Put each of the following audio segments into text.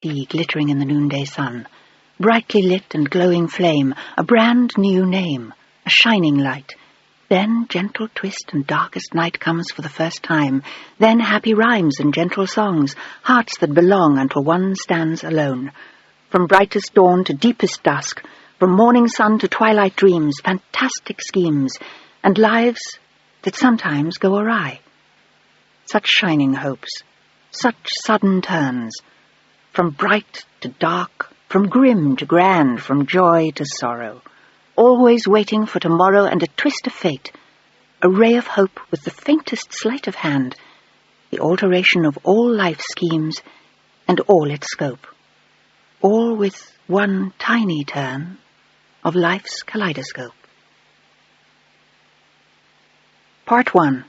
sea glittering in the noonday sun, brightly lit and glowing flame, a brand new name, a shining light. Then gentle twist and darkest night comes for the first time. Then happy rhymes and gentle songs, hearts that belong until one stands alone. From brightest dawn to deepest dusk, from morning sun to twilight dreams, fantastic schemes, and lives that sometimes go awry. Such shining hopes, such sudden turns, from bright to dark, from grim to grand, from joy to sorrow. Always waiting for tomorrow and a twist of fate, a ray of hope with the faintest sleight of hand, the alteration of all life schemes and all its scope, all with one tiny turn of life's kaleidoscope. Part 1.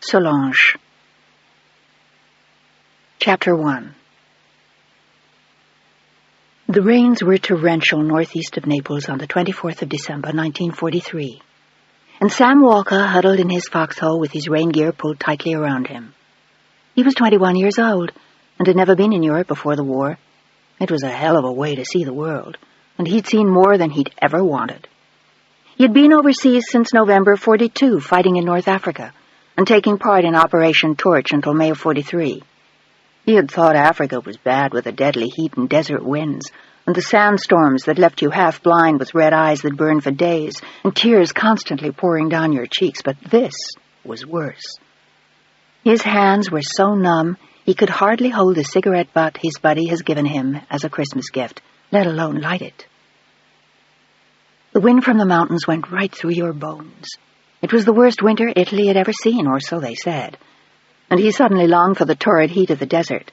Solange. Chapter 1. The rains were torrential northeast of Naples on the 24th of December, 1943, and Sam Walker huddled in his foxhole with his rain gear pulled tightly around him. He was 21 years old and had never been in Europe before the war. It was a hell of a way to see the world, and he'd seen more than he'd ever wanted. He had been overseas since November 42, fighting in North Africa, and taking part in Operation Torch until May of 43. He had thought Africa was bad with the deadly heat and desert winds, and the sandstorms that left you half blind with red eyes that burned for days, and tears constantly pouring down your cheeks, but this was worse. His hands were so numb he could hardly hold the cigarette butt his buddy has given him as a Christmas gift, let alone light it. The wind from the mountains went right through your bones. It was the worst winter Italy had ever seen, or so they said, and he suddenly longed for the torrid heat of the desert.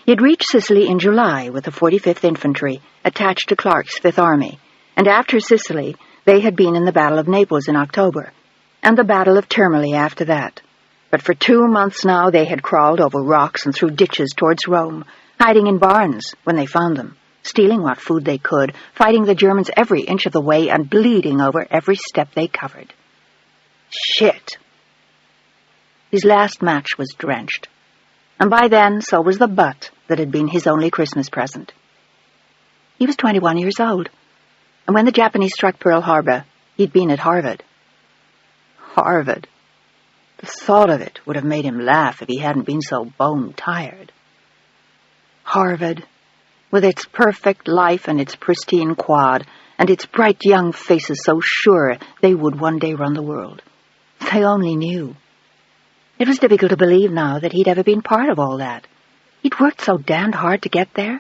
He had reached Sicily in July with the 45th Infantry, attached to Clark's Fifth Army, and after Sicily they had been in the Battle of Naples in October, and the Battle of Termoli after that. But for 2 months now they had crawled over rocks and through ditches towards Rome, hiding in barns when they found them, stealing what food they could, fighting the Germans every inch of the way, and bleeding over every step they covered. Shit! His last match was drenched, and by then so was the butt that had been his only Christmas present. He was 21 years old, and when the Japanese struck Pearl Harbor, he'd been at Harvard. Harvard. The thought of it would have made him laugh if he hadn't been so bone-tired. Harvard, with its perfect life and its pristine quad, and its bright young faces so sure they would one day run the world. They only knew. It was difficult to believe now that he'd ever been part of all that. He'd worked so damned hard to get there.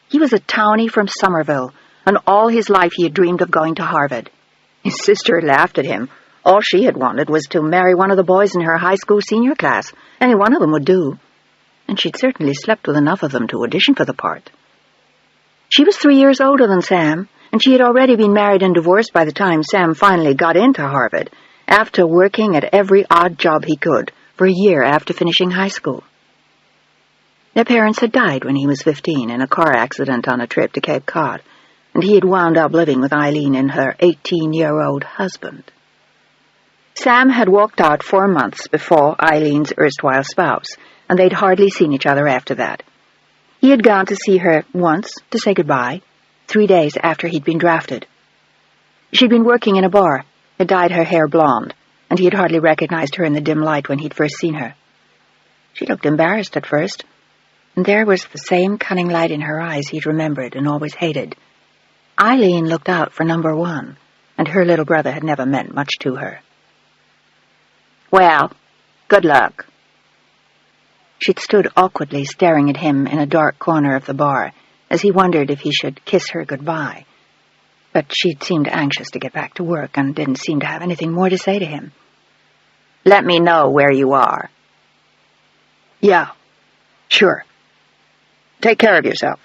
He was a townie from Somerville, and all his life he had dreamed of going to Harvard. His sister laughed at him. All she had wanted was to marry one of the boys in her high school senior class. Any one of them would do. And she'd certainly slept with enough of them to audition for the part. She was 3 years older than Sam, and she had already been married and divorced by the time Sam finally got into Harvard, after working at every odd job he could for a year after finishing high school. Their parents had died when he was 15 in a car accident on a trip to Cape Cod, and he had wound up living with Eileen and her 18-year-old husband. Sam had walked out 4 months before Eileen's erstwhile spouse, and they'd hardly seen each other after that. He had gone to see her once to say goodbye, 3 days after he'd been drafted. She'd been working in a bar, had dyed her hair blonde, and he had hardly recognized her in the dim light when he'd first seen her. She looked embarrassed at first, and there was the same cunning light in her eyes he'd remembered and always hated. Eileen looked out for number one, and her little brother had never meant much to her. "Well, good luck." She'd stood awkwardly staring at him in a dark corner of the bar, as he wondered if he should kiss her goodbye. But she'd seemed anxious to get back to work and didn't seem to have anything more to say to him. "Let me know where you are." "Yeah, sure. Take care of yourself."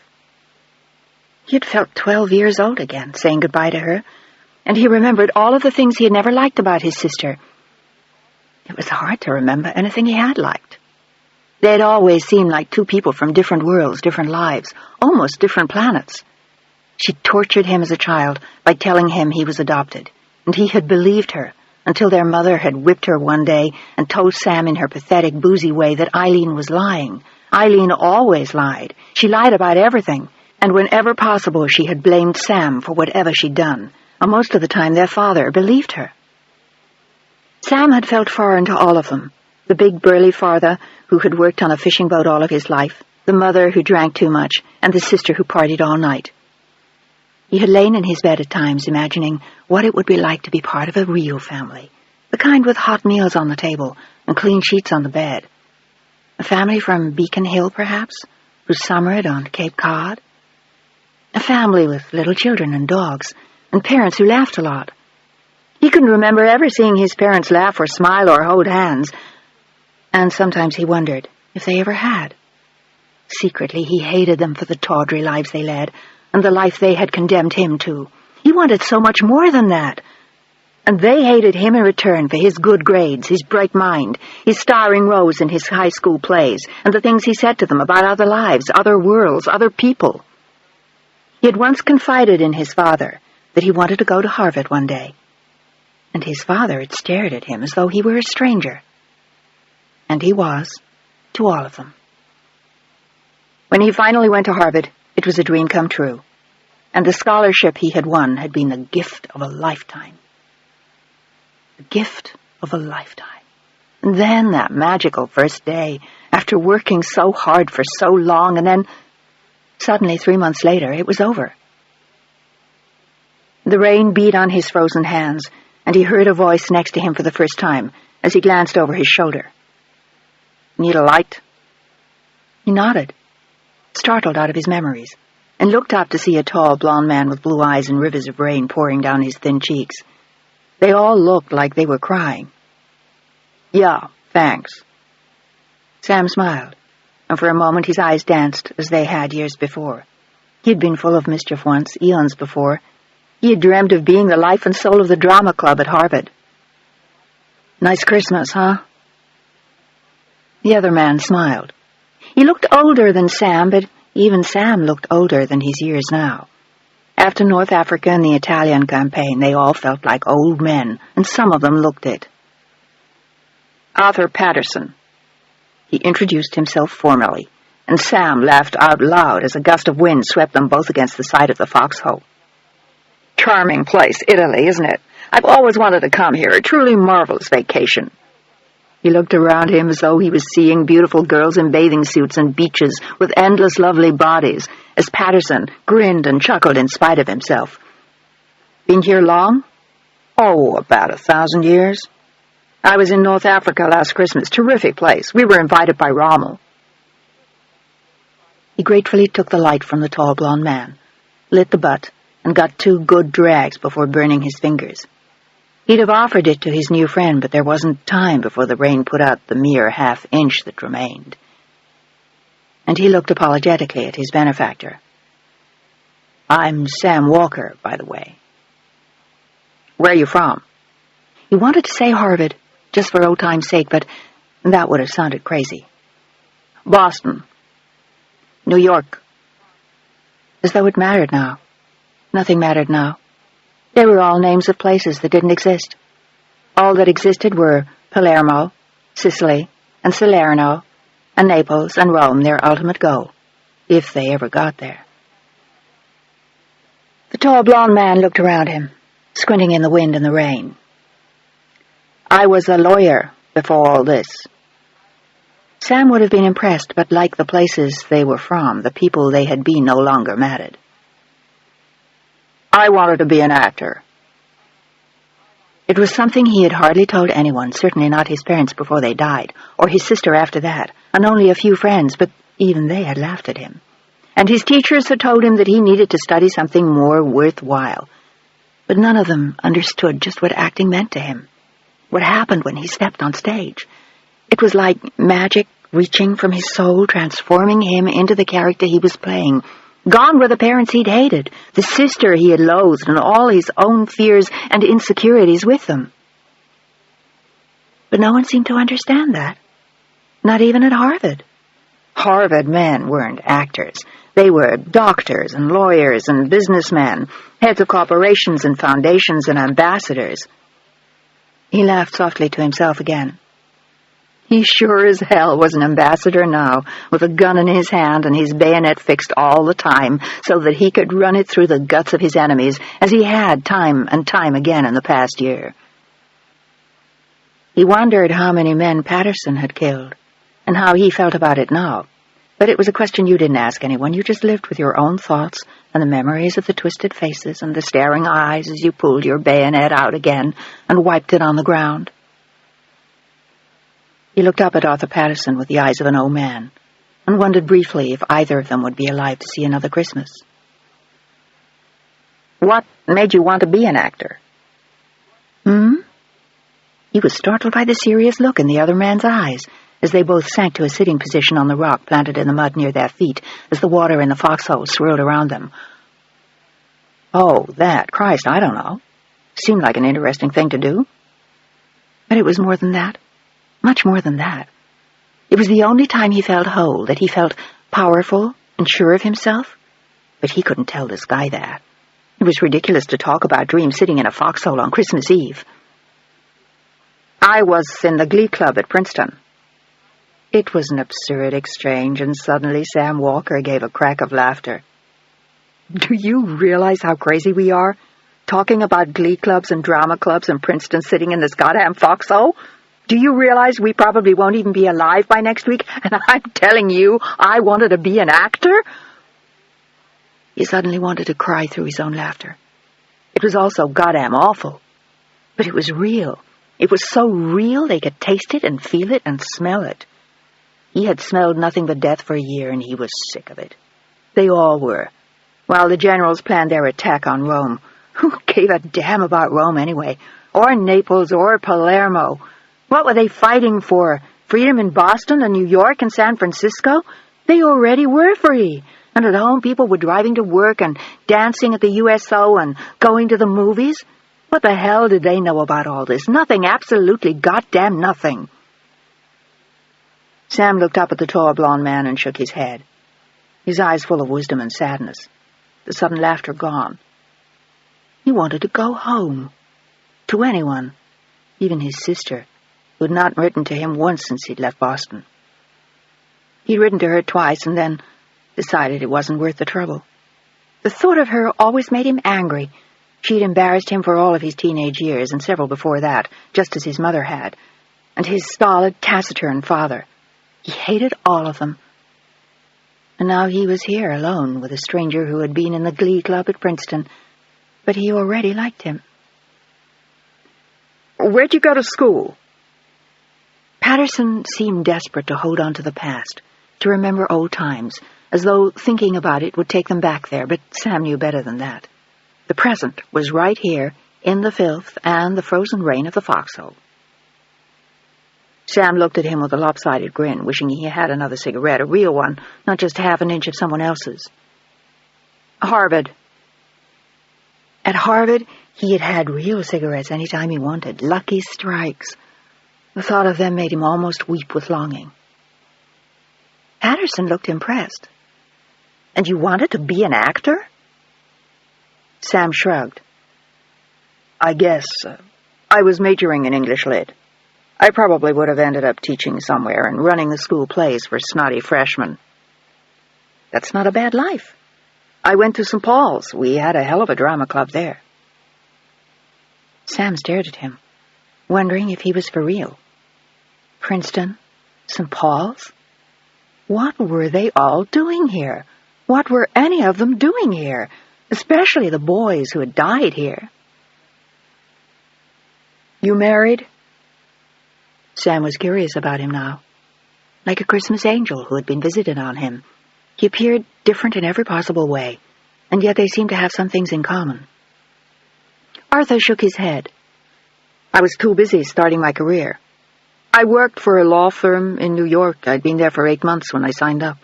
He had felt 12 years old again, saying goodbye to her, and he remembered all of the things he had never liked about his sister. It was hard to remember anything he had liked. They had always seemed like two people from different worlds, different lives, almost different planets. She tortured him as a child by telling him he was adopted, and he had believed her until their mother had whipped her one day and told Sam in her pathetic, boozy way that Eileen was lying, Eileen always lied. She lied about everything, and whenever possible she had blamed Sam for whatever she'd done, and most of the time their father believed her. Sam had felt foreign to all of them, the big burly father who had worked on a fishing boat all of his life, the mother who drank too much, and the sister who partied all night. He had lain in his bed at times imagining what it would be like to be part of a real family, the kind with hot meals on the table and clean sheets on the bed. A family from Beacon Hill, perhaps, who summered on Cape Cod. A family with little children and dogs, and parents who laughed a lot. He couldn't remember ever seeing his parents laugh or smile or hold hands, and sometimes he wondered if they ever had. Secretly, he hated them for the tawdry lives they led, and the life they had condemned him to. He wanted so much more than that. And they hated him in return for his good grades, his bright mind, his starring roles in his high school plays, and the things he said to them about other lives, other worlds, other people. He had once confided in his father that he wanted to go to Harvard one day, and his father had stared at him as though he were a stranger. And he was, to all of them. When he finally went to Harvard, it was a dream come true, and the scholarship he had won had been the gift of a lifetime. The gift of a lifetime. And then that magical first day, after working so hard for so long, and then suddenly 3 months later, it was over. The rain beat on his frozen hands, and he heard a voice next to him for the first time as he glanced over his shoulder. "Need a light?" He nodded, startled out of his memories, and looked up to see a tall, blond man with blue eyes and rivers of rain pouring down his thin cheeks. They all looked like they were crying. "Yeah, thanks." Sam smiled, and for a moment his eyes danced as they had years before. He had been full of mischief once, eons before. He had dreamed of being the life and soul of the drama club at Harvard. "Nice Christmas, huh?" The other man smiled. He looked older than Sam, but even Sam looked older than his years now. After North Africa and the Italian campaign, they all felt like old men, and some of them looked it. "Arthur Patterson." He introduced himself formally, and Sam laughed out loud as a gust of wind swept them both against the side of the foxhole. "Charming place, Italy, isn't it? I've always wanted to come here, a truly marvelous vacation." He looked around him as though he was seeing beautiful girls in bathing suits and beaches with endless lovely bodies, as Patterson grinned and chuckled in spite of himself. "Been here long?" "Oh, about 1,000 years. I was in North Africa last Christmas. Terrific place. We were invited by Rommel." He gratefully took the light from the tall blond man, lit the butt, and got 2 good drags before burning his fingers. He'd have offered it to his new friend, but there wasn't time before the rain put out the mere half-inch that remained. And he looked apologetically at his benefactor. "I'm Sam Walker, by the way." "Where are you from?" He wanted to say Harvard, just for old time's sake, but that would have sounded crazy. "Boston." "New York." As though it mattered now. Nothing mattered now. They were all names of places that didn't exist. All that existed were Palermo, Sicily, and Salerno, and Naples and Rome, their ultimate goal, if they ever got there. The tall blond man looked around him, squinting in the wind and the rain. "I was a lawyer before all this." Sam would have been impressed, but like the places they were from, the people they had been no longer mattered. "I wanted to be an actor." It was something he had hardly told anyone, certainly not his parents before they died, or his sister after that, and only a few friends, but even they had laughed at him. And his teachers had told him that he needed to study something more worthwhile. But none of them understood just what acting meant to him, what happened when he stepped on stage. It was like magic reaching from his soul, transforming him into the character he was playing. Gone were the parents he'd hated, the sister he had loathed, and all his own fears and insecurities with them. But no one seemed to understand that, not even at Harvard. Harvard men weren't actors. They were doctors and lawyers and businessmen, heads of corporations and foundations and ambassadors. He laughed softly to himself again. He sure as hell was an ambassador now, with a gun in his hand and his bayonet fixed all the time, so that he could run it through the guts of his enemies, as he had time and time again in the past year. He wondered how many men Patterson had killed, and how he felt about it now. But it was a question you didn't ask anyone. You just lived with your own thoughts and the memories of the twisted faces and the staring eyes as you pulled your bayonet out again and wiped it on the ground. He looked up at Arthur Patterson with the eyes of an old man, and wondered briefly if either of them would be alive to see another Christmas. "What made you want to be an actor?" He was startled by the serious look in the other man's eyes, as they both sank to a sitting position on the rock planted in the mud near their feet, as the water in the foxhole swirled around them. "Oh, that. Christ, I don't know. Seemed like an interesting thing to do." But it was more than that. Much more than that. It was the only time he felt whole, that he felt powerful and sure of himself. But he couldn't tell this guy that. It was ridiculous to talk about dreams sitting in a foxhole on Christmas Eve. "I was in the Glee Club at Princeton." It was an absurd exchange, and suddenly Sam Walker gave a crack of laughter. "Do you realize how crazy we are? Talking about Glee clubs and drama clubs in Princeton sitting in this goddamn foxhole? Do you realize we probably won't even be alive by next week? And I'm telling you, I wanted to be an actor?" He suddenly wanted to cry through his own laughter. It was all so goddamn awful. But it was real. It was so real they could taste it and feel it and smell it. He had smelled nothing but death for a year, and he was sick of it. They all were. While the generals planned their attack on Rome. Who gave a damn about Rome anyway? Or Naples or Palermo? What were they fighting for? Freedom in Boston and New York and San Francisco? They already were free. And at home people were driving to work and dancing at the USO and going to the movies. What the hell did they know about all this? Nothing, absolutely goddamn nothing. Sam looked up at the tall blond man and shook his head, his eyes full of wisdom and sadness, the sudden laughter gone. He wanted to go home. To anyone, even his sister, who had not written to him once since he'd left Boston. He'd written to her twice and then decided it wasn't worth the trouble. The thought of her always made him angry. She'd embarrassed him for all of his teenage years, and several before that, just as his mother had, and his stolid, taciturn father. He hated all of them. And now he was here alone with a stranger who had been in the Glee Club at Princeton, but he already liked him. "Where'd you go to school?" Patterson seemed desperate to hold on to the past, to remember old times, as though thinking about it would take them back there, but Sam knew better than that. The present was right here, in the filth and the frozen rain of the foxhole. Sam looked at him with a lopsided grin, wishing he had another cigarette, a real one, not just half an inch of someone else's. "Harvard." At Harvard, he had had real cigarettes any time he wanted, lucky strikes. The thought of them made him almost weep with longing. Patterson looked impressed. "And you wanted to be an actor?" Sam shrugged. "I guess. I was majoring in English Lit. I probably would have ended up teaching somewhere and running the school plays for snotty freshmen." "That's not a bad life. I went to St. Paul's. We had a hell of a drama club there." Sam stared at him, wondering if he was for real. Princeton? St. Paul's? What were they all doing here? What were any of them doing here? Especially the boys who had died here. "You married?" Sam was curious about him now. Like a Christmas angel who had been visited on him, he appeared different in every possible way, and yet they seemed to have some things in common. Arthur shook his head. "I was too busy starting my career. I worked for a law firm in New York. I'd been there for 8 months when I signed up."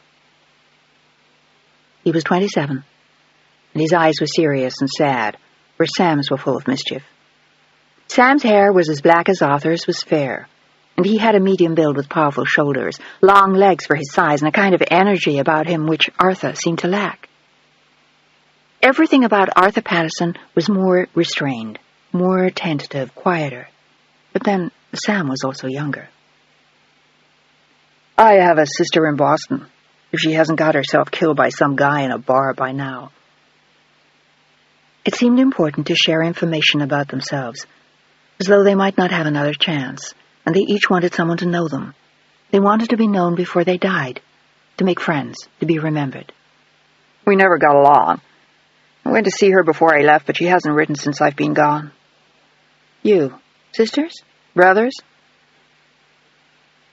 He was 27, and his eyes were serious and sad, where Sam's were full of mischief. Sam's hair was as black as Arthur's was fair, and he had a medium build with powerful shoulders, long legs for his size, and a kind of energy about him which Arthur seemed to lack. Everything about Arthur Patterson was more restrained, more tentative, quieter. But then Sam was also younger. I have a sister in Boston, if she hasn't got herself killed by some guy in a bar by now. It seemed important to share information about themselves, as though they might not have another chance, and they each wanted someone to know them. They wanted to be known before they died, to make friends, to be remembered. We never got along. I went to see her before I left, but she hasn't written since I've been gone. You, sisters? Brothers?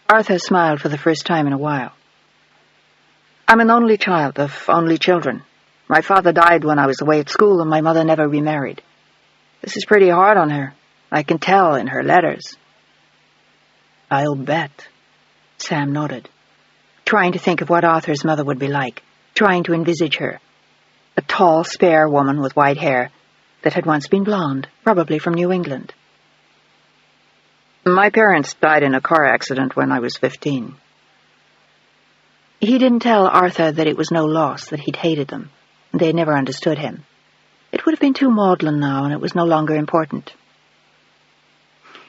Arthur smiled for the first time in a while. I'm an only child of only children. My father died when I was away at school, and my mother never remarried. This is pretty hard on her. I can tell in her letters. I'll bet. Sam nodded, trying to think of what Arthur's mother would be like, trying to envisage her. A tall, spare woman with white hair that had once been blonde, probably from New England. My parents died in a car accident when I was 15. He didn't tell Arthur that it was no loss, that he'd hated them, and they had never understood him. It would have been too maudlin now, and it was no longer important.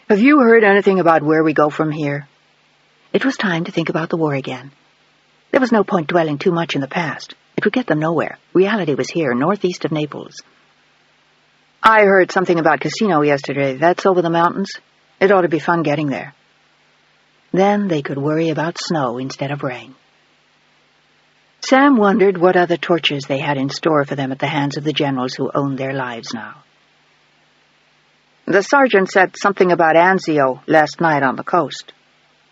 Have you heard anything about where we go from here? It was time to think about the war again. There was no point dwelling too much in the past. It would get them nowhere. Reality was here, northeast of Naples. I heard something about Casino yesterday. That's over the mountains. It ought to be fun getting there. Then they could worry about snow instead of rain. Sam wondered what other tortures they had in store for them at the hands of the generals who owned their lives now. The sergeant said something about Anzio last night on the coast.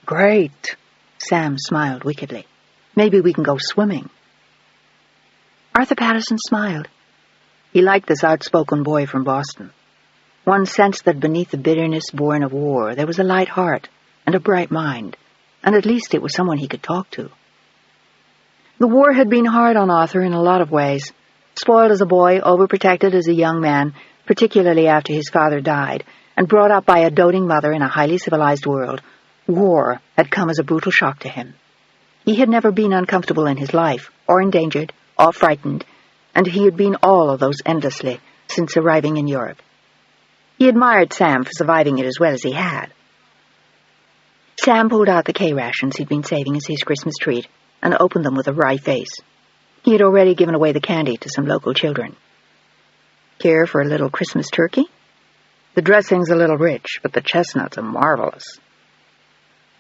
Great. Sam smiled wickedly. Maybe we can go swimming. Arthur Patterson smiled. He liked this outspoken boy from Boston. One sensed that beneath the bitterness born of war, there was a light heart and a bright mind, and at least it was someone he could talk to. The war had been hard on Arthur in a lot of ways. Spoiled as a boy, overprotected as a young man, particularly after his father died, and brought up by a doting mother in a highly civilized world, war had come as a brutal shock to him. He had never been uncomfortable in his life, or endangered, or frightened, and he had been all of those endlessly since arriving in Europe. He admired Sam for surviving it as well as he had. Sam pulled out the K-rations he'd been saving as his Christmas treat and opened them with a wry face. He had already given away the candy to some local children. Care for a little Christmas turkey? The dressing's a little rich, but the chestnuts are marvelous.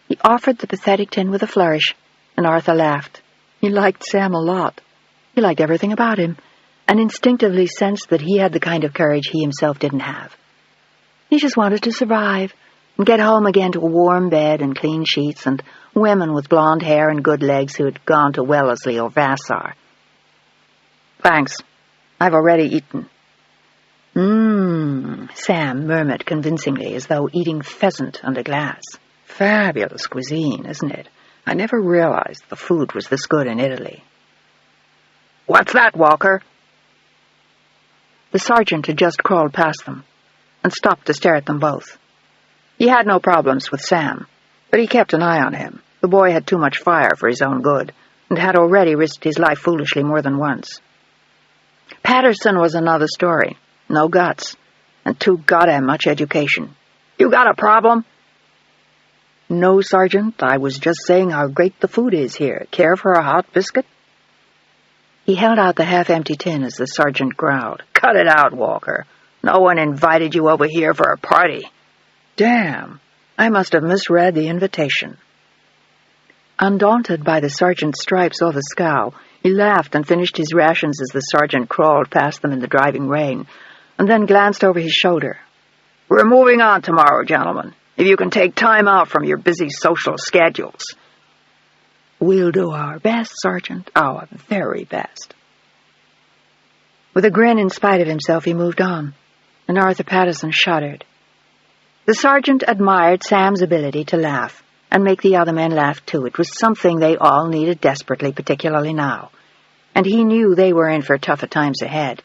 He offered the pathetic tin with a flourish, and Arthur laughed. He liked Sam a lot. He liked everything about him, and instinctively sensed that he had the kind of courage he himself didn't have. He just wanted to survive and get home again to a warm bed and clean sheets and women with blonde hair and good legs who had gone to Wellesley or Vassar. Thanks. I've already eaten. Sam murmured convincingly, as though eating pheasant under glass. Fabulous cuisine, isn't it? I never realized the food was this good in Italy. What's that, Walker? The sergeant had just crawled past them and stopped to stare at them both. He had no problems with Sam, but he kept an eye on him. The boy had too much fire for his own good, and had already risked his life foolishly more than once. Patterson was another story. No guts, and too goddamn much education. You got a problem? No, Sergeant. I was just saying how great the food is here. Care for a hot biscuit? He held out the half-empty tin as the sergeant growled. Cut it out, Walker. No one invited you over here for a party. Damn, I must have misread the invitation. Undaunted by the sergeant's stripes or the scowl, he laughed and finished his rations as the sergeant crawled past them in the driving rain, and then glanced over his shoulder. We're moving on tomorrow, gentlemen, if you can take time out from your busy social schedules. We'll do our best, Sergeant, our very best. With a grin in spite of himself, he moved on, and Arthur Patterson shuddered. The sergeant admired Sam's ability to laugh, and make the other men laugh too. It was something they all needed desperately, particularly now. And he knew they were in for tougher times ahead.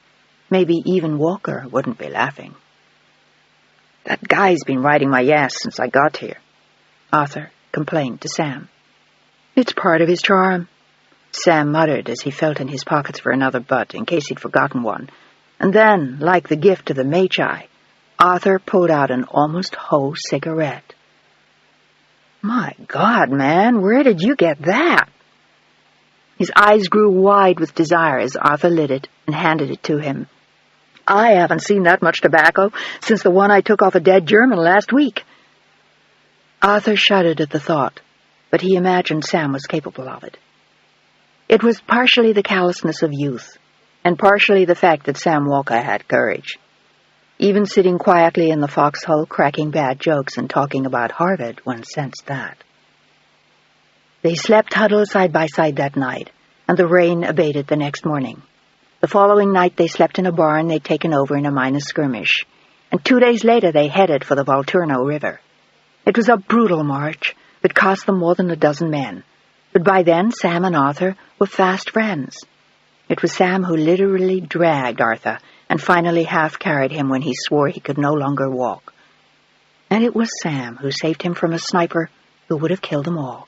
Maybe even Walker wouldn't be laughing. That guy's been riding my ass since I got here, Arthur complained to Sam. It's part of his charm, Sam muttered as he felt in his pockets for another butt in case he'd forgotten one. And then, like the gift of the Magi, Arthur pulled out an almost whole cigarette. My God, man, where did you get that? His eyes grew wide with desire as Arthur lit it and handed it to him. I haven't seen that much tobacco since the one I took off a dead German last week. Arthur shuddered at the thought, but he imagined Sam was capable of it. It was partially the callousness of youth, and partially the fact that Sam Walker had courage. Even sitting quietly in the foxhole, cracking bad jokes and talking about Harvard, one sensed that. They slept huddled side by side that night, and the rain abated the next morning. The following night they slept in a barn they'd taken over in a minor skirmish, and 2 days later they headed for the Volturno River. It was a brutal march that cost them more than a dozen men, but by then Sam and Arthur were fast friends. It was Sam who literally dragged Arthur and finally half-carried him when he swore he could no longer walk. And it was Sam who saved him from a sniper who would have killed them all.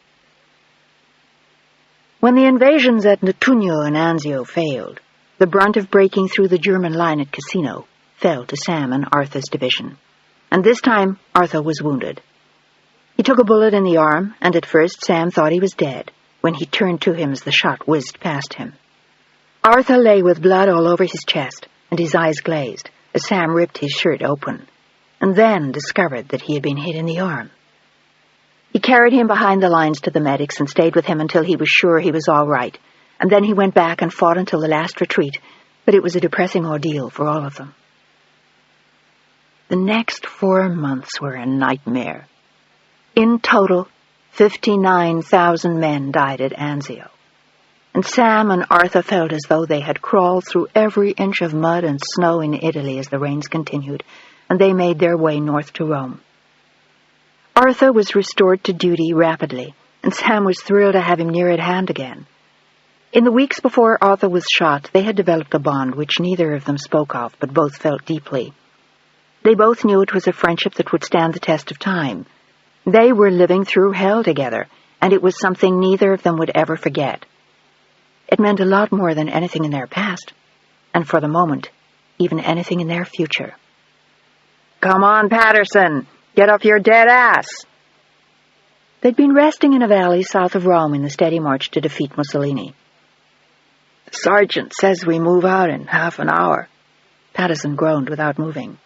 When the invasions at Nettuno and Anzio failed, the brunt of breaking through the German line at Cassino fell to Sam and Arthur's division, and this time Arthur was wounded. He took a bullet in the arm, and at first Sam thought he was dead, when he turned to him as the shot whizzed past him. Arthur lay with blood all over his chest, and his eyes glazed, as Sam ripped his shirt open, and then discovered that he had been hit in the arm. He carried him behind the lines to the medics and stayed with him until he was sure he was all right, and then he went back and fought until the last retreat, but it was a depressing ordeal for all of them. The next 4 months were a nightmare. In total, 59,000 men died at Anzio, and Sam and Arthur felt as though they had crawled through every inch of mud and snow in Italy as the rains continued, and they made their way north to Rome. Arthur was restored to duty rapidly, and Sam was thrilled to have him near at hand again. In the weeks before Arthur was shot, they had developed a bond which neither of them spoke of, but both felt deeply. They both knew it was a friendship that would stand the test of time. They were living through hell together, and it was something neither of them would ever forget. It meant a lot more than anything in their past, and for the moment, even anything in their future. "Come on, Patterson! Get off your dead ass!" They'd been resting in a valley south of Rome in the steady march to defeat Mussolini. "The sergeant says we move out in half an hour." Patterson groaned without moving.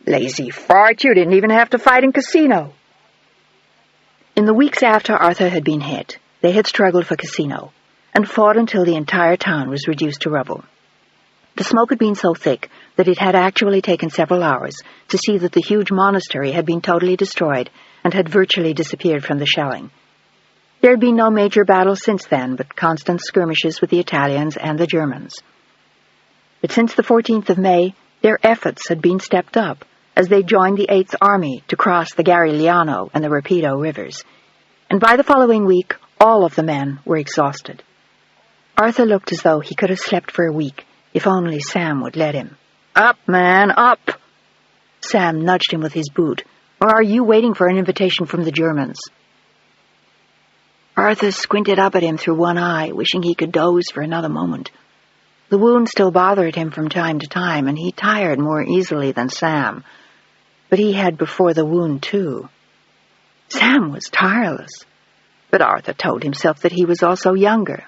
"Lazy fart, you didn't even have to fight in Cassino." In the weeks after Arthur had been hit, they had struggled for Cassino, and fought until the entire town was reduced to rubble. The smoke had been so thick that it had actually taken several hours to see that the huge monastery had been totally destroyed and had virtually disappeared from the shelling. There had been no major battles since then, but constant skirmishes with the Italians and the Germans. But since the 14th of May, their efforts had been stepped up as they joined the 8th Army to cross the Garigliano and the Rapido rivers, and by the following week, all of the men were exhausted. Arthur looked as though he could have slept for a week, if only Sam would let him. "Up, man, up!" Sam nudged him with his boot. "Or are you waiting for an invitation from the Germans?" Arthur squinted up at him through one eye, wishing he could doze for another moment. The wound still bothered him from time to time, and he tired more easily than Sam. But he had before the wound, too. Sam was tireless, but Arthur told himself that he was also younger.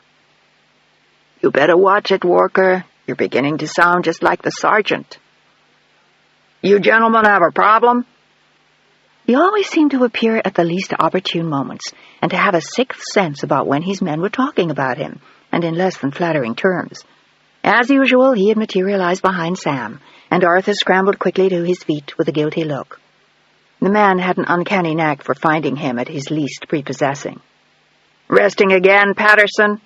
"You better watch it, Walker. You're beginning to sound just like the sergeant." "You gentlemen have a problem?" He always seemed to appear at the least opportune moments, and to have a sixth sense about when his men were talking about him, and in less than flattering terms. As usual, he had materialized behind Sam, and Arthur scrambled quickly to his feet with a guilty look. The man had an uncanny knack for finding him at his least prepossessing. "Resting again, Patterson?"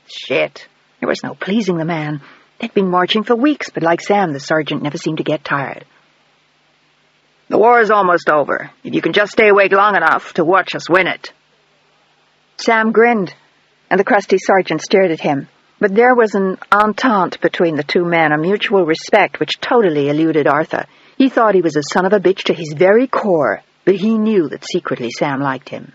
Shit. There was no pleasing the man. They'd been marching for weeks, but like Sam, the sergeant never seemed to get tired. "The war is almost over, if you can just stay awake long enough to watch us win it." Sam grinned, and the crusty sergeant stared at him, but there was an entente between the two men, a mutual respect which totally eluded Arthur. He thought he was a son of a bitch to his very core, but he knew that secretly Sam liked him.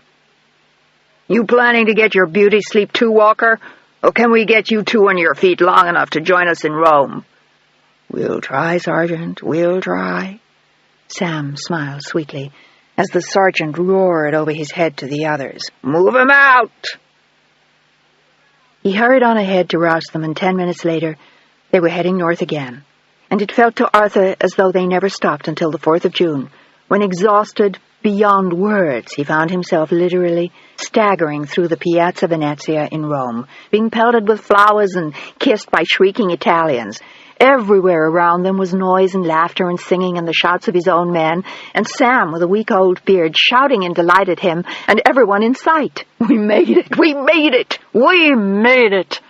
"You planning to get your beauty sleep too, Walker? Or can we get you two on your feet long enough to join us in Rome?" "We'll try, Sergeant, we'll try." Sam smiled sweetly, as the sergeant roared over his head to the others, "Move him out!" He hurried on ahead to rouse them, and 10 minutes later they were heading north again, and it felt to Arthur as though they never stopped until the 4th of June, when, exhausted beyond words, he found himself literally staggering through the Piazza Venezia in Rome, being pelted with flowers and kissed by shrieking Italians. Everywhere around them was noise and laughter and singing and the shouts of his own men, and Sam, with a week-old beard, shouting in delight at him and everyone in sight. "We made it! We made it! We made it!"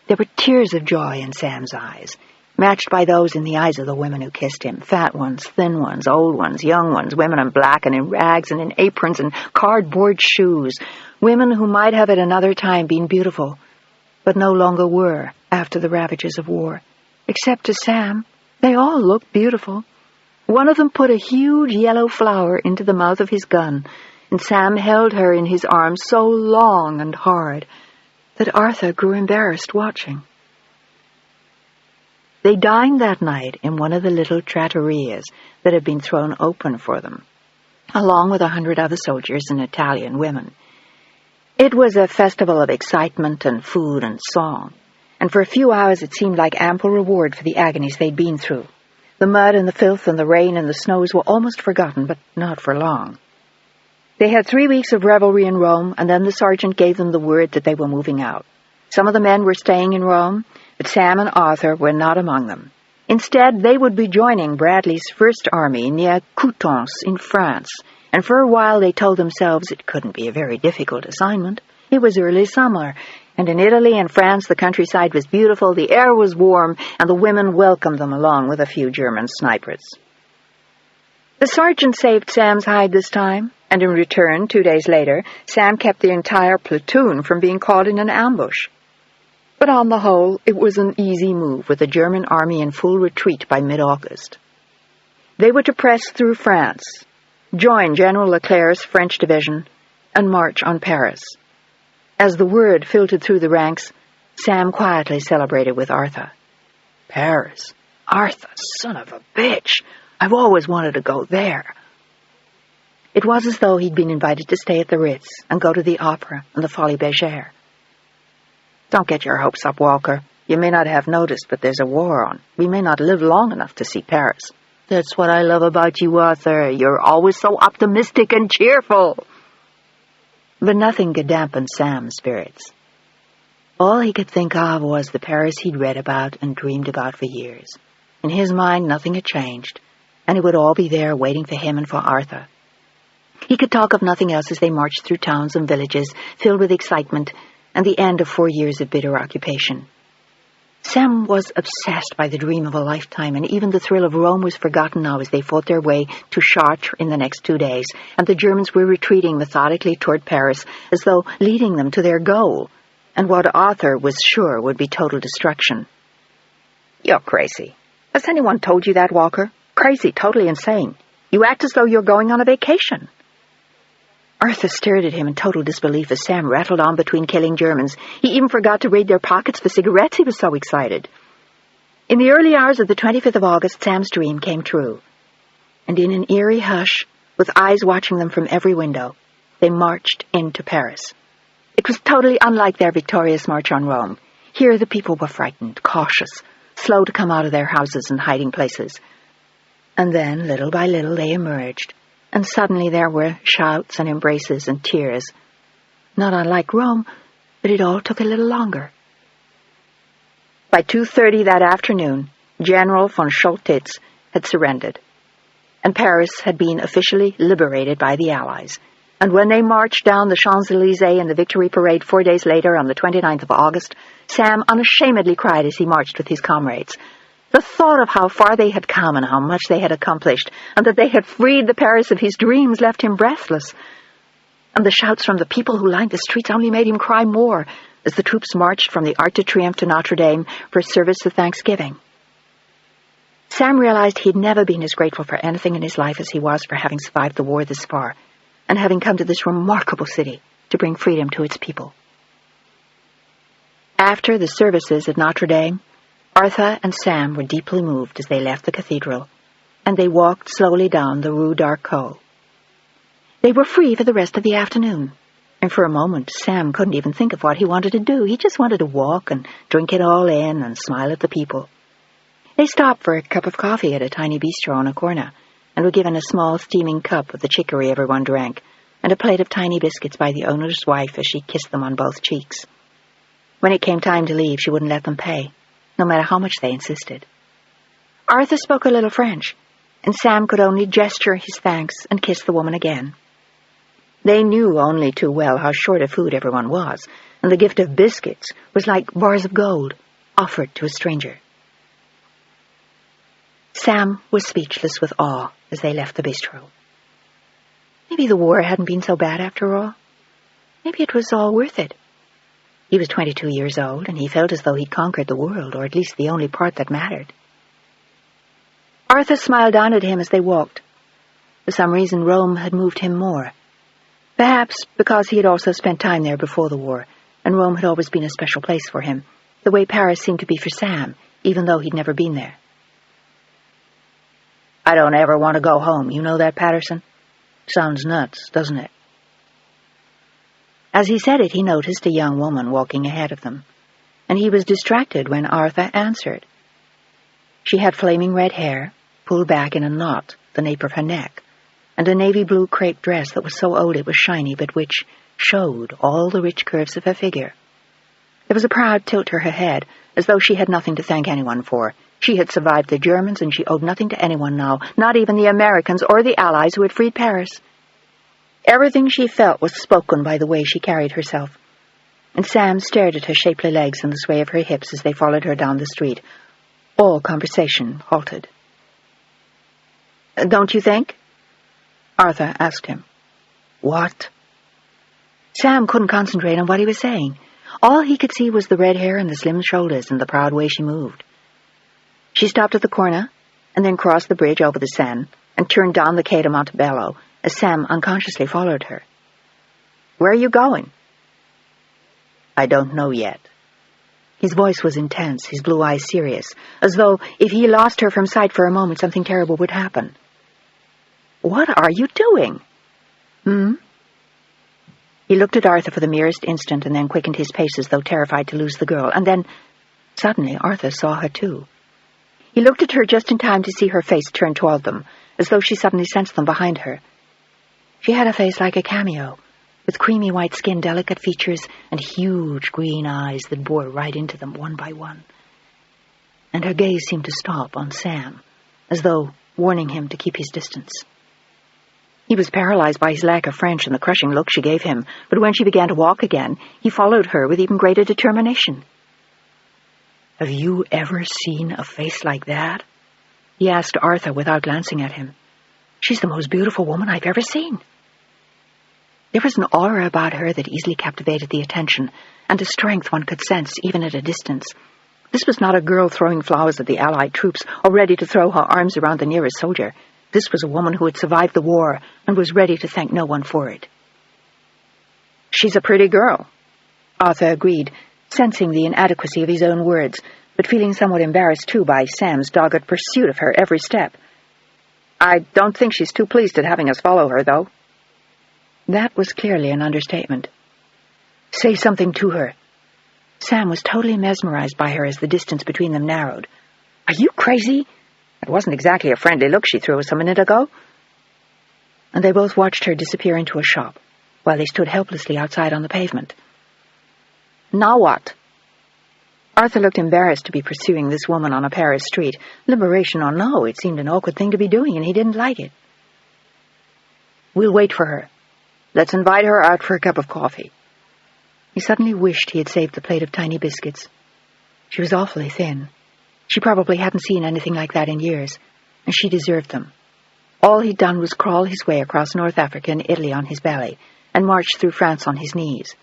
There were tears of joy in Sam's eyes, matched by those in the eyes of the women who kissed him, fat ones, thin ones, old ones, young ones, women in black and in rags and in aprons and cardboard shoes, women who might have at another time been beautiful, but no longer were after the ravages of war. Except to Sam, they all looked beautiful. One of them put a huge yellow flower into the mouth of his gun, and Sam held her in his arms so long and hard that Arthur grew embarrassed watching. They dined that night in one of the little trattorias that had been thrown open for them, along with 100 other soldiers and Italian women. It was a festival of excitement and food and song, and for a few hours it seemed like ample reward for the agonies they'd been through. The mud and the filth and the rain and the snows were almost forgotten, but not for long. They had 3 weeks of revelry in Rome, and then the sergeant gave them the word that they were moving out. Some of the men were staying in Rome, but Sam and Arthur were not among them. Instead, they would be joining Bradley's First Army near Coutances in France, and for a while they told themselves it couldn't be a very difficult assignment. It was early summer, and in Italy and France the countryside was beautiful, the air was warm, and the women welcomed them along with a few German snipers. The sergeant saved Sam's hide this time, and in return, 2 days later, Sam kept the entire platoon from being caught in an ambush. But on the whole, it was an easy move, with the German army in full retreat by mid-August. They were to press through France, join General Leclerc's French division, and march on Paris. As the word filtered through the ranks, Sam quietly celebrated with Arthur. "Paris? Arthur, son of a bitch! I've always wanted to go there." It was as though he'd been invited to stay at the Ritz and go to the opera and the Folies Bergère. "Don't get your hopes up, Walker. You may not have noticed, but there's a war on. We may not live long enough to see Paris." "That's what I love about you, Arthur. You're always so optimistic and cheerful." But nothing could dampen Sam's spirits. All he could think of was the Paris he'd read about and dreamed about for years. In his mind, nothing had changed, and it would all be there waiting for him and for Arthur. He could talk of nothing else as they marched through towns and villages, filled with excitement, and the end of 4 years of bitter occupation. Sam was obsessed by the dream of a lifetime, and even the thrill of Rome was forgotten now as they fought their way to Chartres in the next 2 days, and the Germans were retreating methodically toward Paris, as though leading them to their goal, and what Arthur was sure would be total destruction. "You're crazy. Has anyone told you that, Walker? Crazy, totally insane. You act as though you're going on a vacation." Arthur stared at him in total disbelief as Sam rattled on between killing Germans. He even forgot to raid their pockets for cigarettes, he was so excited. In the early hours of the 25th of August, Sam's dream came true. And in an eerie hush, with eyes watching them from every window, they marched into Paris. It was totally unlike their victorious march on Rome. Here the people were frightened, cautious, slow to come out of their houses and hiding places. And then, little by little, they emerged. And suddenly there were shouts and embraces and tears. Not unlike Rome, but it all took a little longer. By 2:30 that afternoon, General von Choltitz had surrendered, and Paris had been officially liberated by the Allies. And when they marched down the Champs-Élysées in the victory parade 4 days later on the 29th of August, Sam unashamedly cried as he marched with his comrades. The thought of how far they had come and how much they had accomplished, and that they had freed the Paris of his dreams, left him breathless. And the shouts from the people who lined the streets only made him cry more as the troops marched from the Arc de Triomphe to Notre Dame for a service of thanksgiving. Sam realized he'd never been as grateful for anything in his life as he was for having survived the war this far, and having come to this remarkable city to bring freedom to its people. After the services at Notre Dame, Arthur and Sam were deeply moved as they left the cathedral, and they walked slowly down the Rue d'Arcot. They were free for the rest of the afternoon, and for a moment Sam couldn't even think of what he wanted to do. He just wanted to walk and drink it all in and smile at the people. They stopped for a cup of coffee at a tiny bistro on a corner, and were given a small steaming cup of the chicory everyone drank, and a plate of tiny biscuits by the owner's wife as she kissed them on both cheeks. When it came time to leave, she wouldn't let them pay, no matter how much they insisted. Arthur spoke a little French, and Sam could only gesture his thanks and kiss the woman again. They knew only too well how short of food everyone was, and the gift of biscuits was like bars of gold offered to a stranger. Sam was speechless with awe as they left the bistro. Maybe the war hadn't been so bad after all. Maybe it was all worth it. He was 22 years old, and he felt as though he'd conquered the world, or at least the only part that mattered. Arthur smiled down at him as they walked. For some reason, Rome had moved him more. Perhaps because he had also spent time there before the war, and Rome had always been a special place for him, the way Paris seemed to be for Sam, even though he'd never been there. "I don't ever want to go home, you know that, Patterson? Sounds nuts, doesn't it?" As he said it, he noticed a young woman walking ahead of them, and he was distracted when Arthur answered. She had flaming red hair, pulled back in a knot the nape of her neck, and a navy blue crepe dress that was so old it was shiny, but which showed all the rich curves of her figure. There was a proud tilt to her head, as though she had nothing to thank anyone for. She had survived the Germans, and she owed nothing to anyone now, not even the Americans or the Allies who had freed Paris. Everything she felt was spoken by the way she carried herself, and Sam stared at her shapely legs and the sway of her hips as they followed her down the street. All conversation halted. "Don't you think?" Arthur asked him. "What?" Sam couldn't concentrate on what he was saying. All he could see was the red hair and the slim shoulders and the proud way she moved. She stopped at the corner, and then crossed the bridge over the Seine, and turned down the Quai de Montebello, as Sam unconsciously followed her. "Where are you going?" "I don't know yet." His voice was intense, his blue eyes serious, as though if he lost her from sight for a moment, something terrible would happen. "What are you doing?" He looked at Arthur for the merest instant and then quickened his pace as though terrified to lose the girl, and then, suddenly, Arthur saw her too. He looked at her just in time to see her face turn toward them, as though she suddenly sensed them behind her. She had a face like a cameo, with creamy white skin, delicate features, and huge green eyes that bore right into them one by one. And her gaze seemed to stop on Sam, as though warning him to keep his distance. He was paralyzed by his lack of French and the crushing look she gave him, but when she began to walk again, he followed her with even greater determination. "Have you ever seen a face like that?" he asked Arthur without glancing at him. "She's the most beautiful woman I've ever seen." There was an aura about her that easily captivated the attention, and a strength one could sense even at a distance. This was not a girl throwing flowers at the Allied troops or ready to throw her arms around the nearest soldier. This was a woman who had survived the war and was ready to thank no one for it. "She's a pretty girl," Arthur agreed, sensing the inadequacy of his own words, but feeling somewhat embarrassed too by Sam's dogged pursuit of her every step. "I don't think she's too pleased at having us follow her, though." That was clearly an understatement. "Say something to her." Sam was totally mesmerized by her as the distance between them narrowed. "Are you crazy? It wasn't exactly a friendly look she threw us a minute ago." And they both watched her disappear into a shop, while they stood helplessly outside on the pavement. "Now what?" Arthur looked embarrassed to be pursuing this woman on a Paris street. Liberation or no, it seemed an awkward thing to be doing, and he didn't like it. "We'll wait for her. Let's invite her out for a cup of coffee." He suddenly wished he had saved the plate of tiny biscuits. She was awfully thin. She probably hadn't seen anything like that in years, and she deserved them. All he'd done was crawl his way across North Africa and Italy on his belly, and march through France on his knees.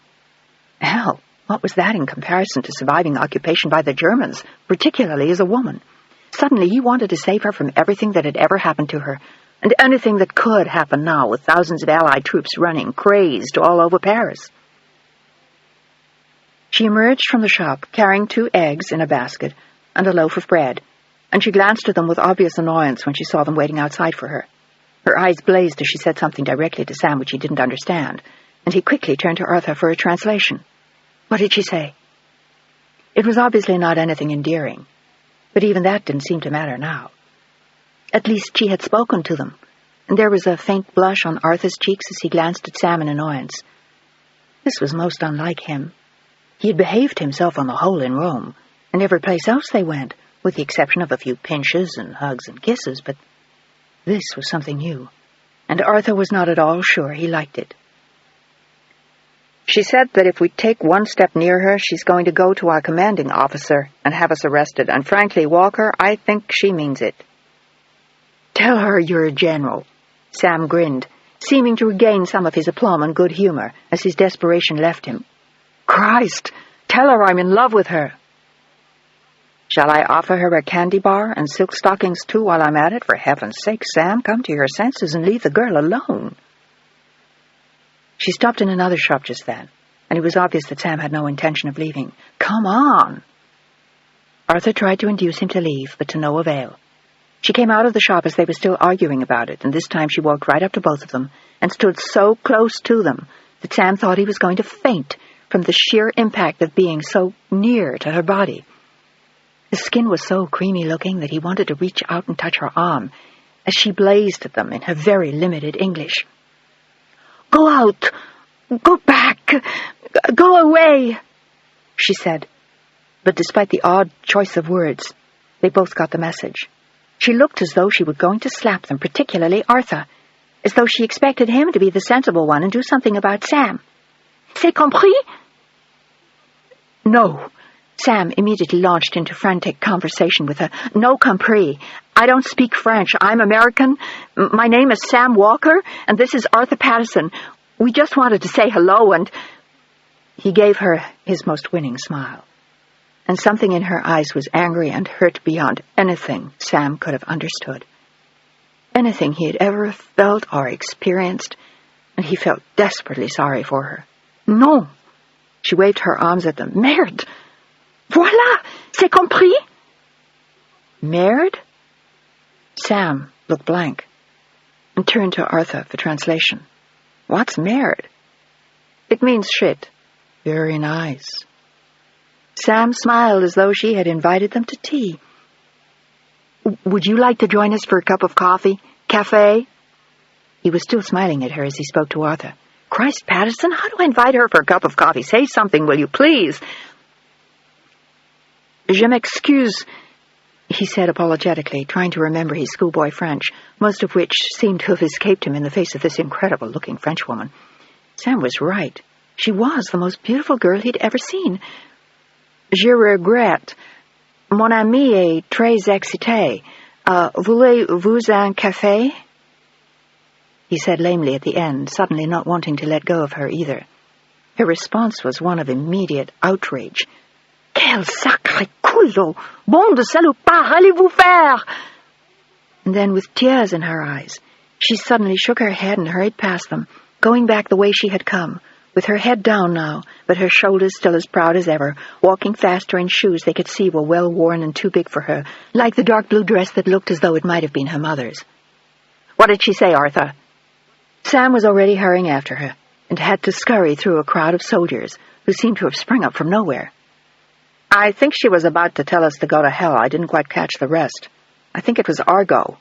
Hell, what was that in comparison to surviving the occupation by the Germans, particularly as a woman? Suddenly he wanted to save her from everything that had ever happened to her, and anything that could happen now with thousands of Allied troops running, crazed, all over Paris. She emerged from the shop, carrying 2 eggs in a basket and a loaf of bread, and she glanced at them with obvious annoyance when she saw them waiting outside for her. Her eyes blazed as she said something directly to Sam which he didn't understand, and he quickly turned to Arthur for a translation. What did she say? It was obviously not anything endearing, but even that didn't seem to matter now. At least she had spoken to them, and there was a faint blush on Arthur's cheeks as he glanced at Sam in annoyance. This was most unlike him. He had behaved himself on the whole in Rome, and every place else they went, with the exception of a few pinches and hugs and kisses, but this was something new, and Arthur was not at all sure he liked it. She said that if we take one step near her, she's going to go to our commanding officer and have us arrested, and frankly, Walker, I think she means it. Tell her you're a general. Sam grinned, seeming to regain some of his aplomb and good humor as his desperation left him. Christ! Tell her I'm in love with her. Shall I offer her a candy bar and silk stockings too while I'm at it? For heaven's sake, Sam, come to your senses and leave the girl alone. She stopped in another shop just then, and it was obvious that Sam had no intention of leaving. Come on! Arthur tried to induce him to leave, but to no avail. She came out of the shop as they were still arguing about it, and this time she walked right up to both of them and stood so close to them that Sam thought he was going to faint from the sheer impact of being so near to her body. His skin was so creamy-looking that he wanted to reach out and touch her arm as she blazed at them in her very limited English. Go out! Go back! Go away! She said. But despite the odd choice of words, they both got the message. She looked as though she were going to slap them, particularly Arthur, as though she expected him to be the sensible one and do something about Sam. C'est compris? No. Sam immediately launched into frantic conversation with her. No compris. I don't speak French. I'm American. My name is Sam Walker, and this is Arthur Patterson. We just wanted to say hello, and... He gave her his most winning smile, and something in her eyes was angry and hurt beyond anything Sam could have understood. Anything he had ever felt or experienced, and he felt desperately sorry for her. Non! She waved her arms at them. Merde! Voilà! C'est compris? Merde? Sam looked blank and turned to Arthur for translation. What's merde? It means shit. Very nice. Sam smiled as though she had invited them to tea. Would you like to join us for a cup of coffee? Café? He was still smiling at her as he spoke to Arthur. Christ, Patterson, how do I invite her for a cup of coffee? Say something, will you, please? Je m'excuse, he said apologetically, trying to remember his schoolboy French, most of which seemed to have escaped him in the face of this incredible-looking Frenchwoman. Sam was right. She was the most beautiful girl he'd ever seen. Je regrette. Mon ami est très excité. Voulez-vous un café? He said lamely at the end, suddenly not wanting to let go of her either. Her response was one of immediate outrage. Quel sacré culot! Bon de salopard, allez-vous faire? And then, with tears in her eyes, she suddenly shook her head and hurried past them, going back the way she had come, with her head down now, but her shoulders still as proud as ever, walking faster in shoes they could see were well worn and too big for her, like the dark blue dress that looked as though it might have been her mother's. What did she say, Arthur? Sam was already hurrying after her, and had to scurry through a crowd of soldiers, who seemed to have sprung up from nowhere. I think she was about to tell us to go to hell. I didn't quite catch the rest. I think it was argot.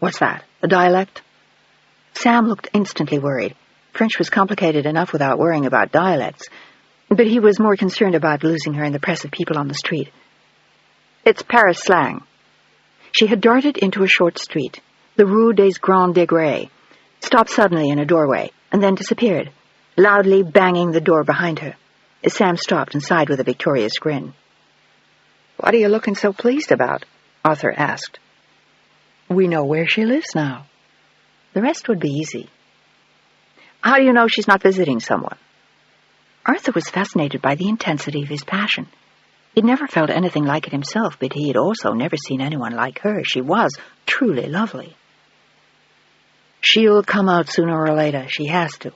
What's that, a dialect? Sam looked instantly worried. French was complicated enough without worrying about dialects, but he was more concerned about losing her in the press of people on the street. It's Paris slang. She had darted into a short street, the Rue des Grands Degrés, stopped suddenly in a doorway, and then disappeared, loudly banging the door behind her, as Sam stopped and sighed with a victorious grin. What are you looking so pleased about? Arthur asked. We know where she lives now. The rest would be easy. How do you know she's not visiting someone? Arthur was fascinated by the intensity of his passion. He'd never felt anything like it himself, but he had also never seen anyone like her. She was truly lovely. She'll come out sooner or later. She has to.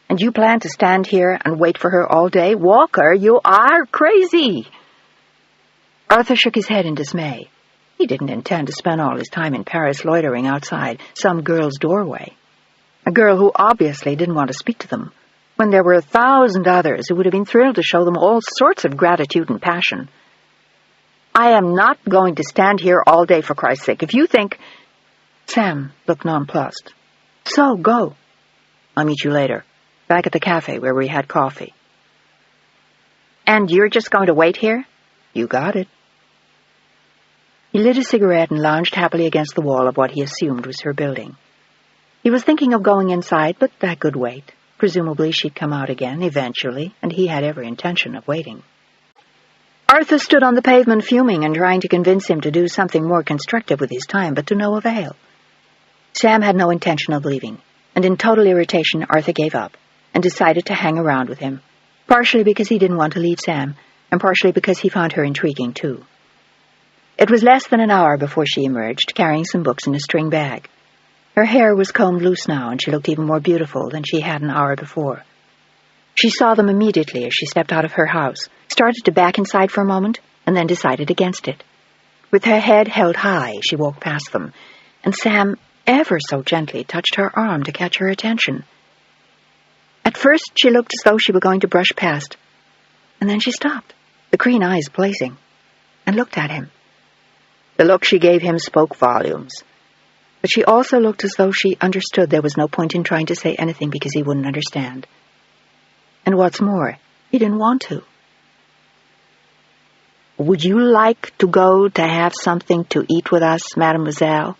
And you plan to stand here and wait for her all day? Walker, you are crazy! Arthur shook his head in dismay. He didn't intend to spend all his time in Paris loitering outside some girl's doorway. A girl who obviously didn't want to speak to them, when there were 1,000 others who would have been thrilled to show them all sorts of gratitude and passion. "I am not going to stand here all day, for Christ's sake. If you think—" Sam looked nonplussed. "So, go. I'll meet you later, back at the cafe where we had coffee." "And you're just going to wait here?" "You got it." He lit a cigarette and lounged happily against the wall of what he assumed was her building. He was thinking of going inside, but that could wait. Presumably she'd come out again, eventually, and he had every intention of waiting. Arthur stood on the pavement fuming and trying to convince him to do something more constructive with his time, but to no avail. Sam had no intention of leaving, and in total irritation Arthur gave up and decided to hang around with him, partially because he didn't want to leave Sam, and partially because he found her intriguing too. It was less than an hour before she emerged, carrying some books in a string bag. Her hair was combed loose now, and she looked even more beautiful than she had an hour before. She saw them immediately as she stepped out of her house, started to back inside for a moment, and then decided against it. With her head held high, she walked past them, and Sam ever so gently touched her arm to catch her attention. At first she looked as though she were going to brush past, and then she stopped, the green eyes blazing, and looked at him. The look she gave him spoke volumes, but she also looked as though she understood there was no point in trying to say anything because he wouldn't understand. And what's more, he didn't want to. "Would you like to go to have something to eat with us, mademoiselle?"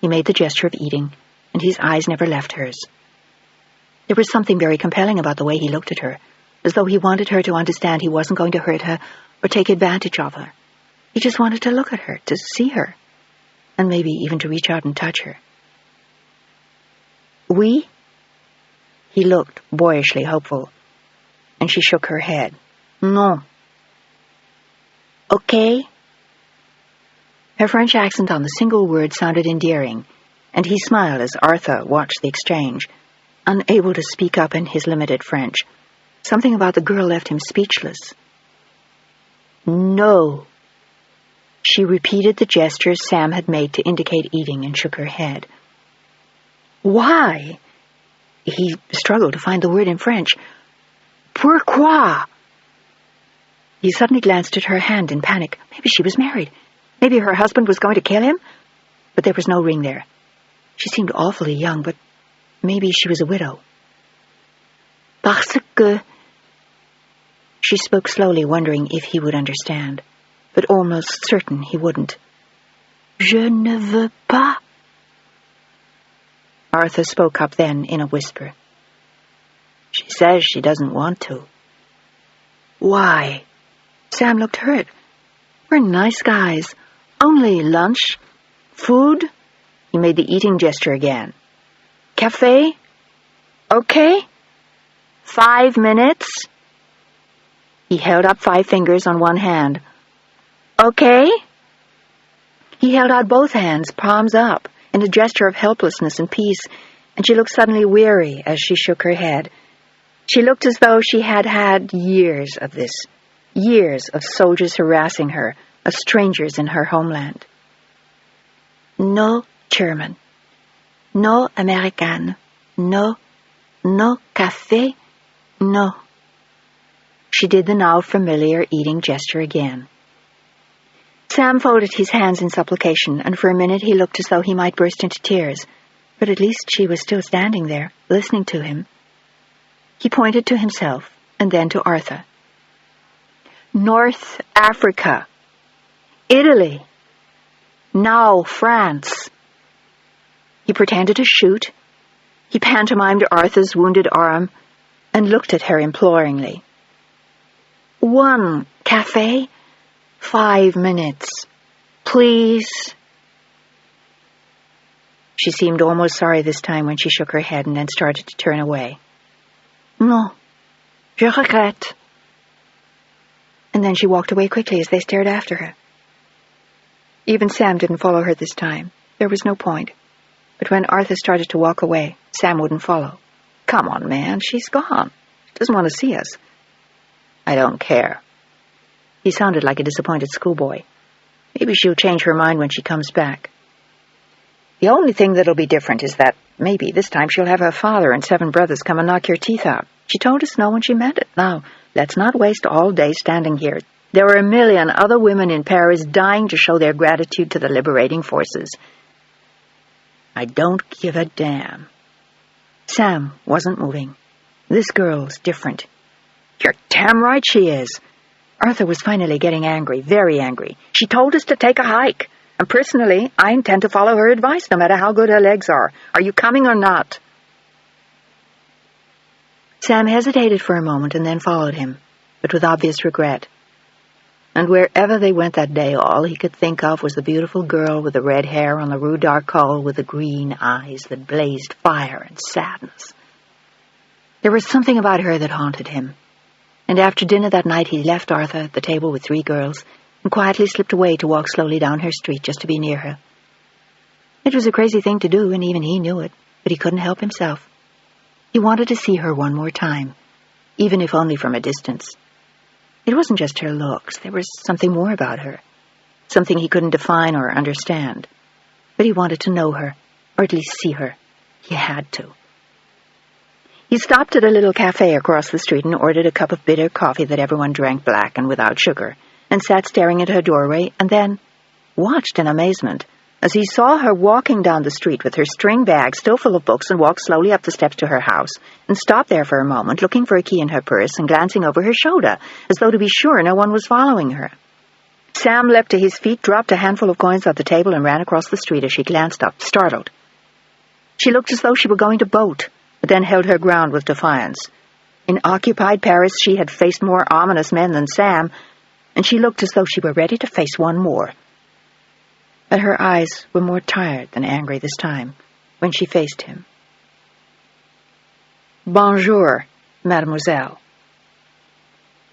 He made the gesture of eating, and his eyes never left hers. There was something very compelling about the way he looked at her, as though he wanted her to understand he wasn't going to hurt her or take advantage of her. He just wanted to look at her, to see her, and maybe even to reach out and touch her. "Oui?" He looked boyishly hopeful, and she shook her head. "Non." "Okay?" Her French accent on the single word sounded endearing, and he smiled as Arthur watched the exchange, unable to speak up in his limited French. Something about the girl left him speechless. "No." She repeated the gestures Sam had made to indicate eating and shook her head. "Why?" He struggled to find the word in French. "Pourquoi?" He suddenly glanced at her hand in panic. Maybe she was married. Maybe her husband was going to kill him. But there was no ring there. She seemed awfully young, but maybe she was a widow. "Parce que..." She spoke slowly, wondering if he would understand, but almost certain he wouldn't. "Je ne veux pas." Arthur spoke up then in a whisper. "She says she doesn't want to." "Why?" Sam looked hurt. "We're nice guys. Only lunch. Food." He made the eating gesture again. "Café? Okay? 5 minutes?" He held up 5 fingers on one hand. "Okay?" He held out both hands, palms up, in a gesture of helplessness and peace, and she looked suddenly weary as she shook her head. She looked as though she had had years of this, years of soldiers harassing her, of strangers in her homeland. "No German, no American, no café, no." She did the now familiar eating gesture again. Sam folded his hands in supplication, and for a minute he looked as though he might burst into tears, but at least she was still standing there, listening to him. He pointed to himself, and then to Arthur. "North Africa. Italy. Now France." He pretended to shoot. He pantomimed Arthur's wounded arm and looked at her imploringly. "1 café, 5 minutes. Please." She seemed almost sorry this time when she shook her head and then started to turn away. "Non, je regrette." And then she walked away quickly as they stared after her. Even Sam didn't follow her this time. There was no point. But when Arthur started to walk away, Sam wouldn't follow. "Come on, man, she's gone. She doesn't want to see us." "I don't care." He sounded like a disappointed schoolboy. Maybe she'll change her mind when she comes back. The only thing that'll be different is that maybe this time she'll have her father and 7 brothers come and knock your teeth out. She told us no and she meant it. Now, let's not waste all day standing here. There are a million other women in Paris dying to show their gratitude to the liberating forces. I don't give a damn. Sam wasn't moving. This girl's different. You're damn right she is. Arthur was finally getting angry, very angry. She told us to take a hike. And personally, I intend to follow her advice, no matter how good her legs are. Are you coming or not? Sam hesitated for a moment and then followed him, but with obvious regret. And wherever they went that day, all he could think of was the beautiful girl with the red hair on the Rue d'Arcole with the green eyes that blazed fire and sadness. There was something about her that haunted him. And after dinner that night, he left Arthur at the table with 3 girls and quietly slipped away to walk slowly down her street just to be near her. It was a crazy thing to do, and even he knew it, but he couldn't help himself. He wanted to see her one more time, even if only from a distance. It wasn't just her looks. There was something more about her, something he couldn't define or understand. But he wanted to know her, or at least see her. He had to. He stopped at a little cafe across the street and ordered a cup of bitter coffee that everyone drank black and without sugar, and sat staring into her doorway, and then watched in amazement as he saw her walking down the street with her string bag still full of books and walked slowly up the steps to her house, and stopped there for a moment, looking for a key in her purse and glancing over her shoulder, as though to be sure no one was following her. Sam leapt to his feet, dropped a handful of coins on the table, and ran across the street as she glanced up, startled. She looked as though she were going to bolt, but then held her ground with defiance. In occupied Paris, she had faced more ominous men than Sam, and she looked as though she were ready to face one more. But her eyes were more tired than angry this time, when she faced him. "Bonjour, mademoiselle."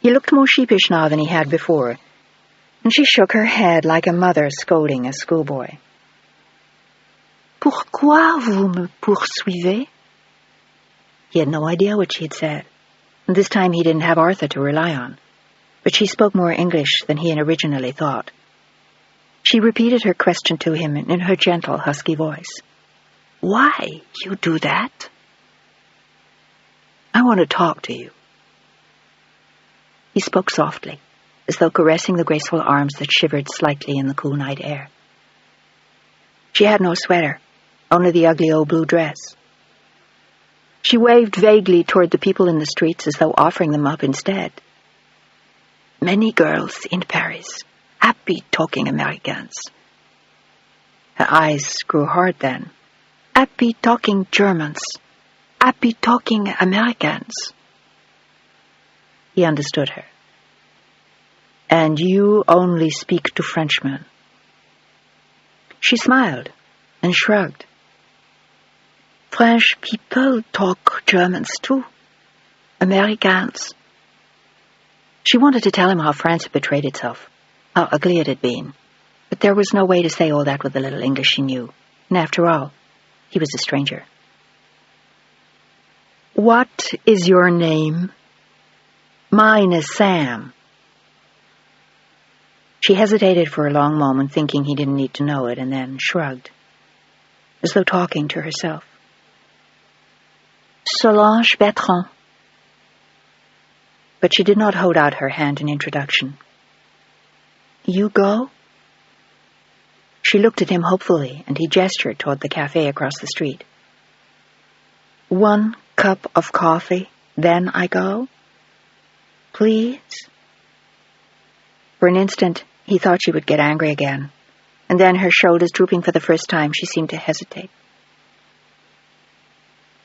He looked more sheepish now than he had before, and she shook her head like a mother scolding a schoolboy. "Pourquoi vous me poursuivez?" He had no idea what she had said, and this time he didn't have Arthur to rely on. But she spoke more English than he had originally thought. She repeated her question to him in her gentle, husky voice. "Why you do that?" "I want to talk to you." He spoke softly, as though caressing the graceful arms that shivered slightly in the cool night air. She had no sweater, only the ugly old blue dress. She waved vaguely toward the people in the streets as though offering them up instead. "Many girls in Paris, happy talking Americans." Her eyes grew hard then. "Happy talking Germans, happy talking Americans." He understood her. "And you only speak to Frenchmen." She smiled and shrugged. "French people talk Germans too. Americans." She wanted to tell him how France had betrayed itself, how ugly it had been, but there was no way to say all that with the little English she knew, and after all, he was a stranger. "What is your name?" "Mine is Sam." She hesitated for a long moment, thinking he didn't need to know it, and then shrugged, as though talking to herself. "Solange Bertrand." But she did not hold out her hand in introduction. "You go?" She looked at him hopefully, and he gestured toward the cafe across the street. "1 cup of coffee, then I go? Please?" For an instant, he thought she would get angry again, and then, her shoulders drooping for the first time, she seemed to hesitate.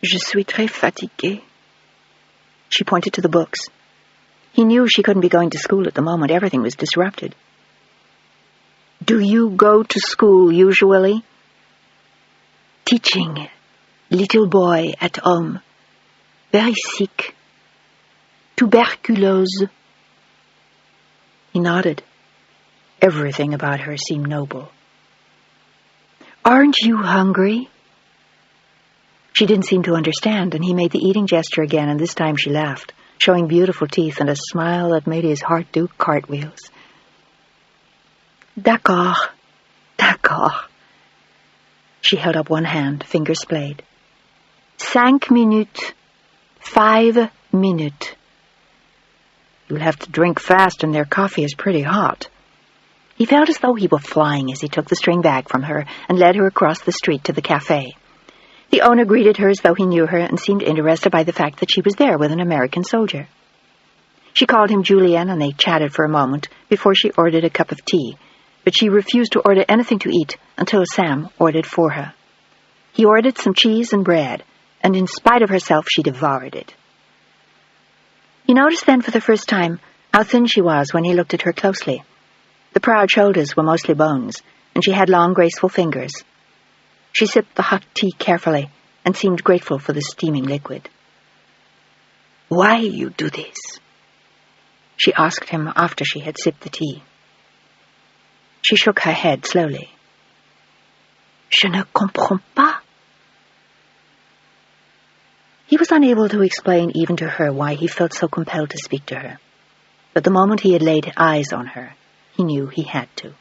"Je suis très fatiguée." She pointed to the books. He knew she couldn't be going to school at the moment. Everything was disrupted. "Do you go to school usually?" "Teaching. Little boy at home. Very sick. Tuberculose." He nodded. Everything about her seemed noble. "Aren't you hungry?" She didn't seem to understand, and he made the eating gesture again, and this time she laughed, showing beautiful teeth and a smile that made his heart do cartwheels. D'accord. D'accord. She held up one hand, fingers splayed. 5 minutes. 5 minutes. You'll have to drink fast, and their coffee is pretty hot. He felt as though he were flying as he took the string bag from her and led her across the street to the cafe. The owner greeted her as though he knew her and seemed interested by the fact that she was there with an American soldier. She called him Julian, and they chatted for a moment before she ordered a cup of tea, but she refused to order anything to eat until Sam ordered for her. He ordered some cheese and bread, and in spite of herself, she devoured it. He noticed then for the first time how thin she was when he looked at her closely. The proud shoulders were mostly bones, and she had long, graceful fingers. She sipped the hot tea carefully and seemed grateful for the steaming liquid. "Why you do this?" she asked him after she had sipped the tea. She shook her head slowly. "Je ne comprends pas." He was unable to explain even to her why he felt so compelled to speak to her. But the moment he had laid eyes on her, he knew he had to.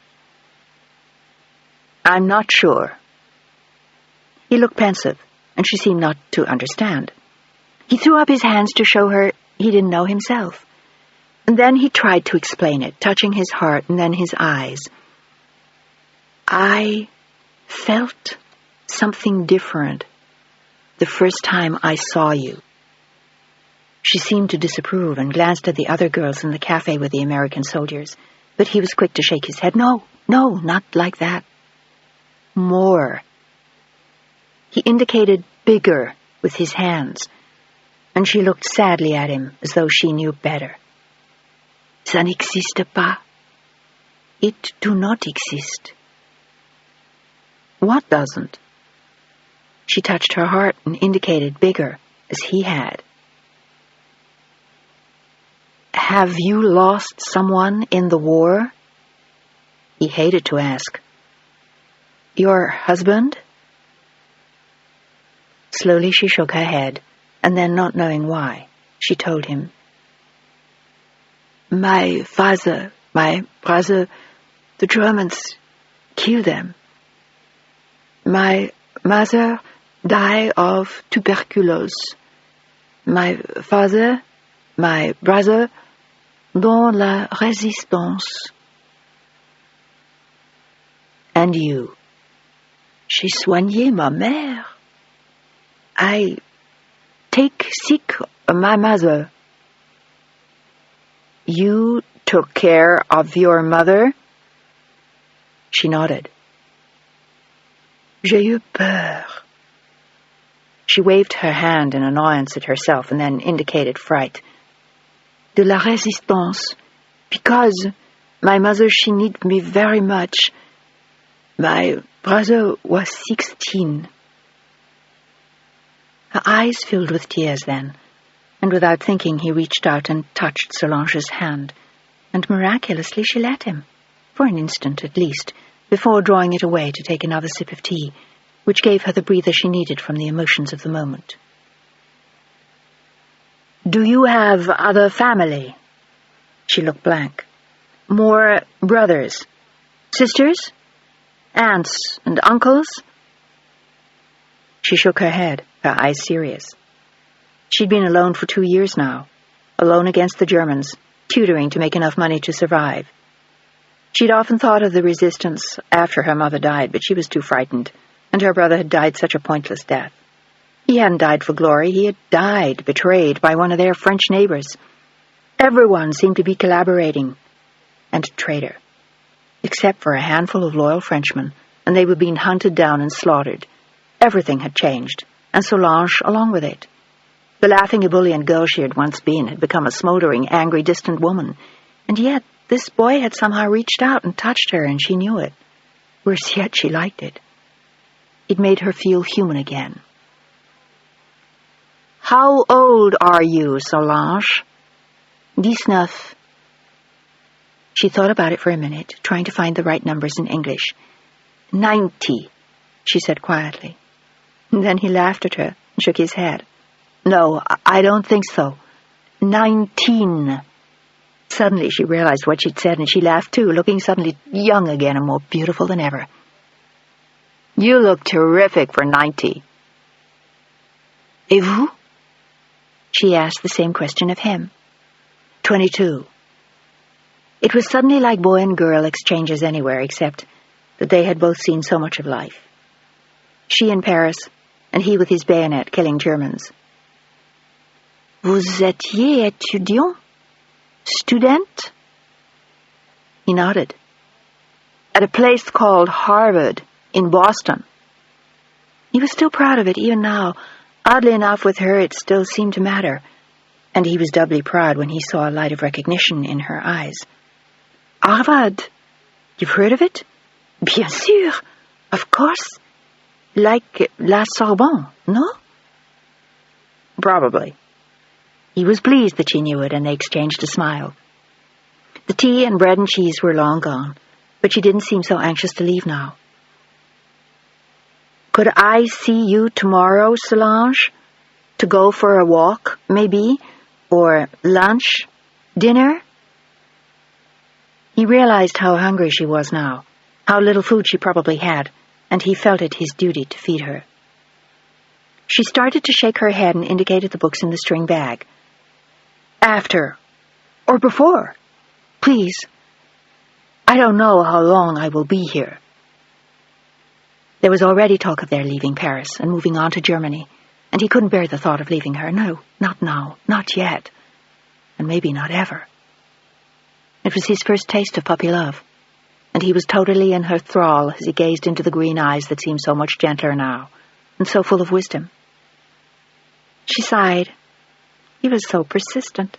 "I'm not sure." He looked pensive, and she seemed not to understand. He threw up his hands to show her he didn't know himself. And then he tried to explain it, touching his heart and then his eyes. "I felt something different the first time I saw you." She seemed to disapprove and glanced at the other girls in the cafe with the American soldiers, but he was quick to shake his head. No, not like that. More. He indicated bigger with his hands, and she looked sadly at him as though she knew better. "Ça n'existe pas. It do not exist." "What doesn't?" She touched her heart and indicated bigger, as he had. "Have you lost someone in the war?" He hated to ask. "Your husband?" Slowly she shook her head, and then, not knowing why, she told him. "My father, my brother, the Germans killed them. My mother died of tuberculosis. My father, my brother, dans la résistance." "And you?" "J'ai soigné ma mère. I take sick my mother." "You took care of your mother?" She nodded. "J'ai eu peur." She waved her hand in annoyance at herself and then indicated fright. "De la résistance. Because my mother, she needed me very much. My brother was 16. Her eyes filled with tears then, and without thinking he reached out and touched Solange's hand, and miraculously she let him, for an instant at least, before drawing it away to take another sip of tea, which gave her the breather she needed from the emotions of the moment. "Do you have other family?" She looked blank. "More brothers? Sisters? Aunts and uncles?" She shook her head, her eyes serious. She'd been alone for 2 years now, alone against the Germans, tutoring to make enough money to survive. She'd often thought of the resistance after her mother died, but she was too frightened, and her brother had died such a pointless death. He hadn't died for glory, he had died, betrayed by one of their French neighbors. Everyone seemed to be collaborating, and a traitor, except for a handful of loyal Frenchmen, and they were being hunted down and slaughtered. Everything had changed, and Solange along with it. The laughing, ebullient girl she had once been had become a smoldering, angry, distant woman, and yet this boy had somehow reached out and touched her, and she knew it. Worse yet, she liked it. It made her feel human again. "How old are you, Solange?" 19. She thought about it for a minute, trying to find the right numbers in English. 90, she said quietly. And then he laughed at her and shook his head. "No, I don't think so. 19. Suddenly she realized what she'd said, and she laughed too, looking suddenly young again and more beautiful than ever. "You look terrific for 90. Et vous?" She asked the same question of him. 22. It was suddenly like boy and girl exchanges anywhere, except that they had both seen so much of life. She in Paris, and he with his bayonet killing Germans. "Vous étiez étudiant? Student?" He nodded. "At a place called Harvard, in Boston." He was still proud of it, even now. Oddly enough, with her it still seemed to matter, and he was doubly proud when he saw a light of recognition in her eyes. "Harvard? You've heard of it?" "Bien sûr, of course. Like La Sorbonne, no?" "Probably." He was pleased that she knew it, and they exchanged a smile. The tea and bread and cheese were long gone, but she didn't seem so anxious to leave now. "Could I see you tomorrow, Solange? To go for a walk, maybe? Or lunch? Dinner?" He realized how hungry she was now, how little food she probably had, and he felt it his duty to feed her. She started to shake her head and indicated the books in the string bag. "After. Or before. Please. I don't know how long I will be here." There was already talk of their leaving Paris and moving on to Germany, and he couldn't bear the thought of leaving her. No, not now, not yet, and maybe not ever. It was his first taste of puppy love, and he was totally in her thrall as he gazed into the green eyes that seemed so much gentler now, and so full of wisdom. She sighed. He was so persistent,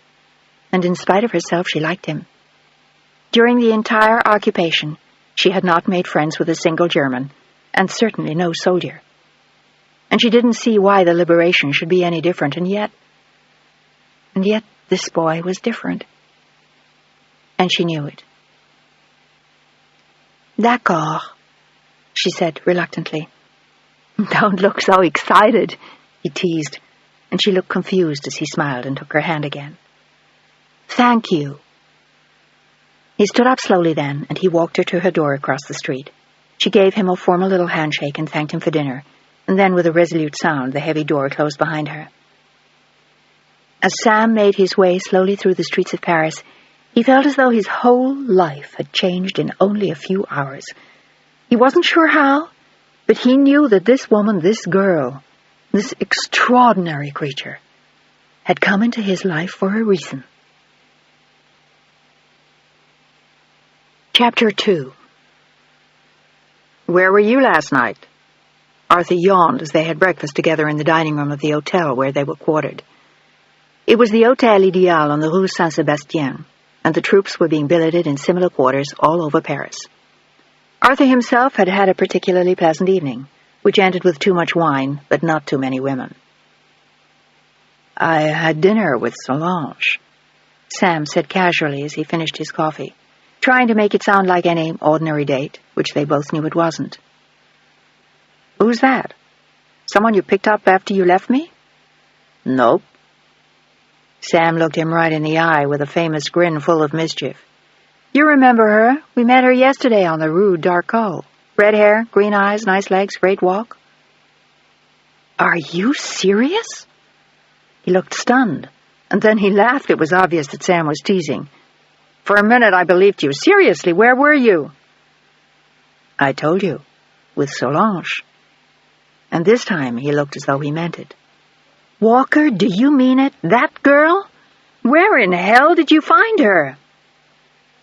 and in spite of herself she liked him. During the entire occupation, she had not made friends with a single German, and certainly no soldier. And she didn't see why the liberation should be any different, and yet this boy was different. And she knew it. "D'accord," she said reluctantly. "Don't look so excited," he teased, and she looked confused as he smiled and took her hand again. "Thank you." He stood up slowly then, and he walked her to her door across the street. She gave him a formal little handshake and thanked him for dinner, and then with a resolute sound the heavy door closed behind her. As Sam made his way slowly through the streets of Paris, he felt as though his whole life had changed in only a few hours. He wasn't sure how, but he knew that this woman, this girl, this extraordinary creature, had come into his life for a reason. Chapter 2. "Where were you last night?" Arthur yawned as they had breakfast together in the dining room of the hotel where they were quartered. It was the Hôtel Idéal on the Rue Saint-Sébastien, and the troops were being billeted in similar quarters all over Paris. Arthur himself had had a particularly pleasant evening, which ended with too much wine, but not too many women. "I had dinner with Solange," Sam said casually as he finished his coffee, trying to make it sound like any ordinary date, which they both knew it wasn't. "Who's that? Someone you picked up after you left me?" "Nope." Sam looked him right in the eye with a famous grin full of mischief. "You remember her? We met her yesterday on the Rue d'Arcot. Red hair, green eyes, nice legs, great walk." "Are you serious?" He looked stunned, and then he laughed. It was obvious that Sam was teasing. "For a minute I believed you. Seriously, where were you?" "I told you, with Solange." And this time he looked as though he meant it. "Walker, do you mean it? That girl? Where in hell did you find her?"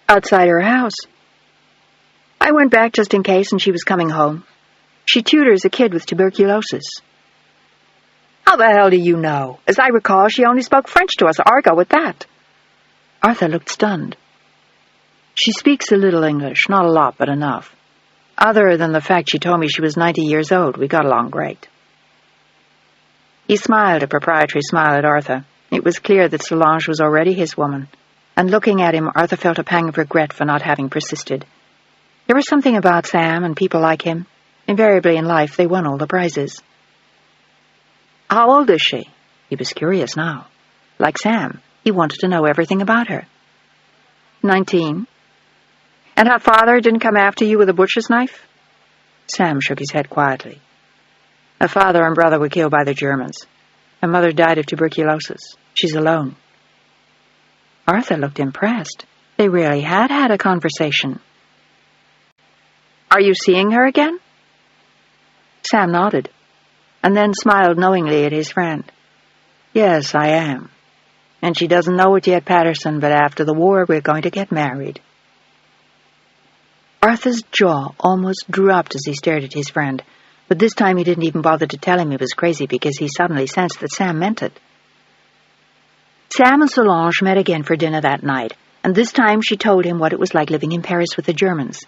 "Outside her house. I went back just in case, and she was coming home. She tutors a kid with tuberculosis." "How the hell do you know? As I recall, she only spoke French to us. Argo with that." Arthur looked stunned. "She speaks a little English, not a lot, but enough. Other than the fact she told me she was 90 years old, we got along great." He smiled a proprietary smile at Arthur. It was clear that Solange was already his woman, and looking at him, Arthur felt a pang of regret for not having persisted. There was something about Sam and people like him. Invariably in life, they won all the prizes. "How old is she?" He was curious now. Like Sam, he wanted to know everything about her. 19. And her father didn't come after you with a butcher's knife? Sam shook his head quietly. Her father and brother were killed by the Germans. Her mother died of tuberculosis. She's alone. Arthur looked impressed. They really had had a conversation. Are you seeing her again? Sam nodded, and then smiled knowingly at his friend. Yes, I am. And she doesn't know it yet, Patterson, but after the war we're going to get married. Arthur's jaw almost dropped as he stared at his friend, but this time he didn't even bother to tell him he was crazy because he suddenly sensed that Sam meant it. Sam and Solange met again for dinner that night, and this time she told him what it was like living in Paris with the Germans.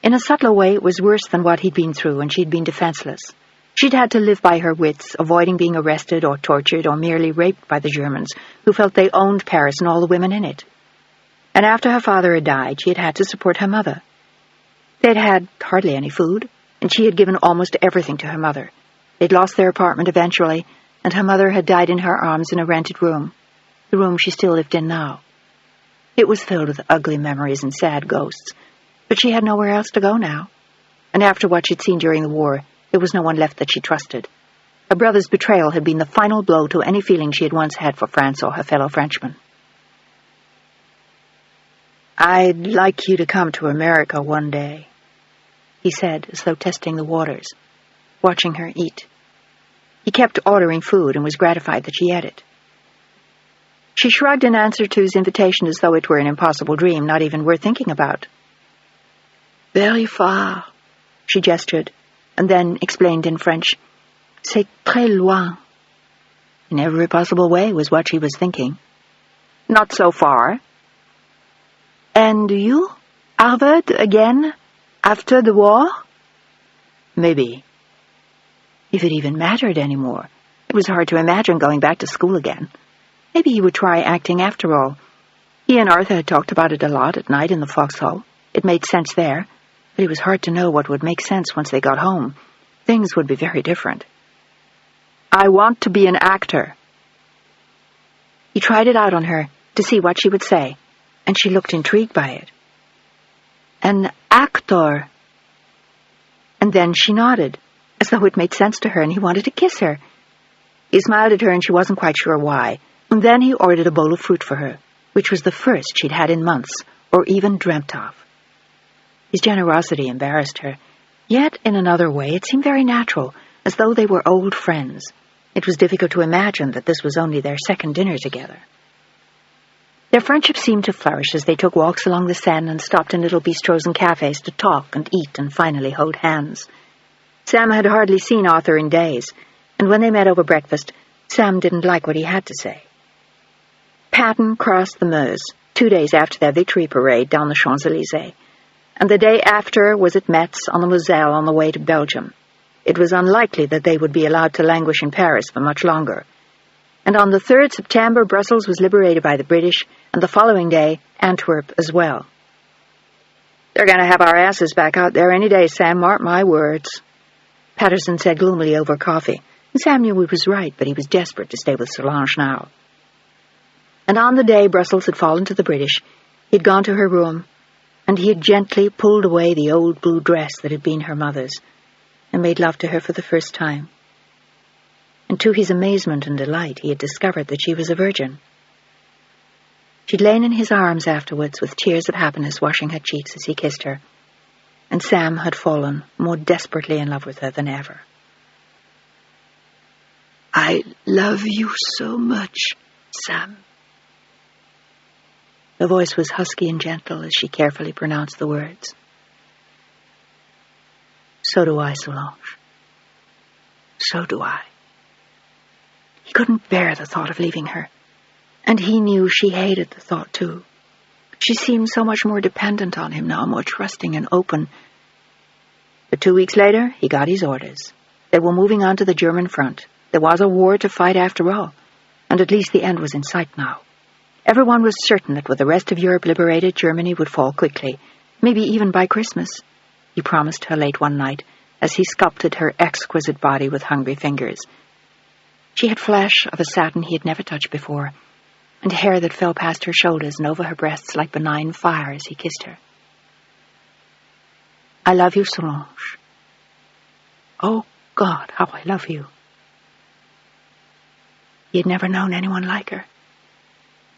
In a subtler way, it was worse than what he'd been through, and she'd been defenseless. She'd had to live by her wits, avoiding being arrested or tortured or merely raped by the Germans, who felt they owned Paris and all the women in it. And after her father had died, she had had to support her mother. They'd had hardly any food, and she had given almost everything to her mother. They'd lost their apartment eventually, and her mother had died in her arms in a rented room, the room she still lived in now. It was filled with ugly memories and sad ghosts, but she had nowhere else to go now. And after what she'd seen during the war, there was no one left that she trusted. Her brother's betrayal had been the final blow to any feeling she had once had for France or her fellow Frenchmen. I'd like you to come to America one day, he said, as though testing the waters, watching her eat. He kept ordering food and was gratified that she ate it. She shrugged in answer to his invitation as though it were an impossible dream, not even worth thinking about. Very far, she gestured, and then explained in French, C'est très loin. In every possible way was what she was thinking. Not so far. And you? Harvard again? After the war? Maybe. If it even mattered anymore. It was hard to imagine going back to school again. Maybe he would try acting after all. He and Arthur had talked about it a lot at night in the foxhole. It made sense there, but it was hard to know what would make sense once they got home. Things would be very different. I want to be an actor. He tried it out on her to see what she would say, and she looked intrigued by it. An actor. And then she nodded, as though it made sense to her and he wanted to kiss her. He smiled at her and she wasn't quite sure why, and then he ordered a bowl of fruit for her, which was the first she'd had in months, or even dreamt of. His generosity embarrassed her, yet in another way it seemed very natural, as though they were old friends. It was difficult to imagine that this was only their second dinner together. Their friendship seemed to flourish as they took walks along the Seine and stopped in little bistros and cafes to talk and eat and finally hold hands. Sam had hardly seen Arthur in days, and when they met over breakfast, Sam didn't like what he had to say. Patton crossed the Meuse 2 days after their victory parade down the Champs-Élysées, and the day after was at Metz on the Moselle on the way to Belgium. It was unlikely that they would be allowed to languish in Paris for much longer. And on the 3rd September, Brussels was liberated by the British, and the following day, Antwerp as well. They're going to have our asses back out there any day, Sam, mark my words, Patterson said gloomily over coffee. And Sam knew he was right, but he was desperate to stay with Solange now. And on the day Brussels had fallen to the British, he had gone to her room, and he had gently pulled away the old blue dress that had been her mother's, and made love to her for the first time. And to his amazement and delight, he had discovered that she was a virgin. She'd lain in his arms afterwards with tears of happiness washing her cheeks as he kissed her, and Sam had fallen more desperately in love with her than ever. I love you so much, Sam. The voice was husky and gentle as she carefully pronounced the words. So do I, Solange. So do I. He couldn't bear the thought of leaving her, and he knew she hated the thought too. She seemed so much more dependent on him now, more trusting and open. But 2 weeks later, he got his orders. They were moving on to the German front. There was a war to fight after all, and at least the end was in sight now. Everyone was certain that with the rest of Europe liberated, Germany would fall quickly, maybe even by Christmas, he promised her late one night, as he sculpted her exquisite body with hungry fingers. She had flesh of a satin he had never touched before, and hair that fell past her shoulders and over her breasts like benign fire as he kissed her. I love you, Solange. Oh, God, how I love you. He had never known anyone like her.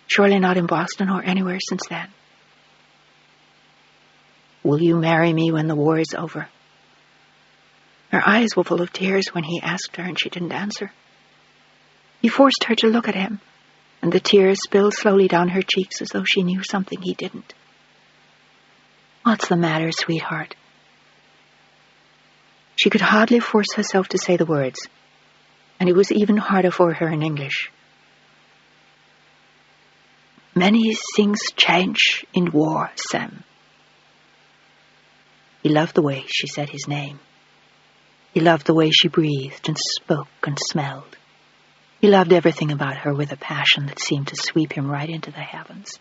Surely not in Boston or anywhere since then. Will you marry me when the war is over? Her eyes were full of tears when he asked her, and she didn't answer. He forced her to look at him, and the tears spilled slowly down her cheeks as though she knew something he didn't. What's the matter, sweetheart? She could hardly force herself to say the words, and it was even harder for her in English. Many things change in war, Sam. He loved the way she said his name. He loved the way she breathed and spoke and smelled. He loved everything about her with a passion that seemed to sweep him right into the heavens.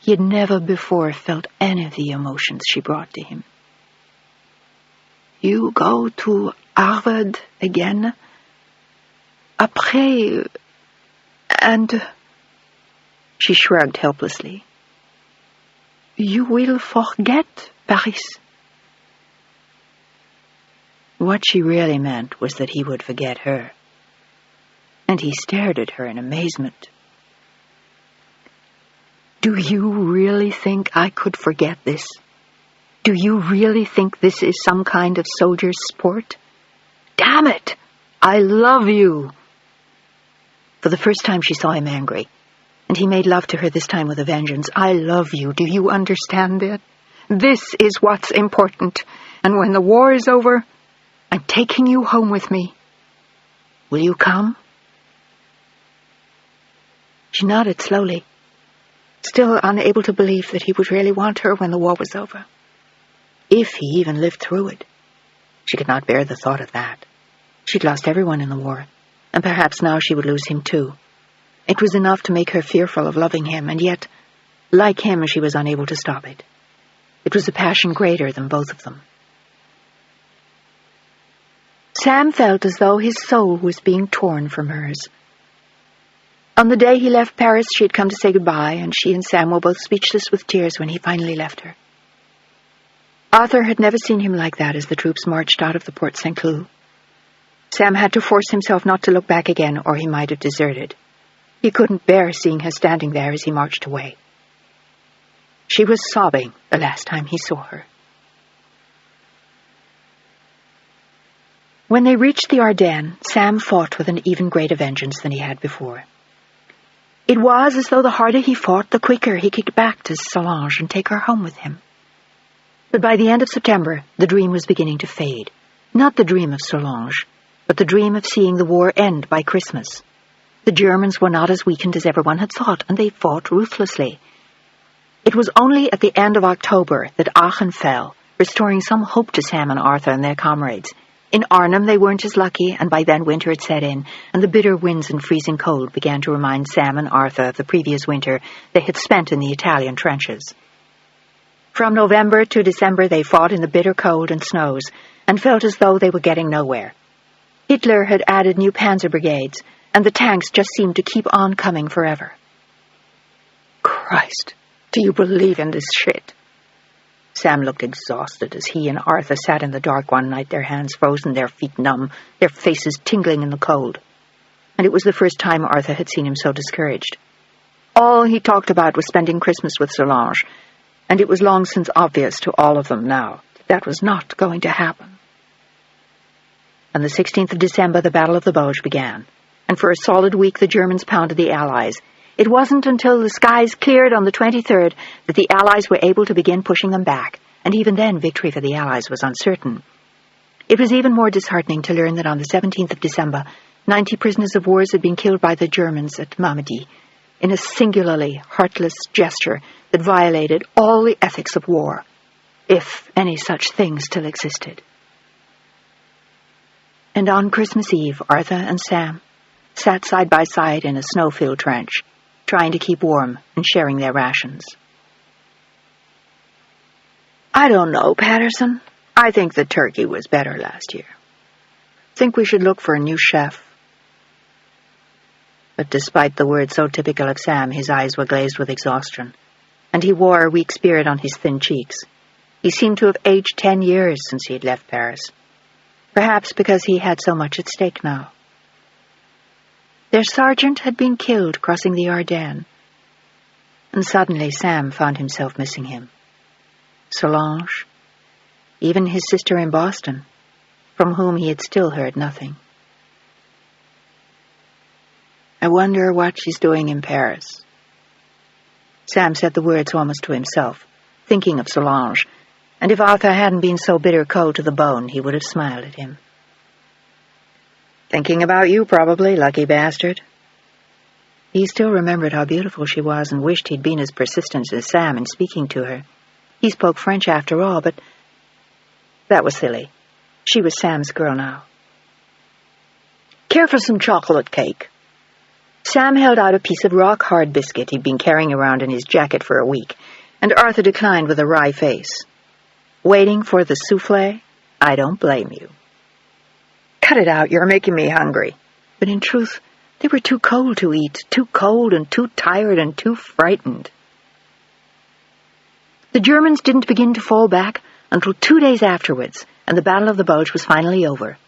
He had never before felt any of the emotions she brought to him. You go to Harvard again? Après... and... She shrugged helplessly. You will forget Paris. What she really meant was that he would forget her. And he stared at her in amazement. Do you really think I could forget this? Do you really think this is some kind of soldier's sport? Damn it! I love you! For the first time she saw him angry, and he made love to her this time with a vengeance. I love you. Do you understand it? This is what's important. And when the war is over, I'm taking you home with me. Will you come? She nodded slowly, still unable to believe that he would really want her when the war was over. If he even lived through it. She could not bear the thought of that. She'd lost everyone in the war, and perhaps now she would lose him too. It was enough to make her fearful of loving him, and yet, like him, she was unable to stop it. It was a passion greater than both of them. Sam felt as though his soul was being torn from hers. On the day he left Paris, she had come to say goodbye, and she and Sam were both speechless with tears when he finally left her. Arthur had never seen him like that as the troops marched out of the Porte Saint-Cloud. Sam had to force himself not to look back again, or he might have deserted. He couldn't bear seeing her standing there as he marched away. She was sobbing the last time he saw her. When they reached the Ardennes, Sam fought with an even greater vengeance than he had before. It was as though the harder he fought, the quicker he could get back to Solange and take her home with him. But by the end of September, the dream was beginning to fade. Not the dream of Solange, but the dream of seeing the war end by Christmas. The Germans were not as weakened as everyone had thought, and they fought ruthlessly. It was only at the end of October that Aachen fell, restoring some hope to Sam and Arthur and their comrades. In Arnhem they weren't as lucky, and by then winter had set in, and the bitter winds and freezing cold began to remind Sam and Arthur of the previous winter they had spent in the Italian trenches. From November to December they fought in the bitter cold and snows, and felt as though they were getting nowhere. Hitler had added new panzer brigades, and the tanks just seemed to keep on coming forever. Christ, do you believe in this shit? Sam looked exhausted as he and Arthur sat in the dark one night, their hands frozen, their feet numb, their faces tingling in the cold. And it was the first time Arthur had seen him so discouraged. All he talked about was spending Christmas with Solange, and it was long since obvious to all of them now that was not going to happen. On the 16th of December, the Battle of the Bulge began, and for a solid week the Germans pounded the Allies. It wasn't until the skies cleared on the 23rd that the Allies were able to begin pushing them back, and even then victory for the Allies was uncertain. It was even more disheartening to learn that on the 17th of December, 90 prisoners of war had been killed by the Germans at Malmedy, in a singularly heartless gesture that violated all the ethics of war, if any such thing still existed. And on Christmas Eve, Arthur and Sam sat side by side in a snow-filled trench, trying to keep warm and sharing their rations. I don't know, Patterson. I think the turkey was better last year. Think we should look for a new chef. But despite the words so typical of Sam, his eyes were glazed with exhaustion, and he wore a weak spirit on his thin cheeks. He seemed to have aged 10 years since he had left Paris, perhaps because he had so much at stake now. Their sergeant had been killed crossing the Ardennes, and suddenly Sam found himself missing him. Solange, even his sister in Boston, from whom he had still heard nothing. I wonder what she's doing in Paris. Sam said the words almost to himself, thinking of Solange, and if Arthur hadn't been so bitter cold to the bone, he would have smiled at him. Thinking about you, probably, lucky bastard. He still remembered how beautiful she was and wished he'd been as persistent as Sam in speaking to her. He spoke French after all, but that was silly. She was Sam's girl now. Care for some chocolate cake? Sam held out a piece of rock-hard biscuit he'd been carrying around in his jacket for a week, and Arthur declined with a wry face. Waiting for the souffle? I don't blame you. Cut it out, you're making me hungry. But in truth, they were too cold to eat, too cold and too tired and too frightened. The Germans didn't begin to fall back until 2 days afterwards, and the Battle of the Bulge was finally over.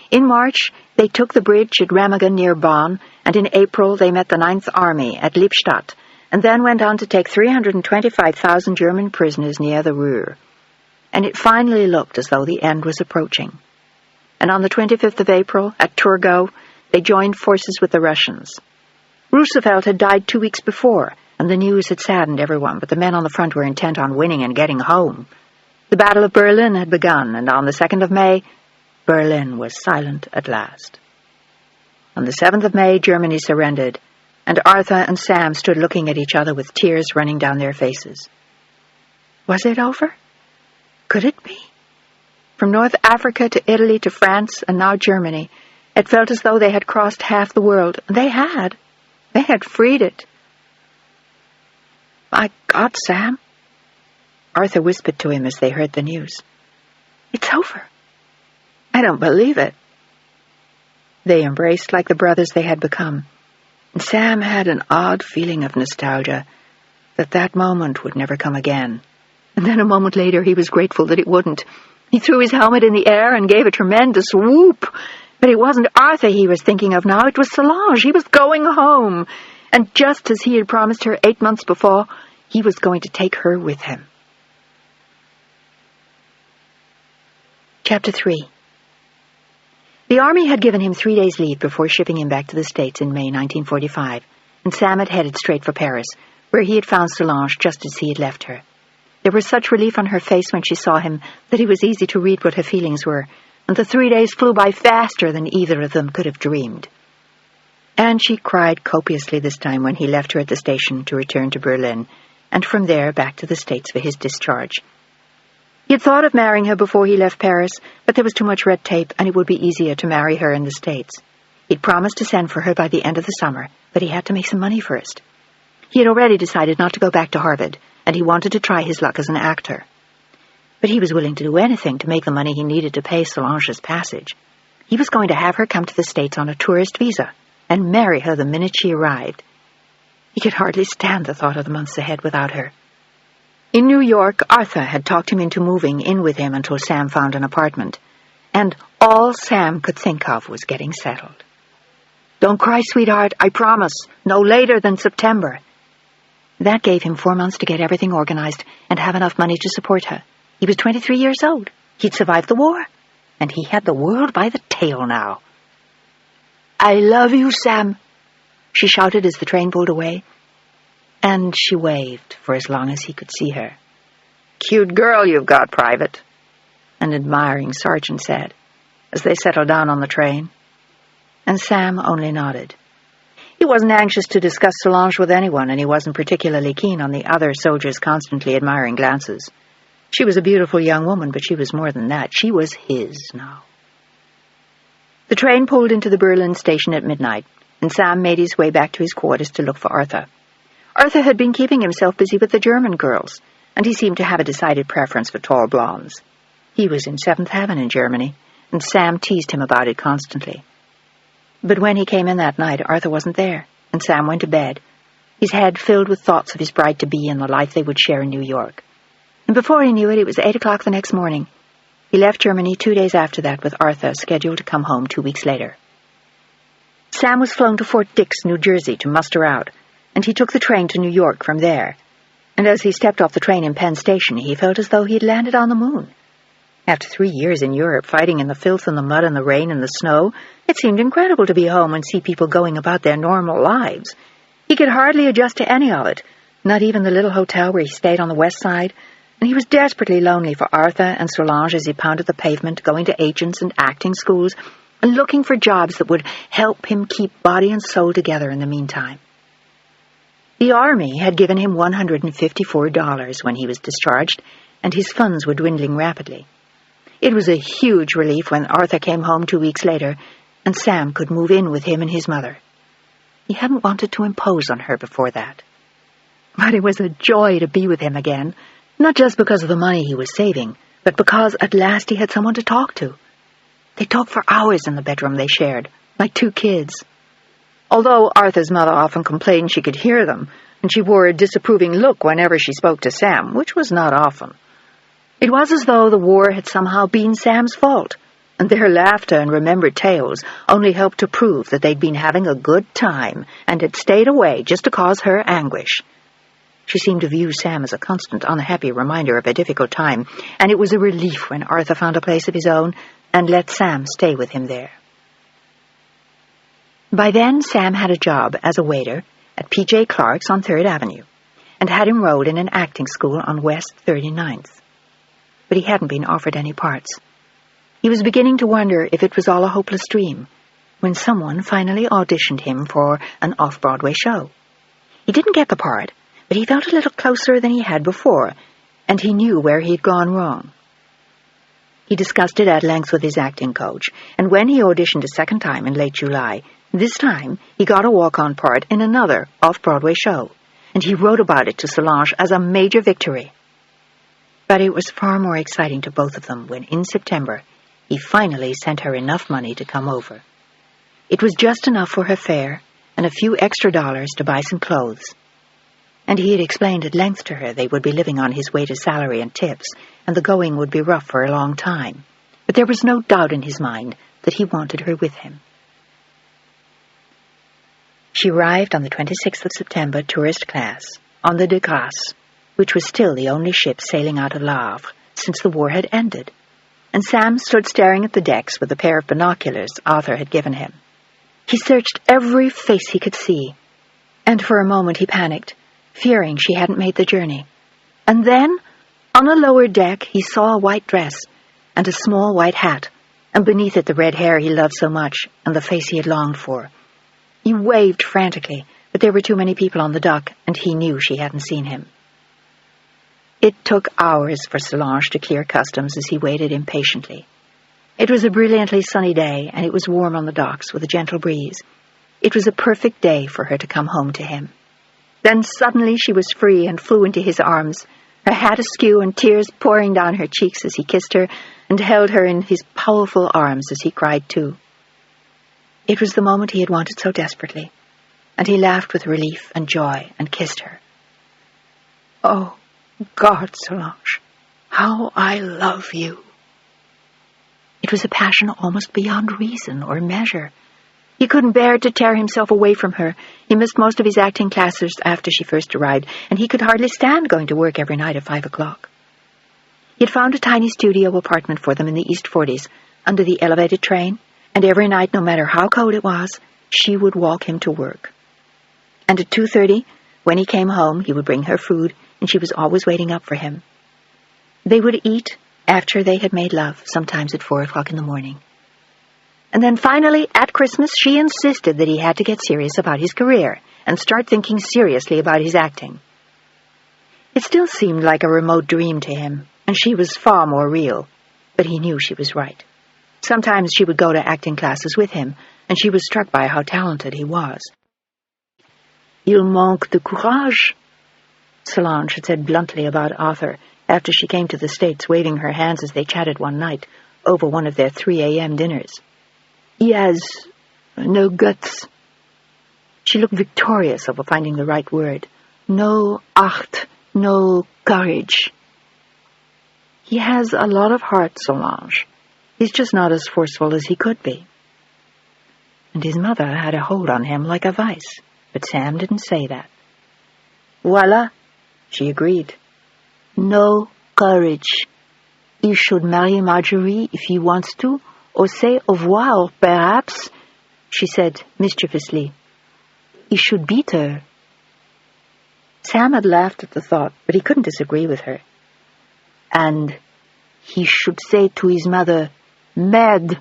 In March, they took the bridge at Remagen near Bonn, and in April they met the Ninth Army at Lippstadt, and then went on to take 325,000 German prisoners near the Ruhr. And it finally looked as though the end was approaching. And on the 25th of April, at Turgau, they joined forces with the Russians. Roosevelt had died 2 weeks before, and the news had saddened everyone, but the men on the front were intent on winning and getting home. The Battle of Berlin had begun, and on the 2nd of May, Berlin was silent at last. On the 7th of May, Germany surrendered, and Arthur and Sam stood looking at each other with tears running down their faces. Was it over? Could it be? From North Africa to Italy to France and now Germany, it felt as though they had crossed half the world. They had. They had freed it. My God, Sam, Arthur whispered to him as they heard the news. It's over. I don't believe it. They embraced like the brothers they had become, and Sam had an odd feeling of nostalgia that moment would never come again. And then a moment later he was grateful that it wouldn't. He threw his helmet in the air and gave a tremendous whoop. But it wasn't Arthur he was thinking of now, it was Solange. He was going home. And just as he had promised her 8 months before, he was going to take her with him. Chapter 3. The Army had given him 3 days' leave before shipping him back to the States in May 1945, and Sam had headed straight for Paris, where he had found Solange just as he had left her. There was such relief on her face when she saw him that it was easy to read what her feelings were, and the 3 days flew by faster than either of them could have dreamed. And she cried copiously this time when he left her at the station to return to Berlin, and from there back to the States for his discharge. He had thought of marrying her before he left Paris, but there was too much red tape, and it would be easier to marry her in the States. He'd promised to send for her by the end of the summer, but he had to make some money first. He had already decided not to go back to Harvard, and he wanted to try his luck as an actor. But he was willing to do anything to make the money he needed to pay Solange's passage. He was going to have her come to the States on a tourist visa, and marry her the minute she arrived. He could hardly stand the thought of the months ahead without her. In New York, Arthur had talked him into moving in with him until Sam found an apartment, and all Sam could think of was getting settled. Don't cry, sweetheart, I promise, no later than September. That gave him 4 months to get everything organized and have enough money to support her. He was 23 years old. He'd survived the war, and he had the world by the tail now. I love you, Sam, she shouted as the train pulled away. And she waved for as long as he could see her. Cute girl you've got, Private, an admiring sergeant said, as they settled down on the train. And Sam only nodded. He wasn't anxious to discuss Solange with anyone, and he wasn't particularly keen on the other soldiers' constantly admiring glances. She was a beautiful young woman, but she was more than that. She was his now. The train pulled into the Berlin station at midnight, and Sam made his way back to his quarters to look for Arthur. Arthur had been keeping himself busy with the German girls, and he seemed to have a decided preference for tall blondes. He was in seventh heaven in Germany, and Sam teased him about it constantly. But when he came in that night, Arthur wasn't there. and Sam went to bed, his head filled with thoughts of his bride-to-be and the life they would share in New York. And before he knew it, it was 8 o'clock the next morning. He left Germany 2 days after that with Arthur scheduled to come home 2 weeks later. Sam was flown to Fort Dix, New Jersey, to muster out, and he took the train to New York from there. And as he stepped off the train in Penn Station, he felt as though he had landed on the moon. After 3 years in Europe, fighting in the filth and the mud and the rain and the snow, it seemed incredible to be home and see people going about their normal lives. He could hardly adjust to any of it, not even the little hotel where he stayed on the west side, and he was desperately lonely for Arthur and Solange as he pounded the pavement, going to agents and acting schools, and looking for jobs that would help him keep body and soul together in the meantime. The Army had given him $154 when he was discharged, and his funds were dwindling rapidly. It was a huge relief when Arthur came home 2 weeks later, and Sam could move in with him and his mother. He hadn't wanted to impose on her before that. But it was a joy to be with him again, not just because of the money he was saving, but because at last he had someone to talk to. They talked for hours in the bedroom they shared, like 2 kids. Although Arthur's mother often complained she could hear them, and she wore a disapproving look whenever she spoke to Sam, which was not often. It was as though the war had somehow been Sam's fault, and their laughter and remembered tales only helped to prove that they'd been having a good time and had stayed away just to cause her anguish. She seemed to view Sam as a constant, unhappy reminder of a difficult time, and it was a relief when Arthur found a place of his own and let Sam stay with him there. By then, Sam had a job as a waiter at P.J. Clark's on 3rd Avenue and had enrolled in an acting school on West 39th. But he hadn't been offered any parts. He was beginning to wonder if it was all a hopeless dream when someone finally auditioned him for an off-Broadway show. He didn't get the part, but he felt a little closer than he had before, and he knew where he'd gone wrong. He discussed it at length with his acting coach, and when he auditioned a second time in late July, this time he got a walk-on part in another off-Broadway show, and he wrote about it to Solange as a major victory. But it was far more exciting to both of them when, in September, he finally sent her enough money to come over. It was just enough for her fare and a few extra dollars to buy some clothes. And he had explained at length to her they would be living on his waiter's salary and tips, and the going would be rough for a long time. But there was no doubt in his mind that he wanted her with him. She arrived on the 26th of September, tourist class, on the de Grasse, which was still the only ship sailing out of Le Havre since the war had ended, and Sam stood staring at the decks with a pair of binoculars Arthur had given him. He searched every face he could see, and for a moment he panicked, fearing she hadn't made the journey. And then, on a lower deck, he saw a white dress and a small white hat, and beneath it the red hair he loved so much and the face he had longed for. He waved frantically, but there were too many people on the dock, and he knew she hadn't seen him. It took hours for Solange to clear customs as he waited impatiently. It was a brilliantly sunny day, and it was warm on the docks with a gentle breeze. It was a perfect day for her to come home to him. Then suddenly she was free and flew into his arms, her hat askew and tears pouring down her cheeks as he kissed her and held her in his powerful arms as he cried too. It was the moment he had wanted so desperately, and he laughed with relief and joy and kissed her. "Oh, God, Solange, how I love you." It was a passion almost beyond reason or measure. He couldn't bear to tear himself away from her. He missed most of his acting classes after she first arrived, and he could hardly stand going to work every night at 5 o'clock. He had found a tiny studio apartment for them in the East 40s, under the elevated train, and every night, no matter how cold it was, she would walk him to work. And at 2:30, when he came home, he would bring her food, and she was always waiting up for him. They would eat after they had made love, sometimes at 4 o'clock in the morning. And then finally, at Christmas, she insisted that he had to get serious about his career and start thinking seriously about his acting. It still seemed like a remote dream to him, and she was far more real, but he knew she was right. Sometimes she would go to acting classes with him, and she was struck by how talented he was. "Il manque de courage," Solange had said bluntly about Arthur after she came to the States, waving her hands as they chatted one night over one of their 3 a.m. dinners. "He has no guts." She looked victorious over finding the right word. No art, no courage. He has a lot of heart, Solange. He's just not as forceful as he could be. And his mother had a hold on him like a vice, but Sam didn't say that. Voila, she agreed. No courage. He should marry Marjorie if he wants to, or say au revoir, perhaps, she said mischievously. He should beat her. Sam had laughed at the thought, but he couldn't disagree with her. And he should say to his mother, Merde.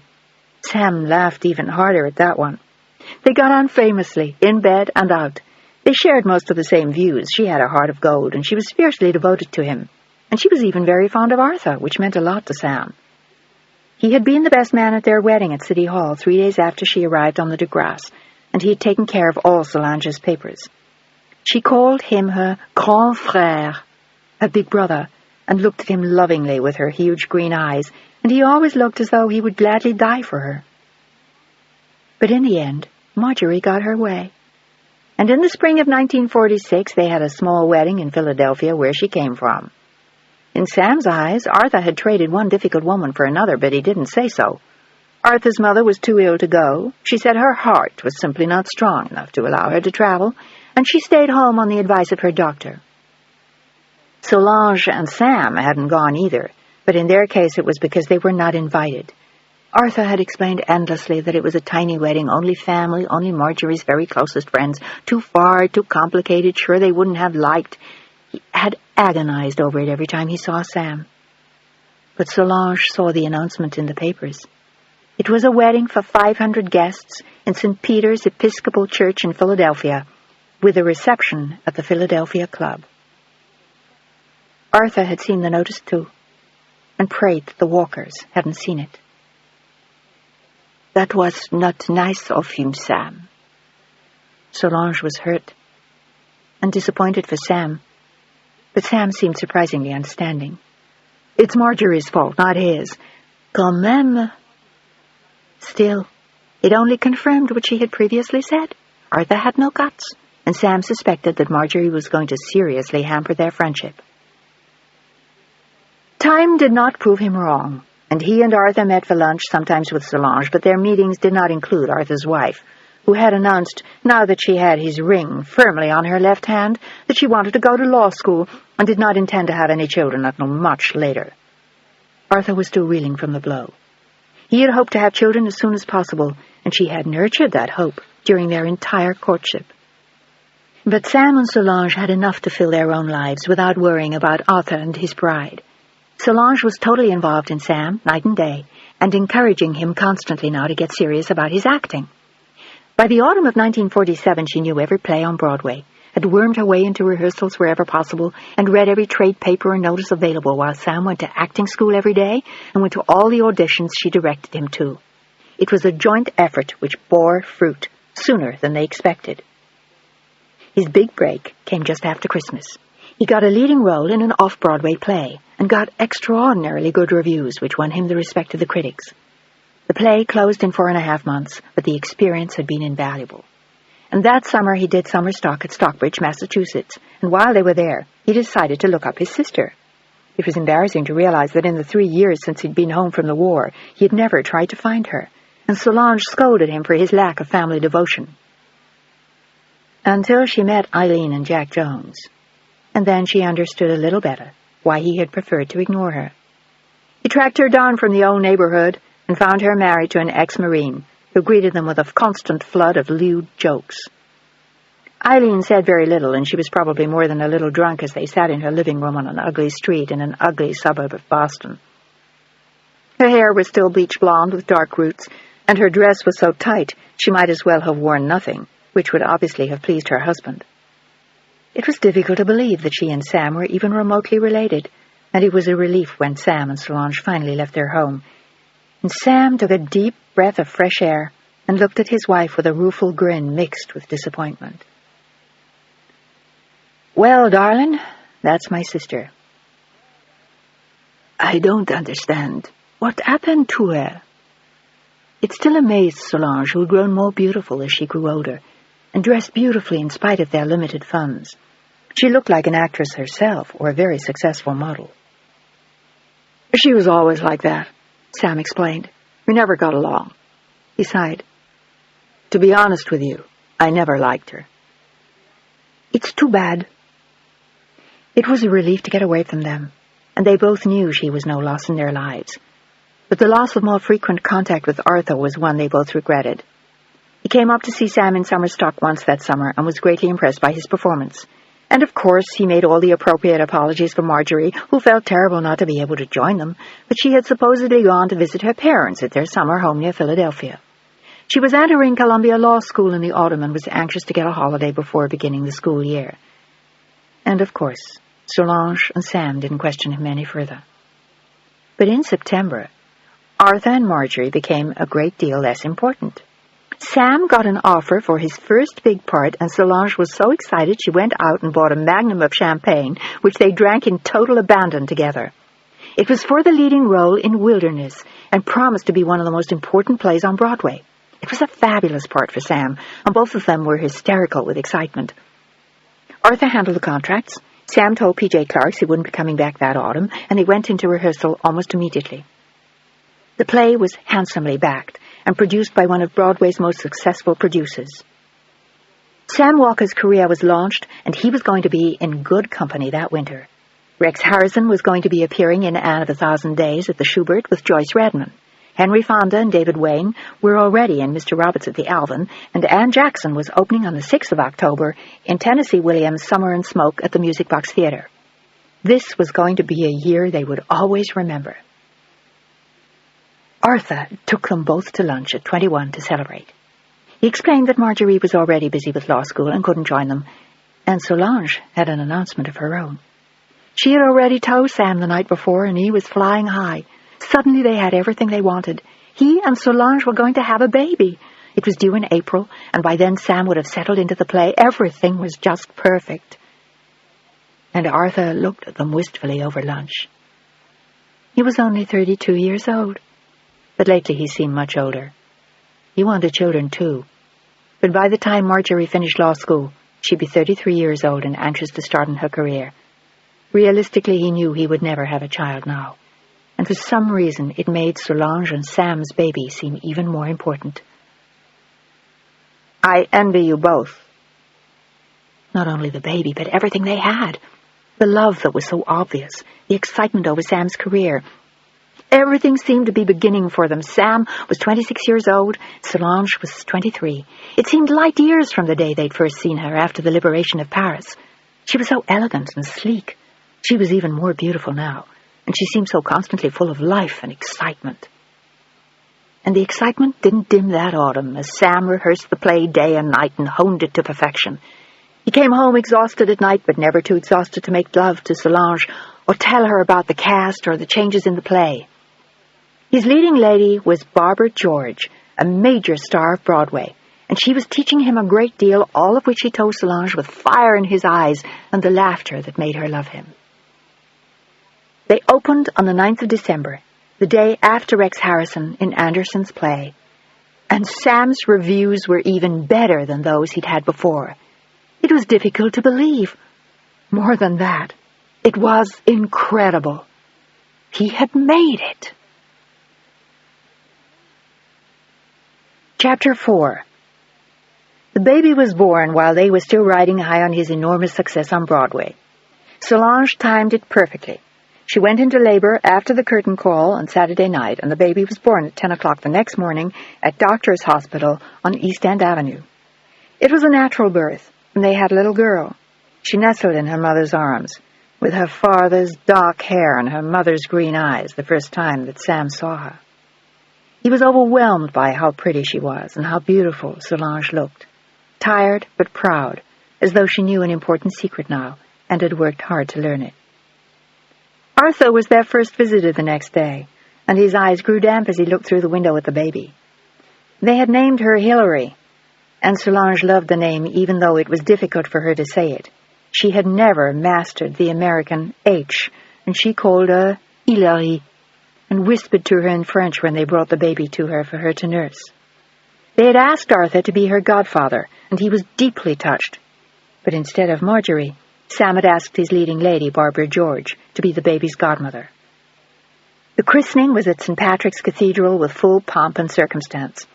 Sam laughed even harder at that one. They got on famously, in bed and out. They shared most of the same views. She had a heart of gold, and she was fiercely devoted to him. And she was even very fond of Arthur, which meant a lot to Sam. He had been the best man at their wedding at City Hall 3 days after she arrived on the de Grasse, and he had taken care of all Solange's papers. She called him her grand frère, her big brother, and looked at him lovingly with her huge green eyes, and he always looked as though he would gladly die for her. But in the end, Marjorie got her way. And in the spring of 1946, they had a small wedding in Philadelphia, where she came from. In Sam's eyes, Arthur had traded one difficult woman for another, but he didn't say so. Arthur's mother was too ill to go. She said her heart was simply not strong enough to allow her to travel, and she stayed home on the advice of her doctor. Solange and Sam hadn't gone either, but in their case it was because they were not invited. Arthur had explained endlessly that it was a tiny wedding, only family, only Marjorie's very closest friends, too far, too complicated, sure they wouldn't have liked. He had agonized over it every time he saw Sam. But Solange saw the announcement in the papers. It was a wedding for 500 guests in St. Peter's Episcopal Church in Philadelphia, with a reception at the Philadelphia Club. Arthur had seen the notice too, and prayed that the Walkers hadn't seen it. That was not nice of him, Sam. Solange was hurt and disappointed for Sam, but Sam seemed surprisingly understanding. It's Marjorie's fault, not his. Quand même. Still, it only confirmed what she had previously said. Arthur had no guts, and Sam suspected that Marjorie was going to seriously hamper their friendship. Time did not prove him wrong, and he and Arthur met for lunch, sometimes with Solange, but their meetings did not include Arthur's wife, who had announced, now that she had his ring firmly on her left hand, that she wanted to go to law school and did not intend to have any children until much later. Arthur was still reeling from the blow. He had hoped to have children as soon as possible, and she had nurtured that hope during their entire courtship. But Sam and Solange had enough to fill their own lives without worrying about Arthur and his bride. Solange was totally involved in Sam, night and day, and encouraging him constantly now to get serious about his acting. By the autumn of 1947, she knew every play on Broadway, had wormed her way into rehearsals wherever possible, and read every trade paper and notice available, while Sam went to acting school every day and went to all the auditions she directed him to. It was a joint effort which bore fruit sooner than they expected. His big break came just after Christmas. He got a leading role in an off-Broadway play and got extraordinarily good reviews, which won him the respect of the critics. The play closed in 4.5 months, but the experience had been invaluable. And that summer he did summer stock at Stockbridge, Massachusetts, and while they were there, he decided to look up his sister. It was embarrassing to realize that in the 3 years since he'd been home from the war, he had never tried to find her, and Solange scolded him for his lack of family devotion. Until she met Eileen and Jack Jones. And then she understood a little better why he had preferred to ignore her. He tracked her down from the old neighborhood and found her married to an ex-Marine who greeted them with a constant flood of lewd jokes. Eileen said very little, and she was probably more than a little drunk as they sat in her living room on an ugly street in an ugly suburb of Boston. Her hair was still bleach blonde with dark roots, and her dress was so tight she might as well have worn nothing, which would obviously have pleased her husband. It was difficult to believe that she and Sam were even remotely related, and it was a relief when Sam and Solange finally left their home. And Sam took a deep breath of fresh air and looked at his wife with a rueful grin mixed with disappointment. "Well, darling, that's my sister." "I don't understand. What happened to her?" It still amazed Solange, who had grown more beautiful as she grew older. and dressed beautifully in spite of their limited funds. She looked like an actress herself or a very successful model. She was always like that, Sam explained. We never got along. He sighed. To be honest with you, I never liked her. It's too bad. It was a relief to get away from them, and they both knew she was no loss in their lives. But the loss of more frequent contact with Arthur was one they both regretted. He came up to see Sam in summer stock once that summer and was greatly impressed by his performance. And of course he made all the appropriate apologies for Marjorie, who felt terrible not to be able to join them, but she had supposedly gone to visit her parents at their summer home near Philadelphia. She was entering Columbia Law School in the autumn and was anxious to get a holiday before beginning the school year. And of course, Solange and Sam didn't question him any further. But in September, Arthur and Marjorie became a great deal less important. Sam got an offer for his first big part, and Solange was so excited she went out and bought a magnum of champagne, which they drank in total abandon together. It was for the leading role in Wilderness, and promised to be one of the most important plays on Broadway. It was a fabulous part for Sam, and both of them were hysterical with excitement. Arthur handled the contracts. Sam told P.J. Clarke he wouldn't be coming back that autumn, and they went into rehearsal almost immediately. The play was handsomely backed and produced by one of Broadway's most successful producers. Sam Walker's career was launched, and he was going to be in good company that winter. Rex Harrison was going to be appearing in Anne of a Thousand Days at the Shubert with Joyce Redman. Henry Fonda and David Wayne were already in Mr. Roberts at the Alvin, and Ann Jackson was opening on the 6th of October in Tennessee Williams' Summer and Smoke at the Music Box Theater. This was going to be a year they would always remember. Arthur took them both to lunch at 21 to celebrate. He explained that Marjorie was already busy with law school and couldn't join them, and Solange had an announcement of her own. She had already told Sam the night before, and he was flying high. Suddenly they had everything they wanted. He and Solange were going to have a baby. It was due in April, and by then Sam would have settled into the play. Everything was just perfect. And Arthur looked at them wistfully over lunch. He was only 32 years old, but lately he seemed much older. He wanted children too, but by the time Marjorie finished law school, she'd be 33 years old and anxious to start in her career. Realistically, he knew he would never have a child now, and for some reason it made Solange and Sam's baby seem even more important. I envy you both. Not only the baby, but everything they had. The love that was so obvious, the excitement over Sam's career. Everything seemed to be beginning for them. Sam was 26 years old, Solange was 23. It seemed light years from the day they'd first seen her after the liberation of Paris. She was so elegant and sleek. She was even more beautiful now, and she seemed so constantly full of life and excitement. And the excitement didn't dim that autumn as Sam rehearsed the play day and night and honed it to perfection. He came home exhausted at night, but never too exhausted to make love to Solange or tell her about the cast or the changes in the play. His leading lady was Barbara George, a major star of Broadway, and she was teaching him a great deal, all of which he told Solange with fire in his eyes and the laughter that made her love him. They opened on the 9th of December, the day after Rex Harrison in Anderson's play, and Sam's reviews were even better than those he'd had before. It was difficult to believe. More than that, it was incredible. He had made it. Chapter 4. The baby was born while they were still riding high on his enormous success on Broadway. Solange timed it perfectly. She went into labor after the curtain call on Saturday night, and the baby was born at 10 o'clock the next morning at Doctor's Hospital on East End Avenue. It was a natural birth, and they had a little girl. She nestled in her mother's arms, with her father's dark hair and her mother's green eyes the first time that Sam saw her. He was overwhelmed by how pretty she was and how beautiful Solange looked, tired but proud, as though she knew an important secret now and had worked hard to learn it. Arthur was their first visitor the next day, and his eyes grew damp as he looked through the window at the baby. They had named her Hilary, and Solange loved the name even though it was difficult for her to say it. She had never mastered the American H, and she called her Hilary, and whispered to her in French when they brought the baby to her for her to nurse. They had asked Arthur to be her godfather, and he was deeply touched. But instead of Marjorie, Sam had asked his leading lady, Barbara George, to be the baby's godmother. The christening was at St. Patrick's Cathedral with full pomp and circumstance.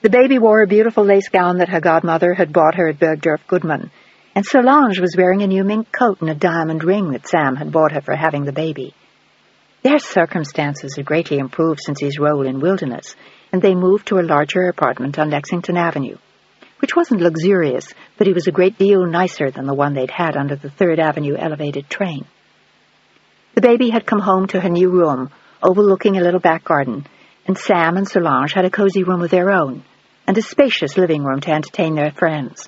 The baby wore a beautiful lace gown that her godmother had bought her at Bergdorf Goodman, and Solange was wearing a new mink coat and a diamond ring that Sam had bought her for having the baby. Their circumstances had greatly improved since his role in Wilderness, and they moved to a larger apartment on Lexington Avenue, which wasn't luxurious, but it was a great deal nicer than the one they'd had under the 3rd Avenue elevated train. The baby had come home to her new room, overlooking a little back garden, and Sam and Solange had a cozy room of their own, and a spacious living room to entertain their friends.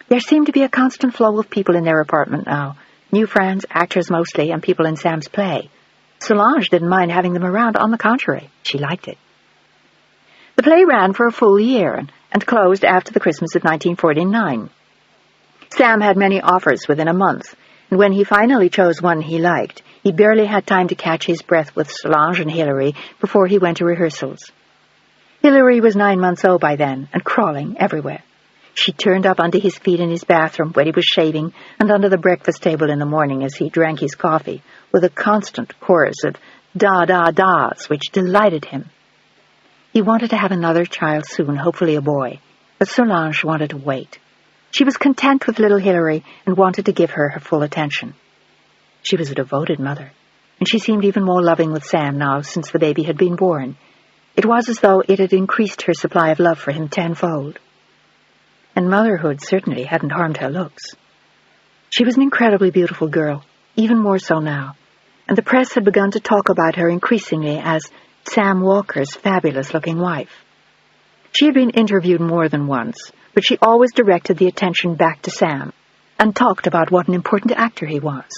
There seemed to be a constant flow of people in their apartment now, new friends, actors mostly, and people in Sam's play. Solange didn't mind having them around. On the contrary, she liked it. The play ran for a full year and closed after the Christmas of 1949. Sam had many offers within a month, and when he finally chose one he liked, he barely had time to catch his breath with Solange and Hilary before he went to rehearsals. Hilary was 9 months old by then and crawling everywhere. She turned up under his feet in his bathroom when he was shaving and under the breakfast table in the morning as he drank his coffee, with a constant chorus of da-da-das which delighted him. He wanted to have another child soon, hopefully a boy, but Solange wanted to wait. She was content with little Hilary and wanted to give her her full attention. She was a devoted mother, and she seemed even more loving with Sam now since the baby had been born. It was as though it had increased her supply of love for him tenfold. And motherhood certainly hadn't harmed her looks. She was an incredibly beautiful girl, even more so now, and the press had begun to talk about her increasingly as Sam Walker's fabulous-looking wife. She had been interviewed more than once, but she always directed the attention back to Sam and talked about what an important actor he was.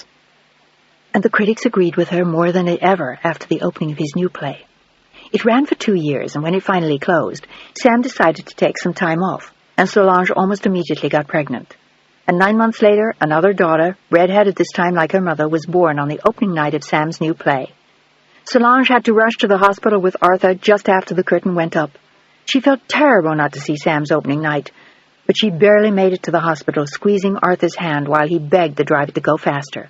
And the critics agreed with her more than ever after the opening of his new play. It ran for 2 years, and when it finally closed, Sam decided to take some time off, and Solange almost immediately got pregnant. And 9 months later, another daughter, red-headed this time like her mother, was born on the opening night of Sam's new play. Solange had to rush to the hospital with Arthur just after the curtain went up. She felt terrible not to see Sam's opening night, but she barely made it to the hospital, squeezing Arthur's hand while he begged the driver to go faster.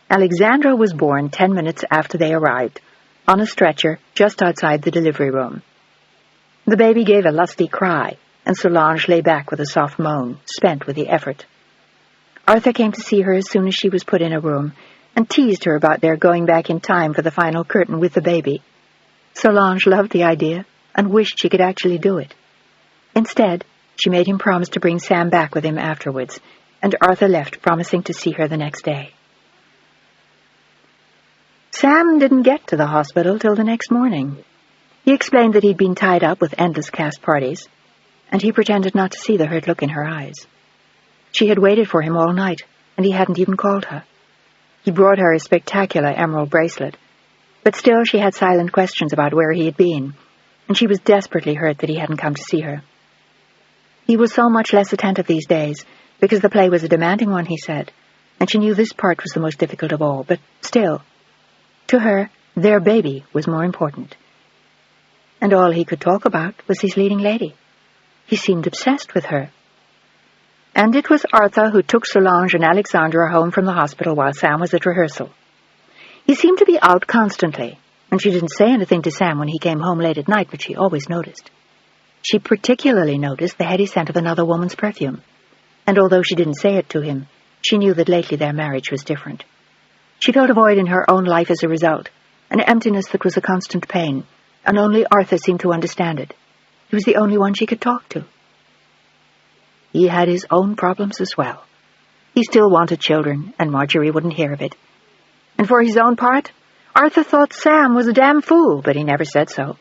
Alexandra was born 10 minutes after they arrived, on a stretcher just outside the delivery room. The baby gave a lusty cry, and Solange lay back with a soft moan, spent with the effort. Arthur came to see her as soon as she was put in a room, and teased her about their going back in time for the final curtain with the baby. Solange loved the idea and wished she could actually do it. Instead, she made him promise to bring Sam back with him afterwards, and Arthur left, promising to see her the next day. Sam didn't get to the hospital till the next morning. He explained that he'd been tied up with endless cast parties, and he pretended not to see the hurt look in her eyes. She had waited for him all night, and he hadn't even called her. He brought her a spectacular emerald bracelet, but still she had silent questions about where he had been, and she was desperately hurt that he hadn't come to see her. He was so much less attentive these days, because the play was a demanding one, he said, and she knew this part was the most difficult of all, but still, to her, their baby was more important. And all he could talk about was his leading lady. He seemed obsessed with her. And it was Arthur who took Solange and Alexandra home from the hospital while Sam was at rehearsal. He seemed to be out constantly, and she didn't say anything to Sam when he came home late at night, but she always noticed. She particularly noticed the heady scent of another woman's perfume, and although she didn't say it to him, she knew that lately their marriage was different. She felt a void in her own life as a result, an emptiness that was a constant pain, and only Arthur seemed to understand it. He was the only one she could talk to. He had his own problems as well. He still wanted children, and Marjorie wouldn't hear of it. And for his own part, Arthur thought Sam was a damn fool, but he never said so.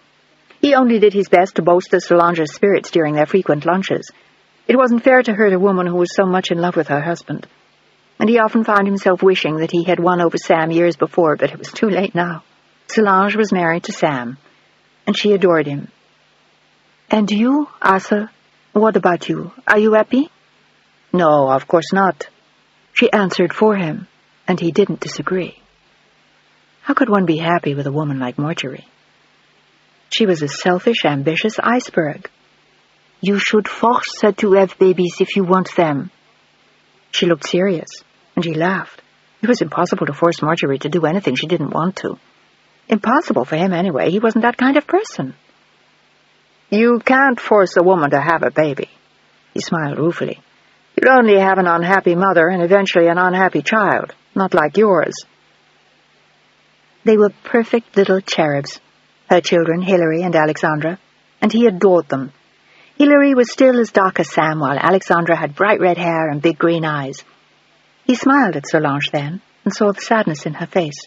He only did his best to bolster Solange's spirits during their frequent lunches. It wasn't fair to hurt a woman who was so much in love with her husband. And he often found himself wishing that he had won over Sam years before, but it was too late now. Solange was married to Sam, and she adored him. "And you, Arthur? What about you? Are you happy?" "No, of course not," she answered for him, and he didn't disagree. How could one be happy with a woman like Marjorie? She was a selfish, ambitious iceberg. "You should force her to have babies if you want them." She looked serious, and he laughed. It was impossible to force Marjorie to do anything she didn't want to. Impossible for him anyway. He wasn't that kind of person. "You can't force a woman to have a baby." He smiled ruefully. "You'd only have an unhappy mother and eventually an unhappy child, not like yours." They were perfect little cherubs, her children, Hilary and Alexandra, and he adored them. Hilary was still as dark as Sam, while Alexandra had bright red hair and big green eyes. He smiled at Solange then, and saw the sadness in her face.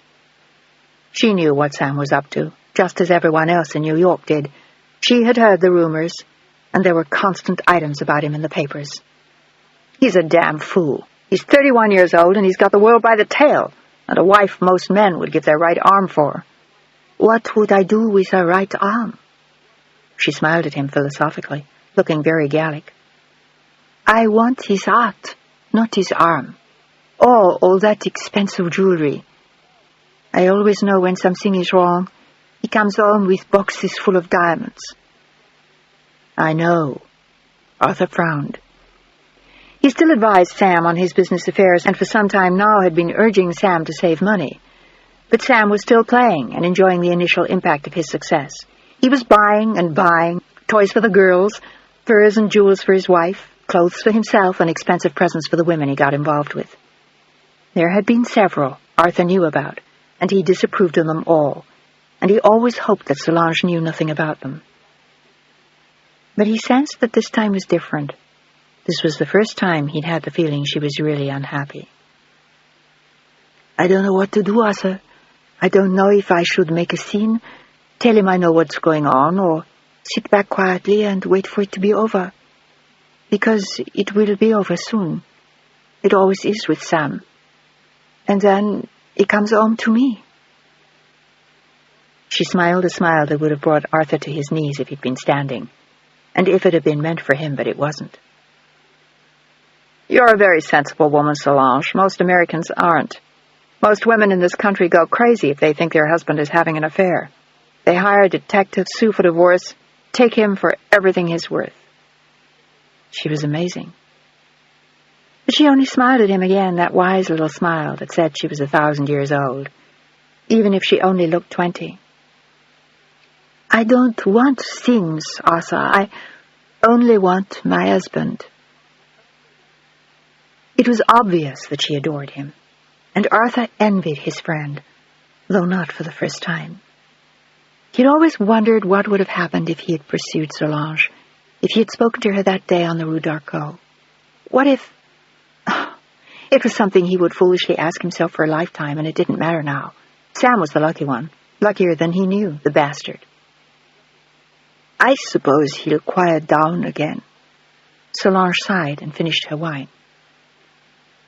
She knew what Sam was up to, just as everyone else in New York did. She had heard the rumors, and there were constant items about him in the papers. "He's a damn fool. He's 31 years old, and he's got the world by the tail, and a wife most men would give their right arm for." "What would I do with her right arm?" She smiled at him philosophically, looking very Gallic. "I want his heart, not his arm. Oh, all that expensive jewelry. I always know when something is wrong. He comes home with boxes full of diamonds." "I know." Arthur frowned. He still advised Sam on his business affairs, and for some time now had been urging Sam to save money. But Sam was still playing and enjoying the initial impact of his success. He was buying and buying, toys for the girls, furs and jewels for his wife, clothes for himself, and expensive presents for the women he got involved with. There had been several Arthur knew about, and he disapproved of them all, and he always hoped that Solange knew nothing about them. But he sensed that this time was different. This was the first time he'd had the feeling she was really unhappy. "I don't know what to do, Arthur. I don't know if I should make a scene, tell him I know what's going on, or sit back quietly and wait for it to be over. Because it will be over soon. It always is with Sam. And then he comes home to me." She smiled a smile that would have brought Arthur to his knees if he'd been standing, and if it had been meant for him, but it wasn't. "You're a very sensible woman, Solange. Most Americans aren't. Most women in this country go crazy if they think their husband is having an affair. They hire a detective, sue for divorce, take him for everything he's worth." She was amazing. But she only smiled at him again, that wise little smile that said she was 1,000 years old, even if she only looked 20. "I don't want things, Arthur. I only want my husband." It was obvious that she adored him, and Arthur envied his friend, though not for the first time. He'd always wondered what would have happened if he had pursued Solange, if he had spoken to her that day on the Rue d'Arcot. What if... It was something he would foolishly ask himself for a lifetime, and it didn't matter now. Sam was the lucky one, luckier than he knew, the bastard. "I suppose he'll quiet down again." Solange sighed and finished her wine.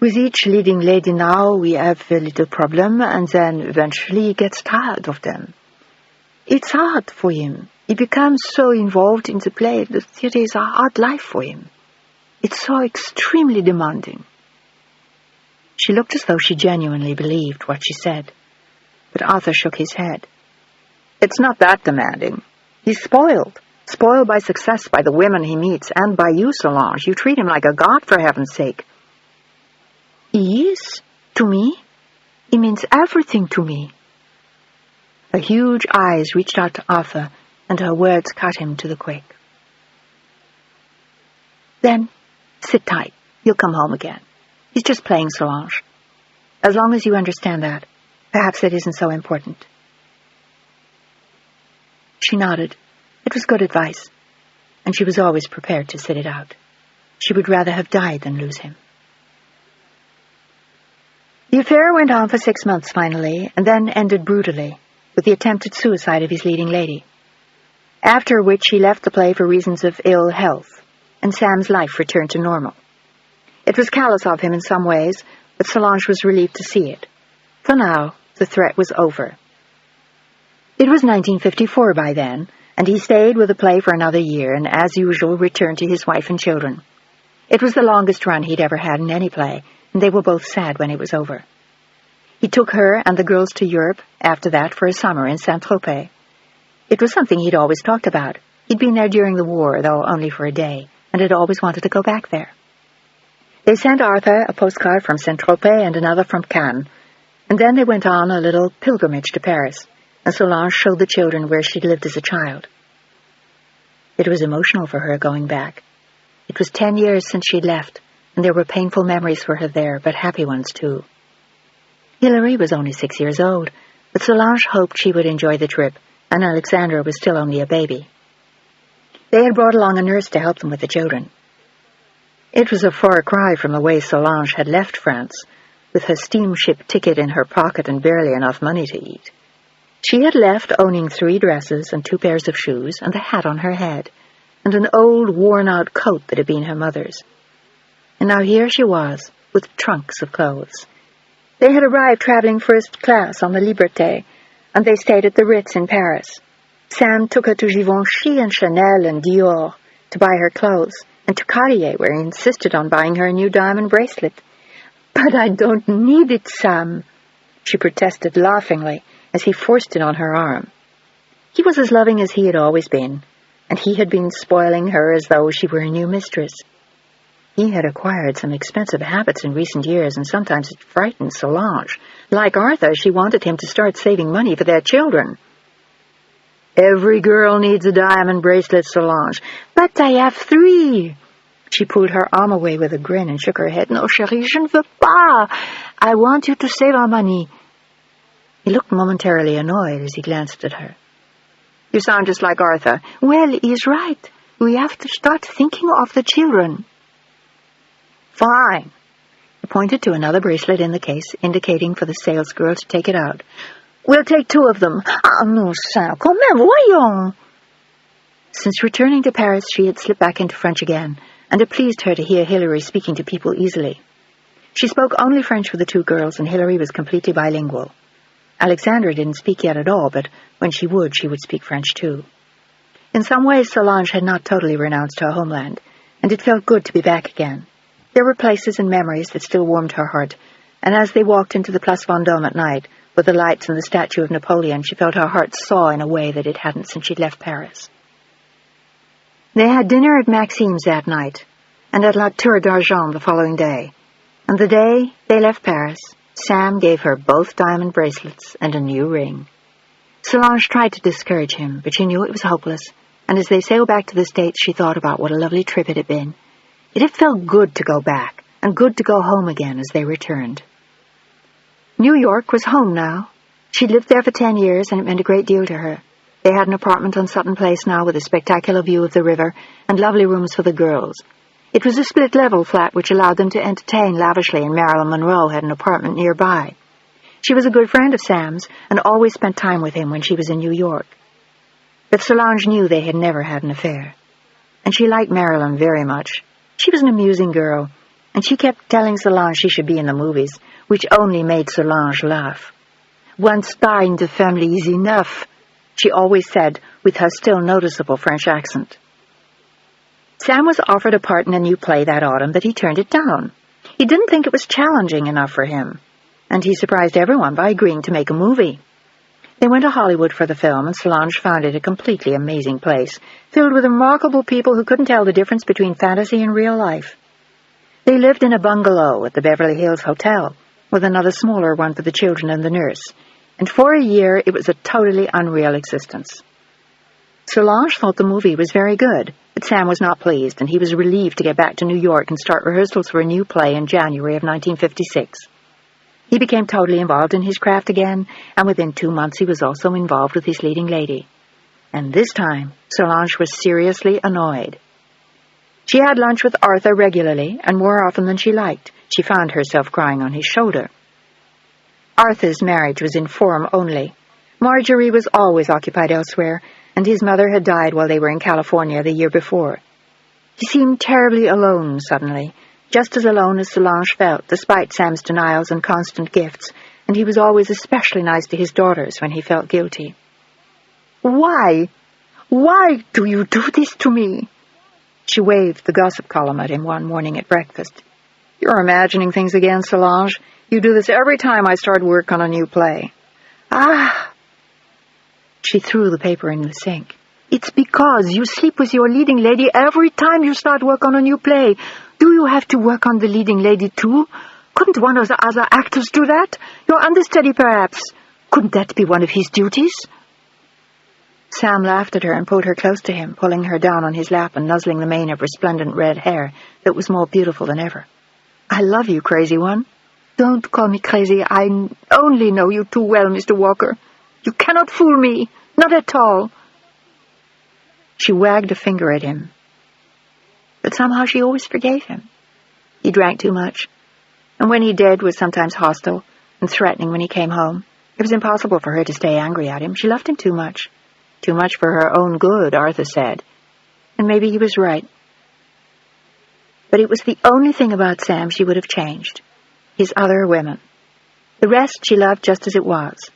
"With each leading lady now, we have a little problem, and then eventually he gets tired of them. It's hard for him. He becomes so involved in the play. The theater is a hard life for him. It's so extremely demanding." She looked as though she genuinely believed what she said, but Arthur shook his head. "It's not that demanding. He's spoiled by success, by the women he meets, and by you, Solange. You treat him like a god, for heaven's sake." "He is, to me. He means everything to me." Her huge eyes reached out to Arthur, and her words cut him to the quick. "Then, sit tight. He'll come home again. He's just playing, Solange. As long as you understand that, perhaps it isn't so important." She nodded. It was good advice, and she was always prepared to sit it out. She would rather have died than lose him. The affair went on for 6 months finally, and then ended brutally, with the attempted suicide of his leading lady. After which he left the play for reasons of ill health, and Sam's life returned to normal. It was callous of him in some ways, but Solange was relieved to see it. For now, the threat was over. It was 1954 by then, and he stayed with the play for another year, and as usual returned to his wife and children. It was the longest run he'd ever had in any play, and they were both sad when it was over. He took her and the girls to Europe after that for a summer in Saint-Tropez. It was something he'd always talked about. He'd been there during the war, though only for a day, and had always wanted to go back there. They sent Arthur a postcard from Saint-Tropez and another from Cannes, and then they went on a little pilgrimage to Paris, and Solange showed the children where she'd lived as a child. It was emotional for her going back. It was 10 years since she'd left, and there were painful memories for her there, but happy ones too. Hilary was only 6 years old, but Solange hoped she would enjoy the trip, and Alexandra was still only a baby. They had brought along a nurse to help them with the children. It was a far cry from the way Solange had left France, with her steamship ticket in her pocket and barely enough money to eat. She had left owning 3 dresses and 2 pairs of shoes and the hat on her head, and an old worn-out coat that had been her mother's. And now here she was, with trunks of clothes. They had arrived traveling first class on the Liberté, and they stayed at the Ritz in Paris. Sam took her to Givenchy and Chanel and Dior to buy her clothes, and to Cartier, where he insisted on buying her a new diamond bracelet. "But I don't need it, Sam," she protested laughingly as he forced it on her arm. He was as loving as he had always been, and he had been spoiling her as though she were a new mistress. He had acquired some expensive habits in recent years, and sometimes it frightened Solange. Like Arthur, she wanted him to start saving money for their children. "Every girl needs a diamond bracelet, Solange." "But I have 3. She pulled her arm away with a grin and shook her head. "No, chérie, je ne veux pas. I want you to save our money." He looked momentarily annoyed as he glanced at her. "You sound just like Arthur." "Well, he's right. We have to start thinking of the children." "Fine." He pointed to another bracelet in the case, indicating for the salesgirl to take it out. "We'll take 2 of them." "Ah, non, ça, quand même, voyons." Since returning to Paris, she had slipped back into French again, and it pleased her to hear Hilary speaking to people easily. She spoke only French with the 2 girls, and Hilary was completely bilingual. Alexandra didn't speak yet at all, but when she would speak French too. In some ways, Solange had not totally renounced her homeland, and it felt good to be back again. There were places and memories that still warmed her heart, and as they walked into the Place Vendôme at night, with the lights and the statue of Napoleon, she felt her heart soar in a way that it hadn't since she'd left Paris. They had dinner at Maxime's that night, and at La Tour d'Argent the following day, and the day they left Paris, Sam gave her both diamond bracelets and a new ring. Solange tried to discourage him, but she knew it was hopeless, and as they sailed back to the States, she thought about what a lovely trip it had been. It had felt good to go back, and good to go home again as they returned. New York was home now. She'd lived there for 10 years, and it meant a great deal to her. They had an apartment on Sutton Place now with a spectacular view of the river and lovely rooms for the girls. It was a split-level flat which allowed them to entertain lavishly, and Marilyn Monroe had an apartment nearby. She was a good friend of Sam's and always spent time with him when she was in New York. But Solange knew they had never had an affair, and she liked Marilyn very much. She was an amusing girl, and she kept telling Solange she should be in the movies, which only made Solange laugh. "One star in the family is enough," she always said with her still noticeable French accent. Sam was offered a part in a new play that autumn, but he turned it down. He didn't think it was challenging enough for him, and he surprised everyone by agreeing to make a movie. They went to Hollywood for the film, and Solange found it a completely amazing place, filled with remarkable people who couldn't tell the difference between fantasy and real life. They lived in a bungalow at the Beverly Hills Hotel, with another smaller one for the children and the nurse, and for a year it was a totally unreal existence. Solange thought the movie was very good, but Sam was not pleased, and he was relieved to get back to New York and start rehearsals for a new play in January of 1956. He became totally involved in his craft again, and within 2 months he was also involved with his leading lady. And this time, Solange was seriously annoyed. She had lunch with Arthur regularly, and more often than she liked. She found herself crying on his shoulder. Arthur's marriage was in form only. Marjorie was always occupied elsewhere, and his mother had died while they were in California the year before. He seemed terribly alone suddenly, just as alone as Solange felt, despite Sam's denials and constant gifts, and he was always especially nice to his daughters when he felt guilty. "Why? Why do you do this to me?" She waved the gossip column at him one morning at breakfast. "You're imagining things again, Solange. You do this every time I start work on a new play." "Ah!" She threw the paper in the sink. "It's because you sleep with your leading lady every time you start work on a new play. Do you have to work on the leading lady too? Couldn't one of the other actors do that? Your understudy, perhaps. Couldn't that be one of his duties?" Sam laughed at her and pulled her close to him, pulling her down on his lap and nuzzling the mane of resplendent red hair that was more beautiful than ever. "I love you, crazy one." "Don't call me crazy. I only know you too well, Mr. Walker. You cannot fool me. Not at all." She wagged a finger at him. But somehow she always forgave him. He drank too much, and when he did, was sometimes hostile and threatening when he came home. It was impossible for her to stay angry at him. She loved him too much. Too much for her own good, Arthur said. And maybe he was right. But it was the only thing about Sam she would have changed. His other women. The rest she loved just as it was.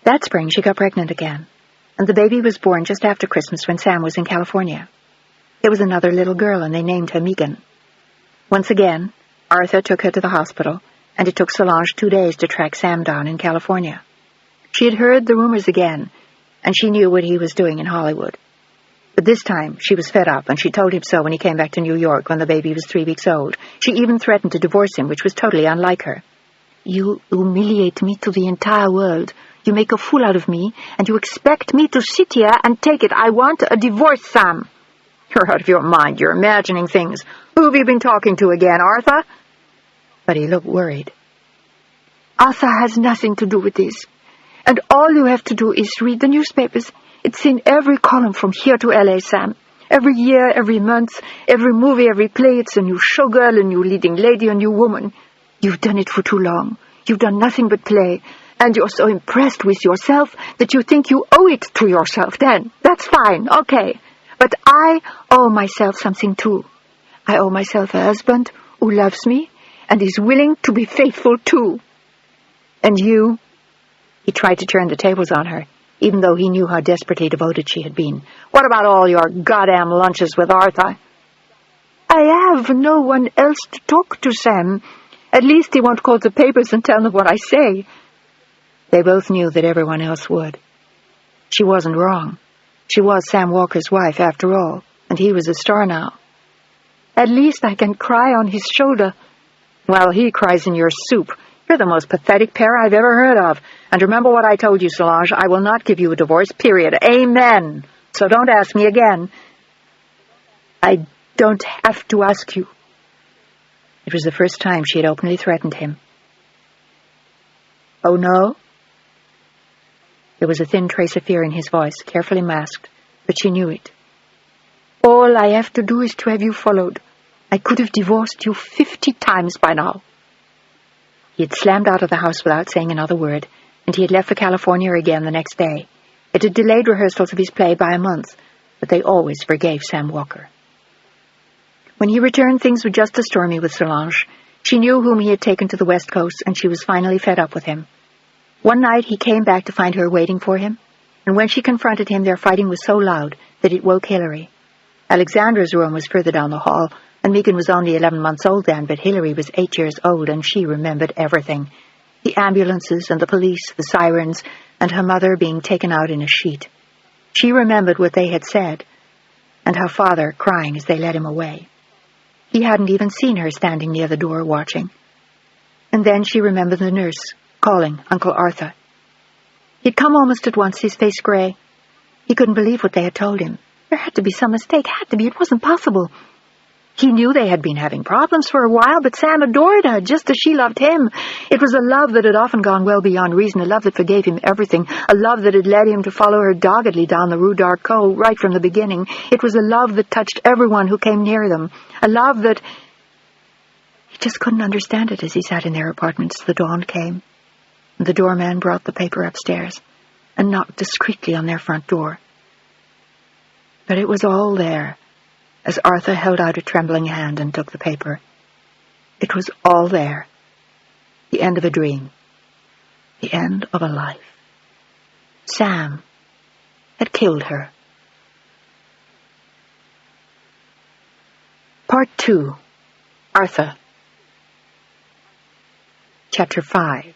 That spring she got pregnant again, and the baby was born just after Christmas when Sam was in California. It was another little girl, and they named her Megan. Once again, Arthur took her to the hospital, and it took Solange 2 days to track Sam down in California. She had heard the rumors again, and she knew what he was doing in Hollywood. But this time she was fed up, and she told him so when he came back to New York when the baby was 3 weeks old. She even threatened to divorce him, which was totally unlike her. "You humiliate me to the entire world. You make a fool out of me, and you expect me to sit here and take it. I want a divorce, Sam." "You're out of your mind. You're imagining things. Who have you been talking to again, Arthur?" But he looked worried. "Arthur has nothing to do with this. And all you have to do is read the newspapers. It's in every column from here to L.A., Sam. Every year, every month, every movie, every play, it's a new showgirl, a new leading lady, a new woman. You've done it for too long. You've done nothing but play. And you're so impressed with yourself that you think you owe it to yourself then. That's fine, okay. But I owe myself something too. I owe myself a husband who loves me and is willing to be faithful too. And you..." He tried to turn the tables on her, even though he knew how desperately devoted she had been. "What about all your goddamn lunches with Arthur?" "I have no one else to talk to, Sam. At least he won't call the papers and tell them what I say." They both knew that everyone else would. She wasn't wrong. She was Sam Walker's wife, after all, and he was a star now. "At least I can cry on his shoulder." "Well, he cries in your soup. You're the most pathetic pair I've ever heard of. And remember what I told you, Solange. I will not give you a divorce, period. Amen. So don't ask me again." "I don't have to ask you." It was the first time she had openly threatened him. "Oh, no?" There was a thin trace of fear in his voice, carefully masked, but she knew it. "All I have to do is to have you followed. I could have divorced you 50 times by now." He had slammed out of the house without saying another word, and he had left for California again the next day. It had delayed rehearsals of his play by a month, but they always forgave Sam Walker. When he returned, things were just as stormy with Solange. She knew whom he had taken to the West Coast, and she was finally fed up with him. One night he came back to find her waiting for him, and when she confronted him, their fighting was so loud that it woke Hilary. Alexandra's room was further down the hall, and Megan was only 11 months old then, but Hilary was 8 years old, and she remembered everything. The ambulances and the police, the sirens, and her mother being taken out in a sheet. She remembered what they had said, and her father crying as they led him away. He hadn't even seen her standing near the door watching. And then she remembered the nurse calling Uncle Arthur. He'd come almost at once, his face gray. He couldn't believe what they had told him. There had to be some mistake, had to be. It wasn't possible. He knew they had been having problems for a while, but Sam adored her just as she loved him. It was a love that had often gone well beyond reason, a love that forgave him everything, a love that had led him to follow her doggedly down the Rue d'Arcot right from the beginning. It was a love that touched everyone who came near them, a love that... He just couldn't understand it as he sat in their apartment as the dawn came. The doorman brought the paper upstairs and knocked discreetly on their front door. But it was all there, as Arthur held out a trembling hand and took the paper. It was all there. The end of a dream. The end of a life. Sam had killed her. Part 2. Arthur. Chapter 5.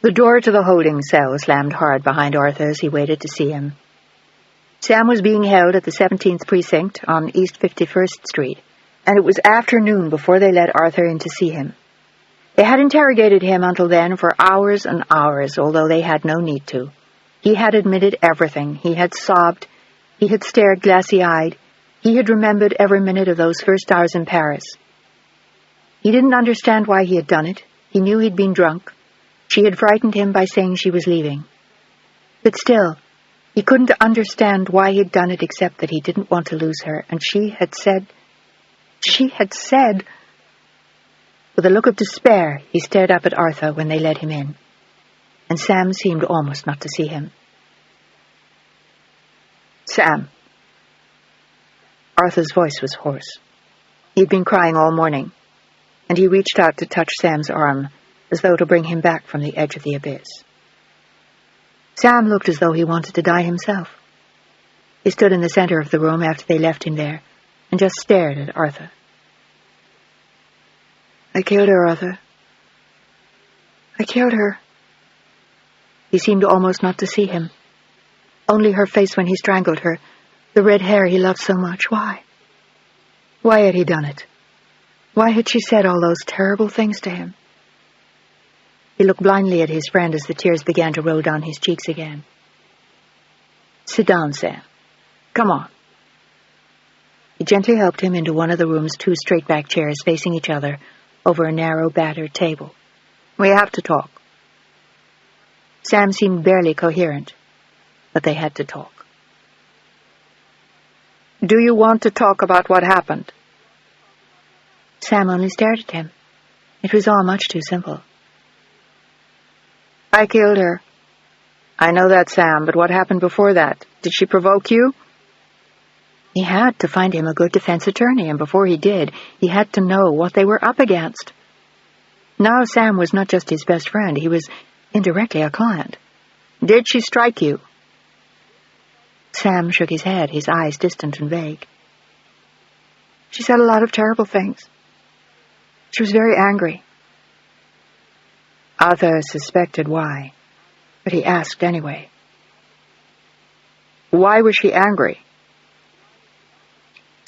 The door to the holding cell slammed hard behind Arthur as he waited to see him. Sam was being held at the 17th Precinct on East 51st Street, and it was afternoon before they let Arthur in to see him. They had interrogated him until then for hours and hours, although they had no need to. He had admitted everything. He had sobbed. He had stared glassy-eyed. He had remembered every minute of those first hours in Paris. He didn't understand why he had done it. He knew he'd been drunk. She had frightened him by saying she was leaving. But still, he couldn't understand why he'd done it except that he didn't want to lose her, and she had said... With a look of despair, he stared up at Arthur when they let him in, and Sam seemed almost not to see him. "Sam." Arthur's voice was hoarse. He'd been crying all morning, and he reached out to touch Sam's arm, as though to bring him back from the edge of the abyss. Sam looked as though he wanted to die himself. He stood in the center of the room after they left him there, and just stared at Arthur. "I killed her, Arthur. I killed her." He seemed almost not to see him. Only her face when he strangled her, the red hair he loved so much. Why? Why had he done it? Why had she said all those terrible things to him? He looked blindly at his friend as the tears began to roll down his cheeks again. "Sit down, Sam. Come on." He gently helped him into one of the room's 2 straight-back chairs facing each other over a narrow, battered table. "We have to talk." Sam seemed barely coherent, but they had to talk. "Do you want to talk about what happened?" Sam only stared at him. It was all much too simple. "I killed her." "I know that, Sam, but what happened before that? Did she provoke you?" He had to find him a good defense attorney, and before he did, he had to know what they were up against. Now Sam was not just his best friend, he was indirectly a client. "Did she strike you?" Sam shook his head, his eyes distant and vague. "She said a lot of terrible things. She was very angry." Arthur suspected why, but he asked anyway. "Why was she angry?"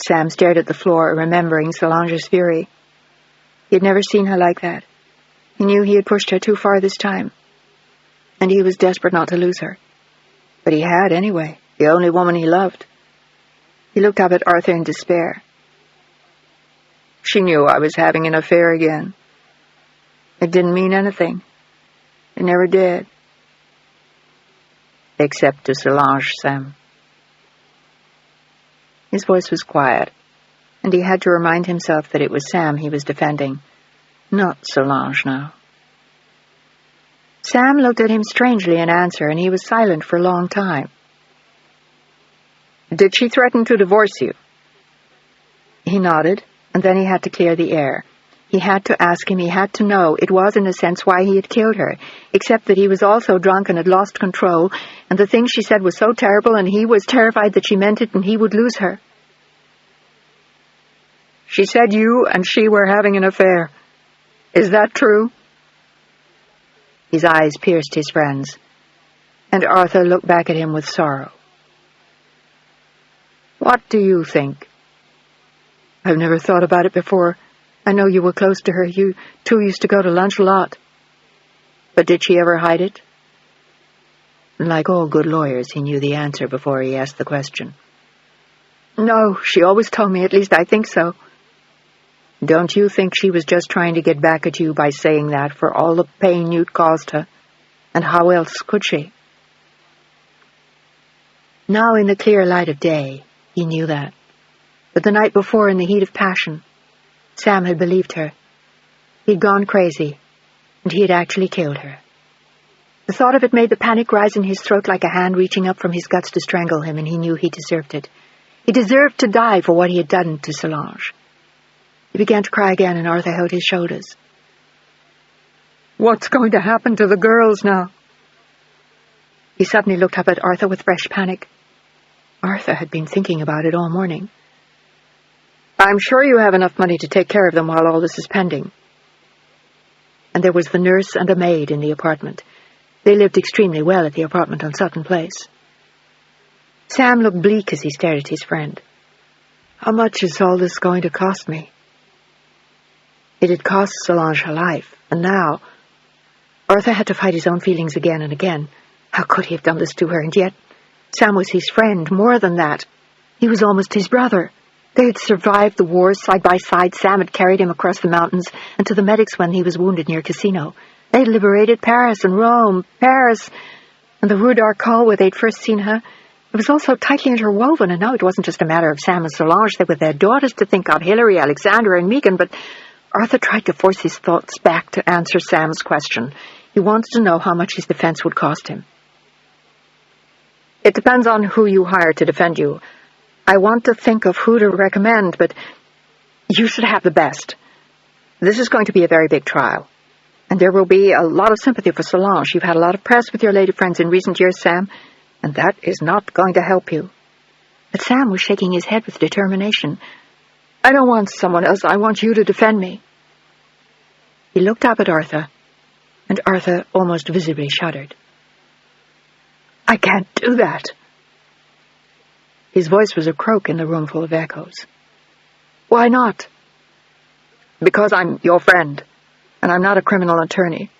Sam stared at the floor, remembering Solange's fury. He had never seen her like that. He knew he had pushed her too far this time, and he was desperate not to lose her. But he had anyway, the only woman he loved. He looked up at Arthur in despair. "She knew I was having an affair again. It didn't mean anything. It never did." "Except to Solange, Sam." His voice was quiet, and he had to remind himself that it was Sam he was defending, not Solange now. Sam looked at him strangely in answer, and he was silent for a long time. "Did she threaten to divorce you?" He nodded, and then he had to clear the air. He had to ask him, he had to know. It was, in a sense, why he had killed her, except that he was also drunk and had lost control, and the thing she said was so terrible, and he was terrified that she meant it and he would lose her. "She said you and she were having an affair. Is that true?" His eyes pierced his friend's, and Arthur looked back at him with sorrow. "What do you think?" "I've never thought about it before. I know you were close to her. You two used to go to lunch a lot." "But did she ever hide it?" Like all good lawyers, he knew the answer before he asked the question. "No, she always told me, at least I think so." "Don't you think she was just trying to get back at you by saying that for all the pain you'd caused her? And how else could she?" Now, in the clear light of day, he knew that. But the night before, in the heat of passion, Sam had believed her. He'd gone crazy, and he had actually killed her. The thought of it made the panic rise in his throat like a hand reaching up from his guts to strangle him, and he knew he deserved it. He deserved to die for what he had done to Solange. He began to cry again, and Arthur held his shoulders. "What's going to happen to the girls now?" He suddenly looked up at Arthur with fresh panic. Arthur had been thinking about it all morning. "I'm sure you have enough money to take care of them while all this is pending." And there was the nurse and a maid in the apartment. They lived extremely well at the apartment on Sutton Place. Sam looked bleak as he stared at his friend. "How much is all this going to cost me?" It had cost Solange her life, and now Arthur had to fight his own feelings again and again. How could he have done this to her? And yet Sam was his friend. More than that, he was almost his brother. They had survived the wars side by side. Sam had carried him across the mountains and to the medics when he was wounded near Cassino. They had liberated Paris and Rome, Paris, and the Rue d'Arcole where they'd first seen her. It was all so tightly interwoven, and now it wasn't just a matter of Sam and Solange. They were their daughters to think of, Hilary, Alexandra, and Megan, but Arthur tried to force his thoughts back to answer Sam's question. He wanted to know how much his defense would cost him. "It depends on who you hire to defend you. I want to think of who to recommend, but you should have the best. This is going to be a very big trial, and there will be a lot of sympathy for Solange. You've had a lot of press with your lady friends in recent years, Sam, and that is not going to help you." But Sam was shaking his head with determination. "I don't want someone else. I want you to defend me." He looked up at Arthur, and Arthur almost visibly shuddered. "I can't do that." His voice was a croak in the room full of echoes. "Why not?" "Because I'm your friend, and I'm not a criminal attorney.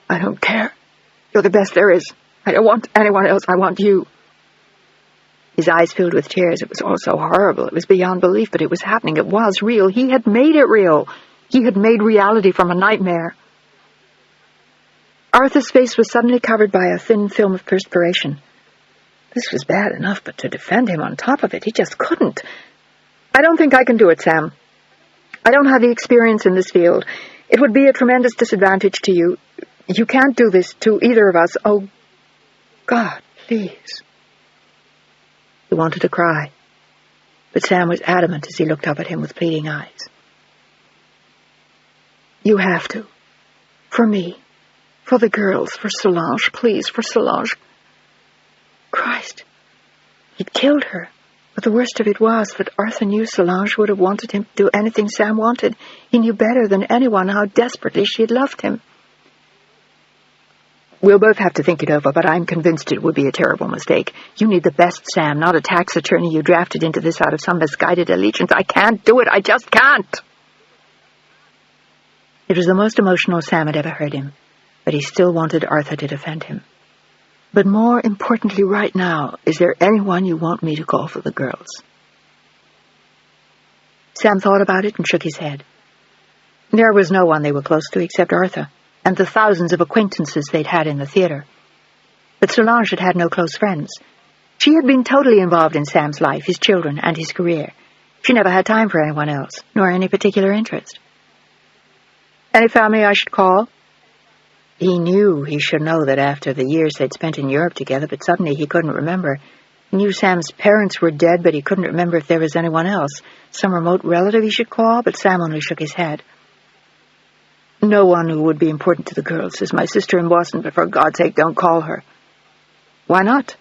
I don't care. You're the best there is. I don't want anyone else. I want you." His eyes filled with tears. It was all so horrible. It was beyond belief, but it was happening. It was real. He had made it real. He had made reality from a nightmare. Arthur's face was suddenly covered by a thin film of perspiration. This was bad enough, but to defend him on top of it, he just couldn't. "I don't think I can do it, Sam. I don't have the experience in this field. It would be a tremendous disadvantage to you. You can't do this to either of us. Oh, God, please." He wanted to cry, but Sam was adamant as he looked up at him with pleading eyes. "You have to. For me. For the girls. For Solange. Please, for Solange." Christ. He'd killed her. But the worst of it was that Arthur knew Solange would have wanted him to do anything Sam wanted. He knew better than anyone how desperately she had loved him. "We'll both have to think it over, but I'm convinced it would be a terrible mistake. You need the best, Sam, not a tax attorney you drafted into this out of some misguided allegiance. I can't do it. I just can't." It was the most emotional Sam had ever heard him, but he still wanted Arthur to defend him. "But more importantly right now, is there anyone you want me to call for the girls?" Sam thought about it and shook his head. There was no one they were close to except Arthur, and the thousands of acquaintances they'd had in the theater. But Solange had had no close friends. She had been totally involved in Sam's life, his children, and his career. She never had time for anyone else, nor any particular interest. "Any family I should call?" He knew he should know that after the years they'd spent in Europe together, but suddenly he couldn't remember. He knew Sam's parents were dead, but he couldn't remember if there was anyone else. Some remote relative he should call, but Sam only shook his head. "No one who would be important to the girls. Is my sister in Boston, but for God's sake, don't call her." "Why not?"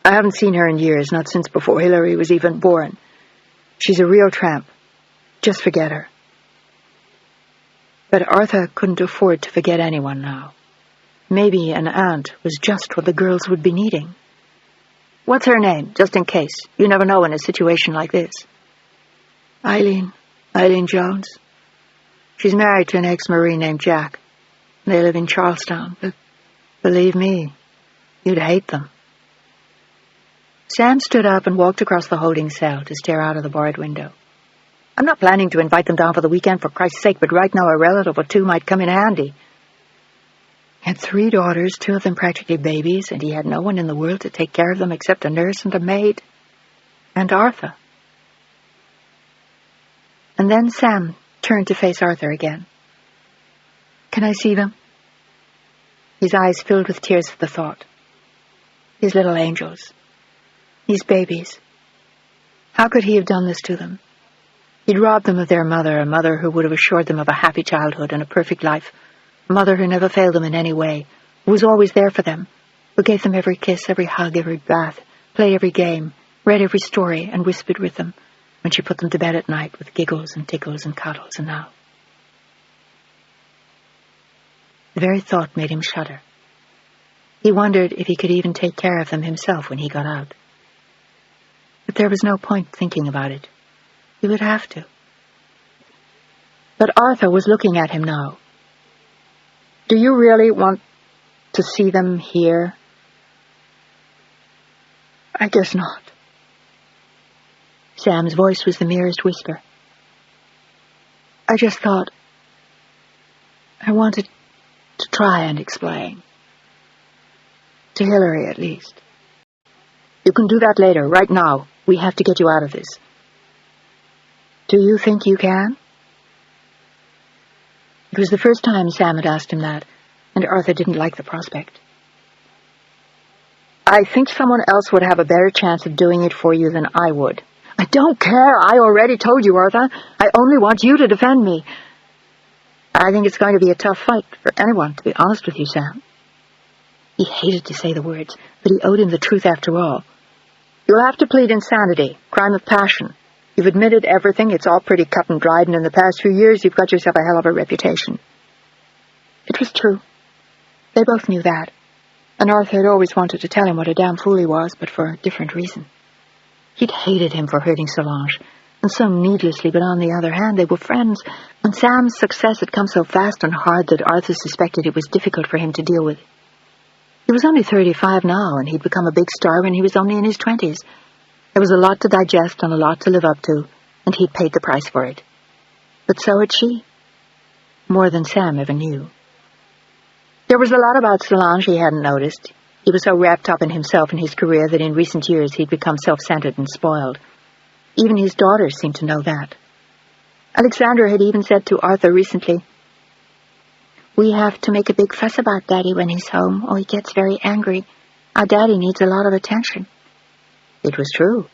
"I haven't seen her in years, not since before Hilary was even born. She's a real tramp. Just forget her." But Arthur couldn't afford to forget anyone now. Maybe an aunt was just what the girls would be needing. "What's her name, just in case? You never know in a situation like this." Eileen Jones. She's married to an ex-Marine named Jack. They live in Charlestown, but believe me, you'd hate them." Sam stood up and walked across the holding cell to stare out of the barred window. "I'm not planning to invite them down for the weekend, for Christ's sake, but right now a relative or two might come in handy." He had 3 daughters, 2 of them practically babies, and he had no one in the world to take care of them except a nurse and a maid. And Arthur. And then Sam turned to face Arthur again. "Can I see them?" His eyes filled with tears at the thought. His little angels. His babies. How could he have done this to them? He'd robbed them of their mother, a mother who would have assured them of a happy childhood and a perfect life, a mother who never failed them in any way, who was always there for them, who gave them every kiss, every hug, every bath, played every game, read every story, and whispered with them when she put them to bed at night with giggles and tickles and cuddles. And now the very thought made him shudder. He wondered if he could even take care of them himself when he got out. But there was no point thinking about it. He would have to. But Arthur was looking at him now. "Do you really want to see them here?" "I guess not." Sam's voice was the merest whisper. "I just thought I wanted to try and explain. To Hillary, at least." "You can do that later. Right now, we have to get you out of this." "Do you think you can?" It was the first time Sam had asked him that, and Arthur didn't like the prospect. "I think someone else would have a better chance of doing it for you than I would." "I don't care. I already told you, Arthur. I only want you to defend me." "I think it's going to be a tough fight for anyone, to be honest with you, Sam." He hated to say the words, but he owed him the truth after all. "You'll have to plead insanity, crime of passion. You've admitted everything. It's all pretty cut and dried, and in the past few years you've got yourself a hell of a reputation." It was true. They both knew that, and Arthur had always wanted to tell him what a damn fool he was, but for a different reason. He'd hated him for hurting Solange, and so needlessly, but on the other hand, they were friends, and Sam's success had come so fast and hard that Arthur suspected it was difficult for him to deal with. He was only 35 now, and he'd become a big star when he was only in his 20s. There was a lot to digest and a lot to live up to, and he'd paid the price for it. But so had she. More than Sam ever knew. There was a lot about Solange he hadn't noticed. He was so wrapped up in himself and his career that in recent years he'd become self-centered and spoiled. Even his daughters seemed to know that. Alexandra had even said to Arthur recently, "We have to make a big fuss about Daddy when he's home, or he gets very angry. Our Daddy needs a lot of attention." It was true,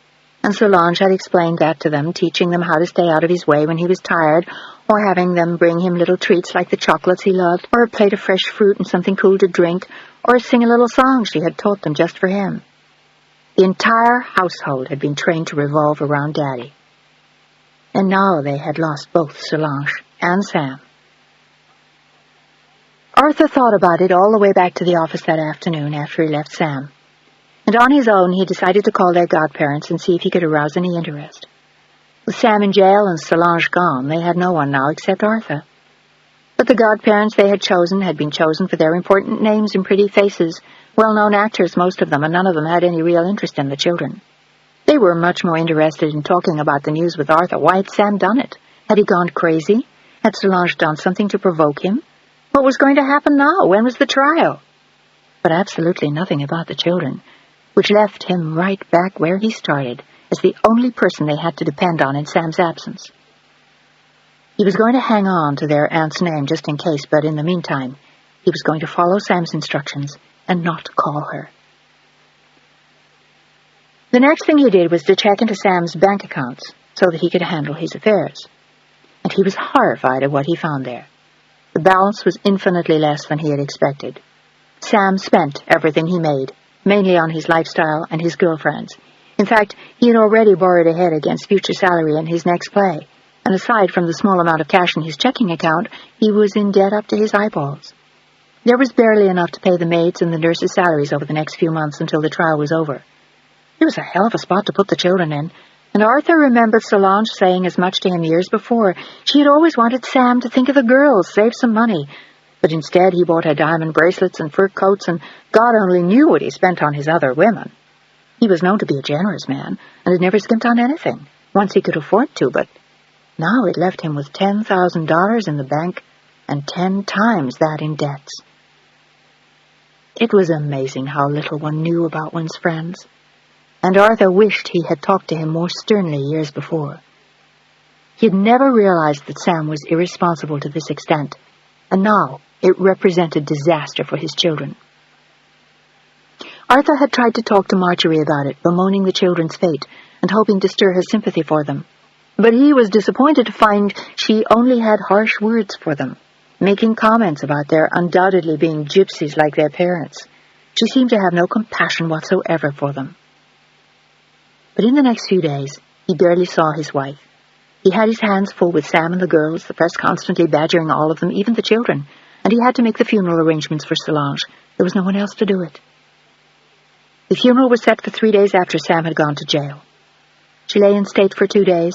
and Solange had explained that to them, teaching them how to stay out of his way when he was tired, or having them bring him little treats like the chocolates he loved, or a plate of fresh fruit and something cool to drink, or sing a little song she had taught them just for him. The entire household had been trained to revolve around Daddy. And now they had lost both Solange and Sam. Arthur thought about it all the way back to the office that afternoon after he left Sam. And on his own, he decided to call their godparents and see if he could arouse any interest. With Sam in jail and Solange gone, they had no one now except Arthur. But the godparents they had been chosen for their important names and pretty faces, well-known actors, most of them, and none of them had any real interest in the children. They were much more interested in talking about the news with Arthur. Why had Sam done it? Had he gone crazy? Had Solange done something to provoke him? What was going to happen now? When was the trial? But absolutely nothing about the children, which left him right back where he started, as the only person they had to depend on in Sam's absence. He was going to hang on to their aunt's name just in case, but in the meantime, he was going to follow Sam's instructions and not call her. The next thing he did was to check into Sam's bank accounts so that he could handle his affairs. And he was horrified at what he found there. The balance was infinitely less than he had expected. Sam spent everything he made, mainly on his lifestyle and his girlfriends. In fact, he had already borrowed ahead against future salary in his next play, and aside from the small amount of cash in his checking account, he was in debt up to his eyeballs. There was barely enough to pay the maids' and the nurses' salaries over the next few months until the trial was over. It was a hell of a spot to put the children in, and Arthur remembered Solange saying as much to him years before. She had always wanted Sam to think of the girls, save some money, but instead he bought her diamond bracelets and fur coats, and God only knew what he spent on his other women. He was known to be a generous man, and had never skimped on anything, once he could afford to, but now it left him with $10,000 in the bank and 10 times that in debts. It was amazing how little one knew about one's friends, and Arthur wished he had talked to him more sternly years before. He had never realized that Sam was irresponsible to this extent, and now it represented disaster for his children. Arthur had tried to talk to Marjorie about it, bemoaning the children's fate and hoping to stir her sympathy for them. But he was disappointed to find she only had harsh words for them, making comments about their undoubtedly being gypsies like their parents. She seemed to have no compassion whatsoever for them. But in the next few days, he barely saw his wife. He had his hands full with Sam and the girls, the press constantly badgering all of them, even the children, and he had to make the funeral arrangements for Solange, There was no one else to do it. The funeral was set for 3 days after Sam had gone to jail. She lay in state for 2 days,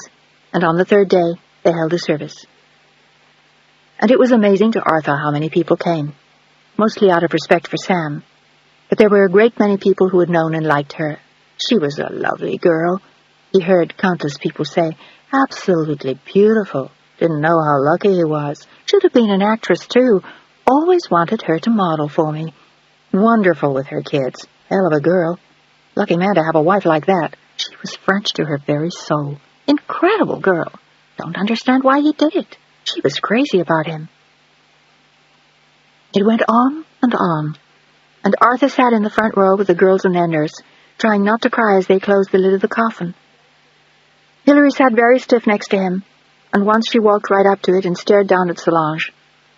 and on the 3rd day they held a service. And it was amazing to Arthur how many people came, mostly out of respect for Sam. But there were a great many people who had known and liked her. She was a lovely girl. He heard countless people say, absolutely beautiful. Didn't know how lucky he was. Should have been an actress, too. Always wanted her to model for me. Wonderful with her kids. Hell of a girl. Lucky man to have a wife like that. She was French to her very soul. Incredible girl. Don't understand why he did it. She was crazy about him. It went on, and Arthur sat in the front row with the girls and their nurse, trying not to cry as they closed the lid of the coffin. Hilary sat very stiff next to him, and once she walked right up to it and stared down at Solange,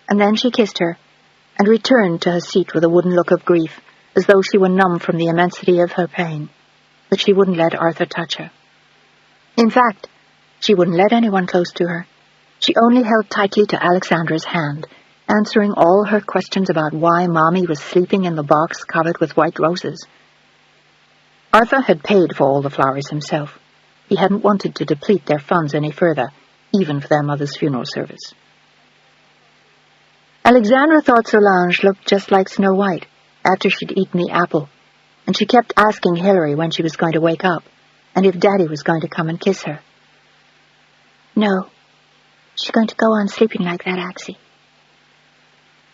and then she kissed her, and returned to her seat with a wooden look of grief, as though she were numb from the immensity of her pain, but she wouldn't let Arthur touch her. In fact, she wouldn't let anyone close to her. She only held tightly to Alexandra's hand, answering all her questions about why Mommy was sleeping in the box covered with white roses. Arthur had paid for all the flowers himself. He hadn't wanted to deplete their funds any further, even for their mother's funeral service. Alexandra thought Solange looked just like Snow White after she'd eaten the apple, and she kept asking Hilary when she was going to wake up, and if Daddy was going to come and kiss her. No, she's going to go on sleeping like that, Axie.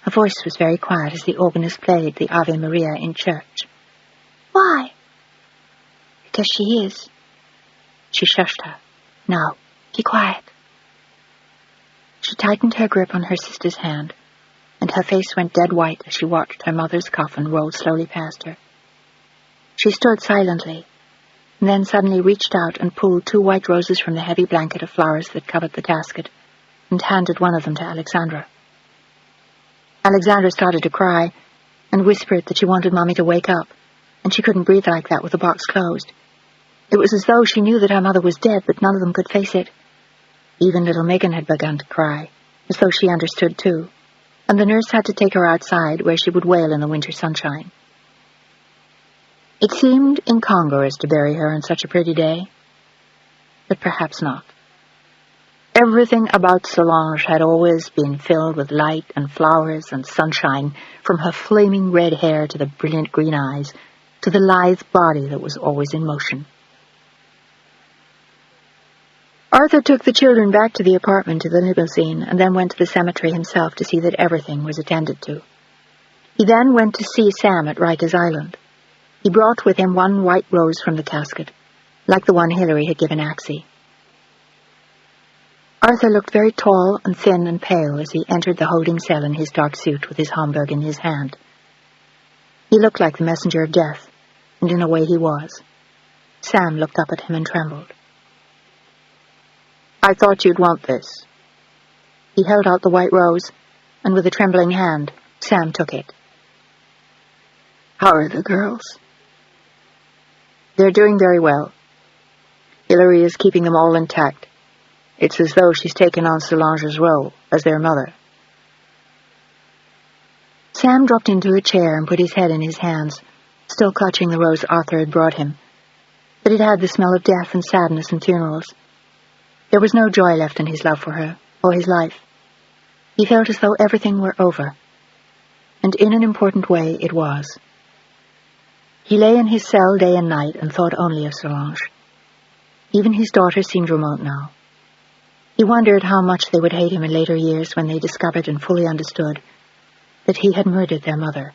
Her voice was very quiet as the organist played the Ave Maria in church. Why? Because she is. She shushed her. Now, be quiet. She tightened her grip on her sister's hand, and her face went dead white as she watched her mother's coffin roll slowly past her. She stood silently, and then suddenly reached out and pulled 2 white roses from the heavy blanket of flowers that covered the casket, and handed one of them to Alexandra. Alexandra started to cry, and whispered that she wanted Mommy to wake up, and she couldn't breathe like that with the box closed. It was as though she knew that her mother was dead, but none of them could face it. Even little Megan had begun to cry, as though she understood too, and the nurse had to take her outside where she would wail in the winter sunshine. It seemed incongruous to bury her on such a pretty day, but perhaps not. Everything about Solange had always been filled with light and flowers and sunshine, from her flaming red hair to the brilliant green eyes, to the lithe body that was always in motion. Arthur took the children back to the apartment to the limousine and then went to the cemetery himself to see that everything was attended to. He then went to see Sam at Rikers Island. He brought with him 1 white rose from the casket, like the one Hilary had given Axie. Arthur looked very tall and thin and pale as he entered the holding cell in his dark suit with his Homburg in his hand. He looked like the messenger of death, and in a way he was. Sam looked up at him and trembled. I thought you'd want this. He held out the white rose, and with a trembling hand, Sam took it. How are the girls? They're doing very well. Hilary is keeping them all intact. It's as though she's taken on Solange's role as their mother. Sam dropped into a chair and put his head in his hands, still clutching the rose Arthur had brought him. But it had the smell of death and sadness and funerals. There was no joy left in his love for her, or his life. He felt as though everything were over. And in an important way it was. He lay in his cell day and night and thought only of Solange. Even his daughter seemed remote now. He wondered how much they would hate him in later years when they discovered and fully understood that he had murdered their mother.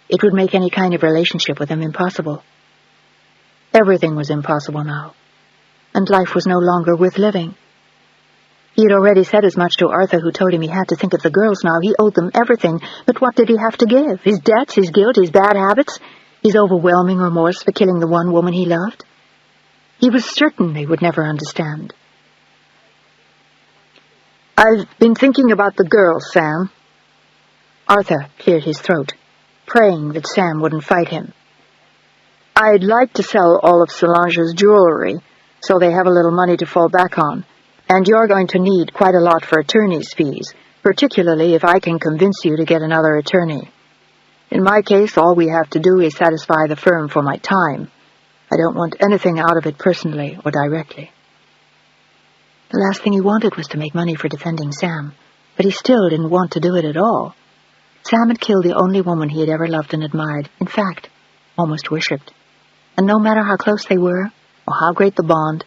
It would make any kind of relationship with him impossible. Everything was impossible now, and life was no longer worth living. He had already said as much to Arthur, who told him he had to think of the girls now. He owed them everything, but what did he have to give? His debts, his guilt, his bad habits, his overwhelming remorse for killing the one woman he loved? He was certain they would never understand. I've been thinking about the girls, Sam. Arthur cleared his throat, praying that Sam wouldn't fight him. I'd like to sell all of Solange's jewelry, so they have a little money to fall back on, and you're going to need quite a lot for attorney's fees, particularly if I can convince you to get another attorney. In my case, all we have to do is satisfy the firm for my time. I don't want anything out of it personally or directly." The last thing he wanted was to make money for defending Sam, but he still didn't want to do it at all. Sam had killed the only woman he had ever loved and admired, in fact, almost worshipped. And no matter how close they were, or how great the bond,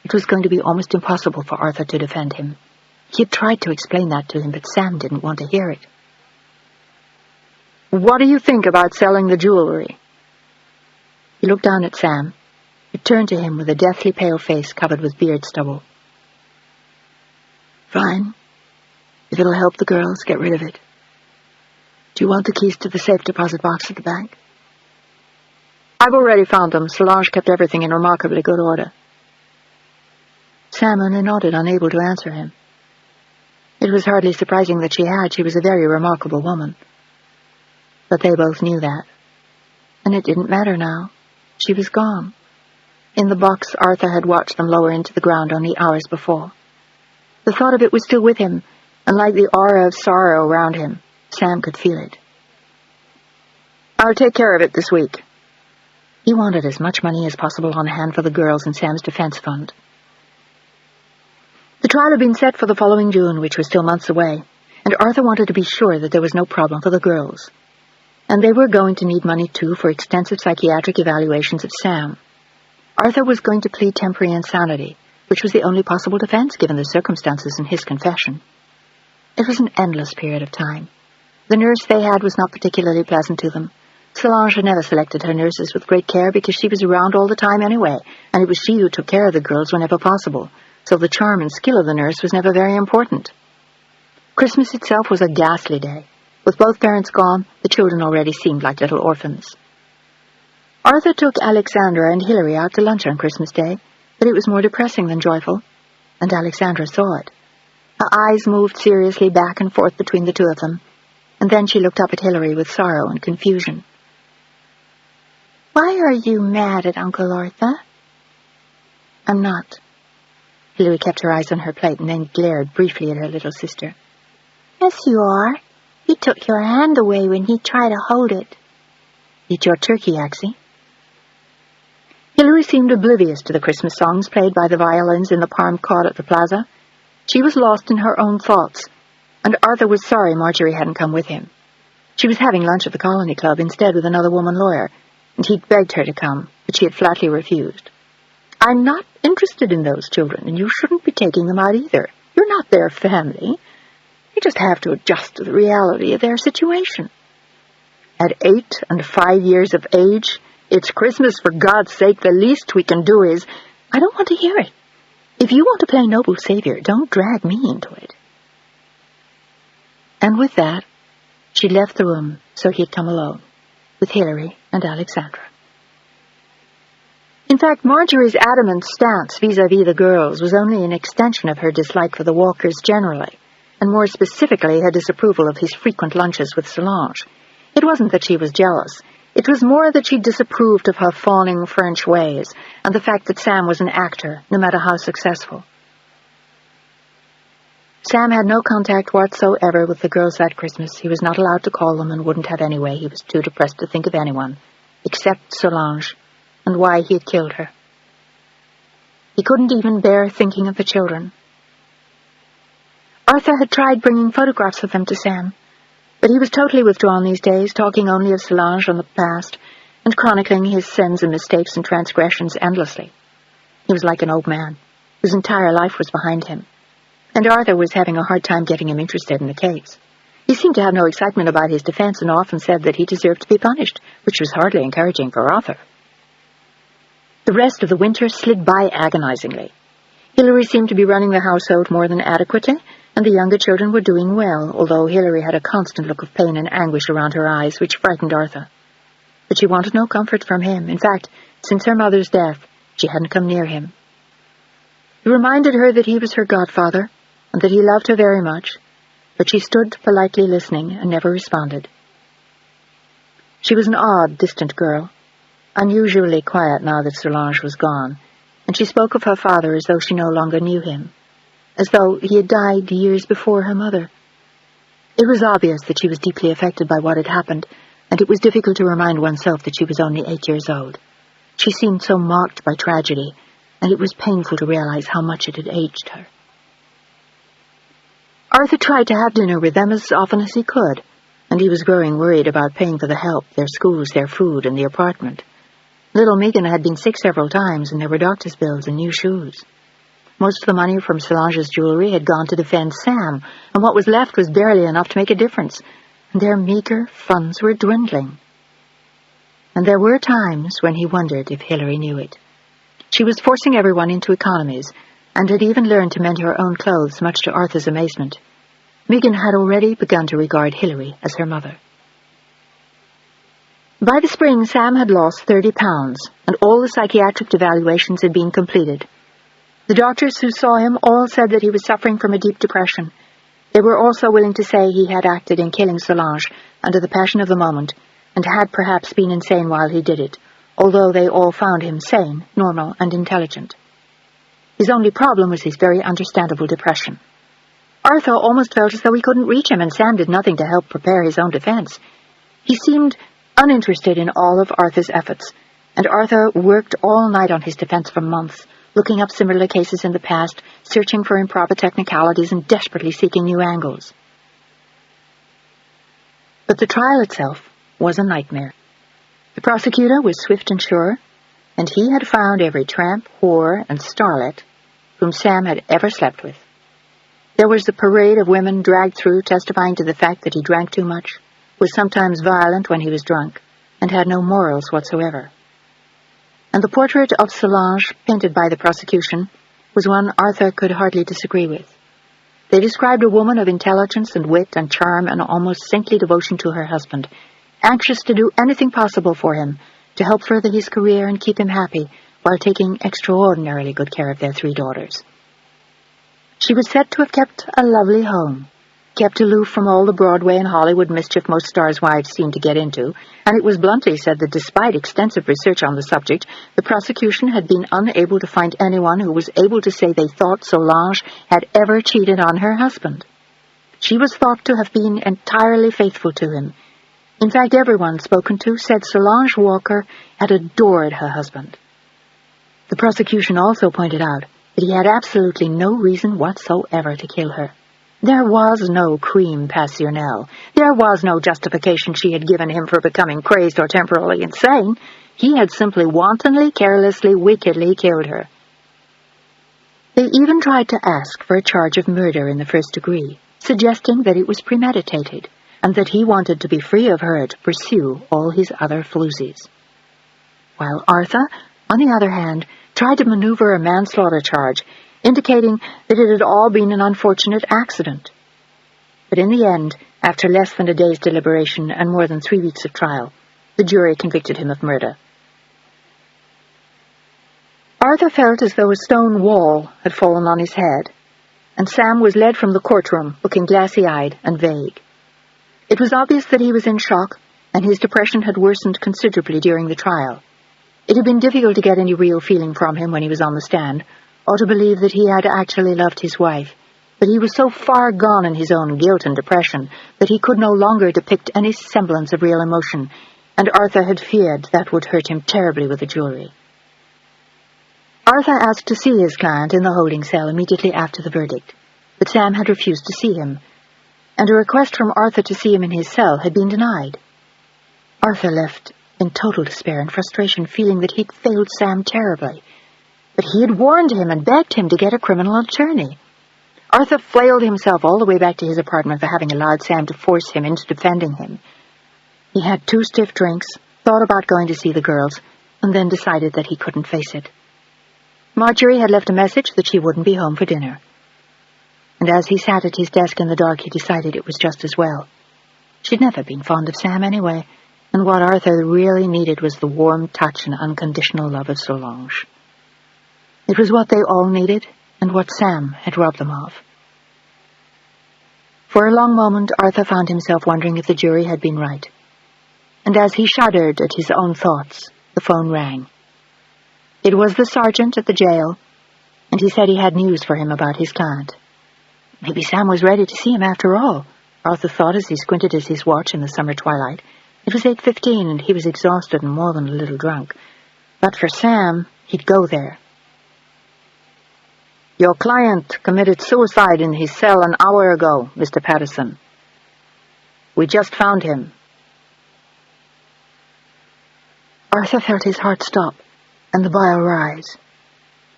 it was going to be almost impossible for Arthur to defend him. He had tried to explain that to him, but Sam didn't want to hear it. "What do you think about selling the jewelry?" He looked down at Sam, who turned to him with a deathly pale face covered with beard stubble. "Fine. If it'll help the girls, get rid of it. Do you want the keys to the safe deposit box at the bank?" "I've already found them. Solange kept everything in remarkably good order." Sam only nodded, unable to answer him. It was hardly surprising that she had. She was a very remarkable woman. But they both knew that. And it didn't matter now. She was gone. In the box Arthur had watched them lower into the ground only hours before. The thought of it was still with him, and like the aura of sorrow around him, Sam could feel it. "I'll take care of it this week." He wanted as much money as possible on hand for the girls in Sam's defense fund. The trial had been set for the following June, which was still months away, and Arthur wanted to be sure that there was no problem for the girls. And they were going to need money, too, for extensive psychiatric evaluations of Sam. Arthur was going to plead temporary insanity, which was the only possible defense given the circumstances in his confession. It was an endless period of time. The nurse they had was not particularly pleasant to them. Solange had never selected her nurses with great care because she was around all the time anyway, and it was she who took care of the girls whenever possible, so the charm and skill of the nurse was never very important. Christmas itself was a ghastly day. With both parents gone, the children already seemed like little orphans. Arthur took Alexandra and Hilary out to lunch on Christmas Day, but it was more depressing than joyful, and Alexandra saw it. Her eyes moved seriously back and forth between the two of them, and then she looked up at Hilary with sorrow and confusion. "Why are you mad at Uncle Arthur?" "I'm not." Hilary kept her eyes on her plate and then glared briefly at her little sister. "Yes, you are. You took your hand away when he tried to hold it." "Eat your turkey, Axie." Hilary seemed oblivious to the Christmas songs played by the violins in the palm court at the plaza. She was lost in her own thoughts, and Arthur was sorry Marjorie hadn't come with him. She was having lunch at the Colony Club instead with another woman lawyer, and he'd begged her to come, but she had flatly refused. "I'm not interested in those children, and you shouldn't be taking them out either. You're not their family. You just have to adjust to the reality of their situation. At 8 and 5 years of age, it's Christmas, for God's sake. The least we can do is—" "I don't want to hear it. If you want to play noble savior, don't drag me into it." And with that, she left the room so he'd come alone, with Hilary and Alexandra. In fact, Marjorie's adamant stance vis-à-vis the girls was only an extension of her dislike for the Walkers generally, and more specifically her disapproval of his frequent lunches with Solange. It wasn't that she was jealous. It was more that she disapproved of her fawning French ways and the fact that Sam was an actor, no matter how successful. Sam had no contact whatsoever with the girls that Christmas. He was not allowed to call them and wouldn't have anyway. He was too depressed to think of anyone, except Solange, and why he had killed her. He couldn't even bear thinking of the children. Arthur had tried bringing photographs of them to Sam, but he was totally withdrawn these days, talking only of Solange and the past, and chronicling his sins and mistakes and transgressions endlessly. He was like an old man, whose entire life was behind him, and Arthur was having a hard time getting him interested in the case. He seemed to have no excitement about his defense and often said that he deserved to be punished, which was hardly encouraging for Arthur. The rest of the winter slid by agonizingly. Hilary seemed to be running the household more than adequately, and the younger children were doing well, although Hilary had a constant look of pain and anguish around her eyes, which frightened Arthur. But she wanted no comfort from him. In fact, since her mother's death, she hadn't come near him. He reminded her that he was her godfather, and that he loved her very much, but she stood politely listening and never responded. She was an odd, distant girl, unusually quiet now that Solange was gone, and she spoke of her father as though she no longer knew him, as though he had died years before her mother. It was obvious that she was deeply affected by what had happened, and it was difficult to remind oneself that she was only 8 years old. She seemed so marked by tragedy, and it was painful to realize how much it had aged her. Arthur tried to have dinner with them as often as he could, and he was growing worried about paying for the help, their schools, their food, and the apartment. Little Megan had been sick several times, and there were doctor's bills and new shoes. Most of the money from Solange's jewelry had gone to defend Sam, and what was left was barely enough to make a difference, and their meager funds were dwindling. And there were times when he wondered if Hilary knew it. She was forcing everyone into economies, and had even learned to mend her own clothes, much to Arthur's amazement. Megan had already begun to regard Hilary as her mother. By the spring, Sam had lost 30 pounds, and all the psychiatric evaluations had been completed. The doctors who saw him all said that he was suffering from a deep depression. They were also willing to say he had acted in killing Solange under the passion of the moment, and had perhaps been insane while he did it, although they all found him sane, normal, and intelligent. His only problem was his very understandable depression. Arthur almost felt as though he couldn't reach him, and Sam did nothing to help prepare his own defense. He seemed uninterested in all of Arthur's efforts, and Arthur worked all night on his defense for months, looking up similar cases in the past, searching for improper technicalities, and desperately seeking new angles. But the trial itself was a nightmare. The prosecutor was swift and sure, and he had found every tramp, whore, and starlet whom Sam had ever slept with. There was the parade of women dragged through, testifying to the fact that he drank too much, was sometimes violent when he was drunk, and had no morals whatsoever. And the portrait of Solange, painted by the prosecution, was one Arthur could hardly disagree with. They described a woman of intelligence and wit and charm and almost saintly devotion to her husband, anxious to do anything possible for him, to help further his career and keep him happy, while taking extraordinarily good care of their 3 daughters. She was said to have kept a lovely home, kept aloof from all the Broadway and Hollywood mischief most stars' wives seemed to get into, and it was bluntly said that despite extensive research on the subject, the prosecution had been unable to find anyone who was able to say they thought Solange had ever cheated on her husband. She was thought to have been entirely faithful to him. In fact, everyone spoken to said Solange Walker had adored her husband. The prosecution also pointed out that he had absolutely no reason whatsoever to kill her. There was no crime passionnel. There was no justification she had given him for becoming crazed or temporarily insane. He had simply wantonly, carelessly, wickedly killed her. They even tried to ask for a charge of murder in the first degree, suggesting that it was premeditated, and that he wanted to be free of her to pursue all his other floozies. While Arthur, on the other hand, tried to maneuver a manslaughter charge, indicating that it had all been an unfortunate accident. But in the end, after less than a day's deliberation and more than 3 weeks of trial, the jury convicted him of murder. Arthur felt as though a stone wall had fallen on his head, and Sam was led from the courtroom, looking glassy-eyed and vague. It was obvious that he was in shock, and his depression had worsened considerably during the trial. It had been difficult to get any real feeling from him when he was on the stand, or to believe that he had actually loved his wife, but he was so far gone in his own guilt and depression that he could no longer depict any semblance of real emotion, and Arthur had feared that would hurt him terribly with the jewelry. Arthur asked to see his client in the holding cell immediately after the verdict, but Sam had refused to see him, and a request from Arthur to see him in his cell had been denied. Arthur left in total despair and frustration, feeling that he'd failed Sam terribly. But he had warned him and begged him to get a criminal attorney. Arthur flailed himself all the way back to his apartment for having allowed Sam to force him into defending him. He had 2 stiff drinks, thought about going to see the girls, and then decided that he couldn't face it. Marjorie had left a message that she wouldn't be home for dinner. And as he sat at his desk in the dark, he decided it was just as well. She'd never been fond of Sam anyway, and what Arthur really needed was the warm touch and unconditional love of Solange. It was what they all needed, and what Sam had robbed them of. For a long moment, Arthur found himself wondering if the jury had been right. And as he shuddered at his own thoughts, the phone rang. It was the sergeant at the jail, and he said he had news for him about his client. Maybe Sam was ready to see him after all, Arthur thought as he squinted at his watch in the summer twilight. It was 8:15, and he was exhausted and more than a little drunk. But for Sam, he'd go there. "Your client committed suicide in his cell an hour ago, Mr. Patterson. We just found him." Arthur felt his heart stop and the bile rise.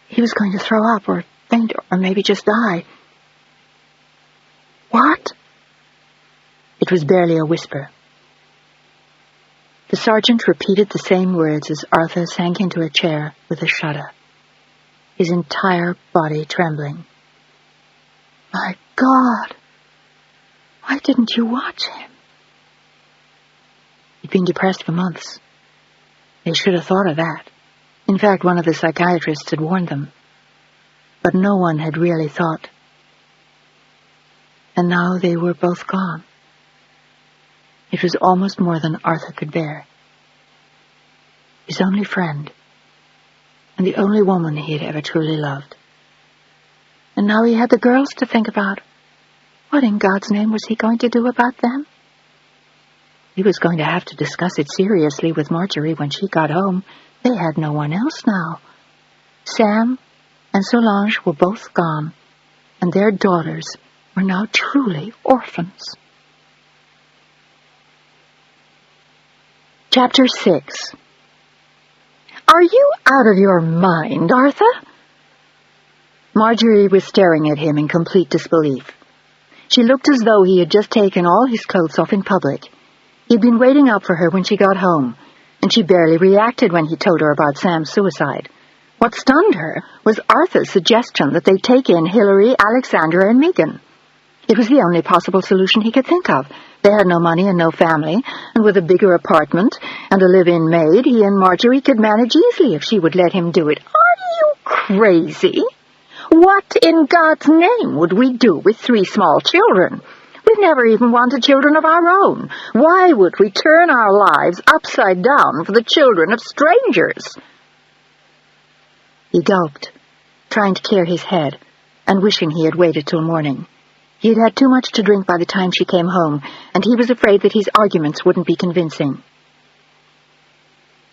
He was going to throw up or faint or maybe just die. "What?" It was barely a whisper. The sergeant repeated the same words as Arthur sank into a chair with a shudder, his entire body trembling. "My God! Why didn't you watch him?" He'd been depressed for months. They should have thought of that. In fact, one of the psychiatrists had warned them. But no one had really thought. And now they were both gone. It was almost more than Arthur could bear. His only friend, and the only woman he had ever truly loved. And now he had the girls to think about. What in God's name was he going to do about them? He was going to have to discuss it seriously with Marjorie when she got home. They had no one else now. Sam and Solange were both gone, and their daughters were now truly orphans. Chapter 6. "Are you out of your mind, Arthur?" Marjorie was staring at him in complete disbelief. She looked as though he had just taken all his clothes off in public. He'd been waiting up for her when she got home, and she barely reacted when he told her about Sam's suicide. What stunned her was Arthur's suggestion that they take in Hillary, Alexandra, and Megan. It was the only possible solution he could think of. They had no money and no family, and with a bigger apartment and a live-in maid, he and Marjorie could manage easily if she would let him do it. "Are you crazy? What in God's name would we do with 3 small children? We've never even wanted children of our own. Why would we turn our lives upside down for the children of strangers?" He gulped, trying to clear his head, and wishing he had waited till morning. He had had too much to drink by the time she came home, and he was afraid that his arguments wouldn't be convincing.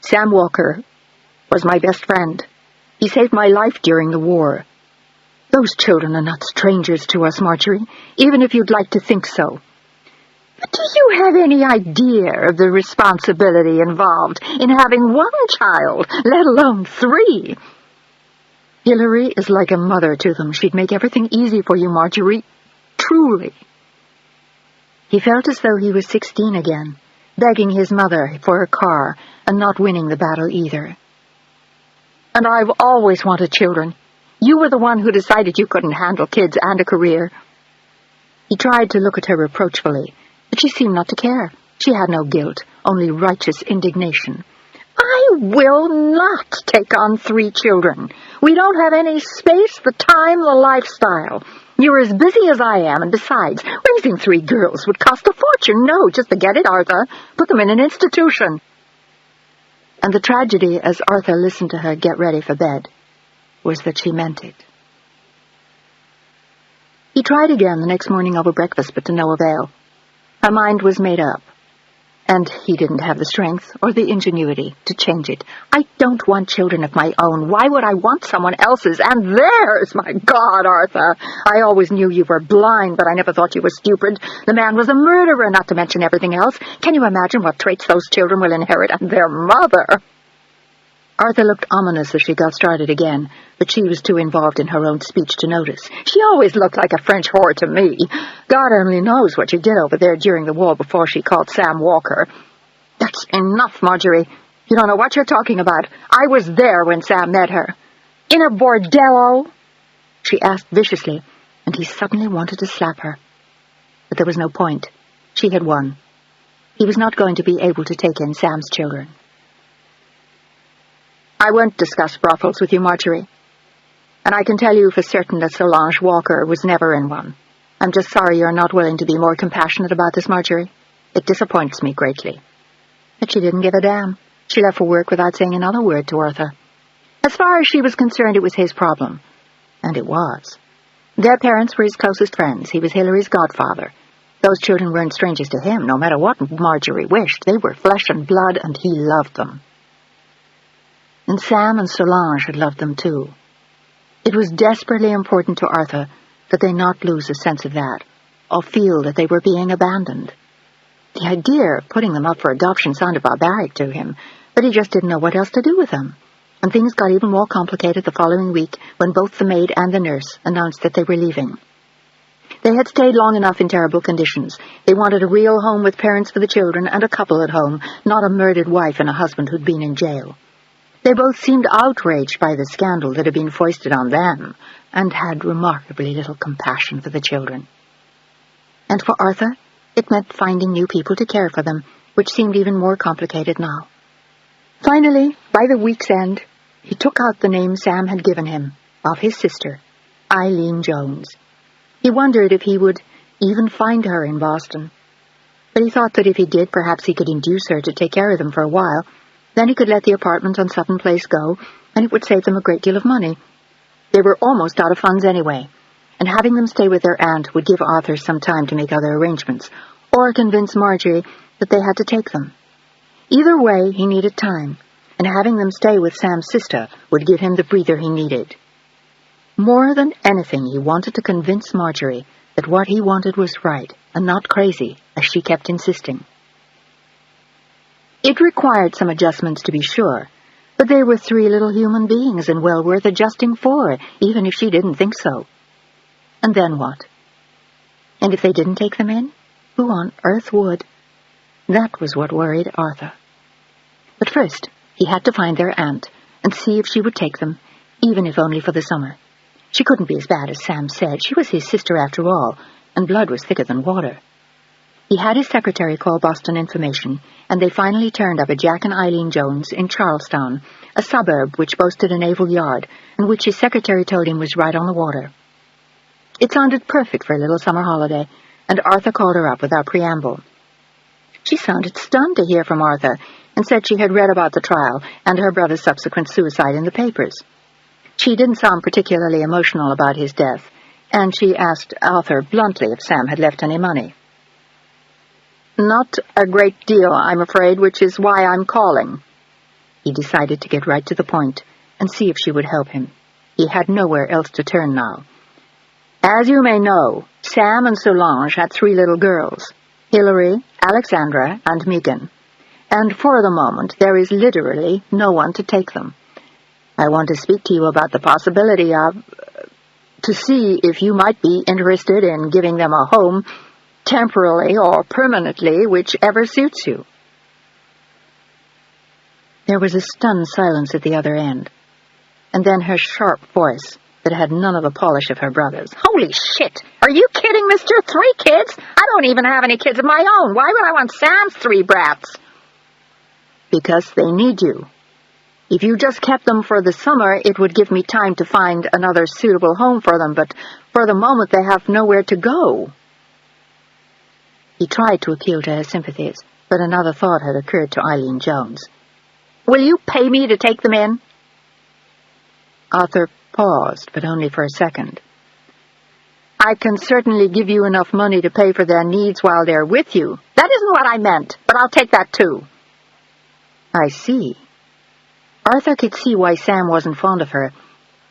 "Sam Walker was my best friend. He saved my life during the war. Those children are not strangers to us, Marjorie, even if you'd like to think so. But do you have any idea of the responsibility involved in having 1 child, let alone 3? Hillary is like a mother to them. She'd make everything easy for you, Marjorie. Truly." He felt as though he was 16 again, begging his mother for her car and not winning the battle either. "And I've always wanted children. You were the one who decided you couldn't handle kids and a career." He tried to look at her reproachfully, but she seemed not to care. She had no guilt, only righteous indignation. "I will not take on 3 children. We don't have any space, the time, the lifestyle. You're as busy as I am, and besides, raising 3 girls would cost a fortune. No, just forget it, Arthur. Put them in an institution." And the tragedy, as Arthur listened to her get ready for bed, was that she meant it. He tried again the next morning over breakfast, but to no avail. Her mind was made up, and he didn't have the strength or the ingenuity to change it. "I don't want children of my own. Why would I want someone else's and theirs? My God, Arthur, I always knew you were blind, but I never thought you were stupid. The man was a murderer, not to mention everything else. Can you imagine what traits those children will inherit and their mother?" Arthur looked ominous as she got started again, but she was too involved in her own speech to notice. "She always looked like a French whore to me. God only knows what she did over there during the war before she called Sam Walker." "That's enough, Marjorie. You don't know what you're talking about. I was there when Sam met her." "In a bordello?" she asked viciously, and he suddenly wanted to slap her. But there was no point. She had won. He was not going to be able to take in Sam's children. "I won't discuss brothels with you, Marjorie. And I can tell you for certain that Solange Walker was never in one. I'm just sorry you're not willing to be more compassionate about this, Marjorie. It disappoints me greatly." But she didn't give a damn. She left for work without saying another word to Arthur. As far as she was concerned, it was his problem. And it was. Their parents were his closest friends. He was Hillary's godfather. Those children weren't strangers to him, no matter what Marjorie wished. They were flesh and blood, and he loved them. And Sam and Solange had loved them too. It was desperately important to Arthur that they not lose a sense of that, or feel that they were being abandoned. The idea of putting them up for adoption sounded barbaric to him, but he just didn't know what else to do with them. And things got even more complicated the following week when both the maid and the nurse announced that they were leaving. They had stayed long enough in terrible conditions. They wanted a real home with parents for the children and a couple at home, not a murdered wife and a husband who'd been in jail. They both seemed outraged by the scandal that had been foisted on them, and had remarkably little compassion for the children. And for Arthur, it meant finding new people to care for them, which seemed even more complicated now. Finally, by the week's end, he took out the name Sam had given him, of his sister, Eileen Jones. He wondered if he would even find her in Boston. But he thought that if he did, perhaps he could induce her to take care of them for a while. Then he could let the apartment on Sutton Place go, and it would save them a great deal of money. They were almost out of funds anyway, and having them stay with their aunt would give Arthur some time to make other arrangements, or convince Marjorie that they had to take them. Either way, he needed time, and having them stay with Sam's sister would give him the breather he needed. More than anything, he wanted to convince Marjorie that what he wanted was right, and not crazy, as she kept insisting. It required some adjustments, to be sure, but they were 3 little human beings and well worth adjusting for, even if she didn't think so. And then what? And if they didn't take them in, who on earth would? That was what worried Arthur. But first, he had to find their aunt and see if she would take them, even if only for the summer. She couldn't be as bad as Sam said. She was his sister after all, and blood was thicker than water. He had his secretary call Boston Information, and they finally turned up at Jack and Eileen Jones in Charlestown, a suburb which boasted a naval yard, and which his secretary told him was right on the water. It sounded perfect for a little summer holiday, and Arthur called her up without preamble. She sounded stunned to hear from Arthur, and said she had read about the trial and her brother's subsequent suicide in the papers. She didn't sound particularly emotional about his death, and she asked Arthur bluntly if Sam had left any money. "Not a great deal, I'm afraid, which is why I'm calling." He decided to get right to the point and see if she would help him. He had nowhere else to turn now. "As you may know, Sam and Solange had 3 little girls, Hilary, Alexandra, and Megan, and for the moment there is literally no one to take them. I want to speak to you about the possibility to see if you might be interested in giving them a home, temporarily or permanently, whichever suits you." There was a stunned silence at the other end, and then her sharp voice that had none of the polish of her brother's. "Holy shit! Are you kidding, mister? 3 kids? I don't even have any kids of my own. Why would I want Sam's 3 brats?" "Because they need you. If you just kept them for the summer, it would give me time to find another suitable home for them, but for the moment they have nowhere to go." He tried to appeal to her sympathies, but another thought had occurred to Eileen Jones. "Will you pay me to take them in?" Arthur paused, but only for a second. "I can certainly give you enough money to pay for their needs while they're with you." "That isn't what I meant, but I'll take that too." "I see." Arthur could see why Sam wasn't fond of her,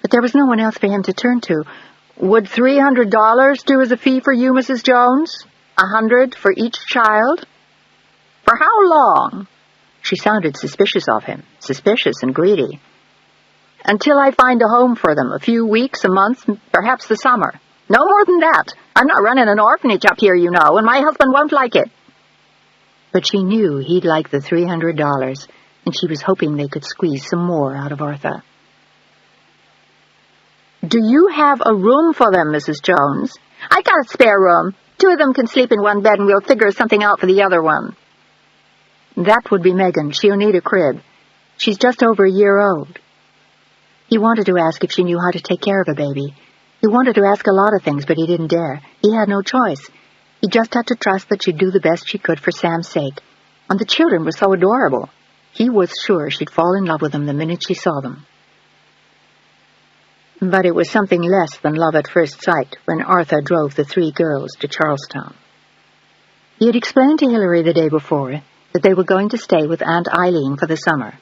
but there was no one else for him to turn to. "Would $300 do as a fee for you, Mrs. Jones? 100 for each child?" "For how long?" She sounded suspicious of him, suspicious and greedy. "Until I find a home for them, a few weeks, a month, perhaps the summer. No more than that. I'm not running an orphanage up here, you know, and my husband won't like it." But she knew he'd like the $300, and she was hoping they could squeeze some more out of Arthur. "Do you have a room for them, Mrs. Jones?" "I got a spare room. 2 of them can sleep in one bed, and we'll figure something out for the other one." "That would be Megan. She'll need a crib. She's just over a year old." He wanted to ask if she knew how to take care of a baby. He wanted to ask a lot of things, but he didn't dare. He had no choice. He just had to trust that she'd do the best she could for Sam's sake. And the children were so adorable. He was sure she'd fall in love with them the minute she saw them. But it was something less than love at first sight when Arthur drove the 3 girls to Charlestown. He had explained to Hilary the day before that they were going to stay with Aunt Eileen for the summer.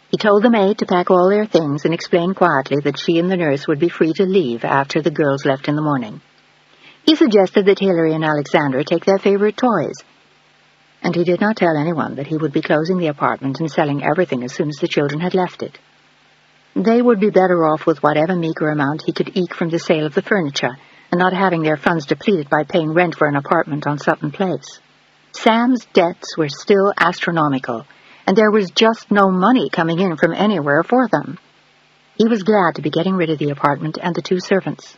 He told the maid to pack all their things and explained quietly that she and the nurse would be free to leave after the girls left in the morning. He suggested that Hilary and Alexandra take their favorite toys, and he did not tell anyone that he would be closing the apartment and selling everything as soon as the children had left it. They would be better off with whatever meager amount he could eke from the sale of the furniture, and not having their funds depleted by paying rent for an apartment on Sutton Place. Sam's debts were still astronomical, and there was just no money coming in from anywhere for them. He was glad to be getting rid of the apartment and the 2 servants.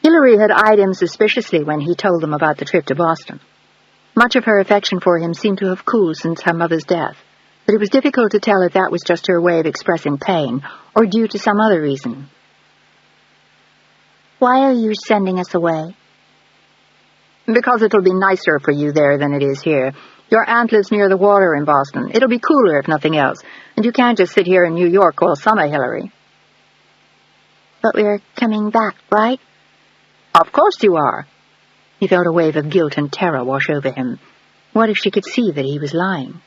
Hilary had eyed him suspiciously when he told them about the trip to Boston. Much of her affection for him seemed to have cooled since her mother's death, but it was difficult to tell if that was just her way of expressing pain or due to some other reason. "Why are you sending us away?" "Because it'll be nicer for you there than it is here. Your aunt lives near the water in Boston. It'll be cooler if nothing else, and you can't just sit here in New York all summer, Hilary." "But we're coming back, right?" "Of course you are." He felt a wave of guilt and terror wash over him. What if she could see that he was lying?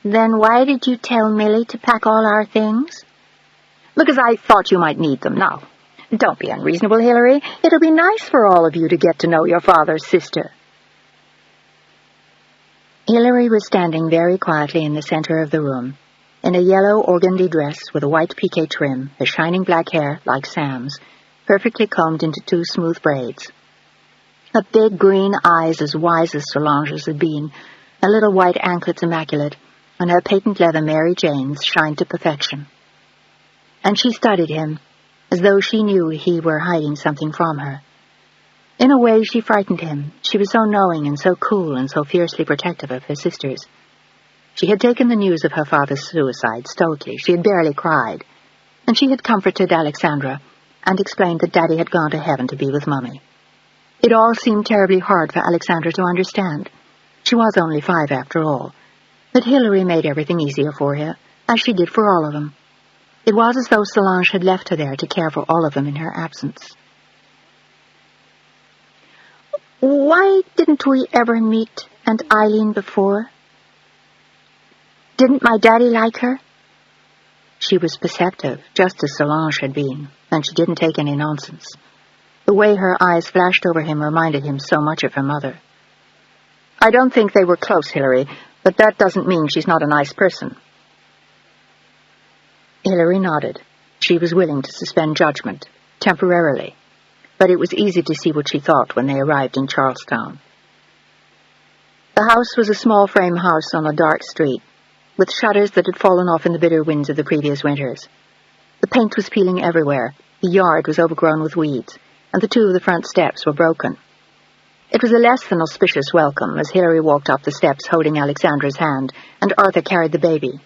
"Then why did you tell Millie to pack all our things?" "Because I thought you might need them. Now, don't be unreasonable, Hilary. It'll be nice for all of you to get to know your father's sister." Hilary was standing very quietly in the center of the room, in a yellow organdy dress with a white piqué trim, her shining black hair, like Sam's, perfectly combed into 2 smooth braids. Her big green eyes as wise as Solange's had been, her little white anklets immaculate, and her patent leather Mary Janes shined to perfection. And she studied him, as though she knew he were hiding something from her. In a way, she frightened him. She was so knowing and so cool and so fiercely protective of her sisters. She had taken the news of her father's suicide stoically. She had barely cried. And she had comforted Alexandra and explained that Daddy had gone to heaven to be with Mummy. It all seemed terribly hard for Alexandra to understand. She was only 5 after all. But Hilary made everything easier for her, as she did for all of them. It was as though Solange had left her there to care for all of them in her absence. "Why didn't we ever meet Aunt Eileen before? Didn't my daddy like her?" She was perceptive, just as Solange had been, and she didn't take any nonsense. The way her eyes flashed over him reminded him so much of her mother. "I don't think they were close, Hilary, but that doesn't mean she's not a nice person." Hilary nodded. She was willing to suspend judgment, temporarily, but it was easy to see what she thought when they arrived in Charlestown. The house was a small frame house on a dark street, with shutters that had fallen off in the bitter winds of the previous winters. The paint was peeling everywhere, the yard was overgrown with weeds, and the 2 of the front steps were broken. It was a less than auspicious welcome as Hilary walked up the steps holding Alexandra's hand, and Arthur carried the baby.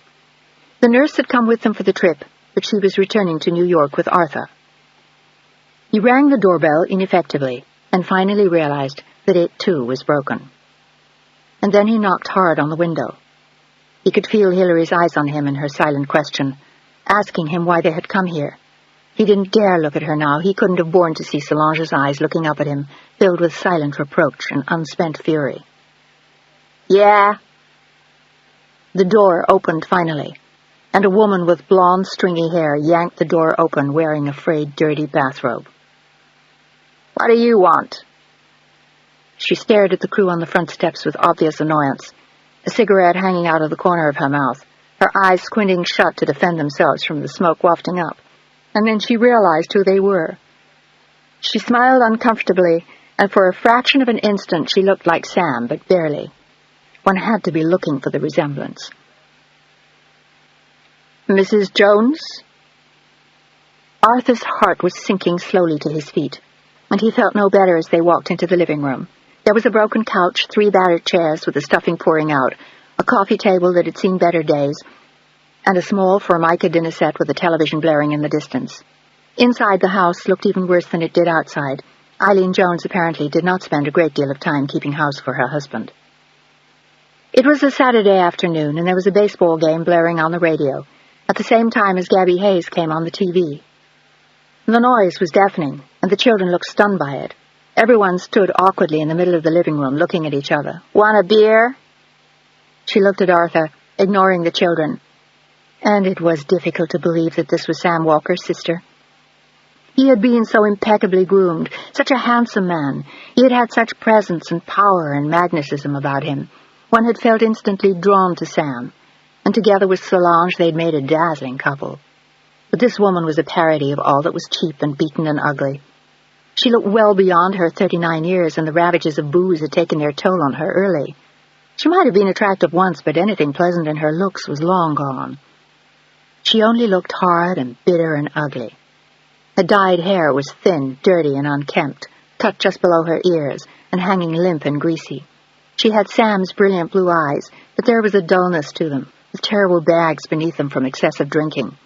The nurse had come with them for the trip, but she was returning to New York with Arthur. He rang the doorbell ineffectively, and finally realized that it, too, was broken. And then he knocked hard on the window. He could feel Hilary's eyes on him and her silent question, asking him why they had come here. He didn't dare look at her now. He couldn't have borne to see Solange's eyes looking up at him, filled with silent reproach and unspent fury. "Yeah?" The door opened finally, and a woman with blonde, stringy hair yanked the door open, wearing a frayed, dirty bathrobe. "What do you want?" She stared at the crew on the front steps with obvious annoyance, a cigarette hanging out of the corner of her mouth, her eyes squinting shut to defend themselves from the smoke wafting up. And then she realized who they were. She smiled uncomfortably, and for a fraction of an instant she looked like Sam, but barely. One had to be looking for the resemblance. "Mrs. Jones?" Arthur's heart was sinking slowly to his feet, and he felt no better as they walked into the living room. There was a broken couch, 3 battered chairs with the stuffing pouring out, a coffee table that had seen better days, and a small Formica dinner set with a television blaring in the distance. Inside the house looked even worse than it did outside. Eileen Jones apparently did not spend a great deal of time keeping house for her husband. It was a Saturday afternoon, and there was a baseball game blaring on the radio, at the same time as Gabby Hayes came on the TV. The noise was deafening, and the children looked stunned by it. Everyone stood awkwardly in the middle of the living room, looking at each other. "Want a beer?" She looked at Arthur, ignoring the children, and it was difficult to believe that this was Sam Walker's sister. He had been so impeccably groomed, such a handsome man. He had had such presence and power and magnetism about him. One had felt instantly drawn to Sam, and together with Solange they'd made a dazzling couple. But this woman was a parody of all that was cheap and beaten and ugly. She looked well beyond her 39 years, and the ravages of booze had taken their toll on her early. She might have been attractive once, but anything pleasant in her looks was long gone. She only looked hard and bitter and ugly. Her dyed hair was thin, dirty, and unkempt, cut just below her ears, and hanging limp and greasy. She had Sam's brilliant blue eyes, but there was a dullness to them, with terrible bags beneath them from excessive drinking.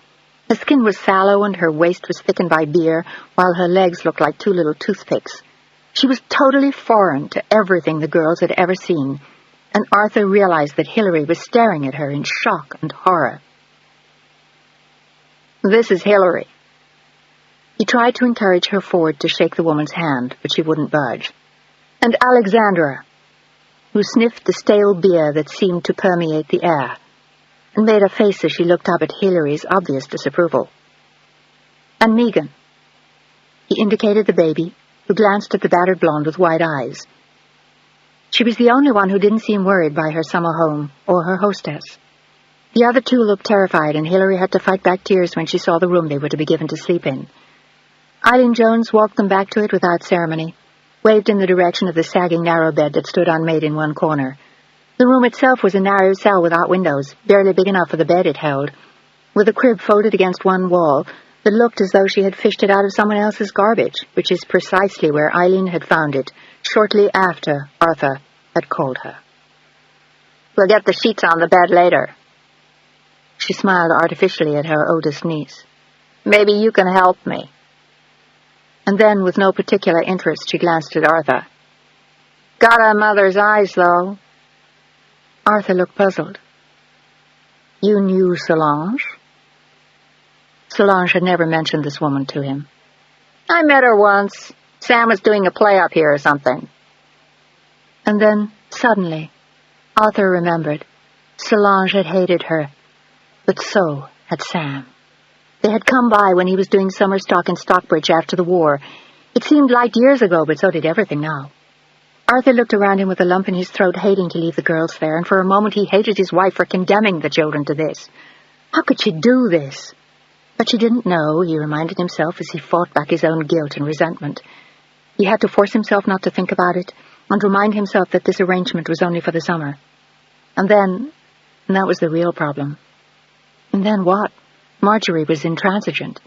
Her skin was sallow, and her waist was thickened by beer, while her legs looked like two little toothpicks. She was totally foreign to everything the girls had ever seen, and Arthur realized that Hilary was staring at her in shock and horror. "This is Hilary." He tried to encourage her forward to shake the woman's hand, but she wouldn't budge. "And Alexandra," who sniffed the stale beer that seemed to permeate the air, and made a face as she looked up at Hilary's obvious disapproval. "And Megan." He indicated the baby, who glanced at the battered blonde with wide eyes. She was the only one who didn't seem worried by her summer home or her hostess. The other two looked terrified, and Hilary had to fight back tears when she saw the room they were to be given to sleep in. Eileen Jones walked them back to it without ceremony, waved in the direction of the sagging narrow bed that stood unmade in one corner. The room itself was a narrow cell without windows, barely big enough for the bed it held, with a crib folded against one wall that looked as though she had fished it out of someone else's garbage, which is precisely where Eileen had found it, shortly after Arthur had called her. "We'll get the sheets on the bed later." She smiled artificially at her oldest niece. "Maybe you can help me." And then, with no particular interest, she glanced at Arthur. "Got a mother's eyes, though." Arthur looked puzzled. "You knew Solange?" Solange had never mentioned this woman to him. "I met her once. Sam was doing a play up here or something." And then, suddenly, Arthur remembered. Solange had hated her, but so had Sam. They had come by when he was doing summer stock in Stockbridge after the war. It seemed light years ago, but so did everything now. Arthur looked around him with a lump in his throat, hating to leave the girls there, and for a moment he hated his wife for condemning the children to this. How could she do this? But she didn't know, he reminded himself as he fought back his own guilt and resentment. He had to force himself not to think about it, and remind himself that this arrangement was only for the summer. And that was the real problem. And then what? Marjorie was intransigent,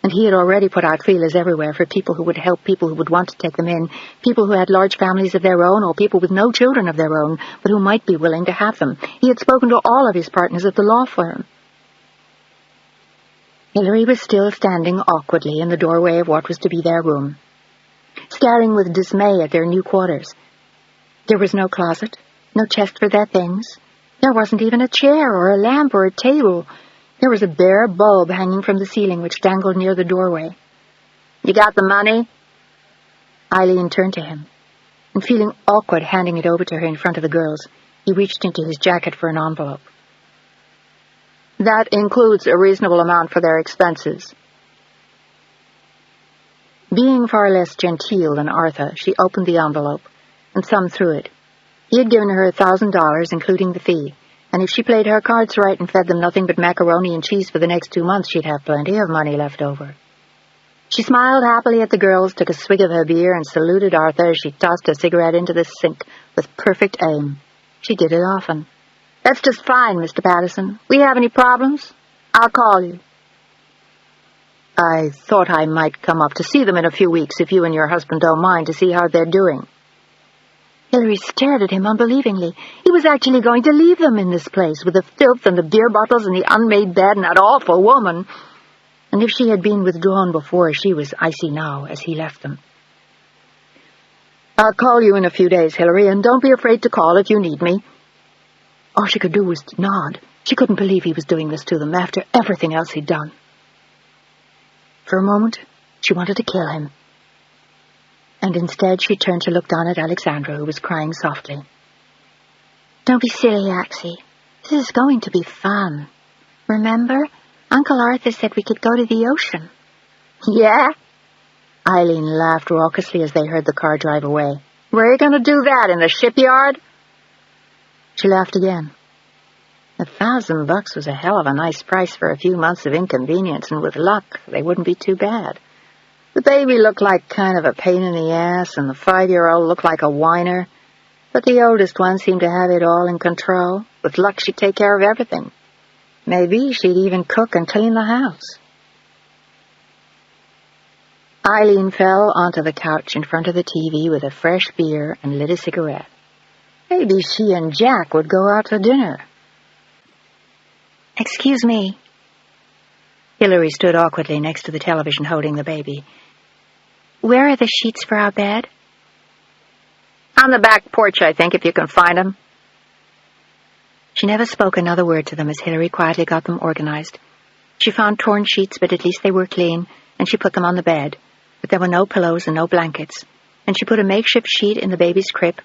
and he had already put out feelers everywhere for people who would help, people who would want to take them in, people who had large families of their own, or people with no children of their own, but who might be willing to have them. He had spoken to all of his partners at the law firm. Hilary was still standing awkwardly in the doorway of what was to be their room, staring with dismay at their new quarters. There was no closet, no chest for their things. There wasn't even a chair or a lamp or a table. There was a bare bulb hanging from the ceiling which dangled near the doorway. "You got the money?" Eileen turned to him, and feeling awkward handing it over to her in front of the girls, he reached into his jacket for an envelope. "That includes a reasonable amount for their expenses." Being far less genteel than Arthur, she opened the envelope and thumbed through it. He had given her $1,000, including the fee, and if she played her cards right and fed them nothing but macaroni and cheese for the next 2 months, she'd have plenty of money left over. She smiled happily at the girls, took a swig of her beer, and saluted Arthur as she tossed a cigarette into the sink with perfect aim. She did it often. "That's just fine, Mr. Patterson. We have any problems? I'll call you." "I thought I might come up to see them in a few weeks, if you and your husband don't mind, to see how they're doing." Hilary stared at him unbelievingly. He was actually going to leave them in this place, with the filth and the beer bottles and the unmade bed and that awful woman. And if she had been withdrawn before, she was icy now as he left them. "I'll call you in a few days, Hilary, and don't be afraid to call if you need me." All she could do was to nod. She couldn't believe he was doing this to them after everything else he'd done. For a moment, she wanted to kill him. and instead she turned to look down at Alexandra, who was crying softly. Don't be silly, Axie. This is going to be fun. Remember, Uncle Arthur said we could go to the ocean. Yeah? Eileen laughed raucously as they heard the car drive away. Where are you going to do that, in the shipyard? She laughed again. $1,000 was a hell of a nice price for a few months of inconvenience, and with luck, they wouldn't be too bad. The baby looked like kind of a pain in the ass, and the 5-year-old looked like a whiner, but the oldest one seemed to have it all in control. With luck, she'd take care of everything. Maybe she'd even cook and clean the house. Eileen fell onto the couch in front of the TV with a fresh beer and lit a cigarette. Maybe she and Jack would go out to dinner. Excuse me. Hillary stood awkwardly next to the television holding the baby. Where are the sheets for our bed? On the back porch, I think, if you can find them. She never spoke another word to them as Hillary quietly got them organized. She found torn sheets, but at least they were clean, and she put them on the bed. But there were no pillows and no blankets, and she put a makeshift sheet in the baby's crib,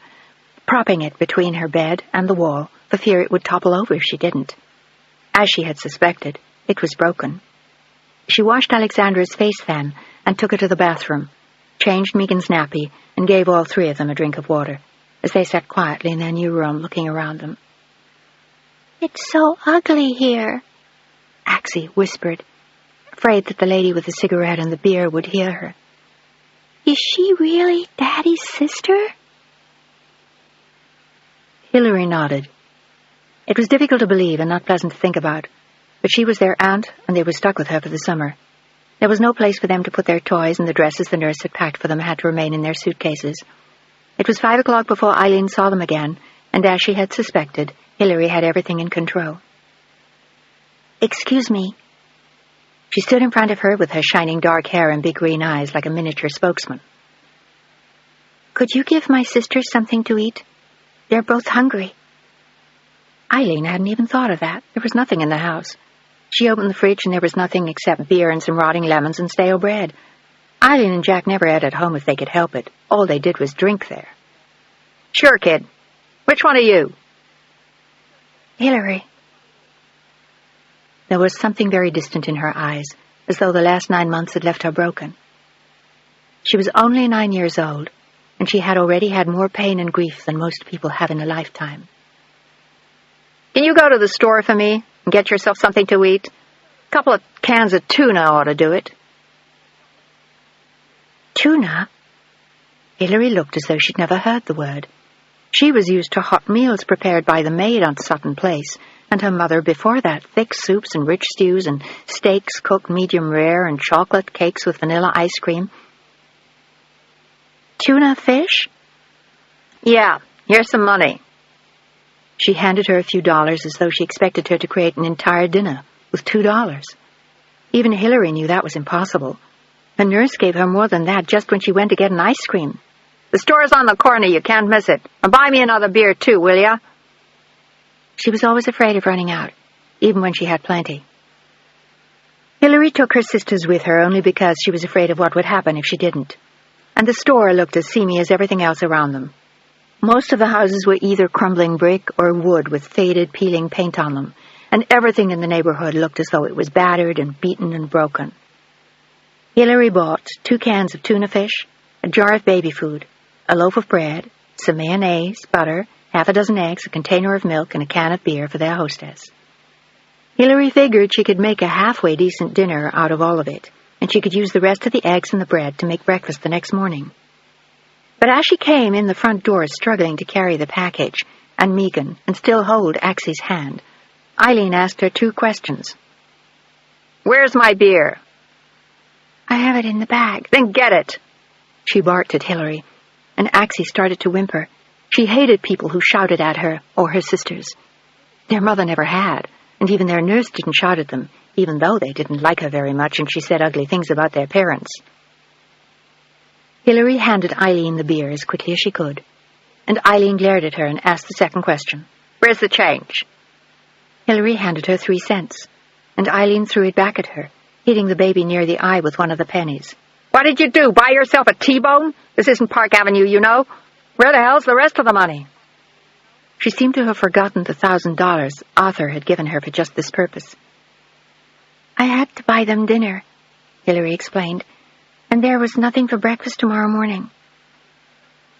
propping it between her bed and the wall, for fear it would topple over if she didn't. As she had suspected, it was broken. She washed Alexandra's face then and took her to the bathroom, changed Megan's nappy, and gave all three of them a drink of water, as they sat quietly in their new room looking around them. It's so ugly here, Axie whispered, afraid that the lady with the cigarette and the beer would hear her. Is she really Daddy's sister? Hillary nodded. It was difficult to believe and not pleasant to think about, but she was their aunt, and they were stuck with her for the summer. There was no place for them to put their toys, and the dresses the nurse had packed for them had to remain in their suitcases. It was 5 o'clock before Eileen saw them again, and as she had suspected, Hillary had everything in control. Excuse me. She stood in front of her with her shining dark hair and big green eyes like a miniature spokesman. Could you give my sisters something to eat? They're both hungry. Eileen hadn't even thought of that. There was nothing in the house. She opened the fridge and there was nothing except beer and some rotting lemons and stale bread. Eileen and Jack never ate at home if they could help it. All they did was drink there. Sure, kid. Which one are you? Hillary. There was something very distant in her eyes, as though the last 9 months had left her broken. She was only 9 years old, and she had already had more pain and grief than most people have in a lifetime. Can you go to the store for me and get yourself something to eat? A couple of cans of tuna ought to do it. Tuna? Hillary looked as though she'd never heard the word. She was used to hot meals prepared by the maid on Sutton Place, and her mother before that, thick soups and rich stews and steaks cooked medium rare and chocolate cakes with vanilla ice cream. Tuna fish? Yeah, here's some money. She handed her a few dollars as though she expected her to create an entire dinner with $2. Even Hillary knew that was impossible. The nurse gave her more than that just when she went to get an ice cream. The store's on the corner, you can't miss it. And buy me another beer too, will ya? She was always afraid of running out, even when she had plenty. Hillary took her sisters with her only because she was afraid of what would happen if she didn't. And the store looked as seamy as everything else around them. Most of the houses were either crumbling brick or wood with faded, peeling paint on them, and everything in the neighborhood looked as though it was battered and beaten and broken. Hillary bought 2 cans of tuna fish, a jar of baby food, a loaf of bread, some mayonnaise, butter, half a dozen eggs, a container of milk, and a can of beer for their hostess. Hillary figured she could make a halfway decent dinner out of all of it, and she could use the rest of the eggs and the bread to make breakfast the next morning. But as she came in the front door struggling to carry the package, and Megan, and still hold Axie's hand, Eileen asked her 2 questions. Where's my beer? I have it in the bag. Then get it! She barked at Hillary, and Axie started to whimper. She hated people who shouted at her or her sisters. Their mother never had, and even their nurse didn't shout at them, even though they didn't like her very much and she said ugly things about their parents. Hillary handed Eileen the beer as quickly as she could, and Eileen glared at her and asked the second question. Where's the change? Hillary handed her 3 cents, and Eileen threw it back at her, hitting the baby near the eye with one of the pennies. What did you do, buy yourself a T-bone? This isn't Park Avenue, you know. Where the hell's the rest of the money?" She seemed to have forgotten the $1,000 Arthur had given her for just this purpose. "I had to buy them dinner," Hillary explained, "and there was nothing for breakfast tomorrow morning."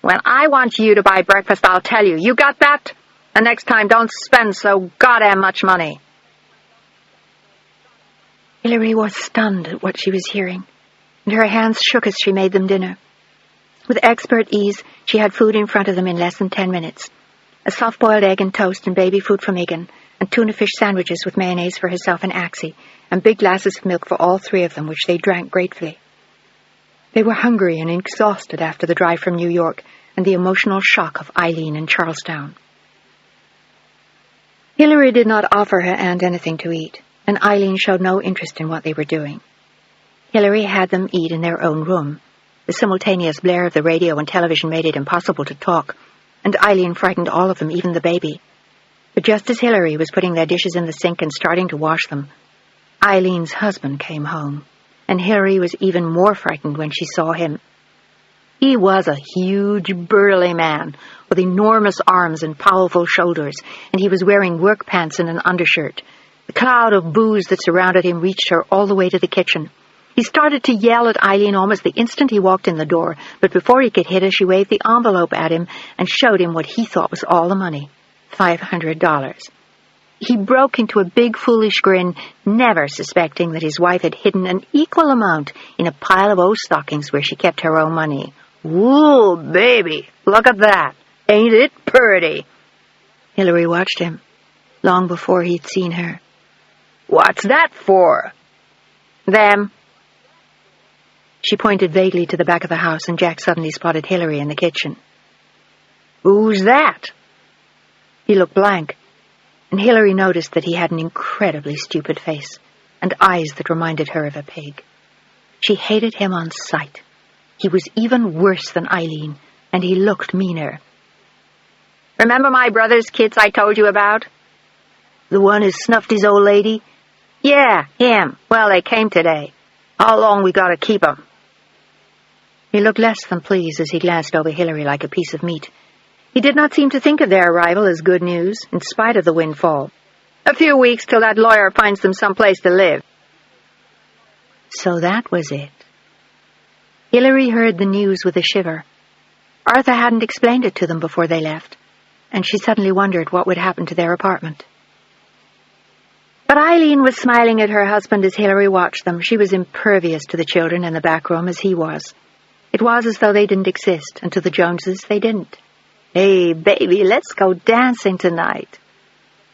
"When I want you to buy breakfast, I'll tell you. You got that? And next time, don't spend so goddamn much money." Hillary was stunned at what she was hearing, and her hands shook as she made them dinner. With expert ease, she had food in front of them in less than 10 minutes. A soft-boiled egg and toast and baby food for Megan, and tuna fish sandwiches with mayonnaise for herself and Axie, and big glasses of milk for all three of them, which they drank gratefully. They were hungry and exhausted after the drive from New York and the emotional shock of Eileen and Charlestown. Hillary did not offer her aunt anything to eat, and Eileen showed no interest in what they were doing. Hillary had them eat in their own room. The simultaneous blare of the radio and television made it impossible to talk, and Eileen frightened all of them, even the baby. But just as Hillary was putting their dishes in the sink and starting to wash them, Eileen's husband came home, and Hillary was even more frightened when she saw him. He was a huge, burly man with enormous arms and powerful shoulders, and he was wearing work pants and an undershirt. The cloud of booze that surrounded him reached her all the way to the kitchen. He started to yell at Eileen almost the instant he walked in the door, but before he could hit her, she waved the envelope at him and showed him what he thought was all the money, $500. He broke into a big, foolish grin, never suspecting that his wife had hidden an equal amount in a pile of old stockings where she kept her own money. "Ooh, baby, look at that. Ain't it pretty?" Hillary watched him, long before he'd seen her. "What's that for?" "Them." She pointed vaguely to the back of the house, and Jack suddenly spotted Hillary in the kitchen. "Who's that?" He looked blank, and Hillary noticed that he had an incredibly stupid face and eyes that reminded her of a pig. She hated him on sight. He was even worse than Eileen, and he looked meaner. "Remember my brother's kids I told you about? The one who snuffed his old lady? Yeah, him. Well, they came today. How long we gotta keep 'em?" He looked less than pleased as he glanced over Hillary like a piece of meat. He did not seem to think of their arrival as good news, in spite of the windfall. "A few weeks till that lawyer finds them some place to live." So that was it. Hillary heard the news with a shiver. Arthur hadn't explained it to them before they left, and she suddenly wondered what would happen to their apartment. But Eileen was smiling at her husband as Hillary watched them. She was impervious to the children in the back room as he was. It was as though they didn't exist, and to the Joneses they didn't. "Hey, baby, let's go dancing tonight."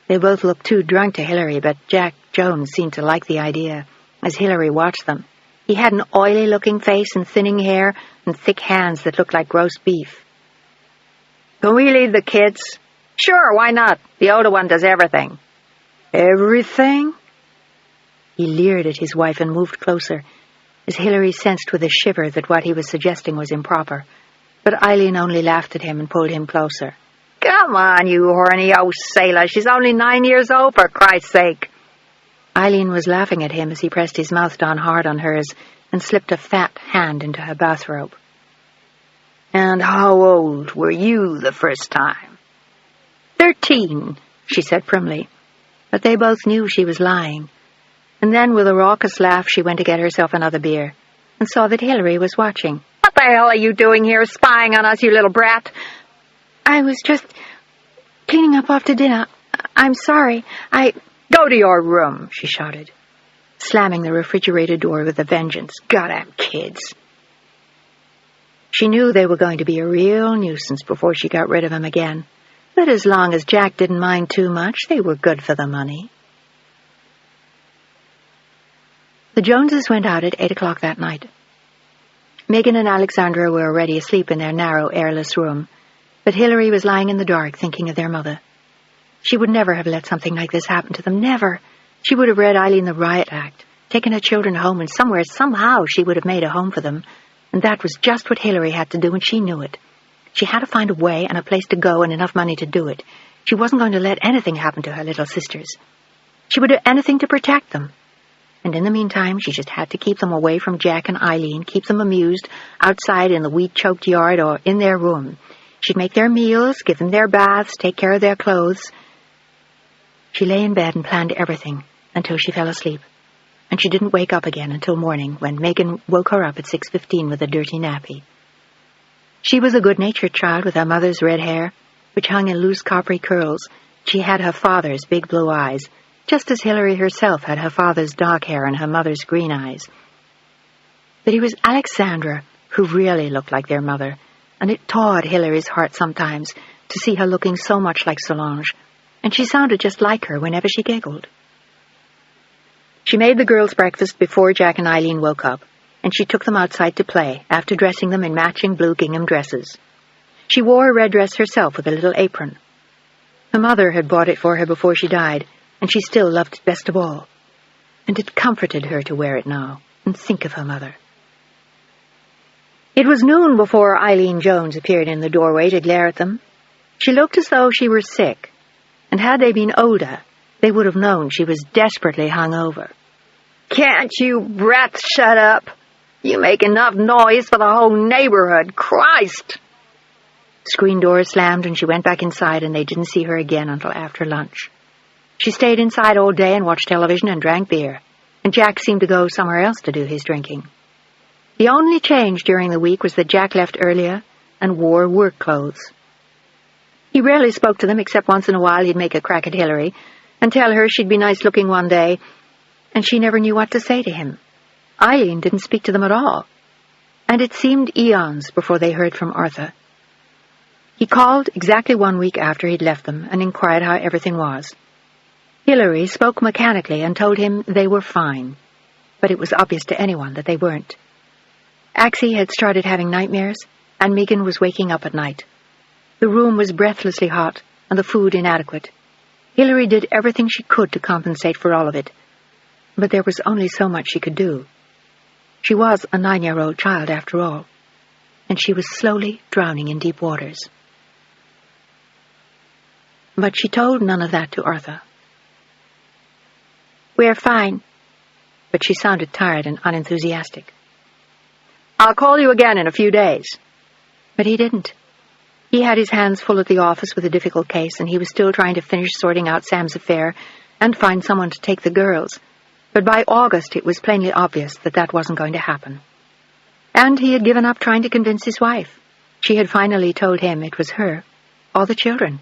They both looked too drunk to Hillary, but Jack Jones seemed to like the idea as Hillary watched them. He had an oily-looking face and thinning hair and thick hands that looked like roast beef. "Can we leave the kids?" "Sure, why not? The older one does everything." "Everything?" He leered at his wife and moved closer, as Hillary sensed with a shiver that what he was suggesting was improper. But Eileen only laughed at him and pulled him closer. "Come on, you horny old sailor. She's only 9 years old, for Christ's sake." Eileen was laughing at him as he pressed his mouth down hard on hers and slipped a fat hand into her bathrobe. "And how old were you the first time?" 13, she said primly. But they both knew she was lying. And then, with a raucous laugh, she went to get herself another beer and saw that Hillary was watching. "What the hell are you doing here, spying on us, you little brat?" "I was just cleaning up after dinner. I'm sorry. Go to your room," she shouted, slamming the refrigerator door with a vengeance. "Goddamn kids." She knew they were going to be a real nuisance before she got rid of him again. But as long as Jack didn't mind too much, they were good for the money. The Joneses went out at 8 o'clock that night. Megan and Alexandra were already asleep in their narrow, airless room, but Hillary was lying in the dark thinking of their mother. She would never have let something like this happen to them, never. She would have read Eileen the Riot Act, taken her children home, and somehow she would have made a home for them. And that was just what Hillary had to do, and she knew it. She had to find a way and a place to go and enough money to do it. She wasn't going to let anything happen to her little sisters. She would do anything to protect them. And in the meantime, she just had to keep them away from Jack and Eileen, keep them amused outside in the weed-choked yard or in their room. She'd make their meals, give them their baths, take care of their clothes. She lay in bed and planned everything until she fell asleep. And she didn't wake up again until morning, when Megan woke her up at 6:15 with a dirty nappy. She was a good-natured child with her mother's red hair, which hung in loose coppery curls. She had her father's big blue eyes, just as Hilary herself had her father's dark hair and her mother's green eyes. But it was Alexandra who really looked like their mother, and it tawed Hilary's heart sometimes to see her looking so much like Solange, and she sounded just like her whenever she giggled. She made the girls breakfast before Jack and Eileen woke up, and she took them outside to play, after dressing them in matching blue gingham dresses. She wore a red dress herself with a little apron. Her mother had bought it for her before she died, and she still loved it best of all. And it comforted her to wear it now, and think of her mother. It was noon before Eileen Jones appeared in the doorway to glare at them. She looked as though she were sick, and had they been older, they would have known she was desperately hungover. "Can't you brats shut up? You make enough noise for the whole neighborhood. Christ!" Screen doors slammed and she went back inside, and they didn't see her again until after lunch. She stayed inside all day and watched television and drank beer, and Jack seemed to go somewhere else to do his drinking. The only change during the week was that Jack left earlier and wore work clothes. He rarely spoke to them, except once in a while he'd make a crack at Hilary and tell her she'd be nice-looking one day, and she never knew what to say to him. Eileen didn't speak to them at all, and it seemed eons before they heard from Arthur. He called exactly 1 week after he'd left them and inquired how everything was. Hilary spoke mechanically and told him they were fine, but it was obvious to anyone that they weren't. Axie had started having nightmares, and Megan was waking up at night. The room was breathlessly hot, and the food inadequate. Hilary did everything she could to compensate for all of it, but there was only so much she could do. She was a 9-year-old child, after all, and she was slowly drowning in deep waters. But she told none of that to Arthur. "We're fine," but she sounded tired and unenthusiastic. "I'll call you again in a few days." But he didn't. He had his hands full at the office with a difficult case, and he was still trying to finish sorting out Sam's affair and find someone to take the girls. But by August it was plainly obvious that that wasn't going to happen. And he had given up trying to convince his wife. She had finally told him it was her, all the children.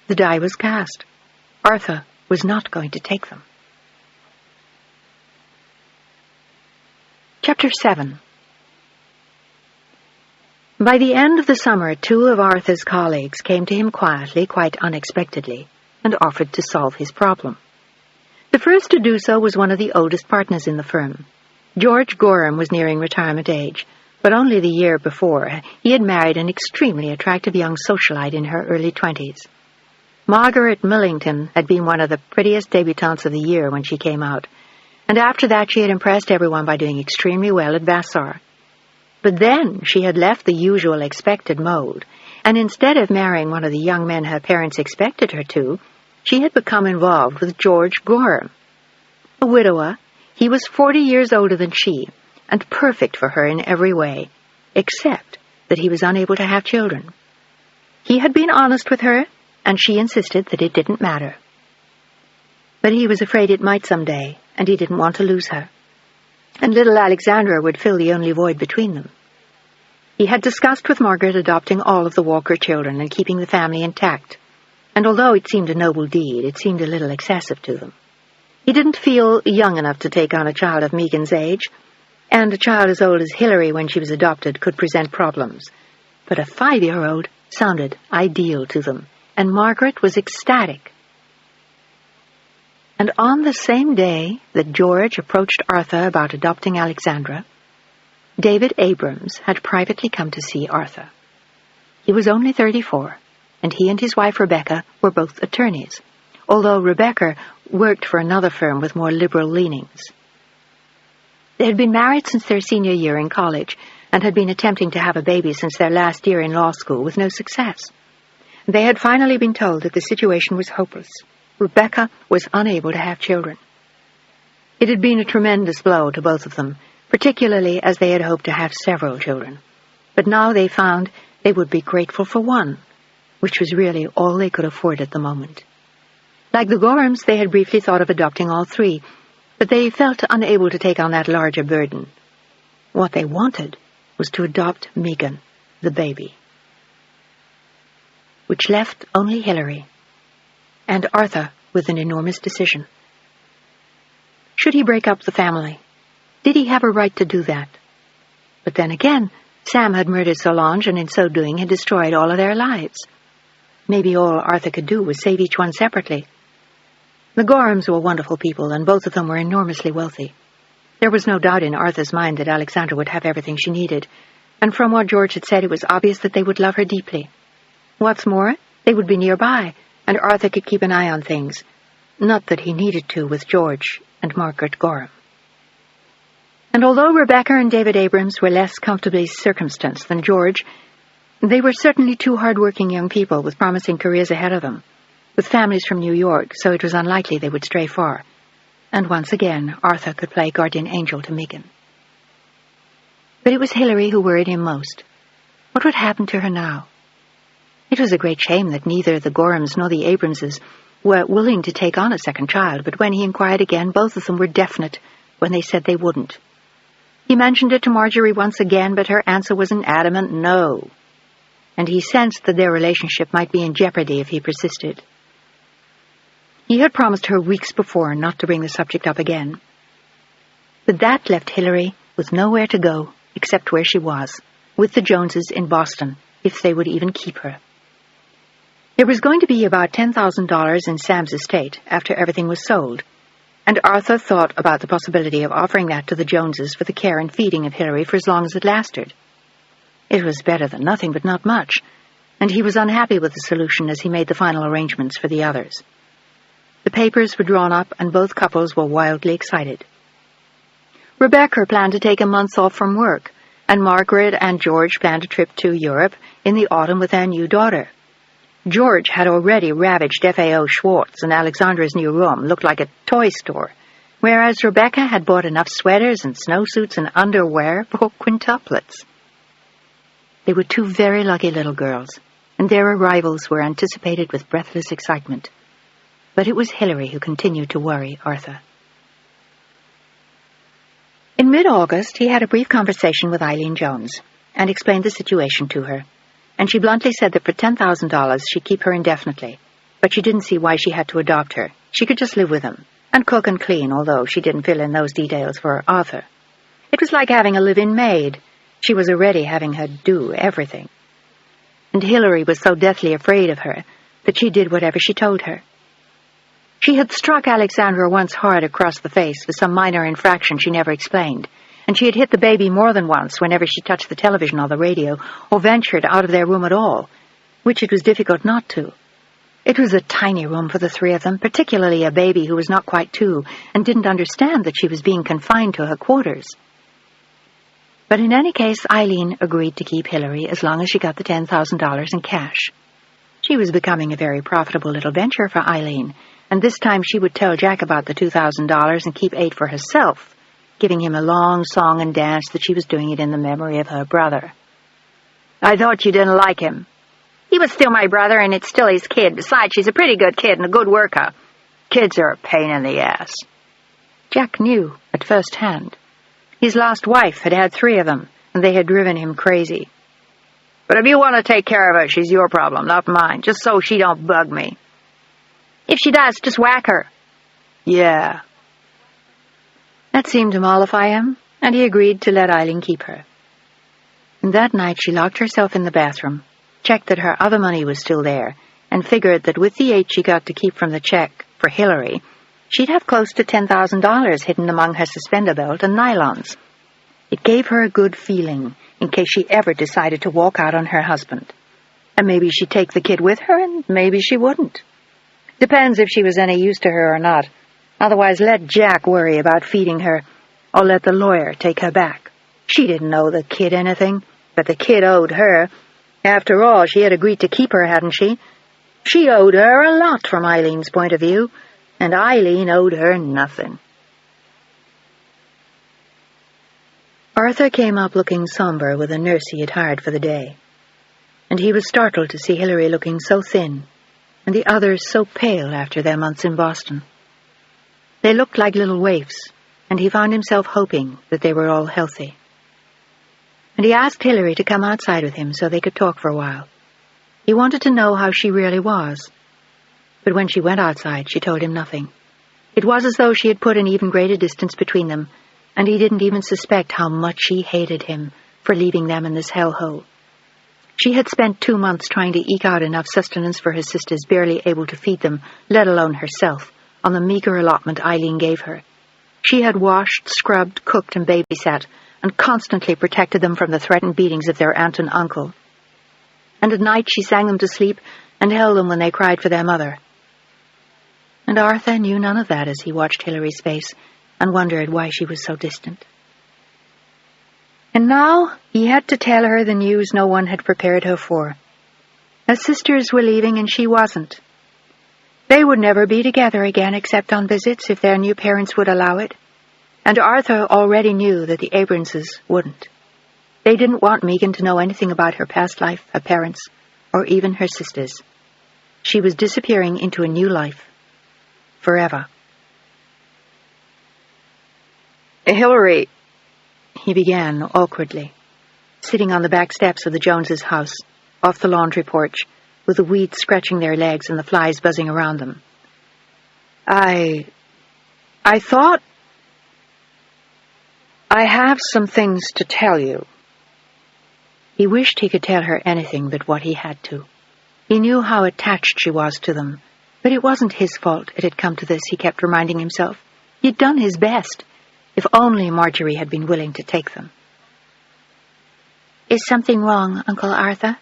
The die was cast. Arthur was not going to take them. Chapter 7. By the end of the summer, 2 of Arthur's colleagues came to him quietly, quite unexpectedly, and offered to solve his problem. The first to do so was one of the oldest partners in the firm. George Gorham was nearing retirement age, but only the year before he had married an extremely attractive young socialite in her early 20s. Margaret Millington had been one of the prettiest debutantes of the year when she came out, and after that she had impressed everyone by doing extremely well at Vassar. But then she had left the usual expected mold, and instead of marrying one of the young men her parents expected her to, she had become involved with George Gorham. A widower, he was 40 years older than she, and perfect for her in every way, except that he was unable to have children. He had been honest with her, and she insisted that it didn't matter. But he was afraid it might someday, and he didn't want to lose her. And little Alexandra would fill the only void between them. He had discussed with Margaret adopting all of the Walker children and keeping the family intact, and although it seemed a noble deed, it seemed a little excessive to them. He didn't feel young enough to take on a child of Megan's age, and a child as old as Hilary when she was adopted could present problems. But a 5-year-old sounded ideal to them, and Margaret was ecstatic. And on the same day that George approached Arthur about adopting Alexandra, David Abrams had privately come to see Arthur. He was only 34, and he and his wife Rebecca were both attorneys, although Rebecca worked for another firm with more liberal leanings. They had been married since their senior year in college and had been attempting to have a baby since their last year in law school with no success. They had finally been told that the situation was hopeless. Rebecca was unable to have children. It had been a tremendous blow to both of them, particularly as they had hoped to have several children. But now they found they would be grateful for one, which was really all they could afford at the moment. Like the Gorhams, they had briefly thought of adopting all three, but they felt unable to take on that larger burden. What they wanted was to adopt Megan, the baby. Which left only Hilary, and Arthur with an enormous decision. Should he break up the family? Did he have a right to do that? But then again, Sam had murdered Solange, and in so doing had destroyed all of their lives. Maybe all Arthur could do was save each one separately. The Gorhams were wonderful people, and both of them were enormously wealthy. There was no doubt in Arthur's mind that Alexandra would have everything she needed, and from what George had said, it was obvious that they would love her deeply. What's more, they would be nearby, and Arthur could keep an eye on things. Not that he needed to with George and Margaret Gorham. And although Rebecca and David Abrams were less comfortably circumstanced than George, they were certainly two hard-working young people with promising careers ahead of them, with families from New York, so it was unlikely they would stray far. And once again, Arthur could play guardian angel to Megan. But it was Hilary who worried him most. What would happen to her now? It was a great shame that neither the Gorhams nor the Abramses were willing to take on a second child, but when he inquired again, both of them were definite when they said they wouldn't. He mentioned it to Marjorie once again, but her answer was an adamant no, and he sensed that their relationship might be in jeopardy if he persisted. He had promised her weeks before not to bring the subject up again. But that left Hilary with nowhere to go except where she was, with the Joneses in Boston, if they would even keep her. There was going to be about $10,000 in Sam's estate after everything was sold, and Arthur thought about the possibility of offering that to the Joneses for the care and feeding of Hilary for as long as it lasted. It was better than nothing, but not much, and he was unhappy with the solution as he made the final arrangements for the others. The papers were drawn up, and both couples were wildly excited. Rebecca planned to take a month off from work, and Margaret and George planned a trip to Europe in the autumn with their new daughter. George had already ravaged F.A.O. Schwartz, and Alexandra's new room looked like a toy store, whereas Rebecca had bought enough sweaters and snowsuits and underwear for quintuplets. They were two very lucky little girls, and their arrivals were anticipated with breathless excitement. But it was Hilary who continued to worry Arthur. In mid-August, he had a brief conversation with Eileen Jones and explained the situation to her, and she bluntly said that for $10,000 she'd keep her indefinitely, but she didn't see why she had to adopt her. She could just live with him, and cook and clean, although she didn't fill in those details for Arthur. It was like having a live-in maid. She was already having her do everything. And Hilary was so deathly afraid of her that she did whatever she told her. She had struck Alexandra once hard across the face for some minor infraction she never explained, and she had hit the baby more than once whenever she touched the television or the radio or ventured out of their room at all, which it was difficult not to. It was a tiny room for the three of them, particularly a baby who was not quite 2 and didn't understand that she was being confined to her quarters. But in any case, Eileen agreed to keep Hilary as long as she got the $10,000 in cash. She was becoming a very profitable little venture for Eileen, and this time she would tell Jack about the $2,000 and keep $8 for herself, giving him a long song and dance that she was doing it in the memory of her brother. "I thought you didn't like him." "He was still my brother, and it's still his kid. Besides, she's a pretty good kid and a good worker. Kids are a pain in the ass." Jack knew at first hand. His last wife had had 3 of them, and they had driven him crazy. "But if you want to take care of her, she's your problem, not mine, just so she don't bug me." "If she does, just whack her." "Yeah." That seemed to mollify him, and he agreed to let Eileen keep her. And that night she locked herself in the bathroom, checked that her other money was still there, and figured that with the $8 she got to keep from the check for Hilary, she'd have close to $10,000 hidden among her suspender belt and nylons. It gave her a good feeling in case she ever decided to walk out on her husband. And maybe she'd take the kid with her, and maybe she wouldn't. Depends if she was any use to her or not. Otherwise, let Jack worry about feeding her, or let the lawyer take her back. She didn't owe the kid anything, but the kid owed her. After all, she had agreed to keep her, hadn't she? She owed her a lot from Eileen's point of view, and Eileen owed her nothing. Arthur came up looking somber with a nurse he had hired for the day, and he was startled to see Hilary looking so thin and the others so pale after their months in Boston. They looked like little waifs, and he found himself hoping that they were all healthy. And he asked Hilary to come outside with him so they could talk for a while. He wanted to know how she really was. But when she went outside, she told him nothing. It was as though she had put an even greater distance between them, and he didn't even suspect how much she hated him for leaving them in this hellhole. She had spent 2 months trying to eke out enough sustenance for her sisters, barely able to feed them, let alone herself, on the meager allotment Eileen gave her. She had washed, scrubbed, cooked, and babysat, and constantly protected them from the threatened beatings of their aunt and uncle. And at night she sang them to sleep and held them when they cried for their mother. And Arthur knew none of that as he watched Hilary's face and wondered why she was so distant. And now he had to tell her the news no one had prepared her for. Her sisters were leaving and she wasn't. They would never be together again except on visits if their new parents would allow it. And Arthur already knew that the Abramses wouldn't. They didn't want Megan to know anything about her past life, her parents, or even her sisters. She was disappearing into a new life. Forever. "Hilary," he began awkwardly, sitting on the back steps of the Joneses' house, off the laundry porch, with the weeds scratching their legs and the flies buzzing around them. I thought I have some things to tell you." He wished he could tell her anything but what he had to. He knew how attached she was to them, but it wasn't his fault it had come to this, he kept reminding himself. He'd done his best. If only Marjorie had been willing to take them. "Is something wrong, Uncle Arthur?"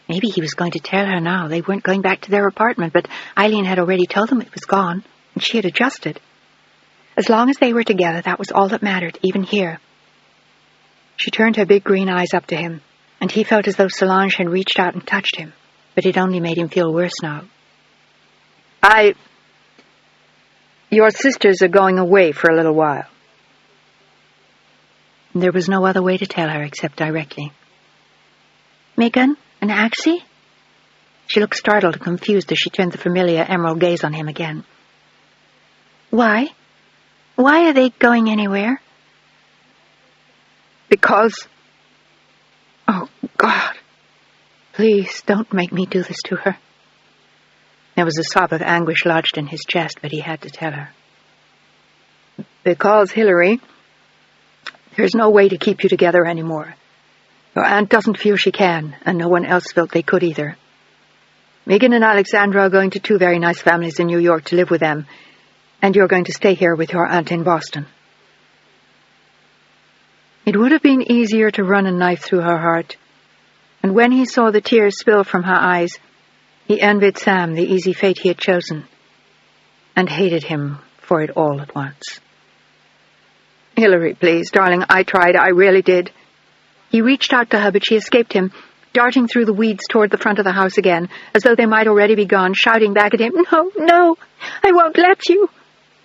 Maybe he was going to tell her now. They weren't going back to their apartment, but Eileen had already told them it was gone, and she had adjusted. As long as they were together, that was all that mattered, even here. She turned her big green eyes up to him, and he felt as though Solange had reached out and touched him, but it only made him feel worse now. Your sisters are going away for a little while." There was no other way to tell her except directly. "Megan and Axie?" She looked startled and confused as she turned the familiar emerald gaze on him again. "Why? Why are they going anywhere?" "Because... Oh, God. Please don't make me do this to her." There was a sob of anguish lodged in his chest, but he had to tell her. "Because, Hilary, there's no way to keep you together anymore. Your aunt doesn't feel she can, and no one else felt they could either. Megan and Alexandra are going to 2 very nice families in New York to live with them, and you're going to stay here with your aunt in Boston." It would have been easier to run a knife through her heart, and when he saw the tears spill from her eyes, he envied Sam the easy fate he had chosen, and hated him for it all at once. "Hilary, please, darling, I tried, I really did." He reached out to her, but she escaped him, darting through the weeds toward the front of the house again, as though they might already be gone, shouting back at him, "No, no, I won't let you."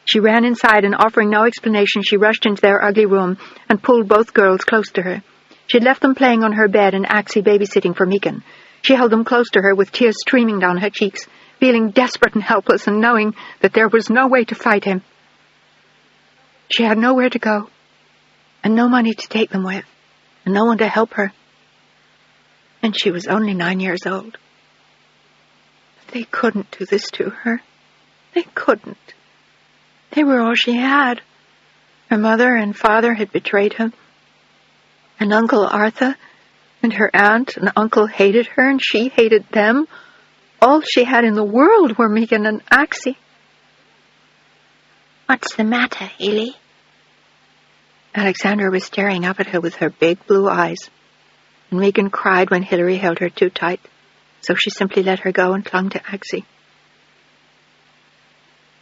She ran inside, and offering no explanation, she rushed into their ugly room and pulled both girls close to her. She had left them playing on her bed and Axie babysitting for Megan. She held them close to her with tears streaming down her cheeks, feeling desperate and helpless and knowing that there was no way to fight him. She had nowhere to go, and no money to take them with, and no one to help her. And she was only 9 years old. But they couldn't do this to her. They couldn't. They were all she had. Her mother and father had betrayed her, and Uncle Arthur and her aunt and uncle hated her, and she hated them. All she had in the world were Megan and Axie. "What's the matter, Hilly?" Alexandra was staring up at her with her big blue eyes, and Megan cried when Hilary held her too tight, so she simply let her go and clung to Axie.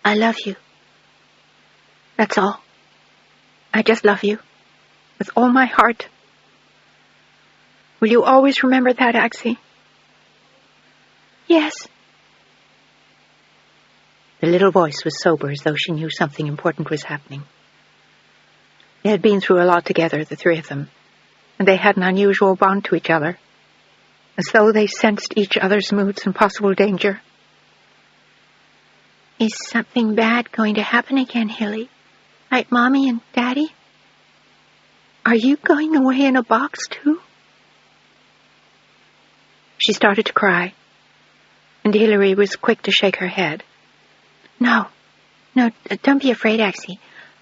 "I love you. That's all. I just love you, with all my heart. Will you always remember that, Axie?" "Yes." The little voice was sober, as though she knew something important was happening. They had been through a lot together, the three of them, and they had an unusual bond to each other, as though they sensed each other's moods and possible danger. "Is something bad going to happen again, Hilly? Like Mommy and Daddy? Are you going away in a box, too?" She started to cry, and Hilary was quick to shake her head. No, don't be afraid, Axie.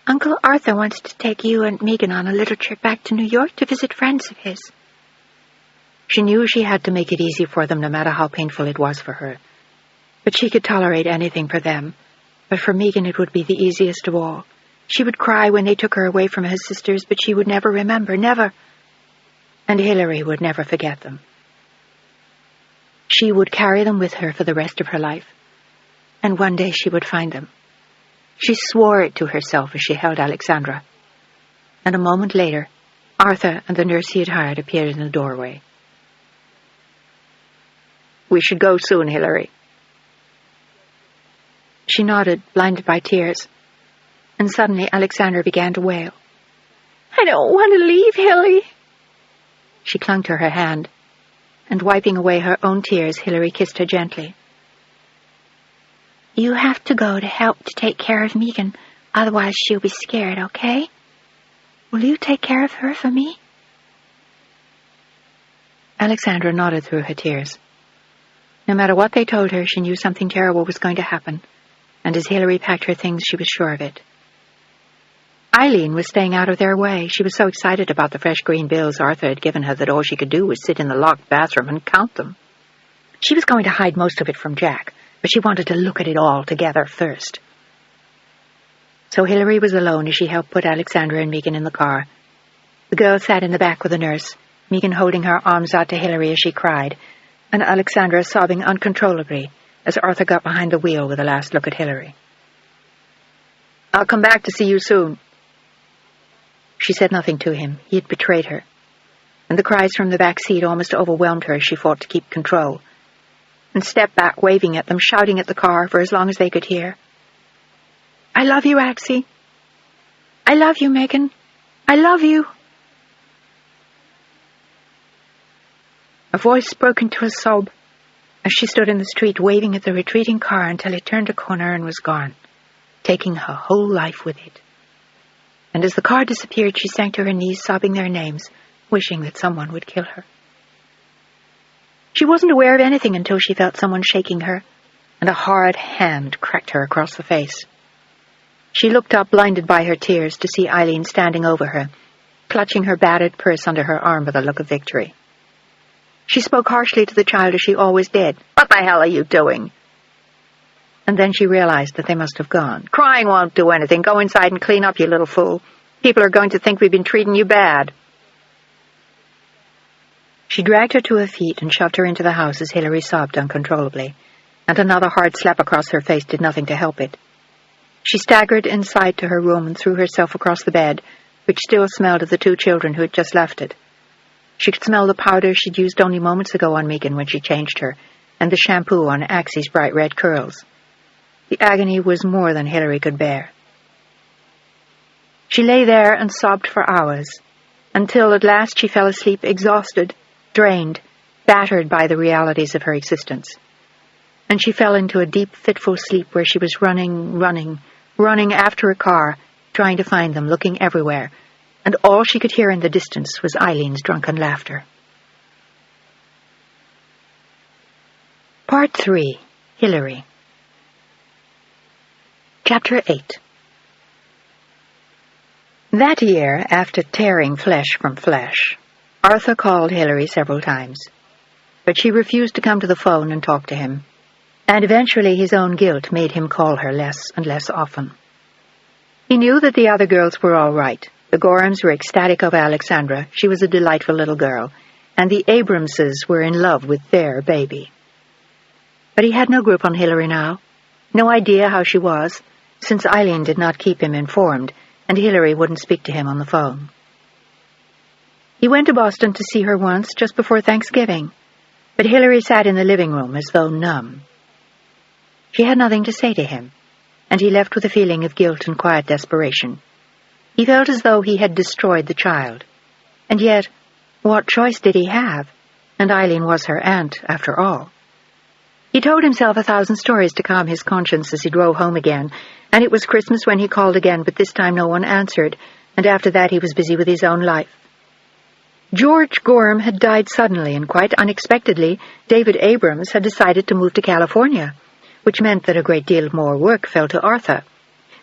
Uncle Arthur wants to take you and Megan on a little trip back to New York to visit friends of his." She knew she had to make it easy for them, no matter how painful it was for her. But she could tolerate anything for them. But for Megan it would be the easiest of all. She would cry when they took her away from her sisters, but she would never remember, never. And Hilary would never forget them. She would carry them with her for the rest of her life, and one day she would find them. She swore it to herself as she held Alexandra. And a moment later, Arthur and the nurse he had hired appeared in the doorway. "We should go soon, Hilary." She nodded, blinded by tears, and suddenly Alexandra began to wail. "I don't want to leave, Hilly." She clung to her hand, and wiping away her own tears, Hilary kissed her gently. "You have to go to help to take care of Megan, otherwise she'll be scared, okay? Will you take care of her for me?" Alexandra nodded through her tears. No matter what they told her, she knew something terrible was going to happen, and as Hilary packed her things, she was sure of it. Eileen was staying out of their way. She was so excited about the fresh green bills Arthur had given her that all she could do was sit in the locked bathroom and count them. She was going to hide most of it from Jack, but she wanted to look at it all together first. So Hilary was alone as she helped put Alexandra and Megan in the car. The girl sat in the back with the nurse, Megan holding her arms out to Hilary as she cried, and Alexandra sobbing uncontrollably as Arthur got behind the wheel with a last look at Hilary. "I'll come back to see you soon." She said nothing to him. He had betrayed her, and the cries from the back seat almost overwhelmed her as she fought to keep control, and stepped back, waving at them, shouting at the car for as long as they could hear. "I love you, Axie. I love you, Megan. I love you." Her voice broke into a sob as she stood in the street waving at the retreating car until it turned a corner and was gone, taking her whole life with it. And as the car disappeared, she sank to her knees, sobbing their names, wishing that someone would kill her. She wasn't aware of anything until she felt someone shaking her, and a hard hand cracked her across the face. She looked up, blinded by her tears, to see Eileen standing over her, clutching her battered purse under her arm with a look of victory. She spoke harshly to the child as she always did. "What the hell are you doing?" And then she realized that they must have gone. "Crying won't do anything. Go inside and clean up, you little fool. People are going to think we've been treating you bad." She dragged her to her feet and shoved her into the house as Hilary sobbed uncontrollably, and another hard slap across her face did nothing to help it. She staggered inside to her room and threw herself across the bed, which still smelled of the two children who had just left it. She could smell the powder she'd used only moments ago on Megan when she changed her, and the shampoo on Axie's bright red curls. The agony was more than Hilary could bear. She lay there and sobbed for hours, until at last she fell asleep exhausted, drained, battered by the realities of her existence. And she fell into a deep, fitful sleep where she was running after a car, trying to find them, looking everywhere, and all she could hear in the distance was Eileen's drunken laughter. Part 3. Hilary. Chapter 8. That year, after tearing flesh from flesh, Arthur called Hilary several times, but she refused to come to the phone and talk to him, and eventually his own guilt made him call her less and less often. He knew that the other girls were all right. The Gorhams were ecstatic over Alexandra. She was a delightful little girl, and the Abramses were in love with their baby. But he had no grip on Hilary now, no idea how she was, since Eileen did not keep him informed, and Hilary wouldn't speak to him on the phone. He went to Boston to see her once, just before Thanksgiving, but Hilary sat in the living room as though numb. She had nothing to say to him, and he left with a feeling of guilt and quiet desperation. He felt as though he had destroyed the child. And yet, what choice did he have? And Eileen was her aunt, after all. He told himself 1,000 stories to calm his conscience as he drove home again, and it was Christmas when he called again, but this time no one answered, and after that he was busy with his own life. George Gorham had died suddenly, and quite unexpectedly, David Abrams had decided to move to California, which meant that a great deal more work fell to Arthur.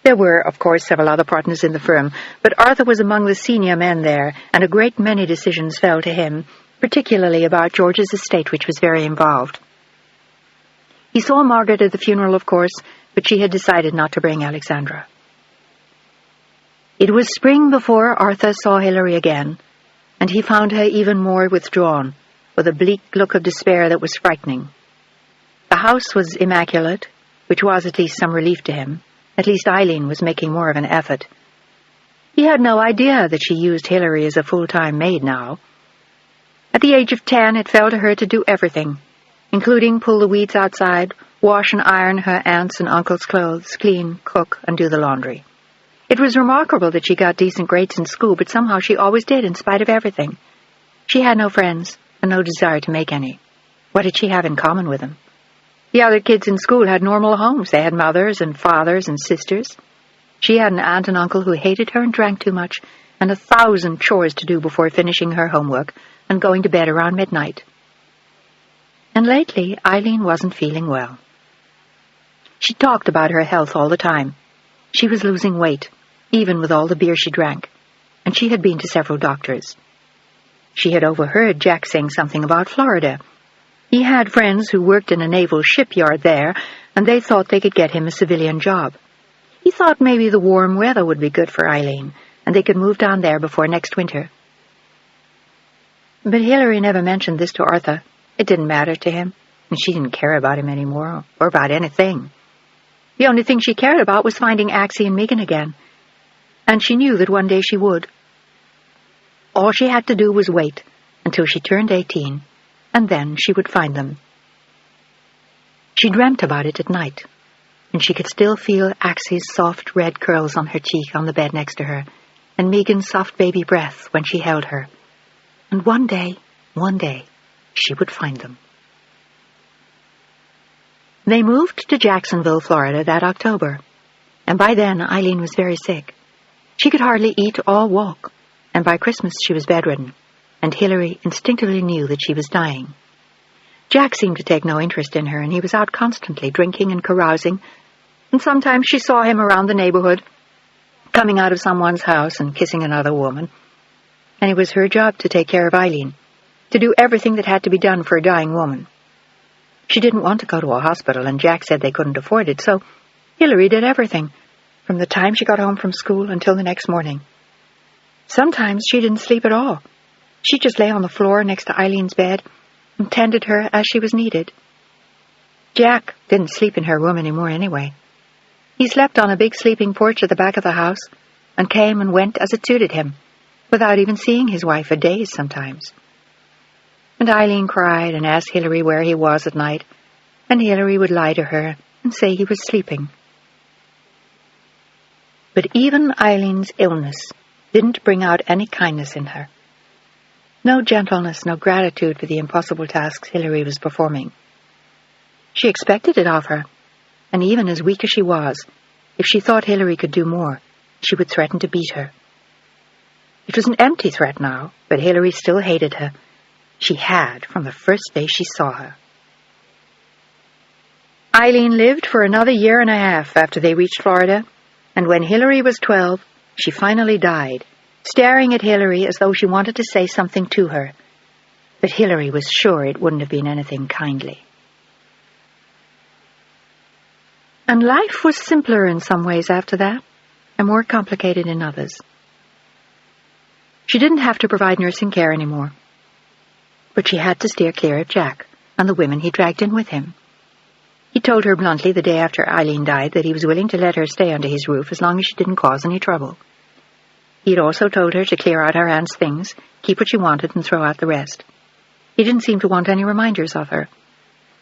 There were, of course, several other partners in the firm, but Arthur was among the senior men there, and a great many decisions fell to him, particularly about George's estate, which was very involved. He saw Margaret at the funeral, of course, but she had decided not to bring Alexandra. It was spring before Arthur saw Hilary again, and he found her even more withdrawn, with a bleak look of despair that was frightening. The house was immaculate, which was at least some relief to him. At least Eileen was making more of an effort. He had no idea that she used Hilary as a full-time maid now. At the age of 10, it fell to her to do everything, including pull the weeds outside, wash and iron her aunts' and uncles' clothes, clean, cook, and do the laundry. It was remarkable that she got decent grades in school, but somehow she always did, in spite of everything. She had no friends, and no desire to make any. What did she have in common with them? The other kids in school had normal homes. They had mothers and fathers and sisters. She had an aunt and uncle who hated her and drank too much, and 1,000 chores to do before finishing her homework and going to bed around midnight. And lately, Eileen wasn't feeling well. She talked about her health all the time. She was losing weight, even with all the beer she drank, and she had been to several doctors. She had overheard Jack saying something about Florida. He had friends who worked in a naval shipyard there, and they thought they could get him a civilian job. He thought maybe the warm weather would be good for Eileen, and they could move down there before next winter. But Hilary never mentioned this to Arthur. It didn't matter to him, and she didn't care about him anymore, or about anything. The only thing she cared about was finding Axie and Megan again, and she knew that one day she would. All she had to do was wait until she turned 18, and then she would find them. She dreamt about it at night, and she could still feel Axie's soft red curls on her cheek on the bed next to her, and Megan's soft baby breath when she held her. And one day, she would find them. They moved to Jacksonville, Florida that October, and by then Eileen was very sick. She could hardly eat or walk, and by Christmas she was bedridden, and Hilary instinctively knew that she was dying. Jack seemed to take no interest in her, and he was out constantly, drinking and carousing, and sometimes she saw him around the neighborhood, coming out of someone's house and kissing another woman, and it was her job to take care of Eileen, to do everything that had to be done for a dying woman. She didn't want to go to a hospital, and Jack said they couldn't afford it, so Hilary did everything, from the time she got home from school until the next morning. Sometimes she didn't sleep at all. She just lay on the floor next to Eileen's bed and tended her as she was needed. Jack didn't sleep in her room anymore anyway. He slept on a big sleeping porch at the back of the house and came and went as it suited him, without even seeing his wife for days sometimes. And Eileen cried and asked Hilary where he was at night, and Hilary would lie to her and say he was sleeping. But even Eileen's illness didn't bring out any kindness in her. No gentleness, no gratitude for the impossible tasks Hilary was performing. She expected it of her, and even as weak as she was, if she thought Hilary could do more, she would threaten to beat her. It was an empty threat now, but Hilary still hated her. She had from the first day she saw her. Eileen lived for another 1.5 years after they reached Florida, and when Hilary was 12, she finally died, staring at Hilary as though she wanted to say something to her. But Hilary was sure it wouldn't have been anything kindly. And life was simpler in some ways after that, and more complicated in others. She didn't have to provide nursing care anymore, but she had to steer clear of Jack and the women he dragged in with him. He told her bluntly the day after Eileen died that he was willing to let her stay under his roof as long as she didn't cause any trouble. He had also told her to clear out her aunt's things, keep what she wanted, and throw out the rest. He didn't seem to want any reminders of her.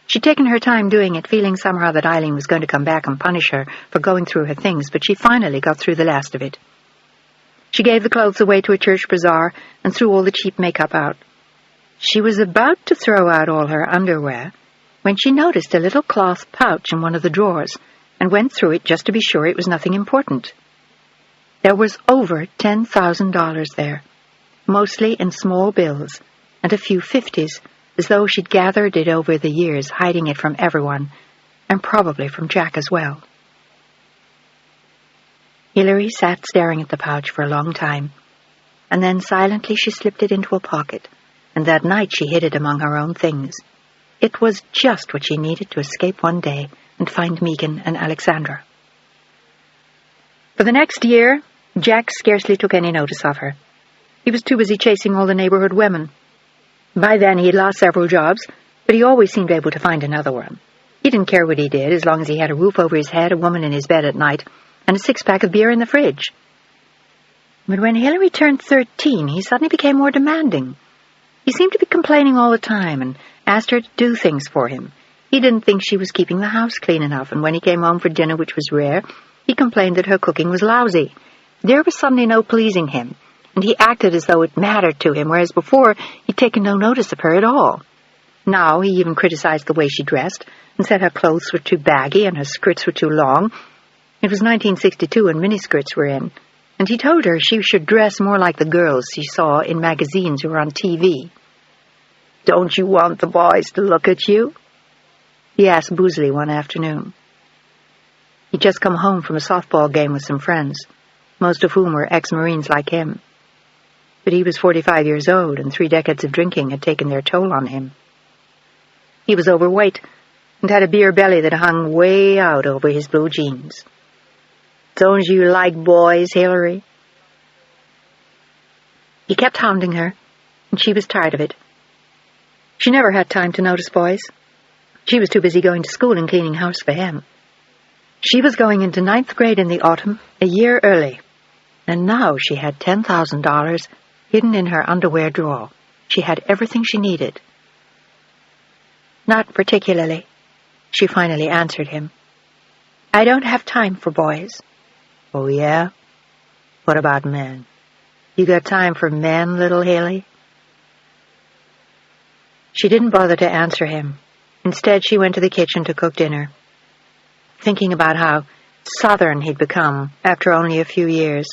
She'd taken her time doing it, feeling somehow that Eileen was going to come back and punish her for going through her things, but she finally got through the last of it. She gave the clothes away to a church bazaar and threw all the cheap makeup out. She was about to throw out all her underwear when she noticed a little cloth pouch in one of the drawers and went through it just to be sure it was nothing important. There was over $10,000 there, mostly in small bills and a few 50s, as though she'd gathered it over the years, hiding it from everyone, and probably from Jack as well. Hilary sat staring at the pouch for a long time, and then silently she slipped it into a pocket, and that night she hid it among her own things. It was just what she needed to escape one day and find Megan and Alexandra. For the next year, Jack scarcely took any notice of her. He was too busy chasing all the neighborhood women. By then he had lost several jobs, but he always seemed able to find another one. He didn't care what he did, as long as he had a roof over his head, a woman in his bed at night, and a six-pack of beer in the fridge. But when Hilary turned 13, he suddenly became more demanding. He seemed to be complaining all the time and asked her to do things for him. He didn't think she was keeping the house clean enough, and when he came home for dinner, which was rare, he complained that her cooking was lousy. There was suddenly no pleasing him, and he acted as though it mattered to him, whereas before he'd taken no notice of her at all. Now he even criticized the way she dressed and said her clothes were too baggy and her skirts were too long. It was 1962 and miniskirts were in, and he told her she should dress more like the girls she saw in magazines or on TV. "Don't you want the boys to look at you?" he asked boozily one afternoon. He'd just come home from a softball game with some friends, most of whom were ex-Marines like him. But he was 45 years old, and 3 decades of drinking had taken their toll on him. He was overweight and had a beer belly that hung way out over his blue jeans. "Don't you like boys, Hilary?" He kept hounding her, and she was tired of it. She never had time to notice boys. She was too busy going to school and cleaning house for him. She was going into 9th grade in the autumn, a year early, and now she had $10,000 hidden in her underwear drawer. She had everything she needed. "Not particularly," she finally answered him. "I don't have time for boys." "Oh, yeah? What about men? You got time for men, little Haley?" She didn't bother to answer him. Instead, she went to the kitchen to cook dinner, thinking about how Southern he'd become after only a few years.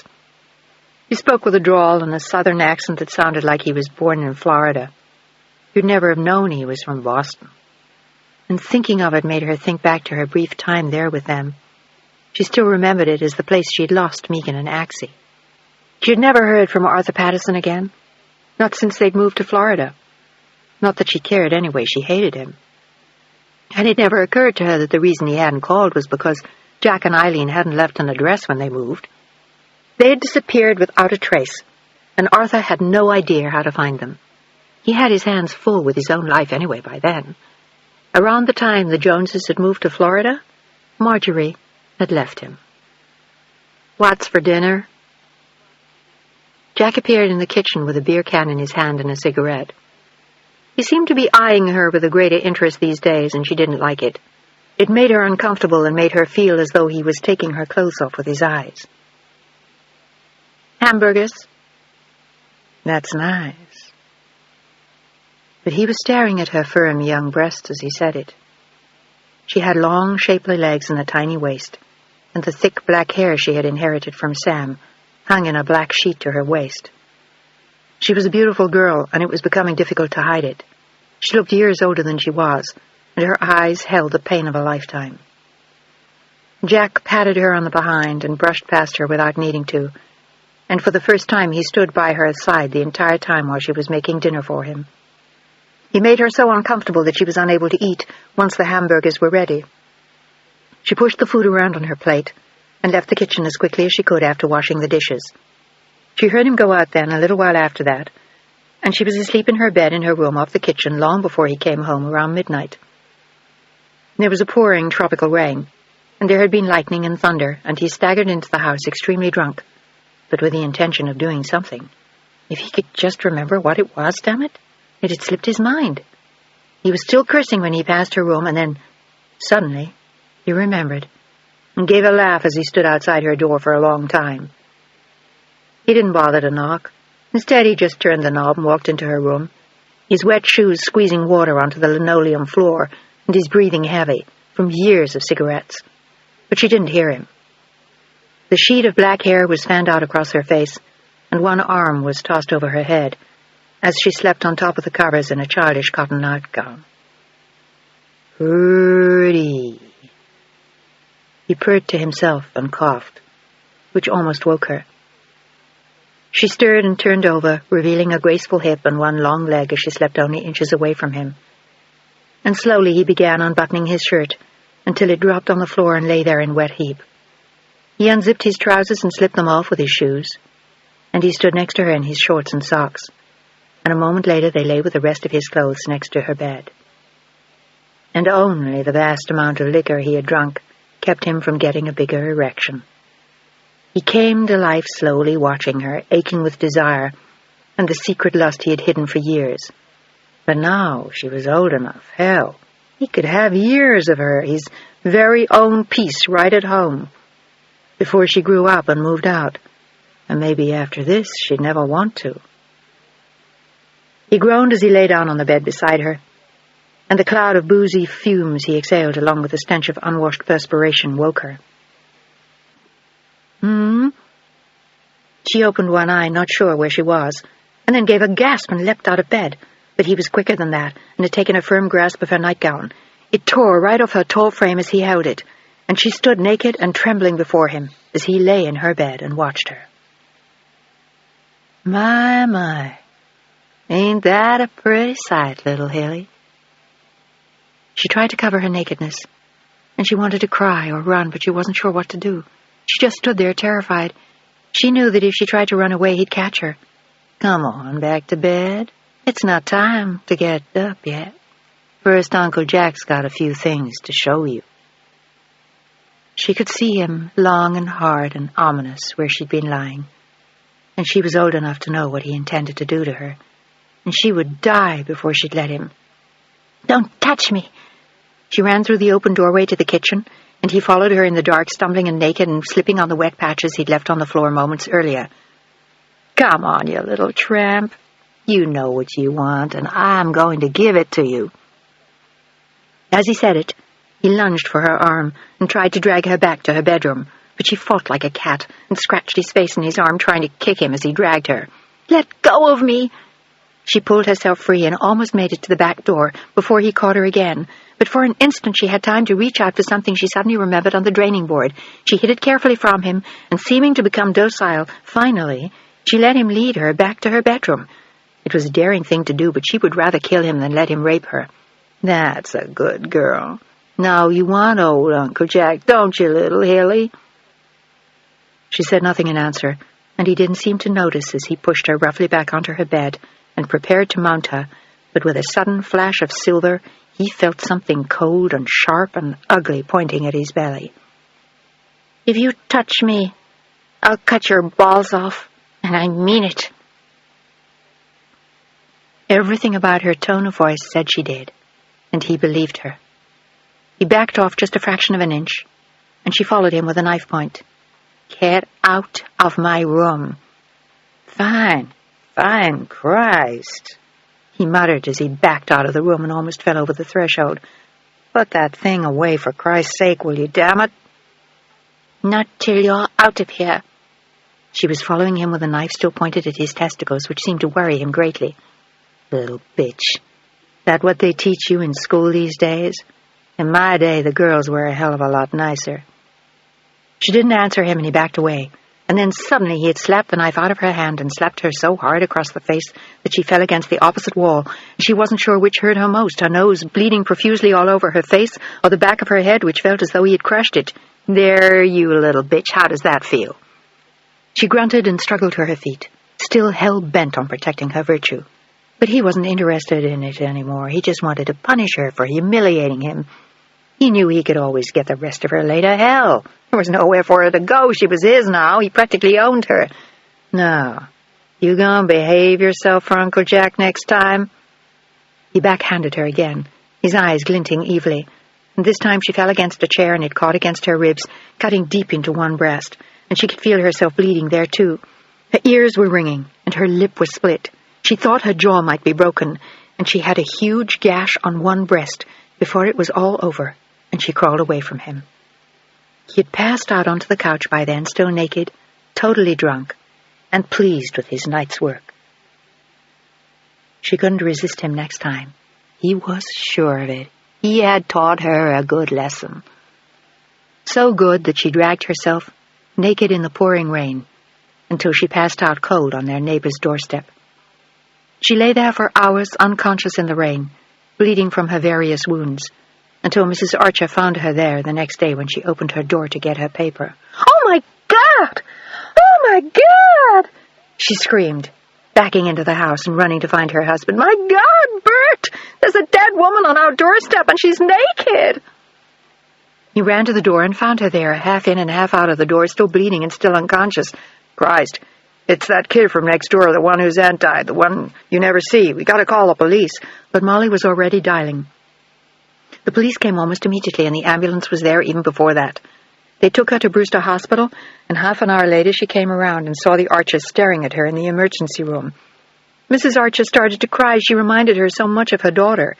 He spoke with a drawl and a Southern accent that sounded like he was born in Florida. You'd never have known he was from Boston. And thinking of it made her think back to her brief time there with them. She still remembered it as the place she'd lost Megan and Axie. She had never heard from Arthur Patterson again, not since they'd moved to Florida. Not that she cared anyway, she hated him. And it never occurred to her that the reason he hadn't called was because Jack and Eileen hadn't left an address when they moved. They had disappeared without a trace, and Arthur had no idea how to find them. He had his hands full with his own life anyway by then. Around the time the Joneses had moved to Florida, Marjorie had left him. "What's for dinner?" Jack appeared in the kitchen with a beer can in his hand and a cigarette. He seemed to be eyeing her with a greater interest these days, and she didn't like it. It made her uncomfortable and made her feel as though he was taking her clothes off with his eyes. "Hamburgers." "That's nice." But he was staring at her firm young breasts as he said it. She had long, shapely legs and a tiny waist, and the thick black hair she had inherited from Sam hung in a black sheet to her waist. She was a beautiful girl, and it was becoming difficult to hide it. She looked years older than she was, and her eyes held the pain of a lifetime. Jack patted her on the behind and brushed past her without needing to, and for the first time he stood by her side the entire time while she was making dinner for him. He made her so uncomfortable that she was unable to eat once the hamburgers were ready. She pushed the food around on her plate and left the kitchen as quickly as she could after washing the dishes. She heard him go out then a little while after that, and she was asleep in her bed in her room off the kitchen long before he came home around midnight. There was a pouring tropical rain, and there had been lightning and thunder, and he staggered into the house extremely drunk, but with the intention of doing something. If he could just remember what it was, damn it! It had slipped his mind. He was still cursing when he passed her room, and then, suddenly, he remembered, and gave a laugh as he stood outside her door for a long time. He didn't bother to knock. Instead, he just turned the knob and walked into her room, his wet shoes squeezing water onto the linoleum floor, and his breathing heavy from years of cigarettes. But she didn't hear him. The sheet of black hair was fanned out across her face, and one arm was tossed over her head as she slept on top of the covers in a childish cotton nightgown. Pretty. He purred to himself and coughed, which almost woke her. She stirred and turned over, revealing a graceful hip and one long leg as she slept only inches away from him. And slowly he began unbuttoning his shirt until it dropped on the floor and lay there in wet heap. He unzipped his trousers and slipped them off with his shoes, and he stood next to her in his shorts and socks, and a moment later they lay with the rest of his clothes next to her bed. And only the vast amount of liquor he had drunk kept him from getting a bigger erection. He came to life slowly, watching her, aching with desire and the secret lust he had hidden for years. But now she was old enough. Hell, he could have years of her, his very own peace right at home, before she grew up and moved out. And maybe after this she'd never want to. He groaned as he lay down on the bed beside her, and the cloud of boozy fumes he exhaled along with the stench of unwashed perspiration woke her. She opened one eye, not sure where she was, and then gave a gasp and leapt out of bed. But he was quicker than that, and had taken a firm grasp of her nightgown. It tore right off her tall frame as he held it, and she stood naked and trembling before him as he lay in her bed and watched her. My, ain't that a pretty sight, little Hilly? She tried to cover her nakedness, and she wanted to cry or run, but she wasn't sure what to do. She just stood there, terrified. She knew that if she tried to run away, he'd catch her. Come on, back to bed. It's not time to get up yet. First, Uncle Jack's got a few things to show you. She could see him, long and hard and ominous, where she'd been lying. And she was old enough to know what he intended to do to her. And she would die before she'd let him. Don't touch me! She ran through the open doorway to the kitchen, and he followed her in the dark, stumbling and naked and slipping on the wet patches he'd left on the floor moments earlier. Come on, you little tramp. You know what you want, and I'm going to give it to you. As he said it, he lunged for her arm and tried to drag her back to her bedroom, but she fought like a cat and scratched his face in his arm, trying to kick him as he dragged her. Let go of me! She pulled herself free and almost made it to the back door before he caught her again. But for an instant she had time to reach out for something she suddenly remembered on the draining board. She hid it carefully from him, and seeming to become docile, finally, she let him lead her back to her bedroom. It was a daring thing to do, but she would rather kill him than let him rape her. That's a good girl. Now you want old Uncle Jack, don't you, little Hilly? She said nothing in answer, and he didn't seem to notice as he pushed her roughly back onto her bed and prepared to mount her, but with a sudden flash of silver, he felt something cold and sharp and ugly pointing at his belly. If you touch me, I'll cut your balls off, and I mean it. Everything about her tone of voice said she did, and he believed her. He backed off just a fraction of an inch, and she followed him with a knife point. Get out of my room. Fine, Christ, he muttered as he backed out of the room and almost fell over the threshold. Put that thing away, for Christ's sake, will you, damn it? Not till you're out of here. She was following him with a knife still pointed at his testicles, which seemed to worry him greatly. Little bitch. That what they teach you in school these days? In my day, the girls were a hell of a lot nicer. She didn't answer him, and he backed away. And then suddenly he had slapped the knife out of her hand and slapped her so hard across the face that she fell against the opposite wall. She wasn't sure which hurt her most, her nose bleeding profusely all over her face, or the back of her head, which felt as though he had crushed it. There, you little bitch, how does that feel? She grunted and struggled to her feet, still hell-bent on protecting her virtue. But he wasn't interested in it anymore. He just wanted to punish her for humiliating him. He knew he could always get the rest of her later. Hell, there was nowhere for her to go. She was his now. He practically owned her. Now, you gonna behave yourself for Uncle Jack next time? He backhanded her again, his eyes glinting evilly. And this time she fell against a chair and it caught against her ribs, cutting deep into one breast, and she could feel herself bleeding there too. Her ears were ringing, and her lip was split. She thought her jaw might be broken, and she had a huge gash on one breast before it was all over, and she crawled away from him. He had passed out onto the couch by then, still naked, totally drunk, and pleased with his night's work. She couldn't resist him next time. He was sure of it. He had taught her a good lesson. So good that she dragged herself, naked in the pouring rain, until she passed out cold on their neighbor's doorstep. She lay there for hours, unconscious in the rain, bleeding from her various wounds, until Mrs. Archer found her there the next day when she opened her door to get her paper. "Oh, my God! Oh, my God!" she screamed, backing into the house and running to find her husband. "My God, Bert! There's a dead woman on our doorstep, and she's naked!" He ran to the door and found her there, half in and half out of the door, still bleeding and still unconscious. "Christ, it's that kid from next door, the one whose aunt died, the one you never see. We gotta call the police." But Molly was already dialing. The police came almost immediately, and the ambulance was there even before that. They took her to Brewster Hospital, and half an hour later she came around and saw the Archers staring at her in the emergency room. Mrs. Archer started to cry. She reminded her so much of her daughter,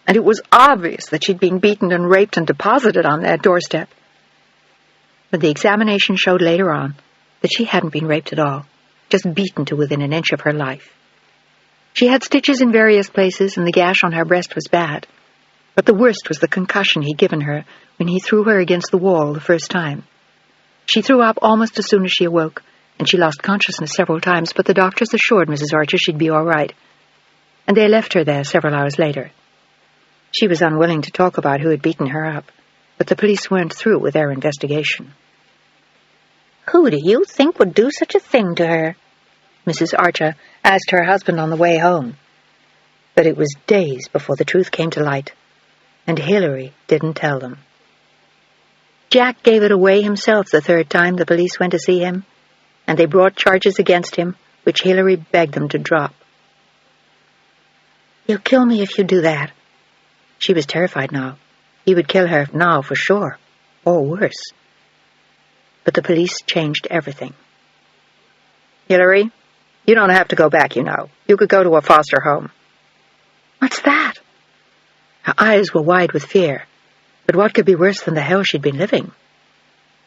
and it was obvious that she'd been beaten and raped and deposited on that doorstep. But the examination showed later on that she hadn't been raped at all, just beaten to within an inch of her life. She had stitches in various places, and the gash on her breast was bad. But the worst was the concussion he'd given her when he threw her against the wall the first time. She threw up almost as soon as she awoke, and she lost consciousness several times, but the doctors assured Mrs. Archer she'd be all right, and they left her there several hours later. She was unwilling to talk about who had beaten her up, but the police weren't through with their investigation. "Who do you think would do such a thing to her?" Mrs. Archer asked her husband on the way home. But it was days before the truth came to light, and Hillary didn't tell them. Jack gave it away himself the third time the police went to see him, and they brought charges against him, which Hillary begged them to drop. "You'll kill me if you do that." She was terrified now. He would kill her now for sure, or worse. But the police changed everything. "Hillary, you don't have to go back, you know. You could go to a foster home." "What's that?" Her eyes were wide with fear. But what could be worse than the hell she'd been living?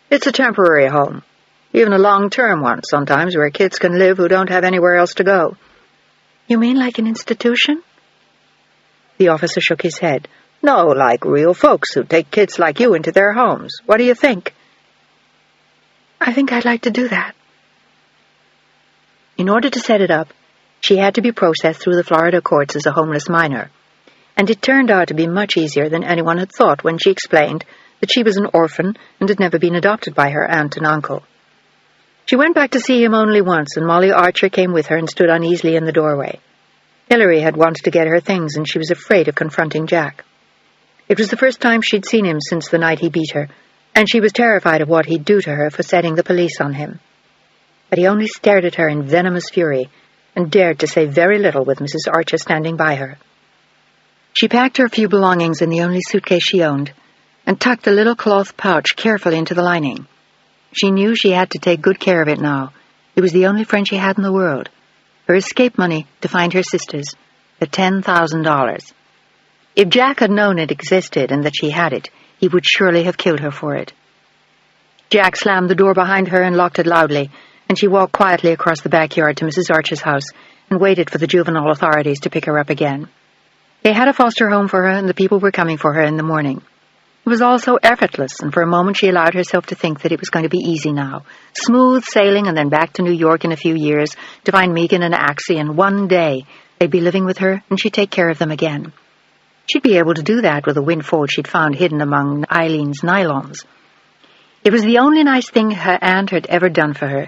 "It's a temporary home, even a long-term one sometimes, where kids can live who don't have anywhere else to go." "You mean like an institution?" The officer shook his head. "No, like real folks who take kids like you into their homes. What do you think?" "I think I'd like to do that." In order to set it up, she had to be processed through the Florida courts as a homeless minor, and it turned out to be much easier than anyone had thought when she explained that she was an orphan and had never been adopted by her aunt and uncle. She went back to see him only once, and Molly Archer came with her and stood uneasily in the doorway. Hillary had wanted to get her things, and she was afraid of confronting Jack. It was the first time she'd seen him since the night he beat her, and she was terrified of what he'd do to her for setting the police on him. But he only stared at her in venomous fury and dared to say very little with Mrs. Archer standing by her. She packed her few belongings in the only suitcase she owned and tucked the little cloth pouch carefully into the lining. She knew she had to take good care of it now. It was the only friend she had in the world. Her escape money to find her sisters, the $10,000. If Jack had known it existed and that she had it, he would surely have killed her for it. Jack slammed the door behind her and locked it loudly, and she walked quietly across the backyard to Mrs. Archer's house and waited for the juvenile authorities to pick her up again. They had a foster home for her, and the people were coming for her in the morning. It was all so effortless, and for a moment she allowed herself to think that it was going to be easy now. Smooth sailing and then back to New York in a few years to find Megan and Axie, and one day they'd be living with her and she'd take care of them again. She'd be able to do that with a windfall she'd found hidden among Eileen's nylons. It was the only nice thing her aunt had ever done for her,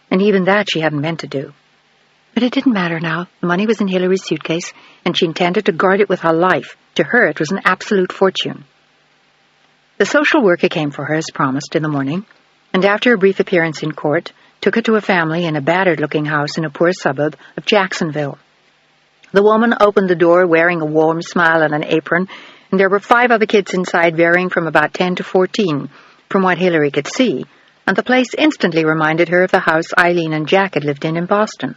and even that she hadn't meant to do. But it didn't matter now. The money was in Hillary's suitcase, and she intended to guard it with her life. To her, it was an absolute fortune. The social worker came for her as promised in the morning, and after a brief appearance in court, took her to a family in a battered-looking house in a poor suburb of Jacksonville. The woman opened the door wearing a warm smile and an apron, and there were 5 other kids inside, varying from about 10 to 14, from what Hillary could see, and the place instantly reminded her of the house Eileen and Jack had lived in Boston.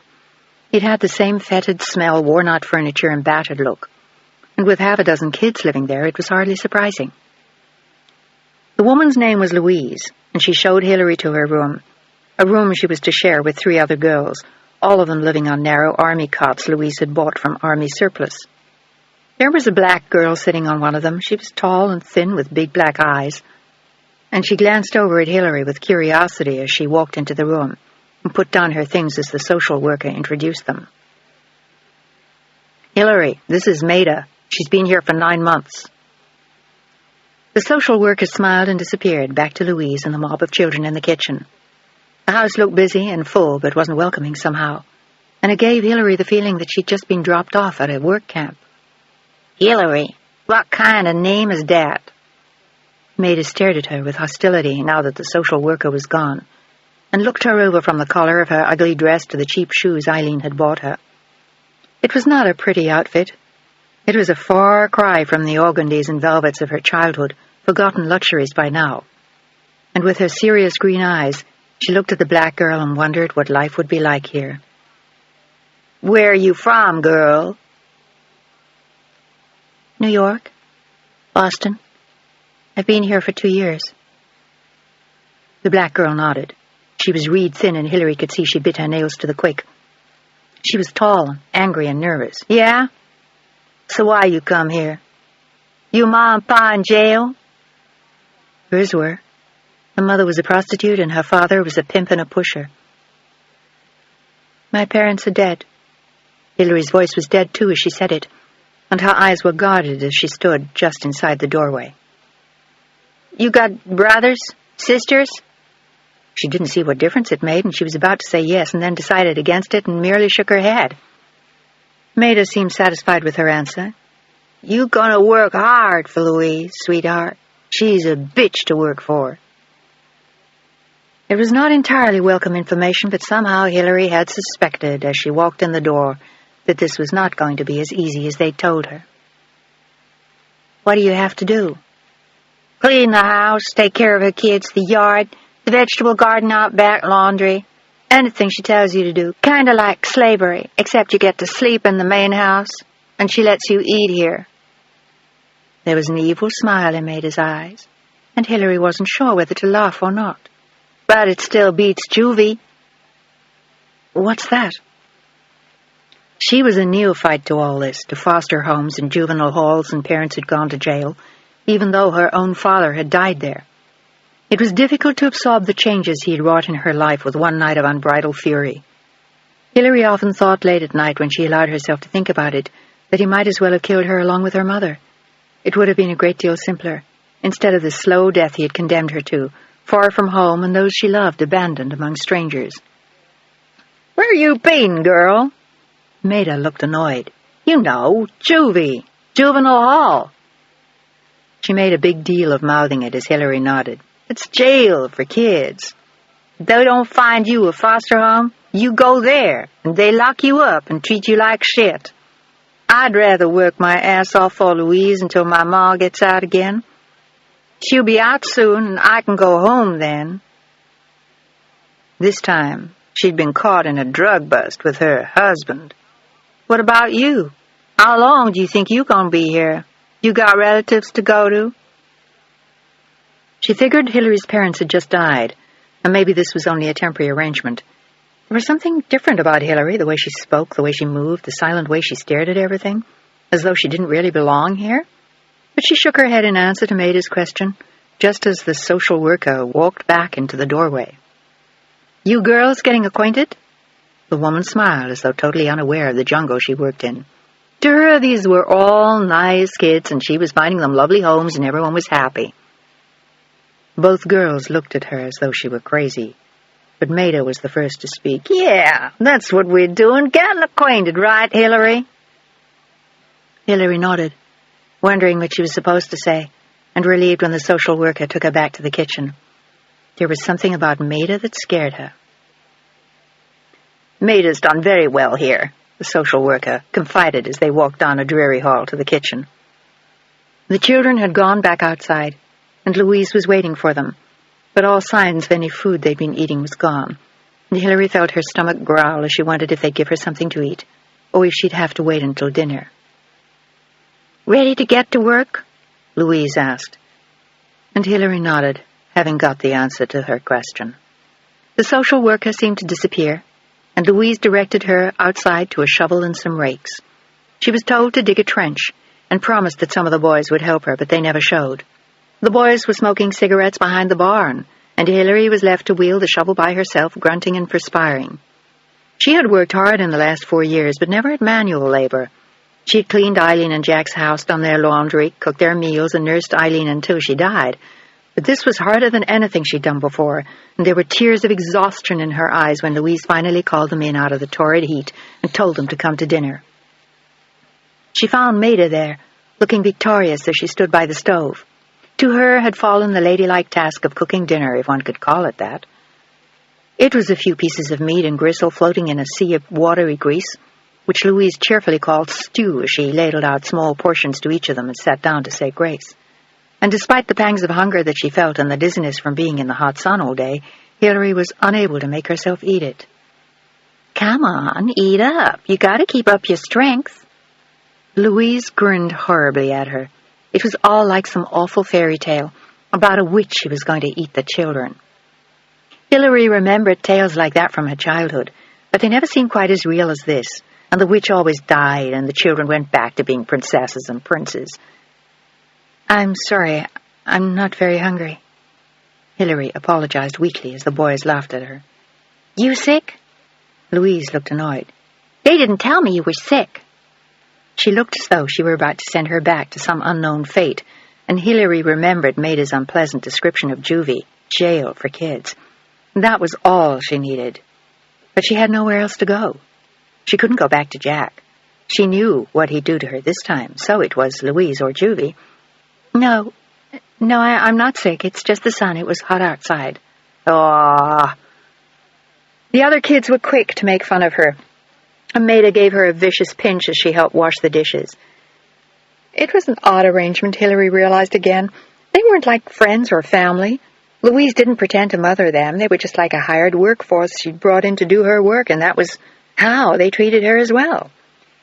It had the same fetid smell, worn-out furniture, and battered look. And with half a dozen kids living there, it was hardly surprising. The woman's name was Louise, and she showed Hilary to her room, a room she was to share with 3 other girls, all of them living on narrow army cots Louise had bought from army surplus. There was a black girl sitting on one of them. She was tall and thin with big black eyes, and she glanced over at Hilary with curiosity as she walked into the room and put down her things as the social worker introduced them. "Hilary, this is Maida. She's been here for 9 months. The social worker smiled and disappeared, back to Louise and the mob of children in the kitchen. The house looked busy and full, but wasn't welcoming somehow, and it gave Hilary the feeling that she'd just been dropped off at a work camp. "Hilary, what kind of name is that?" Maida stared at her with hostility now that the social worker was gone, and looked her over from the collar of her ugly dress to the cheap shoes Eileen had bought her. It was not a pretty outfit. It was a far cry from the organdies and velvets of her childhood, forgotten luxuries by now. And with her serious green eyes, she looked at the black girl and wondered what life would be like here. "Where are you from, girl?" "New York. Boston. I've been here for 2 years." The black girl nodded. She was reed thin, and Hilary could see she bit her nails to the quick. She was tall, angry, and nervous. "Yeah? So why you come here? You ma and pa in jail?" Hers were. Her mother was a prostitute, and her father was a pimp and a pusher. "My parents are dead." Hilary's voice was dead, too, as she said it, and her eyes were guarded as she stood just inside the doorway. "You got brothers? Sisters?" She didn't see what difference it made, and she was about to say yes, and then decided against it and merely shook her head. Maida seemed satisfied with her answer. "You gonna work hard for Louise, sweetheart. She's a bitch to work for." It was not entirely welcome information, but somehow Hilary had suspected as she walked in the door that this was not going to be as easy as they'd told her. "What do you have to do?" "Clean the house, take care of her kids, the yard, the vegetable garden out back, laundry. Anything she tells you to do. Kind of like slavery, except you get to sleep in the main house, and she lets you eat here." There was an evil smile in Maida's eyes, and Hilary wasn't sure whether to laugh or not. "But it still beats juvie." "What's that?" She was a neophyte to all this, to foster homes and juvenile halls and parents who'd gone to jail, even though her own father had died there. It was difficult to absorb the changes he had wrought in her life with one night of unbridled fury. Hilary often thought late at night, when she allowed herself to think about it, that he might as well have killed her along with her mother. It would have been a great deal simpler, instead of the slow death he had condemned her to, far from home and those she loved, abandoned among strangers. "Where you been, girl?" Maida looked annoyed. "You know, juvie, juvenile hall." She made a big deal of mouthing it as Hilary nodded. "It's jail for kids. If they don't find you a foster home, you go there, and they lock you up and treat you like shit. I'd rather work my ass off for Louise until my ma gets out again. She'll be out soon, and I can go home then." This time, she'd been caught in a drug bust with her husband. "What about you? How long do you think you gonna be here? You got relatives to go to?" She figured Hilary's parents had just died, and maybe this was only a temporary arrangement. There was something different about Hilary, the way she spoke, the way she moved, the silent way she stared at everything, as though she didn't really belong here. But she shook her head in answer to Maida's question, just as the social worker walked back into the doorway. "You girls getting acquainted?" The woman smiled, as though totally unaware of the jungle she worked in. To her, these were all nice kids, and she was finding them lovely homes, and everyone was happy. Both girls looked at her as though she were crazy, but Maida was the first to speak. "Yeah, that's what we're doing, getting acquainted, right, Hilary?" Hilary nodded, wondering what she was supposed to say, and relieved when the social worker took her back to the kitchen. There was something about Maida that scared her. "Maida's done very well here," the social worker confided as they walked down a dreary hall to the kitchen. The children had gone back outside, and Louise was waiting for them. but all signs of any food they'd been eating was gone, and Hilary felt her stomach growl as she wondered if they'd give her something to eat, or if she'd have to wait until dinner. "Ready to get to work?" Louise asked, and Hilary nodded, having got the answer to her question. The social worker seemed to disappear, and Louise directed her outside to a shovel and some rakes. She was told to dig a trench, and promised that some of the boys would help her, but they never showed. The boys were smoking cigarettes behind the barn, and Hilary was left to wield the shovel by herself, grunting and perspiring. She had worked hard in the last 4 years, but never at manual labor. She had cleaned Eileen and Jack's house, done their laundry, cooked their meals, and nursed Eileen until she died. But this was harder than anything she'd done before, and there were tears of exhaustion in her eyes when Louise finally called them in out of the torrid heat and told them to come to dinner. She found Maida there, looking victorious as she stood by the stove. To her had fallen the ladylike task of cooking dinner, if one could call it that. It was a few pieces of meat and gristle floating in a sea of watery grease, which Louise cheerfully called stew as she ladled out small portions to each of them and sat down to say grace. And despite the pangs of hunger that she felt and the dizziness from being in the hot sun all day, Hilary was unable to make herself eat it. "Come on, eat up. You gotta keep up your strength." Louise grinned horribly at her. It was all like some awful fairy tale about a witch who was going to eat the children. Hilary remembered tales like that from her childhood, but they never seemed quite as real as this, and the witch always died, and the children went back to being princesses and princes. "I'm sorry, I'm not very hungry." Hilary apologized weakly as the boys laughed at her. "You sick?" Louise looked annoyed. "They didn't tell me you were sick." She looked as though she were about to send her back to some unknown fate, and Hilary remembered Maida's unpleasant description of juvie, jail for kids. That was all she needed. But she had nowhere else to go. She couldn't go back to Jack. She knew what he'd do to her this time, so it was Louise or juvie. No, I'm not sick. It's just the sun. It was hot outside." "Aw." The other kids were quick to make fun of her, and Maida gave her a vicious pinch as she helped wash the dishes. It was an odd arrangement, Hilary realized again. They weren't like friends or family. Louise didn't pretend to mother them. They were just like a hired workforce she'd brought in to do her work, and that was how they treated her as well.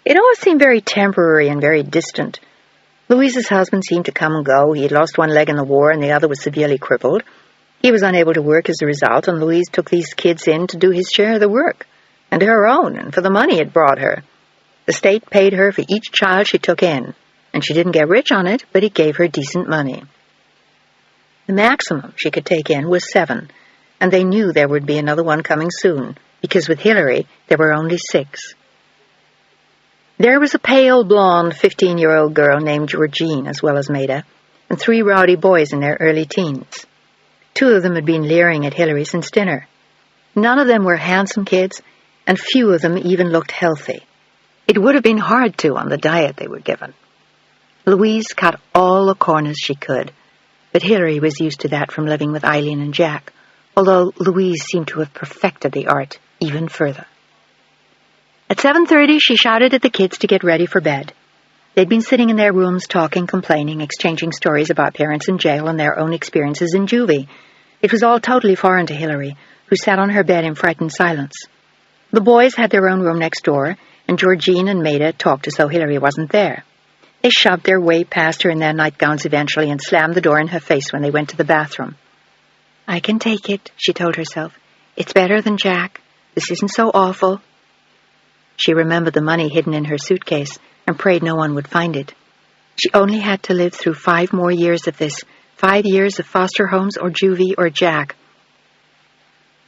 It always seemed very temporary and very distant. Louise's husband seemed to come and go. He had lost one leg in the war, and the other was severely crippled. He was unable to work as a result, and Louise took these kids in to do his share of the work, and her own, and for the money it brought her. The state paid her for each child she took in, and she didn't get rich on it, but it gave her decent money. The maximum she could take in was 7, and they knew there would be another one coming soon, because with Hilary there were only 6. There was a pale, blonde, 15-year-old girl named Georgine, as well as Maida, and 3 rowdy boys in their early teens. 2 of them had been leering at Hilary since dinner. None of them were handsome kids, and few of them even looked healthy. It would have been hard to on the diet they were given. Louise cut all the corners she could, but Hilary was used to that from living with Eileen and Jack, although Louise seemed to have perfected the art even further. At 7:30, she shouted at the kids to get ready for bed. They'd been sitting in their rooms talking, complaining, exchanging stories about parents in jail and their own experiences in juvie. It was all totally foreign to Hilary, who sat on her bed in frightened silence. The boys had their own room next door, and Georgine and Maida talked as though Hilary wasn't there. They shoved their way past her in their nightgowns eventually and slammed the door in her face when they went to the bathroom. "I can take it," she told herself. "It's better than Jack. This isn't so awful." She remembered the money hidden in her suitcase and prayed no one would find it. She only had to live through 5 more years of this, 5 years of foster homes or juvie or Jack.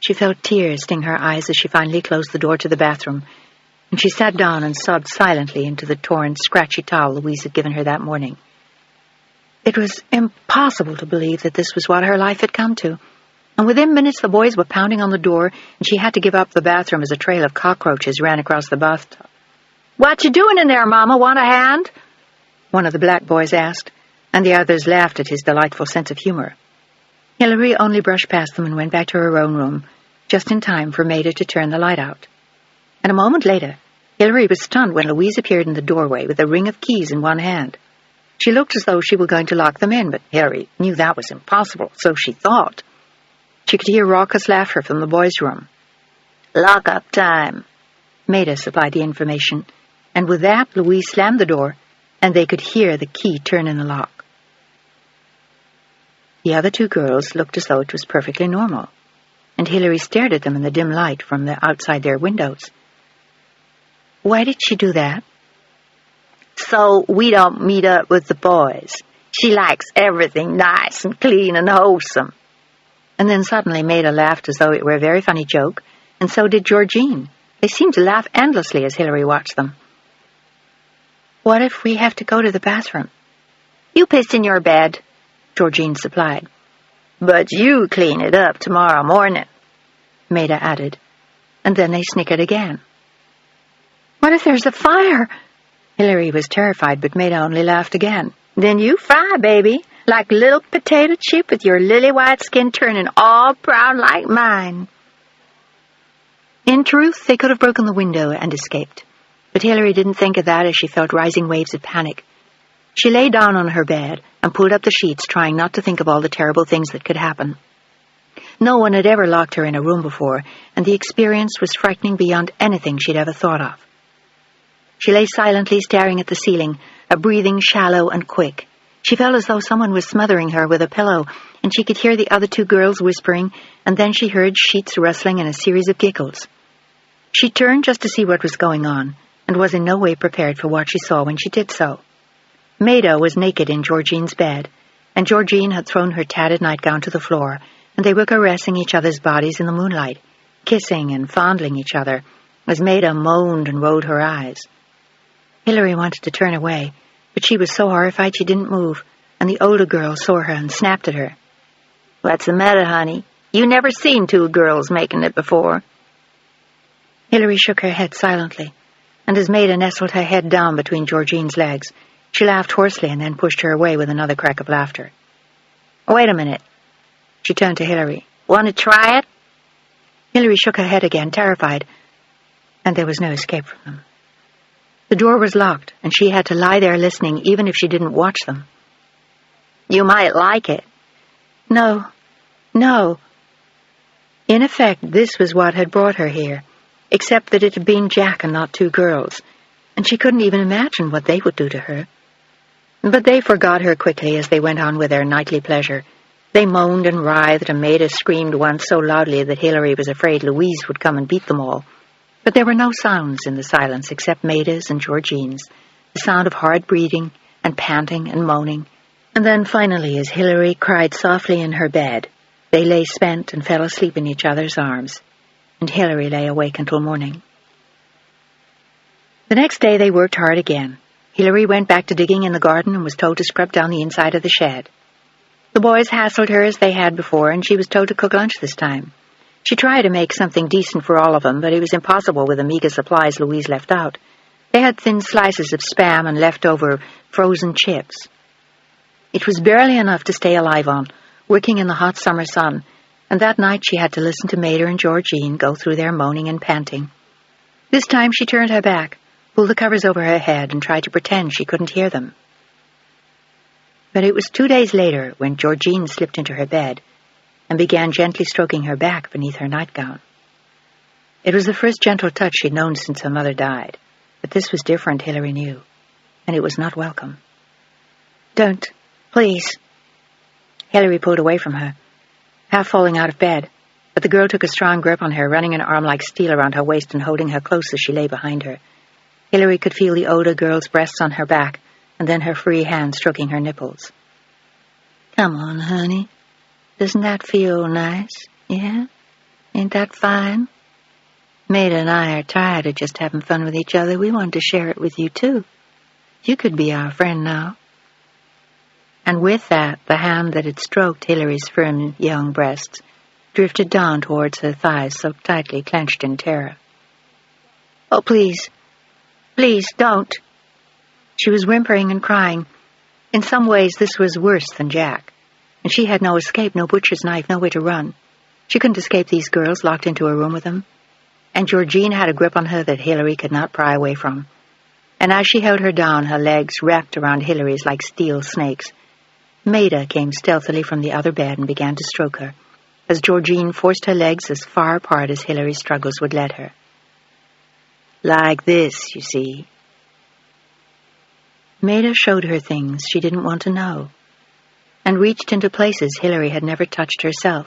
She felt tears sting her eyes as she finally closed the door to the bathroom, and she sat down and sobbed silently into the torn, scratchy towel Louise had given her that morning. It was impossible to believe that this was what her life had come to, and within minutes the boys were pounding on the door, and she had to give up the bathroom as a trail of cockroaches ran across the bathtub. "What you doing in there, Mama? Want a hand?" one of the black boys asked, and the others laughed at his delightful sense of humor. Hilary only brushed past them and went back to her own room, just in time for Maida to turn the light out. And a moment later, Hilary was stunned when Louise appeared in the doorway with a ring of keys in one hand. She looked as though she were going to lock them in, but Hilary knew that was impossible, so she thought. She could hear raucous laughter from the boys' room. "Lock-up time," Maida supplied the information, and with that Louise slammed the door, and they could hear the key turn in the lock. The other two girls looked as though it was perfectly normal, and Hilary stared at them in the dim light from outside their windows. "Why did she do that?" "So we don't meet up with the boys. She likes everything nice and clean and wholesome." And then suddenly Maida laughed as though it were a very funny joke, and so did Georgine. They seemed to laugh endlessly as Hilary watched them. "What if we have to go to the bathroom?" "You piss in your bed," Georgine supplied. "But you clean it up tomorrow morning," Maida added, and then they snickered again. "What if there's a fire?" Hilary was terrified, but Maida only laughed again. "Then you fry, baby, like a little potato chip with your lily-white skin turning all brown like mine." In truth, they could have broken the window and escaped, but Hilary didn't think of that as she felt rising waves of panic. She lay down on her bed and pulled up the sheets, trying not to think of all the terrible things that could happen. No one had ever locked her in a room before, and the experience was frightening beyond anything she'd ever thought of. She lay silently staring at the ceiling, her breathing shallow and quick. She felt as though someone was smothering her with a pillow, and she could hear the other two girls whispering, and then she heard sheets rustling and a series of giggles. She turned just to see what was going on, and was in no way prepared for what she saw when she did so. Maida was naked in Georgine's bed, and Georgine had thrown her tattered nightgown to the floor, and they were caressing each other's bodies in the moonlight, kissing and fondling each other, as Maida moaned and rolled her eyes. Hilary wanted to turn away, but she was so horrified she didn't move, and the older girl saw her and snapped at her. "What's the matter, honey? You never seen two girls making it before." Hilary shook her head silently, and as Maida nestled her head down between Georgine's legs, she laughed hoarsely and then pushed her away with another crack of laughter. "Wait a minute." She turned to Hilary. "Want to try it?" Hilary shook her head again, terrified, and there was no escape from them. The door was locked, and she had to lie there listening, even if she didn't watch them. "You might like it." No. In effect, this was what had brought her here, except that it had been Jack and not two girls, and she couldn't even imagine what they would do to her. But they forgot her quickly as they went on with their nightly pleasure. They moaned and writhed, and Maida screamed once so loudly that Hilary was afraid Louise would come and beat them all. But there were no sounds in the silence except Maida's and Georgine's, the sound of hard breathing and panting and moaning. And then finally, as Hilary cried softly in her bed, they lay spent and fell asleep in each other's arms, and Hilary lay awake until morning. The next day they worked hard again. Hilary went back to digging in the garden and was told to scrub down the inside of the shed. The boys hassled her as they had before, and she was told to cook lunch this time. She tried to make something decent for all of them, but it was impossible with the meager supplies Louise left out. They had thin slices of Spam and leftover frozen chips. It was barely enough to stay alive on, working in the hot summer sun, and that night she had to listen to Maida and Georgine go through their moaning and panting. This time she turned her back, pulled the covers over her head, and tried to pretend she couldn't hear them. But it was 2 days later when Georgine slipped into her bed and began gently stroking her back beneath her nightgown. It was the first gentle touch she'd known since her mother died, but this was different, Hilary knew, and it was not welcome. "Don't, please." Hilary pulled away from her, half falling out of bed, but the girl took a strong grip on her, running an arm like steel around her waist and holding her close as she lay behind her. Hilary could feel the older girl's breasts on her back, and then her free hand stroking her nipples. "Come on, honey. Doesn't that feel nice? Yeah? Ain't that fine? Maida and I are tired of just having fun with each other. We wanted to share it with you, too. You could be our friend now." And with that, the hand that had stroked Hilary's firm young breasts drifted down towards her thighs so tightly clenched in terror. "Oh, please. Please, don't." She was whimpering and crying. In some ways, this was worse than Jack, and she had no escape, no butcher's knife, no way to run. She couldn't escape these girls locked into a room with them, and Georgine had a grip on her that Hilary could not pry away from. And as she held her down, her legs wrapped around Hilary's like steel snakes. Maida came stealthily from the other bed and began to stroke her, as Georgine forced her legs as far apart as Hilary's struggles would let her. "Like this, you see." Maida showed her things she didn't want to know, and reached into places Hilary had never touched herself,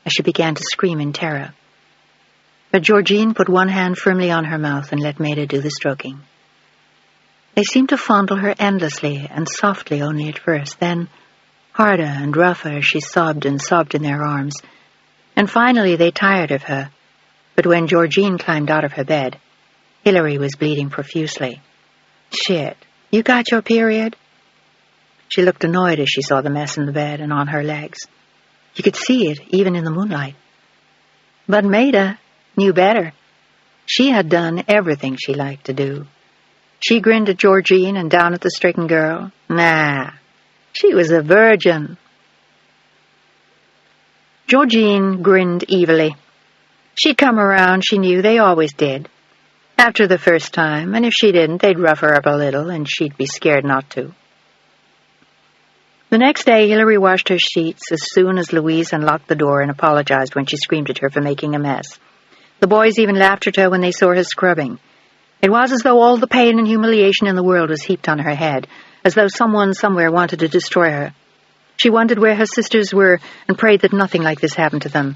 as she began to scream in terror. But Georgine put one hand firmly on her mouth and let Maida do the stroking. They seemed to fondle her endlessly and softly only at first, then harder and rougher as she sobbed and sobbed in their arms, and finally they tired of her. But when Georgine climbed out of her bed, Hilary was bleeding profusely. "Shit, you got your period?" She looked annoyed as she saw the mess in the bed and on her legs. You could see it, even in the moonlight. But Maida knew better. She had done everything she liked to do. She grinned at Georgine and down at the stricken girl. Nah, she was a virgin. Georgine grinned evilly. She'd come around, she knew, they always did. After the first time, and if she didn't, they'd rough her up a little, and she'd be scared not to. The next day, Hilary washed her sheets as soon as Louise unlocked the door and apologized when she screamed at her for making a mess. The boys even laughed at her when they saw her scrubbing. It was as though all the pain and humiliation in the world was heaped on her head, as though someone somewhere wanted to destroy her. She wondered where her sisters were and prayed that nothing like this happened to them.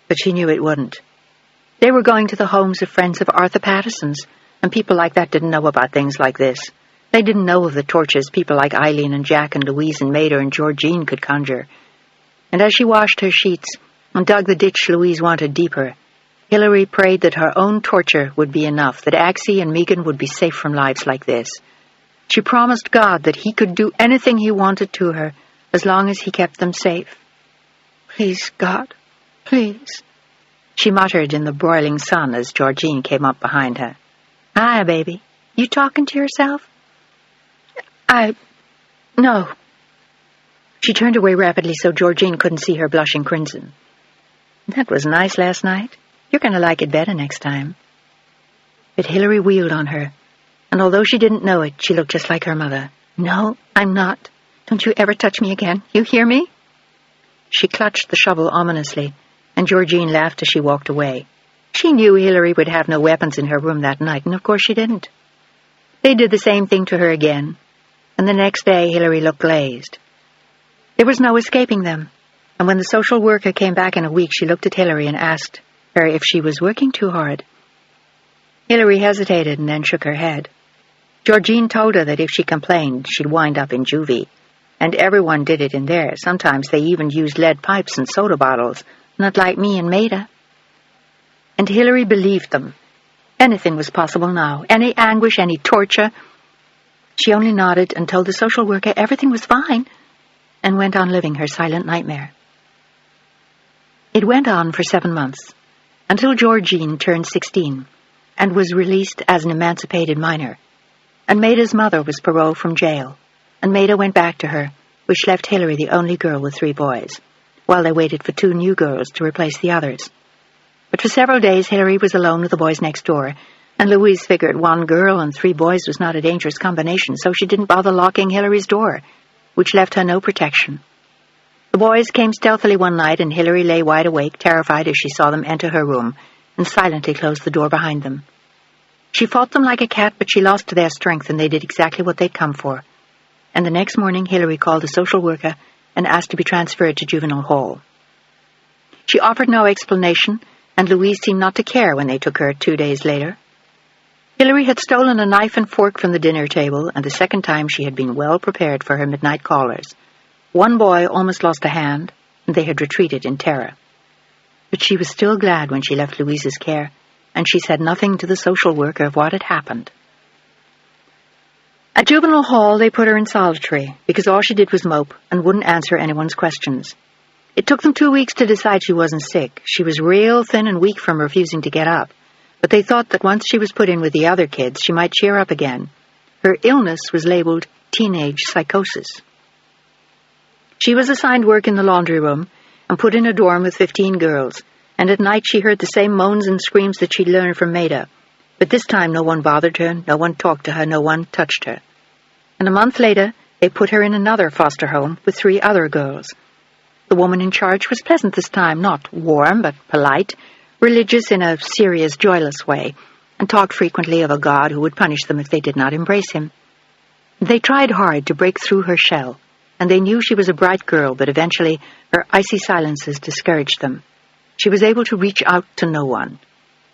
But she knew it wouldn't. They were going to the homes of friends of Arthur Patterson's, and people like that didn't know about things like this. They didn't know of the tortures people like Eileen and Jack and Louise and Maida and Georgine could conjure. And as she washed her sheets and dug the ditch Louise wanted deeper, Hilary prayed that her own torture would be enough, that Axie and Megan would be safe from lives like this. She promised God that he could do anything he wanted to her, as long as he kept them safe. "Please, God, please," she muttered in the broiling sun as Georgine came up behind her. "Hi, baby. You talking to yourself?" No." She turned away rapidly so Georgine couldn't see her blushing crimson. "That was nice last night. You're going to like it better next time." But Hilary wheeled on her, and although she didn't know it, she looked just like her mother. "No, I'm not. Don't you ever touch me again. You hear me?" She clutched the shovel ominously, and Georgine laughed as she walked away. She knew Hilary would have no weapons in her room that night, and of course she didn't. They did the same thing to her again, and the next day Hilary looked glazed. There was no escaping them, and when the social worker came back in a week, she looked at Hilary and asked her if she was working too hard. Hilary hesitated and then shook her head. Georgine told her that if she complained, she'd wind up in juvie, and everyone did it in there. Sometimes they even used lead pipes and soda bottles, not like me and Maida. And Hilary believed them. Anything was possible now, any anguish, any torture. She only nodded and told the social worker everything was fine, and went on living her silent nightmare. It went on for 7 months, until Georgine turned 16 and was released as an emancipated minor, and Maida's mother was paroled from jail, and Maida went back to her, which left Hilary the only girl with 3 boys, while they waited for 2 new girls to replace the others. But for several days Hilary was alone with the boys next door, and Louise figured 1 girl and 3 boys was not a dangerous combination, so she didn't bother locking Hilary's door, which left her no protection. The boys came stealthily one night, and Hilary lay wide awake, terrified as she saw them enter her room, and silently closed the door behind them. She fought them like a cat, but she lost their strength, and they did exactly what they'd come for. And the next morning Hilary called the social worker and asked to be transferred to juvenile hall. She offered no explanation, and Louise seemed not to care when they took her 2 days later. Hilary had stolen a knife and fork from the dinner table, and the second time she had been well prepared for her midnight callers. 1 boy almost lost a hand, and they had retreated in terror. But she was still glad when she left Louise's care, and she said nothing to the social worker of what had happened. At juvenile hall, they put her in solitary, because all she did was mope and wouldn't answer anyone's questions. It took them 2 weeks to decide she wasn't sick. She was real thin and weak from refusing to get up, but they thought that once she was put in with the other kids, she might cheer up again. Her illness was labeled teenage psychosis. She was assigned work in the laundry room and put in a dorm with 15 girls, and at night she heard the same moans and screams that she'd learned from Maida. But this time no one bothered her, no one talked to her, no one touched her. And a month later, they put her in another foster home with 3 other girls. The woman in charge was pleasant this time, not warm but polite, religious in a serious, joyless way, and talked frequently of a God who would punish them if they did not embrace him. They tried hard to break through her shell, and they knew she was a bright girl, but eventually her icy silences discouraged them. She was able to reach out to no one.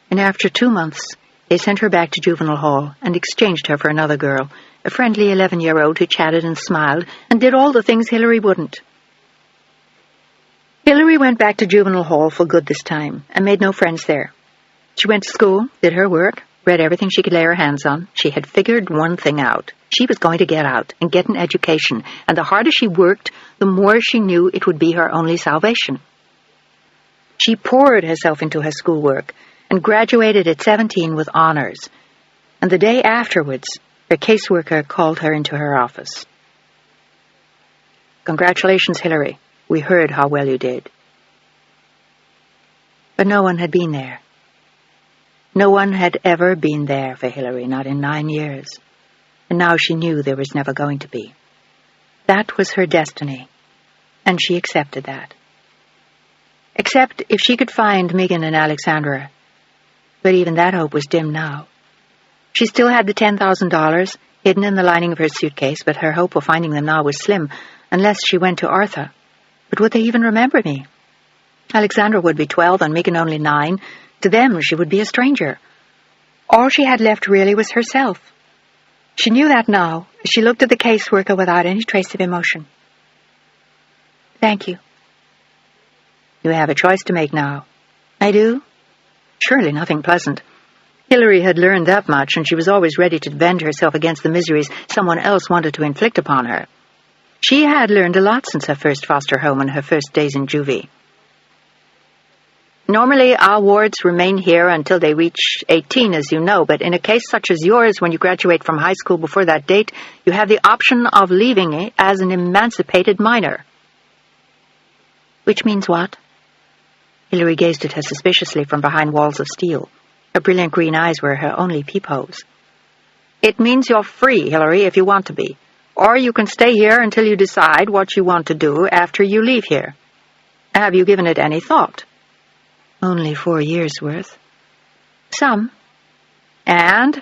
And after 2 months, they sent her back to juvenile hall and exchanged her for another girl, a friendly 11-year-old who chatted and smiled and did all the things Hillary wouldn't. Hillary went back to juvenile hall for good this time and made no friends there. She went to school, did her work, read everything she could lay her hands on. She had figured one thing out. She was going to get out and get an education, and the harder she worked, the more she knew it would be her only salvation. She poured herself into her schoolwork and graduated at 17 with honors, and the day afterwards, her caseworker called her into her office. "Congratulations, Hillary. We heard how well you did." But no one had been there. No one had ever been there for Hillary, not in 9 years. And now she knew there was never going to be. That was her destiny, and she accepted that. Except if she could find Megan and Alexandra. But even that hope was dim now. She still had the $10,000 hidden in the lining of her suitcase, but her hope of finding them now was slim, unless she went to Arthur. But would they even remember me? Alexandra would be 12 and Megan only 9. To them, she would be a stranger. All she had left really was herself. She knew that now, as she looked at the caseworker without any trace of emotion. "Thank you." "You have a choice to make now." "I do?" Surely nothing pleasant. Hillary had learned that much, and she was always ready to defend herself against the miseries someone else wanted to inflict upon her. She had learned a lot since her first foster home and her first days in juvie. "Normally, our wards remain here until they reach 18, as you know, but in a case such as yours, when you graduate from high school before that date, you have the option of leaving it as an emancipated minor." "Which means what?" Hillary gazed at her suspiciously from behind walls of steel. Her brilliant green eyes were her only peepholes. "It means you're free, Hillary, if you want to be. Or you can stay here until you decide what you want to do after you leave here. Have you given it any thought?" "Only 4 years' worth." "Some." "And?"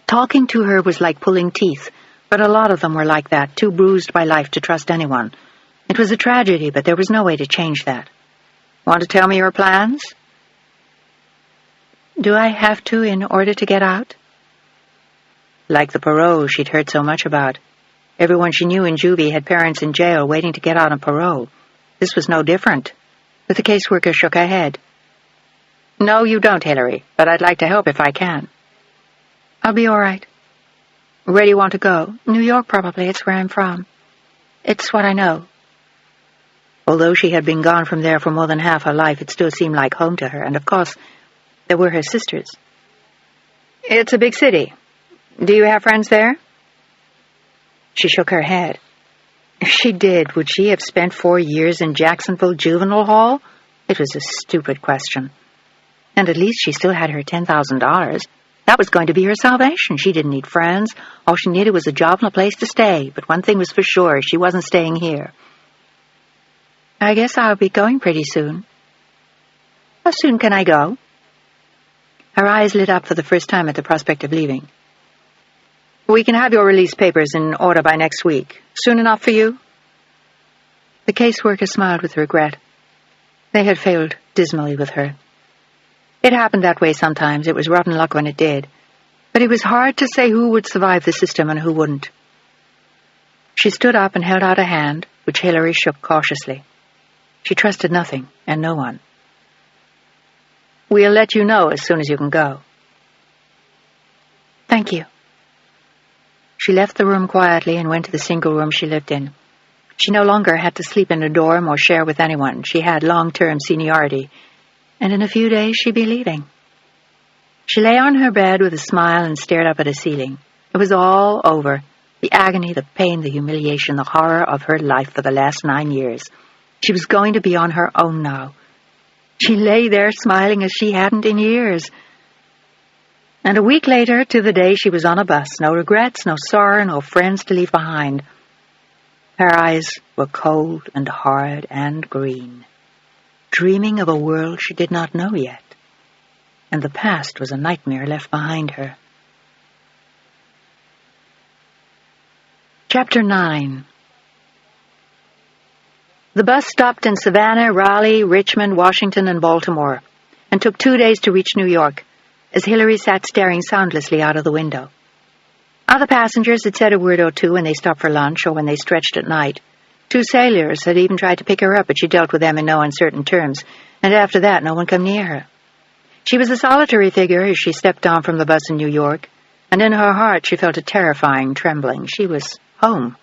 Talking to her was like pulling teeth, but a lot of them were like that, too bruised by life to trust anyone. It was a tragedy, but there was no way to change that. "Want to tell me your plans?" "Do I have to in order to get out?" Like the parole she'd heard so much about. Everyone she knew in juvie had parents in jail waiting to get out on parole. This was no different. But the caseworker shook her head. "No, you don't, Hillary, but I'd like to help if I can." "I'll be all right." "Where do you want to go?" "New York, probably. It's where I'm from. It's what I know." Although she had been gone from there for more than half her life, it still seemed like home to her, and of course, there were her sisters. "It's a big city. Do you have friends there?" She shook her head. If she did, would she have spent 4 years in Jacksonville Juvenile Hall? It was a stupid question. And at least she still had her $10,000. That was going to be her salvation. She didn't need friends. All she needed was a job and a place to stay. But one thing was for sure, she wasn't staying here. "I guess I'll be going pretty soon." "How soon can I go?" Her eyes lit up for the first time at the prospect of leaving. "We can have your release papers in order by next week. Soon enough for you?" The caseworker smiled with regret. They had failed dismally with her. It happened that way sometimes. It was rotten luck when it did. But it was hard to say who would survive the system and who wouldn't. She stood up and held out a hand, which Hillary shook cautiously. She trusted nothing and no one. "We'll let you know as soon as you can go." "Thank you." She left the room quietly and went to the single room she lived in. She no longer had to sleep in a dorm or share with anyone. She had long-term seniority, and in a few days she'd be leaving. She lay on her bed with a smile and stared up at the ceiling. It was all over. The agony, the pain, the humiliation, the horror of her life for the last 9 years. She was going to be on her own now. She lay there smiling as she hadn't in years. And a week later, to the day, she was on a bus. No regrets, no sorrow, no friends to leave behind. Her eyes were cold and hard and green, dreaming of a world she did not know yet, and the past was a nightmare left behind her. Chapter 9. The bus stopped in Savannah, Raleigh, Richmond, Washington, and Baltimore, and took 2 days to reach New York, as Hillary sat staring soundlessly out of the window. Other passengers had said a word or two when they stopped for lunch or when they stretched at night. 2 sailors had even tried to pick her up, but she dealt with them in no uncertain terms, and after that no one came near her. She was a solitary figure as she stepped down from the bus in New York, and in her heart she felt a terrifying trembling. She was home.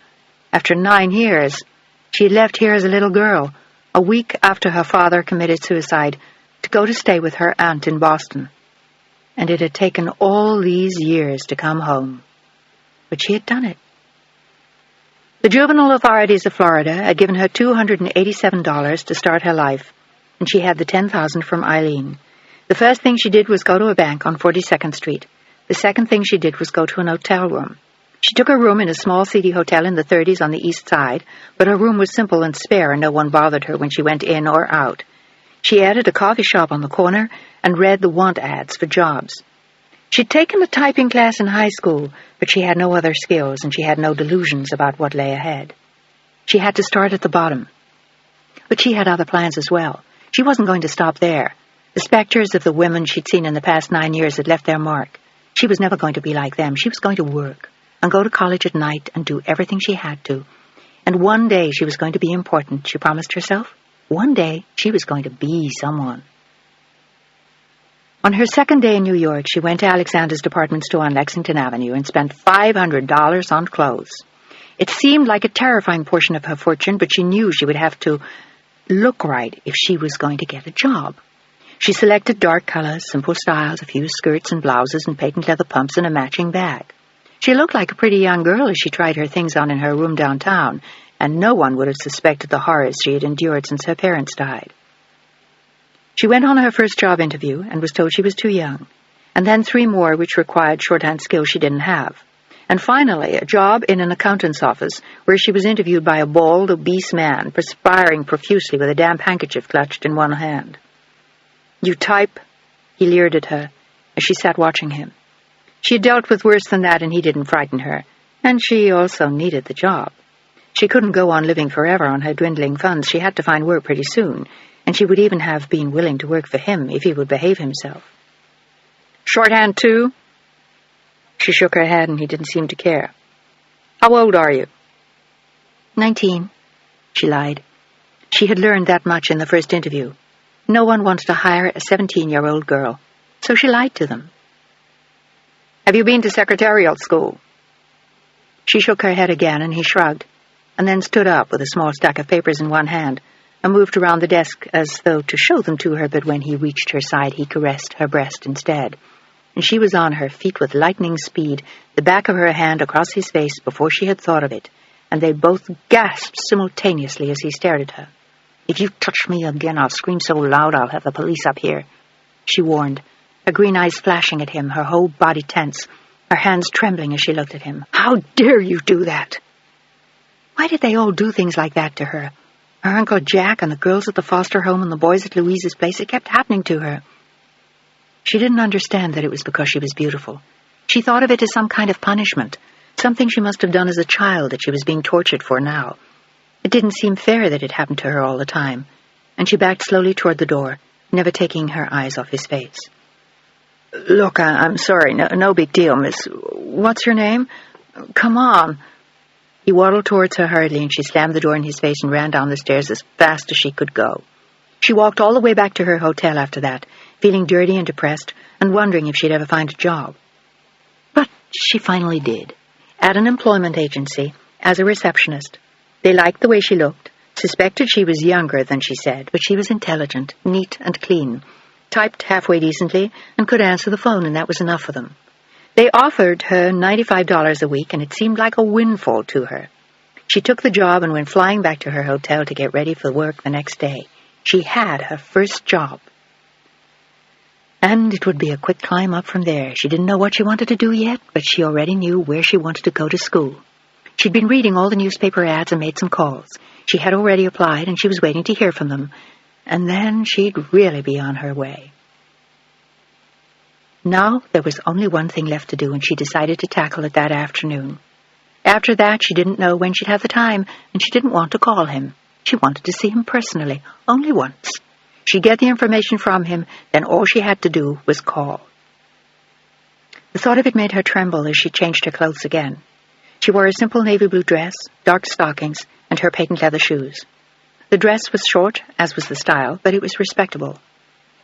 After 9 years, she had left here as a little girl, a week after her father committed suicide, to go to stay with her aunt in Boston. And it had taken all these years to come home. But she had done it. The juvenile authorities of Florida had given her $287 to start her life, and she had the $10,000 from Eileen. The first thing she did was go to a bank on 42nd Street. The second thing she did was go to an hotel room. She took a room in a small seedy hotel in the 30s on the east side, but her room was simple and spare, and no one bothered her when she went in or out. She added a coffee shop on the corner and read the want ads for jobs. She'd taken a typing class in high school, but she had no other skills, and she had no delusions about what lay ahead. She had to start at the bottom. But she had other plans as well. She wasn't going to stop there. The specters of the women she'd seen in the past 9 years had left their mark. She was never going to be like them. She was going to work and go to college at night and do everything she had to. And one day she was going to be important, she promised herself. One day she was going to be someone. On her second day in New York, she went to Alexander's department store on Lexington Avenue and spent $500 on clothes. It seemed like a terrifying portion of her fortune, but she knew she would have to look right if she was going to get a job. She selected dark colors, simple styles, a few skirts and blouses, and patent leather pumps and a matching bag. She looked like a pretty young girl as she tried her things on in her room downtown, and no one would have suspected the horrors she had endured since her parents died. She went on her first job interview and was told she was too young, and then 3 more which required shorthand skills she didn't have, and finally a job in an accountant's office where she was interviewed by a bald, obese man, perspiring profusely with a damp handkerchief clutched in one hand. "You type?" He leered at her as she sat watching him. She had dealt with worse than that, and he didn't frighten her, and she also needed the job. She couldn't go on living forever on her dwindling funds. She had to find work pretty soon, and she would even have been willing to work for him if he would behave himself. "Shorthand too?" She shook her head, and he didn't seem to care. "How old are you?" 19, she lied. She had learned that much in the first interview. No one wanted to hire a 17-year-old girl, so she lied to them. "Have you been to secretarial school?" She shook her head again, and he shrugged, and then stood up with a small stack of papers in one hand and moved around the desk as though to show them to her, but when he reached her side, he caressed her breast instead. And she was on her feet with lightning speed, the back of her hand across his face before she had thought of it, and they both gasped simultaneously as he stared at her. "If you touch me again, I'll scream so loud I'll have the police up here," she warned, her green eyes flashing at him, her whole body tense, her hands trembling as she looked at him. "How dare you do that?" Why did they all do things like that to her? Her Uncle Jack and the girls at the foster home and the boys at Louise's place, it kept happening to her. She didn't understand that it was because she was beautiful. She thought of it as some kind of punishment, something she must have done as a child that she was being tortured for now. It didn't seem fair that it happened to her all the time, and she backed slowly toward the door, never taking her eyes off his face. "Look, I'm sorry. No big deal, miss. What's your name? Come on." He waddled towards her hurriedly, and she slammed the door in his face and ran down the stairs as fast as she could go. She walked all the way back to her hotel after that, feeling dirty and depressed, and wondering if she'd ever find a job. But she finally did, at an employment agency, as a receptionist. They liked the way she looked, suspected she was younger than she said, but she was intelligent, neat and clean, typed halfway decently, and could answer the phone, and that was enough for them. They offered her $95 a week, and it seemed like a windfall to her. She took the job and went flying back to her hotel to get ready for work the next day. She had her first job. And it would be a quick climb up from there. She didn't know what she wanted to do yet, but she already knew where she wanted to go to school. She'd been reading all the newspaper ads and made some calls. She had already applied, and she was waiting to hear from them. And then she'd really be on her way. Now there was only one thing left to do, and she decided to tackle it that afternoon. After that, she didn't know when she'd have the time, and she didn't want to call him. She wanted to see him personally, only once. She'd get the information from him, then all she had to do was call. The thought of it made her tremble as she changed her clothes again. She wore a simple navy blue dress, dark stockings, and her patent leather shoes. The dress was short, as was the style, but it was respectable.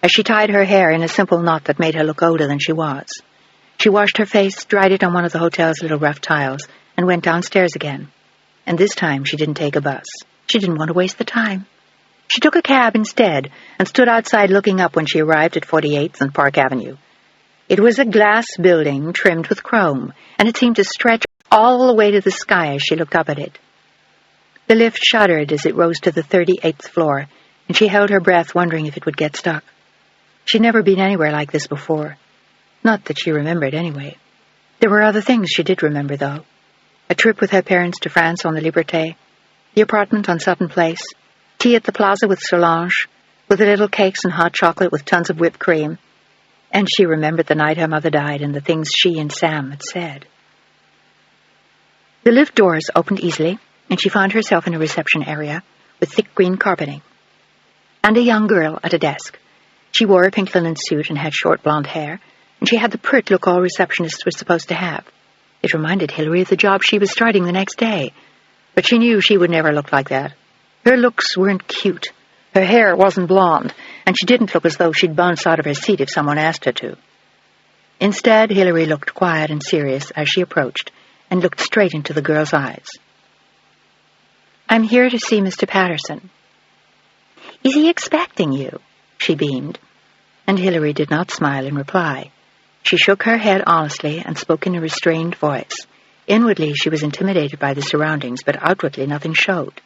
As she tied her hair in a simple knot that made her look older than she was, she washed her face, dried it on one of the hotel's little rough tiles, and went downstairs again. And this time she didn't take a bus. She didn't want to waste the time. She took a cab instead and stood outside looking up when she arrived at 48th and Park Avenue. It was a glass building trimmed with chrome, and it seemed to stretch all the way to the sky as she looked up at it. The lift shuddered as it rose to the 38th floor, and she held her breath, wondering if it would get stuck. She'd never been anywhere like this before. Not that she remembered, anyway. There were other things she did remember, though. A trip with her parents to France on the Liberté, the apartment on Sutton Place, tea at the plaza with Solange, with the little cakes and hot chocolate with tons of whipped cream. And she remembered the night her mother died and the things she and Sam had said. The lift doors opened easily, and she found herself in a reception area with thick green carpeting, and a young girl at a desk. She wore a pink linen suit and had short blonde hair, and she had the pert look all receptionists were supposed to have. It reminded Hilary of the job she was starting the next day, but she knew she would never look like that. Her looks weren't cute. Her hair wasn't blonde, and she didn't look as though she'd bounce out of her seat if someone asked her to. Instead, Hilary looked quiet and serious as she approached, and looked straight into the girl's eyes. "I'm here to see Mr. Patterson." "Is he expecting you?" she beamed, and Hilary did not smile in reply. She shook her head honestly and spoke in a restrained voice. Inwardly, she was intimidated by the surroundings, but outwardly nothing showed.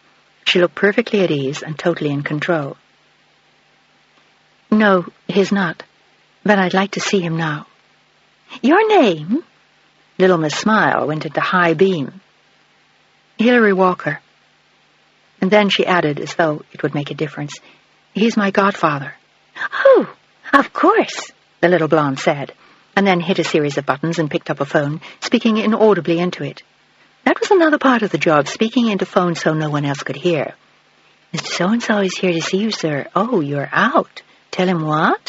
She looked perfectly at ease and totally in control. "No, he's not, but I'd like to see him now." "Your name?" Little Miss Smile went into high beam. "Hilary Walker." And then she added, as though it would make a difference, "He's my godfather." "Oh, of course," the little blonde said, and then hit a series of buttons and picked up a phone, speaking inaudibly into it. That was another part of the job, speaking into phones so no one else could hear. "Mr. So-and-so is here to see you, sir." "Oh, you're out. Tell him what?"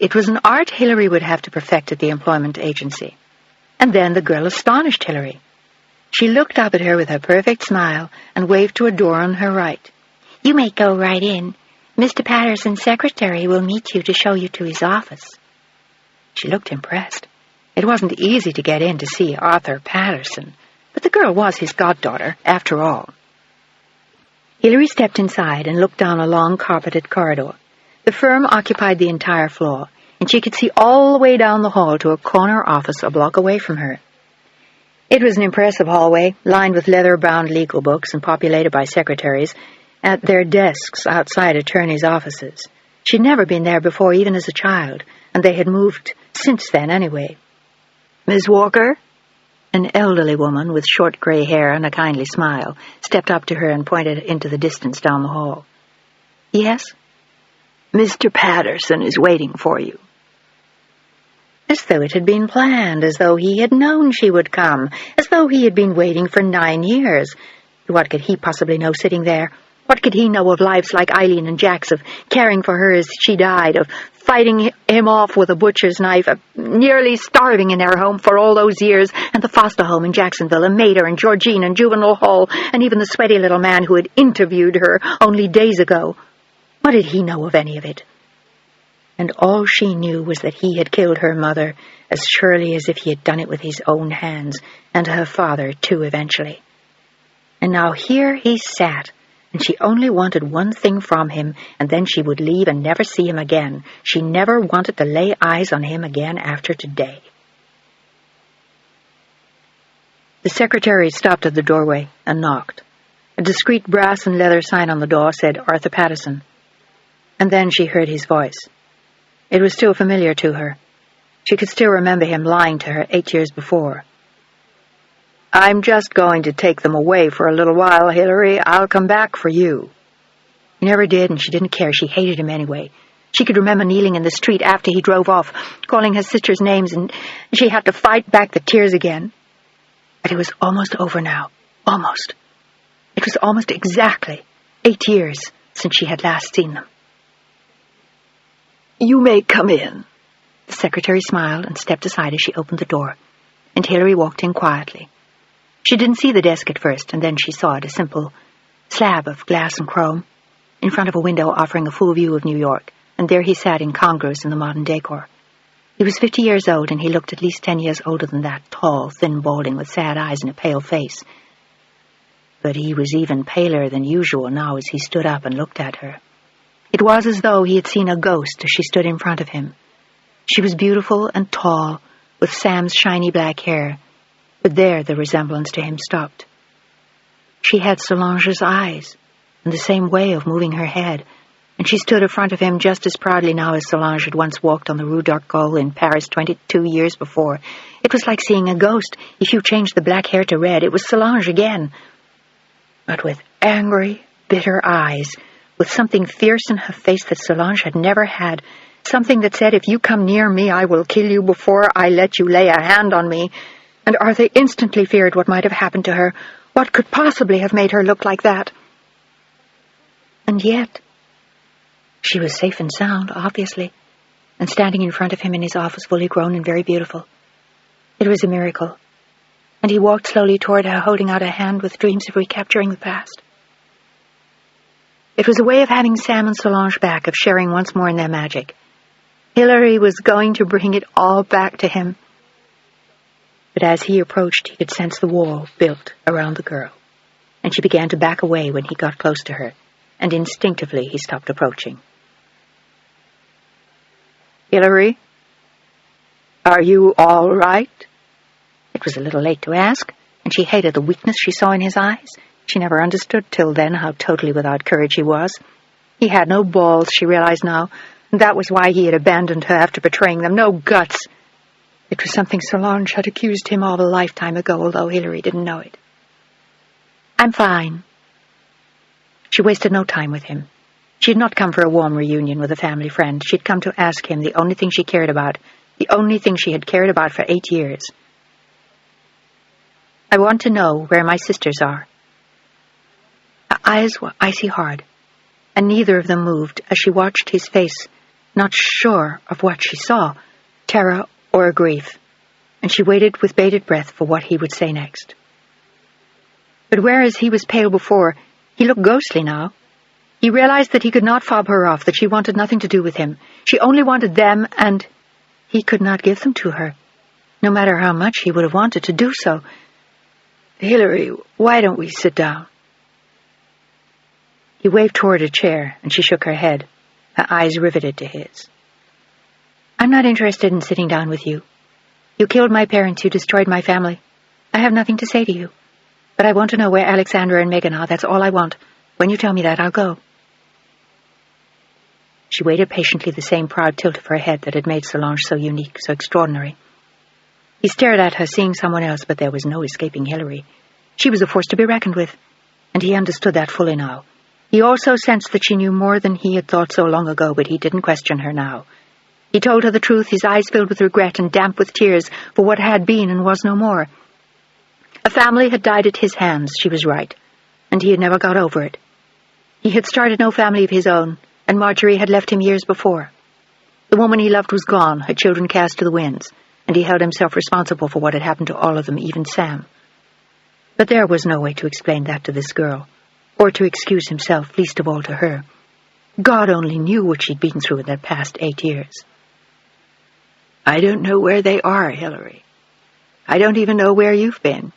It was an art Hilary would have to perfect at the employment agency. And then the girl astonished Hilary. She looked up at her with her perfect smile and waved to a door on her right. "You may go right in. Mr. Patterson's secretary will meet you to show you to his office." She looked impressed. It wasn't easy to get in to see Arthur Patterson, but the girl was his goddaughter, after all. Hilary stepped inside and looked down a long carpeted corridor. The firm occupied the entire floor, and she could see all the way down the hall to a corner office a block away from her. It was an impressive hallway, lined with leather-bound legal books and populated by secretaries at their desks outside attorneys' offices. She'd never been there before, even as a child, and they had moved since then anyway. "Miss Walker?" An elderly woman with short gray hair and a kindly smile stepped up to her and pointed into the distance down the hall. "Yes?" "Mr. Patterson is waiting for you." As though it had been planned, as though he had known she would come, as though he had been waiting for 9 years. What could he possibly know sitting there? What could he know of lives like Eileen and Jack's, of caring for her as she died, of fighting him off with a butcher's knife, of nearly starving in their home for all those years, and the foster home in Jacksonville, and Mater and Georgine and Juvenile Hall, and even the sweaty little man who had interviewed her only days ago? What did he know of any of it? And all she knew was that he had killed her mother as surely as if he had done it with his own hands, and her father, too, eventually. And now here he sat, and she only wanted one thing from him, and then she would leave and never see him again. She never wanted to lay eyes on him again after today. The secretary stopped at the doorway and knocked. A discreet brass and leather sign on the door said Arthur Patterson. And then she heard his voice. It was still familiar to her. She could still remember him lying to her 8 years before. I'm just going to take them away for a little while, Hillary. I'll come back for you." He never did, and she didn't care. She hated him anyway. She could remember kneeling in the street after he drove off, calling her sister's names, and she had to fight back the tears again. But it was almost over now. Almost. It was almost exactly 8 years since she had last seen them. "You may come in." The secretary smiled and stepped aside as she opened the door, and Hillary walked in quietly. She didn't see the desk at first, and then she saw it, a simple slab of glass and chrome, in front of a window offering a full view of New York, and there he sat incongruous in the modern decor. He was 50 years old, and he looked at least 10 years older than that, tall, thin, balding, with sad eyes and a pale face. But he was even paler than usual now as he stood up and looked at her. It was as though he had seen a ghost as she stood in front of him. She was beautiful and tall, with Sam's shiny black hair, but there the resemblance to him stopped. She had Solange's eyes, and the same way of moving her head, and she stood in front of him just as proudly now as Solange had once walked on the Rue d'Arcole in Paris 22 years before. It was like seeing a ghost. If you changed the black hair to red, it was Solange again. But with angry, bitter eyes, with something fierce in her face that Solange had never had, something that said, "If you come near me, I will kill you before I let you lay a hand on me." And Arthur instantly feared what might have happened to her. What could possibly have made her look like that? And yet, she was safe and sound, obviously, and standing in front of him in his office, fully grown and very beautiful. It was a miracle, and he walked slowly toward her, holding out a hand with dreams of recapturing the past. It was a way of having Sam and Solange back, of sharing once more in their magic. Hillary was going to bring it all back to him. But as he approached, he could sense the wall built around the girl, and she began to back away when he got close to her, and instinctively he stopped approaching. "Hillary, are you all right?" It was a little late to ask, and she hated the weakness she saw in his eyes. She never understood till then how totally without courage he was. He had no balls, she realized now, and that was why he had abandoned her after betraying them. No guts. It was something Solange had accused him of a lifetime ago, although Hillary didn't know it. "I'm fine." She wasted no time with him. She had not come for a warm reunion with a family friend. She had come to ask him the only thing she cared about, the only thing she had cared about for 8 years. "I want to know where my sisters are." Her eyes were icy hard, and neither of them moved as she watched his face, not sure of what she saw, terror or grief, and she waited with bated breath for what he would say next. But whereas he was pale before, he looked ghostly now. He realized that he could not fob her off, that she wanted nothing to do with him. She only wanted them, and he could not give them to her, no matter how much he would have wanted to do so. "Hillary, why don't we sit down?" He waved toward a chair, and she shook her head, her eyes riveted to his. "I'm not interested in sitting down with you. You killed my parents, you destroyed my family. I have nothing to say to you. But I want to know where Alexandra and Megan are. That's all I want. When you tell me that, I'll go." She waited patiently, the same proud tilt of her head that had made Solange so unique, so extraordinary. He stared at her, seeing someone else, but there was no escaping Hillary. She was a force to be reckoned with, and he understood that fully now. He also sensed that she knew more than he had thought so long ago, but he didn't question her now. He told her the truth, his eyes filled with regret and damp with tears for what had been and was no more. A family had died at his hands, she was right, and he had never got over it. He had started no family of his own, and Marjorie had left him years before. The woman he loved was gone, her children cast to the winds, and he held himself responsible for what had happened to all of them, even Sam. But there was no way to explain that to this girl, or to excuse himself, least of all to her. God only knew what she'd been through in that past 8 years. "I don't know where they are, Hillary. I don't even know where you've been.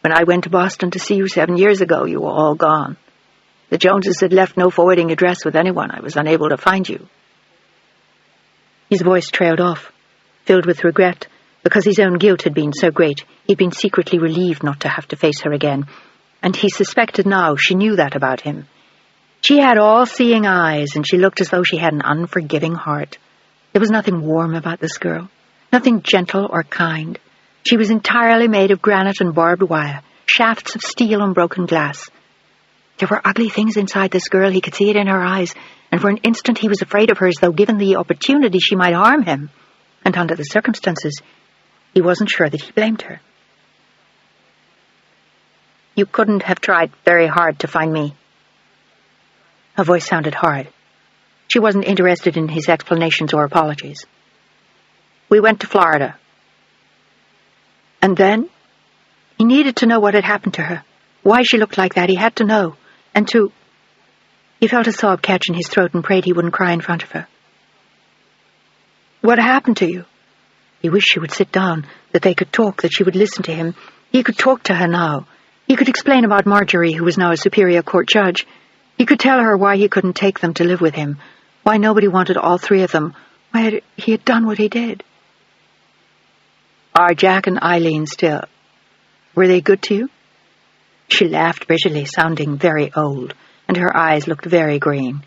When I went to Boston to see you 7 years ago, you were all gone. The Joneses had left no forwarding address with anyone. I was unable to find you." His voice trailed off, filled with regret, because his own guilt had been so great. He'd been secretly relieved not to have to face her again, and he suspected now she knew that about him. She had all-seeing eyes, and she looked as though she had an unforgiving heart. There was nothing warm about this girl, nothing gentle or kind. She was entirely made of granite and barbed wire, shafts of steel and broken glass. There were ugly things inside this girl. He could see it in her eyes, and for an instant he was afraid of her, as though given the opportunity she might harm him. And under the circumstances, he wasn't sure that he blamed her. "You couldn't have tried very hard to find me." Her voice sounded hard. She wasn't interested in his explanations or apologies. "We went to Florida." And then? He needed to know what had happened to her. Why she looked like that, he had to know. And to... He felt a sob catch in his throat and prayed he wouldn't cry in front of her. "What happened to you?" He wished she would sit down, that they could talk, that she would listen to him. He could talk to her now. He could explain about Marjorie, who was now a Superior Court judge. He could tell her why he couldn't take them to live with him, why nobody wanted all three of them, why he had done what he did. "Are Jack and Eileen still? Were they good to you?" She laughed bitterly, sounding very old, and her eyes looked very green.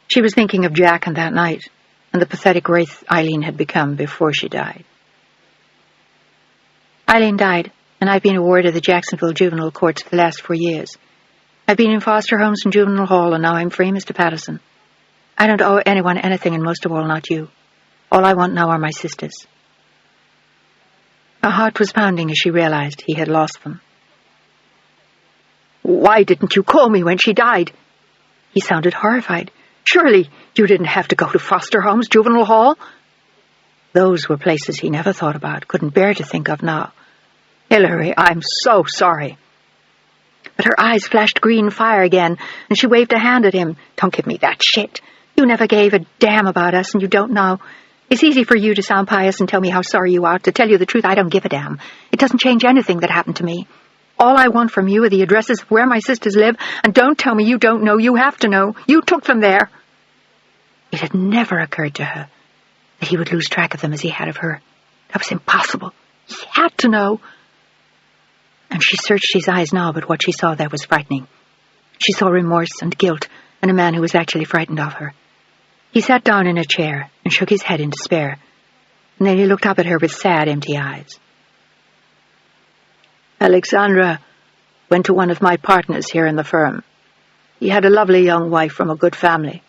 She was thinking of Jack and that night, and the pathetic wraith Eileen had become before she died. "Eileen died, and I've been a ward of the Jacksonville Juvenile Courts for the last 4 years. I've been in foster homes and juvenile hall, and now I'm free, Mr. Patterson. I don't owe anyone anything, and most of all not you. All I want now are my sisters." Her heart was pounding as she realized he had lost them. "Why didn't you call me when she died?" He sounded horrified. "Surely you didn't have to go to foster homes, juvenile hall?" Those were places he never thought about, couldn't bear to think of now. "Hilary, I'm so sorry." But her eyes flashed green fire again, and she waved a hand at him. "Don't give me that shit. You never gave a damn about us, and you don't now. It's easy for you to sound pious and tell me how sorry you are. To tell you the truth, I don't give a damn. It doesn't change anything that happened to me. All I want from you are the addresses of where my sisters live, and don't tell me you don't know. You have to know. You took them there." It had never occurred to her that he would lose track of them as he had of her. That was impossible. He had to know. And she searched his eyes now, but what she saw there was frightening. She saw remorse and guilt, and a man who was actually frightened of her. He sat down in a chair and shook his head in despair, and then he looked up at her with sad, empty eyes. "Alexandra went to one of my partners here in the firm. He had a lovely young wife from a good family,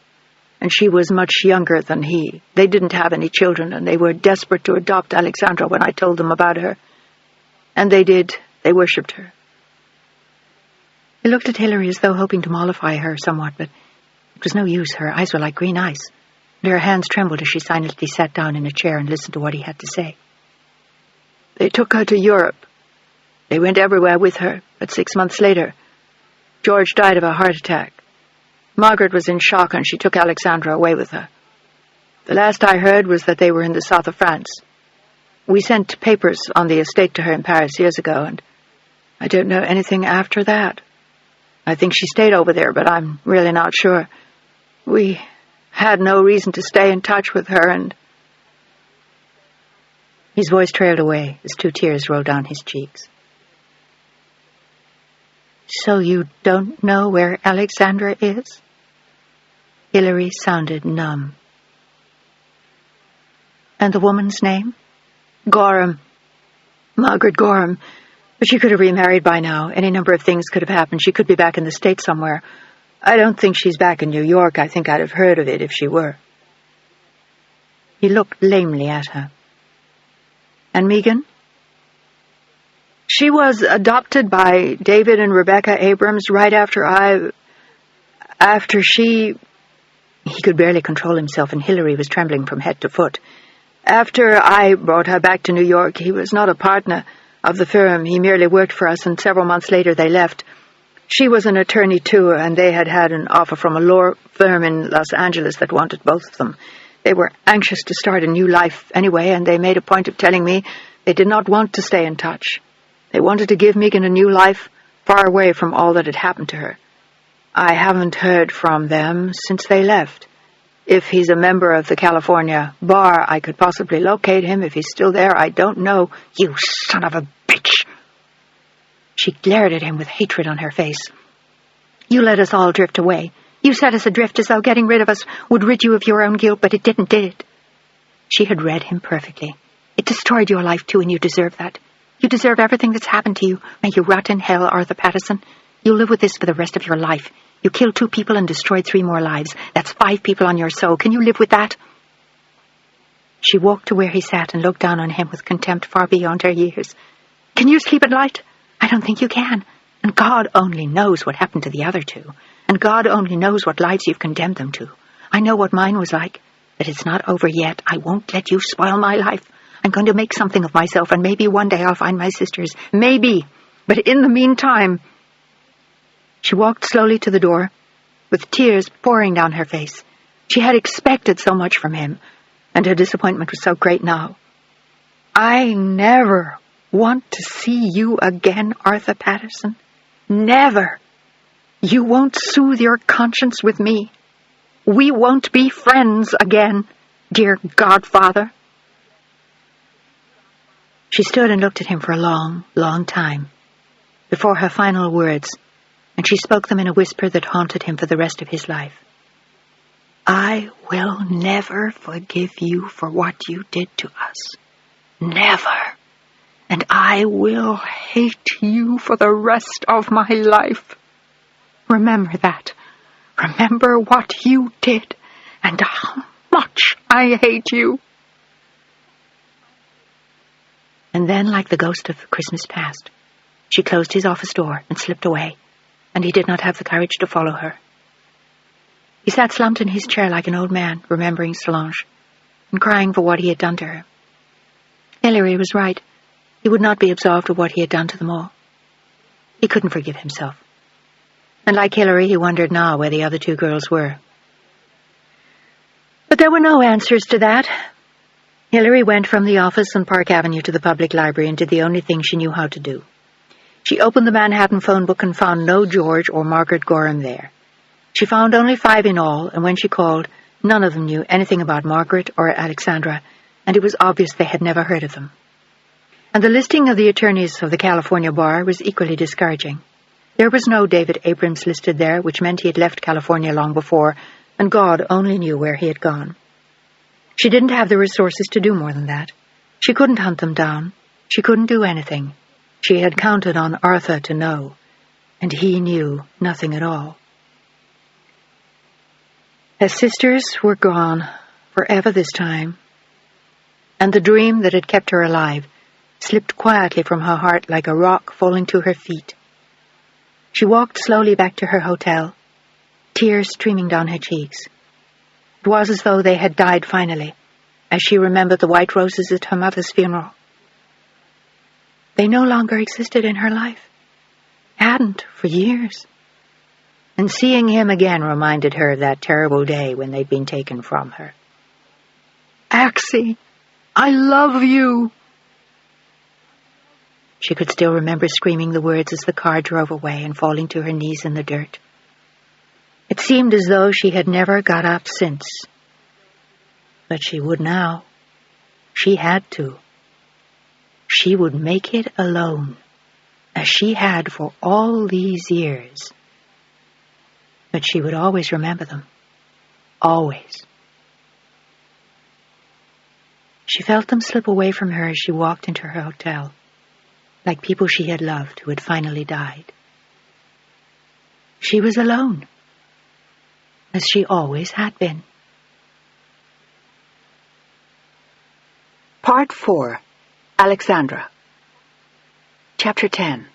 and she was much younger than he. They didn't have any children, and they were desperate to adopt Alexandra when I told them about her. And they did. They worshipped her." He looked at Hilary as though hoping to mollify her somewhat, but it was no use. Her eyes were like green ice, and her hands trembled as she silently sat down in a chair and listened to what he had to say. "They took her to Europe. They went everywhere with her, but 6 months later, George died of a heart attack. Margaret was in shock, and she took Alexandra away with her. The last I heard was that they were in the south of France. We sent papers on the estate to her in Paris years ago, and I don't know anything after that. I think she stayed over there, but I'm really not sure. We had no reason to stay in touch with her, and..." His voice trailed away as 2 tears rolled down his cheeks. "So you don't know where Alexandra is?" Hilary sounded numb. "And the woman's name?" "Gorham. Margaret Gorham. But she could have remarried by now. Any number of things could have happened. She could be back in the States somewhere. I don't think she's back in New York. I think I'd have heard of it if she were." He looked lamely at her. "And Megan?" "She was adopted by David and Rebecca Abrams right after she..." He could barely control himself, and Hilary was trembling from head to foot. "After I brought her back to New York. He was not a partner of the firm. He merely worked for us, and several months later they left. She was an attorney too, and they had an offer from a law firm in Los Angeles that wanted both of them. They were anxious to start a new life anyway, and they made a point of telling me they did not want to stay in touch. They wanted to give Megan a new life, far away from all that had happened to her. I haven't heard from them since they left. If he's a member of the California bar, I could possibly locate him. If he's still there, I don't know." "You son of a bitch!" She glared at him with hatred on her face. "You let us all drift away. You set us adrift as though getting rid of us would rid you of your own guilt, but it didn't, did it?" She had read him perfectly. It destroyed your life, too, and you deserve that. You deserve everything that's happened to you. May you rot in hell, Arthur Patterson. You'll live with this for the rest of your life. You killed 2 people and destroyed 3 more lives. That's 5 people on your soul. Can you live with that? She walked to where he sat and looked down on him with contempt far beyond her years. Can you sleep at night? I don't think you can. And God only knows what happened to the other 2. And God only knows what lives you've condemned them to. I know what mine was like. But it's not over yet. I won't let you spoil my life. I'm going to make something of myself, and maybe one day I'll find my sisters. Maybe. But in the meantime... She walked slowly to the door, with tears pouring down her face. She had expected so much from him, and her disappointment was so great now. I never want to see you again, Arthur Patterson. Never. You won't soothe your conscience with me. We won't be friends again, dear godfather. She stood and looked at him for a long, long time before her final words, and she spoke them in a whisper that haunted him for the rest of his life. I will never forgive you for what you did to us. Never. And I will hate you for the rest of my life. Remember that. Remember what you did and how much I hate you. And then, like the ghost of Christmas past, she closed his office door and slipped away, and he did not have the courage to follow her. He sat slumped in his chair like an old man, remembering Solange, and crying for what he had done to her. Hilary was right. He would not be absolved of what he had done to them all. He couldn't forgive himself. And like Hilary, he wondered now where the other 2 girls were. But there were no answers to that. Hilary went from the office on Park Avenue to the public library and did the only thing she knew how to do. She opened the Manhattan phone book and found no George or Margaret Gorham there. She found only 5 in all, and when she called, none of them knew anything about Margaret or Alexandra, and it was obvious they had never heard of them. And the listing of the attorneys of the California bar was equally discouraging. There was no David Abrams listed there, which meant he had left California long before, and God only knew where he had gone. She didn't have the resources to do more than that. She couldn't hunt them down. She couldn't do anything. She had counted on Arthur to know, and he knew nothing at all. Her sisters were gone, forever this time, and the dream that had kept her alive slipped quietly from her heart like a rock falling to her feet. She walked slowly back to her hotel, tears streaming down her cheeks. It was as though they had died finally, as she remembered the white roses at her mother's funeral. They no longer existed in her life. Hadn't for years. And seeing him again reminded her of that terrible day when they'd been taken from her. Axie, I love you. She could still remember screaming the words as the car drove away and falling to her knees in the dirt. It seemed as though she had never got up since. But she would now. She had to. She would make it alone, as she had for all these years. But she would always remember them. Always. She felt them slip away from her as she walked into her hotel, like people she had loved who had finally died. She was alone, as she always had been. Part 4. Alexandra. Chapter 10.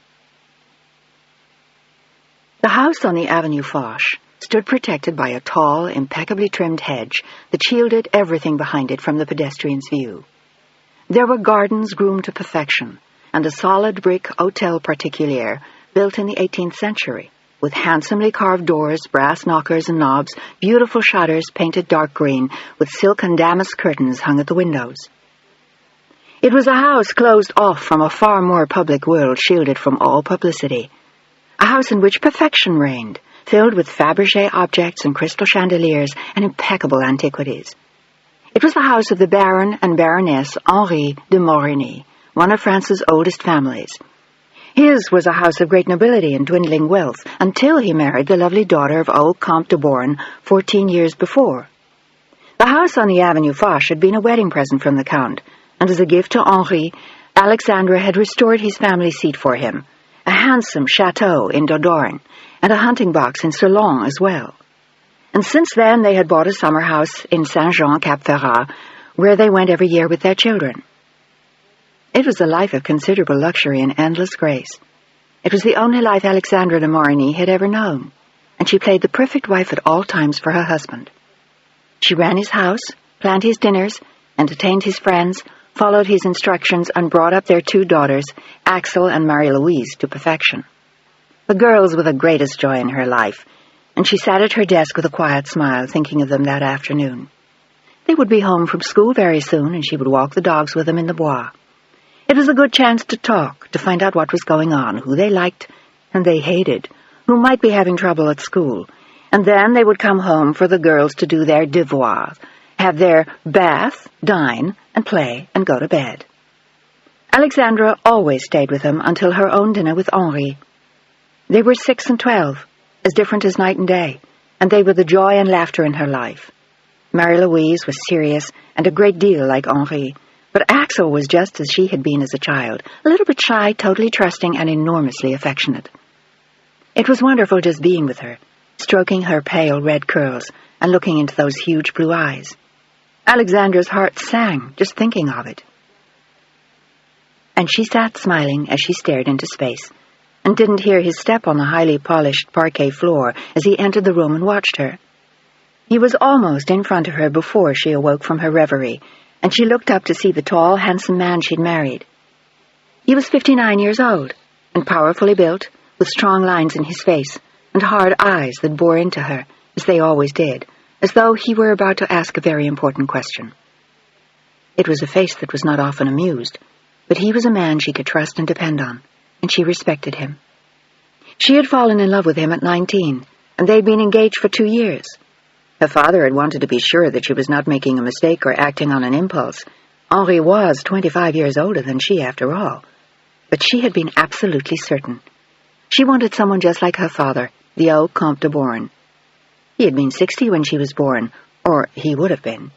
The house on the Avenue Foch stood protected by a tall, impeccably trimmed hedge that shielded everything behind it from the pedestrian's view. There were gardens groomed to perfection, and a solid brick hôtel particulier built in the 18th century, with handsomely carved doors, brass knockers and knobs, beautiful shutters painted dark green, with silk and damask curtains hung at the windows. It was a house closed off from a far more public world, shielded from all publicity. A house in which perfection reigned, filled with Fabergé objects and crystal chandeliers and impeccable antiquities. It was the house of the Baron and Baroness Henri de Morigny, one of France's oldest families. His was a house of great nobility and dwindling wealth, until he married the lovely daughter of old Comte de Born 14 years before. The house on the Avenue Foch had been a wedding present from the Count, and as a gift to Henri, Alexandra had restored his family seat for him, a handsome chateau in Dordogne, and a hunting box in Ceylon as well. And since then they had bought a summer house in Saint-Jean-Cap-Ferrat, where they went every year with their children. It was a life of considerable luxury and endless grace. It was the only life Alexandra de Morigny had ever known, and she played the perfect wife at all times for her husband. She ran his house, planned his dinners, entertained his friends, followed his instructions, and brought up their 2 daughters, Axel and Marie-Louise, to perfection. The girls were the greatest joy in her life, and she sat at her desk with a quiet smile, thinking of them that afternoon. They would be home from school very soon, and she would walk the dogs with them in the bois. It was a good chance to talk, to find out what was going on, who they liked and they hated, who might be having trouble at school. And then they would come home for the girls to do their devoirs, have their bath, dine, and play, and go to bed. Alexandra always stayed with them until her own dinner with Henri. They were 6 and 12, as different as night and day, and they were the joy and laughter in her life. Marie-Louise was serious and a great deal like Henri, but Axel was just as she had been as a child, a little bit shy, totally trusting, and enormously affectionate. It was wonderful just being with her, stroking her pale red curls and looking into those huge blue eyes. Alexandra's heart sang just thinking of it. And she sat smiling as she stared into space, and didn't hear his step on the highly polished parquet floor as he entered the room and watched her. He was almost in front of her before she awoke from her reverie, and she looked up to see the tall, handsome man she'd married. He was 59 years old, and powerfully built, with strong lines in his face, and hard eyes that bore into her, as they always did, as though he were about to ask a very important question. It was a face that was not often amused, but he was a man she could trust and depend on, and she respected him. She had fallen in love with him at 19, and they'd been engaged for 2 years. Her father had wanted to be sure that she was not making a mistake or acting on an impulse. Henri was 25 years older than she, after all. But she had been absolutely certain. She wanted someone just like her father, the old Comte de Born. He had been 60 when she was born, or he would have been.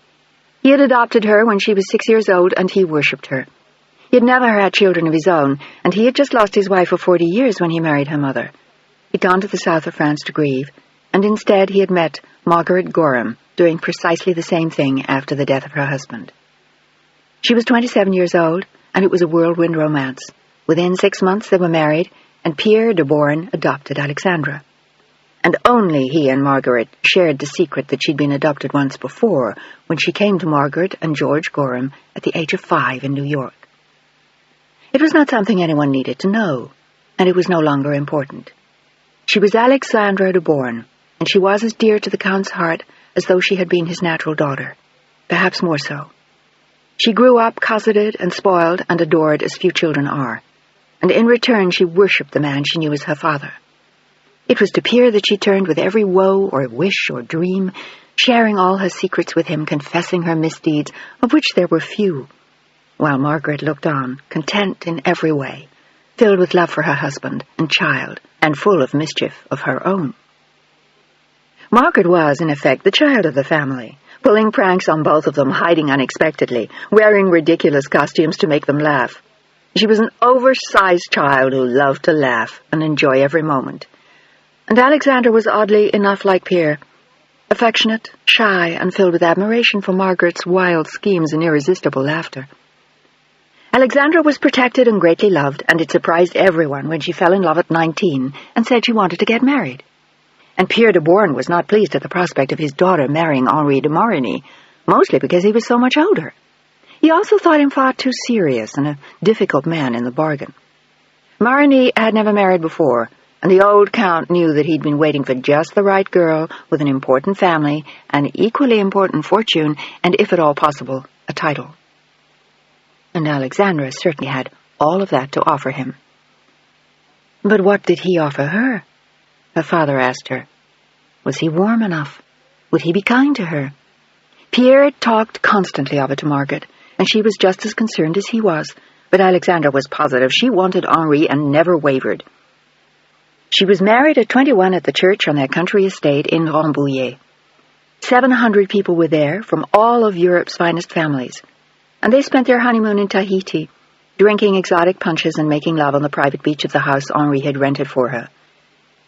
He had adopted her when she was 6 years old, and he worshipped her. He had never had children of his own, and he had just lost his wife of 40 years when he married her mother. He'd gone to the south of France to grieve, and instead he had met Margaret Gorham, doing precisely the same thing after the death of her husband. She was 27 years old, and it was a whirlwind romance. Within 6 months they were married, and Pierre de Born adopted Alexandra. And only he and Margaret shared the secret that she'd been adopted once before, when she came to Margaret and George Gorham at the age of 5 in New York. It was not something anyone needed to know, and it was no longer important. She was Alexandra de Born, and she was as dear to the Count's heart as though she had been his natural daughter, perhaps more so. She grew up cosseted and spoiled and adored as few children are, and in return she worshipped the man she knew as her father. It was to Pierre that she turned with every woe or wish or dream, sharing all her secrets with him, confessing her misdeeds, of which there were few, while Margaret looked on, content in every way, filled with love for her husband and child, and full of mischief of her own. Margaret was, in effect, the child of the family, pulling pranks on both of them, hiding unexpectedly, wearing ridiculous costumes to make them laugh. She was an oversized child who loved to laugh and enjoy every moment. And Alexandra was oddly enough like Pierre, affectionate, shy, and filled with admiration for Margaret's wild schemes and irresistible laughter. Alexandra was protected and greatly loved, and it surprised everyone when she fell in love at 19 and said she wanted to get married. And Pierre de Born was not pleased at the prospect of his daughter marrying Henri de Morigny, mostly because he was so much older. He also thought him far too serious and a difficult man in the bargain. Morigny had never married before, and the old Count knew that he'd been waiting for just the right girl with an important family, an equally important fortune, and, if at all possible, a title. And Alexandra certainly had all of that to offer him. But what did he offer her? Her father asked her. Was he warm enough? Would he be kind to her? Pierre talked constantly of it to Margaret, and she was just as concerned as he was, but Alexandra was positive she wanted Henri and never wavered. She was married at 21 at the church on their country estate in Rambouillet. 700 people were there from all of Europe's finest families. and they spent their honeymoon in Tahiti, drinking exotic punches and making love on the private beach of the house Henri had rented for her.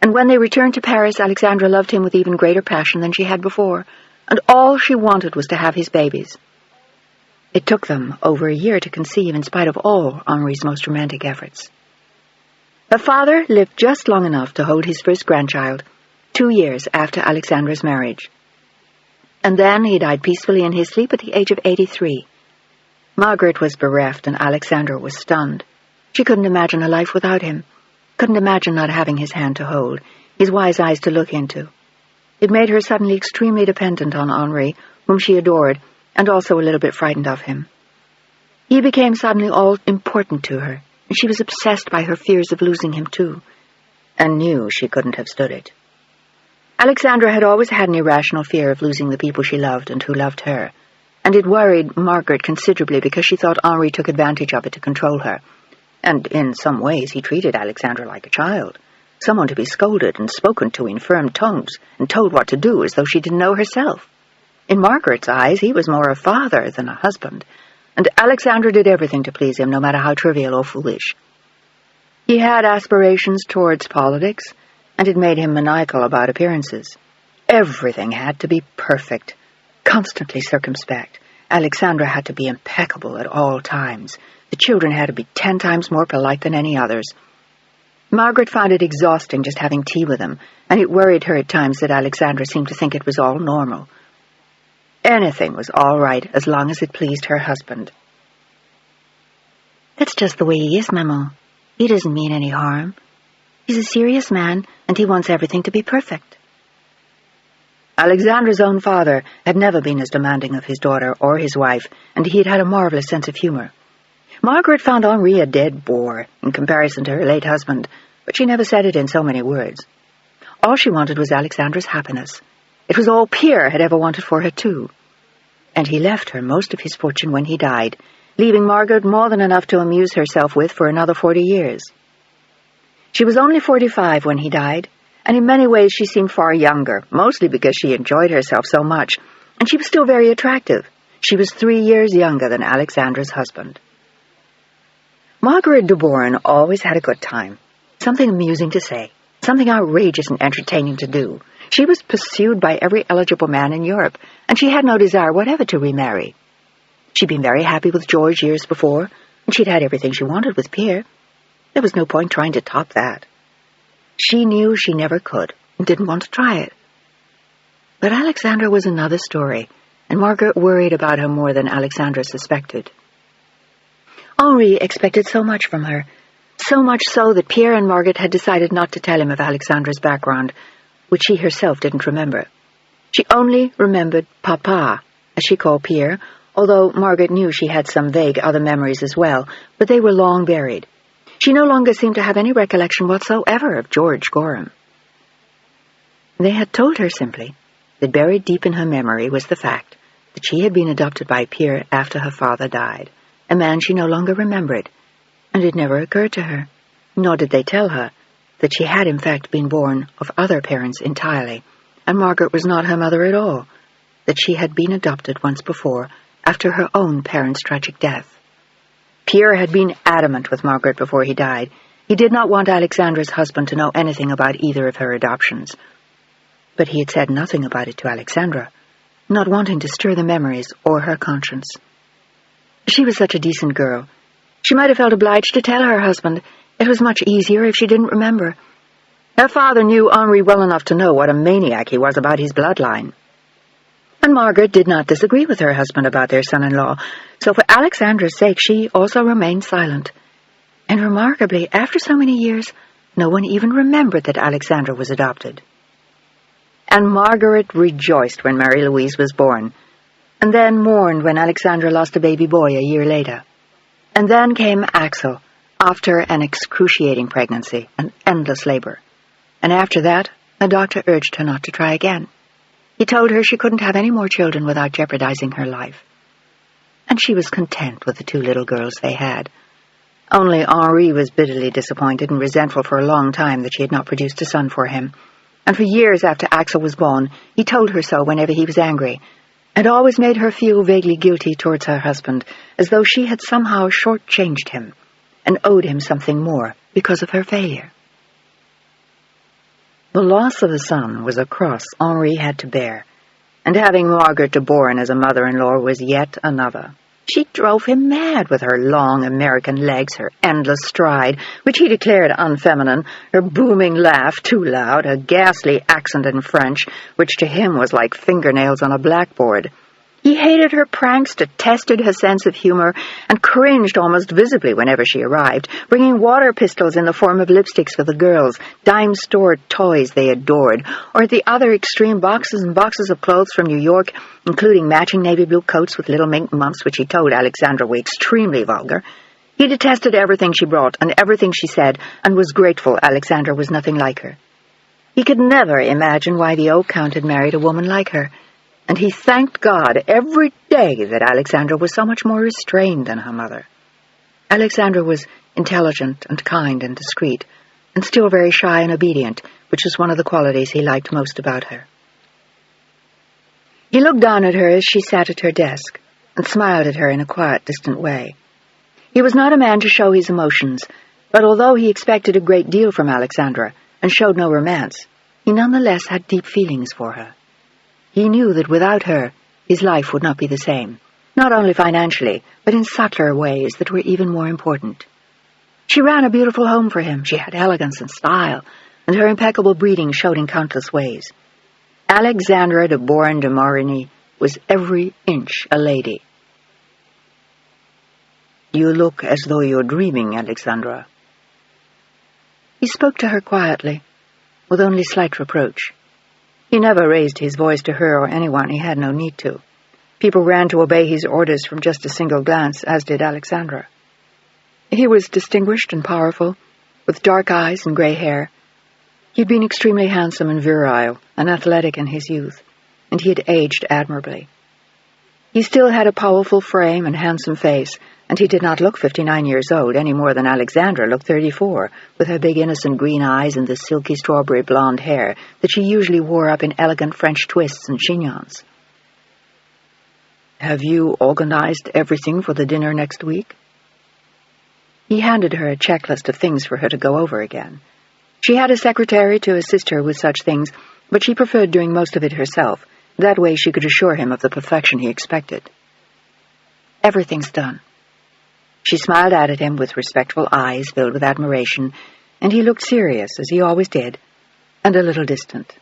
And when they returned to Paris, Alexandra loved him with even greater passion than she had before, and all she wanted was to have his babies. It took them over a year to conceive, in spite of all Henri's most romantic efforts. Her father lived just long enough to hold his first grandchild, 2 years after Alexandra's marriage. And then he died peacefully in his sleep at the age of 83. Margaret was bereft, and Alexandra was stunned. She couldn't imagine a life without him, couldn't imagine not having his hand to hold, his wise eyes to look into. It made her suddenly extremely dependent on Henri, whom she adored, and also a little bit frightened of him. He became suddenly all important to her, and she was obsessed by her fears of losing him too, and knew she couldn't have stood it. Alexandra had always had an irrational fear of losing the people she loved and who loved her, and it worried Margaret considerably because she thought Henri took advantage of it to control her, and in some ways he treated Alexandra like a child, someone to be scolded and spoken to in firm tones and told what to do as though she didn't know herself. In Margaret's eyes, he was more a father than a husband, and Alexandra did everything to please him, no matter how trivial or foolish. He had aspirations towards politics, and it made him maniacal about appearances. Everything had to be perfect, constantly circumspect. Alexandra had to be impeccable at all times. The children had to be 10 times more polite than any others. Margaret found it exhausting just having tea with him, and it worried her at times that Alexandra seemed to think it was all normal. Anything was all right as long as it pleased her husband. That's just the way he is, Maman. He doesn't mean any harm. He's a serious man, and he wants everything to be perfect. Alexandra's own father had never been as demanding of his daughter or his wife, and he had had a marvelous sense of humor. Margaret found Henri a dead bore in comparison to her late husband, but she never said it in so many words. All she wanted was Alexandra's happiness. It was all Pierre had ever wanted for her, too. And he left her most of his fortune when he died, leaving Margaret more than enough to amuse herself with for another 40 years. She was only 45 when he died, and in many ways she seemed far younger, mostly because she enjoyed herself so much, and she was still very attractive. She was 3 years younger than Alexandra's husband. Margaret de Bourne always had a good time, something amusing to say, something outrageous and entertaining to do. She was pursued by every eligible man in Europe, and she had no desire whatever to remarry. She'd been very happy with George years before, and she'd had everything she wanted with Pierre. There was no point trying to top that. She knew she never could, and didn't want to try it. But Alexandra was another story, and Margaret worried about her more than Alexandra suspected. Henri expected so much from her, so much so that Pierre and Margaret had decided not to tell him of Alexandra's background, which she herself didn't remember. She only remembered Papa, as she called Pierre, although Margaret knew she had some vague other memories as well, but they were long buried. She no longer seemed to have any recollection whatsoever of George Gorham. They had told her simply that buried deep in her memory was the fact that she had been adopted by Pierre after her father died, a man she no longer remembered, and it never occurred to her, nor did they tell her, that she had in fact been born of other parents entirely, and Margaret was not her mother at all, that she had been adopted once before after her own parents' tragic death. Pierre had been adamant with Margaret before he died. He did not want Alexandra's husband to know anything about either of her adoptions. But he had said nothing about it to Alexandra, not wanting to stir the memories or her conscience. She was such a decent girl. She might have felt obliged to tell her husband. It was much easier if she didn't remember. Her father knew Henri well enough to know what a maniac he was about his bloodline. And Margaret did not disagree with her husband about their son-in-law, so for Alexandra's sake she also remained silent. And remarkably, after so many years, no one even remembered that Alexandra was adopted. And Margaret rejoiced when Marie-Louise was born, and then mourned when Alexandra lost a baby boy a year later. And then came Axel, after an excruciating pregnancy and endless labor. And after that, the doctor urged her not to try again. He told her she couldn't have any more children without jeopardizing her life. And she was content with the 2 little girls they had. Only Henri was bitterly disappointed and resentful for a long time that she had not produced a son for him. And for years after Axel was born, he told her so whenever he was angry, and always made her feel vaguely guilty towards her husband, as though she had somehow shortchanged him and owed him something more because of her failure. The loss of a son was a cross Henri had to bear, and having Margaret de Bourne as a mother-in-law was yet another. She drove him mad with her long American legs, her endless stride, which he declared unfeminine, her booming laugh too loud, her ghastly accent in French, which to him was like fingernails on a blackboard. He hated her pranks, detested her sense of humor, and cringed almost visibly whenever she arrived, bringing water pistols in the form of lipsticks for the girls, dime-store toys they adored, or at the other extreme boxes and boxes of clothes from New York, including matching navy blue coats with little mink muffs, which he told Alexandra were extremely vulgar. He detested everything she brought and everything she said, and was grateful Alexandra was nothing like her. He could never imagine why the old Count had married a woman like her, and he thanked God every day that Alexandra was so much more restrained than her mother. Alexandra was intelligent and kind and discreet, and still very shy and obedient, which was one of the qualities he liked most about her. He looked down at her as she sat at her desk, and smiled at her in a quiet, distant way. He was not a man to show his emotions, but although he expected a great deal from Alexandra, and showed no romance, he nonetheless had deep feelings for her. He knew that without her, his life would not be the same, not only financially, but in subtler ways that were even more important. She ran a beautiful home for him. She had elegance and style, and her impeccable breeding showed in countless ways. Alexandra de Bourne de Marigny was every inch a lady. "You look as though you're dreaming, Alexandra." He spoke to her quietly, with only slight reproach. He never raised his voice to her or anyone. He had no need to. People ran to obey his orders from just a single glance, as did Alexandra. He was distinguished and powerful, with dark eyes and gray hair. He had been extremely handsome and virile and athletic in his youth, and he had aged admirably. He still had a powerful frame and handsome face, and he did not look 59 years old, any more than Alexandra looked 34, with her big innocent green eyes and the silky strawberry blonde hair that she usually wore up in elegant French twists and chignons. "Have you organized everything for the dinner next week?" He handed her a checklist of things for her to go over again. She had a secretary to assist her with such things, but she preferred doing most of it herself. That way she could assure him of the perfection he expected. "Everything's done." She smiled out at him with respectful eyes filled with admiration, and he looked serious, as he always did, and a little distant.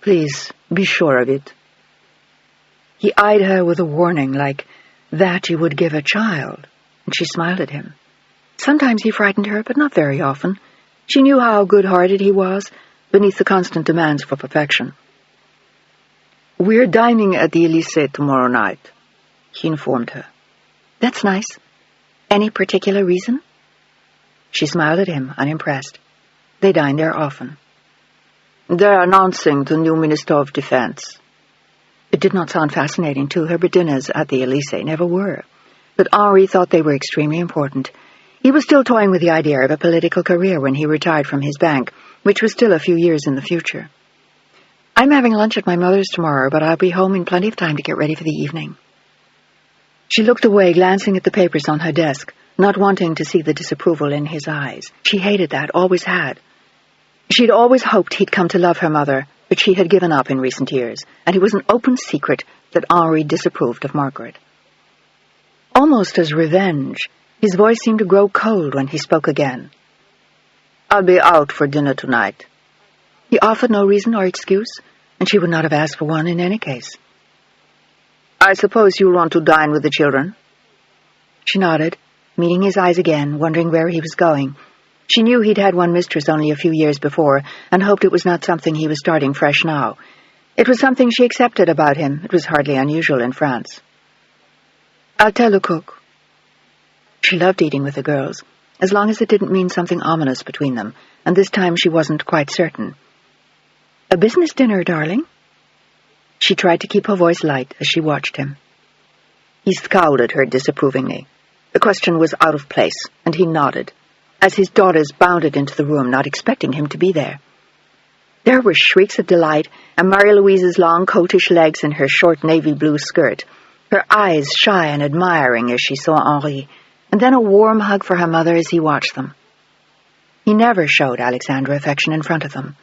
"Please, be sure of it." He eyed her with a warning like that you would give a child, and she smiled at him. Sometimes he frightened her, but not very often. She knew how good-hearted he was, beneath the constant demands for perfection. "We're dining at the Elysée tomorrow night," he informed her. "That's nice. Any particular reason?" She smiled at him, unimpressed. They dined there often. "They're announcing the new Minister of Defense." It did not sound fascinating to her, but dinners at the Elysée never were. But Henri thought they were extremely important. He was still toying with the idea of a political career when he retired from his bank, which was still a few years in the future. "I'm having lunch at my mother's tomorrow, but I'll be home in plenty of time to get ready for the evening." She looked away, glancing at the papers on her desk, not wanting to see the disapproval in his eyes. She hated that, always had. She'd always hoped he'd come to love her mother, but she had given up in recent years, and it was an open secret that Henri disapproved of Margaret. Almost as revenge, his voice seemed to grow cold when he spoke again. "I'll be out for dinner tonight." He offered no reason or excuse, and she would not have asked for one in any case. "I suppose you'll want to dine with the children?" She nodded, meeting his eyes again, wondering where he was going. She knew he'd had one mistress only a few years before, and hoped it was not something he was starting fresh now. It was something she accepted about him. It was hardly unusual in France. "I'll tell the cook." She loved eating with the girls, as long as it didn't mean something ominous between them, and this time she wasn't quite certain. "A business dinner, darling?" She tried to keep her voice light as she watched him. He scowled at her disapprovingly. The question was out of place, and he nodded, as his daughters bounded into the room, not expecting him to be there. There were shrieks of delight, and Marie-Louise's long, coltish legs in her short navy blue skirt. her eyes shy and admiring as she saw Henri, and then a warm hug for her mother as he watched them. He never showed Alexandra affection in front of them,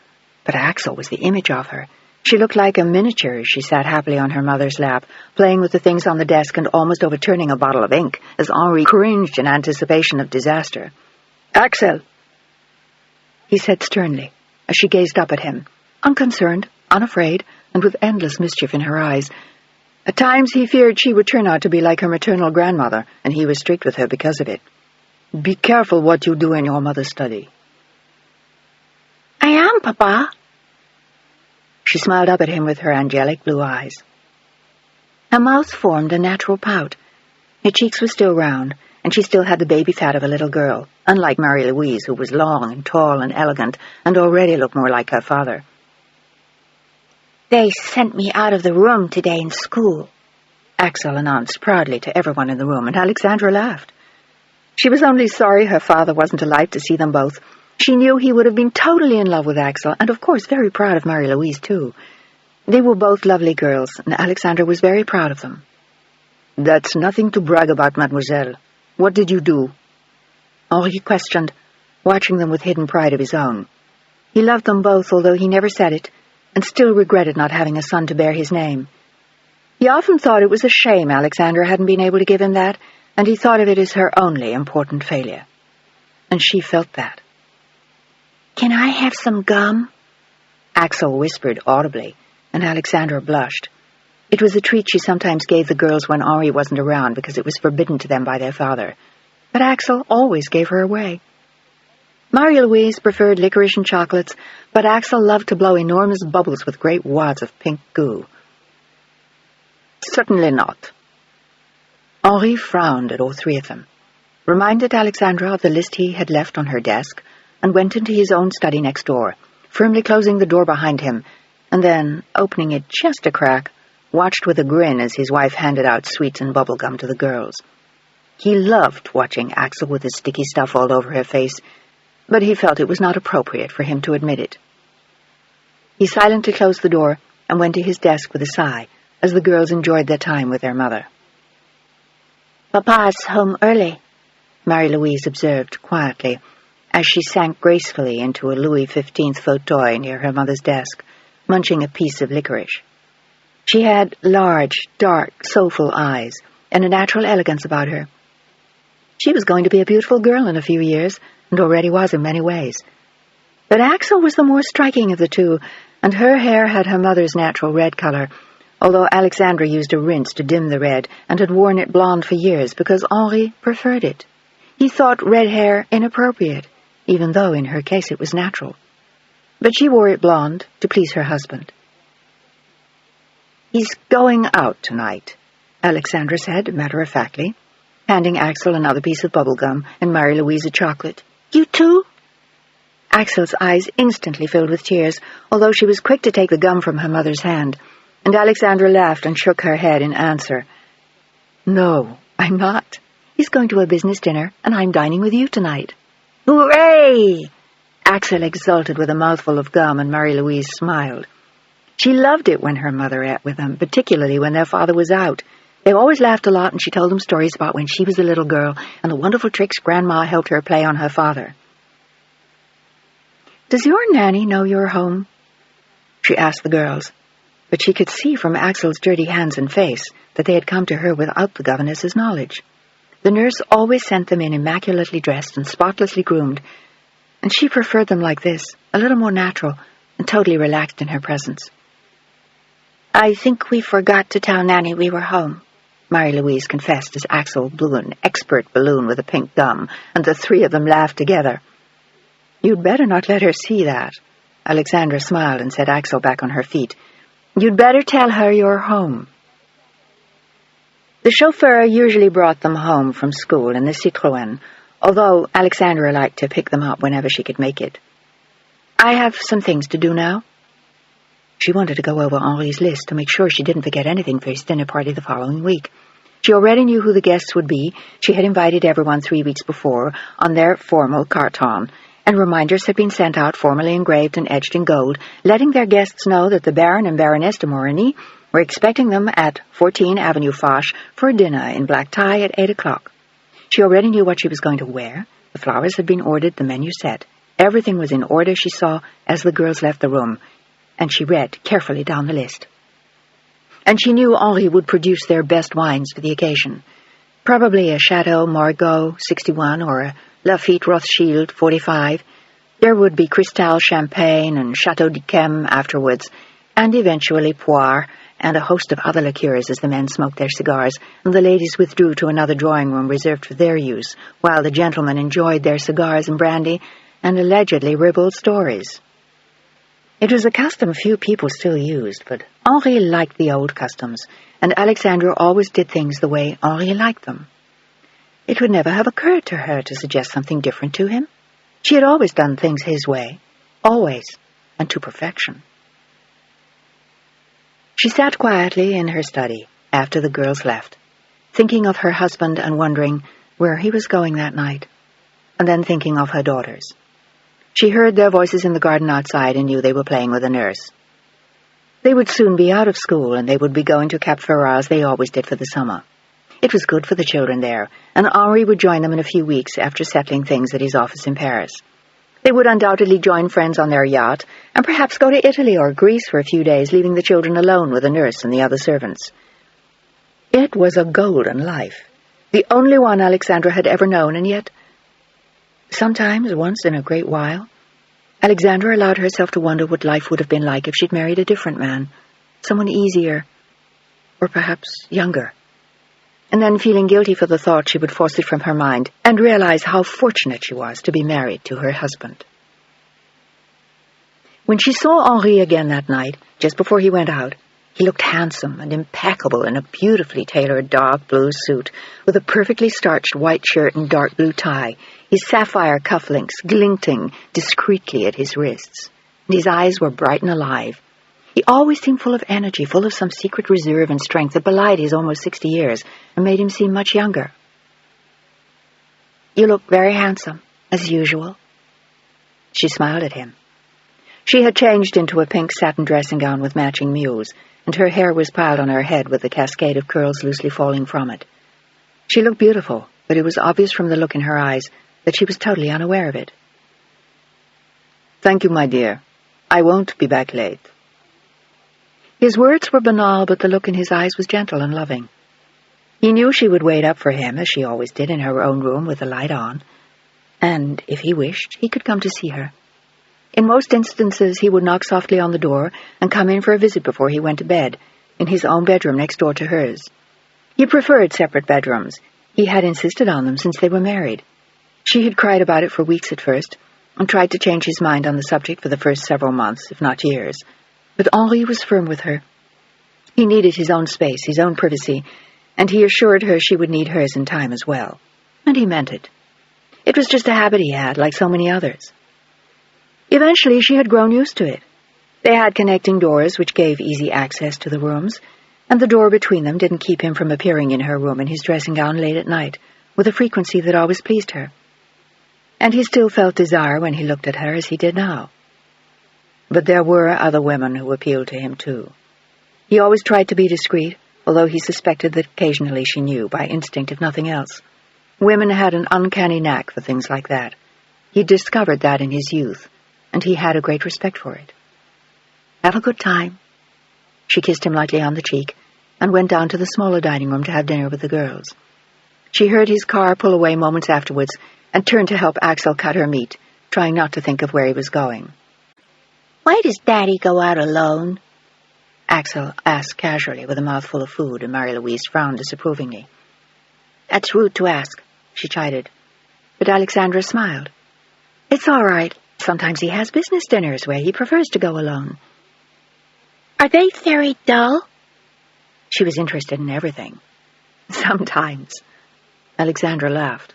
but Axel was the image of her. She looked like a miniature as she sat happily on her mother's lap, playing with the things on the desk and almost overturning a bottle of ink as Henri cringed in anticipation of disaster. "Axel," he said sternly as she gazed up at him, unconcerned, unafraid, and with endless mischief in her eyes. At times he feared she would turn out to be like her maternal grandmother, and he was strict with her because of it. "Be careful what you do in your mother's study." "I am, Papa." She smiled up at him with her angelic blue eyes. Her mouth formed a natural pout. Her cheeks were still round, and she still had the baby fat of a little girl, unlike Marie-Louise, who was long and tall and elegant, and already looked more like her father. "They sent me out of the room today in school," Axel announced proudly to everyone in the room, and Alexandra laughed. She was only sorry her father wasn't alive to see them both. She knew he would have been totally in love with Axel, and of course very proud of Marie-Louise too. They were both lovely girls, and Alexandra was very proud of them. "That's nothing to brag about, mademoiselle. What did you do?" Henri questioned, watching them with hidden pride of his own. He loved them both, although he never said it, and still regretted not having a son to bear his name. He often thought it was a shame Alexandra hadn't been able to give him that, and he thought of it as her only important failure. And she felt that. "Can I have some gum?" Axel whispered audibly, and Alexandra blushed. It was a treat she sometimes gave the girls when Henri wasn't around because it was forbidden to them by their father. But Axel always gave her away. Marie-Louise preferred licorice and chocolates, but Axel loved to blow enormous bubbles with great wads of pink goo. "Certainly not." Henri frowned at all three of them, reminded Alexandra of the list he had left on her desk, and went into his own study next door, firmly closing the door behind him, and then, opening it just a crack, watched with a grin as his wife handed out sweets and bubble gum to the girls. He loved watching Axel with his sticky stuff all over her face, but he felt it was not appropriate for him to admit it. He silently closed the door and went to his desk with a sigh, as the girls enjoyed their time with their mother. "Papa's home early," Marie-Louise observed quietly, as she sank gracefully into a Louis XV fauteuil near her mother's desk, munching a piece of licorice. She had large, dark, soulful eyes, and a natural elegance about her. She was going to be a beautiful girl in a few years, and already was in many ways. But Axel was the more striking of the two, and her hair had her mother's natural red color, although Alexandra used a rinse to dim the red and had worn it blonde for years because Henri preferred it. He thought red hair inappropriate, even though in her case it was natural. But she wore it blonde to please her husband. "He's going out tonight," Alexandra said, matter-of-factly, handing Axel another piece of bubble gum and Marie-Louise a chocolate. "You too?" Axel's eyes instantly filled with tears, although she was quick to take the gum from her mother's hand, and Alexandra laughed and shook her head in answer. "No, I'm not. He's going to a business dinner, and I'm dining with you tonight." "Hooray!" Axel exulted with a mouthful of gum, and Marie-Louise smiled. She loved it when her mother ate with them, particularly when their father was out. They always laughed a lot, and she told them stories about when she was a little girl and the wonderful tricks Grandma helped her play on her father. "Does your nanny know you're home?" she asked the girls, but she could see from Axel's dirty hands and face that they had come to her without the governess's knowledge. The nurse always sent them in immaculately dressed and spotlessly groomed, and she preferred them like this, a little more natural and totally relaxed in her presence. "I think we forgot to tell Nanny we were home," Marie-Louise confessed as Axel blew an expert balloon with a pink gum, and the three of them laughed together. "You'd better not let her see that." Alexandra smiled and set Axel back on her feet. "You'd better tell her you're home." The chauffeur usually brought them home from school in the Citroën, although Alexandra liked to pick them up whenever she could make it. "I have some things to do now." She wanted to go over Henri's list to make sure she didn't forget anything for his dinner party the following week. She already knew who the guests would be. She had invited everyone 3 weeks before on their formal carton, and reminders had been sent out formally engraved and etched in gold, letting their guests know that the Baron and Baroness de Morigny were expecting them at 14 Avenue Foch for dinner in black tie at 8 o'clock. She already knew what she was going to wear. The flowers had been ordered, the menu set. Everything was in order, she saw, as the girls left the room, and she read carefully down the list. And she knew Henri would produce their best wines for the occasion. Probably a Chateau Margaux 61 or a Lafite Rothschild 45. There would be Cristal Champagne and Chateau d'Yquem afterwards, and eventually Poire and a host of other liqueurs as the men smoked their cigars, and the ladies withdrew to another drawing room reserved for their use, while the gentlemen enjoyed their cigars and brandy and allegedly ribald stories. It was a custom few people still used, but Henri liked the old customs, and Alexandra always did things the way Henri liked them. It would never have occurred to her to suggest something different to him. She had always done things his way, always, and to perfection. She sat quietly in her study after the girls left, thinking of her husband and wondering where he was going that night, and then thinking of her daughters. She heard their voices in the garden outside and knew they were playing with a nurse. They would soon be out of school, and they would be going to Cap Ferrat as they always did for the summer. It was good for the children there, and Henri would join them in a few weeks after settling things at his office in Paris. They would undoubtedly join friends on their yacht, and perhaps go to Italy or Greece for a few days, leaving the children alone with the nurse and the other servants. It was a golden life, the only one Alexandra had ever known, and yet, sometimes, once in a great while, Alexandra allowed herself to wonder what life would have been like if she'd married a different man, someone easier, or perhaps younger. And then, feeling guilty for the thought, she would force it from her mind and realize how fortunate she was to be married to her husband. When she saw Henri again that night, just before he went out, he looked handsome and impeccable in a beautifully tailored dark blue suit with a perfectly starched white shirt and dark blue tie, his sapphire cufflinks glinting discreetly at his wrists, and his eyes were bright and alive. He always seemed full of energy, full of some secret reserve and strength that belied his almost 60 years and made him seem much younger. "You look very handsome, as usual." She smiled at him. She had changed into a pink satin dressing gown with matching mules, and her hair was piled on her head with a cascade of curls loosely falling from it. She looked beautiful, but it was obvious from the look in her eyes that she was totally unaware of it. "Thank you, my dear. I won't be back late." His words were banal, but the look in his eyes was gentle and loving. He knew she would wait up for him, as she always did in her own room with the light on, and, if he wished, he could come to see her. In most instances, he would knock softly on the door and come in for a visit before he went to bed, in his own bedroom next door to hers. He preferred separate bedrooms. He had insisted on them since they were married. She had cried about it for weeks at first, and tried to change his mind on the subject for the first several months, if not years. But Henri was firm with her. He needed his own space, his own privacy, and he assured her she would need hers in time as well. And he meant it. It was just a habit he had, like so many others. Eventually, she had grown used to it. They had connecting doors which gave easy access to the rooms, and the door between them didn't keep him from appearing in her room in his dressing gown late at night, with a frequency that always pleased her. And he still felt desire when he looked at her as he did now. But there were other women who appealed to him, too. He always tried to be discreet, although he suspected that occasionally she knew, by instinct if nothing else. Women had an uncanny knack for things like that. He discovered that in his youth, and he had a great respect for it. "Have a good time." She kissed him lightly on the cheek, and went down to the smaller dining room to have dinner with the girls. She heard his car pull away moments afterwards, and turned to help Axel cut her meat, trying not to think of where he was going. "Why does Daddy go out alone?" Axel asked casually, with a mouthful of food, and Marie-Louise frowned disapprovingly. "That's rude to ask," she chided. But Alexandra smiled. "It's all right. Sometimes he has business dinners where he prefers to go alone." "Are they very dull?" She was interested in everything. "Sometimes." Alexandra laughed.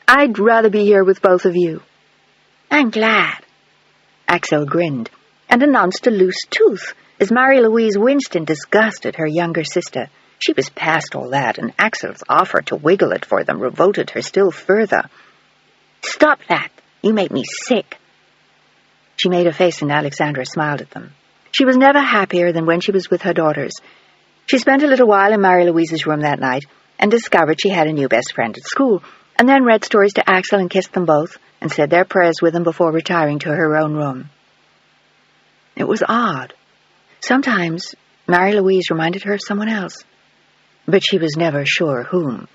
"I'd rather be here with both of you." "I'm glad." Axel grinned and announced a loose tooth as Marie-Louise winced in disgust at her younger sister. She was past all that, and Axel's offer to wiggle it for them revolted her still further. "Stop that! You make me sick." She made a face, and Alexandra smiled at them. She was never happier than when she was with her daughters, She spent a little while in Marie-Louise's room that night and discovered she had a new best friend at school, and then read stories to Axel and kissed them both and said their prayers with them before retiring to her own room. It was odd. Sometimes Marie-Louise reminded her of someone else, but she was never sure whom.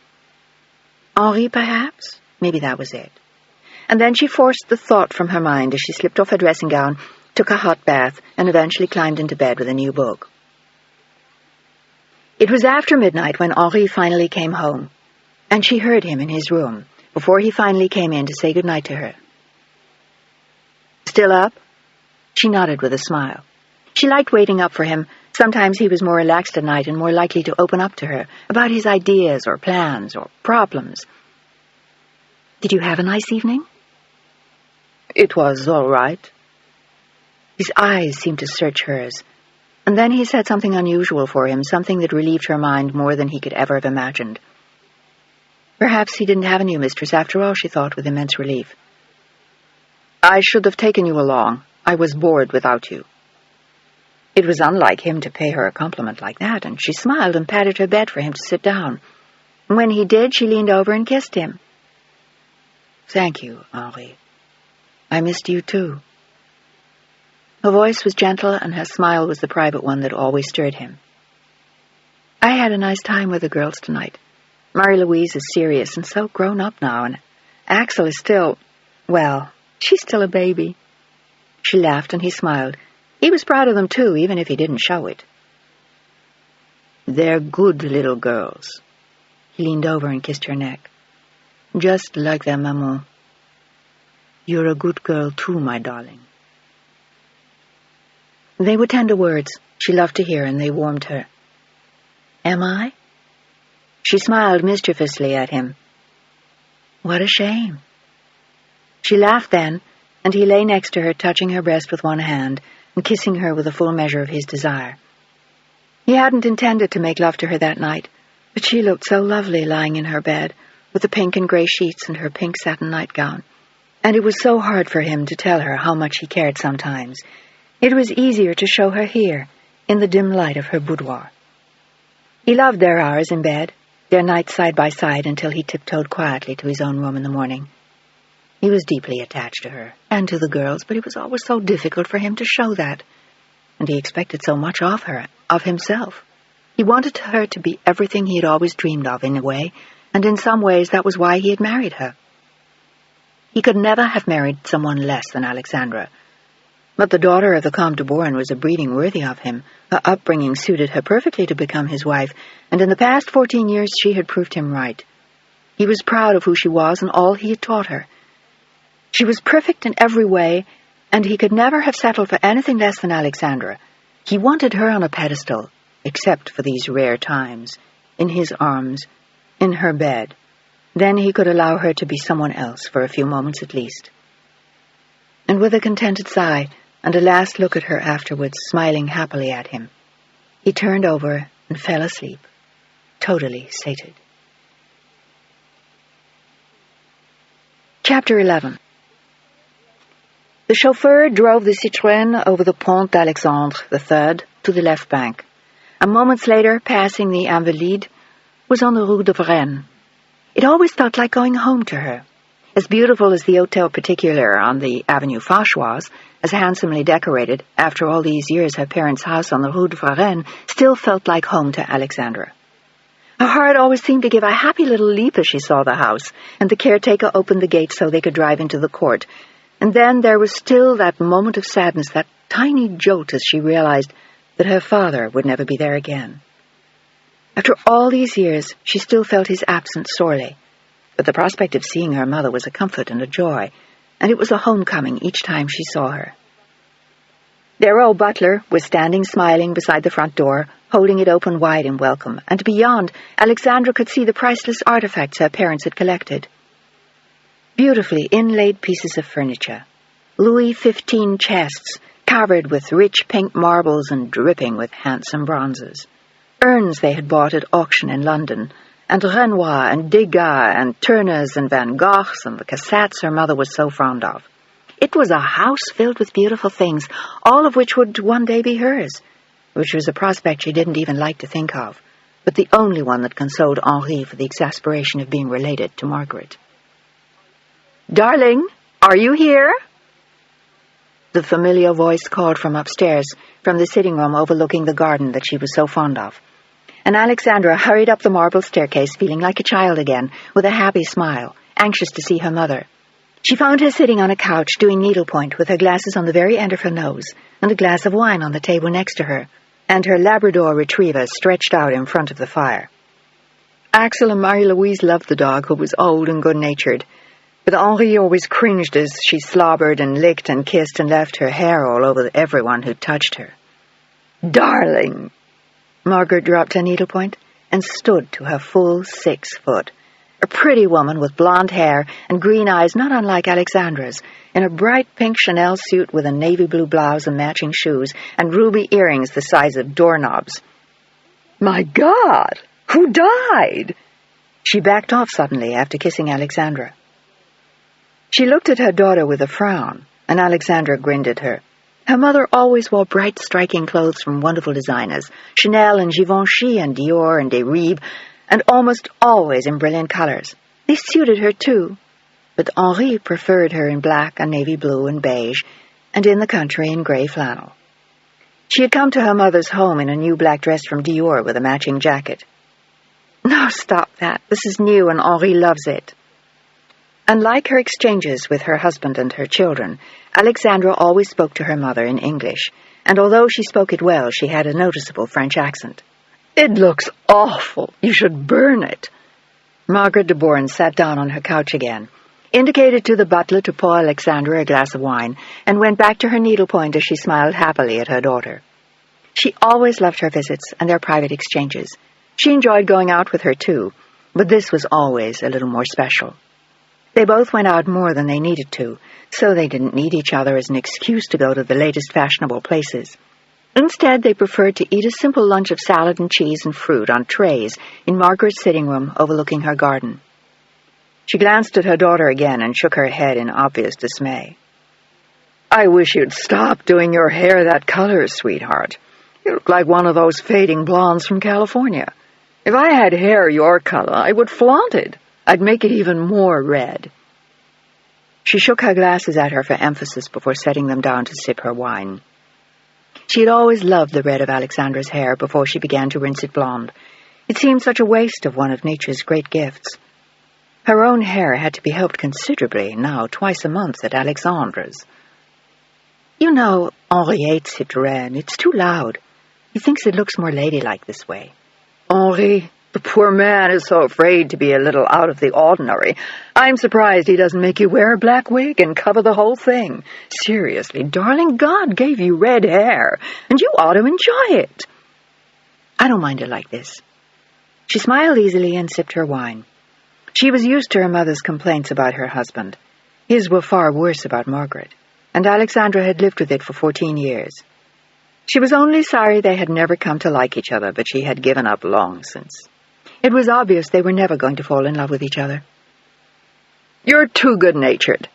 Henri, perhaps? Maybe that was it. And then she forced the thought from her mind as she slipped off her dressing gown, took a hot bath, and eventually climbed into bed with a new book. It was after midnight when Henri finally came home, and she heard him in his room before he finally came in to say goodnight to her. Still up? She nodded with a smile. She liked waiting up for him. Sometimes he was more relaxed at night and more likely to open up to her about his ideas or plans or problems. Did you have a nice evening? It was all right. His eyes seemed to search hers, and then he said something unusual for him, something that relieved her mind more than he could ever have imagined. Perhaps he didn't have a new mistress after all, she thought with immense relief. I should have taken you along. I was bored without you. It was unlike him to pay her a compliment like that, and she smiled and patted her bed for him to sit down. When he did, she leaned over and kissed him. Thank you, Henri. I missed you too. Her voice was gentle, and her smile was the private one that always stirred him. I had a nice time with the girls tonight. Marie-Louise is serious and so grown up now, and Axel is still, well, she's still a baby. She laughed and he smiled. He was proud of them too, even if he didn't show it. They're good little girls. He leaned over and kissed her neck. Just like their maman. You're a good girl too, my darling. They were tender words she loved to hear, and they warmed her. Am I? She smiled mischievously at him. What a shame. She laughed then, and he lay next to her, touching her breast with one hand and kissing her with a full measure of his desire. He hadn't intended to make love to her that night, but she looked so lovely lying in her bed, with the pink and gray sheets and her pink satin nightgown, and it was so hard for him to tell her how much he cared sometimes. It was easier to show her here, in the dim light of her boudoir. He loved their hours in bed, their nights side by side, until he tiptoed quietly to his own room in the morning. He was deeply attached to her, and to the girls, but it was always so difficult for him to show that. And he expected so much of her, of himself. He wanted her to be everything he had always dreamed of, in a way, and in some ways that was why he had married her. He could never have married someone less than Alexandra. But the daughter of the Comte de Bourne was a breeding worthy of him. Her upbringing suited her perfectly to become his wife, and in the past 14 years she had proved him right. He was proud of who she was and all he had taught her. She was perfect in every way, and he could never have settled for anything less than Alexandra. He wanted her on a pedestal, except for these rare times, in his arms, in her bed. Then he could allow her to be someone else for a few moments at least. And with a contented sigh, and a last look at her afterwards, smiling happily at him, he turned over and fell asleep, totally sated. Chapter 11. The chauffeur drove the Citroën over the Pont d'Alexandre III to the left bank, and moments later, passing the Invalides, was on the Rue de Varennes. It always felt like going home to her. As beautiful as the Hôtel Particulier on the Avenue Foch was, as handsomely decorated, after all these years her parents' house on the Rue de Varennes still felt like home to Alexandra. Her heart always seemed to give a happy little leap as she saw the house, and the caretaker opened the gate so they could drive into the court. And then there was still that moment of sadness, that tiny jolt as she realized that her father would never be there again. After all these years, she still felt his absence sorely, but the prospect of seeing her mother was a comfort and a joy, and it was a homecoming each time she saw her. Their old butler was standing smiling beside the front door, holding it open wide in welcome, and beyond, Alexandra could see the priceless artifacts her parents had collected. Beautifully inlaid pieces of furniture, Louis XV chests covered with rich pink marbles and dripping with handsome bronzes, urns they had bought at auction in London, and Renoir and Degas and Turners and Van Goghs and the cassettes her mother was so fond of. It was a house filled with beautiful things, all of which would one day be hers. which was a prospect she didn't even like to think of, but the only one that consoled Henri for the exasperation of being related to Margaret. "Darling, are you here?" The familiar voice called from upstairs, from the sitting room overlooking the garden that she was so fond of. And Alexandra hurried up the marble staircase, feeling like a child again, with a happy smile, anxious to see her mother. She found her sitting on a couch doing needlepoint with her glasses on the very end of her nose and a glass of wine on the table next to her, and her Labrador retriever stretched out in front of the fire. Axel and Marie-Louise loved the dog, who was old and good-natured, but Henri always cringed as she slobbered and licked and kissed and left her hair all over everyone who touched her. "Darling!" Margaret dropped her needlepoint and stood to her full 6 foot, a pretty woman with blonde hair and green eyes not unlike Alexandra's, in a bright pink Chanel suit with a navy blue blouse and matching shoes and ruby earrings the size of doorknobs. "My God! Who died?" She backed off suddenly after kissing Alexandra. She looked at her daughter with a frown, and Alexandra grinned at her. Her mother always wore bright, striking clothes from wonderful designers, Chanel and Givenchy and Dior and Derive, and almost always in brilliant colors. They suited her, too, but Henri preferred her in black and navy blue and beige, and in the country in gray flannel. She had come to her mother's home in a new black dress from Dior with a matching jacket. "No, stop that. This is new, and Henri loves it." Unlike her exchanges with her husband and her children, Alexandra always spoke to her mother in English, and although she spoke it well, she had a noticeable French accent. "It looks awful. You should burn it." Margaret de Bourne sat down on her couch again, indicated to the butler to pour Alexandra a glass of wine, and went back to her needlepoint as she smiled happily at her daughter. She always loved her visits and their private exchanges. She enjoyed going out with her, too, but this was always a little more special. They both went out more than they needed to, so they didn't need each other as an excuse to go to the latest fashionable places. Instead, they preferred to eat a simple lunch of salad and cheese and fruit on trays in Margaret's sitting room overlooking her garden. She glanced at her daughter again and shook her head in obvious dismay. "I wish you'd stop doing your hair that color, sweetheart. You look like one of those fading blondes from California. If I had hair your color, I would flaunt it. I'd make it even more red." She shook her glasses at her for emphasis before setting them down to sip her wine. She had always loved the red of Alexandra's hair before she began to rinse it blonde. It seemed such a waste of one of nature's great gifts. Her own hair had to be helped considerably, now twice a month at Alexandra's. "You know, Henri hates it red. It's too loud. He thinks it looks more ladylike this way." "Henri, the poor man is so afraid to be a little out of the ordinary. I'm surprised he doesn't make you wear a black wig and cover the whole thing. Seriously, darling, God gave you red hair, and you ought to enjoy it." "I don't mind it like this." She smiled easily and sipped her wine. She was used to her mother's complaints about her husband. His were far worse about Margaret, and Alexandra had lived with it for 14 years. She was only sorry they had never come to like each other, but she had given up long since. It was obvious they were never going to fall in love with each other. "You're too good-natured.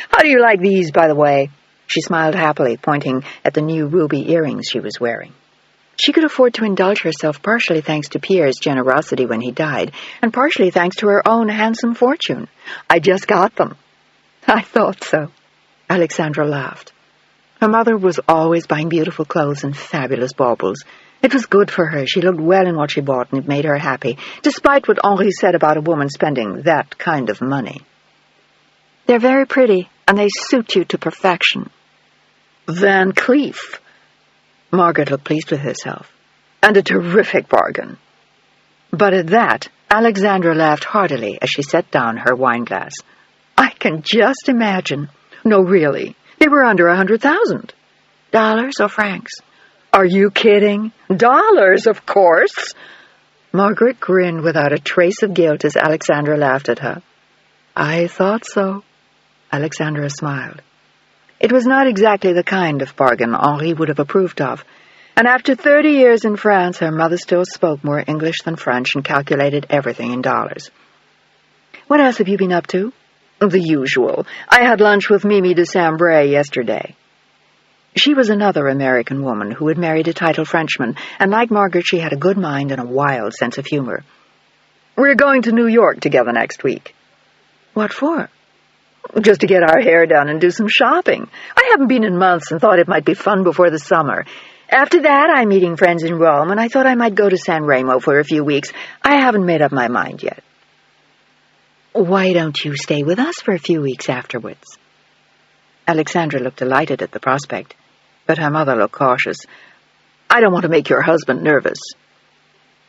How do you like these, by the way?" She smiled happily, pointing at the new ruby earrings she was wearing. She could afford to indulge herself partially thanks to Pierre's generosity when he died, and partially thanks to her own handsome fortune. "I just got them." "I thought so." Alexandra laughed. Her mother was always buying beautiful clothes and fabulous baubles. It was good for her. She looked well in what she bought, and it made her happy, despite what Henri said about a woman spending that kind of money. "They're very pretty, and they suit you to perfection." "Van Cleef." Margaret looked pleased with herself. "And a terrific bargain." But at that, Alexandra laughed heartily as she set down her wineglass. "I can just imagine. No, really. They were under 100,000. Dollars or francs?" "Are you kidding? Dollars, of course." Margaret grinned without a trace of guilt as Alexandra laughed at her. "I thought so." Alexandra smiled. It was not exactly the kind of bargain Henri would have approved of, and after 30 years in France, her mother still spoke more English than French and calculated everything in dollars. "What else have you been up to?" "The usual. I had lunch with Mimi de Saint-Bray yesterday." She was another American woman who had married a titled Frenchman, and like Margaret, she had a good mind and a wild sense of humor. "We're going to New York together next week." "What for?" "Just to get our hair done and do some shopping. I haven't been in months and thought it might be fun before the summer. After that, I'm meeting friends in Rome, and I thought I might go to San Remo for a few weeks. I haven't made up my mind yet." "Why don't you stay with us for a few weeks afterwards?" Alexandra looked delighted at the prospect, but her mother looked cautious. "I don't want to make your husband nervous."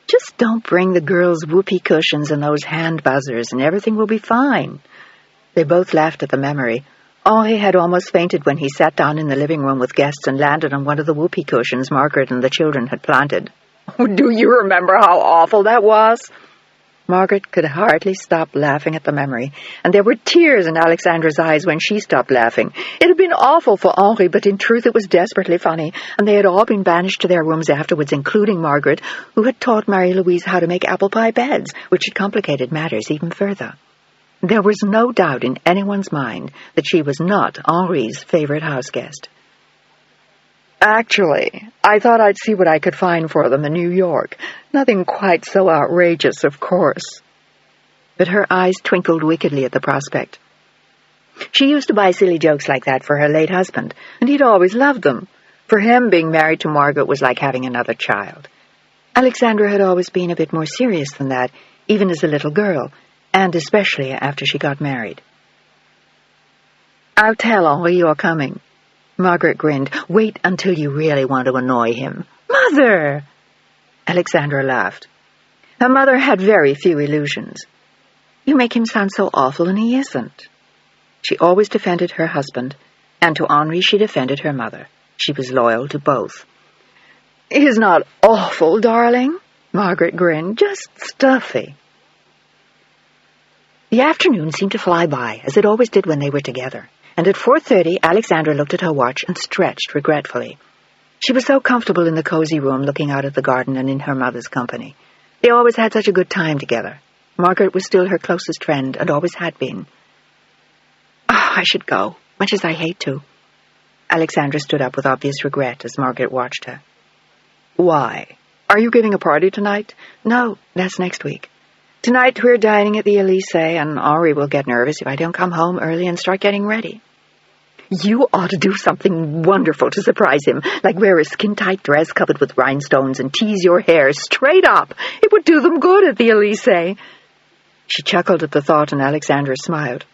"Just don't bring the girls' whoopee cushions and those hand buzzers, and everything will be fine." They both laughed at the memory. Henri had almost fainted when he sat down in the living room with guests and landed on one of the whoopee cushions Margaret and the children had planted. "Do you remember how awful that was?" Margaret could hardly stop laughing at the memory, and there were tears in Alexandra's eyes when she stopped laughing. It had been awful for Henri, but in truth it was desperately funny, and they had all been banished to their rooms afterwards, including Margaret, who had taught Marie-Louise how to make apple pie beds, which had complicated matters even further. There was no doubt in anyone's mind that she was not Henri's favorite houseguest. "Actually, I thought I'd see what I could find for them in New York. Nothing quite so outrageous, of course." But her eyes twinkled wickedly at the prospect. She used to buy silly jokes like that for her late husband, and he'd always loved them. For him, being married to Margaret was like having another child. Alexandra had always been a bit more serious than that, even as a little girl, and especially after she got married. "I'll tell Henri you're coming." Margaret grinned. "Wait until you really want to annoy him." "Mother!" Alexandra laughed. Her mother had very few illusions. "You make him sound so awful, and he isn't." She always defended her husband, and to Henri she defended her mother. She was loyal to both. "He's not awful, darling," Margaret grinned. "Just stuffy." The afternoon seemed to fly by, as it always did when they were together, and at 4:30 Alexandra looked at her watch and stretched regretfully. She was so comfortable in the cozy room looking out at the garden and in her mother's company. They always had such a good time together. Margaret was still her closest friend and always had been. "Oh, I should go, much as I hate to." Alexandra stood up with obvious regret as Margaret watched her. "Why? Are you giving a party tonight?" "No, that's next week. Tonight we're dining at the Elysee, and Henri will get nervous if I don't come home early and start getting ready." "You ought to do something wonderful to surprise him, like wear a skin-tight dress covered with rhinestones and tease your hair straight up. It would do them good at the Elysee." She chuckled at the thought, and Alexandra smiled.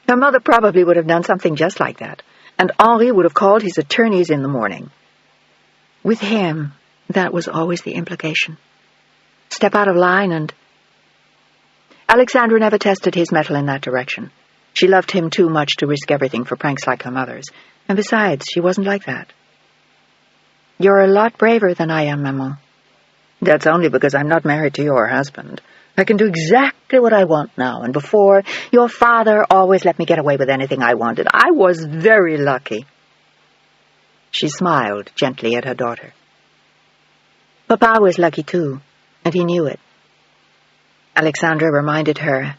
Her mother probably would have done something just like that, and Henri would have called his attorneys in the morning. With him, that was always the implication. Step out of line and... Alexandra never tested his mettle in that direction. She loved him too much to risk everything for pranks like her mother's, and besides, she wasn't like that. "You're a lot braver than I am, Maman." "That's only because I'm not married to your husband. I can do exactly what I want now, and before, your father always let me get away with anything I wanted. I was very lucky." She smiled gently at her daughter. "Papa was lucky too, and he knew it." Alexandra reminded her,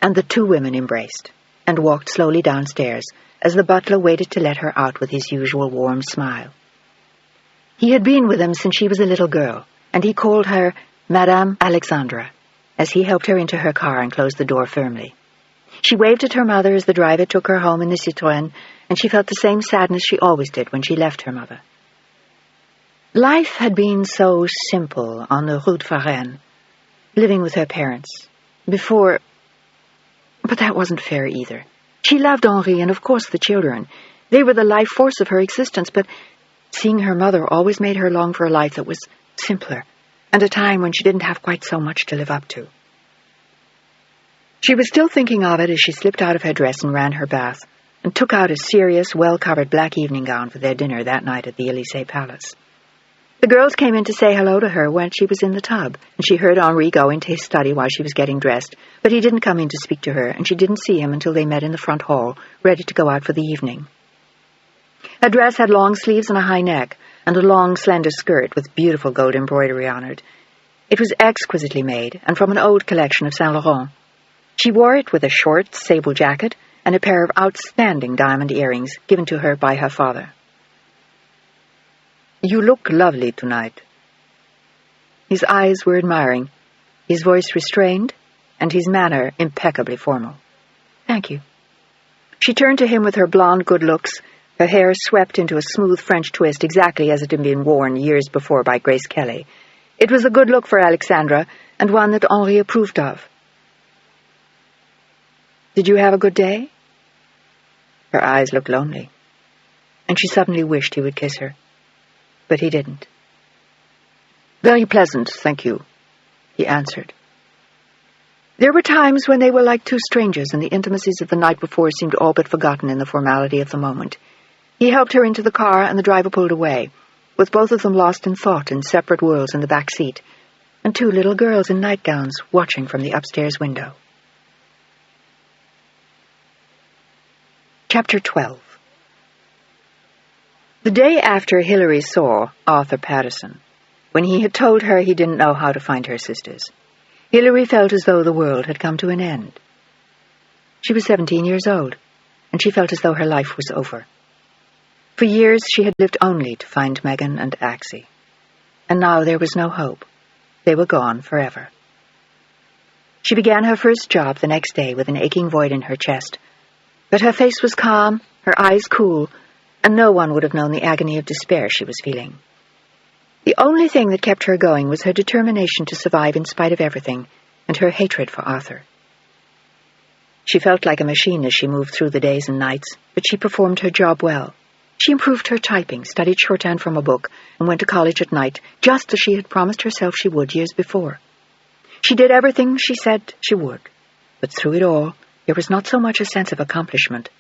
and the two women embraced and walked slowly downstairs as the butler waited to let her out with his usual warm smile. He had been with them since she was a little girl, and he called her Madame Alexandra as he helped her into her car and closed the door firmly. She waved at her mother as the driver took her home in the Citroën, and she felt the same sadness she always did when she left her mother. Life had been so simple on the Rue de Varenne, living with her parents, before... But that wasn't fair either. She loved Henri and, of course, the children. They were the life force of her existence, but seeing her mother always made her long for a life that was simpler, and a time when she didn't have quite so much to live up to. She was still thinking of it as she slipped out of her dress and ran her bath, and took out a serious, well-covered black evening gown for their dinner that night at the Elysee Palace. The girls came in to say hello to her when she was in the tub, and she heard Henri go into his study while she was getting dressed, but he didn't come in to speak to her, and she didn't see him until they met in the front hall, ready to go out for the evening. Her dress had long sleeves and a high neck, and a long, slender skirt with beautiful gold embroidery on it. It was exquisitely made, and from an old collection of Saint Laurent. She wore it with a short, sable jacket and a pair of outstanding diamond earrings given to her by her father. You look lovely tonight." His eyes were admiring, his voice restrained, and his manner impeccably formal. "Thank you." She turned to him with her blonde good looks, her hair swept into a smooth French twist exactly as it had been worn years before by Grace Kelly. It was a good look for Alexandra, and one that Henri approved of. "Did you have a good day?" Her eyes looked lonely, and she suddenly wished he would kiss her. But he didn't. "Very pleasant, thank you," he answered. There were times when they were like two strangers, and the intimacies of the night before seemed all but forgotten in the formality of the moment. He helped her into the car, and the driver pulled away, with both of them lost in thought in separate worlds in the back seat, and two little girls in nightgowns watching from the upstairs window. Chapter 12. The day after Hilary saw Arthur Patterson, when he had told her he didn't know how to find her sisters, Hilary felt as though the world had come to an end. She was 17 years old, and she felt as though her life was over. For years she had lived only to find Megan and Axie, and now there was no hope. They were gone forever. She began her first job the next day with an aching void in her chest, but her face was calm, her eyes cool, and no one would have known the agony of despair she was feeling. The only thing that kept her going was her determination to survive in spite of everything, and her hatred for Arthur. She felt like a machine as she moved through the days and nights, but she performed her job well. She improved her typing, studied shorthand from a book, and went to college at night, just as she had promised herself she would years before. She did everything she said she would, but through it all, there was not so much a sense of accomplishment,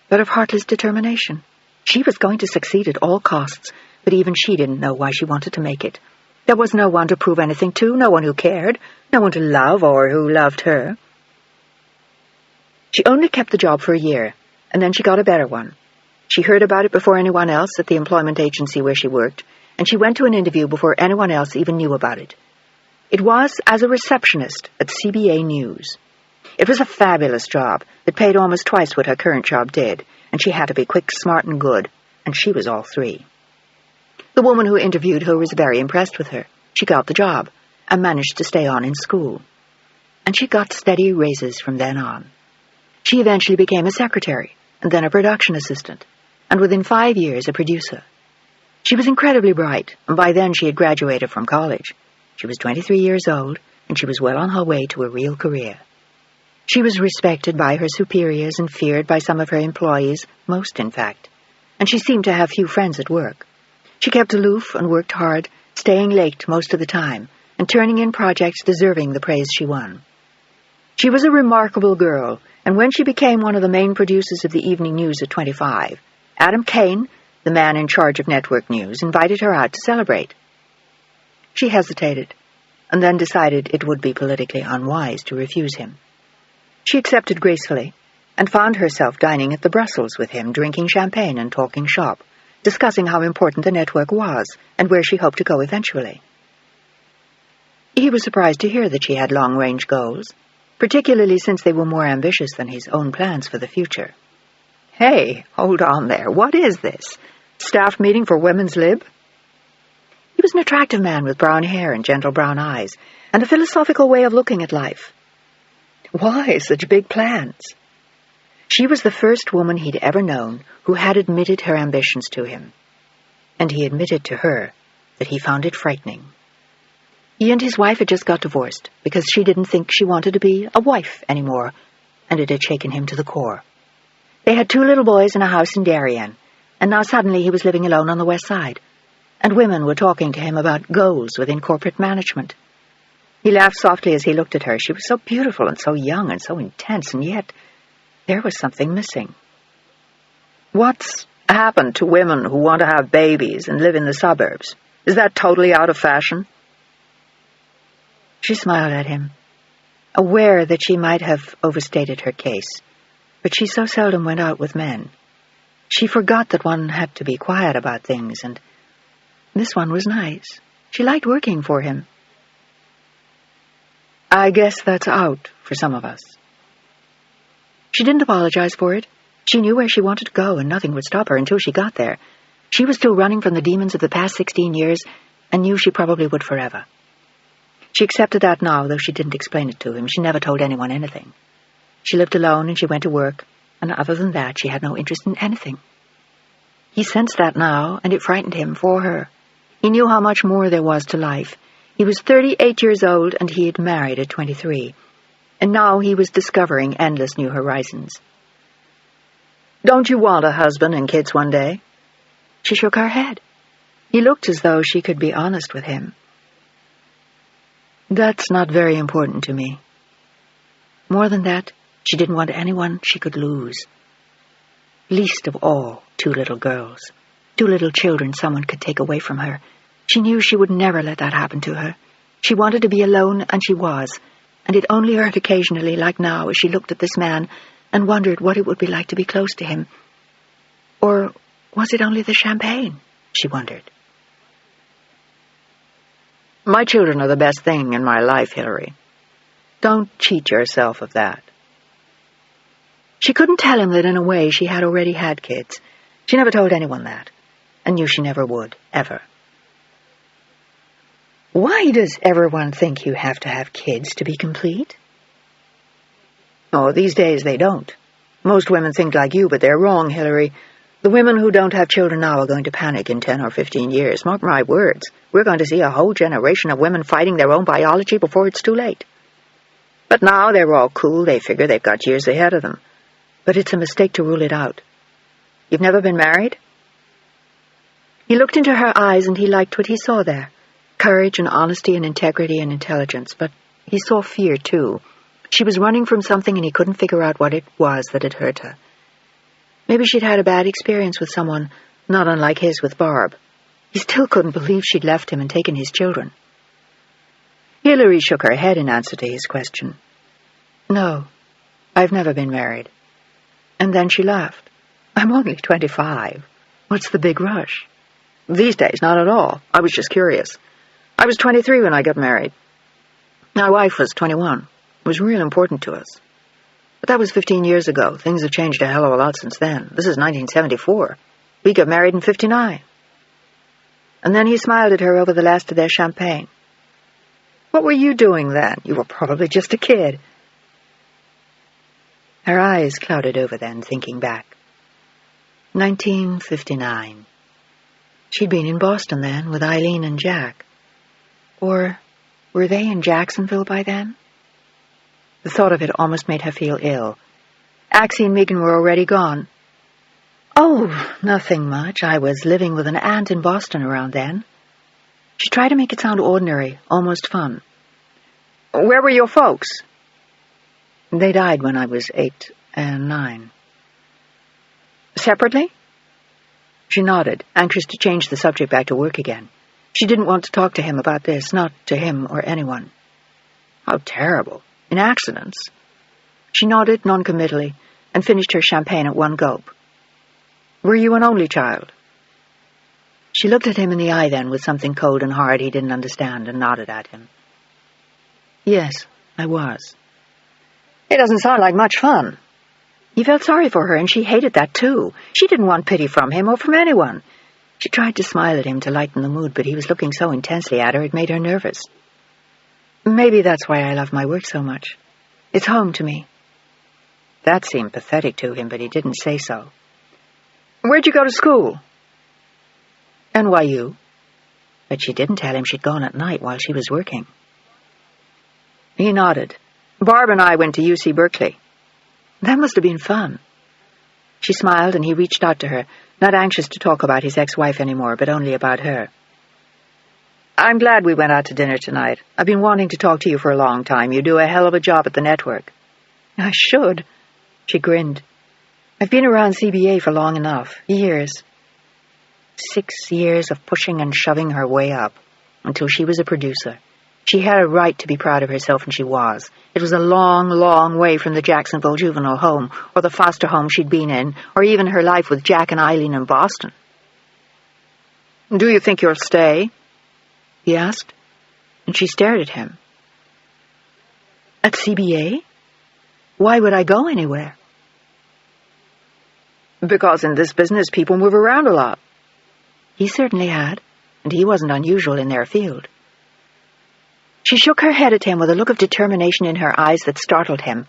but of heartless determination. She was going to succeed at all costs, but even she didn't know why she wanted to make it. There was no one to prove anything to, no one who cared, no one to love or who loved her. She only kept the job for a year, and then she got a better one. She heard about it before anyone else at the employment agency where she worked, and she went to an interview before anyone else even knew about it. It was as a receptionist at CBA News. It was a fabulous job that paid almost twice what her current job did, and she had to be quick, smart, and good, and she was all three. The woman who interviewed her was very impressed with her. She got the job and managed to stay on in school. And she got steady raises from then on. She eventually became a secretary, and then a production assistant, and within 5 years a producer. She was incredibly bright, and by then she had graduated from college. She was 23 years old, and she was well on her way to a real career. She was respected by her superiors and feared by some of her employees, most in fact, and she seemed to have few friends at work. She kept aloof and worked hard, staying late most of the time, and turning in projects deserving the praise she won. She was a remarkable girl, and when she became one of the main producers of the evening news at 25, Adam Kane, the man in charge of network news, invited her out to celebrate. She hesitated, and then decided it would be politically unwise to refuse him. She accepted gracefully, and found herself dining at the Brussels with him, drinking champagne and talking shop, discussing how important the network was and where she hoped to go eventually. He was surprised to hear that she had long-range goals, particularly since they were more ambitious than his own plans for the future. "Hey, hold on there. What is this? Staff meeting for Women's Lib?" He was an attractive man with brown hair and gentle brown eyes, and a philosophical way of looking at life. Why such big plans? She was the first woman he'd ever known who had admitted her ambitions to him, and he admitted to her that he found it frightening. He and his wife had just got divorced because she didn't think she wanted to be a wife anymore, and it had shaken him to the core. They had 2 little boys in a house in Darien, and now suddenly he was living alone on the West Side, and women were talking to him about goals within corporate management. He laughed softly as he looked at her. She was so beautiful and so young and so intense, and yet there was something missing. "What's happened to women who want to have babies and live in the suburbs? Is that totally out of fashion?" She smiled at him, aware that she might have overstated her case, but she so seldom went out with men. She forgot that one had to be quiet about things, and this one was nice. She liked working for him. "I guess that's out for some of us." She didn't apologize for it. She knew where she wanted to go, and nothing would stop her until she got there. She was still running from the demons of the past 16 years and knew she probably would forever. She accepted that now, though she didn't explain it to him. She never told anyone anything. She lived alone and she went to work, and other than that, she had no interest in anything. He sensed that now, and it frightened him for her. He knew how much more there was to life. He was 38 years old, and he had married at 23. And now he was discovering endless new horizons. "Don't you want a husband and kids one day?" She shook her head. He looked as though she could be honest with him. "That's not very important to me." More than that, she didn't want anyone she could lose. Least of all, 2 little girls. 2 little children someone could take away from her. She knew she would never let that happen to her. She wanted to be alone, and she was, and it only hurt occasionally, like now, as she looked at this man and wondered what it would be like to be close to him. Or was it only the champagne? She wondered. "My children are the best thing in my life, Hilary. Don't cheat yourself of that." She couldn't tell him that in a way she had already had kids. She never told anyone that, and knew she never would, ever. "Why does everyone think you have to have kids to be complete?" "Oh, these days they don't. Most women think like you, but they're wrong, Hilary. The women who don't have children now are going to panic in 10 or 15 years. Mark my words. We're going to see a whole generation of women fighting their own biology before it's too late. But now they're all cool. They figure they've got years ahead of them. But it's a mistake to rule it out. You've never been married?" He looked into her eyes and he liked what he saw there. Courage and honesty and integrity and intelligence. But he saw fear, too. She was running from something and he couldn't figure out what it was that had hurt her. Maybe she'd had a bad experience with someone, not unlike his with Barb. He still couldn't believe she'd left him and taken his children. Hilary shook her head in answer to his question. "No, I've never been married." And then she laughed. "I'm only 25. What's the big rush?" "These days, not at all. I was just curious. I was 23 when I got married. My wife was 21. It was real important to us. But that was 15 years ago. Things have changed a hell of a lot since then. This is 1974. We got married in 59. And then he smiled at her over the last of their champagne. "What were you doing then? You were probably just a kid." Her eyes clouded over then, thinking back. 1959. She'd been in Boston then, with Eileen and Jack. Or were they in Jacksonville by then? The thought of it almost made her feel ill. Axie and Megan were already gone. "Oh, nothing much. I was living with an aunt in Boston around then." She tried to make it sound ordinary, almost fun. "Where were your folks?" "They died when I was 8 and 9. "Separately?" She nodded, anxious to change the subject back to work again. She didn't want to talk to him about this, not to him or anyone. How terrible. In accidents. She nodded noncommittally and finished her champagne at one gulp. "Were you an only child?" She looked at him in the eye then with something cold and hard he didn't understand and nodded at him. "Yes, I was." "It doesn't sound like much fun." He felt sorry for her, and she hated that too. She didn't want pity from him or from anyone. She tried to smile at him to lighten the mood, but he was looking so intensely at her it made her nervous. "Maybe that's why I love my work so much. It's home to me." That seemed pathetic to him, but he didn't say so. "Where'd you go to school?" "NYU." But she didn't tell him she'd gone at night while she was working. He nodded. "Barb and I went to UC Berkeley." "That must have been fun." She smiled and he reached out to her, not anxious to talk about his ex-wife anymore, but only about her. "I'm glad we went out to dinner tonight. I've been wanting to talk to you for a long time. You do a hell of a job at the network." "I should." She grinned. "I've been around CBA for long enough. Years. 6 years of pushing and shoving her way up, until she was a producer. She had a right to be proud of herself, and she was. It was a long, long way from the Jacksonville juvenile home, or the foster home she'd been in, or even her life with Jack and Eileen in Boston." "Do you think you'll stay?" he asked, and she stared at him. "At CBA? Why would I go anywhere?" "Because in this business people move around a lot." He certainly had, and he wasn't unusual in their field. She shook her head at him with a look of determination in her eyes that startled him.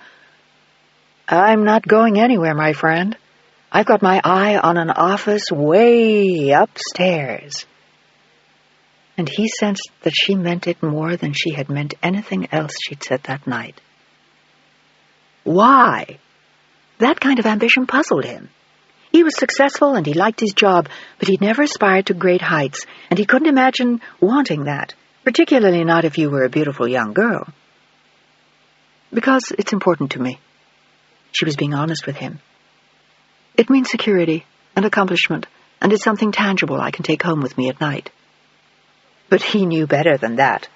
"I'm not going anywhere, my friend. I've got my eye on an office way upstairs." And he sensed that she meant it more than she had meant anything else she'd said that night. Why? That kind of ambition puzzled him. He was successful and he liked his job, but he'd never aspired to great heights, and he couldn't imagine wanting that, particularly not if you were a beautiful young girl. "Because it's important to me." She was being honest with him. "It means security and accomplishment, and it's something tangible I can take home with me at night." But he knew better than that.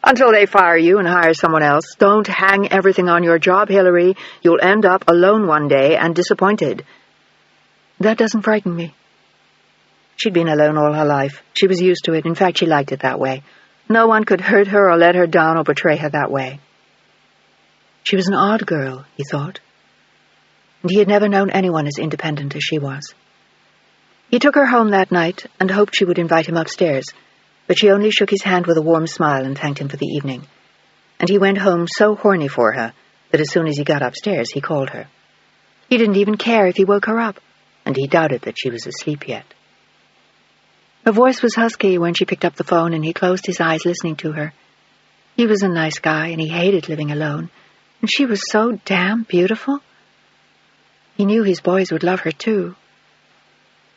"Until they fire you and hire someone else. Don't hang everything on your job, Hillary. You'll end up alone one day and disappointed." "That doesn't frighten me." She'd been alone all her life. She was used to it. In fact, she liked it that way. No one could hurt her or let her down or betray her that way. She was an odd girl, he thought, and he had never known anyone as independent as she was. He took her home that night and hoped she would invite him upstairs, but she only shook his hand with a warm smile and thanked him for the evening. And he went home so horny for her that as soon as he got upstairs, he called her. He didn't even care if he woke her up, and he doubted that she was asleep yet. Her voice was husky when she picked up the phone, and he closed his eyes listening to her. He was a nice guy, and he hated living alone, and she was so damn beautiful. He knew his boys would love her, too.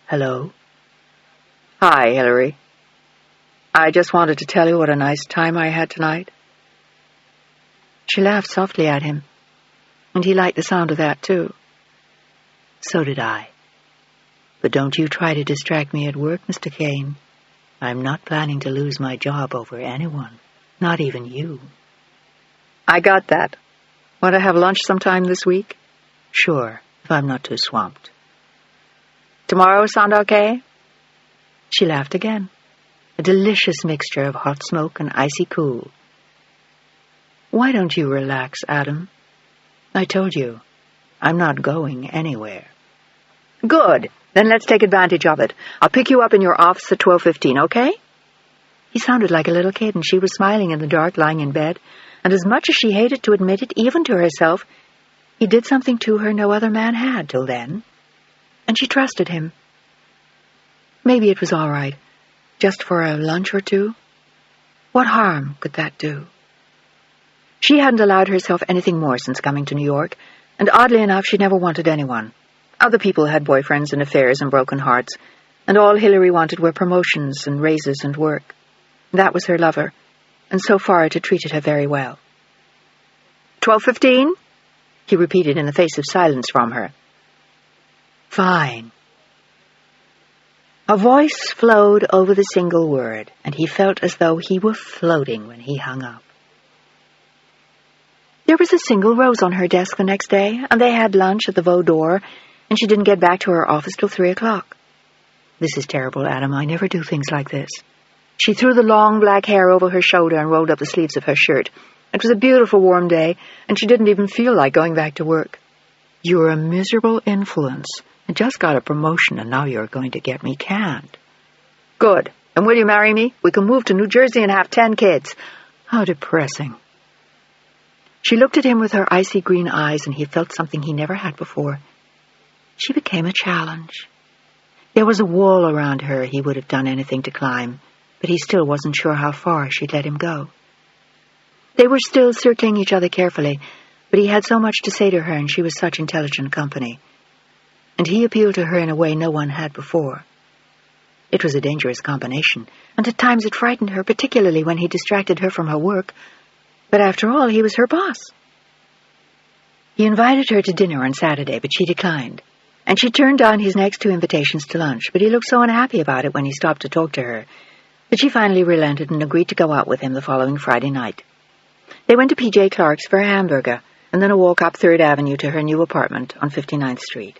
"Hello?" "Hi, Hillary. I just wanted to tell you what a nice time I had tonight." She laughed softly at him, and he liked the sound of that, too. "So did I. But don't you try to distract me at work, Mr. Kane. I'm not planning to lose my job over anyone, not even you." "I got that. Want to have lunch sometime this week?" "Sure, if I'm not too swamped." "Tomorrow sound okay?" She laughed again, a delicious mixture of hot smoke and icy cool. "Why don't you relax, Adam? I told you, I'm not going anywhere." "Good. Then let's take advantage of it. I'll pick you up in your office at 12:15, okay?" He sounded like a little kid, and she was smiling in the dark, lying in bed, and as much as she hated to admit it, even to herself, he did something to her no other man had till then, and she trusted him. Maybe it was all right, just for a lunch or two. What harm could that do? She hadn't allowed herself anything more since coming to New York, and oddly enough, she never wanted anyone. Other people had boyfriends and affairs and broken hearts, and all Hillary wanted were promotions and raises and work. That was her lover, and so far it had treated her very well. 12:15? He repeated in the face of silence from her. "Fine." A voice flowed over the single word, and he felt as though he were floating when he hung up. There was a single rose on her desk the next day, and they had lunch at the Vaux d'Or, and she didn't get back to her office till 3 o'clock. "This is terrible, Adam. I never do things like this." She threw the long black hair over her shoulder and rolled up the sleeves of her shirt. It was a beautiful warm day, and she didn't even feel like going back to work. "You're a miserable influence. I just got a promotion, and now you're going to get me canned." "Good. And will you marry me? We can move to New Jersey and have 10 kids. "How depressing." She looked at him with her icy green eyes, and he felt something he never had before. She became a challenge. There was a wall around her he would have done anything to climb, but he still wasn't sure how far she'd let him go. They were still circling each other carefully, but he had so much to say to her, and she was such intelligent company. And he appealed to her in a way no one had before. It was a dangerous combination, and at times it frightened her, particularly when he distracted her from her work. But after all, he was her boss. He invited her to dinner on Saturday, but she declined. And she turned down his next 2 invitations to lunch, but he looked so unhappy about it when he stopped to talk to her that she finally relented and agreed to go out with him the following Friday night. They went to P.J. Clark's for a hamburger, and then a walk up 3rd Avenue to her new apartment on 59th Street.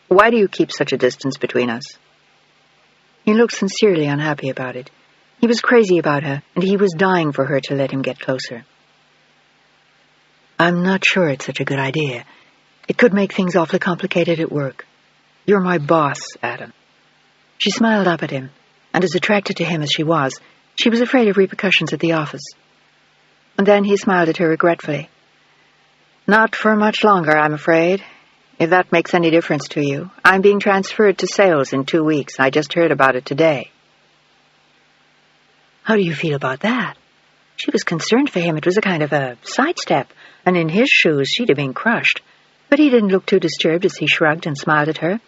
"Why do you keep such a distance between us?" He looked sincerely unhappy about it. He was crazy about her, and he was dying for her to let him get closer. "I'm not sure it's such a good idea. It could make things awfully complicated at work. You're my boss, Adam." She smiled up at him, and as attracted to him as she was afraid of repercussions at the office. And then he smiled at her regretfully. "Not for much longer, I'm afraid. If that makes any difference to you. I'm being transferred to sales in 2 weeks. I just heard about it today." "How do you feel about that?" She was concerned for him. It was a kind of a sidestep, and in his shoes she'd have been crushed. But he didn't look too disturbed as he shrugged and smiled at her.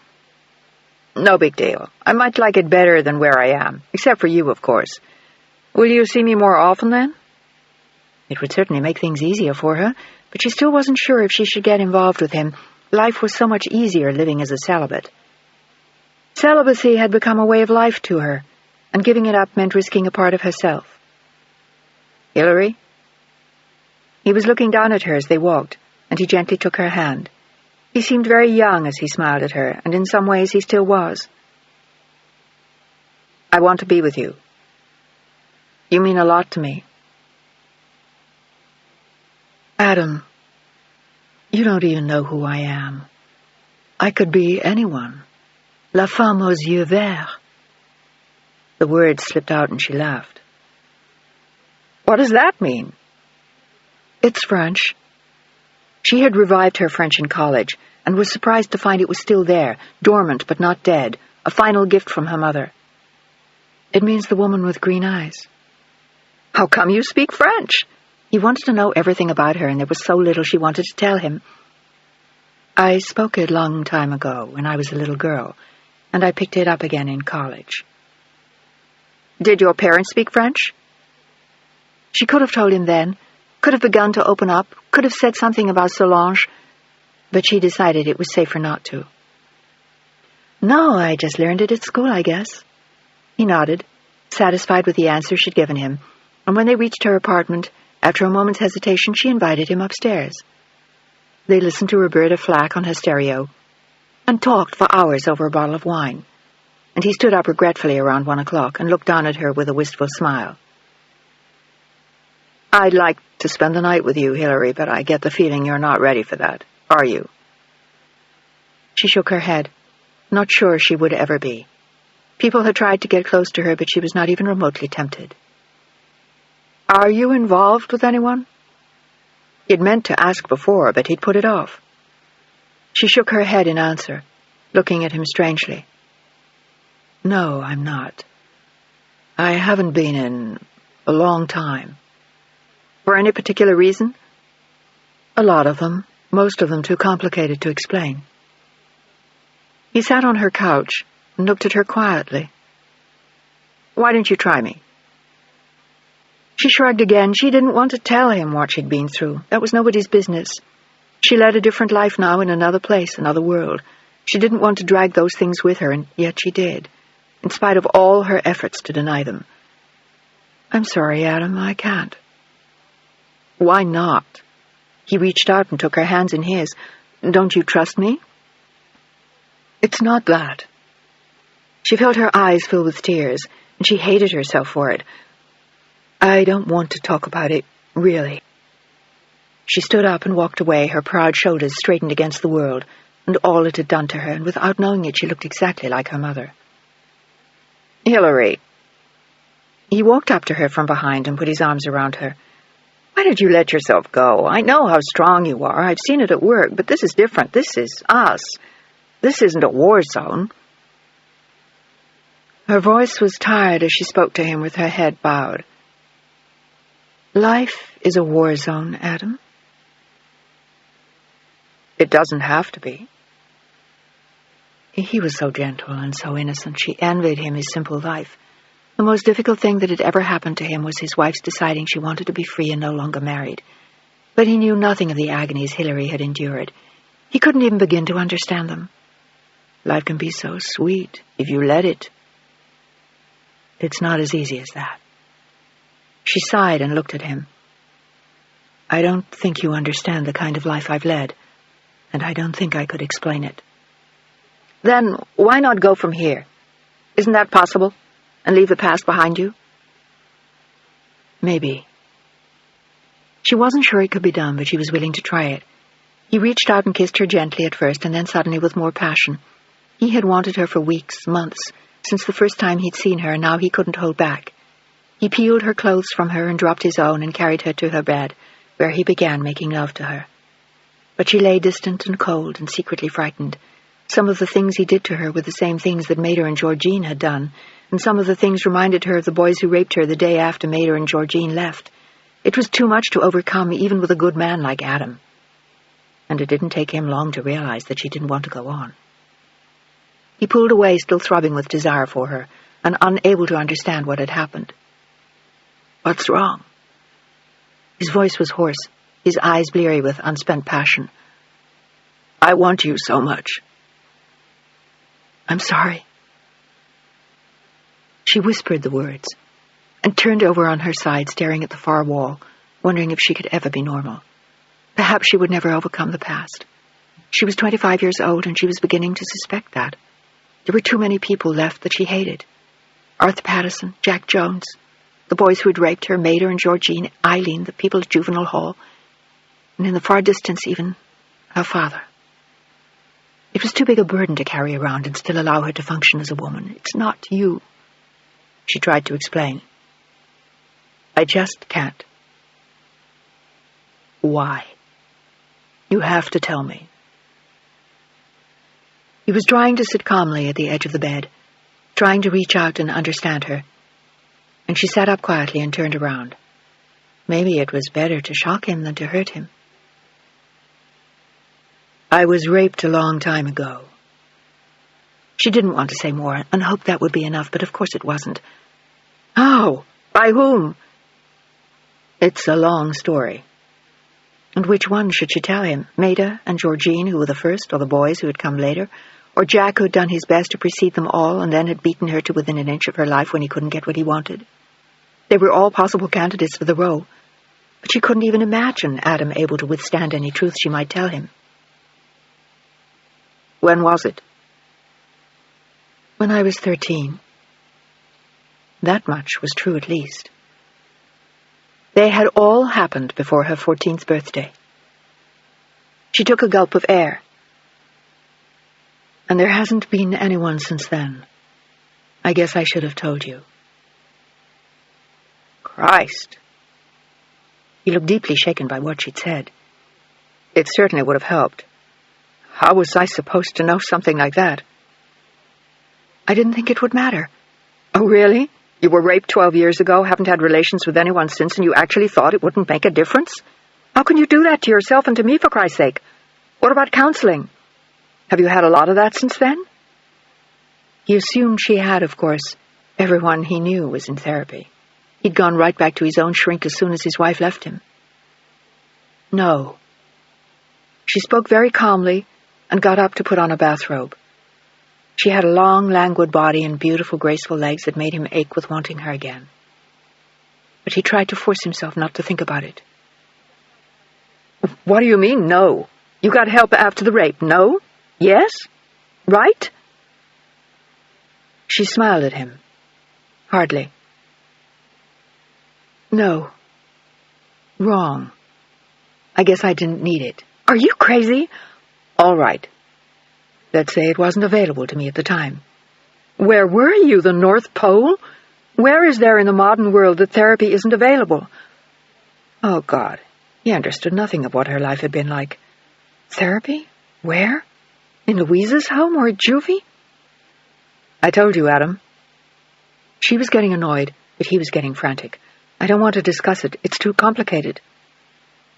"No big deal. I might like it better than where I am, except for you, of course. Will you see me more often, then?" It would certainly make things easier for her, but she still wasn't sure if she should get involved with him. Life was so much easier living as a celibate. Celibacy had become a way of life to her, and giving it up meant risking a part of herself. "Hilary?" He was looking down at her as they walked, and he gently took her hand. He seemed very young as he smiled at her, and in some ways he still was. "I want to be with you. You mean a lot to me." "Adam, you don't even know who I am. I could be anyone. La femme aux yeux verts." The words slipped out and she laughed. "What does that mean?" "It's French." She had revived her French in college and was surprised to find it was still there, dormant but not dead, a final gift from her mother. "It means the woman with green eyes." "How come you speak French?" He wanted to know everything about her, and there was so little she wanted to tell him. "I spoke it long time ago when I was a little girl, and I picked it up again in college." "Did your parents speak French?" She could have told him then, could have begun to open up, could have said something about Solange, but she decided it was safer not to. "No, I just learned it at school, I guess." He nodded, satisfied with the answer she'd given him, and when they reached her apartment, after a moment's hesitation, she invited him upstairs. They listened to Roberta Flack on her stereo and talked for hours over a bottle of wine, and he stood up regretfully around 1 o'clock and looked down at her with a wistful smile. "I'd like to spend the night with you, Hilary, but I get the feeling you're not ready for that. Are you?" She shook her head, not sure she would ever be. People had tried to get close to her, but she was not even remotely tempted. "Are you involved with anyone?" He'd meant to ask before, but he'd put it off. She shook her head in answer, looking at him strangely. "No, I'm not. I haven't been in a long time." "For any particular reason?" "A lot of them, most of them too complicated to explain." He sat on her couch and looked at her quietly. "Why don't you try me?" She shrugged again. She didn't want to tell him what she'd been through. That was nobody's business. She led a different life now in another place, another world. She didn't want to drag those things with her, and yet she did, in spite of all her efforts to deny them. "I'm sorry, Adam, I can't." "Why not?" He reached out and took her hands in his. "Don't you trust me?" "It's not that." She felt her eyes fill with tears, and she hated herself for it. "I don't want to talk about it, really." She stood up and walked away, her proud shoulders straightened against the world and all it had done to her, and without knowing it, she looked exactly like her mother. "Hilary." He walked up to her from behind and put his arms around her. "Why did you let yourself go? I know how strong you are. I've seen it at work, but this is different. This is us. This isn't a war zone." Her voice was tired as she spoke to him with her head bowed. "Life is a war zone, Adam." "It doesn't have to be." He was so gentle and so innocent. She envied him his simple life. The most difficult thing that had ever happened to him was his wife's deciding she wanted to be free and no longer married. But he knew nothing of the agonies Hilary had endured. He couldn't even begin to understand them. Life can be so sweet if you let it. It's not as easy as that. She sighed and looked at him. "I don't think you understand the kind of life I've led, and I don't think I could explain it." "Then why not go from here? Isn't that possible? And leave the past behind you?" "Maybe." She wasn't sure it could be done, but she was willing to try it. He reached out and kissed her gently at first, and then suddenly with more passion. He had wanted her for weeks, months, since the first time he'd seen her, and now he couldn't hold back. He peeled her clothes from her and dropped his own and carried her to her bed, where he began making love to her. But she lay distant and cold and secretly frightened. Some of the things he did to her were the same things that Mater and Georgine had done, and some of the things reminded her of the boys who raped her the day after Mater and Georgine left. It was too much to overcome, even with a good man like Adam. And it didn't take him long to realize that she didn't want to go on. He pulled away, still throbbing with desire for her, and unable to understand what had happened. "What's wrong?" His voice was hoarse, his eyes bleary with unspent passion. "I want you so much." "I'm sorry." She whispered the words, and turned over on her side, staring at the far wall, wondering if she could ever be normal. Perhaps she would never overcome the past. She was 25 years old, and she was beginning to suspect that. There were too many people left that she hated. Arthur Patterson, Jack Jones, the boys who had raped her, Mater and Georgine, Eileen, the people at Juvenile Hall, and in the far distance even, her father. It was too big a burden to carry around and still allow her to function as a woman. "It's not you," she tried to explain. "I just can't." "Why? You have to tell me." He was trying to sit calmly at the edge of the bed, trying to reach out and understand her, and she sat up quietly and turned around. Maybe it was better to shock him than to hurt him. "I was raped a long time ago." She didn't want to say more and hoped that would be enough, but of course it wasn't. "How? By whom?" "It's a long story." And which one should she tell him? Maida and Georgine, who were the first, or the boys who had come later? Or Jack, who had done his best to precede them all and then had beaten her to within an inch of her life when he couldn't get what he wanted? They were all possible candidates for the role, but she couldn't even imagine Adam able to withstand any truth she might tell him. "When was it?" "When I was 13. That much was true at least. They had all happened before her 14th birthday. She took a gulp of air. "And there hasn't been anyone since then. I guess I should have told you." "Christ!" He looked deeply shaken by what she'd said. "It certainly would have helped. How was I supposed to know something like that?" "I didn't think it would matter." "Oh, really? You were raped 12 years ago, haven't had relations with anyone since, and you actually thought it wouldn't make a difference? How can you do that to yourself and to me, for Christ's sake? What about counseling? Have you had a lot of that since then?" He assumed she had, of course. Everyone he knew was in therapy. He'd gone right back to his own shrink as soon as his wife left him. "No." She spoke very calmly and got up to put on a bathrobe. She had a long, languid body and beautiful, graceful legs that made him ache with wanting her again. But he tried to force himself not to think about it. "What do you mean, no? You got help after the rape, no? Yes? Right?" She smiled at him. Hardly. "No. Wrong. I guess I didn't need it." "Are you crazy?" "All right. Let's say it wasn't available to me at the time." "Where were you, the North Pole? Where is there in the modern world that therapy isn't available?" Oh, God. He understood nothing of what her life had been like. Therapy? Where? In Louise's home or at juvie? "I told you, Adam." She was getting annoyed, but he was getting frantic. "I don't want to discuss it. It's too complicated."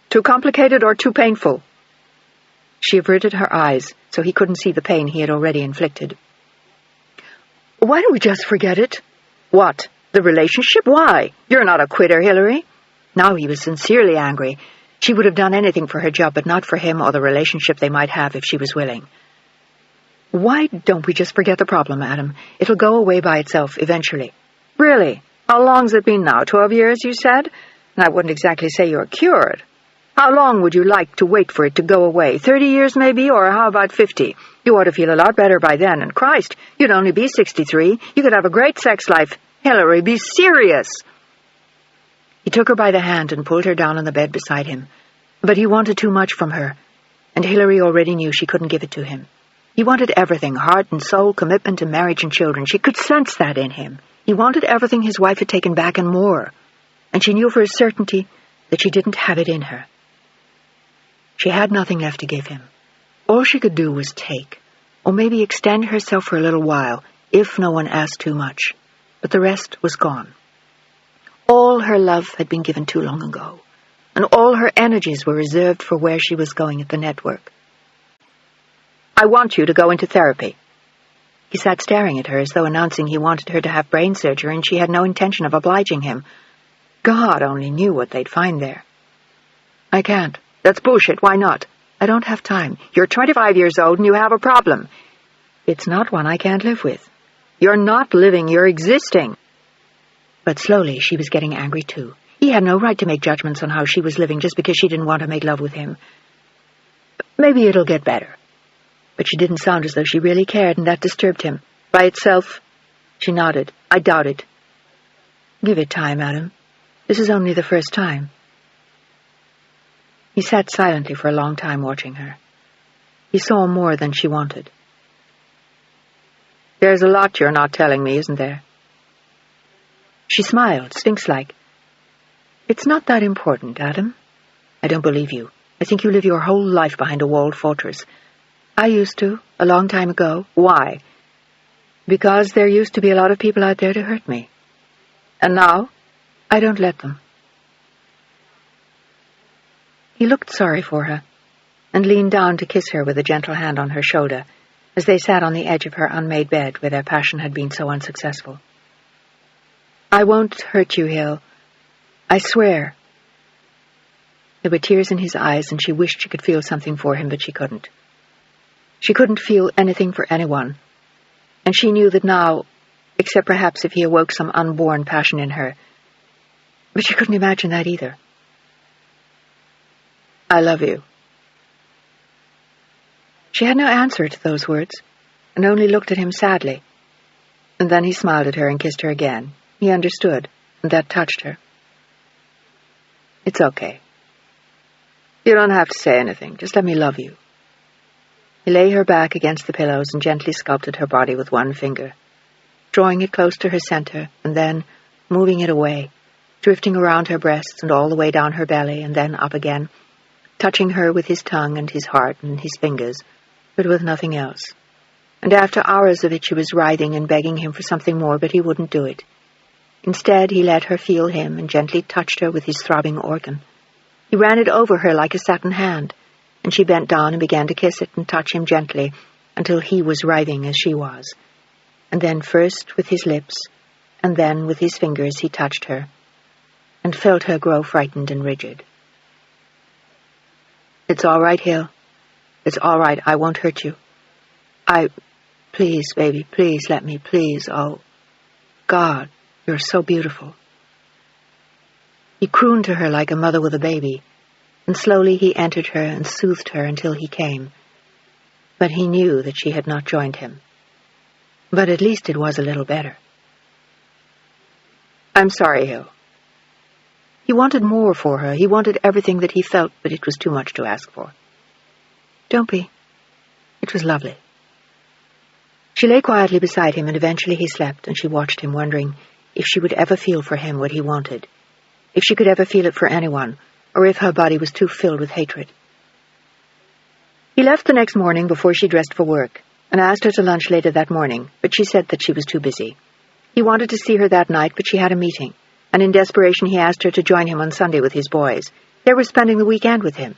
"Too complicated or too painful?" She averted her eyes so he couldn't see the pain he had already inflicted. "Why don't we just forget it?" "What? The relationship? Why? You're not a quitter, Hillary." Now he was sincerely angry. She would have done anything for her job, but not for him or the relationship they might have if she was willing. "Why don't we just forget the problem, Adam? It'll go away by itself eventually." "Really? How long's it been now? 12 years, you said? And I wouldn't exactly say you're cured. How long would you like to wait for it to go away? 30 years maybe, or how about 50? You ought to feel a lot better by then, and Christ, you'd only be 63. You could have a great sex life. Hillary, be serious." He took her by the hand and pulled her down on the bed beside him. But he wanted too much from her, and Hillary already knew she couldn't give it to him. He wanted everything, heart and soul, commitment and marriage and children. She could sense that in him. He wanted everything his wife had taken back and more, and she knew for a certainty that she didn't have it in her. She had nothing left to give him. All she could do was take, or maybe extend herself for a little while, if no one asked too much. But the rest was gone. All her love had been given too long ago, and all her energies were reserved for where she was going at the network. "I want you to go into therapy." He sat staring at her as though announcing he wanted her to have brain surgery, and she had no intention of obliging him. God only knew what they'd find there. "I can't." "That's bullshit. Why not?" "I don't have time." "You're 25 years old and you have a problem." "It's not one I can't live with." "You're not living, you're existing." But slowly she was getting angry too. He had no right to make judgments on how she was living just because she didn't want to make love with him. "Maybe it'll get better." But she didn't sound as though she really cared, and that disturbed him. "By itself?" She nodded. "I doubt it." "Give it time, Adam. This is only the first time." He sat silently for a long time watching her. He saw more than she wanted. "There's a lot you're not telling me, isn't there?" She smiled, sphinx-like. "It's not that important, Adam." "I don't believe you. I think you live your whole life behind a walled fortress." "I used to, a long time ago." "Why?" "Because there used to be a lot of people out there to hurt me." "And now?" "I don't let them." He looked sorry for her, and leaned down to kiss her with a gentle hand on her shoulder, as they sat on the edge of her unmade bed where their passion had been so unsuccessful. "I won't hurt you, Hill. I swear." There were tears in his eyes, and she wished she could feel something for him, but she couldn't. She couldn't feel anything for anyone, and she knew that now, except perhaps if he awoke some unborn passion in her, but she couldn't imagine that either. "I love you." She had no answer to those words, and only looked at him sadly. And then he smiled at her and kissed her again. He understood, and that touched her. "It's okay. You don't have to say anything. Just let me love you." He lay her back against the pillows and gently sculpted her body with one finger, drawing it close to her center and then moving it away, drifting around her breasts and all the way down her belly and then up again, touching her with his tongue and his heart and his fingers, but with nothing else. And after hours of it she was writhing and begging him for something more, but he wouldn't do it. Instead, he let her feel him and gently touched her with his throbbing organ. He ran it over her like a satin hand, and she bent down and began to kiss it and touch him gently until he was writhing as she was. And then first with his lips, and then with his fingers he touched her, and felt her grow frightened and rigid. "It's all right, Hill. It's all right. I won't hurt you. Please, baby, please let me, please. Oh, God, you're so beautiful." He crooned to her like a mother with a baby, and slowly he entered her and soothed her until he came. But he knew that she had not joined him. But at least it was a little better. "I'm sorry, Hill." He wanted more for her. He wanted everything that he felt, but it was too much to ask for. "Don't be. It was lovely." She lay quietly beside him, and eventually he slept, and she watched him, wondering if she would ever feel for him what he wanted, if she could ever feel it for anyone, or if her body was too filled with hatred. He left the next morning before she dressed for work, and asked her to lunch later that morning, but she said that she was too busy. He wanted to see her that night, but she had a meeting, and in desperation he asked her to join him on Sunday with his boys. They were spending the weekend with him.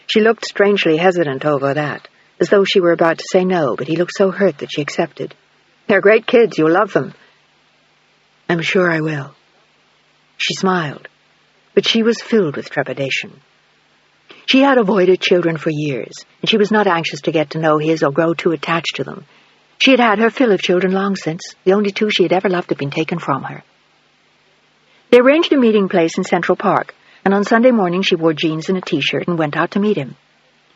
She looked strangely hesitant over that, as though she were about to say no, but he looked so hurt that she accepted. "They're great kids. You'll love them." "I'm sure I will." She smiled, but she was filled with trepidation. She had avoided children for years, and she was not anxious to get to know his or grow too attached to them. She had had her fill of children long since. The only two she had ever loved had been taken from her. They arranged a meeting place in Central Park, and on Sunday morning she wore jeans and a T-shirt and went out to meet him.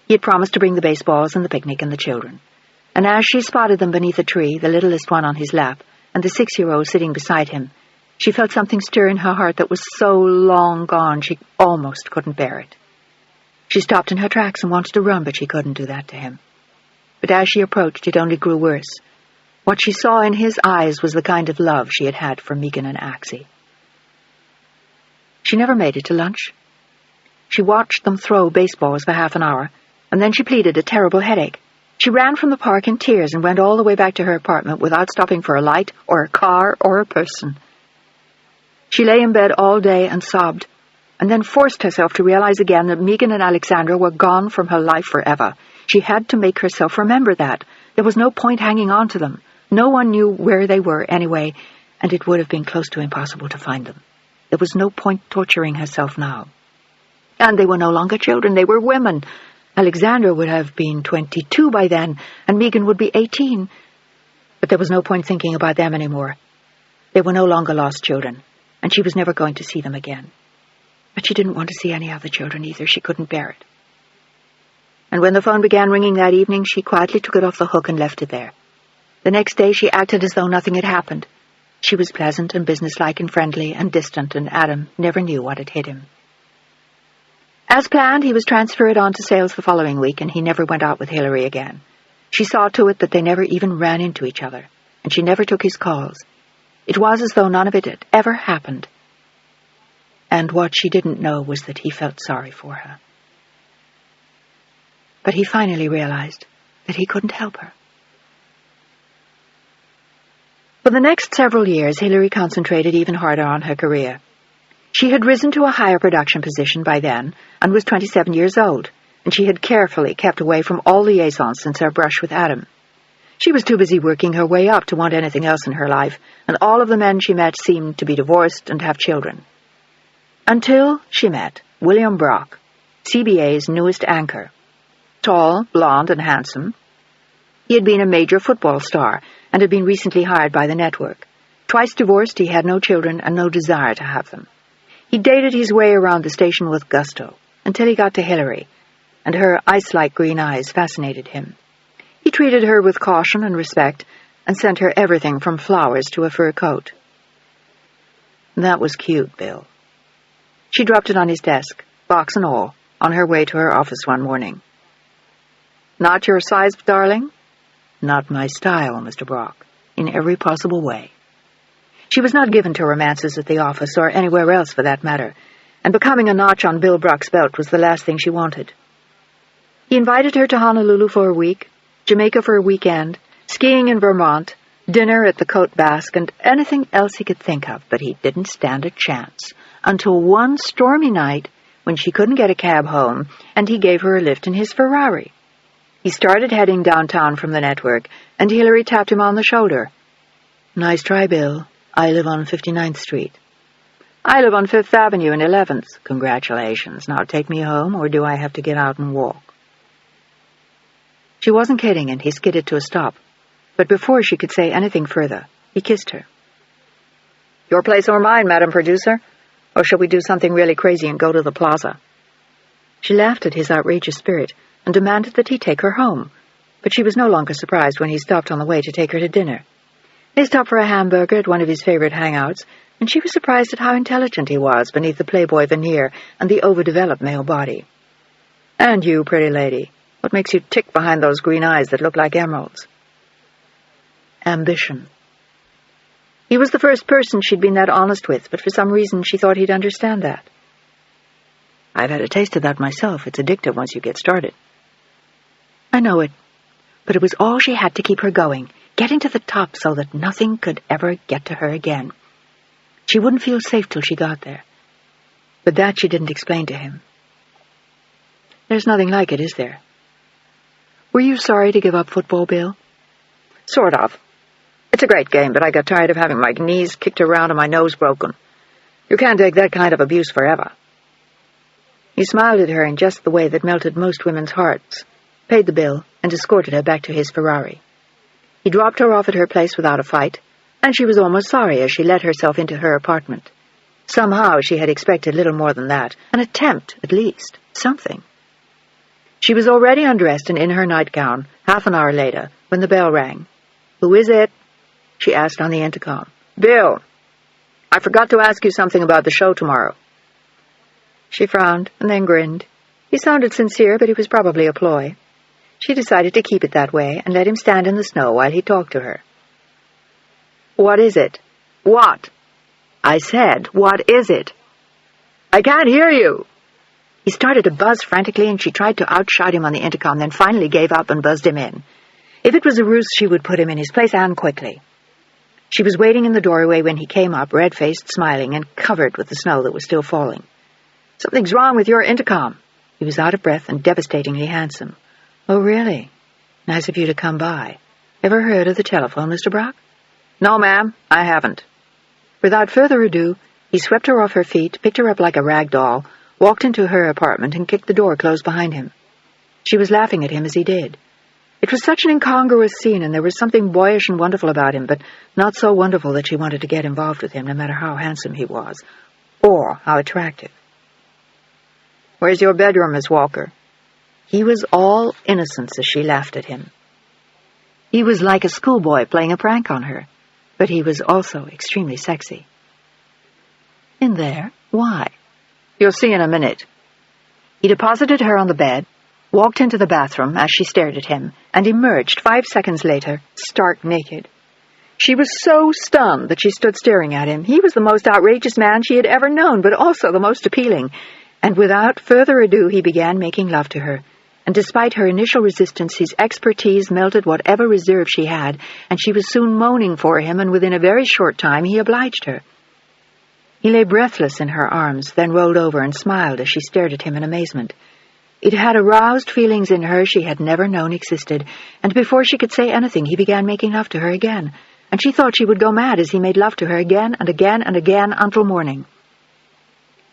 He had promised to bring the baseballs and the picnic and the children. And as she spotted them beneath a tree, the littlest one on his lap, and the 6-year-old sitting beside him, she felt something stir in her heart that was so long gone she almost couldn't bear it. She stopped in her tracks and wanted to run, but she couldn't do that to him. But as she approached, it only grew worse. What she saw in his eyes was the kind of love she had had for Megan and Axie. She never made it to lunch. She watched them throw baseballs for half an hour, and then she pleaded a terrible headache. She ran from the park in tears and went all the way back to her apartment without stopping for a light or a car or a person. She lay in bed all day and sobbed, and then forced herself to realize again that Megan and Alexandra were gone from her life forever. She had to make herself remember that. There was no point hanging on to them. No one knew where they were anyway, and it would have been close to impossible to find them. There was no point torturing herself now. And they were no longer children, they were women. Alexandra would have been 22 by then, and Megan would be 18. But there was no point thinking about them anymore. They were no longer lost children, and she was never going to see them again. But she didn't want to see any other children either. She couldn't bear it. And when the phone began ringing that evening, she quietly took it off the hook and left it there. The next day she acted as though nothing had happened. She was pleasant and businesslike and friendly and distant, and Adam never knew what had hit him. As planned, he was transferred on to sales the following week, and he never went out with Hillary again. She saw to it that they never even ran into each other, and she never took his calls. It was as though none of it had ever happened. And what she didn't know was that he felt sorry for her. But he finally realized that he couldn't help her. For the next several years, Hillary concentrated even harder on her career. She had risen to a higher production position by then and was 27 years old, and she had carefully kept away from all liaisons since her brush with Adam. She was too busy working her way up to want anything else in her life, and all of the men she met seemed to be divorced and have children. Until she met William Brock, CBA's newest anchor. Tall, blonde, and handsome. He had been a major football star and had been recently hired by the network. Twice divorced, he had no children and no desire to have them. He dated his way around the station with gusto until he got to Hillary, and her ice-like green eyes fascinated him. He treated her with caution and respect and sent her everything from flowers to a fur coat. That was cute, Bill. She dropped it on his desk, box and all, on her way to her office one morning. Not your size, darling? Not my style, Mr. Brock, in every possible way. She was not given to romances at the office, or anywhere else for that matter, and becoming a notch on Bill Brock's belt was the last thing she wanted. He invited her to Honolulu for a week, Jamaica for a weekend, skiing in Vermont, dinner at the Coat Basque, and anything else he could think of, but he didn't stand a chance, until one stormy night when she couldn't get a cab home, and he gave her a lift in his Ferrari. He started heading downtown from the network, and Hillary tapped him on the shoulder. Nice try, Bill. I live on 59th Street. I live on 5th Avenue and 11th. Congratulations. Now take me home, or do I have to get out and walk? She wasn't kidding, and he skidded to a stop. But before she could say anything further, he kissed her. Your place or mine, Madam Producer? Or shall we do something really crazy and go to the plaza? She laughed at his outrageous spirit and demanded that he take her home, but she was no longer surprised when he stopped on the way to take her to dinner. They stopped for a hamburger at one of his favorite hangouts, and she was surprised at how intelligent he was beneath the playboy veneer and the overdeveloped male body. And you, pretty lady, what makes you tick behind those green eyes that look like emeralds? Ambition. He was the first person she'd been that honest with, but for some reason she thought he'd understand that. I've had a taste of that myself. It's addictive once you get started. I know it, but it was all she had to keep her going, getting to the top so that nothing could ever get to her again. She wouldn't feel safe till she got there. But that she didn't explain to him. There's nothing like it, is there? Were you sorry to give up football, Bill? Sort of. It's a great game, but I got tired of having my knees kicked around and my nose broken. You can't take that kind of abuse forever. He smiled at her in just the way that melted most women's hearts, paid the bill, and escorted her back to his Ferrari. He dropped her off at her place without a fight, and she was almost sorry as she let herself into her apartment. Somehow she had expected little more than that, an attempt, at least, something. She was already undressed and in her nightgown, half an hour later, when the bell rang. Who is it? She asked on the intercom. Bill, I forgot to ask you something about the show tomorrow. She frowned and then grinned. He sounded sincere, but it was probably a ploy. She decided to keep it that way and let him stand in the snow while he talked to her. "What is it?" "What?" "I said, what is it?" "I can't hear you." He started to buzz frantically, and she tried to outshout him on the intercom, then finally gave up and buzzed him in. If it was a ruse, she would put him in his place, and quickly. She was waiting in the doorway when he came up, red-faced, smiling, and covered with the snow that was still falling. "Something's wrong with your intercom." He was out of breath and devastatingly handsome. "Oh, really? Nice of you to come by. Ever heard of the telephone, Mr. Brock?" "No, ma'am, I haven't." Without further ado, he swept her off her feet, picked her up like a rag doll, walked into her apartment, and kicked the door closed behind him. She was laughing at him as he did. It was such an incongruous scene, and there was something boyish and wonderful about him, but not so wonderful that she wanted to get involved with him, no matter how handsome he was, or how attractive. "Where's your bedroom, Miss Walker?" He was all innocence as she laughed at him. He was like a schoolboy playing a prank on her, but he was also extremely sexy. "In there? Why?" "You'll see in a minute." He deposited her on the bed, walked into the bathroom as she stared at him, and emerged 5 seconds later, stark naked. She was so stunned that she stood staring at him. He was the most outrageous man she had ever known, but also the most appealing. And without further ado, he began making love to her. And despite her initial resistance, his expertise melted whatever reserve she had, and she was soon moaning for him, and within a very short time he obliged her. He lay breathless in her arms, then rolled over and smiled as she stared at him in amazement. It had aroused feelings in her she had never known existed, and before she could say anything, he began making love to her again, and she thought she would go mad as he made love to her again and again and again until morning.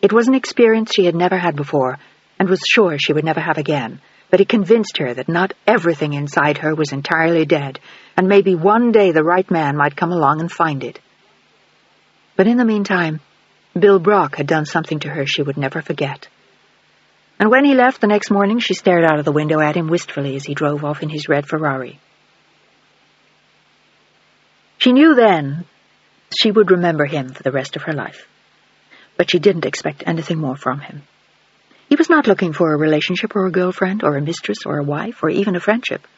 It was an experience she had never had before, and was sure she would never have again, but it convinced her that not everything inside her was entirely dead, and maybe one day the right man might come along and find it. But in the meantime, Bill Brock had done something to her she would never forget. And when he left the next morning, she stared out of the window at him wistfully as he drove off in his red Ferrari. She knew then she would remember him for the rest of her life, but she didn't expect anything more from him. He was not looking for a relationship or a girlfriend or a mistress or a wife or even a friendship.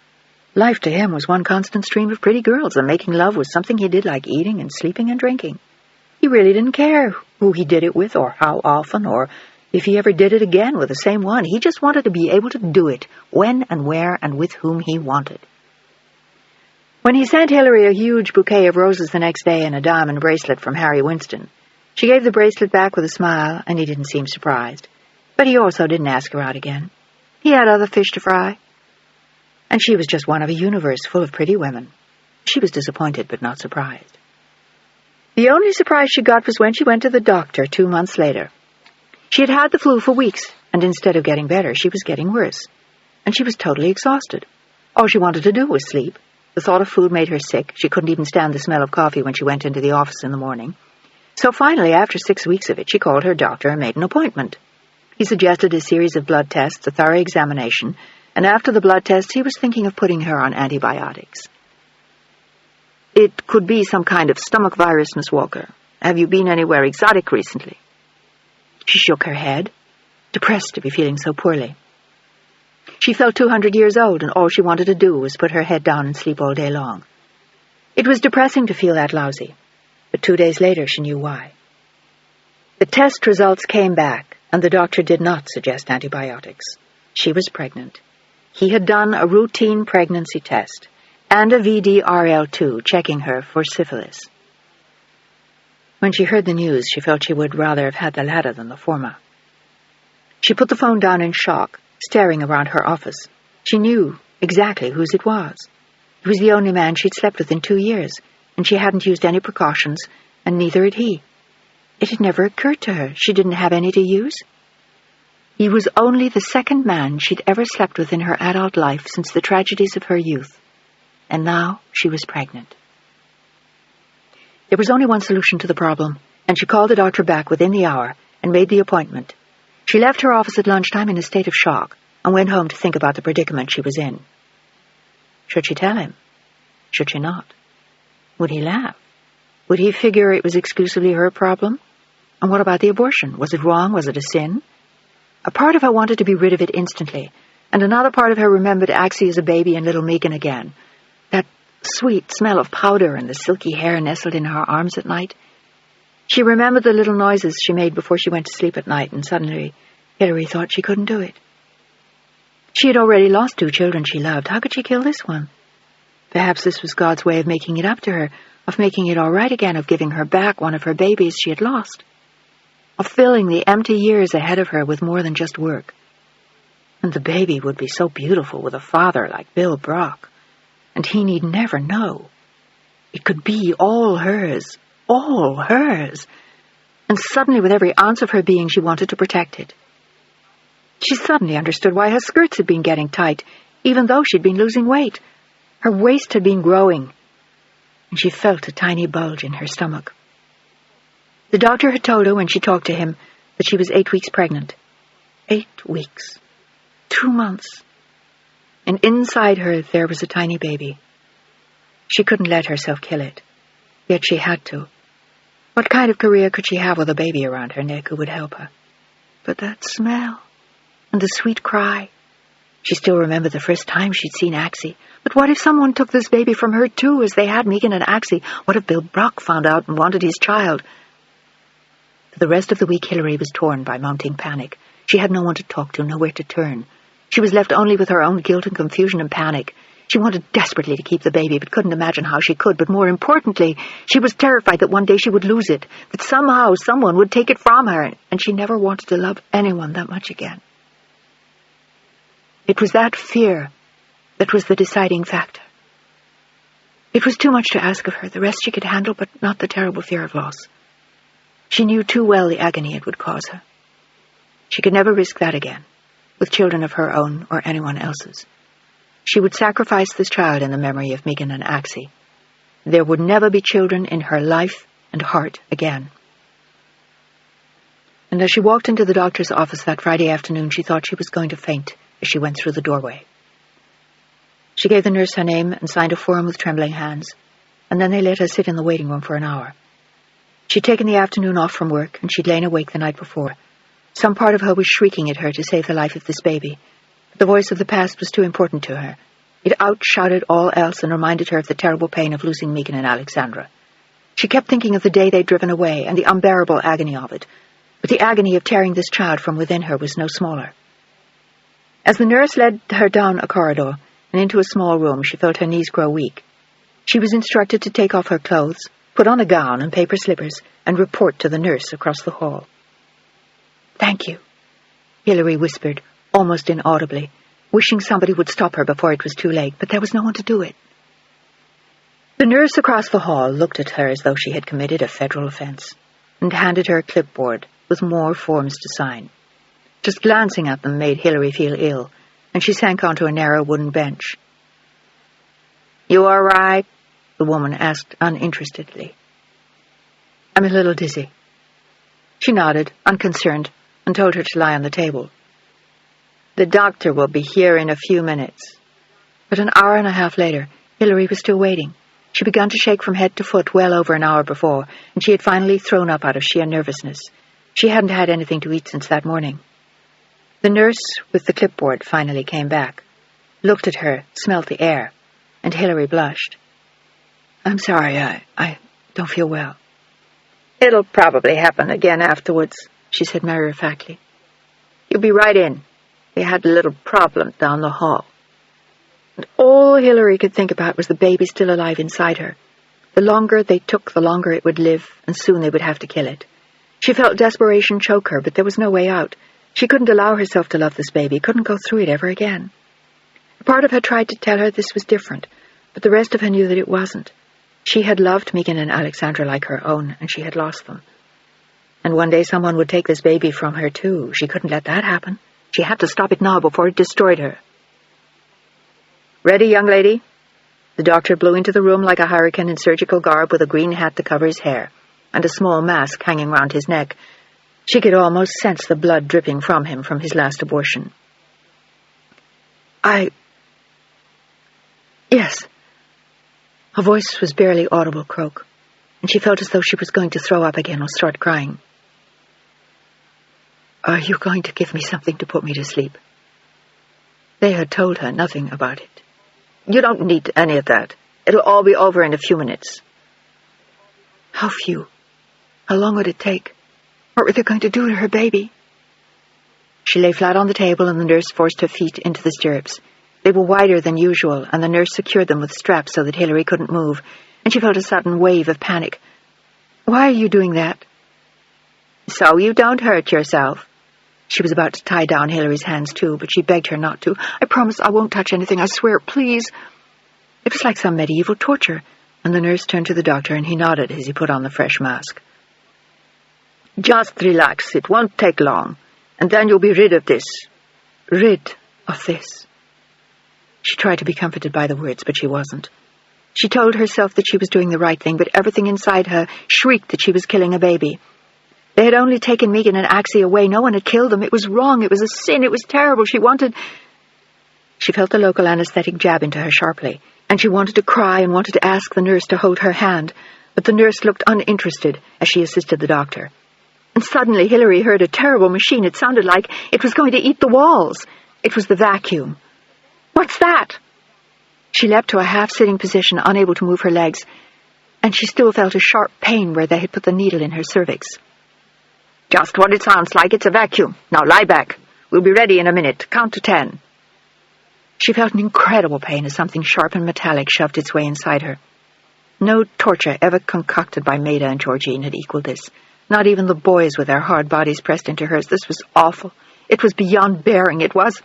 Life to him was one constant stream of pretty girls, and making love was something he did like eating and sleeping and drinking. He really didn't care who he did it with or how often or if he ever did it again with the same one. He just wanted to be able to do it when and where and with whom he wanted. When he sent Hillary a huge bouquet of roses the next day and a diamond bracelet from Harry Winston, she gave the bracelet back with a smile, and he didn't seem surprised. But he also didn't ask her out again. He had other fish to fry. And she was just one of a universe full of pretty women. She was disappointed but not surprised. The only surprise she got was when she went to the doctor 2 months later. She had had the flu for weeks, and instead of getting better, she was getting worse. And she was totally exhausted. All she wanted to do was sleep. The thought of food made her sick. She couldn't even stand the smell of coffee when she went into the office in the morning. So finally, after 6 weeks of it, she called her doctor and made an appointment. He suggested a series of blood tests, a thorough examination, and after the blood tests, he was thinking of putting her on antibiotics. "It could be some kind of stomach virus, Miss Walker. Have you been anywhere exotic recently?" She shook her head, depressed to be feeling so poorly. She felt 200 years old, and all she wanted to do was put her head down and sleep all day long. It was depressing to feel that lousy, but 2 days later she knew why. The test results came back, and the doctor did not suggest antibiotics. She was pregnant. He had done a routine pregnancy test and a VDRL2 checking her for syphilis. When she heard the news, she felt she would rather have had the latter than the former. She put the phone down in shock, staring around her office. She knew exactly whose it was. He was the only man she'd slept with in 2 years, and she hadn't used any precautions, and neither had he. It had never occurred to her she didn't have any to use. He was only the second man she'd ever slept with in her adult life since the tragedies of her youth, and now she was pregnant. There was only one solution to the problem, and she called the doctor back within the hour and made the appointment. She left her office at lunchtime in a state of shock and went home to think about the predicament she was in. Should she tell him? Should she not? Would he laugh? Would he figure it was exclusively her problem? And what about the abortion? Was it wrong? Was it a sin? A part of her wanted to be rid of it instantly, And another part of her remembered Axie as a baby and little Megan again. That sweet smell of powder and the silky hair nestled in her arms at night. She remembered the little noises she made before she went to sleep at night, and suddenly Hilary thought she couldn't do it. She had already lost 2 children she loved. How could she kill this one? Perhaps this was God's way of making it up to her, of making it all right again, of giving her back one of her babies she had lost, of filling the empty years ahead of her with more than just work. And the baby would be so beautiful with a father like Bill Brock, and he need never know. It could be all hers, all hers. And suddenly, with every ounce of her being, she wanted to protect it. She suddenly understood why her skirts had been getting tight, even though she'd been losing weight. Her waist had been growing, and she felt a tiny bulge in her stomach. The doctor had told her when she talked to him that she was 8 weeks pregnant. 8 weeks. 2 months. And inside her there was a tiny baby. She couldn't let herself kill it, yet she had to. What kind of career could she have with a baby around her neck who would help her? But that smell, and the sweet cry. She still remembered the first time she'd seen Axie. But what if someone took this baby from her too, as they had Megan and Axie? What if Bill Brock found out and wanted his child? For the rest of the week, Hilary was torn by mounting panic. She had no one to talk to, nowhere to turn. She was left only with her own guilt and confusion and panic. She wanted desperately to keep the baby, but couldn't imagine how she could. But more importantly, she was terrified that one day she would lose it, that somehow someone would take it from her, and she never wanted to love anyone that much again. It was that fear that was the deciding factor. It was too much to ask of her. The rest she could handle, but not the terrible fear of loss. She knew too well the agony it would cause her. She could never risk that again, with children of her own or anyone else's. She would sacrifice this child in the memory of Megan and Axie. There would never be children in her life and heart again. And as she walked into the doctor's office that Friday afternoon, she thought she was going to faint as she went through the doorway. She gave the nurse her name and signed a form with trembling hands, and then they let her sit in the waiting room for an hour. She'd taken the afternoon off from work, and she'd lain awake the night before. Some part of her was shrieking at her to save the life of this baby, but the voice of the past was too important to her. It outshouted all else and reminded her of the terrible pain of losing Megan and Alexandra. She kept thinking of the day they'd driven away and the unbearable agony of it, but the agony of tearing this child from within her was no smaller. As the nurse led her down a corridor and into a small room, she felt her knees grow weak. She was instructed to take off her clothes, put on a gown and paper slippers, and report to the nurse across the hall. "Thank you," Hilary whispered, almost inaudibly, wishing somebody would stop her before it was too late, but there was no one to do it. The nurse across the hall looked at her as though she had committed a federal offense, and handed her a clipboard with more forms to sign. Just glancing at them made Hilary feel ill, and she sank onto a narrow wooden bench. "You all right?" the woman asked uninterestedly. "I'm a little dizzy." She nodded, unconcerned, and told her to lie on the table. "The doctor will be here in a few minutes." But an hour and a half later, Hilary was still waiting. She began to shake from head to foot well over an hour before, and she had finally thrown up out of sheer nervousness. She hadn't had anything to eat since that morning. The nurse with the clipboard finally came back, looked at her, smelt the air, and Hilary blushed. "I'm sorry, I don't feel well." "It'll probably happen again afterwards," she said matter-of-factly. "You'll be right in. They had a little problem down the hall." And all Hilary could think about was the baby still alive inside her. The longer they took, the longer it would live, and soon they would have to kill it. She felt desperation choke her, but there was no way out. She couldn't allow herself to love this baby, couldn't go through it ever again. A part of her tried to tell her this was different, but the rest of her knew that it wasn't. She had loved Megan and Alexandra like her own, and she had lost them. And one day someone would take this baby from her too. She couldn't let that happen. She had to stop it now before it destroyed her. "Ready, young lady?" The doctor blew into the room like a hurricane in surgical garb, with a green hat to cover his hair, and a small mask hanging round his neck. She could almost sense the blood dripping from him from his last abortion. Yes." Her voice was barely audible croak, and she felt as though she was going to throw up again or start crying. "Are you going to give me something to put me to sleep?" They had told her nothing about it. "You don't need any of that. It'll all be over in a few minutes." How few? How long would it take? What were they going to do to her baby? She lay flat on the table, and the nurse forced her feet into the stirrups. They were wider than usual, and the nurse secured them with straps so that Hilary couldn't move, and she felt a sudden wave of panic. "Why are you doing that?" "So you don't hurt yourself." She was about to tie down Hilary's hands too, but she begged her not to. "I promise I won't touch anything, I swear, please." It was like some medieval torture, and the nurse turned to the doctor, and he nodded as he put on the fresh mask. "Just relax, it won't take long, and then you'll be rid of this." Rid of this. She tried to be comforted by the words, but she wasn't. She told herself that she was doing the right thing, but everything inside her shrieked that she was killing a baby. They had only taken Megan and Axie away. No one had killed them. It was wrong. It was a sin. It was terrible. She felt the local anesthetic jab into her sharply, and she wanted to cry and wanted to ask the nurse to hold her hand, but the nurse looked uninterested as she assisted the doctor. And suddenly Hilary heard a terrible machine. It sounded like it was going to eat the walls. It was the vacuum. "What's that?" She leapt to a half-sitting position, unable to move her legs, and she still felt a sharp pain where they had put the needle in her cervix. "Just what it sounds like. It's a vacuum. Now lie back. We'll be ready in a minute. Count to 10. She felt an incredible pain as something sharp and metallic shoved its way inside her. No torture ever concocted by Maida and Georgine had equaled this. Not even the boys with their hard bodies pressed into hers. This was awful. It was beyond bearing. It was...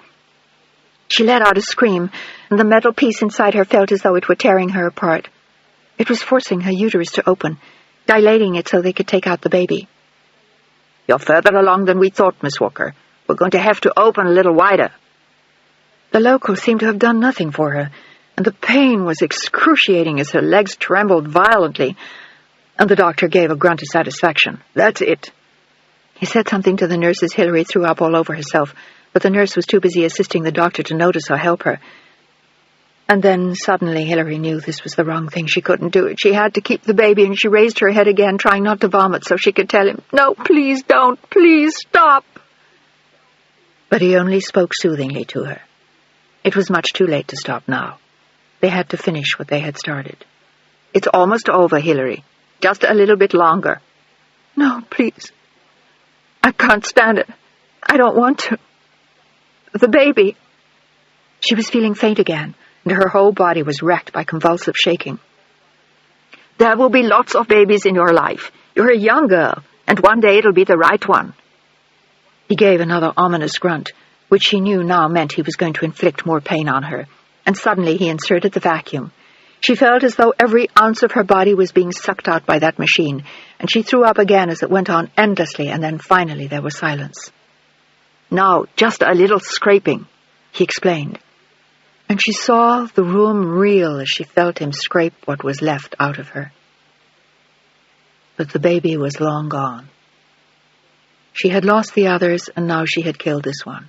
She let out a scream, and the metal piece inside her felt as though it were tearing her apart. It was forcing her uterus to open, dilating it so they could take out the baby. "You're further along than we thought, Miss Walker. We're going to have to open a little wider." The local seemed to have done nothing for her, and the pain was excruciating as her legs trembled violently, and the doctor gave a grunt of satisfaction. "That's it." He said something to the nurse as Hilary threw up all over herself, but the nurse was too busy assisting the doctor to notice or help her. And then suddenly Hilary knew this was the wrong thing. She couldn't do it. She had to keep the baby, and she raised her head again, trying not to vomit so she could tell him, "No, please don't. Please stop." But he only spoke soothingly to her. It was much too late to stop now. They had to finish what they had started. "It's almost over, Hilary. Just a little bit longer." "No, please. I can't stand it. I don't want to. The baby." She was feeling faint again, and her whole body was racked by convulsive shaking. "There will be lots of babies in your life. You're a young girl, and one day it'll be the right one." He gave another ominous grunt, which she knew now meant he was going to inflict more pain on her, and suddenly he inserted the vacuum. She felt as though every ounce of her body was being sucked out by that machine, and she threw up again as it went on endlessly, and then finally there was silence. "Now, just a little scraping," he explained, and she saw the room reel as she felt him scrape what was left out of her. But the baby was long gone. She had lost the others, and now she had killed this one.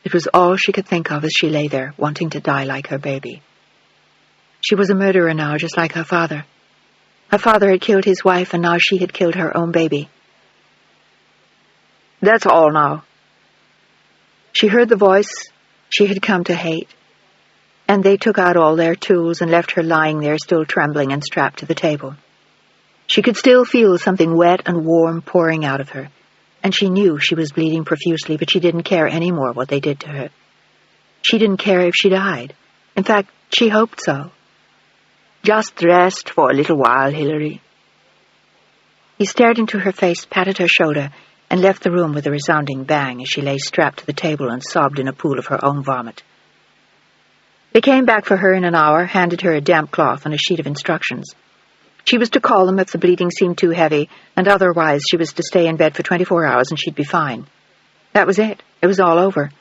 It was all she could think of as she lay there, wanting to die like her baby. She was a murderer now, just like her father. Her father had killed his wife, and now she had killed her own baby. "That's all now." She heard the voice she had come to hate, and they took out all their tools and left her lying there, still trembling and strapped to the table. She could still feel something wet and warm pouring out of her, and she knew she was bleeding profusely, but she didn't care any more what they did to her. She didn't care if she died. In fact, she hoped so. "Just rest for a little while, Hilary." He stared into her face, patted her shoulder, and left the room with a resounding bang as she lay strapped to the table and sobbed in a pool of her own vomit. They came back for her in an hour, handed her a damp cloth and a sheet of instructions. She was to call them if the bleeding seemed too heavy, and otherwise she was to stay in bed for 24 hours and she'd be fine. That was it. It was all over.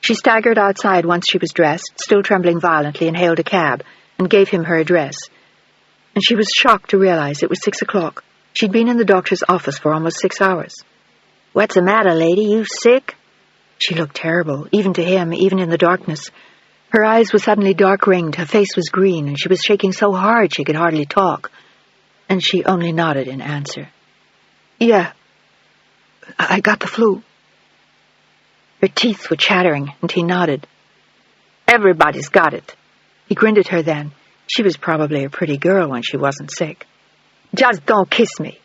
She staggered outside once she was dressed, still trembling violently, and hailed a cab, and gave him her address. And she was shocked to realize it was 6 o'clock. She'd been in the doctor's office for almost 6 hours. "What's the matter, lady? You sick?" She looked terrible, even to him, even in the darkness. Her eyes were suddenly dark-ringed, her face was green, and she was shaking so hard she could hardly talk. And she only nodded in answer. "Yeah, I got the flu." Her teeth were chattering, and he nodded. Everybody's got it." He grinned at her then. She was probably a pretty girl when she wasn't sick. "Just don't kiss me."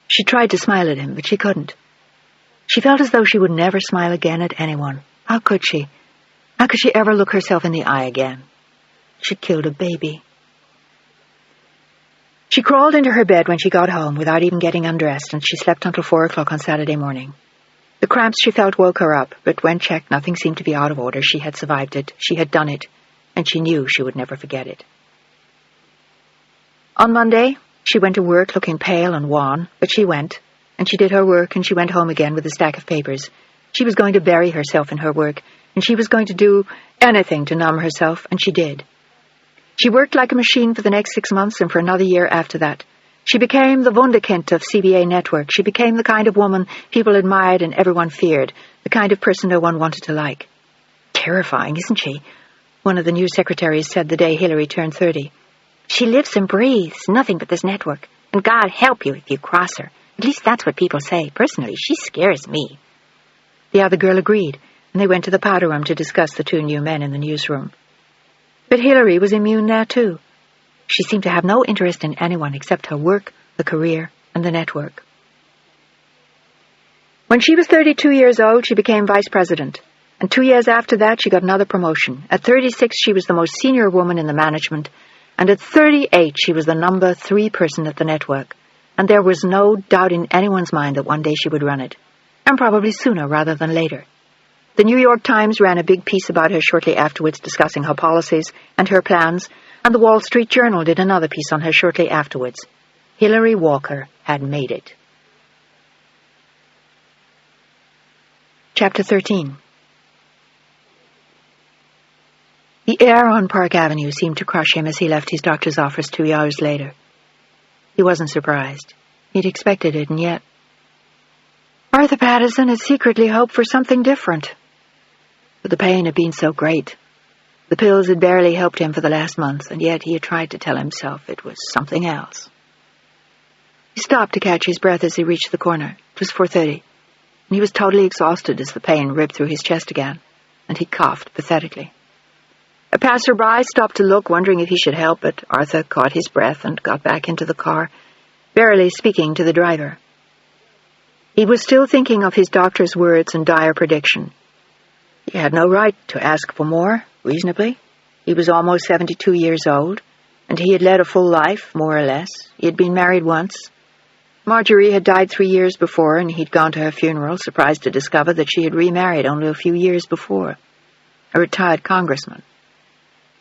She tried to smile at him, but she couldn't. She felt as though she would never smile again at anyone. How could she? How could she ever look herself in the eye again? She'd killed a baby. She crawled into her bed when she got home without even getting undressed, and she slept until 4 o'clock on Saturday morning. The cramps she felt woke her up, but when checked, nothing seemed to be out of order. She had survived it. She had done it, and she knew she would never forget it. On Monday, she went to work looking pale and wan, but she went, and she did her work, and she went home again with a stack of papers. She was going to bury herself in her work, and she was going to do anything to numb herself, and she did. She worked like a machine for the next 6 months and for another year after that. She became the wunderkind of CBA Network. She became the kind of woman people admired and everyone feared, the kind of person no one wanted to like. "Terrifying, isn't she?" one of the news secretaries said the day Hillary turned 30. "She lives and breathes nothing but this network, and God help you if you cross her. At least that's what people say. Personally, she scares me." The other girl agreed, and they went to the powder room to discuss the 2 new men in the newsroom. But Hillary was immune now, too. She seemed to have no interest in anyone except her work, the career, and the network. When she was 32 years old, she became vice president, and 2 years after that, she got another promotion. At 36, she was the most senior woman in the management, and at 38, she was the number 3 person at the network, and there was no doubt in anyone's mind that one day she would run it, and probably sooner rather than later. The New York Times ran a big piece about her shortly afterwards, discussing her policies and her plans, and the Wall Street Journal did another piece on her shortly afterwards. Hillary Walker had made it. Chapter 13. The air on Park Avenue seemed to crush him as he left his doctor's office 2 hours later. He wasn't surprised. He'd expected it, and yet Arthur Patterson had secretly hoped for something different. But the pain had been so great. The pills had barely helped him for the last month, and yet he had tried to tell himself it was something else. He stopped to catch his breath as he reached the corner. It was 4:30, and he was totally exhausted as the pain ripped through his chest again, and he coughed pathetically. A passerby stopped to look, wondering if he should help, but Arthur caught his breath and got back into the car, barely speaking to the driver. He was still thinking of his doctor's words and dire prediction. He had no right to ask for more, reasonably. He was almost 72 years old, and he had led a full life, more or less. He had been married once. Marjorie had died 3 years before, and he'd gone to her funeral, surprised to discover that she had remarried only a few years before, a retired congressman.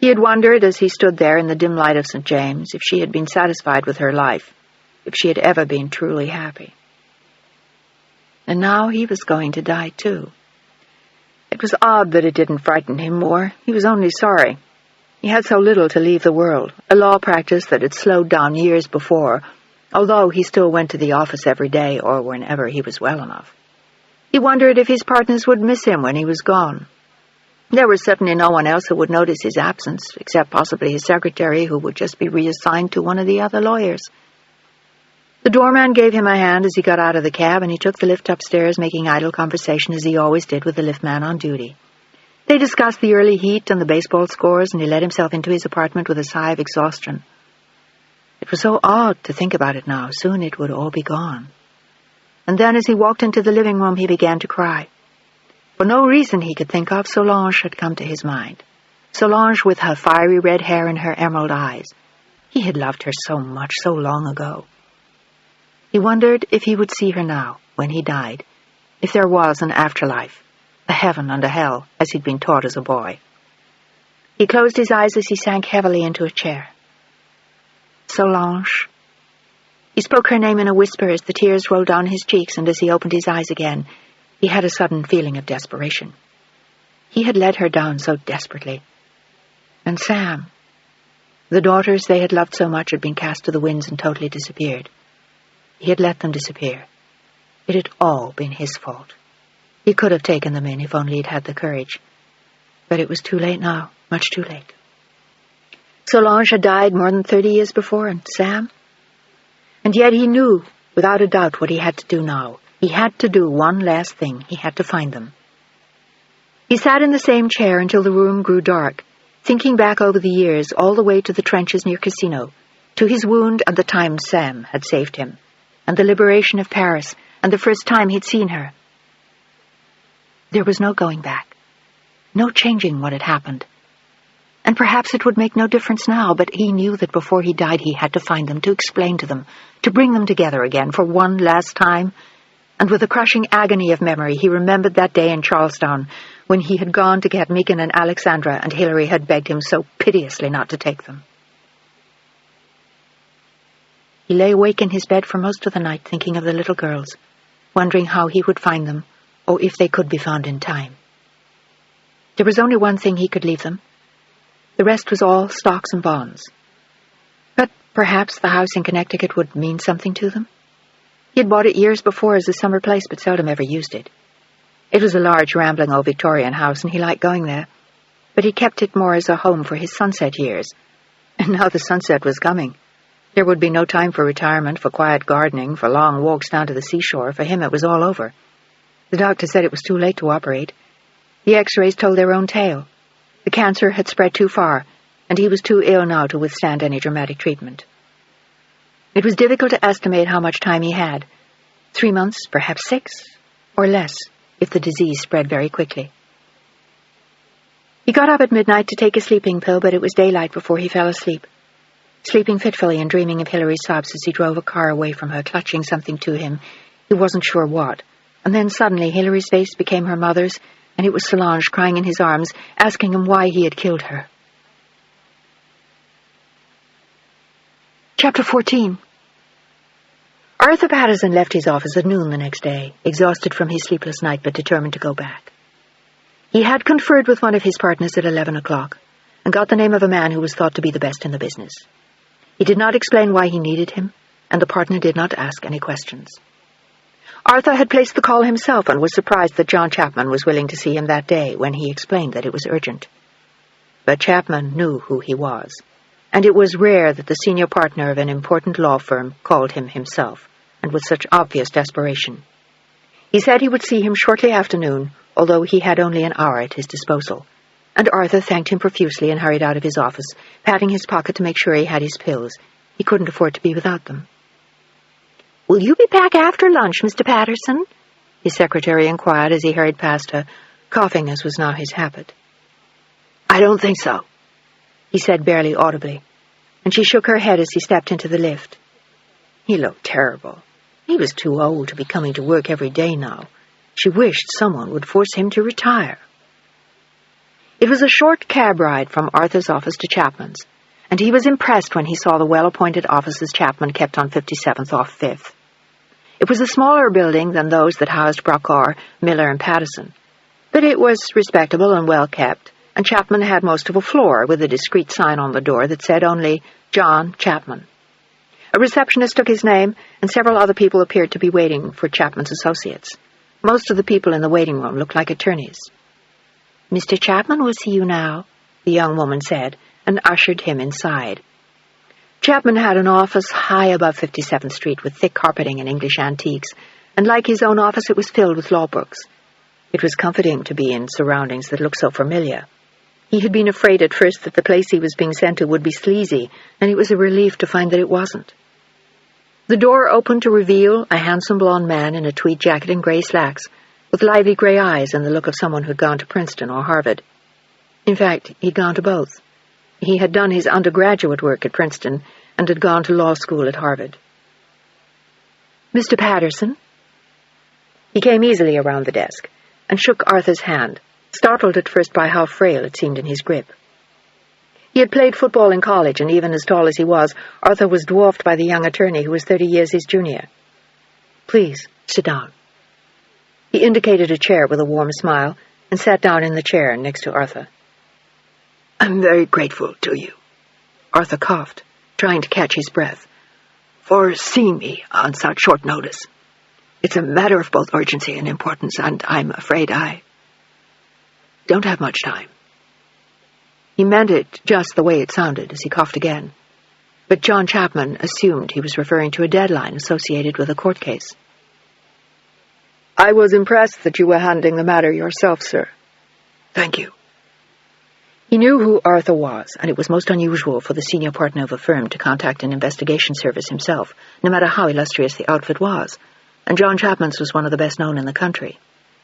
He had wondered, as he stood there in the dim light of St. James, if she had been satisfied with her life, if she had ever been truly happy. And now he was going to die, too. It was odd that it didn't frighten him more. He was only sorry. He had so little to leave the world, a law practice that had slowed down years before, although he still went to the office every day or whenever he was well enough. He wondered if his partners would miss him when he was gone. There was certainly no one else who would notice his absence, except possibly his secretary, who would just be reassigned to one of the other lawyers. The doorman gave him a hand as he got out of the cab, and he took the lift upstairs, making idle conversation as he always did with the liftman on duty. They discussed the early heat and the baseball scores, and he let himself into his apartment with a sigh of exhaustion. It was so odd to think about it now. Soon it would all be gone. And then as he walked into the living room, he began to cry. For no reason he could think of, Solange had come to his mind. Solange with her fiery red hair and her emerald eyes. He had loved her so much, so long ago. He wondered if he would see her now, when he died, if there was an afterlife, a heaven and a hell, as he'd been taught as a boy. He closed his eyes as he sank heavily into a chair. Solange. He spoke her name in a whisper as the tears rolled down his cheeks, and as he opened his eyes again, he had a sudden feeling of desperation. He had let her down so desperately. And Sam. The daughters they had loved so much had been cast to the winds and totally disappeared. He had let them disappear. It had all been his fault. He could have taken them in if only he'd had the courage. But it was too late now, much too late. Solange had died more than 30 years before, and Sam? And yet he knew, without a doubt, what he had to do now. He had to do one last thing. He had to find them. He sat in the same chair until the room grew dark, thinking back over the years all the way to the trenches near Casino, to his wound and the time Sam had saved him, and the liberation of Paris, and the first time he'd seen her. There was no going back, no changing what had happened. And perhaps it would make no difference now, but he knew that before he died he had to find them, to explain to them, to bring them together again for one last time. And with a crushing agony of memory, he remembered that day in Charlestown when he had gone to get Megan and Alexandra, and Hilary had begged him so piteously not to take them. He lay awake in his bed for most of the night thinking of the little girls, wondering how he would find them, or if they could be found in time. There was only one thing he could leave them. The rest was all stocks and bonds. But perhaps the house in Connecticut would mean something to them. He had bought it years before as a summer place, but seldom ever used it. It was a large, rambling old Victorian house, and he liked going there. But he kept it more as a home for his sunset years. And now the sunset was coming. There would be no time for retirement, for quiet gardening, for long walks down to the seashore. For him, it was all over. The doctor said it was too late to operate. The X-rays told their own tale. The cancer had spread too far, and he was too ill now to withstand any dramatic treatment. It was difficult to estimate how much time he had. 3 months, perhaps 6, or less, if the disease spread very quickly. He got up at midnight to take a sleeping pill, but it was daylight before he fell asleep, sleeping fitfully and dreaming of Hilary's sobs as he drove a car away from her, clutching something to him. He wasn't sure what. And then suddenly Hilary's face became her mother's, and it was Solange crying in his arms, asking him why he had killed her. Chapter 14. Arthur Patterson left his office at noon the next day, exhausted from his sleepless night but determined to go back. He had conferred with one of his partners at 11 o'clock and got the name of a man who was thought to be the best in the business. He did not explain why he needed him, and the partner did not ask any questions. Arthur had placed the call himself and was surprised that John Chapman was willing to see him that day when he explained that it was urgent. But Chapman knew who he was, and it was rare that the senior partner of an important law firm called him himself, and with such obvious desperation. He said he would see him shortly after noon, although he had only an hour at his disposal, and Arthur thanked him profusely and hurried out of his office, patting his pocket to make sure he had his pills. He couldn't afford to be without them. "Will you be back after lunch, Mr. Patterson?" his secretary inquired as he hurried past her, coughing as was now his habit. "I don't think so," he said barely audibly, and she shook her head as he stepped into the lift. He looked terrible. He was too old to be coming to work every day now. She wished someone would force him to retire. It was a short cab ride from Arthur's office to Chapman's, and he was impressed when he saw the well-appointed offices Chapman kept on 57th off 5th. It was a smaller building than those that housed Brocard, Miller, and Patterson, but it was respectable and well-kept, and Chapman had most of a floor with a discreet sign on the door that said only John Chapman. A receptionist took his name, and several other people appeared to be waiting for Chapman's associates. Most of the people in the waiting room looked like attorneys. "Mr. Chapman will see you now," the young woman said, and ushered him inside. Chapman had an office high above 57th Street with thick carpeting and English antiques, and like his own office, it was filled with law books. It was comforting to be in surroundings that looked so familiar. He had been afraid at first that the place he was being sent to would be sleazy, and it was a relief to find that it wasn't. The door opened to reveal a handsome blond man in a tweed jacket and gray slacks, with lively gray eyes and the look of someone who had gone to Princeton or Harvard. In fact, he'd gone to both. He had done his undergraduate work at Princeton and had gone to law school at Harvard. "Mr. Patterson?" He came easily around the desk and shook Arthur's hand, startled at first by how frail it seemed in his grip. He had played football in college, and even as tall as he was, Arthur was dwarfed by the young attorney who was 30 years his junior. "Please, sit down." He indicated a chair with a warm smile and sat down in the chair next to Arthur. "I'm very grateful to you," Arthur coughed, trying to catch his breath, "for seeing me on such short notice. It's a matter of both urgency and importance, and I'm afraid I don't have much time." He meant it just the way it sounded as he coughed again, but John Chapman assumed he was referring to a deadline associated with a court case. "I was impressed that you were handling the matter yourself, sir." Thank you. He knew who Arthur was, and it was most unusual for the senior partner of a firm to contact an investigation service himself, no matter how illustrious the outfit was, and John Chapman's was one of the best known in the country.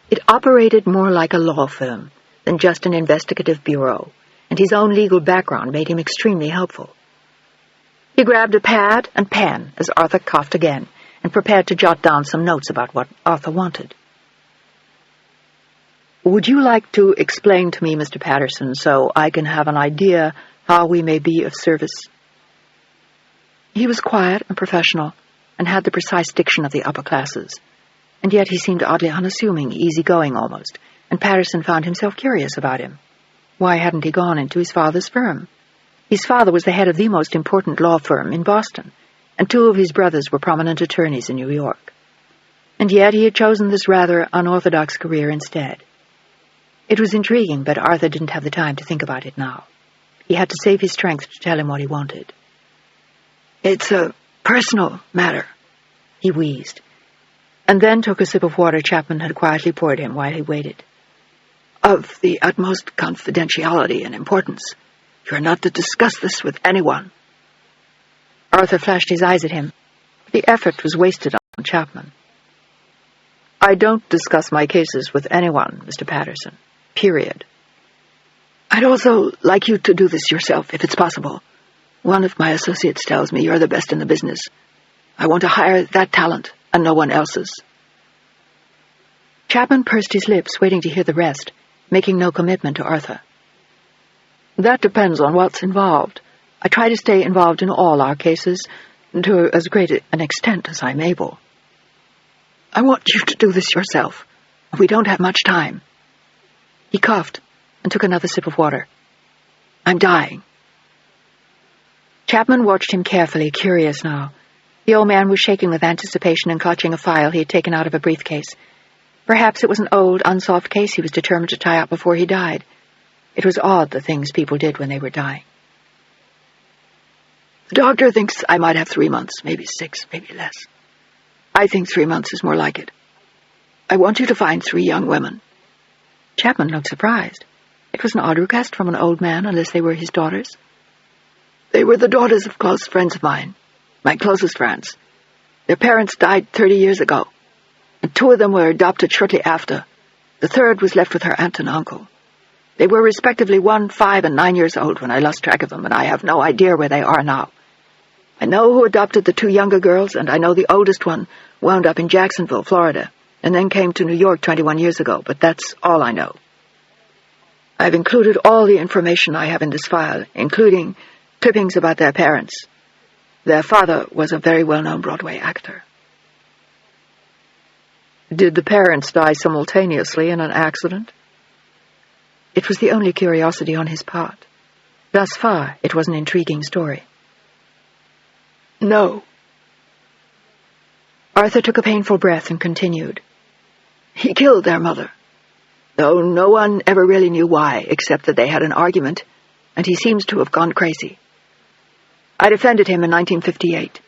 It operated more like a law firm than just an investigative bureau, and his own legal background made him extremely helpful. He grabbed a pad and pen as Arthur coughed again, and prepared to jot down some notes about what Arthur wanted. "Would you like to explain to me, Mr. Patterson, so I can have an idea how we may be of service?" He was quiet and professional, and had the precise diction of the upper classes, and yet he seemed oddly unassuming, easygoing almost, and Patterson found himself curious about him. Why hadn't he gone into his father's firm? His father was the head of the most important law firm in Boston, and two of his brothers were prominent attorneys in New York. And yet he had chosen this rather unorthodox career instead. It was intriguing, but Arthur didn't have the time to think about it now. He had to save his strength to tell him what he wanted. "It's a personal matter," he wheezed, and then took a sip of water Chapman had quietly poured him while he waited. "Of the utmost confidentiality and importance. You are not to discuss this with anyone." Arthur flashed his eyes at him, but the effort was wasted on Chapman. "I don't discuss my cases with anyone, Mr. Patterson. Period." "I'd also like you to do this yourself, if it's possible. One of my associates tells me you're the best in the business. I want to hire that talent and no one else's." Chapman pursed his lips, waiting to hear the rest, making no commitment to Arthur. "That depends on what's involved. I try to stay involved in all our cases, to as great an extent as I'm able." "I want you to do this yourself. We don't have much time." He coughed and took another sip of water. "I'm dying." Chapman watched him carefully, curious now. The old man was shaking with anticipation and clutching a file he had taken out of a briefcase. Perhaps it was an old, unsolved case he was determined to tie up before he died. It was odd, the things people did when they were dying. "The doctor thinks I might have 3 months, maybe 6, maybe less. I think 3 months is more like it. I want you to find 3 young women." Chapman looked surprised. It was an odd request from an old man, unless they were his daughters. "They were the daughters of close friends of mine, my closest friends. Their parents died 30 years ago, and 2 of them were adopted shortly after. The third was left with her aunt and uncle. They were respectively 1, 5, and 9 years old when I lost track of them, and I have no idea where they are now. I know who adopted the 2 younger girls, and I know the oldest one wound up in Jacksonville, Florida, and then came to New York 21 years ago, but that's all I know. I've included all the information I have in this file, including clippings about their parents. Their father was a very well-known Broadway actor." "Did the parents die simultaneously in an accident?" It was the only curiosity on his part. Thus far, it was an intriguing story. "No." Arthur took a painful breath and continued. "He killed their mother, though no one ever really knew why, except that they had an argument, and he seems to have gone crazy. I defended him in 1958.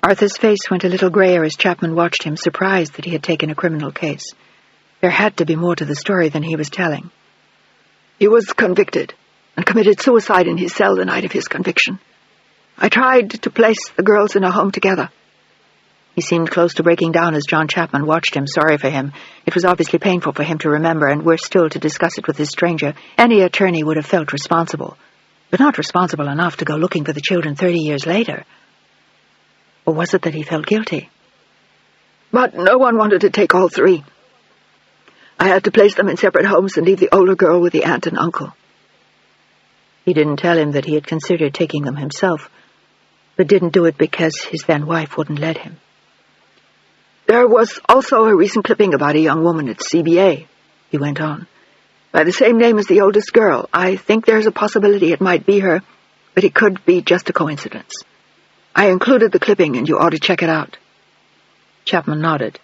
Arthur's face went a little grayer as Chapman watched him, surprised that he had taken a criminal case. There had to be more to the story than he was telling. He was convicted and committed suicide in his cell the night of his conviction. I tried to place the girls in a home together." He seemed close to breaking down as John Chapman watched him, sorry for him. It was obviously painful for him to remember, and worse still to discuss it with this stranger. Any attorney would have felt responsible, but not responsible enough to go looking for the children 30 years later. Or was it that he felt guilty? "But no one wanted to take all 3. I had to place them in separate homes and leave the older girl with the aunt and uncle." He didn't tell him that he had considered taking them himself, but didn't do it because his then-wife wouldn't let him. "There was also a recent clipping about a young woman at CBA," he went on, "by the same name as the oldest girl. I think there's a possibility it might be her, but it could be just a coincidence. I included the clipping, and you ought to check it out." Chapman nodded.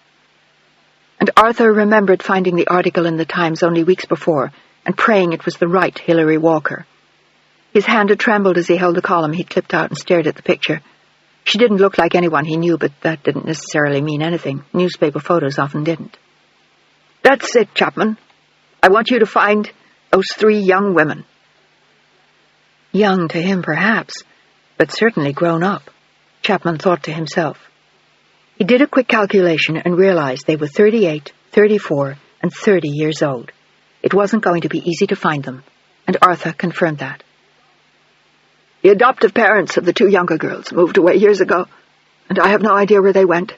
And Arthur remembered finding the article in the Times only weeks before and praying it was the right Hilary Walker. His hand had trembled as he held the column he'd clipped out and stared at the picture. She didn't look like anyone he knew, but that didn't necessarily mean anything. Newspaper photos often didn't. "That's it, Chapman. I want you to find those 3 young women." Young to him, perhaps, but certainly grown up, Chapman thought to himself. He did a quick calculation and realized they were 38, 34, and 30 years old. It wasn't going to be easy to find them, and Arthur confirmed that. "The adoptive parents of the 2 younger girls moved away years ago, and I have no idea where they went.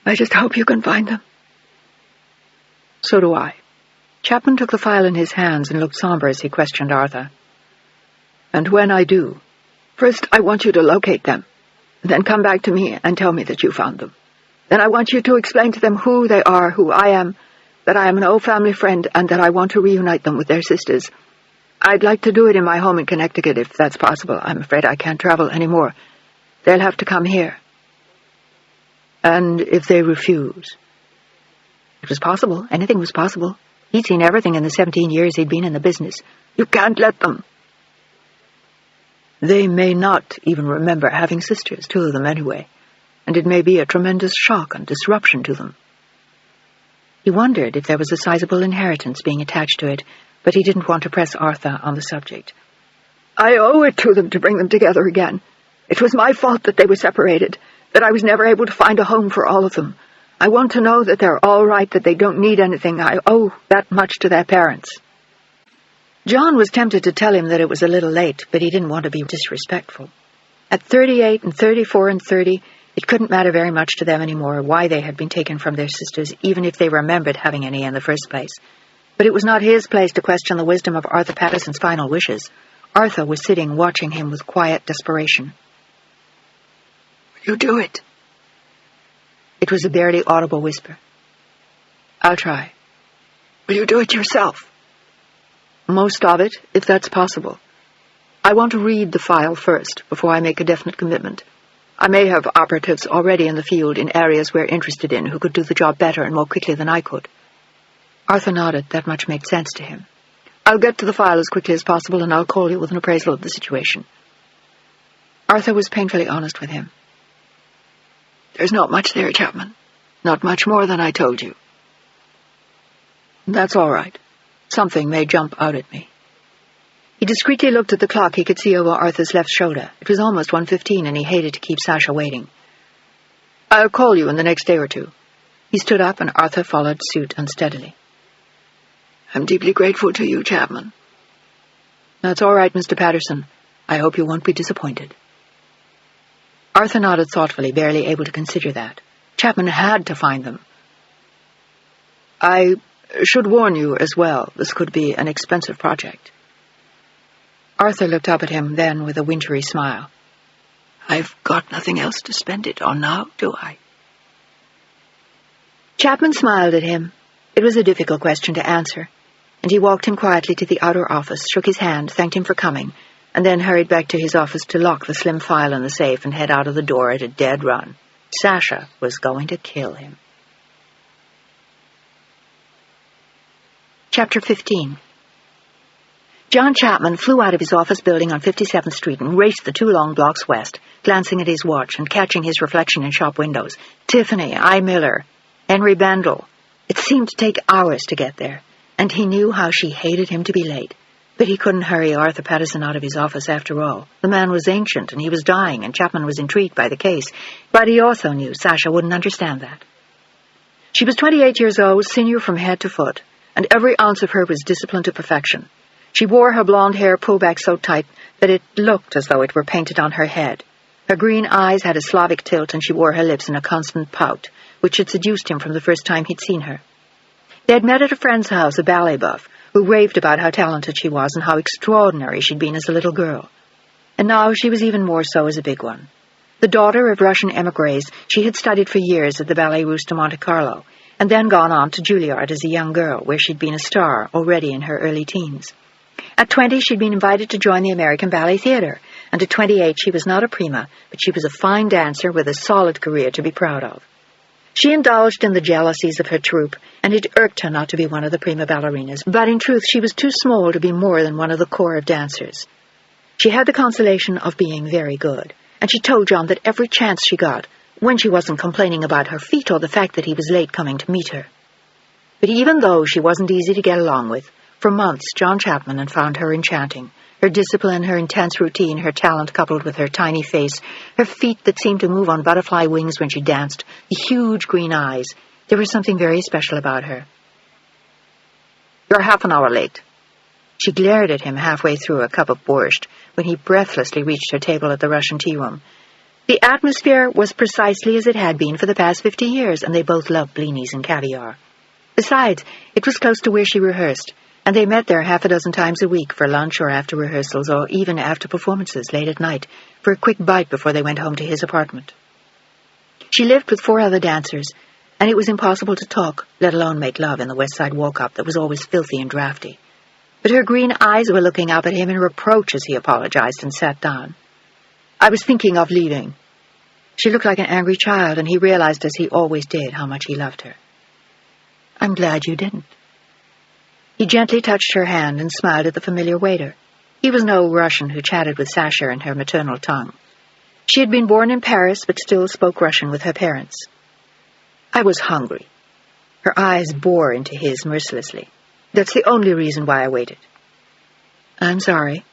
I just hope you can find them." "So do I." Chapman took the file in his hands and looked somber as he questioned Arthur. "And when I do, first I want you to locate them, and then come back to me and tell me that you found them. Then I want you to explain to them who they are, who I am, that I am an old family friend, and that I want to reunite them with their sisters. I'd like to do it in my home in Connecticut, if that's possible. I'm afraid I can't travel anymore. They'll have to come here." "And if they refuse?" It was possible. Anything was possible. He'd seen everything in the 17 years he'd been in the business. "You can't let them." "They may not even remember having sisters, 2 of them anyway, and it may be a tremendous shock and disruption to them." He wondered if there was a sizable inheritance being attached to it, but he didn't want to press Arthur on the subject. "I owe it to them to bring them together again. It was my fault that they were separated, that I was never able to find a home for all of them. I want to know that they're all right, that they don't need anything. I owe that much to their parents." John was tempted to tell him that it was a little late, but he didn't want to be disrespectful. At 38 and 34 and 30, it couldn't matter very much to them anymore why they had been taken from their sisters, even if they remembered having any in the first place. But it was not his place to question the wisdom of Arthur Patterson's final wishes. Arthur was sitting watching him with quiet desperation. "Will you do it?" It was a barely audible whisper. "I'll try." "Will you do it yourself?" "Most of it, if that's possible. I want to read the file first, before I make a definite commitment. I may have operatives already in the field in areas we're interested in who could do the job better and more quickly than I could." Arthur nodded. That much made sense to him. "I'll get to the file as quickly as possible, and I'll call you with an appraisal of the situation." Arthur was painfully honest with him. "There's not much there, Chapman. Not much more than I told you." "That's all right. Something may jump out at me." He discreetly looked at the clock he could see over Arthur's left shoulder. It was almost 1:15, and he hated to keep Sasha waiting. "I'll call you in the next day or 2. He stood up, and Arthur followed suit unsteadily. "I'm deeply grateful to you, Chapman." "That's all right, Mr. Patterson. I hope you won't be disappointed." Arthur nodded thoughtfully, barely able to consider that. Chapman had to find them. "I should warn you as well, this could be an expensive project." Arthur looked up at him then with a wintry smile. "I've got nothing else to spend it on now, do I?" Chapman smiled at him. It was a difficult question to answer, and he walked him quietly to the outer office, shook his hand, thanked him for coming, and then hurried back to his office to lock the slim file in the safe and head out of the door at a dead run. Sasha was going to kill him. Chapter 15. John Chapman flew out of his office building on 57th Street and raced the 2 long blocks west, glancing at his watch and catching his reflection in shop windows. Tiffany, I. Miller, Henry Bandel. It seemed to take hours to get there, and he knew how she hated him to be late. But he couldn't hurry Arthur Patterson out of his office after all. The man was ancient, and he was dying, and Chapman was intrigued by the case. But he also knew Sasha wouldn't understand that. She was 28 years old, senior from head to foot, and every ounce of her was disciplined to perfection. She wore her blonde hair pulled back so tight that it looked as though it were painted on her head. Her green eyes had a Slavic tilt, and she wore her lips in a constant pout, which had seduced him from the first time he'd seen her. They had met at a friend's house, a ballet buff, who raved about how talented she was and how extraordinary she'd been as a little girl. And now she was even more so as a big one. The daughter of Russian émigrés, she had studied for years at the Ballet Russe de Monte Carlo, and then gone on to Juilliard as a young girl, where she'd been a star already in her early teens. At 20, she'd been invited to join the American Ballet Theatre, and at 28, she was not a prima, but she was a fine dancer with a solid career to be proud of. She indulged in the jealousies of her troupe, and it irked her not to be one of the prima ballerinas, but in truth she was too small to be more than one of the corps of dancers. She had the consolation of being very good, and she told John that every chance she got, when she wasn't complaining about her feet or the fact that he was late coming to meet her. But even though she wasn't easy to get along with, for months John Chapman had found her enchanting. Her discipline, her intense routine, her talent coupled with her tiny face, her feet that seemed to move on butterfly wings when she danced, the huge green eyes. There was something very special about her. "You're half an hour late." She glared at him halfway through a cup of borscht when he breathlessly reached her table at the Russian tea room. The atmosphere was precisely as it had been for the past 50 years, and they both loved blinis and caviar. Besides, it was close to where she rehearsed, and they met there half a dozen times a week for lunch or after rehearsals or even after performances late at night for a quick bite before they went home to his apartment. She lived with 4 other dancers, and it was impossible to talk, let alone make love in the West Side walk-up that was always filthy and drafty. But her green eyes were looking up at him in reproach as he apologized and sat down. "I was thinking of leaving." She looked like an angry child, and he realized, as he always did, how much he loved her. "I'm glad you didn't." He gently touched her hand and smiled at the familiar waiter. He was no Russian who chatted with Sasha in her maternal tongue. She had been born in Paris, but still spoke Russian with her parents. "I was hungry." Her eyes bore into his mercilessly. "That's the only reason why I waited." "I'm sorry.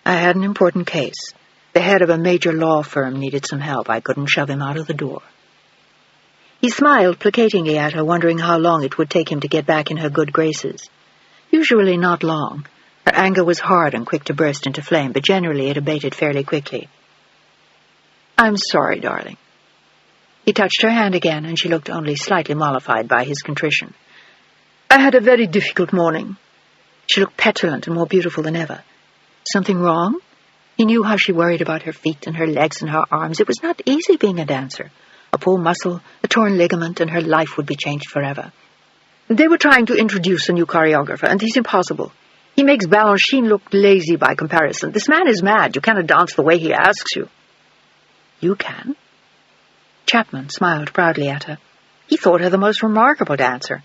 I had an important case. The head of a major law firm needed some help. I couldn't shove him out of the door." He smiled placatingly at her, wondering how long it would take him to get back in her good graces. Usually not long. Her anger was hard and quick to burst into flame, but generally it abated fairly quickly. "I'm sorry, darling." He touched her hand again, and she looked only slightly mollified by his contrition. "I had a very difficult morning." She looked petulant and more beautiful than ever. "Something wrong?" He knew how she worried about her feet and her legs and her arms. It was not easy being a dancer. A pulled muscle, a torn ligament, and her life would be changed forever. "They were trying to introduce a new choreographer, and he's impossible. He makes Balanchine look lazy by comparison. This man is mad. You cannot dance the way he asks you." "You can." Chapman smiled proudly at her. He thought her the most remarkable dancer,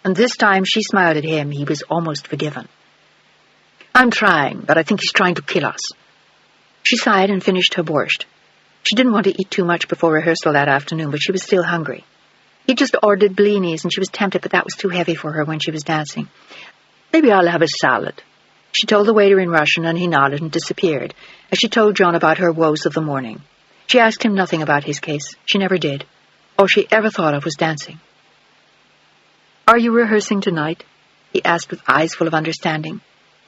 and this time she smiled at him. He was almost forgiven. "I'm trying, but I think he's trying to kill us." She sighed and finished her borscht. She didn't want to eat too much before rehearsal that afternoon, but she was still hungry. He just ordered blinis, and she was tempted, but that was too heavy for her when she was dancing. "Maybe I'll have a salad." She told the waiter in Russian, and he nodded and disappeared, as she told John about her woes of the morning. She asked him nothing about his case. She never did. All she ever thought of was dancing. "Are you rehearsing tonight?" he asked with eyes full of understanding.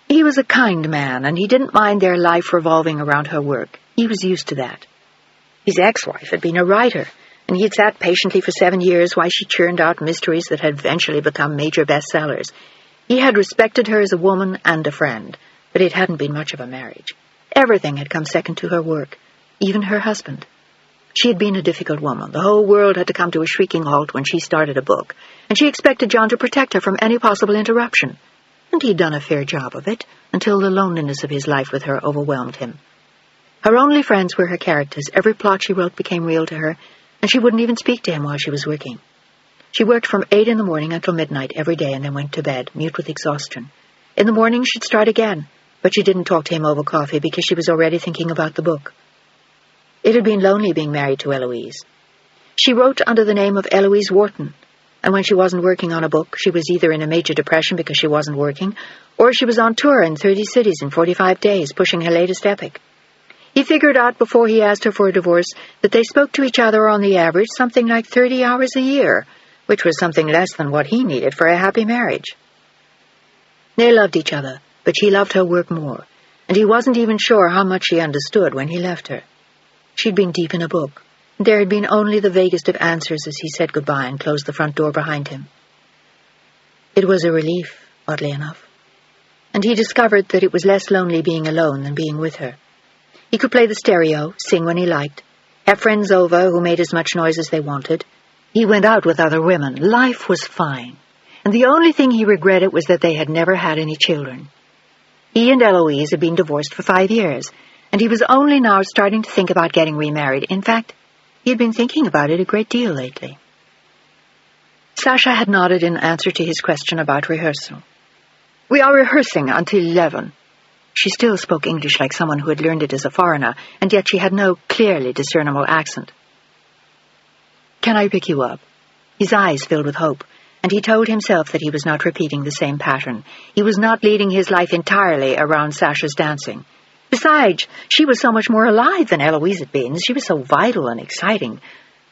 He was a kind man, and he didn't mind their life revolving around her work. He was used to that. His ex-wife had been a writer, and he had sat patiently for 7 years while she churned out mysteries that had eventually become major bestsellers. He had respected her as a woman and a friend, but it hadn't been much of a marriage. Everything had come second to her work, even her husband. She had been a difficult woman. The whole world had to come to a shrieking halt when she started a book, and she expected John to protect her from any possible interruption. And he'd done a fair job of it, until the loneliness of his life with her overwhelmed him. Her only friends were her characters. Every plot she wrote became real to her, and she wouldn't even speak to him while she was working. She worked from 8 in the morning until midnight every day and then went to bed, mute with exhaustion. In the morning she'd start again, but she didn't talk to him over coffee because she was already thinking about the book. It had been lonely being married to Eloise. She wrote under the name of Eloise Wharton, and when she wasn't working on a book, she was either in a major depression because she wasn't working, or she was on tour in 30 cities in 45 days, pushing her latest epic. He figured out before he asked her for a divorce that they spoke to each other on the average something like 30 hours a year, which was something less than what he needed for a happy marriage. They loved each other, but she loved her work more, and he wasn't even sure how much she understood when he left her. She'd been deep in a book. There had been only the vaguest of answers as he said goodbye and closed the front door behind him. It was a relief, oddly enough, and he discovered that it was less lonely being alone than being with her. He could play the stereo, sing when he liked, have friends over who made as much noise as they wanted. He went out with other women. Life was fine, and the only thing he regretted was that they had never had any children. He and Eloise had been divorced for 5 years, and he was only now starting to think about getting remarried. In fact, he had been thinking about it a great deal lately. Sasha had nodded in answer to his question about rehearsal. "We are rehearsing until 11. She still spoke English like someone who had learned it as a foreigner, and yet she had no clearly discernible accent. "Can I pick you up?" His eyes filled with hope, and he told himself that he was not repeating the same pattern. He was not leading his life entirely around Sasha's dancing. Besides, she was so much more alive than Eloise had been. She was so vital and exciting.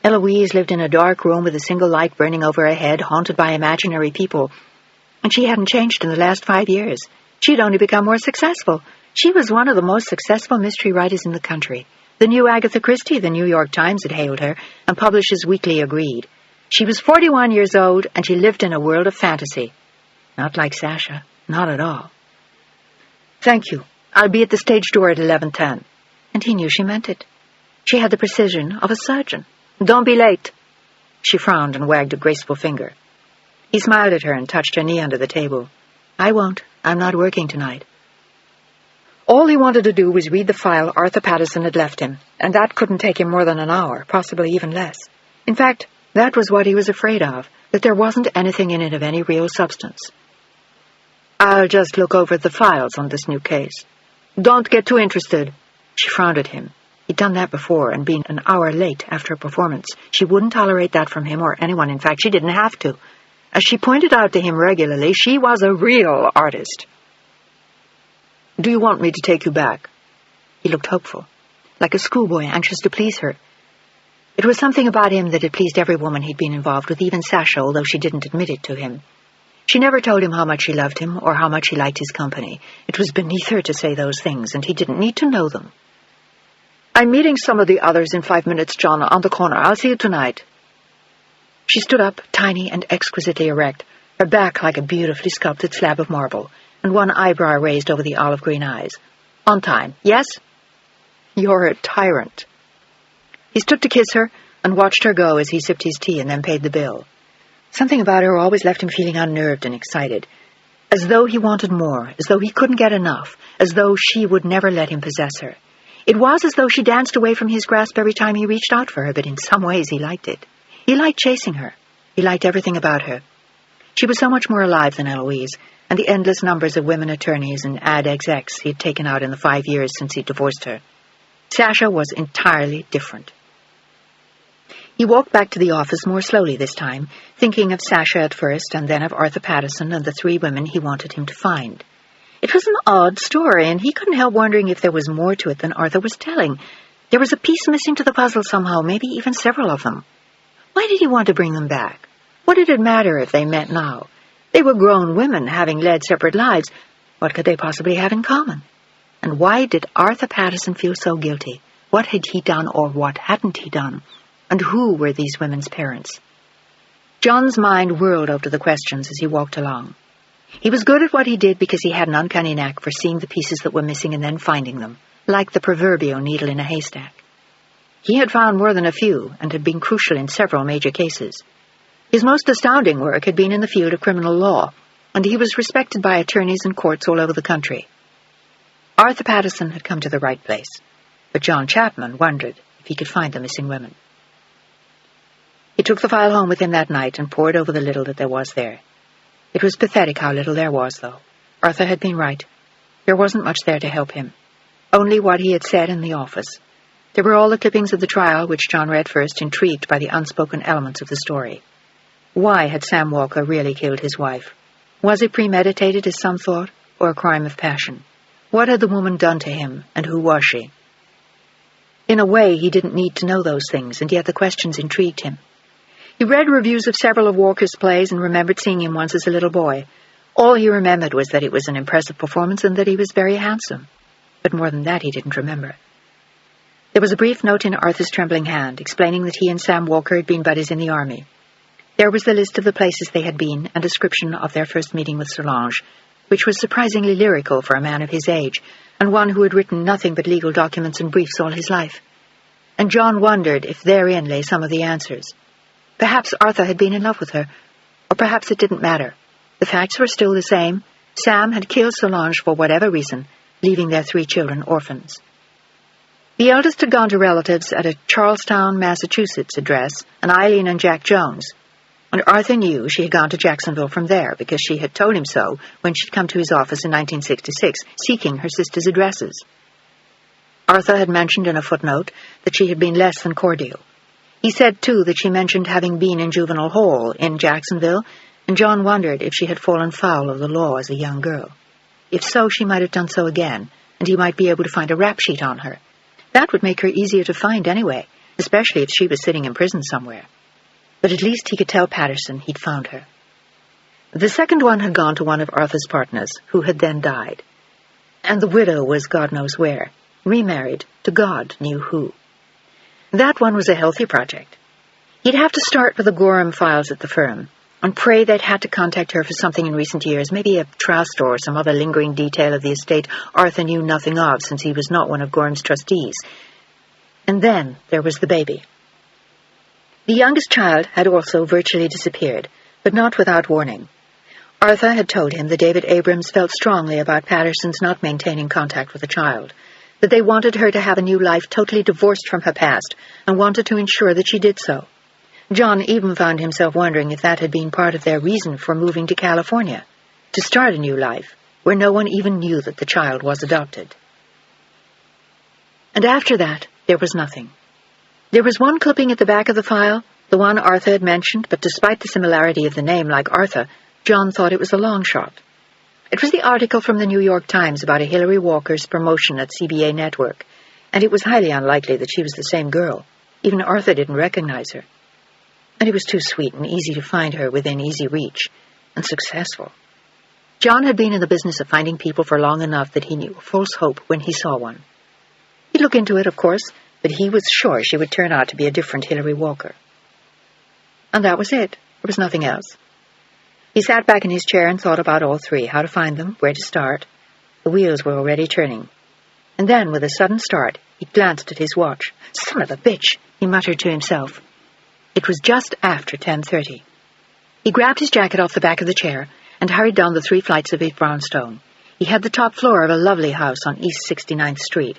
Eloise lived in a dark room with a single light burning over her head, haunted by imaginary people. And she hadn't changed in the last 5 years. She'd only become more successful. She was one of the most successful mystery writers in the country. The new Agatha Christie, the New York Times had hailed her, and Publishers Weekly agreed. She was 41 years old, and she lived in a world of fantasy. Not like Sasha. Not at all. "Thank you. I'll be at the stage door at 11:10. And he knew she meant it. She had the precision of a surgeon. "Don't be late." She frowned and wagged a graceful finger. He smiled at her and touched her knee under the table. "I won't. I'm not working tonight." All he wanted to do was read the file Arthur Patterson had left him, and that couldn't take him more than an hour, possibly even less. In fact, that was what he was afraid of, that there wasn't anything in it of any real substance. "I'll just look over the files on this new case. Don't get too interested." She frowned at him. He'd done that before and been an hour late after a performance. She wouldn't tolerate that from him or anyone. In fact, she didn't have to. As she pointed out to him regularly, she was a real artist. "Do you want me to take you back?" He looked hopeful, like a schoolboy anxious to please her. It was something about him that had pleased every woman he'd been involved with, even Sasha, although she didn't admit it to him. She never told him how much she loved him or how much she liked his company. It was beneath her to say those things, and he didn't need to know them. "I'm meeting some of the others in 5 minutes, John, on the corner. I'll see you tonight." She stood up, tiny and exquisitely erect, her back like a beautifully sculpted slab of marble, and one eyebrow raised over the olive-green eyes. "On time, yes?" "You're a tyrant." He stood to kiss her and watched her go as he sipped his tea and then paid the bill. Something about her always left him feeling unnerved and excited, as though he wanted more, as though he couldn't get enough, as though she would never let him possess her. It was as though she danced away from his grasp every time he reached out for her, but in some ways he liked it. He liked chasing her. He liked everything about her. She was so much more alive than Eloise, and the endless numbers of women attorneys and ad execs he had taken out in the 5 years since he divorced her. Sasha was entirely different. He walked back to the office more slowly this time, thinking of Sasha at first and then of Arthur Patterson and the 3 women he wanted him to find. It was an odd story, and he couldn't help wondering if there was more to it than Arthur was telling. There was a piece missing to the puzzle somehow, maybe even several of them. Why did he want to bring them back? What did it matter if they met now? They were grown women, having led separate lives. What could they possibly have in common? And why did Arthur Patterson feel so guilty? What had he done or what hadn't he done? And who were these women's parents? John's mind whirled over the questions as he walked along. He was good at what he did because he had an uncanny knack for seeing the pieces that were missing and then finding them, like the proverbial needle in a haystack. He had found more than a few and had been crucial in several major cases. His most astounding work had been in the field of criminal law, and he was respected by attorneys and courts all over the country. Arthur Patterson had come to the right place, but John Chapman wondered if he could find the missing women. He took the file home with him that night and pored over the little that there was there. It was pathetic how little there was, though. Arthur had been right. There wasn't much there to help him. Only what he had said in the office. There were all the clippings of the trial, which John read first, intrigued by the unspoken elements of the story. Why had Sam Walker really killed his wife? Was it premeditated, as some thought, or a crime of passion? What had the woman done to him, and who was she? In a way, he didn't need to know those things, and yet the questions intrigued him. He read reviews of several of Walker's plays and remembered seeing him once as a little boy. All he remembered was that it was an impressive performance and that he was very handsome. But more than that he didn't remember. There was a brief note in Arthur's trembling hand, explaining that he and Sam Walker had been buddies in the army. There was the list of the places they had been and description of their first meeting with Solange, which was surprisingly lyrical for a man of his age, and one who had written nothing but legal documents and briefs all his life. And John wondered if therein lay some of the answers. Perhaps Arthur had been in love with her, or perhaps it didn't matter. The facts were still the same. Sam had killed Solange for whatever reason, leaving their 3 children orphans. The eldest had gone to relatives at a Charlestown, Massachusetts address, an Eileen and Jack Jones, and Arthur knew she had gone to Jacksonville from there because she had told him so when she'd come to his office in 1966, seeking her sister's addresses. Arthur had mentioned in a footnote that she had been less than cordial. He said, too, that she mentioned having been in juvenile hall in Jacksonville, and John wondered if she had fallen foul of the law as a young girl. If so, she might have done so again, and he might be able to find a rap sheet on her. That would make her easier to find anyway, especially if she was sitting in prison somewhere. But at least he could tell Patterson he'd found her. The second one had gone to one of Arthur's partners, who had then died. And the widow was God knows where, remarried to God knew who. That one was a healthy project. He'd have to start with the Gorham files at the firm, and pray they'd had to contact her for something in recent years, maybe a trust or some other lingering detail of the estate Arthur knew nothing of, since he was not one of Gorham's trustees. And then there was the baby. The youngest child had also virtually disappeared, but not without warning. Arthur had told him that David Abrams felt strongly about Patterson's not maintaining contact with the child, that they wanted her to have a new life totally divorced from her past, and wanted to ensure that she did so. John even found himself wondering if that had been part of their reason for moving to California, to start a new life, where no one even knew that the child was adopted. And after that, there was nothing. There was one clipping at the back of the file, the one Arthur had mentioned, but despite the similarity of the name, like Arthur, John thought it was a long shot. It was the article from the New York Times about a Hillary Walker's promotion at CBA Network, and it was highly unlikely that she was the same girl. Even Arthur didn't recognize her. And it was too sweet and easy to find her within easy reach, and successful. John had been in the business of finding people for long enough that he knew a false hope when he saw one. He'd look into it, of course, but he was sure she would turn out to be a different Hillary Walker. And that was it. There was nothing else. He sat back in his chair and thought about all three, how to find them, where to start. The wheels were already turning. And then, with a sudden start, he glanced at his watch. "Son of a bitch," he muttered to himself. It was just after 10:30. He grabbed his jacket off the back of the chair and hurried down the 3 flights of his brownstone. He had the top floor of a lovely house on East 69th Street,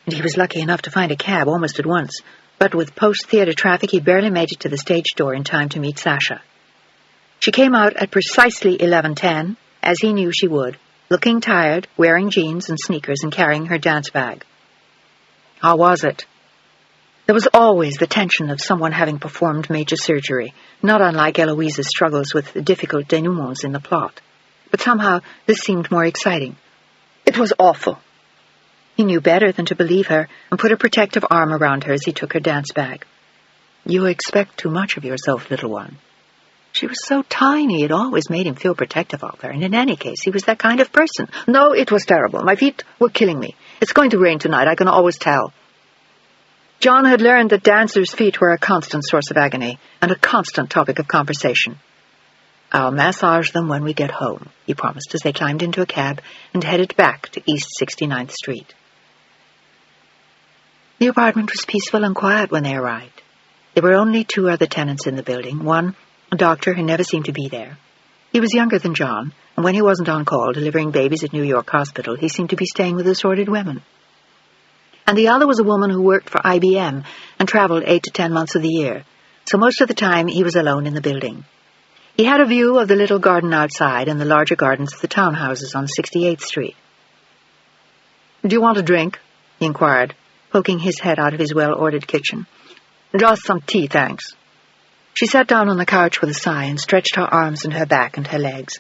and he was lucky enough to find a cab almost at once, but with post-theater traffic he barely made it to the stage door in time to meet Sasha. She came out at precisely 11:10, as he knew she would, looking tired, wearing jeans and sneakers and carrying her dance bag. How was it? There was always the tension of someone having performed major surgery, not unlike Eloise's struggles with the difficult denouements in the plot. But somehow this seemed more exciting. It was awful. He knew better than to believe her and put a protective arm around her as he took her dance bag. "You expect too much of yourself, little one." She was so tiny, it always made him feel protective of her, and in any case, he was that kind of person. No, it was terrible. My feet were killing me. It's going to rain tonight, I can always tell. John had learned that dancers' feet were a constant source of agony and a constant topic of conversation. "I'll massage them when we get home," he promised as they climbed into a cab and headed back to East 69th Street. The apartment was peaceful and quiet when they arrived. There were only 2 other tenants in the building, one a doctor who never seemed to be there. He was younger than John, and when he wasn't on call delivering babies at New York Hospital, he seemed to be staying with assorted women. And the other was a woman who worked for IBM and traveled 8 to 10 months of the year, so most of the time he was alone in the building. He had a view of the little garden outside and the larger gardens of the townhouses on 68th Street. "Do you want a drink?" he inquired, poking his head out of his well-ordered kitchen. "Just some tea, thanks." She sat down on the couch with a sigh and stretched her arms and her back and her legs.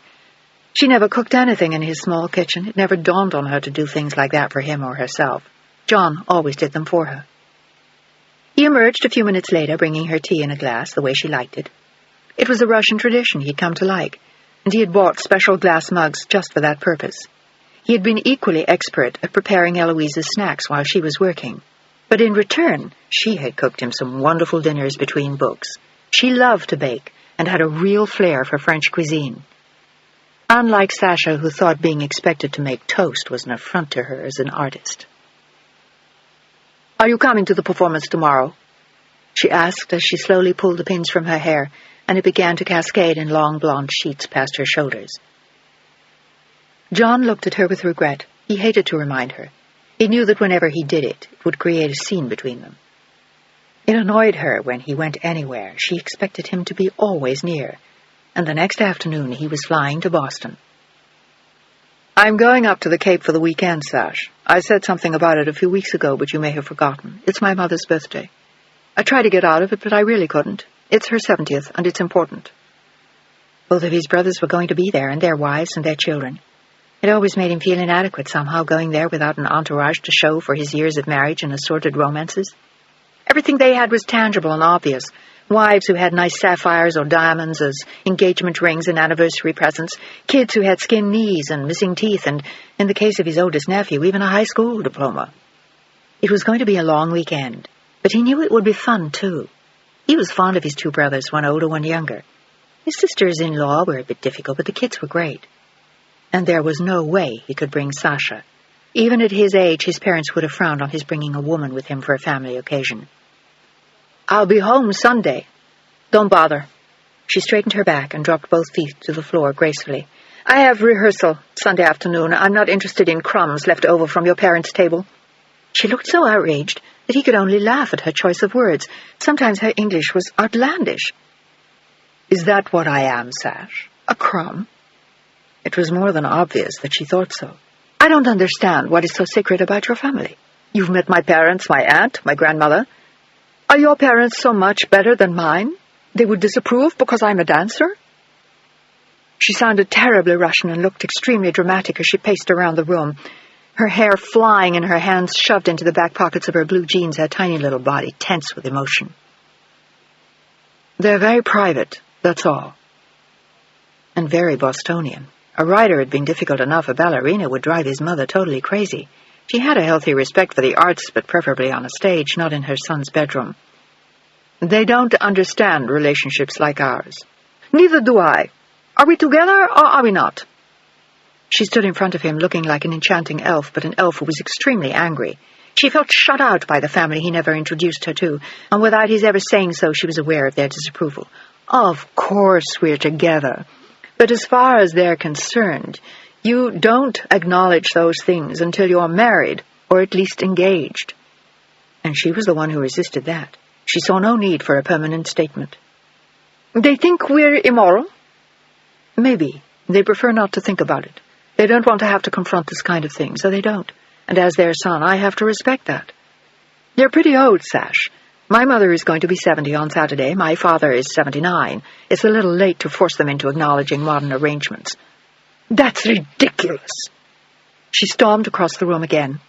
She never cooked anything in his small kitchen. It never dawned on her to do things like that for him or herself. John always did them for her. He emerged a few minutes later, bringing her tea in a glass the way she liked it. It was a Russian tradition he'd come to like, and he had bought special glass mugs just for that purpose. He had been equally expert at preparing Eloise's snacks while she was working, but in return, she had cooked him some wonderful dinners between books. She loved to bake and had a real flair for French cuisine. Unlike Sasha, who thought being expected to make toast was an affront to her as an artist. "Are you coming to the performance tomorrow?" she asked as she slowly pulled the pins from her hair, and it began to cascade in long blonde sheets past her shoulders. John looked at her with regret. He hated to remind her. He knew that whenever he did it, it would create a scene between them. It annoyed her when he went anywhere. She expected him to be always near, and the next afternoon he was flying to Boston. "I'm going up to the Cape for the weekend, Sash. I said something about it a few weeks ago, but you may have forgotten. It's my mother's birthday. I tried to get out of it, but I really couldn't. It's her 70th, and it's important." Both of his brothers were going to be there, and their wives and their children. It always made him feel inadequate somehow, going there without an entourage to show for his years of marriage and assorted romances. Everything they had was tangible and obvious. Wives who had nice sapphires or diamonds as engagement rings and anniversary presents, kids who had skinned knees and missing teeth, and, in the case of his oldest nephew, even a high school diploma. It was going to be a long weekend, but he knew it would be fun, too. He was fond of his two brothers, one older, one younger. His sisters-in-law were a bit difficult, but the kids were great. And there was no way he could bring Sasha. Even at his age, his parents would have frowned on his bringing a woman with him for a family occasion. "I'll be home Sunday. Don't bother." She straightened her back and dropped both feet to the floor gracefully. "I have rehearsal Sunday afternoon. I'm not interested in crumbs left over from your parents' table." She looked so outraged that he could only laugh at her choice of words. Sometimes her English was outlandish. "Is that what I am, Sash? A crumb?" It was more than obvious that she thought so. "I don't understand what is so sacred about your family. You've met my parents, my aunt, my grandmother. Are your parents so much better than mine? They would disapprove because I'm a dancer?" She sounded terribly Russian and looked extremely dramatic as she paced around the room, her hair flying and her hands shoved into the back pockets of her blue jeans, her tiny little body tense with emotion. "They're very private, that's all. And very Bostonian. A writer had been difficult enough. A ballerina would drive his mother totally crazy. She had a healthy respect for the arts, but preferably on a stage, not in her son's bedroom. They don't understand relationships like ours. Neither do I. Are we together or are we not?" She stood in front of him, looking like an enchanting elf, but an elf who was extremely angry. She felt shut out by the family he never introduced her to, and without his ever saying so, she was aware of their disapproval. "Of course we're together. But as far as they're concerned, you don't acknowledge those things until you're married, or at least engaged." And she was the one who resisted that. She saw no need for a permanent statement. "They think we're immoral?" "Maybe. They prefer not to think about it. They don't want to have to confront this kind of thing, so they don't. And as their son, I have to respect that. They're pretty old, Sash. My mother is going to be 70 on Saturday. My father is 79. It's a little late to force them into acknowledging modern arrangements." "That's ridiculous!" She stormed across the room again,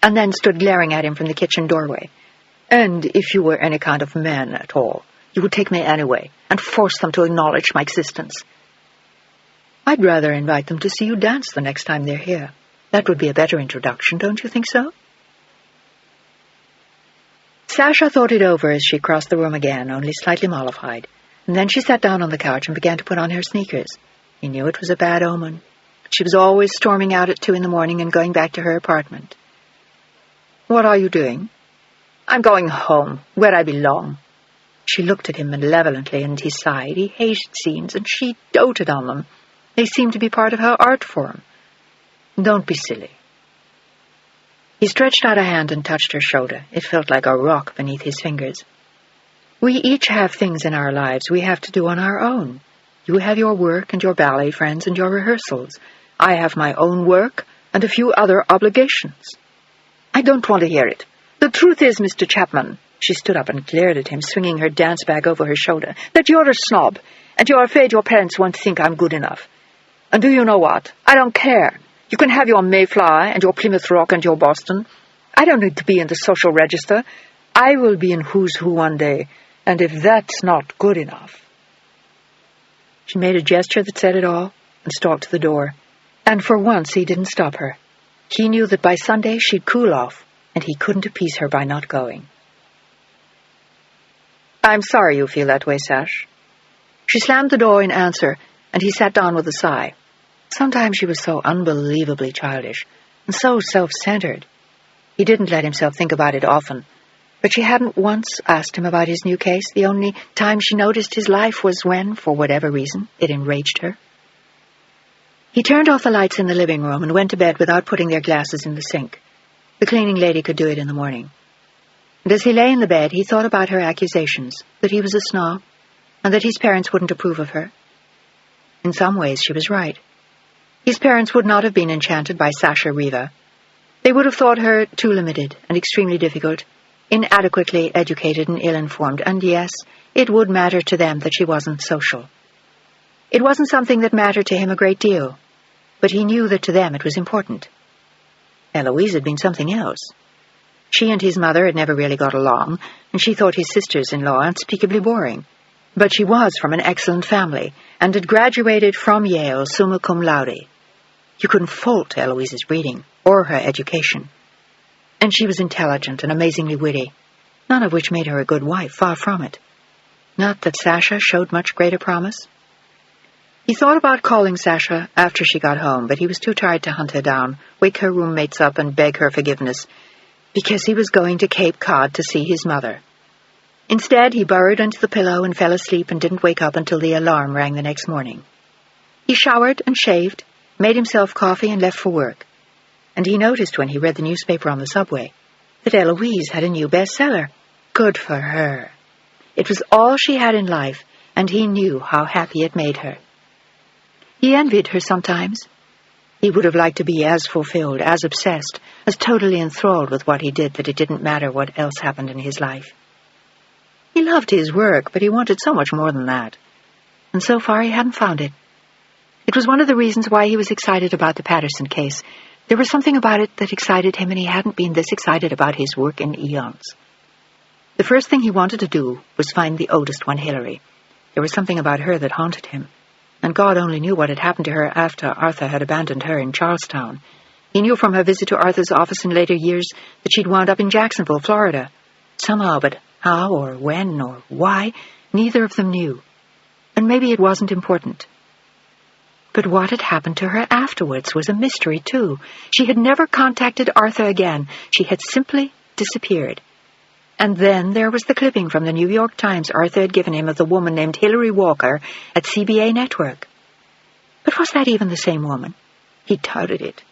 and then stood glaring at him from the kitchen doorway. "And if you were any kind of man at all, you would take me anyway, and force them to acknowledge my existence." "I'd rather invite them to see you dance the next time they're here. That would be a better introduction, don't you think so?" Sasha thought it over as she crossed the room again, only slightly mollified, and then she sat down on the couch and began to put on her sneakers. He knew it was a bad omen. She was always storming out at 2 in the morning and going back to her apartment. "What are you doing?" "I'm going home, where I belong." She looked at him malevolently, and he sighed. He hated scenes, and she doted on them. They seemed to be part of her art form. "Don't be silly." He stretched out a hand and touched her shoulder. It felt like a rock beneath his fingers. "We each have things in our lives we have to do on our own. You have your work and your ballet friends and your rehearsals. I have my own work and a few other obligations." "I don't want to hear it. The truth is, Mr. Chapman," she stood up and glared at him, swinging her dance bag over her shoulder, "that you're a snob, and you're afraid your parents won't think I'm good enough. And do you know what? I don't care. You can have your Mayflower and your Plymouth Rock and your Boston. I don't need to be in the social register. I will be in Who's Who one day, and if that's not good enough..." She made a gesture that said it all and stalked to the door. And for once he didn't stop her. He knew that by Sunday she'd cool off, and he couldn't appease her by not going. "I'm sorry you feel that way, Sash." She slammed the door in answer, and he sat down with a sigh. Sometimes she was so unbelievably childish, and so self-centered. He didn't let himself think about it often, but she hadn't once asked him about his new case. The only time she noticed his life was when, for whatever reason, it enraged her. He turned off the lights in the living room and went to bed without putting their glasses in the sink. The cleaning lady could do it in the morning. And as he lay in the bed, he thought about her accusations, that he was a snob, and that his parents wouldn't approve of her. In some ways, she was right. His parents would not have been enchanted by Sasha Riva. They would have thought her too limited and extremely difficult, inadequately educated and ill-informed, and yes, it would matter to them that she wasn't social. It wasn't something that mattered to him a great deal, but he knew that to them it was important. Eloise had been something else. She and his mother had never really got along, and she thought his sisters-in-law unspeakably boring. But she was from an excellent family, and had graduated from Yale summa cum laude. You couldn't fault Eloise's breeding, or her education. And she was intelligent and amazingly witty, none of which made her a good wife, far from it. Not that Sasha showed much greater promise. He thought about calling Sasha after she got home, but he was too tired to hunt her down, wake her roommates up and beg her forgiveness, because he was going to Cape Cod to see his mother. Instead, he burrowed under the pillow and fell asleep and didn't wake up until the alarm rang the next morning. He showered and shaved, made himself coffee and left for work. And he noticed when he read the newspaper on the subway that Eloise had a new bestseller. Good for her. It was all she had in life, and he knew how happy it made her. He envied her sometimes. He would have liked to be as fulfilled, as obsessed, as totally enthralled with what he did that it didn't matter what else happened in his life. He loved his work, but he wanted so much more than that. And so far he hadn't found it. It was one of the reasons why he was excited about the Patterson case. There was something about it that excited him, and he hadn't been this excited about his work in eons. The first thing he wanted to do was find the oldest one, Hilary. There was something about her that haunted him, and God only knew what had happened to her after Arthur had abandoned her in Charlestown. He knew from her visit to Arthur's office in later years that she'd wound up in Jacksonville, Florida. Somehow, but how or when or why, neither of them knew. And maybe it wasn't important. But what had happened to her afterwards was a mystery, too. She had never contacted Arthur again. She had simply disappeared. And then there was the clipping from the New York Times Arthur had given him of the woman named Hilary Walker at CBA Network. But was that even the same woman? He doubted it.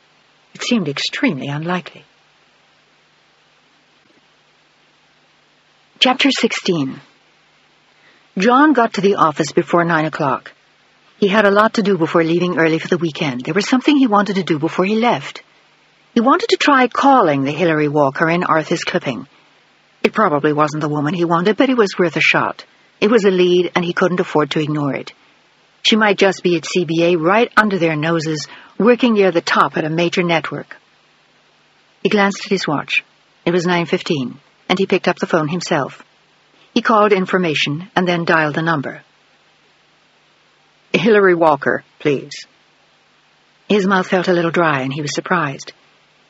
It seemed extremely unlikely. Chapter 16. John got to the office before 9 o'clock. He had a lot to do before leaving early for the weekend. There was something he wanted to do before he left. He wanted to try calling the Hilary Walker in Arthur's clipping. It probably wasn't the woman he wanted, but it was worth a shot. It was a lead, and he couldn't afford to ignore it. She might just be at CBA right under their noses, working near the top at a major network. He glanced at his watch. It was 9:15, and he picked up the phone himself. He called information and then dialed the number. Hilary Walker, please. His mouth felt a little dry, and he was surprised.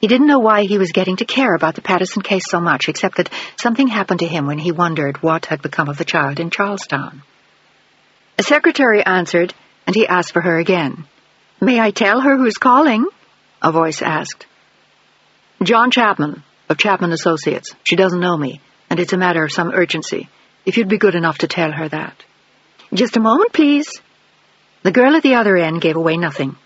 He didn't know why he was getting to care about the Patterson case so much, except that something happened to him when he wondered what had become of the child in Charlestown. A secretary answered, and he asked for her again. "May I tell her who's calling?" a voice asked. "John Chapman, of Chapman Associates. She doesn't know me, and it's a matter of some urgency. If you'd be good enough to tell her that." "Just a moment, please." The girl at the other end gave away nothing.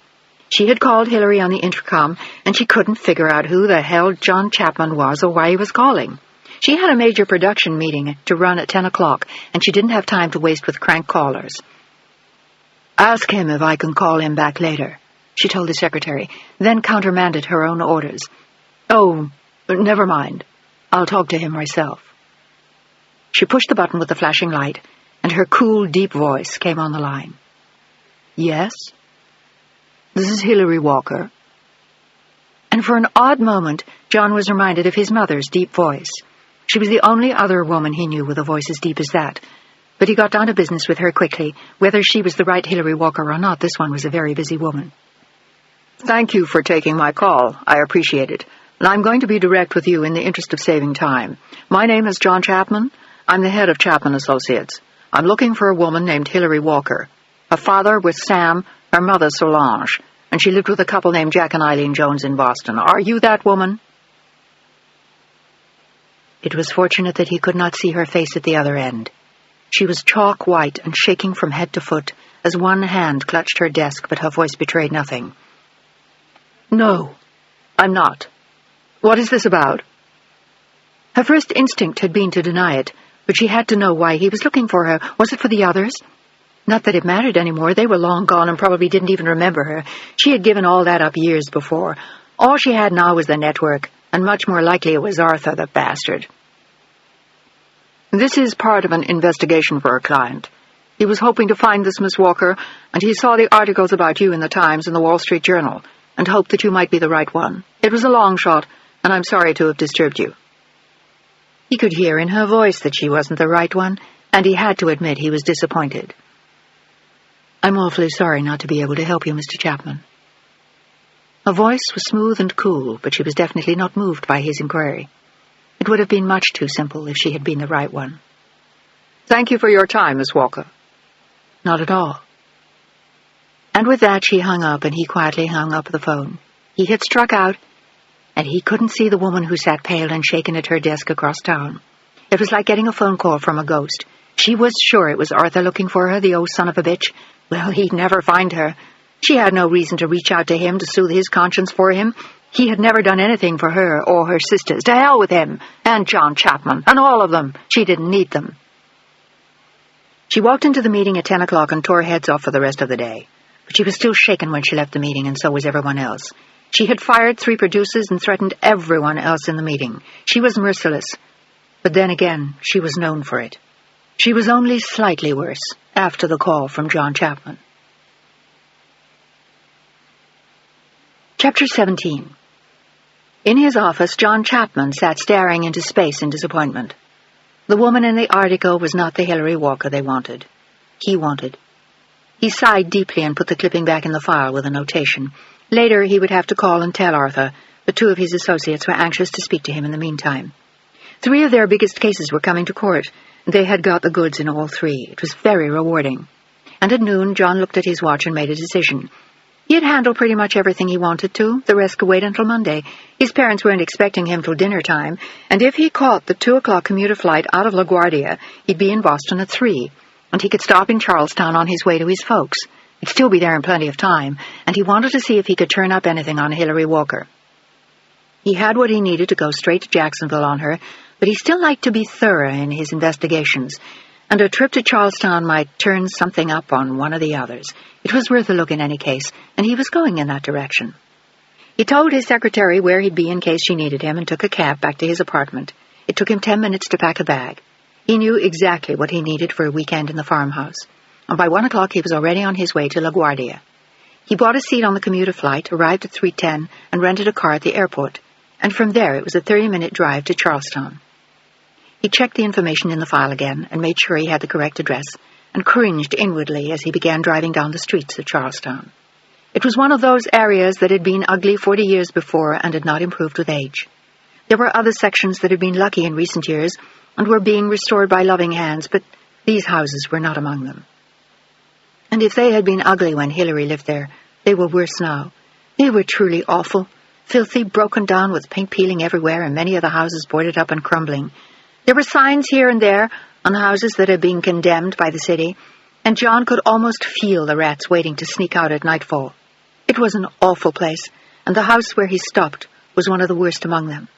She had called Hilary on the intercom, and she couldn't figure out who the hell John Chapman was or why he was calling. She had a major production meeting to run at 10 o'clock, and she didn't have time to waste with crank callers. "Ask him if I can call him back later," she told the secretary, then countermanded her own orders. "Oh, never mind. I'll talk to him myself." She pushed the button with the flashing light, and her cool, deep voice came on the line. "Yes? This is Hilary Walker." And for an odd moment, John was reminded of his mother's deep voice. She was the only other woman he knew with a voice as deep as that. But he got down to business with her quickly. Whether she was the right Hilary Walker or not, this one was a very busy woman. "Thank you for taking my call. I appreciate it. And I'm going to be direct with you in the interest of saving time. My name is John Chapman. I'm the head of Chapman Associates. I'm looking for a woman named Hilary Walker. Her father was Sam, her mother Solange, and she lived with a couple named Jack and Eileen Jones in Boston. Are you that woman?" It was fortunate that he could not see her face at the other end. She was chalk white and shaking from head to foot as one hand clutched her desk, but her voice betrayed nothing. "No, I'm not. What is this about?" Her first instinct had been to deny it, but she had to know why he was looking for her. Was it for the others? Not that it mattered anymore. They were long gone and probably didn't even remember her. She had given all that up years before. All she had now was the network, and much more likely it was Arthur, the bastard. "This is part of an investigation for a client. He was hoping to find this Miss Walker, and he saw the articles about you in the Times and the Wall Street Journal, and hoped that you might be the right one. It was a long shot, and I'm sorry to have disturbed you." He could hear in her voice that she wasn't the right one, and he had to admit he was disappointed. "I'm awfully sorry not to be able to help you, Mr. Chapman." Her voice was smooth and cool, but she was definitely not moved by his inquiry. It would have been much too simple if she had been the right one. "Thank you for your time, Miss Walker." "Not at all." And with that she hung up, and he quietly hung up the phone. He had struck out, and he couldn't see the woman who sat pale and shaken at her desk across town. It was like getting a phone call from a ghost. She was sure it was Arthur looking for her, the old son of a bitch. Well, he'd never find her. She had no reason to reach out to him to soothe his conscience for him. He had never done anything for her or her sisters. To hell with him, and John Chapman, and all of them. She didn't need them. She walked into the meeting at 10 o'clock and tore heads off for the rest of the day. But she was still shaken when she left the meeting, and so was everyone else. She had fired 3 producers and threatened everyone else in the meeting. She was merciless. But then again, she was known for it. She was only slightly worse after the call from John Chapman. Chapter 17. In his office, John Chapman sat staring into space in disappointment. The woman in the article was not the Hilary Walker they wanted. He wanted. He sighed deeply and put the clipping back in the file with a notation. Later, he would have to call and tell Arthur, but 2 of his associates were anxious to speak to him in the meantime. 3 of their biggest cases were coming to court. They had got the goods in all 3. It was very rewarding. And at noon, John looked at his watch and made a decision. He had handled pretty much everything he wanted to. The rest could wait until Monday. His parents weren't expecting him till dinner time, and if he caught the 2 o'clock commuter flight out of LaGuardia, he'd be in Boston at 3, and he could stop in Charlestown on his way to his folks. He'd still be there in plenty of time, and he wanted to see if he could turn up anything on Hilary Walker. He had what he needed to go straight to Jacksonville on her, but he still liked to be thorough in his investigations, and a trip to Charlestown might turn something up on one of the others. It was worth a look in any case, and he was going in that direction. He told his secretary where he'd be in case she needed him and took a cab back to his apartment. It took him 10 minutes to pack a bag. He knew exactly what he needed for a weekend in the farmhouse, and by 1 o'clock he was already on his way to LaGuardia. He bought a seat on the commuter flight, arrived at 3:10, and rented a car at the airport, and from there it was a 30-minute drive to Charlestown. He checked the information in the file again and made sure he had the correct address, and cringed inwardly as he began driving down the streets of Charlestown. It was one of those areas that had been ugly 40 years before and had not improved with age. There were other sections that had been lucky in recent years and were being restored by loving hands, but these houses were not among them. And if they had been ugly when Hilary lived there, they were worse now. They were truly awful, filthy, broken down with paint peeling everywhere, and many of the houses boarded up and crumbling. There were signs here and there on houses that had been condemned by the city, and John could almost feel the rats waiting to sneak out at nightfall. It was an awful place, and the house where he stopped was one of the worst among them.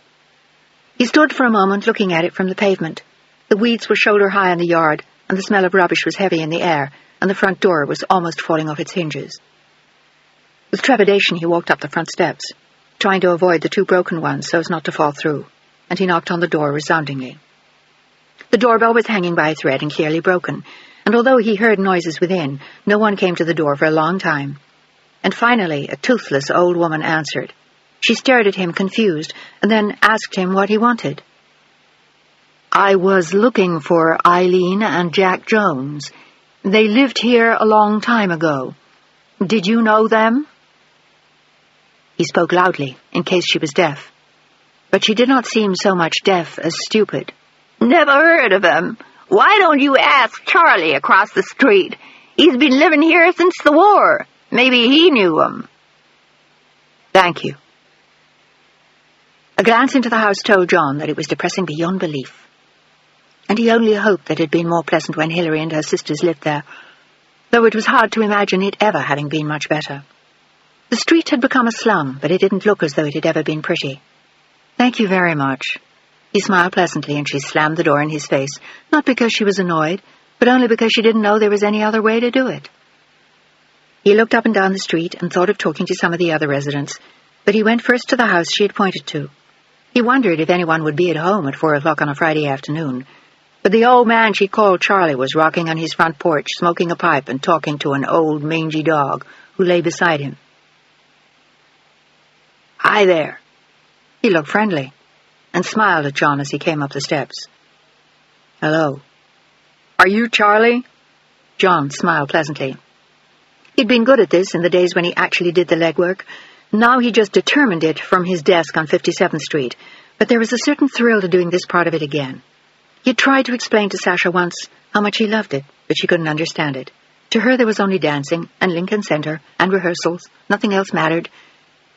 He stood for a moment looking at it from the pavement. The weeds were shoulder-high in the yard, and the smell of rubbish was heavy in the air, and the front door was almost falling off its hinges. With trepidation he walked up the front steps, trying to avoid the 2 broken ones so as not to fall through, and he knocked on the door resoundingly. The doorbell was hanging by a thread and clearly broken, and although he heard noises within, no one came to the door for a long time. And finally, a toothless old woman answered. She stared at him confused, and then asked him what he wanted. "I was looking for Eileen and Jack Jones. They lived here a long time ago. Did you know them?" He spoke loudly, in case she was deaf. But she did not seem so much deaf as stupid. "Never heard of him. Why don't you ask Charlie across the street? He's been living here since the war. Maybe he knew him." "Thank you." A glance into the house told John that it was depressing beyond belief. And he only hoped that it had been more pleasant when Hilary and her sisters lived there, though it was hard to imagine it ever having been much better. The street had become a slum, but it didn't look as though it had ever been pretty. "Thank you very much." He smiled pleasantly, and she slammed the door in his face, not because she was annoyed, but only because she didn't know there was any other way to do it. He looked up and down the street and thought of talking to some of the other residents, but he went first to the house she had pointed to. He wondered if anyone would be at home at 4 o'clock on a Friday afternoon, But the old man she called Charlie was rocking on his front porch, smoking a pipe and talking to an old, mangy dog who lay beside him. "Hi there." He looked friendly and smiled at John as he came up the steps. "Hello. Are you Charlie?" John smiled pleasantly. He'd been good at this in the days when he actually did the legwork. Now he just determined it from his desk on 57th Street, but there was a certain thrill to doing this part of it again. He had tried to explain to Sasha once how much he loved it, but she couldn't understand it. To her there was only dancing and Lincoln Center and rehearsals. Nothing else mattered.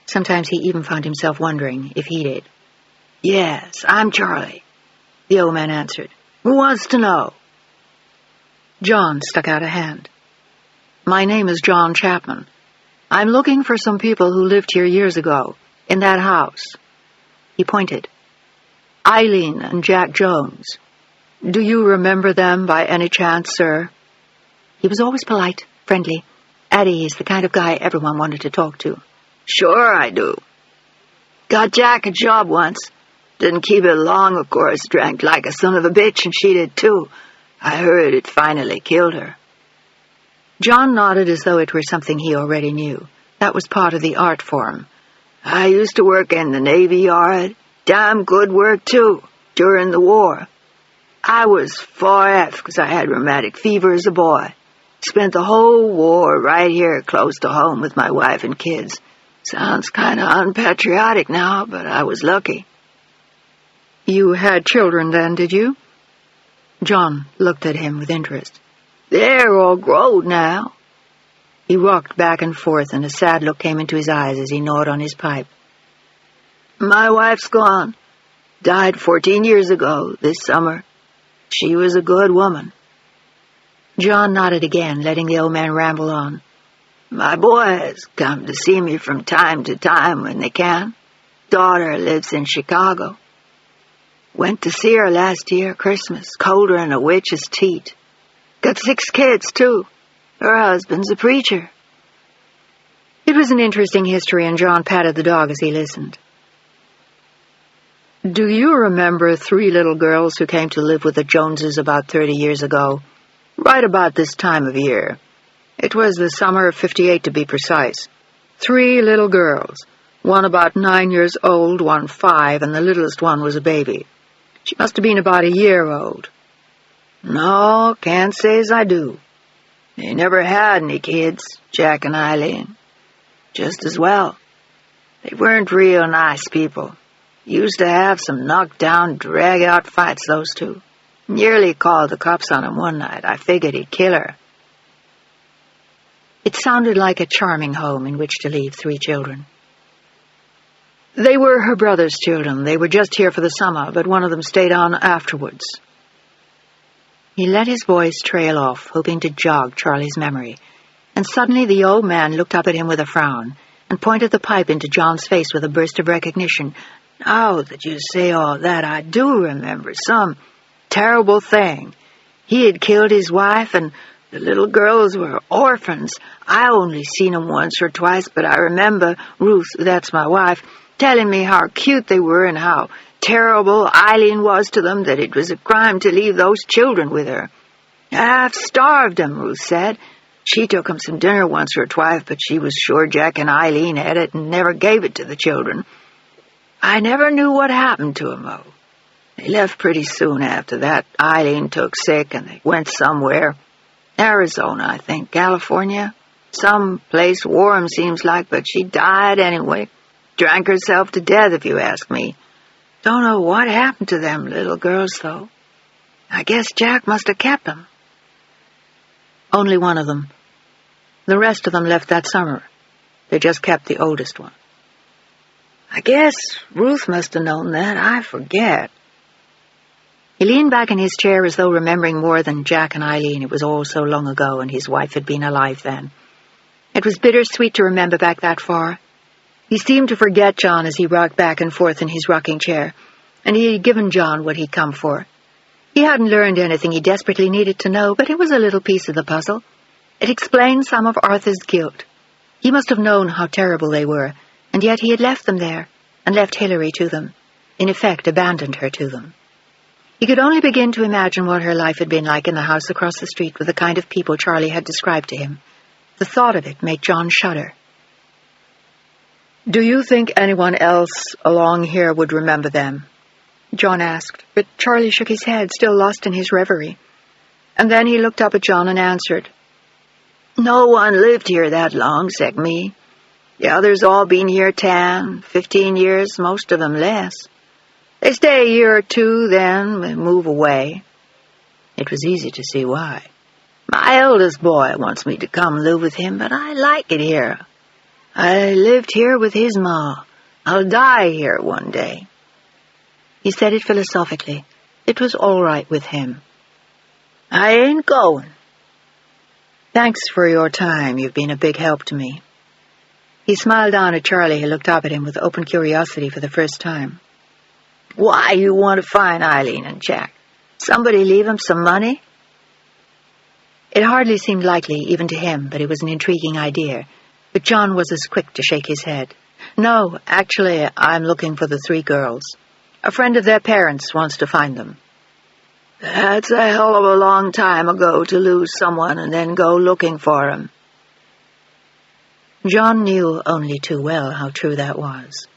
Sometimes he even found himself wondering if he did. "Yes, I'm Charlie," the old man answered. "Who wants to know?" John stuck out a hand. "My name is John Chapman. I'm looking for some people who lived here years ago, in that house." He pointed. "Eileen and Jack Jones. Do you remember them by any chance, sir?" He was always polite, friendly, at ease, the kind of guy everyone wanted to talk to. "Sure I do. Got Jack a job once. Didn't keep it long, of course. Drank like a son of a bitch, and she did too. I heard it finally killed her." John nodded as though it were something he already knew. That was part of the art form. "I used to work in the Navy Yard. Damn good work, too, during the war. I was 4F because I had rheumatic fever as a boy. Spent the whole war right here close to home with my wife and kids. Sounds kind of unpatriotic now, but I was lucky." "You had children then, did you?" John looked at him with interest. "They're all grown now." He rocked back and forth, and a sad look came into his eyes as he gnawed on his pipe. "My wife's gone. Died 14 years ago, this summer. She was a good woman." John nodded again, letting the old man ramble on. "My boys come to see me from time to time when they can. Daughter lives in Chicago. Went to see her last year, Christmas, colder than a witch's teat. Got 6 kids, too. Her husband's a preacher." It was an interesting history, and John patted the dog as he listened. "Do you remember 3 little girls who came to live with the Joneses about 30 years ago? Right about this time of year. It was the summer of '58 to be precise. 3 little girls. One about 9 years old, one 5, and the littlest one was a baby. She must have been about a year old." "No, can't say as I do. They never had any kids, Jack and Eileen. Just as well. They weren't real nice people. Used to have some knockdown, drag-out fights, those two. Nearly called the cops on him one night. I figured he'd kill her." It sounded like a charming home in which to leave 3 children. "They were her brother's children. They were just here for the summer, but one of them stayed on afterwards." He let his voice trail off, hoping to jog Charlie's memory, and suddenly the old man looked up at him with a frown and pointed the pipe into John's face with a burst of recognition. "Now that you say all that, I do remember some terrible thing. He had killed his wife, and the little girls were orphans. I only seen them once or twice, but I remember Ruth, that's my wife, telling me how cute they were and how terrible Eileen was to them, that it was a crime to leave those children with her. Half starved them, Ruth said. She took them some dinner once or twice, but she was sure Jack and Eileen had it and never gave it to the children. I never knew what happened to them, though. They left pretty soon after that. Eileen took sick and they went somewhere. Arizona, I think, California. Some place warm, seems like, but she died anyway. Drank herself to death, if you ask me. Don't know what happened to them little girls, though. I guess Jack must have kept them." "Only one of them. The rest of them left that summer. They just kept the oldest one." "I guess Ruth must have known that. I forget." He leaned back in his chair as though remembering more than Jack and Eileen. It was all so long ago, and his wife had been alive then. It was bittersweet to remember back that far. He seemed to forget John as he rocked back and forth in his rocking chair, and he had given John what he'd come for. He hadn't learned anything he desperately needed to know, but it was a little piece of the puzzle. It explained some of Arthur's guilt. He must have known how terrible they were, and yet he had left them there, and left Hilary to them. In effect, abandoned her to them. He could only begin to imagine what her life had been like in the house across the street with the kind of people Charlie had described to him. The thought of it made John shudder. "Do you think anyone else along here would remember them?" John asked, but Charlie shook his head, still lost in his reverie. And then he looked up at John and answered, "No one lived here that long, except me. The others all been here 10, 15 years, most of them less. They stay a year or two, then move away. It was easy to see why. My eldest boy wants me to come live with him, but I like it here. I lived here with his ma. I'll die here one day." He said it philosophically. It was all right with him. "I ain't going." "Thanks for your time. You've been a big help to me." He smiled down at Charlie, who looked up at him with open curiosity for the first time. "Why you want to find Eileen and Jack? Somebody leave 'em some money?" It hardly seemed likely, even to him, but it was an intriguing idea. But John was as quick to shake his head. "No, actually, I'm looking for the 3 girls. A friend of their parents wants to find them." "That's a hell of a long time ago to lose someone and then go looking for 'em." John knew only too well how true that was.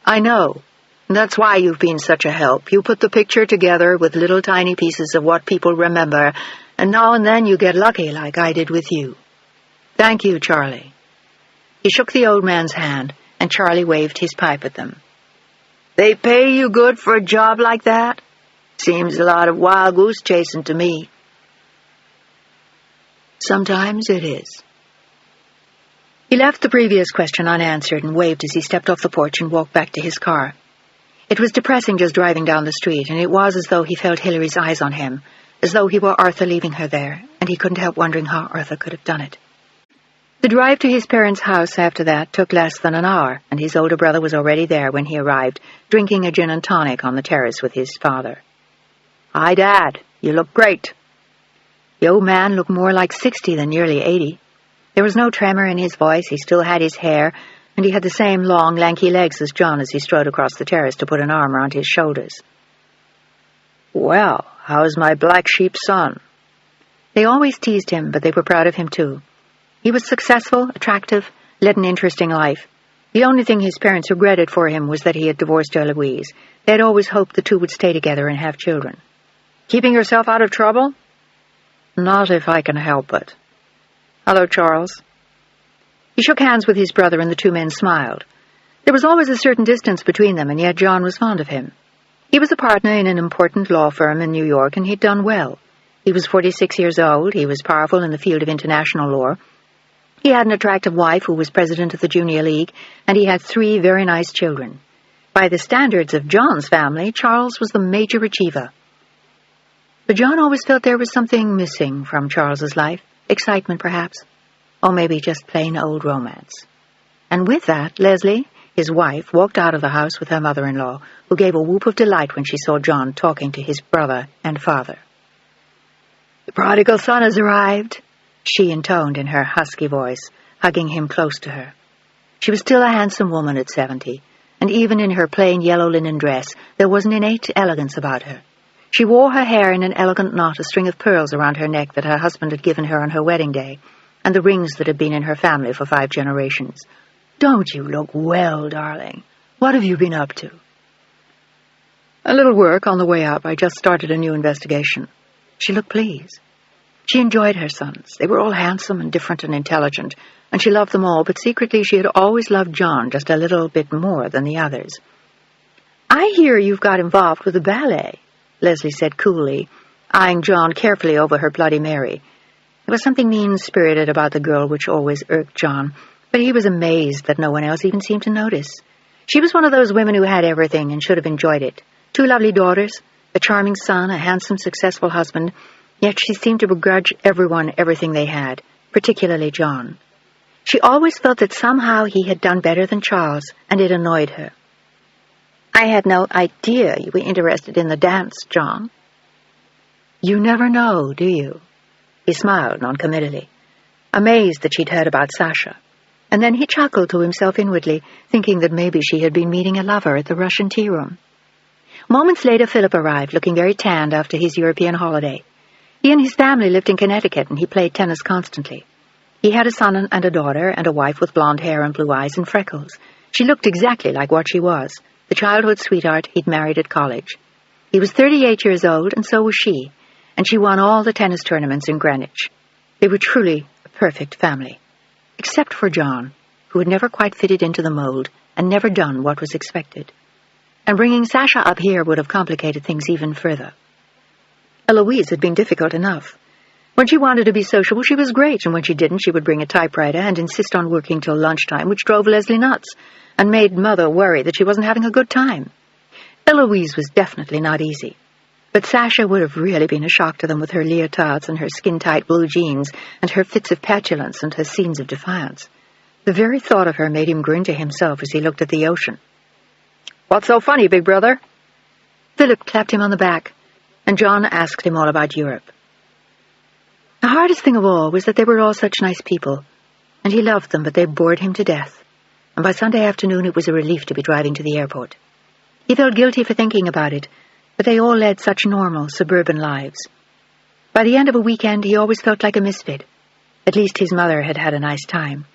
"I know. That's why you've been such a help. You put the picture together with little tiny pieces of what people remember, and now and then you get lucky like I did with you. Thank you, Charlie." He shook the old man's hand, and Charlie waved his pipe at them. "They pay you good for a job like that? Seems a lot of wild goose chasing to me." "Sometimes it is." He left the previous question unanswered and waved as he stepped off the porch and walked back to his car. It was depressing just driving down the street, and it was as though he felt Hilary's eyes on him, as though he were Arthur leaving her there, and he couldn't help wondering how Arthur could have done it. The drive to his parents' house after that took less than an hour, and his older brother was already there when he arrived, drinking a gin and tonic on the terrace with his father. "Hi, Dad. You look great." The old man looked more like 60 than nearly 80. There was no tremor in his voice, he still had his hair, and he had the same long, lanky legs as John as he strode across the terrace to put an arm around his shoulders. "Well, how's my black sheep son?" They always teased him, but they were proud of him too. He was successful, attractive, led an interesting life. The only thing his parents regretted for him was that he had divorced Eloise. They had always hoped the two would stay together and have children. "Keeping yourself out of trouble?" "Not if I can help it." "Hello, Charles." He shook hands with his brother, and the 2 men smiled. There was always a certain distance between them, and yet John was fond of him. He was a partner in an important law firm in New York, and he'd done well. He was 46 years old, he was powerful in the field of international law. He had an attractive wife who was president of the Junior League, and he had 3 very nice children. By the standards of John's family, Charles was the major achiever. But John always felt there was something missing from Charles's life. Excitement, perhaps. Or maybe just plain old romance. And with that, Leslie, his wife, walked out of the house with her mother-in-law, who gave a whoop of delight when she saw John talking to his brother and father. "The prodigal son has arrived," she intoned in her husky voice, hugging him close to her. She was still a handsome woman at 70, and even in her plain yellow linen dress, there was an innate elegance about her. She wore her hair in an elegant knot, a string of pearls around her neck that her husband had given her on her wedding day, and the rings that had been in her family for 5 generations. "Don't you look well, darling? What have you been up to?" "A little work on the way up. I just started a new investigation." She looked pleased. She enjoyed her sons. They were all handsome and different and intelligent, and she loved them all, but secretly she had always loved John just a little bit more than the others. "I hear you've got involved with the ballet," Leslie said coolly, eyeing John carefully over her Bloody Mary. There was something mean-spirited about the girl which always irked John, but he was amazed that no one else even seemed to notice. She was one of those women who had everything and should have enjoyed it. 2 lovely daughters, a charming son, a handsome, successful husband, yet she seemed to begrudge everyone everything they had, particularly John. She always felt that somehow he had done better than Charles, and it annoyed her. "I had no idea you were interested in the dance, John." "You never know, do you?" He smiled noncommittally, amazed that she'd heard about Sasha. And then he chuckled to himself inwardly, thinking that maybe she had been meeting a lover at the Russian tea room. Moments later, Philip arrived, looking very tanned after his European holiday. He and his family lived in Connecticut, and he played tennis constantly. He had a son and a daughter, and a wife with blonde hair and blue eyes and freckles. She looked exactly like what she was, the childhood sweetheart he'd married at college. He was 38 years old, and so was she, and she won all the tennis tournaments in Greenwich. They were truly a perfect family, except for John, who had never quite fitted into the mold and never done what was expected. And bringing Sasha up here would have complicated things even further. Eloise had been difficult enough. When she wanted to be sociable, she was great, and when she didn't, she would bring a typewriter and insist on working till lunchtime, which drove Leslie nuts and made Mother worry that she wasn't having a good time. Eloise was definitely not easy, but Sasha would have really been a shock to them with her leotards and her skin-tight blue jeans and her fits of petulance and her scenes of defiance. The very thought of her made him grin to himself as he looked at the ocean. "What's so funny, big brother?" Philip clapped him on the back, and John asked him all about Europe. The hardest thing of all was that they were all such nice people, and he loved them, but they bored him to death, and by Sunday afternoon it was a relief to be driving to the airport. He felt guilty for thinking about it, but they all led such normal, suburban lives. By the end of a weekend, he always felt like a misfit. At least his mother had had a nice time.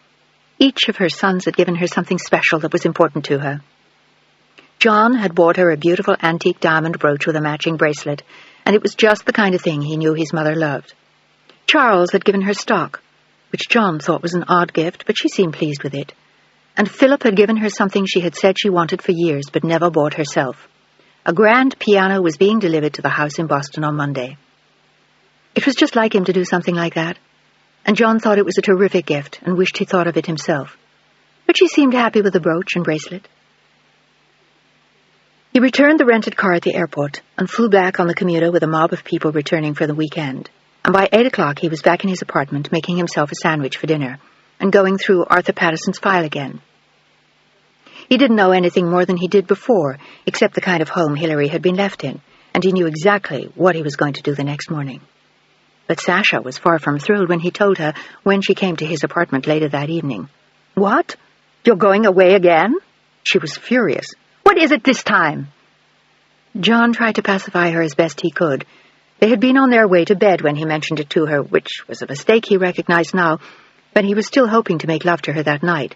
Each of her sons had given her something special that was important to her. John had bought her a beautiful antique diamond brooch with a matching bracelet, and it was just the kind of thing he knew his mother loved. Charles had given her stock, which John thought was an odd gift, but she seemed pleased with it. And Philip had given her something she had said she wanted for years, but never bought herself. A grand piano was being delivered to the house in Boston on Monday. It was just like him to do something like that, and John thought it was a terrific gift and wished he thought of it himself. But she seemed happy with the brooch and bracelet. He returned the rented car at the airport and flew back on the commuter with a mob of people returning for the weekend. And by 8 o'clock he was back in his apartment making himself a sandwich for dinner and going through Arthur Patterson's file again. He didn't know anything more than he did before, except the kind of home Hilary had been left in, and he knew exactly what he was going to do the next morning. But Sasha was far from thrilled when he told her when she came to his apartment later that evening. "What? You're going away again?" She was furious. "What is it this time?" John tried to pacify her as best he could. They had been on their way to bed when he mentioned it to her, which was a mistake he recognized now, but he was still hoping to make love to her that night.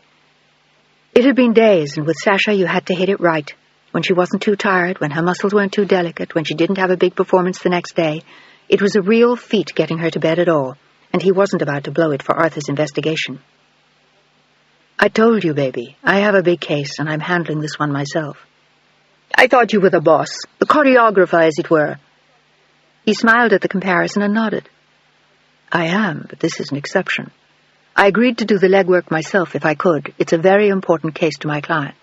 It had been days, and with Sasha you had to hit it right. When she wasn't too tired, when her muscles weren't too delicate, when she didn't have a big performance the next day. It was a real feat getting her to bed at all, and he wasn't about to blow it for Arthur's investigation. "I told you, baby, I have a big case, and I'm handling this one myself." "I thought you were the boss, the choreographer, as it were." He smiled at the comparison and nodded. "I am, but this is an exception. I agreed to do the legwork myself if I could. It's a very important case to my client."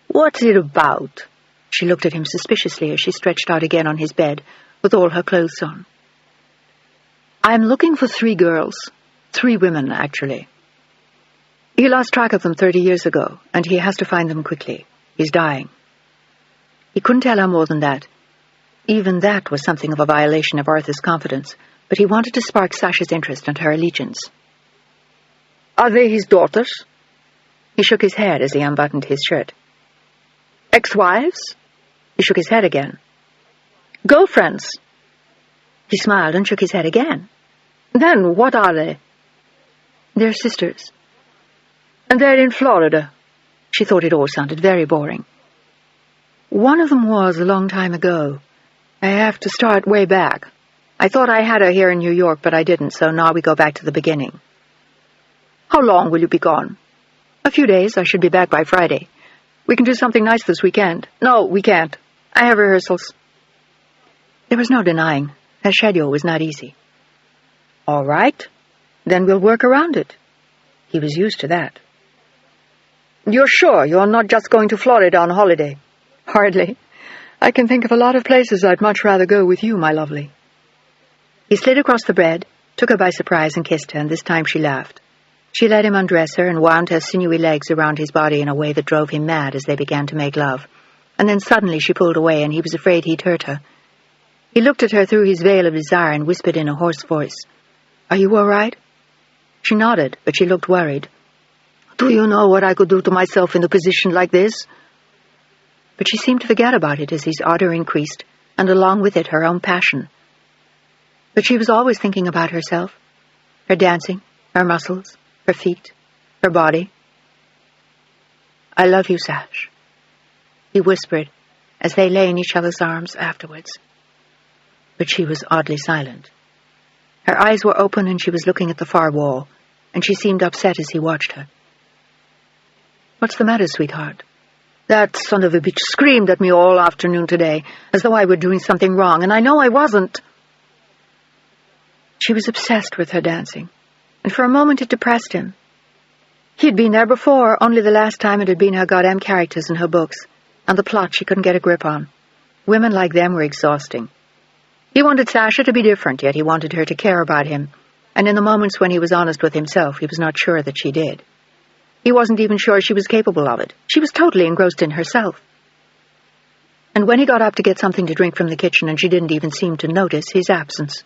"What's it about?" She looked at him suspiciously as she stretched out again on his bed, with all her clothes on. "I'm looking for 3 girls. 3 women, actually. He lost track of them 30 years ago, and he has to find them quickly. He's dying." He couldn't tell her more than that. Even that was something of a violation of Arthur's confidence, but he wanted to spark Sasha's interest and her allegiance. "Are they his daughters?" He shook his head as he unbuttoned his shirt. "Ex-wives?" He shook his head again. "Girlfriends?" He smiled and shook his head again. "Then what are they?" "They're sisters." "And they're in Florida?" She thought it all sounded very boring. "One of them was a long time ago. I have to start way back. I thought I had her here in New York, but I didn't, so now we go back to the beginning." "How long will you be gone?" "A few days. I should be back by Friday. We can do something nice this weekend." "No, we can't. I have rehearsals." There was no denying. Her schedule was not easy. "All right. Then we'll work around it." He was used to that. "You're sure you're not just going to Florida on holiday?" "Hardly. I can think of a lot of places I'd much rather go with you, my lovely." He slid across the bed, took her by surprise and kissed her, and this time she laughed. She let him undress her and wound her sinewy legs around his body in a way that drove him mad as they began to make love. And then suddenly she pulled away, and he was afraid he'd hurt her. He looked at her through his veil of desire and whispered in a hoarse voice, "Are you all right?" She nodded, but she looked worried. "Do you know what I could do to myself in a position like this?" but she seemed to forget about it as his ardor increased, and along with it her own passion. But she was always thinking about herself, her dancing, her muscles, her feet, her body. "I love you, Sash," he whispered as they lay in each other's arms afterwards. But she was oddly silent. Her eyes were open and she was looking at the far wall, and she seemed upset as he watched her. "What's the matter, sweetheart?" "That son of a bitch screamed at me all afternoon today, as though I were doing something wrong, and I know I wasn't." She was obsessed with her dancing, and for a moment it depressed him. He'd been there before, only the last time it had been her goddamn characters in her books, and the plot she couldn't get a grip on. Women like them were exhausting. He wanted Sasha to be different, yet he wanted her to care about him, and in the moments when he was honest with himself, he was not sure that she did. He wasn't even sure she was capable of it. She was totally engrossed in herself. And when he got up to get something to drink from the kitchen and she didn't even seem to notice his absence,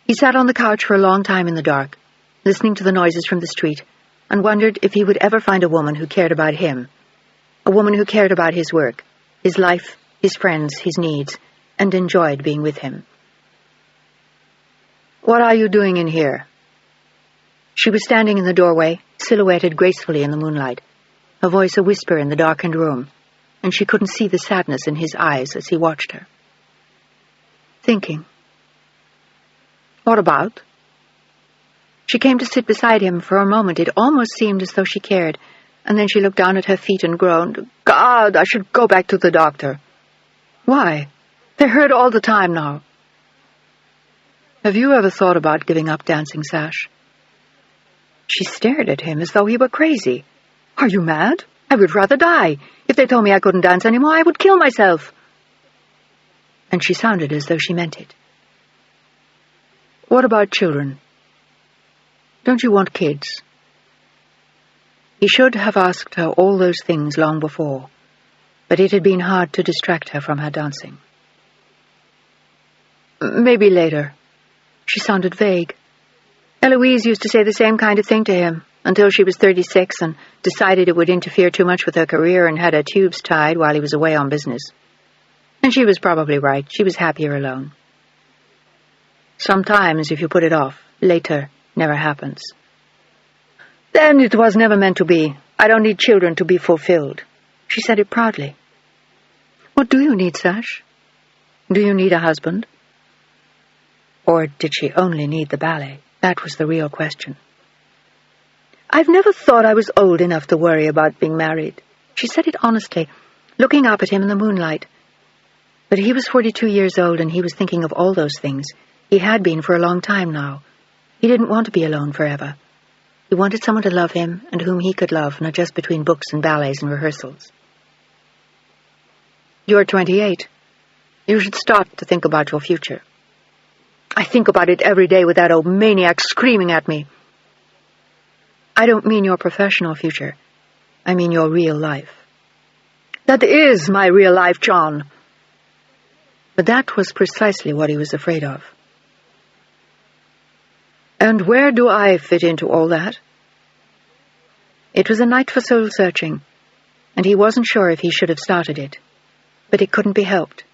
he sat on the couch for a long time in the dark, listening to the noises from the street, and wondered if he would ever find a woman who cared about him, a woman who cared about his work, his life, his friends, his needs, and enjoyed being with him. "What are you doing in here?" She was standing in the doorway, silhouetted gracefully in the moonlight, her voice a whisper in the darkened room, and she couldn't see the sadness in his eyes as he watched her. "Thinking." "What about?" She came to sit beside him. For a moment it almost seemed as though she cared, and then she looked down at her feet and groaned, "God, I should go back to the doctor." "Why? They hurt all the time now." "Have you ever thought about giving up dancing, Sash?" She stared at him as though he were crazy. "Are you mad? I would rather die. If they told me I couldn't dance anymore, I would kill myself." And she sounded as though she meant it. "What about children? Don't you want kids?" He should have asked her all those things long before, but it had been hard to distract her from her dancing. "Maybe later." She sounded vague. Eloise used to say the same kind of thing to him, until she was 36 and decided it would interfere too much with her career and had her tubes tied while he was away on business. And she was probably right. She was happier alone. Sometimes, if you put it off, later never happens. "Then it was never meant to be. I don't need children to be fulfilled." She said it proudly. "What do you need, Sash? Do you need a husband?" Or did she only need the ballet? That was the real question. "I've never thought I was old enough to worry about being married." She said it honestly, looking up at him in the moonlight. But he was 42 years old, and he was thinking of all those things. He had been for a long time now. He didn't want to be alone forever. He wanted someone to love him and whom he could love, not just between books and ballets and rehearsals. "You're 28. You should start to think about your future." "I think about it every day with that old maniac screaming at me." "I don't mean your professional future. I mean your real life." "That is my real life, John." But that was precisely what he was afraid of. "And where do I fit into all that?" It was a night for soul-searching, and he wasn't sure if he should have started it. But it couldn't be helped.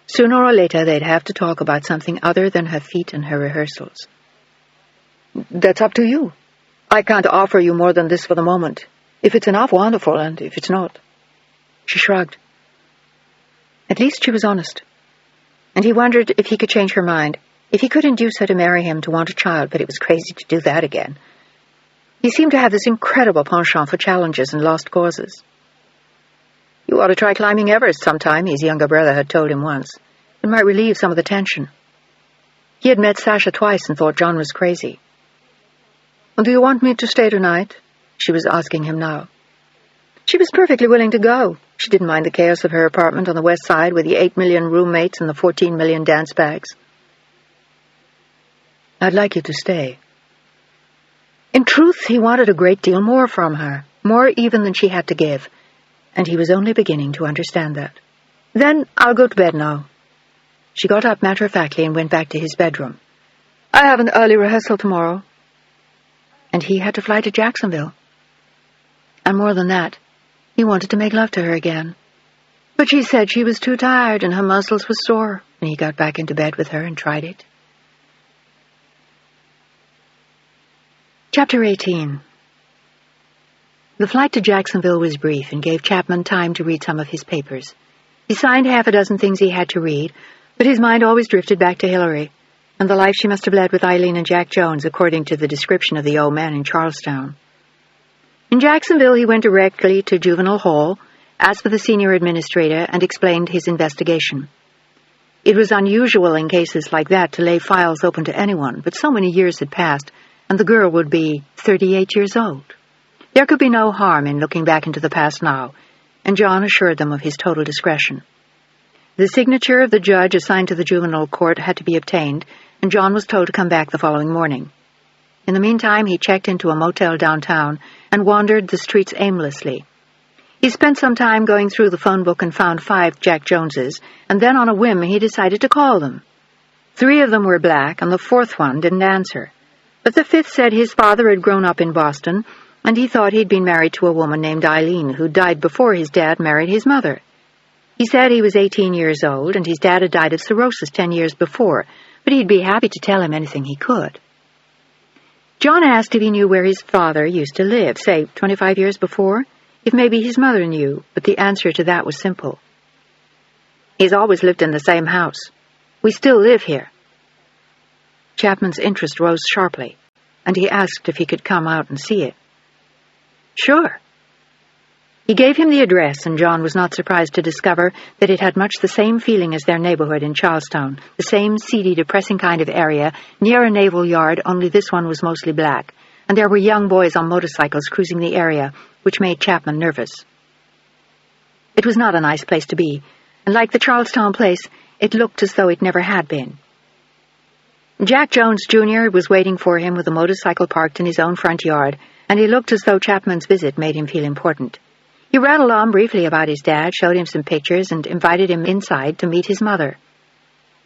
Sooner or later they'd have to talk about something other than her feet and her rehearsals. "That's up to you. I can't offer you more than this for the moment. If it's enough, wonderful, and if it's not." She shrugged. At least she was honest. And he wondered if he could change her mind, if he could induce her to marry him, to want a child, but it was crazy to do that again. He seemed to have this incredible penchant for challenges and lost causes. "You ought to try climbing Everest sometime," his younger brother had told him once. "It might relieve some of the tension." He had met Sasha twice and thought John was crazy. "Do you want me to stay tonight?" she was asking him now. She was perfectly willing to go. She didn't mind the chaos of her apartment on the west side with the 8 million roommates and the 14 million dance bags. "I'd like you to stay." In truth, he wanted a great deal more from her, more even than she had to give, and he was only beginning to understand that. "Then I'll go to bed now." She got up matter-of-factly and went back to his bedroom. "I have an early rehearsal tomorrow." And he had to fly to Jacksonville. And more than that, he wanted to make love to her again. But she said she was too tired and her muscles were sore when he got back into bed with her and tried it. Chapter 18. The flight to Jacksonville was brief and gave Chapman time to read some of his papers. He signed half a dozen things he had to read, but his mind always drifted back to Hillary and the life she must have led with Eileen and Jack Jones, according to the description of the old man in Charlestown. In Jacksonville, he went directly to Juvenile Hall, asked for the senior administrator, and explained his investigation. It was unusual in cases like that to lay files open to anyone, but so many years had passed, and the girl would be 38 years old. There could be no harm in looking back into the past now, and John assured them of his total discretion. The signature of the judge assigned to the juvenile court had to be obtained, and John was told to come back the following morning. In the meantime, he checked into a motel downtown and wandered the streets aimlessly. He spent some time going through the phone book and found 5 Jack Joneses, and then on a whim he decided to call them. 3 of them were black, and the 4th one didn't answer. But the 5th said his father had grown up in Boston, and he thought he'd been married to a woman named Eileen, who died before his dad married his mother. He said he was 18 years old, and his dad had died of cirrhosis 10 years before, but he'd be happy to tell him anything he could. John asked if he knew where his father used to live, say 25 years before, if maybe his mother knew, but the answer to that was simple. He's always lived in the same house. We still live here. Chapman's interest rose sharply, and he asked if he could come out and see it. Sure. He gave him the address, and John was not surprised to discover that it had much the same feeling as their neighborhood in Charlestown, the same seedy, depressing kind of area, near a naval yard, only this one was mostly black, and there were young boys on motorcycles cruising the area, which made Chapman nervous. It was not a nice place to be, and like the Charlestown place, it looked as though it never had been. Jack Jones, Jr. was waiting for him with a motorcycle parked in his own front yard, and he looked as though Chapman's visit made him feel important. He rattled on briefly about his dad, showed him some pictures, and invited him inside to meet his mother.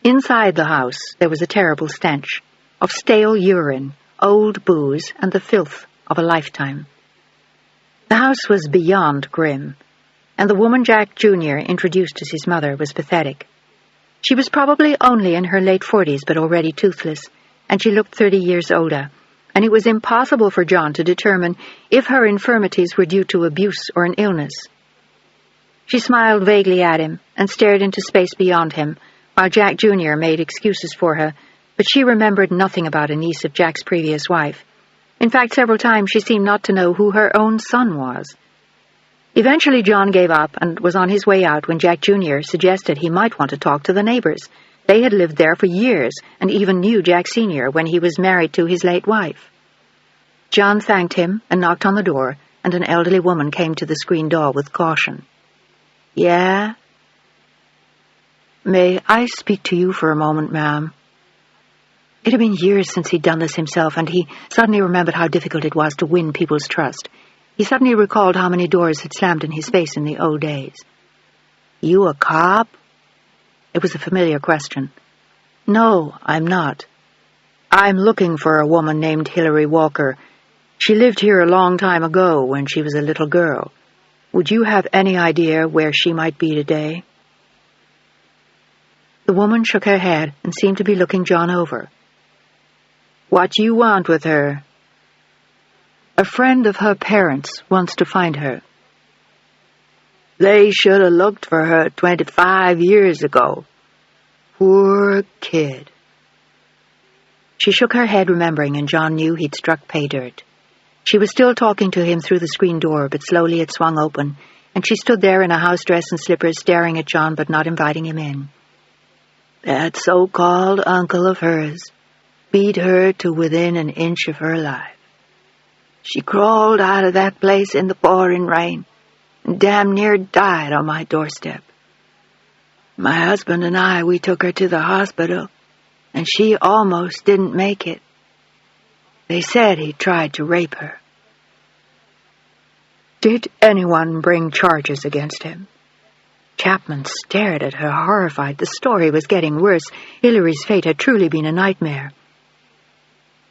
Inside the house, there was a terrible stench of stale urine, old booze, and the filth of a lifetime. The house was beyond grim, and the woman Jack Jr. introduced as his mother was pathetic. She was probably only in her late 40s, but already toothless, and she looked 30 years older, and it was impossible for John to determine if her infirmities were due to abuse or an illness. She smiled vaguely at him and stared into space beyond him, while Jack Jr. made excuses for her, but she remembered nothing about a niece of Jack's previous wife. In fact, several times she seemed not to know who her own son was. Eventually John gave up and was on his way out when Jack Jr. suggested he might want to talk to the neighbors. They had lived there for years and even knew Jack Sr. when he was married to his late wife. John thanked him and knocked on the door, and an elderly woman came to the screen door with caution. Yeah? May I speak to you for a moment, ma'am? It had been years since he'd done this himself, and he suddenly remembered how difficult it was to win people's trust. He suddenly recalled how many doors had slammed in his face in the old days. You a cop? It was a familiar question. No, I'm not. I'm looking for a woman named Hillary Walker. She lived here a long time ago when she was a little girl. Would you have any idea where she might be today? The woman shook her head and seemed to be looking John over. What do you want with her? A friend of her parents wants to find her. They should have looked for her 25 years ago. Poor kid. She shook her head, remembering, and John knew he'd struck pay dirt. She was still talking to him through the screen door, but slowly it swung open, and she stood there in a house dress and slippers, staring at John but not inviting him in. That so-called uncle of hers beat her to within an inch of her life. She crawled out of that place in the pouring rain and damn near died on my doorstep. My husband and I, we took her to the hospital, and she almost didn't make it. They said he tried to rape her. Did anyone bring charges against him? Chapman stared at her, horrified. The story was getting worse. Hillary's fate had truly been a nightmare.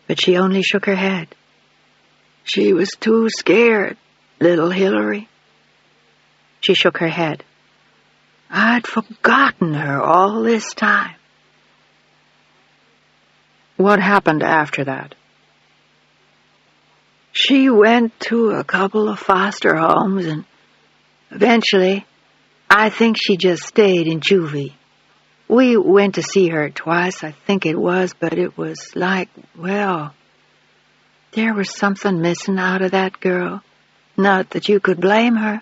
But she only shook her head. She was too scared, little Hillary. She shook her head. I'd forgotten her all this time. What happened after that? She went to a couple of foster homes, and eventually, I think she just stayed in juvie. We went to see her twice, I think it was, but it was like, well, there was something missing out of that girl. Not that you could blame her.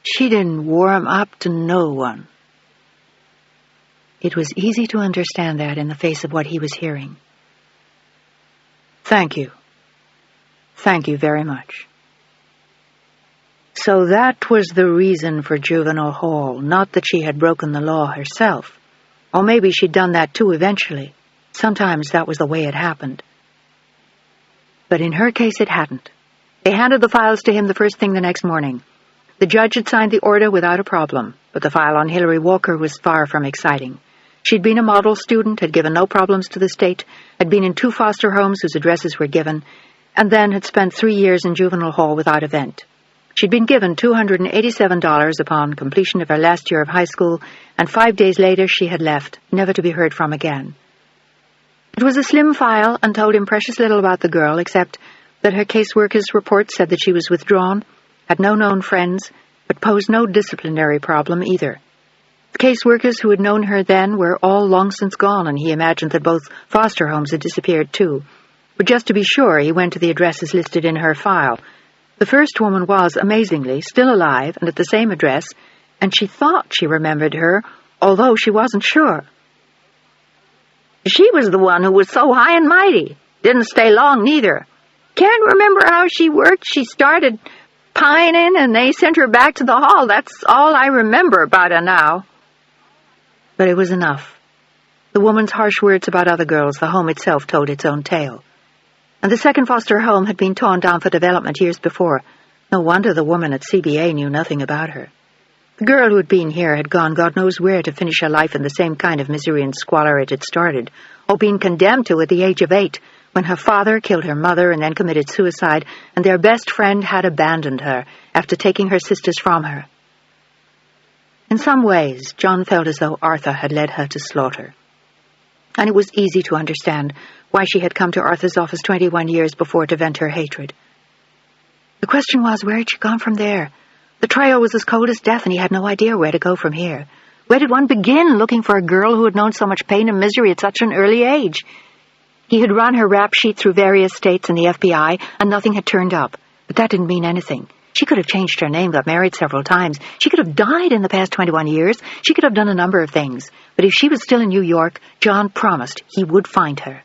She didn't warm up to no one. It was easy to understand that in the face of what he was hearing. Thank you. Thank you very much. So that was the reason for juvenile hall, not that she had broken the law herself. Or maybe she'd done that too eventually. Sometimes that was the way it happened. But in her case it hadn't. They handed the files to him the first thing the next morning. The judge had signed the order without a problem, but the file on Hilary Walker was far from exciting. She'd been a model student, had given no problems to the state, had been in 2 foster homes whose addresses were given, and then had spent 3 years in juvenile hall without event. She'd been given $287 upon completion of her last year of high school, and 5 days later she had left, never to be heard from again. It was a slim file and told him precious little about the girl, except that her caseworker's report said that she was withdrawn, had no known friends, but posed no disciplinary problem either. The caseworkers who had known her then were all long since gone, and he imagined that both foster homes had disappeared too. But just to be sure, he went to the addresses listed in her file. The first woman was, amazingly, still alive and at the same address, and she thought she remembered her, although she wasn't sure. She was the one who was so high and mighty. Didn't stay long, neither. Can't remember how she worked. She started pining, and they sent her back to the hall. That's all I remember about her now. But it was enough. The woman's harsh words about other girls, the home itself told its own tale. And the second foster home had been torn down for development years before. No wonder the woman at CBA knew nothing about her. The girl who had been here had gone God knows where to finish her life in the same kind of misery and squalor it had started, or been condemned to at the age of 8, when her father killed her mother and then committed suicide, and their best friend had abandoned her after taking her sisters from her. In some ways, John felt as though Arthur had led her to slaughter. And it was easy to understand why she had come to Arthur's office 21 years before to vent her hatred. The question was, where had she gone from there? The trail was as cold as death, and he had no idea where to go from here. Where did one begin looking for a girl who had known so much pain and misery at such an early age? He had run her rap sheet through various states and the FBI, and nothing had turned up. But that didn't mean anything. She could have changed her name, got married several times. She could have died in the past 21 years. She could have done a number of things. But if she was still in New York, John promised he would find her.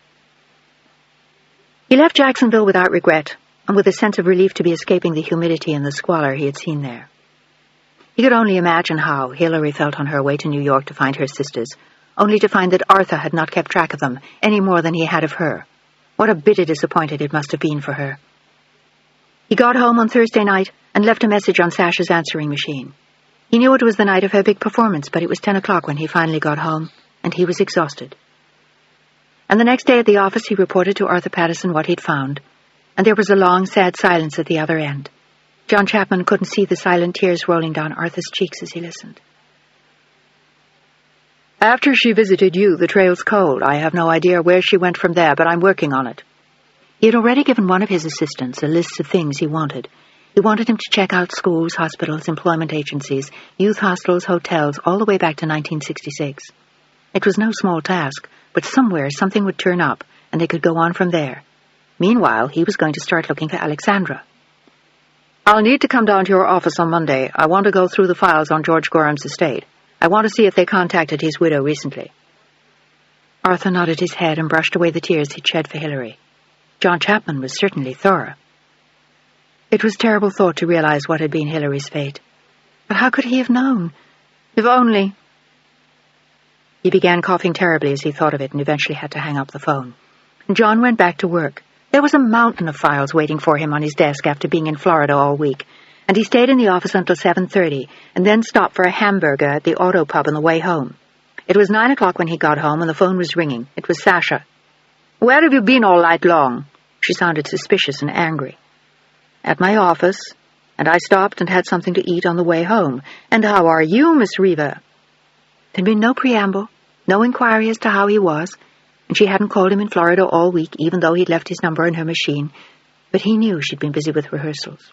He left Jacksonville without regret, and with a sense of relief to be escaping the humidity and the squalor he had seen there. He could only imagine how Hilary felt on her way to New York to find her sisters, only to find that Arthur had not kept track of them any more than he had of her. What a bitter disappointment it must have been for her. He got home on Thursday night and left a message on Sasha's answering machine. He knew it was the night of her big performance, but it was 10 o'clock when he finally got home, and he was exhausted. And the next day at the office he reported to Arthur Patterson what he'd found, and there was a long, sad silence at the other end. John Chapman couldn't see the silent tears rolling down Arthur's cheeks as he listened. After she visited you, the trail's cold. I have no idea where she went from there, but I'm working on it. He had already given one of his assistants a list of things he wanted. He wanted him to check out schools, hospitals, employment agencies, youth hostels, hotels, all the way back to 1966. It was no small task, but somewhere something would turn up, and they could go on from there. Meanwhile, he was going to start looking for Alexandra. I'll need to come down to your office on Monday. I want to go through the files on George Gorham's estate. I want to see if they contacted his widow recently. Arthur nodded his head and brushed away the tears he'd shed for Hilary. John Chapman was certainly thorough. It was a terrible thought to realize what had been Hilary's fate. But how could he have known? If only... He began coughing terribly as he thought of it and eventually had to hang up the phone. John went back to work. There was a mountain of files waiting for him on his desk after being in Florida all week, and he stayed in the office until 7:30 and then stopped for a hamburger at the auto pub on the way home. It was 9 o'clock when he got home and the phone was ringing. It was Sasha. "Where have you been all night long?" She sounded suspicious and angry. "At my office, and I stopped and had something to eat on the way home. And how are you, Miss Reva?" There'd been no preamble, no inquiry as to how he was, and she hadn't called him in Florida all week, even though he'd left his number on her machine, but he knew she'd been busy with rehearsals.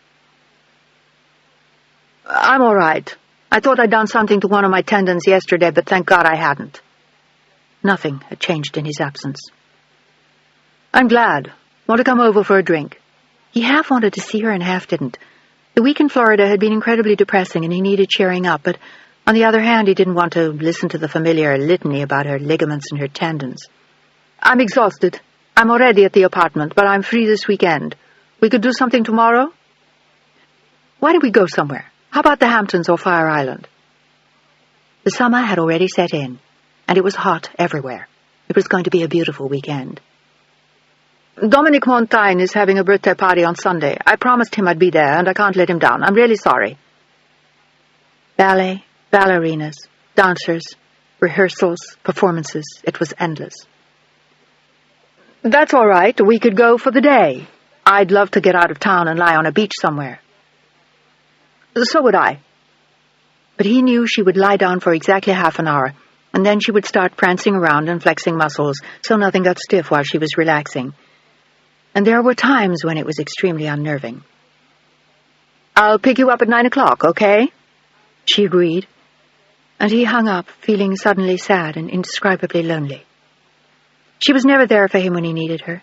I'm all right. I thought I'd done something to one of my tendons yesterday, but thank God I hadn't. Nothing had changed in his absence. I'm glad. Want to come over for a drink? He half wanted to see her and half didn't. The week in Florida had been incredibly depressing and he needed cheering up, but on the other hand, he didn't want to listen to the familiar litany about her ligaments and her tendons. I'm exhausted. I'm already at the apartment, but I'm free this weekend. We could do something tomorrow? Why don't we go somewhere? How about the Hamptons or Fire Island? The summer had already set in, and it was hot everywhere. It was going to be a beautiful weekend. Dominic Montaigne is having a birthday party on Sunday. I promised him I'd be there, and I can't let him down. I'm really sorry. Ballet, ballerinas, dancers, rehearsals, performances. It was endless. That's all right. We could go for the day. I'd love to get out of town and lie on a beach somewhere. So would I. But he knew she would lie down for exactly half an hour, and then she would start prancing around and flexing muscles so nothing got stiff while she was relaxing. And there were times when it was extremely unnerving. I'll pick you up at 9 o'clock, okay? She agreed, and he hung up, feeling suddenly sad and indescribably lonely. She was never there for him when he needed her,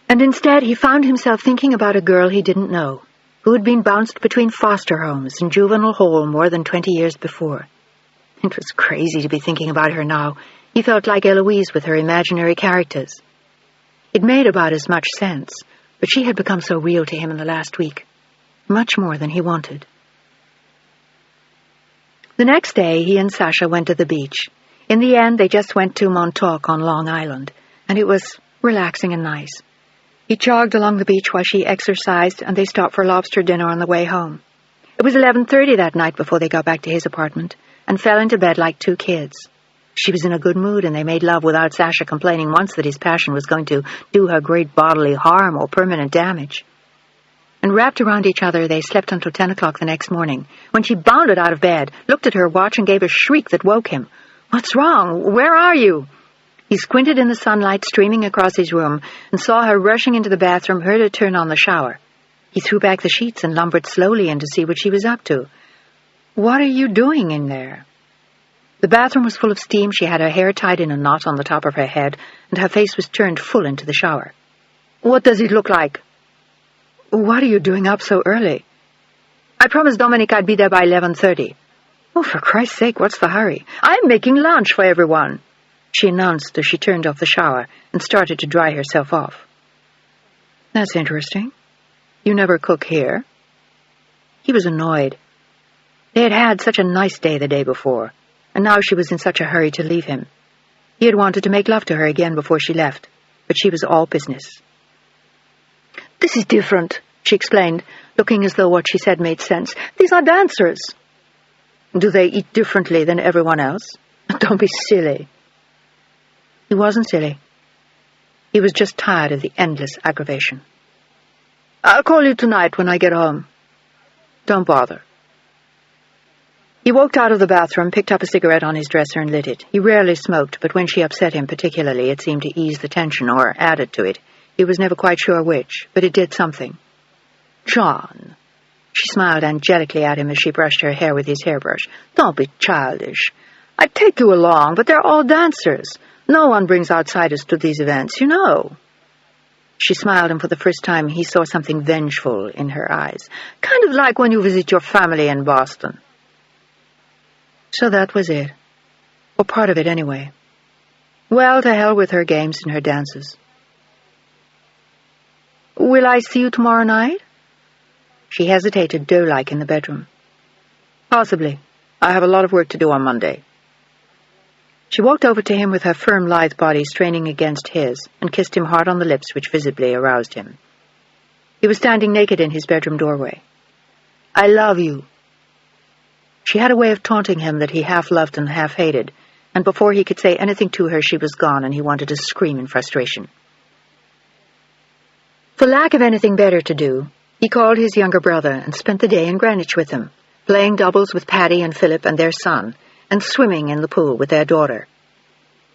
and instead he found himself thinking about a girl he didn't know, who had been bounced between foster homes and juvenile hall more than 20 years before. It was crazy to be thinking about her now. He felt like Eloise with her imaginary characters. It made about as much sense, but she had become so real to him in the last week, much more than he wanted. The next day, he and Sasha went to the beach. In the end, they just went to Montauk on Long Island, and it was relaxing and nice. He jogged along the beach while she exercised, and they stopped for lobster dinner on the way home. It was 11:30 that night before they got back to his apartment, and fell into bed like two kids. She was in a good mood, and they made love without Sasha complaining once that his passion was going to do her great bodily harm or permanent damage. And wrapped around each other, they slept until 10 o'clock the next morning, when she bounded out of bed, looked at her watch, and gave a shriek that woke him. "What's wrong? Where are you?" He squinted in the sunlight streaming across his room and saw her rushing into the bathroom, heard her turn on the shower. He threw back the sheets and lumbered slowly in to see what she was up to. "What are you doing in there?" The bathroom was full of steam. She had her hair tied in a knot on the top of her head, and her face was turned full into the shower. "What does it look like?" "What are you doing up so early?" "I promised Dominic I'd be there by 11:30. "Oh, for Christ's sake, what's the hurry?" "I'm making lunch for everyone," she announced as she turned off the shower and started to dry herself off. "That's interesting. You never cook here?" He was annoyed. They had had such a nice day the day before, and now she was in such a hurry to leave him. He had wanted to make love to her again before she left, but she was all business. "This is different," she explained, looking as though what she said made sense. "These are dancers." "Do they eat differently than everyone else?" "Don't be silly." He wasn't silly. He was just tired of the endless aggravation. "I'll call you tonight when I get home." "Don't bother." He walked out of the bathroom, picked up a cigarette on his dresser and lit it. He rarely smoked, but when she upset him particularly, it seemed to ease the tension or added to it. He was never quite sure which, but it did something. "John." She smiled angelically at him as she brushed her hair with his hairbrush. "Don't be childish. I'd take you along, but they're all dancers. No one brings outsiders to these events, you know." She smiled, and for the first time he saw something vengeful in her eyes. "Kind of like when you visit your family in Boston." So that was it. Or part of it, anyway. Well, to hell with her games and her dances. "Will I see you tomorrow night?" She hesitated, doe-like, in the bedroom. "Possibly. I have a lot of work to do on Monday." She walked over to him with her firm, lithe body straining against his, and kissed him hard on the lips, which visibly aroused him. He was standing naked in his bedroom doorway. "I love you." She had a way of taunting him that he half loved and half hated, and before he could say anything to her, she was gone, and he wanted to scream in frustration. For lack of anything better to do, he called his younger brother and spent the day in Greenwich with him, playing doubles with Patty and Philip and their son, and swimming in the pool with their daughter.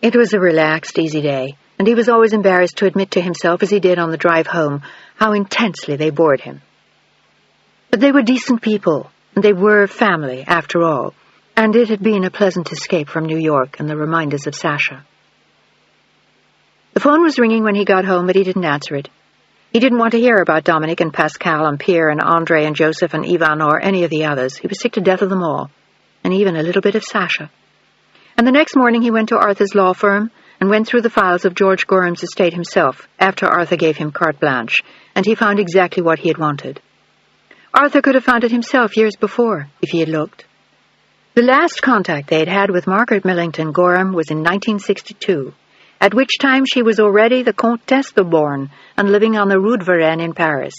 It was a relaxed, easy day, and he was always embarrassed to admit to himself, as he did on the drive home, how intensely they bored him. But they were decent people, and they were family, after all, and it had been a pleasant escape from New York and the reminders of Sasha. The phone was ringing when he got home, but he didn't answer it. He didn't want to hear about Dominic and Pascal and Pierre and Andre and Joseph and Ivan or any of the others. He was sick to death of them all, and even a little bit of Sasha. And the next morning he went to Arthur's law firm and went through the files of George Gorham's estate himself, after Arthur gave him carte blanche, and he found exactly what he had wanted. Arthur could have found it himself years before, if he had looked. The last contact they had had with Margaret Millington Gorham was in 1962, at which time she was already the Comtesse de Born and living on the Rue de Varenne in Paris.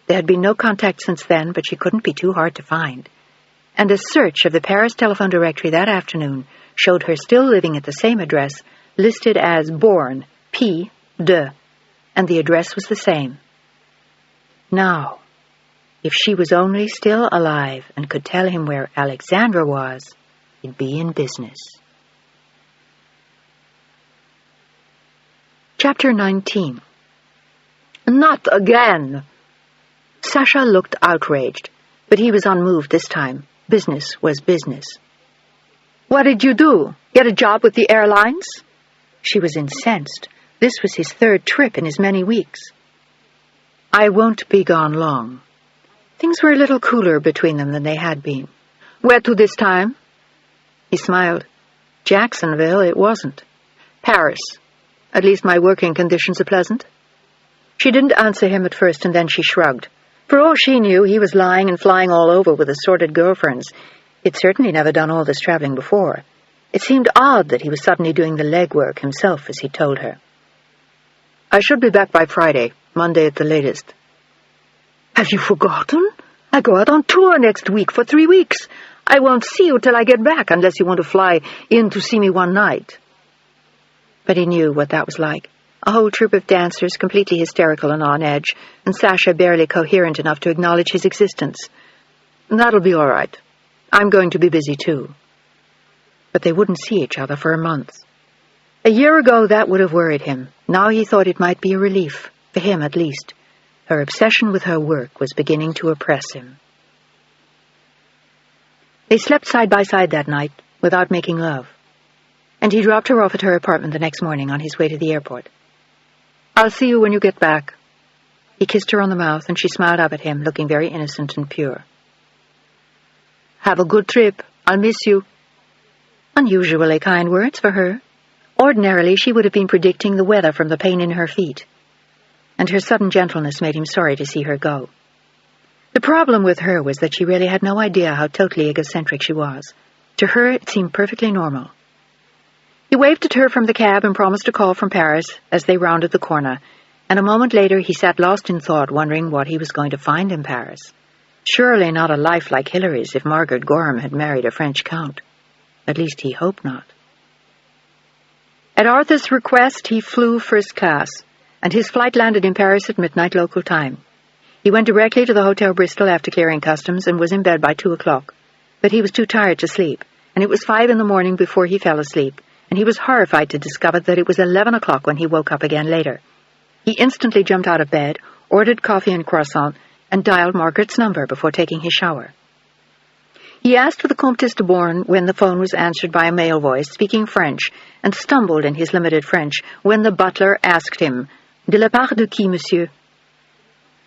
There had been no contact since then, but she couldn't be too hard to find. And a search of the Paris telephone directory that afternoon showed her still living at the same address, listed as Born, P. de, and the address was the same. Now, if she was only still alive and could tell him where Alexandra was, he'd be in business. Chapter 19. Not again! Sasha looked outraged, but he was unmoved this time. Business was business. What did you do? Get a job with the airlines? She was incensed. This was his third trip in as many weeks. I won't be gone long. Things were a little cooler between them than they had been. Where to this time? He smiled. Jacksonville, it wasn't. Paris. At least my working conditions are pleasant. She didn't answer him at first, and then she shrugged. For all she knew, he was lying and flying all over with assorted girlfriends. He'd certainly never done all this traveling before. It seemed odd that he was suddenly doing the legwork himself, as he told her. I should be back by Friday, Monday at the latest. Have you forgotten? I go out on tour next week for 3 weeks. I won't see you till I get back, unless you want to fly in to see me one night. But he knew what that was like. A whole troupe of dancers, completely hysterical and on edge, and Sasha barely coherent enough to acknowledge his existence. That'll be all right. I'm going to be busy, too. But they wouldn't see each other for a month. A year ago, that would have worried him. Now he thought it might be a relief, for him at least. Her obsession with her work was beginning to oppress him. They slept side by side that night, without making love. And he dropped her off at her apartment the next morning on his way to the airport. I'll see you when you get back. He kissed her on the mouth, and she smiled up at him, looking very innocent and pure. Have a good trip. I'll miss you. Unusually kind words for her. Ordinarily, she would have been predicting the weather from the pain in her feet. And her sudden gentleness made him sorry to see her go. The problem with her was that she really had no idea how totally egocentric she was. To her, it seemed perfectly normal. He waved at her from the cab and promised a call from Paris as they rounded the corner, and a moment later he sat lost in thought, wondering what he was going to find in Paris. Surely not a life like Hilary's if Margaret Gorham had married a French count. At least he hoped not. At Arthur's request, he flew first class, and his flight landed in Paris at midnight local time. He went directly to the Hotel Bristol after clearing customs and was in bed by 2 o'clock. But he was too tired to sleep, and it was 5 in the morning before he fell asleep, and he was horrified to discover that it was 11 o'clock when he woke up again later. He instantly jumped out of bed, ordered coffee and croissant, and dialed Margaret's number before taking his shower. He asked for the Comtesse de Born when the phone was answered by a male voice speaking French, and stumbled in his limited French when the butler asked him, "De la part de qui, monsieur?"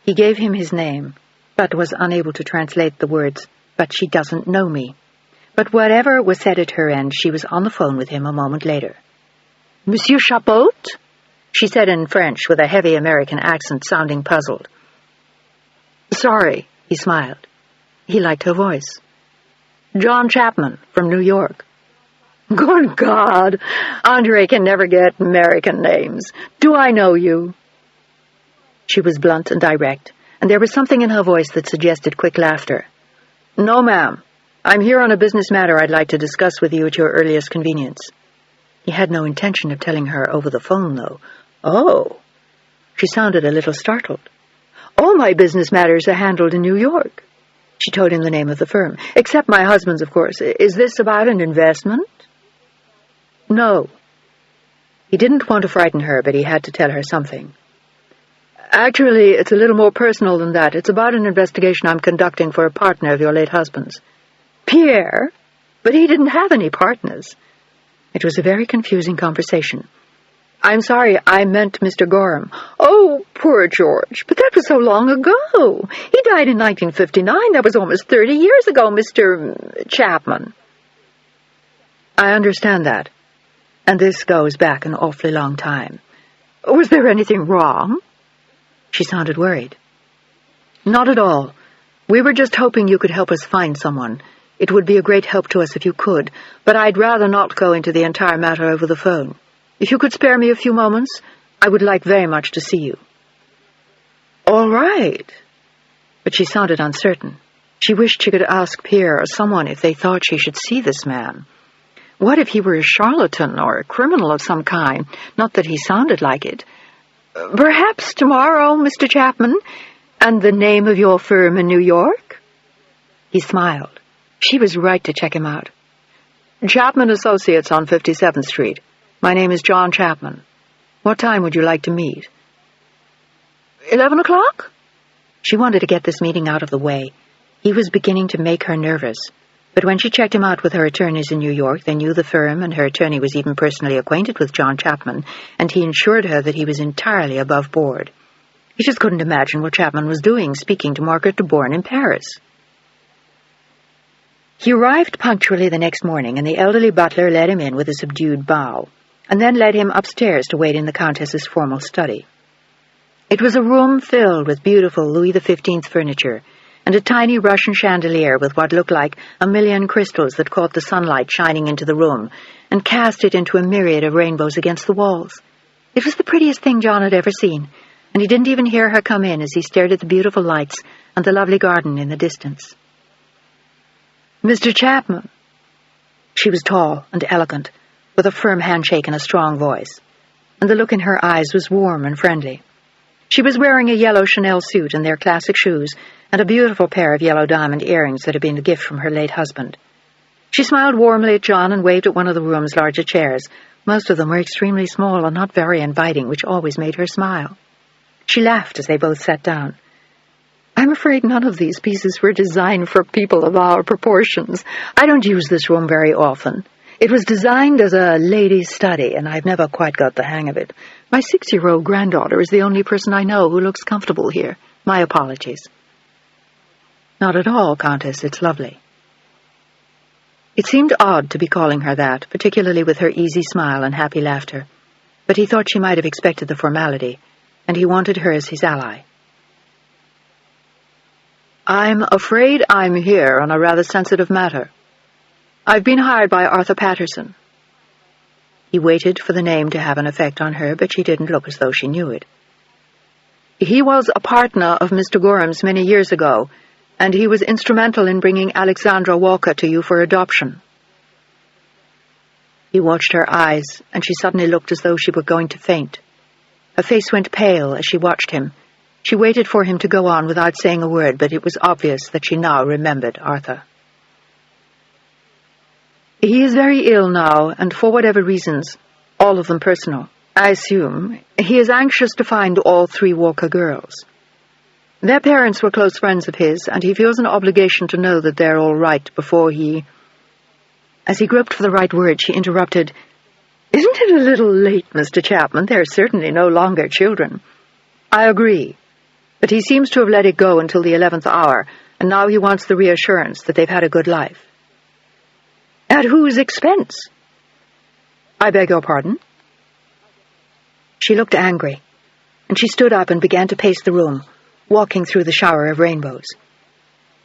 He gave him his name, but was unable to translate the words, "But she doesn't know me." But whatever was said at her end, she was on the phone with him a moment later. "Monsieur Chapeau?" she said in French, with a heavy American accent, sounding puzzled. "Sorry," he smiled. He liked her voice. "John Chapman, from New York." "Good God! Andre can never get American names. Do I know you?" She was blunt and direct, and there was something in her voice that suggested quick laughter. "No, ma'am. I'm here on a business matter I'd like to discuss with you at your earliest convenience." He had no intention of telling her over the phone, though. "Oh." She sounded a little startled. "All my business matters are handled in New York." She told him the name of the firm. "Except my husband's, of course. Is this about an investment?" "No." He didn't want to frighten her, but he had to tell her something. "Actually, it's a little more personal than that. It's about an investigation I'm conducting for a partner of your late husband's." "Pierre? But he didn't have any partners." It was a very confusing conversation. "I'm sorry, I meant Mr. Gorham." "Oh, poor George, but that was so long ago. He died in 1959. That was almost 30 years ago, Mr. Chapman." "I understand that. And this goes back an awfully long time." "Was there anything wrong?" She sounded worried. "Not at all. We were just hoping you could help us find someone. It would be a great help to us if you could, but I'd rather not go into the entire matter over the phone. If you could spare me a few moments, I would like very much to see you." "All right." But she sounded uncertain. She wished she could ask Pierre or someone if they thought she should see this man. What if he were a charlatan or a criminal of some kind? Not that he sounded like it. "Perhaps tomorrow, Mr. Chapman, and the name of your firm in New York?" He smiled. She was right to check him out. "Chapman Associates on 57th Street. My name is John Chapman. What time would you like to meet?" 11 o'clock? She wanted to get this meeting out of the way. He was beginning to make her nervous. But when she checked him out with her attorneys in New York, they knew the firm, and her attorney was even personally acquainted with John Chapman, and he assured her that he was entirely above board. He just couldn't imagine what Chapman was doing, speaking to Margaret de Bourne in Paris. He arrived punctually the next morning, and the elderly butler let him in with a subdued bow, and then led him upstairs to wait in the Countess's formal study. It was a room filled with beautiful Louis XV furniture, and a tiny Russian chandelier with what looked like a million crystals that caught the sunlight shining into the room and cast it into a myriad of rainbows against the walls. It was the prettiest thing John had ever seen, and he didn't even hear her come in as he stared at the beautiful lights and the lovely garden in the distance. "Mr. Chapman." She was tall and elegant, with a firm handshake and a strong voice, and the look in her eyes was warm and friendly. She was wearing a yellow Chanel suit and their classic shoes, and a beautiful pair of yellow diamond earrings that had been a gift from her late husband. She smiled warmly at John and waved at one of the room's larger chairs. Most of them were extremely small and not very inviting, which always made her smile. She laughed as they both sat down. "I'm afraid none of these pieces were designed for people of our proportions. I don't use this room very often. It was designed as a lady's study, and I've never quite got the hang of it. My 6-year-old granddaughter is the only person I know who looks comfortable here. My apologies." "Not at all, Countess. It's lovely." It seemed odd to be calling her that, particularly with her easy smile and happy laughter, but he thought she might have expected the formality, and he wanted her as his ally. "I'm afraid I'm here on a rather sensitive matter. I've been hired by Arthur Patterson." He waited for the name to have an effect on her, but she didn't look as though she knew it. "He was a partner of Mr. Gorham's many years ago, and he was instrumental in bringing Alexandra Walker to you for adoption." He watched her eyes, and she suddenly looked as though she were going to faint. Her face went pale as she watched him. She waited for him to go on without saying a word, but it was obvious that she now remembered Arthur. "He is very ill now, and for whatever reasons, all of them personal, I assume, he is anxious to find all 3 Walker girls. Their parents were close friends of his, and he feels an obligation to know that they're all right before he—" As he groped for the right word, she interrupted, "Isn't it a little late, Mr. Chapman? They're certainly no longer children." "I agree, but he seems to have let it go until the 11th hour, and now he wants the reassurance that they've had a good life." "At whose expense?" "I beg your pardon?" She looked angry, and she stood up and began to pace the room, walking through the shower of rainbows.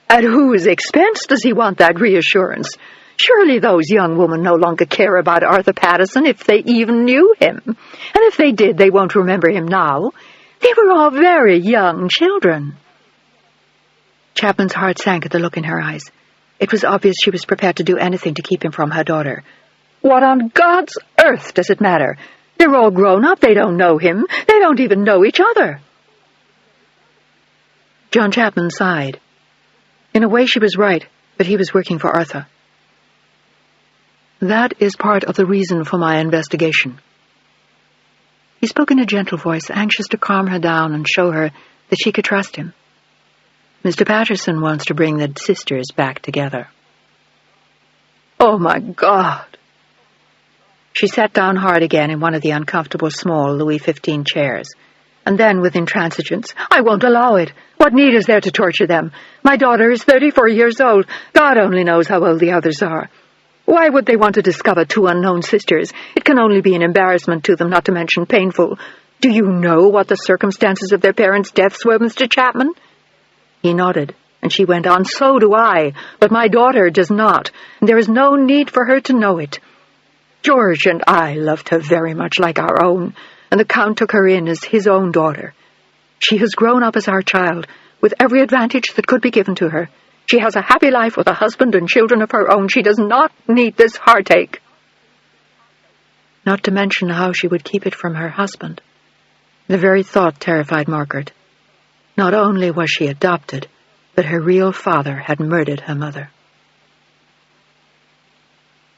"At whose expense does he want that reassurance? Surely those young women no longer care about Arthur Patterson, if they even knew him. And if they did, they won't remember him now. They were all very young children." Chapman's heart sank at the look in her eyes. It was obvious she was prepared to do anything to keep him from her daughter. "What on God's earth does it matter? They're all grown up. They don't know him. They don't even know each other." John Chapman sighed. In a way, she was right, but he was working for Arthur. That is part of the reason for my investigation. He spoke in a gentle voice, anxious to calm her down and show her that she could trust him. Mr. Patterson wants to bring the sisters back together. Oh, my God! She sat down hard again in one of the uncomfortable small Louis XV chairs. And then, with intransigence, I won't allow it. What need is there to torture them? My daughter is 34 years old. God only knows how old the others are. Why would they want to discover two unknown sisters? It can only be an embarrassment to them, not to mention painful. Do you know what the circumstances of their parents' deaths were, Mr. Chapman? He nodded, and she went on, So do I, but my daughter does not, and there is no need for her to know it. George and I loved her very much like our own, and the Count took her in as his own daughter. She has grown up as our child, with every advantage that could be given to her. She has a happy life with a husband and children of her own. She does not need this heartache. Not to mention how she would keep it from her husband. The very thought terrified Margaret. Not only was she adopted, but her real father had murdered her mother.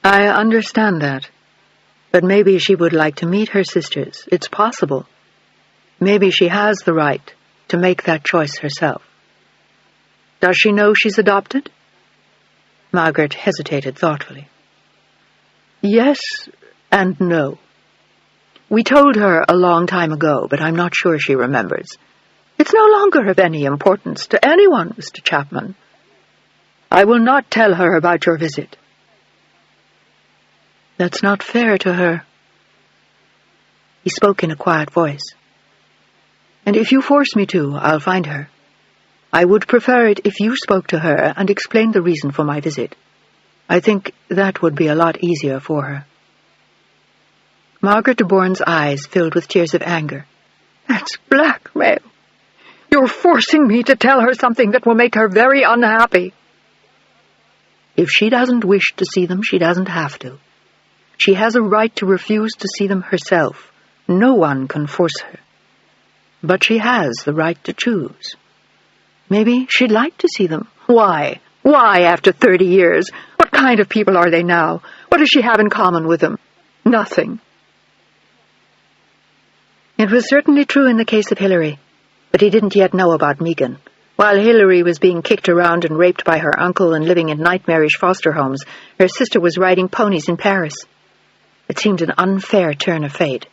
I understand that, but maybe she would like to meet her sisters. It's possible. Maybe she has the right to make that choice herself. Does she know she's adopted? Margaret hesitated thoughtfully. Yes and no. We told her a long time ago, but I'm not sure she remembers. It's no longer of any importance to anyone, Mr. Chapman. I will not tell her about your visit. That's not fair to her. He spoke in a quiet voice. And if you force me to, I'll find her. I would prefer it if you spoke to her and explained the reason for my visit. I think that would be a lot easier for her. Margaret de Bourne's eyes filled with tears of anger. That's blackmail. You're forcing me to tell her something that will make her very unhappy. If she doesn't wish to see them, she doesn't have to. She has a right to refuse to see them herself. No one can force her. But she has the right to choose. Maybe she'd like to see them. Why? Why, after 30 years? What kind of people are they now? What does she have in common with them? Nothing. It was certainly true in the case of Hilary, but he didn't yet know about Megan. While Hilary was being kicked around and raped by her uncle and living in nightmarish foster homes, her sister was riding ponies in Paris. It seemed an unfair turn of fate.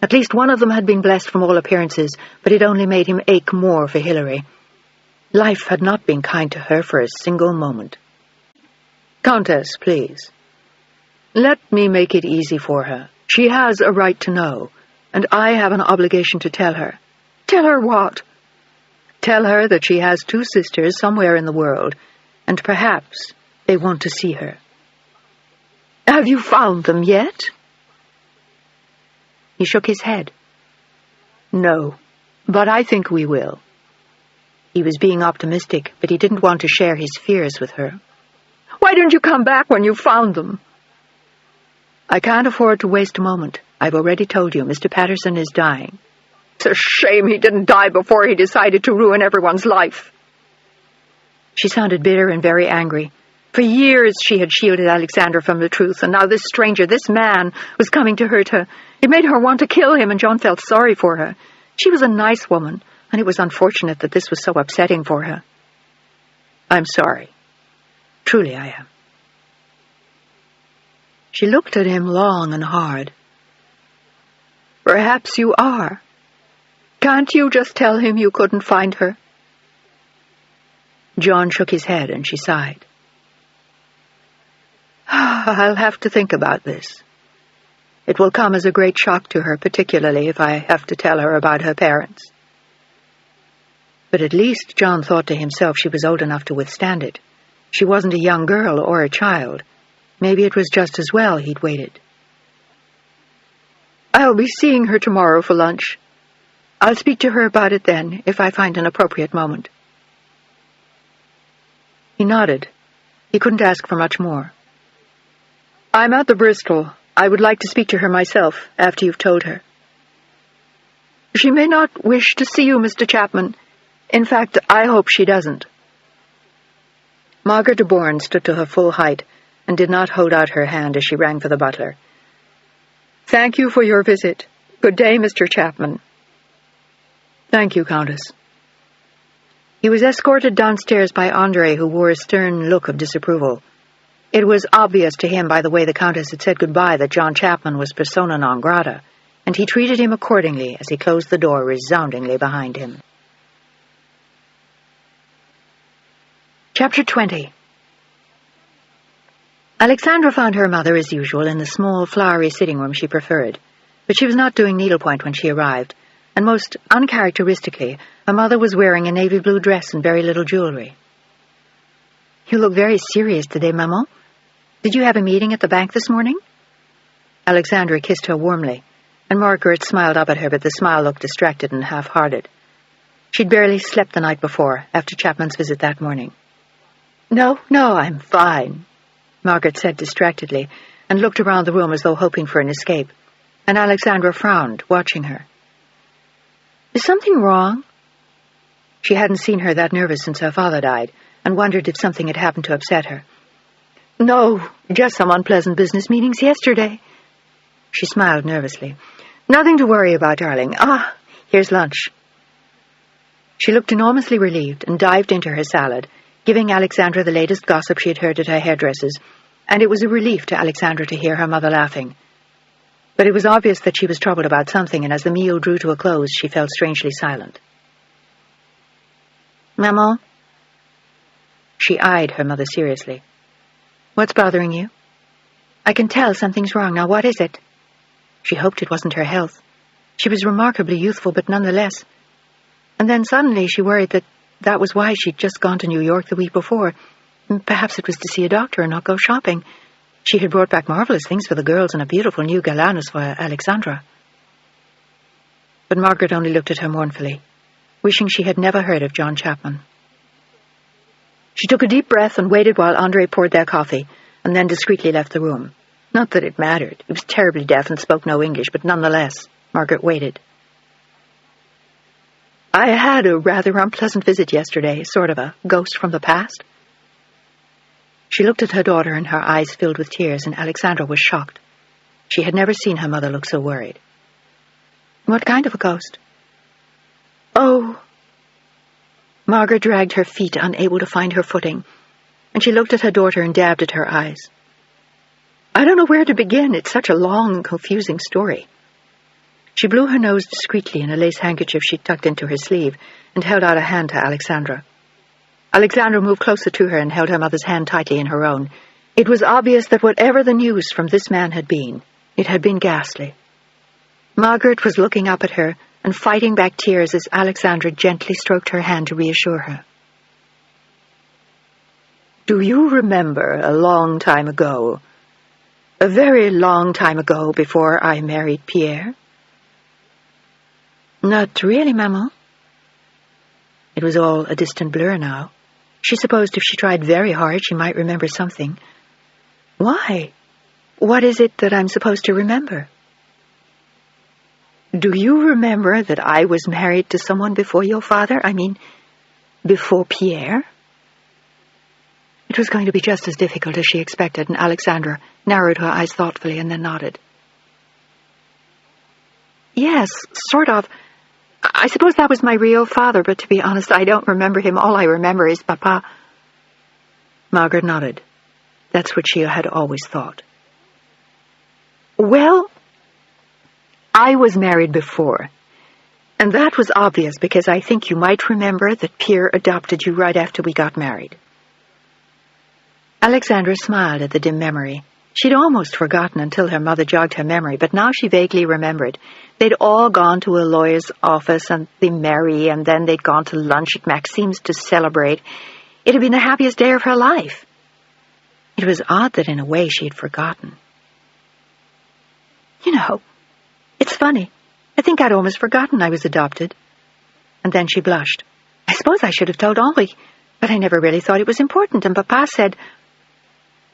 At least one of them had been blessed from all appearances, but it only made him ache more for Hilary. Life had not been kind to her for a single moment. Countess, please. Let me make it easy for her. She has a right to know, and I have an obligation to tell her. Tell her what? Tell her that she has two sisters somewhere in the world, and perhaps they want to see her. Have you found them yet? He shook his head. No, but I think we will. He was being optimistic, but he didn't want to share his fears with her. Why didn't you come back when you found them? I can't afford to waste a moment. I've already told you, Mr. Patterson is dying. It's a shame he didn't die before he decided to ruin everyone's life. She sounded bitter and very angry. For years she had shielded Alexander from the truth, and now this stranger, this man, was coming to hurt her. It made her want to kill him, and John felt sorry for her. She was a nice woman, and it was unfortunate that this was so upsetting for her. I'm sorry. Truly I am. She looked at him long and hard. Perhaps you are. Can't you just tell him you couldn't find her? John shook his head, and she sighed. I'll have to think about this. It will come as a great shock to her, particularly if I have to tell her about her parents. But at least, John thought to himself, she was old enough to withstand it. She wasn't a young girl or a child. Maybe it was just as well he'd waited. I'll be seeing her tomorrow for lunch. I'll speak to her about it then, if I find an appropriate moment. He nodded. He couldn't ask for much more. I'm at the Bristol. I would like to speak to her myself, after you've told her. She may not wish to see you, Mr. Chapman. In fact, I hope she doesn't. Margaret de Bourne stood to her full height and did not hold out her hand as she rang for the butler. "Thank you for your visit. Good day, Mr. Chapman." "Thank you, Countess." He was escorted downstairs by Andre, who wore a stern look of disapproval. It was obvious to him by the way the Countess had said goodbye that John Chapman was persona non grata, and he treated him accordingly as he closed the door resoundingly behind him. Chapter 20. Alexandra found her mother, as usual, in the small, flowery sitting room she preferred, but she was not doing needlepoint when she arrived, and most uncharacteristically, her mother was wearing a navy blue dress and very little jewelry. "You look very serious today, Maman. Did you have a meeting at the bank this morning?" Alexandra kissed her warmly, and Margaret smiled up at her, but the smile looked distracted and half-hearted. She'd barely slept the night before, after Chapman's visit that morning. No, I'm fine," Margaret said distractedly, and looked around the room as though hoping for an escape, and Alexandra frowned, watching her. "Is something wrong?" She hadn't seen her that nervous since her father died, and wondered if something had happened to upset her. "No, just some unpleasant business meetings yesterday." She smiled nervously. "Nothing to worry about, darling. Here's lunch." She looked enormously relieved and dived into her salad, giving Alexandra the latest gossip she had heard at her hairdresser's, and it was a relief to Alexandra to hear her mother laughing. But it was obvious that she was troubled about something, and as the meal drew to a close, she felt strangely silent. "Maman?" She eyed her mother seriously. "What's bothering you?" "I can tell something's wrong. Now, what is it?" She hoped it wasn't her health. She was remarkably youthful, but nonetheless. And then suddenly she worried that was why she'd just gone to New York the week before. Perhaps it was to see a doctor and not go shopping. She had brought back marvelous things for the girls and a beautiful new galanus for Alexandra. But Margaret only looked at her mournfully, wishing she had never heard of John Chapman. She took a deep breath and waited while Andre poured their coffee, and then discreetly left the room. Not that it mattered. He was terribly deaf and spoke no English, but nonetheless, Margaret waited. "I had a rather unpleasant visit yesterday, sort of a ghost from the past." She looked at her daughter, and her eyes filled with tears, and Alexandra was shocked. She had never seen her mother look so worried. "What kind of a ghost?" "Oh." Margaret dragged her feet, unable to find her footing, and she looked at her daughter and dabbed at her eyes. "I don't know where to begin. It's such a long, confusing story." She blew her nose discreetly in a lace handkerchief she tucked into her sleeve and held out a hand to Alexandra. Alexandra moved closer to her and held her mother's hand tightly in her own. It was obvious that whatever the news from this man had been, it had been ghastly. Margaret was looking up at her and fighting back tears as Alexandra gently stroked her hand to reassure her. "Do you remember a long time ago, a very long time ago before I married Pierre?" "Not really, Maman." It was all a distant blur now. She supposed if she tried very hard, she might remember something. "Why? What is it that I'm supposed to remember?" "Do you remember that I was married to someone before your father? I mean, before Pierre?" It was going to be just as difficult as she expected, and Alexandra narrowed her eyes thoughtfully and then nodded. "Yes, sort of. I suppose that was my real father, but to be honest, I don't remember him. All I remember is Papa." Margaret nodded. That's what she had always thought. "Well, I was married before, and that was obvious because I think you might remember that Pierre adopted you right after we got married." Alexandra smiled at the dim memory. She'd almost forgotten until her mother jogged her memory, but now she vaguely remembered. They'd all gone to a lawyer's office and be merry, and then they'd gone to lunch at Maxime's to celebrate. It had been the happiest day of her life. It was odd that in a way she had forgotten. "You know, it's funny. I think I'd almost forgotten I was adopted." And then she blushed. "I suppose I should have told Henri, but I never really thought it was important, and Papa said—"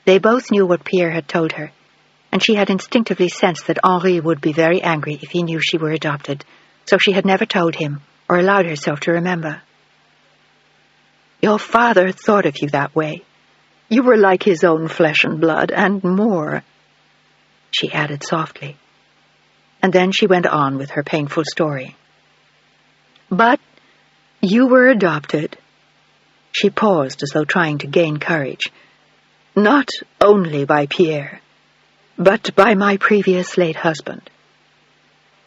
They both knew what Pierre had told her, and she had instinctively sensed that Henri would be very angry if he knew she were adopted, so she had never told him or allowed herself to remember. "Your father thought of you that way," You were like his own flesh and blood, and more," she added softly. And then she went on with her painful story. "But you were adopted." She paused as though trying to gain courage. "Not only by Pierre, but by my previous late husband.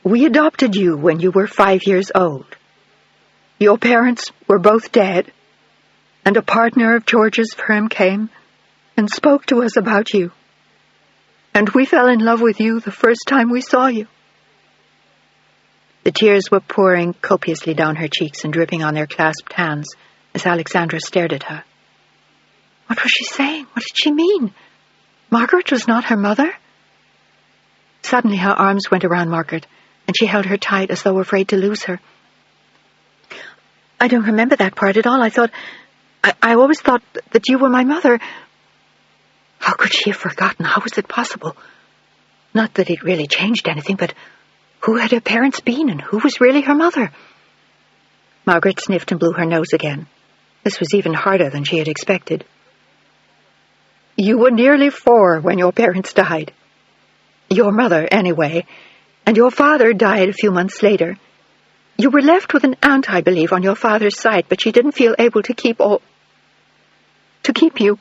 We adopted you when you were 5 years old. Your parents were both dead, and a partner of George's firm came and spoke to us about you. And we fell in love with you the first time we saw you." The tears were pouring copiously down her cheeks and dripping on their clasped hands as Alexandra stared at her. What was she saying? What did she mean? Margaret was not her mother? Suddenly her arms went around Margaret, and she held her tight as though afraid to lose her. "I don't remember that part at all. I always thought that you were my mother." How could she have forgotten? How was it possible? Not that it really changed anything, but who had her parents been, and who was really her mother? Margaret sniffed and blew her nose again. This was even harder than she had expected. "You were nearly 4 when your parents died. Your mother, anyway, and your father died a few months later. You were left with an aunt, I believe, on your father's side, but she didn't feel able to keep you."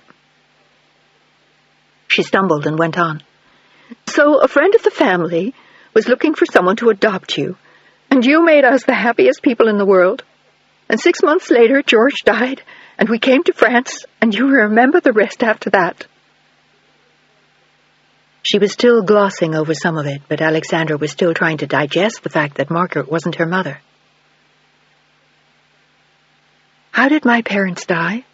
She stumbled and went on. "So a friend of the family was looking for someone to adopt you, and you made us the happiest people in the world. And 6 months later, George died, and we came to France, and you remember the rest after that." She was still glossing over some of it, but Alexandra was still trying to digest the fact that Margaret wasn't her mother. "How did my parents die?"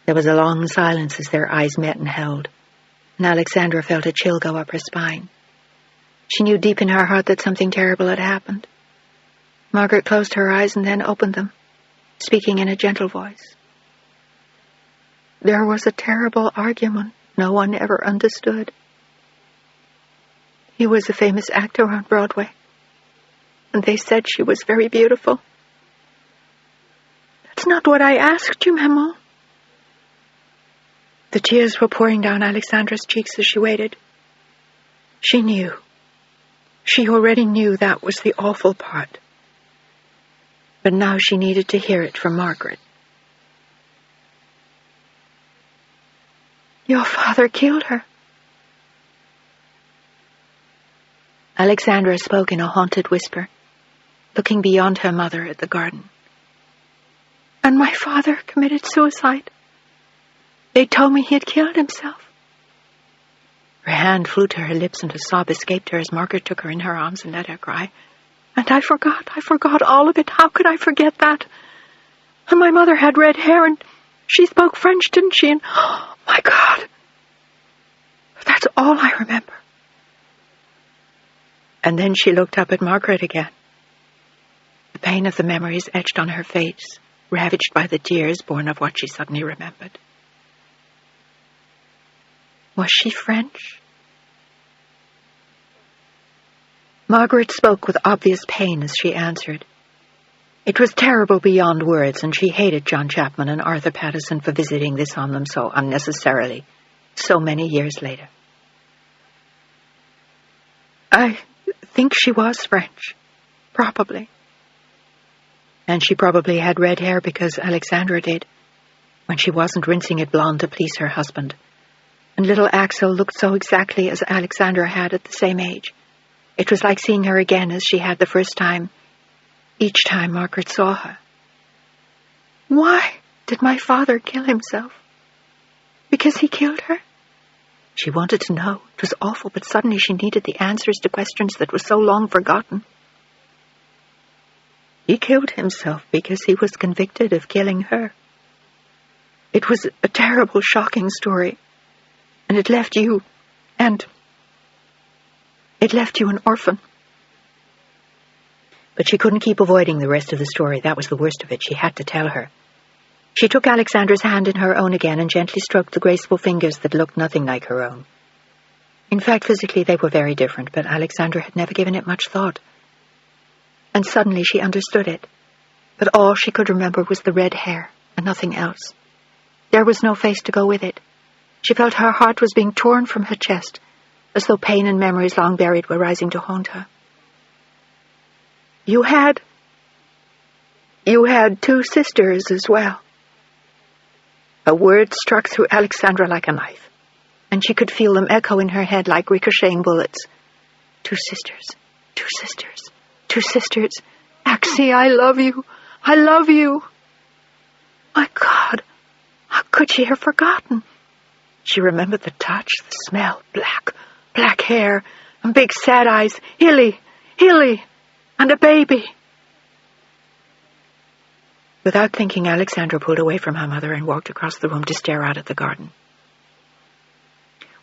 There was a long silence as their eyes met and held, and Alexandra felt a chill go up her spine. She knew deep in her heart that something terrible had happened. Margaret closed her eyes and then opened them, speaking in a gentle voice. "There was a terrible argument no one ever understood. He was a famous actor on Broadway, and they said she was very beautiful." "That's not what I asked you, Maman." The tears were pouring down Alexandra's cheeks as she waited. She knew. She already knew that was the awful part. But now she needed to hear it from Margaret. "Your father killed her." Alexandra spoke in a haunted whisper, looking beyond her mother at the garden. "And my father committed suicide. They told me he had killed himself." Her hand flew to her lips and a sob escaped her as Margaret took her in her arms and let her cry. "And I forgot all of it. How could I forget that? And my mother had red hair and she spoke French, didn't she? And, oh my God, that's all I remember." And then she looked up at Margaret again. The pain of the memories etched on her face, ravaged by the tears born of what she suddenly remembered. Was she French? Margaret spoke with obvious pain as she answered. It was terrible beyond words, and she hated John Chapman and Arthur Pattison for visiting this on them so unnecessarily, so many years later. "I think she was French. Probably. And she probably had red hair because Alexandra did, when she wasn't rinsing it blonde to please her husband. And little Axel looked so exactly as Alexandra had at the same age. It was like seeing her again as she had the first time, each time Margaret saw her. Why did my father kill himself? Because he killed her? She wanted to know. It was awful, but suddenly she needed the answers to questions that were so long forgotten. He killed himself because he was convicted of killing her. It was a terrible, shocking story. And it left you an orphan. But she couldn't keep avoiding the rest of the story. That was the worst of it. She had to tell her. She took Alexandra's hand in her own again and gently stroked the graceful fingers that looked nothing like her own. In fact, physically they were very different, but Alexandra had never given it much thought. And suddenly she understood it. But all she could remember was the red hair and nothing else. There was no face to go with it. She felt her heart was being torn from her chest, as though pain and memories long buried were rising to haunt her. You had 2 sisters as well. A word struck through Alexandra like a knife, and she could feel them echo in her head like ricocheting bullets. 2 sisters, 2 sisters, 2 sisters. Axie, I love you. I love you. My God, how could she have forgotten? She remembered the touch, the smell, black hair, and big sad eyes, Hilly, and a baby. Without thinking, Alexandra pulled away from her mother and walked across the room to stare out at the garden.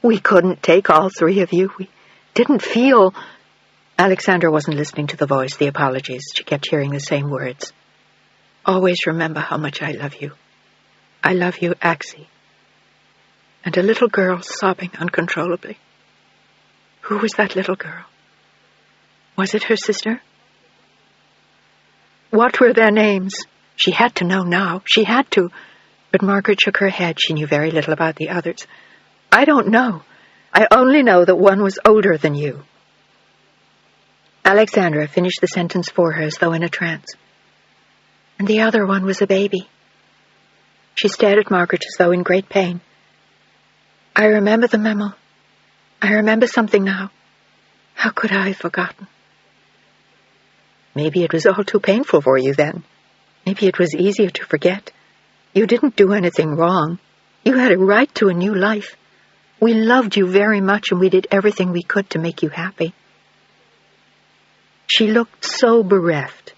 We couldn't take all 3 of you. We didn't feel... Alexandra wasn't listening to the voice, the apologies. She kept hearing the same words. Always remember how much I love you. I love you, Axie. And a little girl sobbing uncontrollably. Who was that little girl? Was it her sister? What were their names? She had to know now. She had to. But Margaret shook her head. She knew very little about the others. I don't know. I only know that one was older than you. Alexandra finished the sentence for her as though in a trance. And the other one was a baby. She stared at Margaret as though in great pain. I remember the memo. I remember something now. How could I have forgotten? Maybe it was all too painful for you then. Maybe it was easier to forget. You didn't do anything wrong. You had a right to a new life. We loved you very much, and we did everything we could to make you happy. She looked so bereft.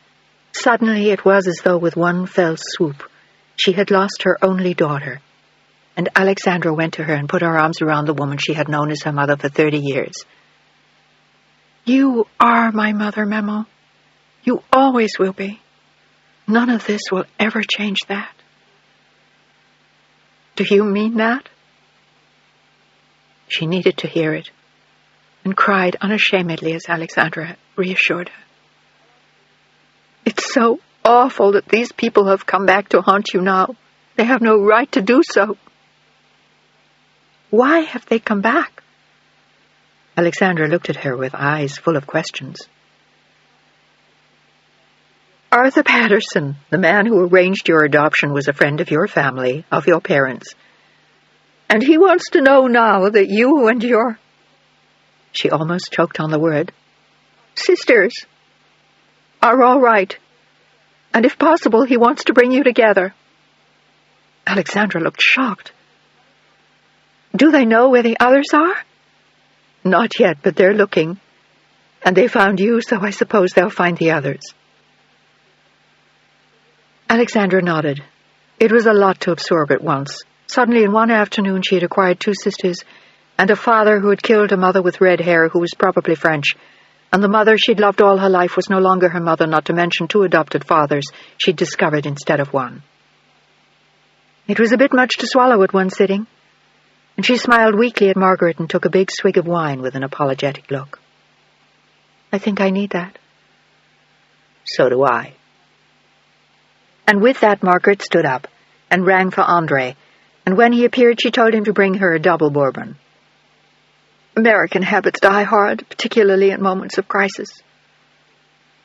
Suddenly it was as though with one fell swoop she had lost her only daughter, and Alexandra went to her and put her arms around the woman she had known as her mother for 30 years. You are my mother, Memo. You always will be. None of this will ever change that. Do you mean that? She needed to hear it, and cried unashamedly as Alexandra reassured her. It's so awful that these people have come back to haunt you now. They have no right to do so. Why have they come back? Alexandra looked at her with eyes full of questions. Arthur Patterson, the man who arranged your adoption, was a friend of your family, of your parents. And he wants to know now that you and your... She almost choked on the word. Sisters are all right. And if possible, he wants to bring you together. Alexandra looked shocked. Do they know where the others are? Not yet, but they're looking. And they found you, so I suppose they'll find the others. Alexandra nodded. It was a lot to absorb at once. Suddenly, in one afternoon, she had acquired 2 sisters, and a father who had killed a mother with red hair who was probably French, and the mother she'd loved all her life was no longer her mother, not to mention 2 adopted fathers she'd discovered instead of one. It was a bit much to swallow at one sitting, and she smiled weakly at Margaret and took a big swig of wine with an apologetic look. I think I need that. So do I. And with that, Margaret stood up and rang for Andre, and when he appeared, she told him to bring her a double bourbon. American habits die hard, particularly in moments of crisis.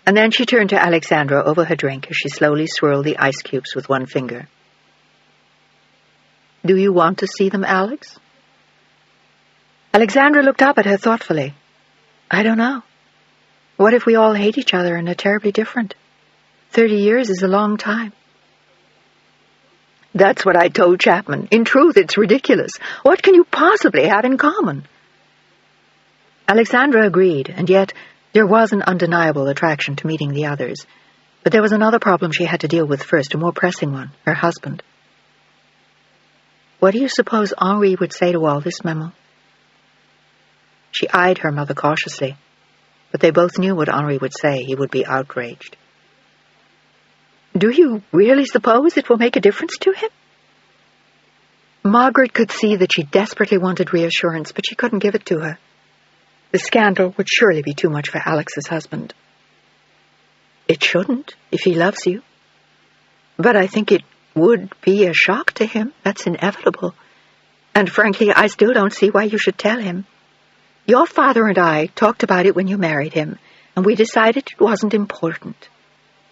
And then she turned to Alexandra over her drink as she slowly swirled the ice cubes with one finger. Do you want to see them, Alex? Alexandra looked up at her thoughtfully. I don't know. What if we all hate each other and are terribly different? 30 years is a long time. That's what I told Chapman. In truth, it's ridiculous. What can you possibly have in common? Alexandra agreed, and yet there was an undeniable attraction to meeting the others. But there was another problem she had to deal with first, a more pressing one, her husband. What do you suppose Henri would say to all this, Memo? She eyed her mother cautiously, but they both knew what Henri would say. He would be outraged. Do you really suppose it will make a difference to him? Margaret could see that she desperately wanted reassurance, but she couldn't give it to her. The scandal would surely be too much for Alex's husband. It shouldn't, if he loves you. But I think it would be a shock to him. That's inevitable. And frankly, I still don't see why you should tell him. Your father and I talked about it when you married him, and we decided it wasn't important.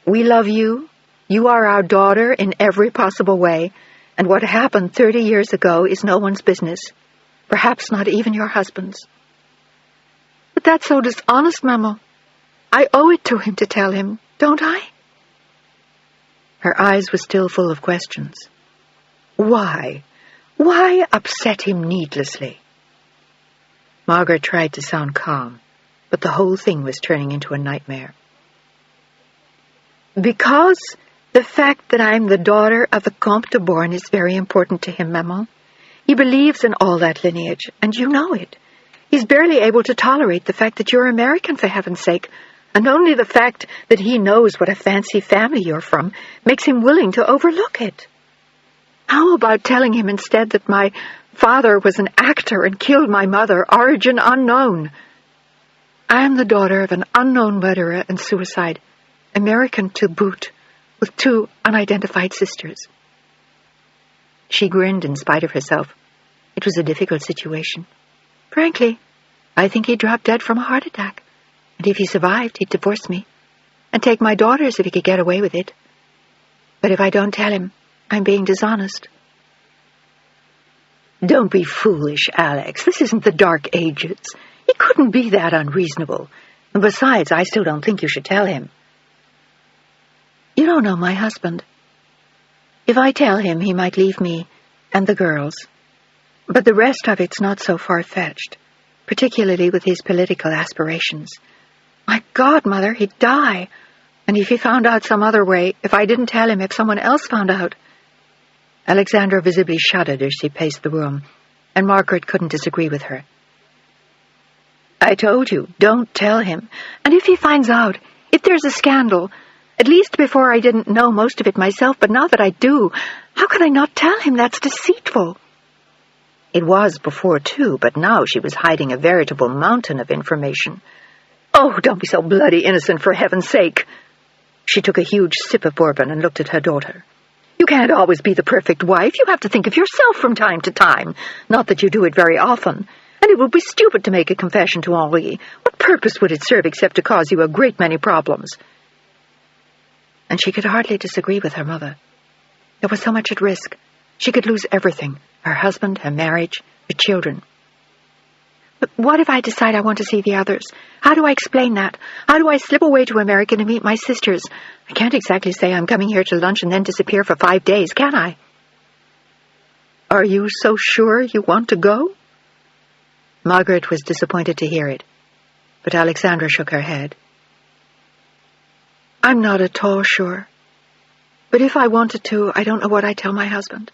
We love you. You are our daughter in every possible way, and what happened 30 years ago is no one's business, perhaps not even your husband's. But that's so dishonest, Mamma. I owe it to him to tell him, don't I? Her eyes were still full of questions. Why? Why upset him needlessly? Margaret tried to sound calm, but the whole thing was turning into a nightmare. Because the fact that I'm the daughter of the Comte de Born is very important to him, Maman. He believes in all that lineage, and you know it. He's barely able to tolerate the fact that you're American, for heaven's sake, and only the fact that he knows what a fancy family you're from makes him willing to overlook it. How about telling him instead that my father was an actor and killed my mother, origin unknown? I am the daughter of an unknown murderer and suicide, American to boot, with 2 unidentified sisters. She grinned in spite of herself. It was a difficult situation. Frankly, I think he dropped dead from a heart attack, and if he survived, he'd divorce me, and take my daughters if he could get away with it. But if I don't tell him, I'm being dishonest. Don't be foolish, Alex. This isn't the Dark Ages. He couldn't be that unreasonable. And besides, I still don't think you should tell him. You don't know my husband. If I tell him, he might leave me and the girls. But the rest of it's not so far-fetched, particularly with his political aspirations. My God, Mother, he'd die. And if he found out some other way, if I didn't tell him, if someone else found out... Alexandra visibly shuddered as she paced the room, and Margaret couldn't disagree with her. I told you, don't tell him. And if he finds out, if there's a scandal, at least before I didn't know most of it myself, but now that I do, how can I not tell him? That's deceitful. It was before, too, but now she was hiding a veritable mountain of information. Oh, don't be so bloody innocent, for heaven's sake. She took a huge sip of bourbon and looked at her daughter. You can't always be the perfect wife. You have to think of yourself from time to time. Not that you do it very often. And it would be stupid to make a confession to Henri. What purpose would it serve except to cause you a great many problems? And she could hardly disagree with her mother. There was so much at risk. She could lose everything, her husband, her marriage, her children. But what if I decide I want to see the others? How do I explain that? How do I slip away to America to meet my sisters? I can't exactly say I'm coming here to lunch and then disappear for 5 days, can I? Are you so sure you want to go? Margaret was disappointed to hear it, but Alexandra shook her head. I'm not at all sure. But if I wanted to, I don't know what I'd tell my husband.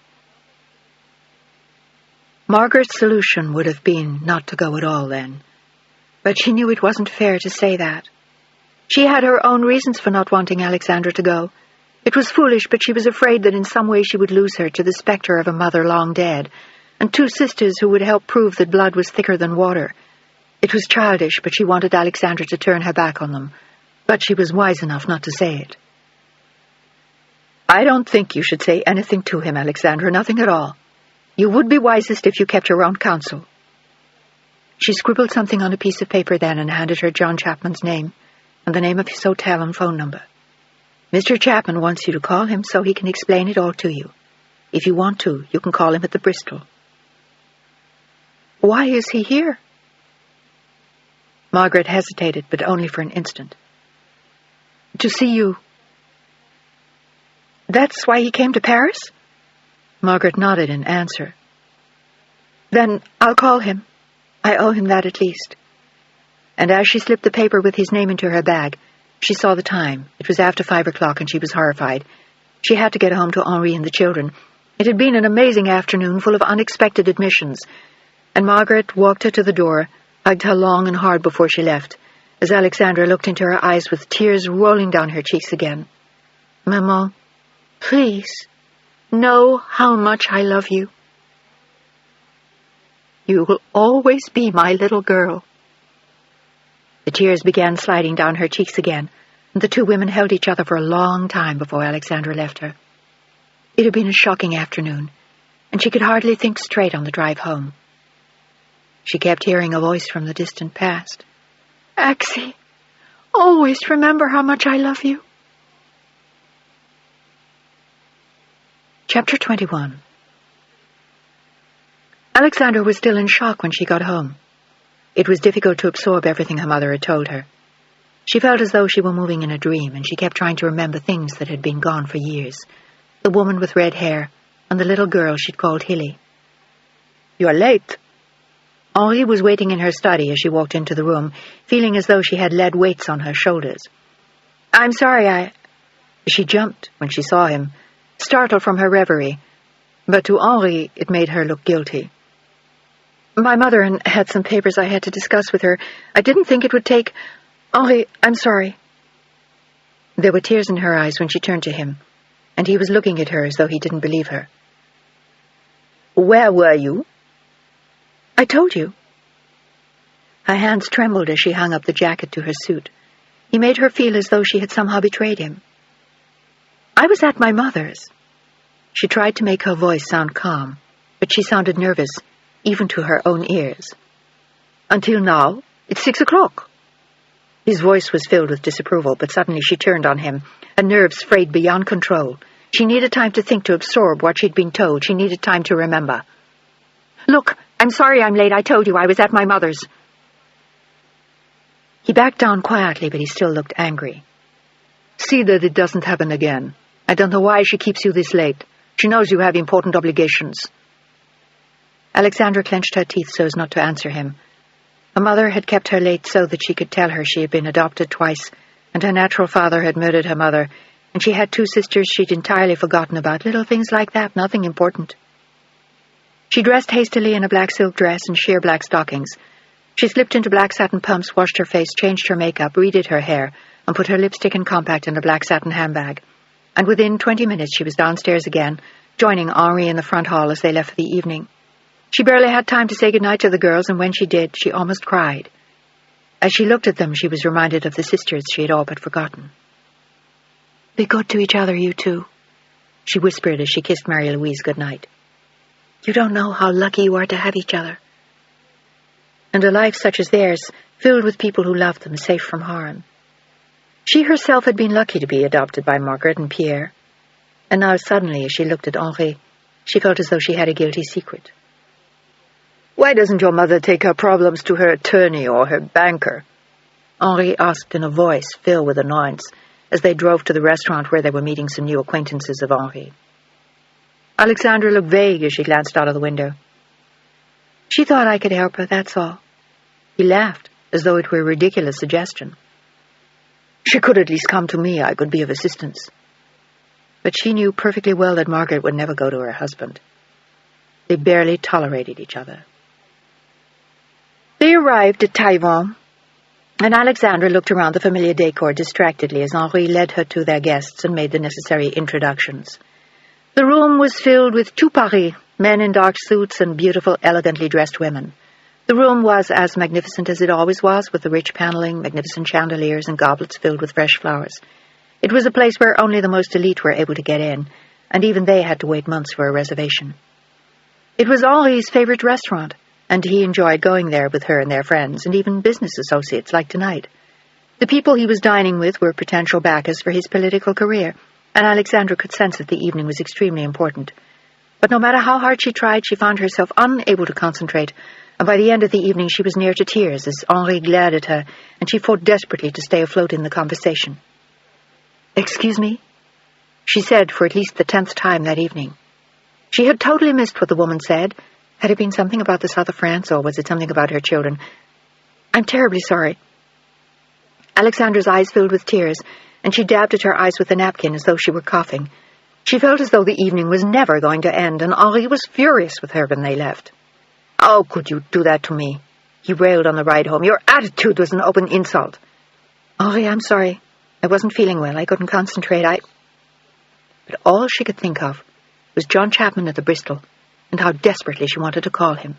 Margaret's solution would have been not to go at all then, but she knew it wasn't fair to say that. She had her own reasons for not wanting Alexandra to go. It was foolish, but she was afraid that in some way she would lose her to the spectre of a mother long dead, and 2 sisters who would help prove that blood was thicker than water. It was childish, but she wanted Alexandra to turn her back on them, but she was wise enough not to say it. I don't think you should say anything to him, Alexandra, nothing at all. You would be wisest if you kept your own counsel. She scribbled something on a piece of paper then and handed her John Chapman's name and the name of his hotel and phone number. Mr. Chapman wants you to call him so he can explain it all to you. If you want to, you can call him at the Bristol. Why is he here? Margaret hesitated, but only for an instant. To see you. That's why he came to Paris? Margaret nodded in answer. Then I'll call him. I owe him that at least. And as she slipped the paper with his name into her bag, she saw the time. It was after 5 o'clock and she was horrified. She had to get home to Henri and the children. It had been an amazing afternoon full of unexpected admissions, and Margaret walked her to the door, hugged her long and hard before she left, as Alexandra looked into her eyes with tears rolling down her cheeks again. Maman, please, know how much I love you. You will always be my little girl. The tears began sliding down her cheeks again, and the 2 women held each other for a long time before Alexandra left her. It had been a shocking afternoon, and she could hardly think straight on the drive home. She kept hearing a voice from the distant past. "Axie, always remember how much I love you." Chapter 21. Alexandra was still in shock when she got home. It was difficult to absorb everything her mother had told her. She felt as though she were moving in a dream, and she kept trying to remember things that had been gone for years. The woman with red hair, and the little girl she'd called Hilly. "You are late." Henri was waiting in her study as she walked into the room, feeling as though she had lead weights on her shoulders. "I'm sorry, She jumped when she saw him, startled from her reverie, but to Henri it made her look guilty. "My mother had some papers I had to discuss with her. I didn't think it would take... Henri, I'm sorry." There were tears in her eyes when she turned to him, and he was looking at her as though he didn't believe her. "Where were you?" "I told you." Her hands trembled as she hung up the jacket to her suit. He made her feel as though she had somehow betrayed him. "I was at my mother's." She tried to make her voice sound calm, but she sounded nervous, even to her own ears. "Until now, it's 6 o'clock. His voice was filled with disapproval, but suddenly she turned on him, her nerves frayed beyond control. She needed time to think, to absorb what she'd been told. She needed time to remember. "Look, I'm sorry I'm late. I told you I was at my mother's." He backed down quietly, but he still looked angry. "See that it doesn't happen again. I don't know why she keeps you this late. She knows you have important obligations." Alexandra clenched her teeth so as not to answer him. Her mother had kept her late so that she could tell her she had been adopted twice, and her natural father had murdered her mother, and she had 2 sisters she'd entirely forgotten about. Little things like that, nothing important. She dressed hastily in a black silk dress and sheer black stockings. She slipped into black satin pumps, washed her face, changed her makeup, redid her hair, and put her lipstick and compact in a black satin handbag. And within 20 minutes she was downstairs again, joining Henri in the front hall as they left for the evening. She barely had time to say goodnight to the girls, and when she did, she almost cried. As she looked at them, she was reminded of the sisters she had all but forgotten. "Be good to each other, you two," she whispered as she kissed Mary Louise goodnight. "You don't know how lucky you are to have each other." And a life such as theirs, filled with people who loved them, safe from harm. She herself had been lucky to be adopted by Margaret and Pierre, and now suddenly, as she looked at Henri, she felt as though she had a guilty secret. "Why doesn't your mother take her problems to her attorney or her banker?" Henri asked in a voice filled with annoyance as they drove to the restaurant where they were meeting some new acquaintances of Henri. Alexandra looked vague as she glanced out of the window. "She thought I could help her, that's all." He laughed, as though it were a ridiculous suggestion. "She could at least come to me. I could be of assistance." But she knew perfectly well that Margaret would never go to her husband. They barely tolerated each other. They arrived at Taïwan, and Alexandra looked around the familiar decor distractedly as Henri led her to their guests and made the necessary introductions. The room was filled with tout Paris, men in dark suits and beautiful, elegantly dressed women. The room was as magnificent as it always was, with the rich paneling, magnificent chandeliers, and goblets filled with fresh flowers. It was a place where only the most elite were able to get in, and even they had to wait months for a reservation. It was Henri's favorite restaurant, and he enjoyed going there with her and their friends, and even business associates like tonight. The people he was dining with were potential backers for his political career, and Alexandra could sense that the evening was extremely important. But no matter how hard she tried, she found herself unable to concentrate, and by the end of the evening she was near to tears as Henri glared at her, and she fought desperately to stay afloat in the conversation. "Excuse me?" she said for at least the 10th time that evening. She had totally missed what the woman said. Had it been something about the south of France, or was it something about her children? "I'm terribly sorry." Alexandra's eyes filled with tears, and she dabbed at her eyes with a napkin as though she were coughing. She felt as though the evening was never going to end, and Henri was furious with her when they left. "How could you do that to me?" he railed on the ride home. "Your attitude was an open insult." "Henri, I'm sorry. I wasn't feeling well. I couldn't concentrate. But all she could think of was John Chapman at the Bristol, and how desperately she wanted to call him.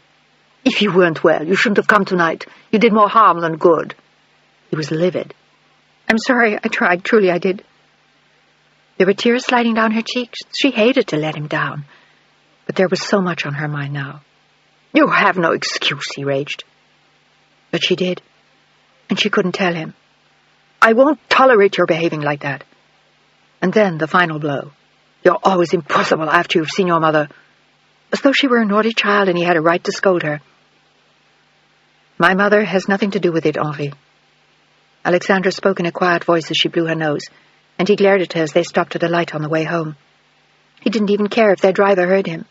"If you weren't well, you shouldn't have come tonight. You did more harm than good." He was livid. "I'm sorry. I tried. Truly I did." There were tears sliding down her cheeks. She hated to let him down. But there was so much on her mind now. "You have no excuse," he raged. But she did, and she couldn't tell him. "I won't tolerate your behaving like that." And then the final blow. "You're always impossible after you've seen your mother." As though she were a naughty child and he had a right to scold her. "My mother has nothing to do with it, Henri." Alexandra spoke in a quiet voice as she blew her nose, and he glared at her as they stopped at a light on the way home. He didn't even care if their driver heard him.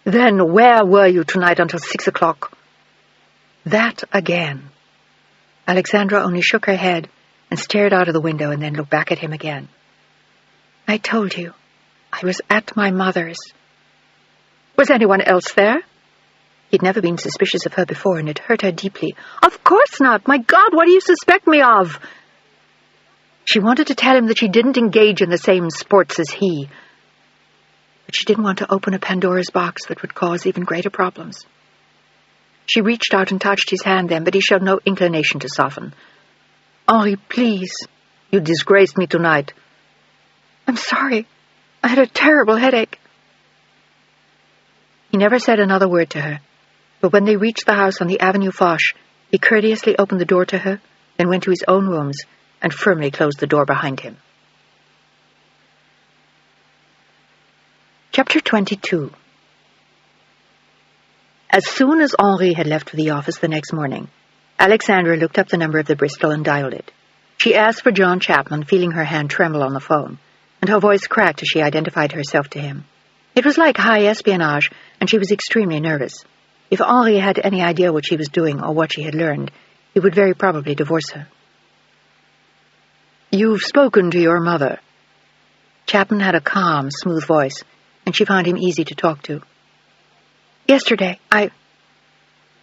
"Then where were you tonight until 6 o'clock? That again. Alexandra only shook her head and stared out of the window and then looked back at him again. "I told you. I was at my mother's." "Was anyone else there?" He'd never been suspicious of her before, and it hurt her deeply. "Of course not! My God, what do you suspect me of?" She wanted to tell him that she didn't engage in the same sports as he, but she didn't want to open a Pandora's box that would cause even greater problems. She reached out and touched his hand then, but he showed no inclination to soften. "Henri, please. You disgraced me tonight." "I'm sorry. I had a terrible headache." He never said another word to her, but when they reached the house on the Avenue Foch, he courteously opened the door to her, then went to his own rooms and firmly closed the door behind him. Chapter 22. As soon as Henri had left for the office the next morning, Alexandra looked up the number of the Bristol and dialed it. She asked for John Chapman, feeling her hand tremble on the phone, and her voice cracked as she identified herself to him. It was like high espionage, and she was extremely nervous. If Henri had any idea what she was doing or what she had learned, he would very probably divorce her. "You've spoken to your mother." Chapman had a calm, smooth voice, and she found him easy to talk to. "Yesterday, I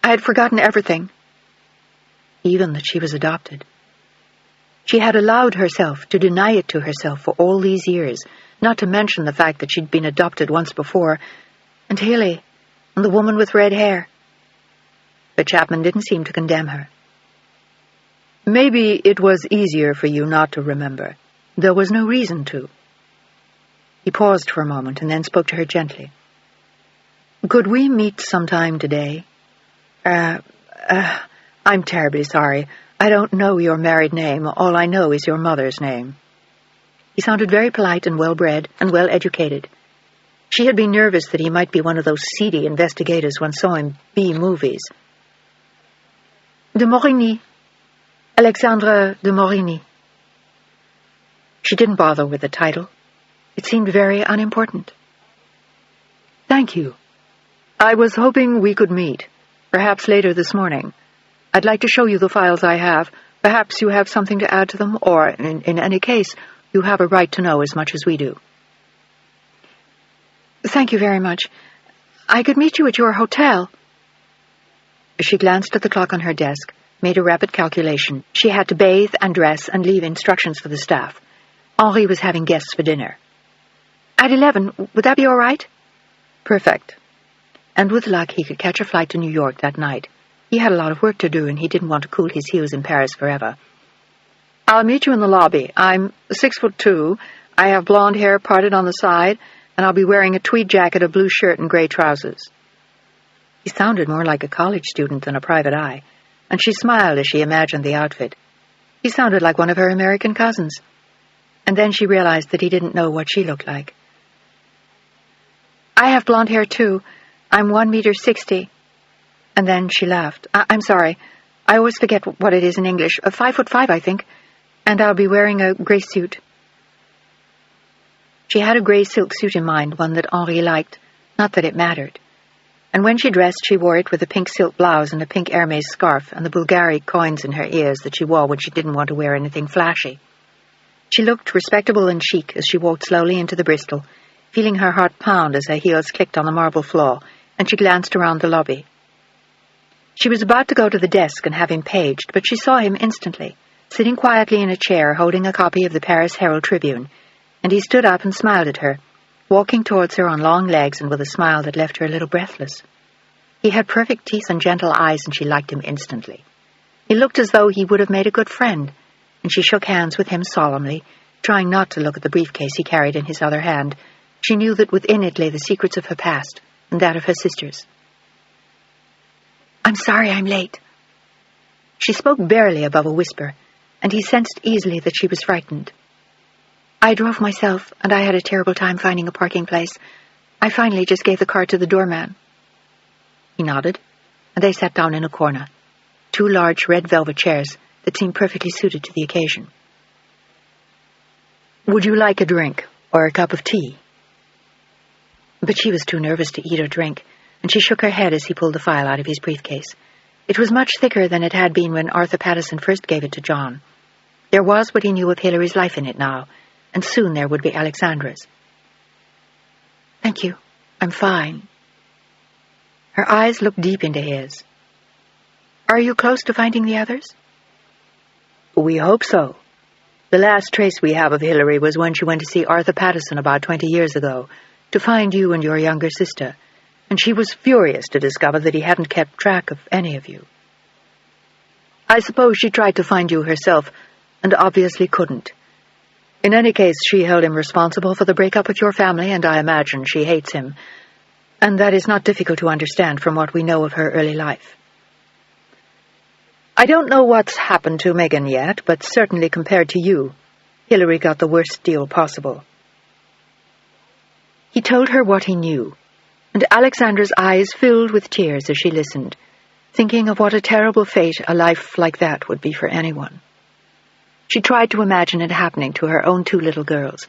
had forgotten everything." Even that she was adopted. She had allowed herself to deny it to herself for all these years, not to mention the fact that she'd been adopted once before, and Haley, and the woman with red hair. But Chapman didn't seem to condemn her. "Maybe it was easier for you not to remember. There was no reason to." He paused for a moment and then spoke to her gently. "Could we meet sometime today? I'm terribly sorry. I don't know your married name. All I know is your mother's name." He sounded very polite and well-bred and well-educated. She had been nervous that he might be one of those seedy investigators one saw in B-movies. "De Morigny. Alexandra de Morigny." She didn't bother with the title. It seemed very unimportant. "Thank you. I was hoping we could meet, perhaps later this morning. I'd like to show you the files I have. Perhaps you have something to add to them, or, in any case, you have a right to know as much as we do." "Thank you very much. I could meet you at your hotel." She glanced at the clock on her desk, made a rapid calculation. She had to bathe and dress and leave instructions for the staff. Henri was having guests for dinner. "At 11, would that be all right?" "Perfect." And with luck, he could catch a flight to New York that night. He had a lot of work to do, and he didn't want to cool his heels in Paris forever. "I'll meet you in the lobby. I'm 6'2". I have blonde hair parted on the side, and I'll be wearing a tweed jacket, a blue shirt, and gray trousers." He sounded more like a college student than a private eye, and she smiled as she imagined the outfit. He sounded like one of her American cousins. And then she realized that he didn't know what she looked like. "I have blonde hair, too. I'm 1.60 meters. And then she laughed. "I'm sorry. I always forget what it is in English. 5'5", I think. And I'll be wearing a gray suit." She had a gray silk suit in mind, one that Henri liked, not that it mattered. And when she dressed, she wore it with a pink silk blouse and a pink Hermès scarf and the Bulgari coins in her ears that she wore when she didn't want to wear anything flashy. She looked respectable and chic as she walked slowly into the Bristol, feeling her heart pound as her heels clicked on the marble floor, and she glanced around the lobby. She was about to go to the desk and have him paged, but she saw him instantly, sitting quietly in a chair holding a copy of the Paris Herald Tribune, and he stood up and smiled at her, walking towards her on long legs and with a smile that left her a little breathless. He had perfect teeth and gentle eyes, and she liked him instantly. He looked as though he would have made a good friend, and she shook hands with him solemnly, Trying not to look at the briefcase he carried in his other hand, she knew that within it lay the secrets of her past and that of her sisters. "I'm sorry I'm late." She spoke barely above a whisper, and he sensed easily that she was frightened. "I drove myself, and I had a terrible time finding a parking place. I finally just gave the car to the doorman." He nodded, and they sat down in a corner, 2 large red velvet chairs that seemed perfectly suited to the occasion. "Would you like a drink or a cup of tea?" But she was too nervous to eat or drink, and she shook her head as he pulled the file out of his briefcase. It was much thicker than it had been when Arthur Patterson first gave it to John. There was what he knew of Hilary's life in it now, and soon there would be Alexandra's. "Thank you. I'm fine." Her eyes looked deep into his. "Are you close to finding the others?" "We hope so. The last trace we have of Hilary was when she went to see Arthur Patterson about 20 years ago, to find you and your younger sister, and she was furious to discover that he hadn't kept track of any of you. I suppose she tried to find you herself, and obviously couldn't. In any case, she held him responsible for the breakup of your family, and I imagine she hates him, and that is not difficult to understand from what we know of her early life. I don't know what's happened to Megan yet, but certainly compared to you, Hilary got the worst deal possible." He told her what he knew, and Alexandra's eyes filled with tears as she listened, thinking of what a terrible fate a life like that would be for anyone. She tried to imagine it happening to her own 2 little girls,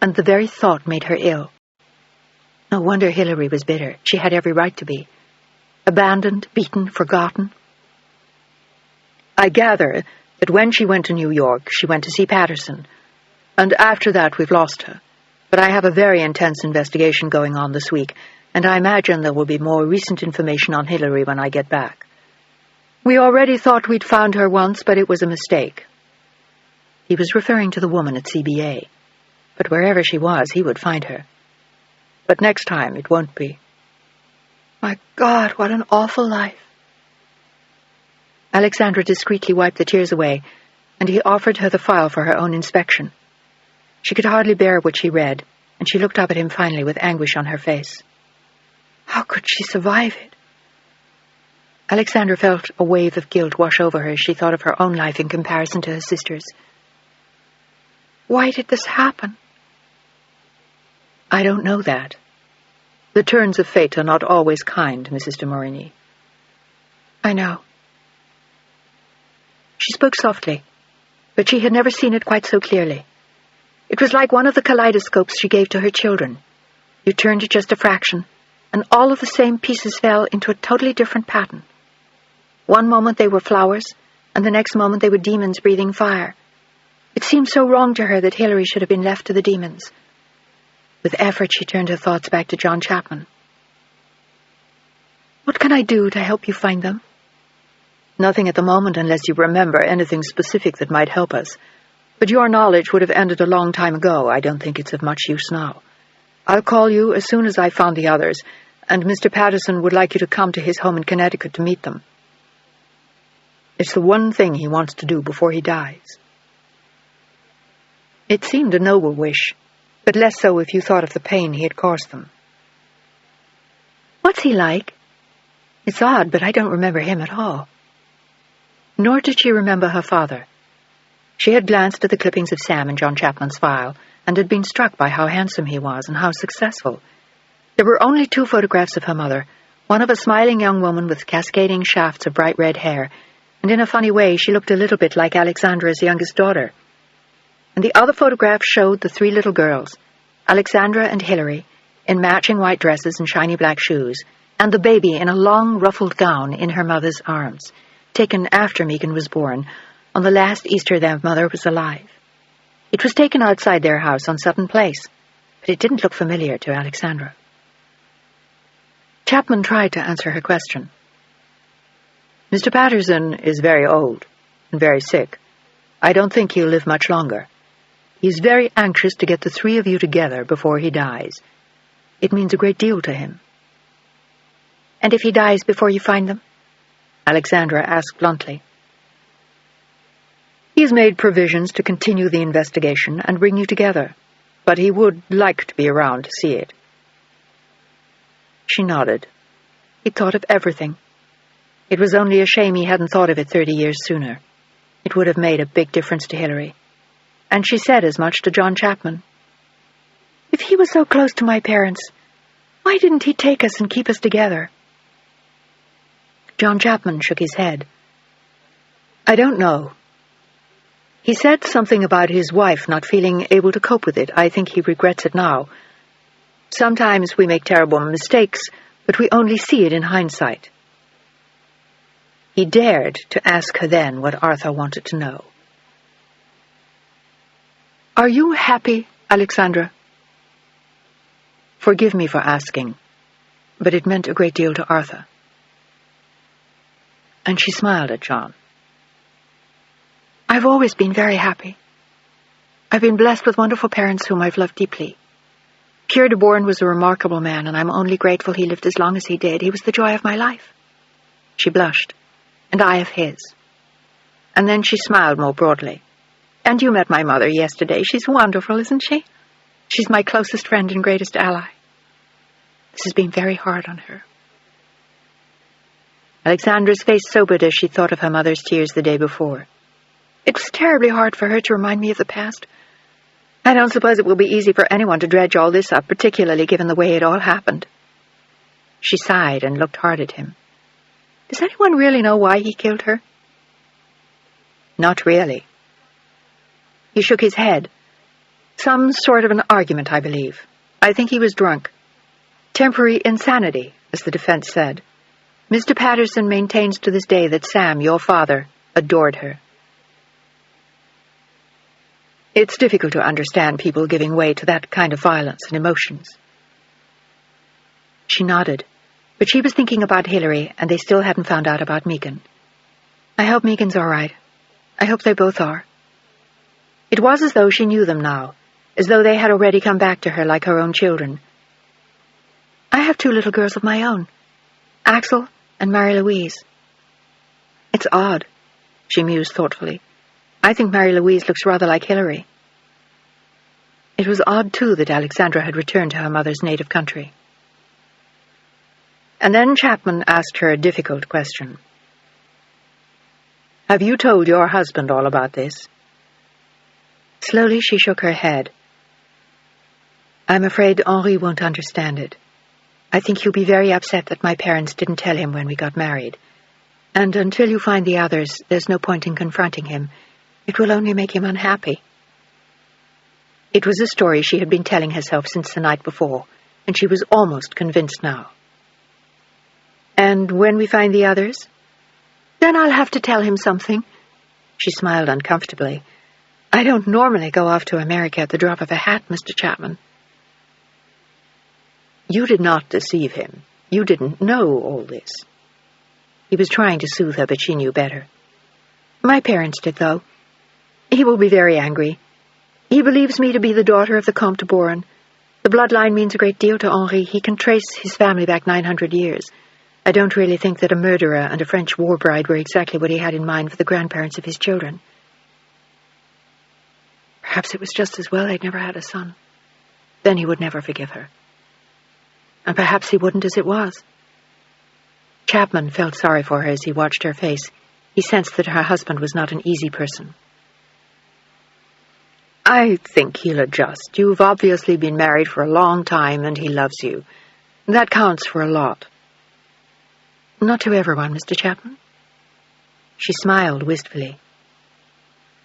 and the very thought made her ill. No wonder Hilary was bitter. She had every right to be. Abandoned, beaten, forgotten. I gather that when she went to New York, she went to see Patterson, and after that we've lost her. But I have a very intense investigation going on this week, and I imagine there will be more recent information on Hilary when I get back. We already thought we'd found her once, but it was a mistake." He was referring to the woman at CBA, but wherever she was, he would find her. "But next time it won't be." "My God, what an awful life." Alexandra discreetly wiped the tears away, and he offered her the file for her own inspection. She could hardly bear what she read, and she looked up at him finally with anguish on her face. How could she survive it? Alexandra felt a wave of guilt wash over her as she thought of her own life in comparison to her sister's. Why did this happen? I don't know that. The turns of fate are not always kind, Mrs. de Morigny. I know. She spoke softly, but she had never seen it quite so clearly. It was like one of the kaleidoscopes she gave to her children. You turned it just a fraction, and all of the same pieces fell into a totally different pattern. One moment they were flowers, and the next moment they were demons breathing fire. It seemed so wrong to her that Hilary should have been left to the demons. With effort, she turned her thoughts back to John Chapman. What can I do to help you find them? Nothing at the moment unless you remember anything specific that might help us. But your knowledge would have ended a long time ago. I don't think it's of much use now. I'll call you as soon as I've found the others, and Mr. Patterson would like you to come to his home in Connecticut to meet them. It's the one thing he wants to do before he dies. It seemed a noble wish, but less so if you thought of the pain he had caused them. What's he like? It's odd, but I don't remember him at all. Nor did she remember her father. She had glanced at the clippings of Sam in John Chapman's file, and had been struck by how handsome he was and how successful. There were only 2 photographs of her mother, one of a smiling young woman with cascading shafts of bright red hair, and in a funny way she looked a little bit like Alexandra's youngest daughter. And the other photograph showed the 3 little girls, Alexandra and Hilary, in matching white dresses and shiny black shoes, and the baby in a long ruffled gown in her mother's arms, taken after Megan was born, on the last Easter their mother was alive. It was taken outside their house on Sutton Place, but it didn't look familiar to Alexandra. Chapman tried to answer her question. Mr. Patterson is very old and very sick. I don't think he'll live much longer. He's very anxious to get the 3 of you together before he dies. It means a great deal to him. And if he dies before you find them? Alexandra asked bluntly. He's made provisions to continue the investigation and bring you together, but he would like to be around to see it. She nodded. He'd thought of everything. It was only a shame he hadn't thought of it 30 years sooner. It would have made a big difference to Hilary. And she said as much to John Chapman. If he was so close to my parents, why didn't he take us and keep us together? John Chapman shook his head. I don't know. He said something about his wife not feeling able to cope with it. I think he regrets it now. Sometimes we make terrible mistakes, but we only see it in hindsight. He dared to ask her then what Arthur wanted to know. Are you happy, Alexandra? Forgive me for asking, but it meant a great deal to Arthur. And she smiled at John. I've always been very happy. I've been blessed with wonderful parents whom I've loved deeply. Pierre de Bourne was a remarkable man, and I'm only grateful he lived as long as he did. He was the joy of my life. She blushed, and I of his. And then she smiled more broadly. And you met my mother yesterday. She's wonderful, isn't she? She's my closest friend and greatest ally. This has been very hard on her. Alexandra's face sobered as she thought of her mother's tears the day before. It was terribly hard for her to remind me of the past. I don't suppose it will be easy for anyone to dredge all this up, particularly given the way it all happened. She sighed and looked hard at him. Does anyone really know why he killed her? Not really. He shook his head. Some sort of an argument, I believe. I think he was drunk. Temporary insanity, as the defense said. Mr. Patterson maintains to this day that Sam, your father, adored her. It's difficult to understand people giving way to that kind of violence and emotions. She nodded, but she was thinking about Hilary, and they still hadn't found out about Megan. I hope Megan's all right. I hope they both are. It was as though she knew them now, as though they had already come back to her like her own children. I have 2 little girls of my own, Axel and Mary-Louise. It's odd, she mused thoughtfully. I think Mary-Louise looks rather like Hilary. It was odd, too, that Alexandra had returned to her mother's native country. And then Chapman asked her a difficult question. Have you told your husband all about this? Slowly she shook her head. I'm afraid Henri won't understand it. I think he'll be very upset that my parents didn't tell him when we got married. And until you find the others, there's no point in confronting him. It will only make him unhappy. It was a story she had been telling herself since the night before, and she was almost convinced now. And when we find the others? Then I'll have to tell him something. She smiled uncomfortably. I don't normally go off to America at the drop of a hat, Mr. Chapman. You did not deceive him. You didn't know all this. He was trying to soothe her, but she knew better. My parents did, though. He will be very angry. He believes me to be the daughter of the Comte de Bourne. The bloodline means a great deal to Henri. He can trace his family back 900 years. I don't really think that a murderer and a French war bride were exactly what he had in mind for the grandparents of his children. Perhaps it was just as well they'd never had a son. Then he would never forgive her. And perhaps he wouldn't as it was. Chapman felt sorry for her as he watched her face. He sensed that her husband was not an easy person. I think he'll adjust. You've obviously been married for a long time, and he loves you. That counts for a lot. Not to everyone, Mr. Chapman. She smiled wistfully.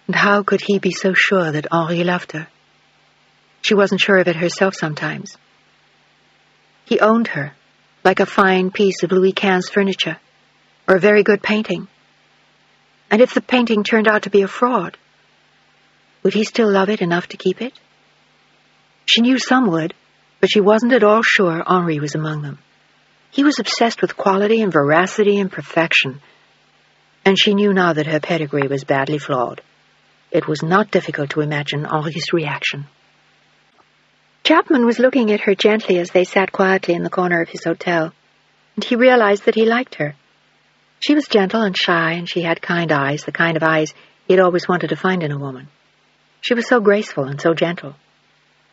And how could he be so sure that Henri loved her? She wasn't sure of it herself sometimes. He owned her, like a fine piece of Louis XV's furniture, or a very good painting. And if the painting turned out to be a fraud, would he still love it enough to keep it? She knew some would, but she wasn't at all sure Henri was among them. He was obsessed with quality and veracity and perfection, and she knew now that her pedigree was badly flawed. It was not difficult to imagine Henri's reaction. Chapman was looking at her gently as they sat quietly in the corner of his hotel, and he realized that he liked her. She was gentle and shy, and she had kind eyes, the kind of eyes he'd always wanted to find in a woman. She was so graceful and so gentle.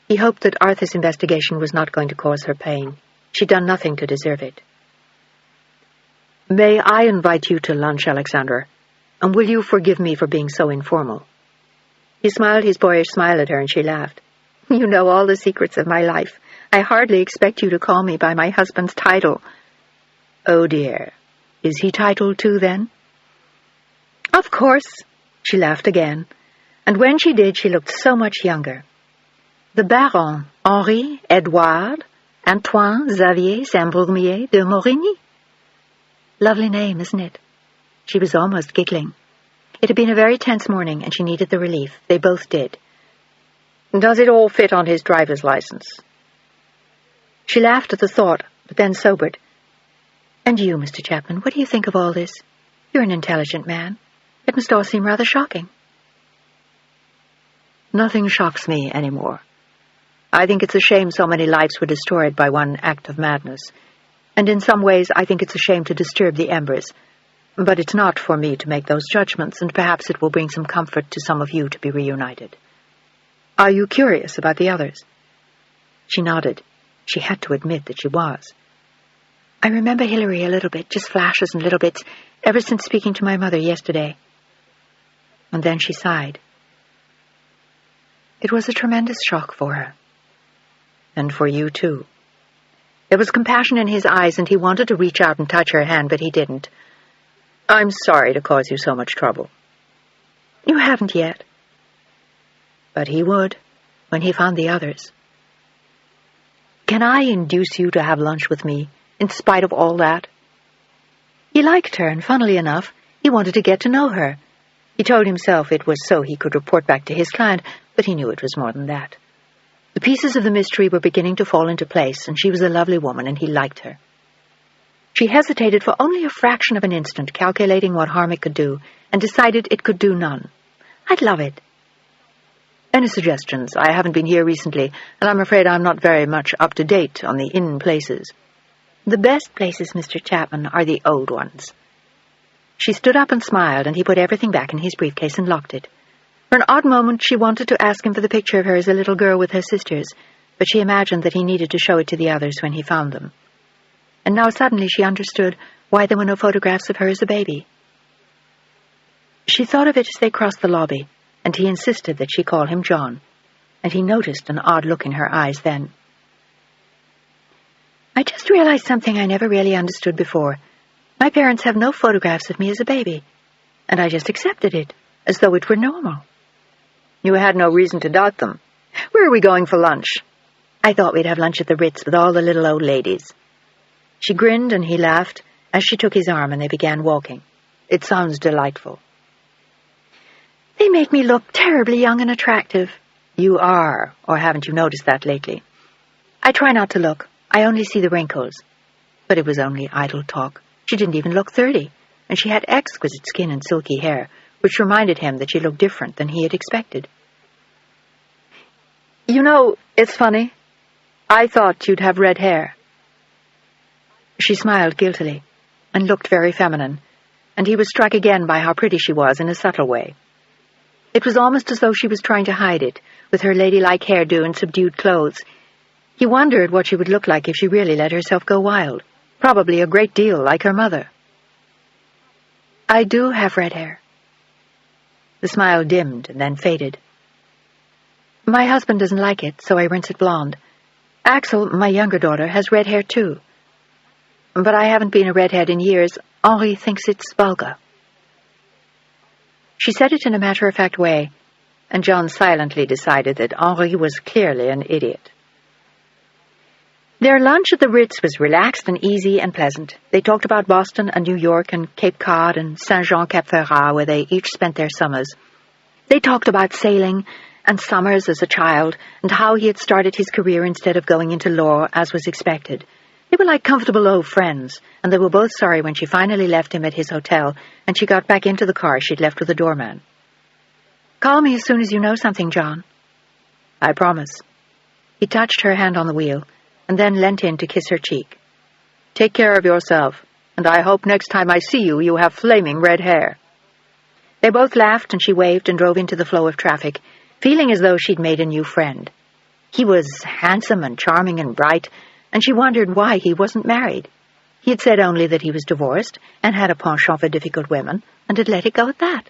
He hoped that Arthur's investigation was not going to cause her pain. She'd done nothing to deserve it. "May I invite you to lunch, Alexandra? And will you forgive me for being so informal?" He smiled his boyish smile at her, and she laughed. "You know all the secrets of my life. I hardly expect you to call me by my husband's title." "Oh, dear. Is he titled too, then?" "Of course." She laughed again, and when she did, she looked so much younger. "The Baron Henri Edouard Antoine Xavier Saint-Bourmier de Morigny." Lovely name, isn't it? She was almost giggling. It had been a very tense morning, and she needed the relief. They both did. "Does it all fit on his driver's license?" She laughed at the thought, but then sobered. "And you, Mr. Chapman, what do you think of all this? You're an intelligent man. It must all seem rather shocking." "Nothing shocks me anymore. I think it's a shame so many lives were destroyed by one act of madness. And in some ways I think it's a shame to disturb the embers. But it's not for me to make those judgments, and perhaps it will bring some comfort to some of you to be reunited. Are you curious about the others?" She nodded. She had to admit that she was. "I remember Hilary a little bit, just flashes and little bits, ever since speaking to my mother yesterday." And then she sighed. It was a tremendous shock for her. And for you, too. There was compassion in his eyes, and he wanted to reach out and touch her hand, but he didn't. "I'm sorry to cause you so much trouble." "You haven't yet." But he would, when he found the others. "Can I induce you to have lunch with me, in spite of all that?" He liked her, and funnily enough, he wanted to get to know her. He told himself it was so he could report back to his client, but he knew it was more than that. The pieces of the mystery were beginning to fall into place, and she was a lovely woman, and he liked her. She hesitated for only a fraction of an instant, calculating what harm it could do, and decided it could do none. "I'd love it." "Any suggestions? I haven't been here recently, and I'm afraid I'm not very much up to date on the inn places." "The best places, Mr. Chapman, are the old ones." She stood up and smiled, and he put everything back in his briefcase and locked it. For an odd moment, she wanted to ask him for the picture of her as a little girl with her sisters, but she imagined that he needed to show it to the others when he found them. And now suddenly she understood why there were no photographs of her as a baby. She thought of it as they crossed the lobby, and he insisted that she call him John, and he noticed an odd look in her eyes then. "I just realized something I never really understood before. My parents have no photographs of me as a baby, and I just accepted it, as though it were normal." "You had no reason to doubt them. Where are we going for lunch?" "I thought we'd have lunch at the Ritz with all the little old ladies." She grinned and he laughed as she took his arm and they began walking. "It sounds delightful." "They make me look terribly young and attractive." "You are, or haven't you noticed that lately?" "I try not to look. I only see the wrinkles." But it was only idle talk. She didn't even look 30, and she had exquisite skin and silky hair, which reminded him that she looked different than he had expected. "You know, it's funny. I thought you'd have red hair." She smiled guiltily and looked very feminine, and he was struck again by how pretty she was in a subtle way. It was almost as though she was trying to hide it, with her ladylike hairdo and subdued clothes. He wondered what she would look like if she really let herself go wild, probably a great deal like her mother. "I do have red hair." The smile dimmed and then faded. "My husband doesn't like it, so I rinse it blonde. Axel, my younger daughter, has red hair too. But I haven't been a redhead in years. Henri thinks it's vulgar." She said it in a matter-of-fact way, and John silently decided that Henri was clearly an idiot. Their lunch at the Ritz was relaxed and easy and pleasant. They talked about Boston and New York and Cape Cod and Saint-Jean-Cap-Ferrat, where they each spent their summers. They talked about sailing and summers as a child, and how he had started his career instead of going into law, as was expected. They were like comfortable old friends, and they were both sorry when she finally left him at his hotel, and she got back into the car she'd left with the doorman. "Call me as soon as you know something, John." "I promise." He touched her hand on the wheel, and then leant in to kiss her cheek. "Take care of yourself, and I hope next time I see you, you have flaming red hair." They both laughed, and she waved and drove into the flow of traffic, feeling as though she'd made a new friend. He was handsome and charming and bright, and she wondered why he wasn't married. He had said only that he was divorced and had a penchant for difficult women, and had let it go at that.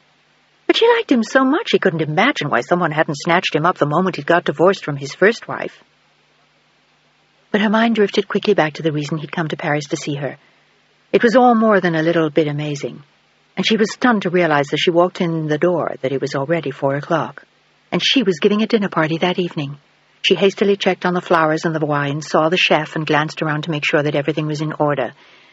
But she liked him so much she couldn't imagine why someone hadn't snatched him up the moment he'd got divorced from his first wife. But her mind drifted quickly back to the reason he'd come to Paris to see her. It was all more than a little bit amazing, and she was stunned to realize as she walked in the door that it was already 4 o'clock, and she was giving a dinner party that evening. She hastily checked on the flowers and the wine, saw the chef, and glanced around to make sure that everything was in order.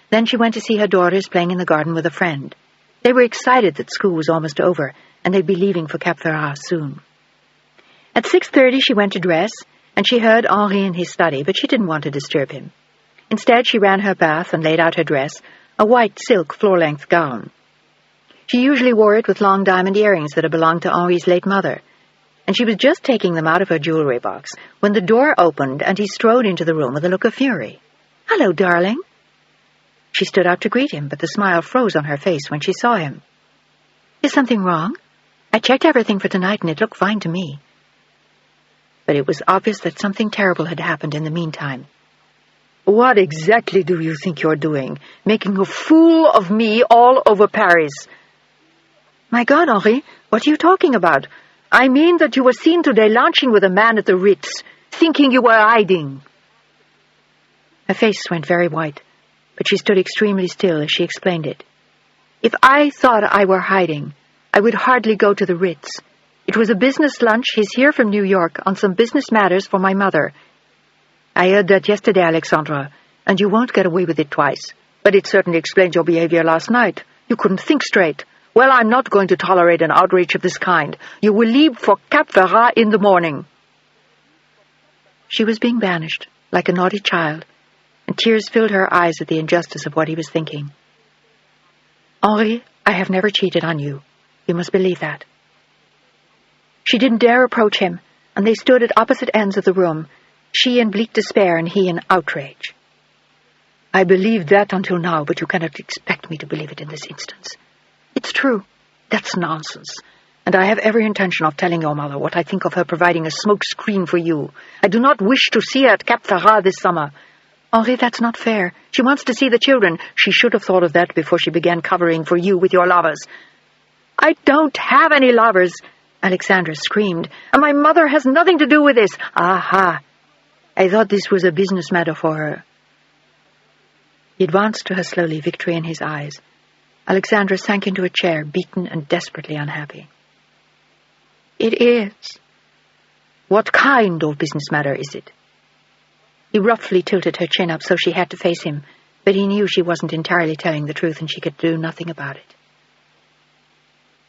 Then she went to see her daughters playing in the garden with a friend. They were excited that school was almost over, and they'd be leaving for Cap Ferrat soon. At 6:30 she went to dress, and she heard Henri in his study, but she didn't want to disturb him. Instead, she ran her bath and laid out her dress, a white silk floor-length gown. She usually wore it with long diamond earrings that had belonged to Henri's late mother, and she was just taking them out of her jewelry box when the door opened and he strode into the room with a look of fury. "Hello, darling." She stood up to greet him, but the smile froze on her face when she saw him. "Is something wrong? I checked everything for tonight and it looked fine to me." But it was obvious that something terrible had happened in the meantime. "What exactly do you think you're doing? Making a fool of me all over Paris?" "My God, Henri, what are you talking about?" "I mean that you were seen today lunching with a man at the Ritz, thinking you were hiding." Her face went very white, but she stood extremely still as she explained it. "If I thought I were hiding, I would hardly go to the Ritz. It was a business lunch. He's here from New York on some business matters for my mother. I heard that yesterday, Alexandra, and you won't get away with it twice. But it certainly explains your behavior last night. You couldn't think straight. Well, I'm not going to tolerate an outrage of this kind. You will leave for Cap Ferrat in the morning." She was being banished, like a naughty child, and tears filled her eyes at the injustice of what he was thinking. "Henri, I have never cheated on you. You must believe that." She didn't dare approach him, and they stood at opposite ends of the room, she in bleak despair and he in outrage. "I believed that until now, but you cannot expect me to believe it in this instance. It's true. That's nonsense. And I have every intention of telling your mother what I think of her providing a smoke screen for you. I do not wish to see her at Cap Ferrat this summer." "Henri, that's not fair. She wants to see the children." "She should have thought of that before she began covering for you with your lovers." "I don't have any lovers," Alexandra screamed, "and my mother has nothing to do with this." "Aha! I thought this was a business matter for her." He advanced to her slowly, victory in his eyes. Alexandra sank into a chair, beaten and desperately unhappy. "It is." "What kind of business matter is it?" He roughly tilted her chin up so she had to face him, but he knew she wasn't entirely telling the truth and she could do nothing about it.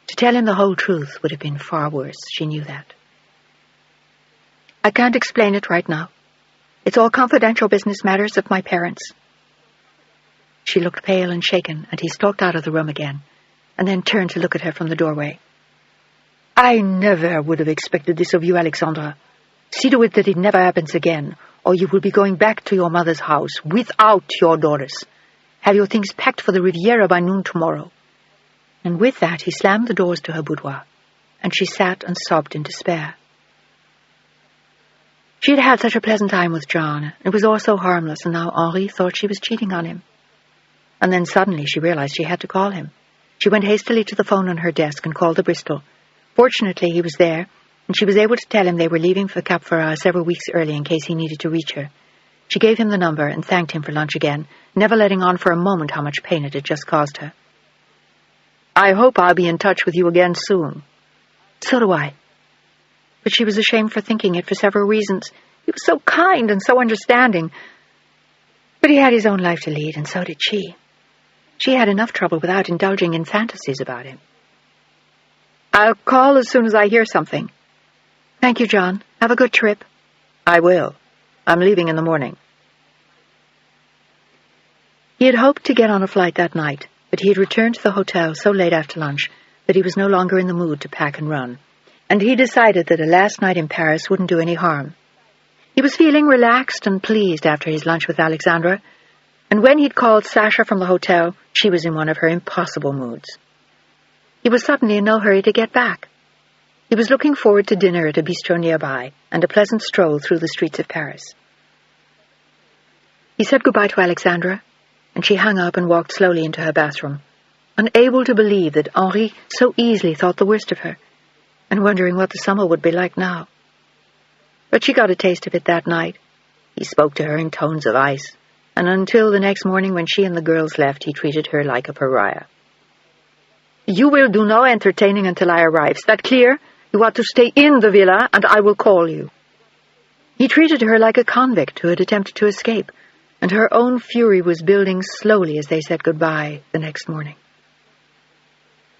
To tell him the whole truth would have been far worse, she knew that. "I can't explain it right now. It's all confidential business matters of my parents." She looked pale and shaken, and he stalked out of the room again, and then turned to look at her from the doorway. "I never would have expected this of you, Alexandra. See to it that it never happens again, or you will be going back to your mother's house without your daughters. Have your things packed for the Riviera by noon tomorrow." And with that he slammed the doors to her boudoir, and she sat and sobbed in despair. She had had such a pleasant time with John. It was all so harmless, and now Henri thought she was cheating on him. And then suddenly she realized she had to call him. She went hastily to the phone on her desk and called the Bristol. Fortunately, he was there, and she was able to tell him they were leaving for Cap Ferrat several weeks early in case he needed to reach her. She gave him the number and thanked him for lunch again, never letting on for a moment how much pain it had just caused her. "I hope I'll be in touch with you again soon." "So do I." But she was ashamed for thinking it for several reasons. He was so kind and so understanding. But he had his own life to lead, and so did she. She had enough trouble without indulging in fantasies about him. "I'll call as soon as I hear something." "Thank you, John. Have a good trip." "I will. I'm leaving in the morning." He had hoped to get on a flight that night, but he had returned to the hotel so late after lunch that he was no longer in the mood to pack and run, and he decided that a last night in Paris wouldn't do any harm. He was feeling relaxed and pleased after his lunch with Alexandra, and when he'd called Sasha from the hotel, she was in one of her impossible moods. He was suddenly in no hurry to get back. He was looking forward to dinner at a bistro nearby and a pleasant stroll through the streets of Paris. He said goodbye to Alexandra, and she hung up and walked slowly into her bathroom, unable to believe that Henri so easily thought the worst of her, and wondering what the summer would be like now. But she got a taste of it that night. He spoke to her in tones of ice, and until the next morning when she and the girls left, he treated her like a pariah. "You will do no entertaining until I arrive. Is that clear? You are to stay in the villa, and I will call you." He treated her like a convict who had attempted to escape, and her own fury was building slowly as they said goodbye the next morning.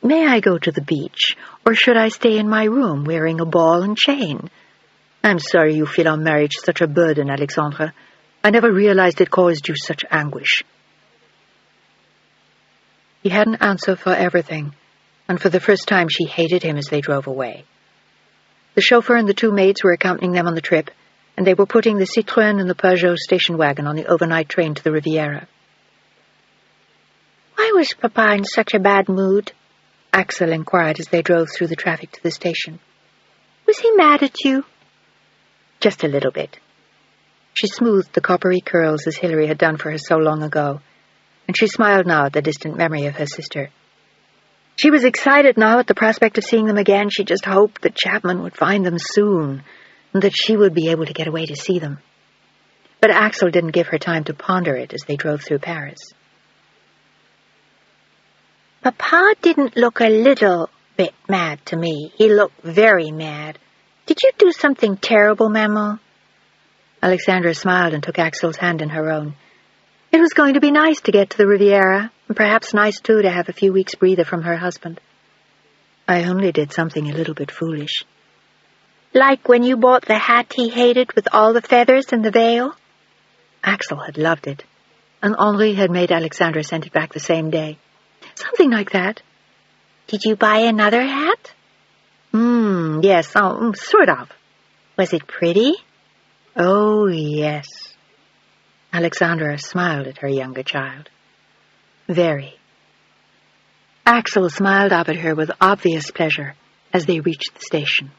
"May I go to the beach, or should I stay in my room wearing a ball and chain? I'm sorry you feel our marriage such a burden, Alexandra. I never realized it caused you such anguish." He had an answer for everything, and for the first time she hated him as they drove away. The chauffeur and the two maids were accompanying them on the trip, and they were putting the Citroën and the Peugeot station wagon on the overnight train to the Riviera. "Why was Papa in such a bad mood?" Axel inquired as they drove through the traffic to the station. "Was he mad at you?" "Just a little bit." She smoothed the coppery curls as Hilary had done for her so long ago, and she smiled now at the distant memory of her sister. She was excited now at the prospect of seeing them again. She just hoped that Chapman would find them soon, and that she would be able to get away to see them. But Axel didn't give her time to ponder it as they drove through Paris. "Papa didn't look a little bit mad to me. He looked very mad. Did you do something terrible, Maman?" Alexandra smiled and took Axel's hand in her own. It was going to be nice to get to the Riviera, and perhaps nice, too, to have a few weeks' breather from her husband. "I only did something a little bit foolish." "Like when you bought the hat he hated with all the feathers and the veil?" Axel had loved it, and Henri had made Alexandra send it back the same day. "Something like that." "Did you buy another hat?" Yes, sort of." "Was it pretty?" "Oh, yes." Alexandra smiled at her younger child. "Very." Axel smiled up at her with obvious pleasure as they reached the station.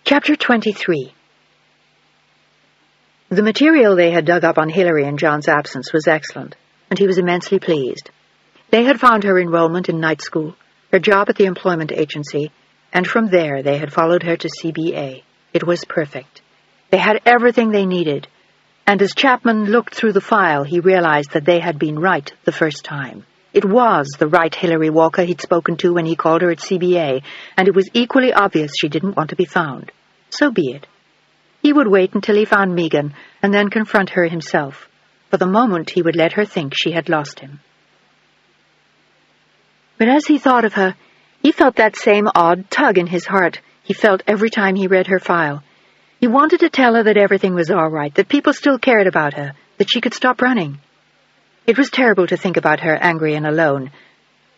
Chapter 23. The material they had dug up on Hilary in John's absence was excellent, and he was immensely pleased. They had found her enrollment in night school, her job at the employment agency, and from there they had followed her to CBA. It was perfect. They had everything they needed, and as Chapman looked through the file, he realized that they had been right the first time. It was the right Hilary Walker he'd spoken to when he called her at CBA, and it was equally obvious she didn't want to be found. So be it. He would wait until he found Megan, and then confront her himself. For the moment, he would let her think she had lost him. But as he thought of her, he felt that same odd tug in his heart he felt every time he read her file. He wanted to tell her that everything was all right, that people still cared about her, that she could stop running. It was terrible to think about her angry and alone,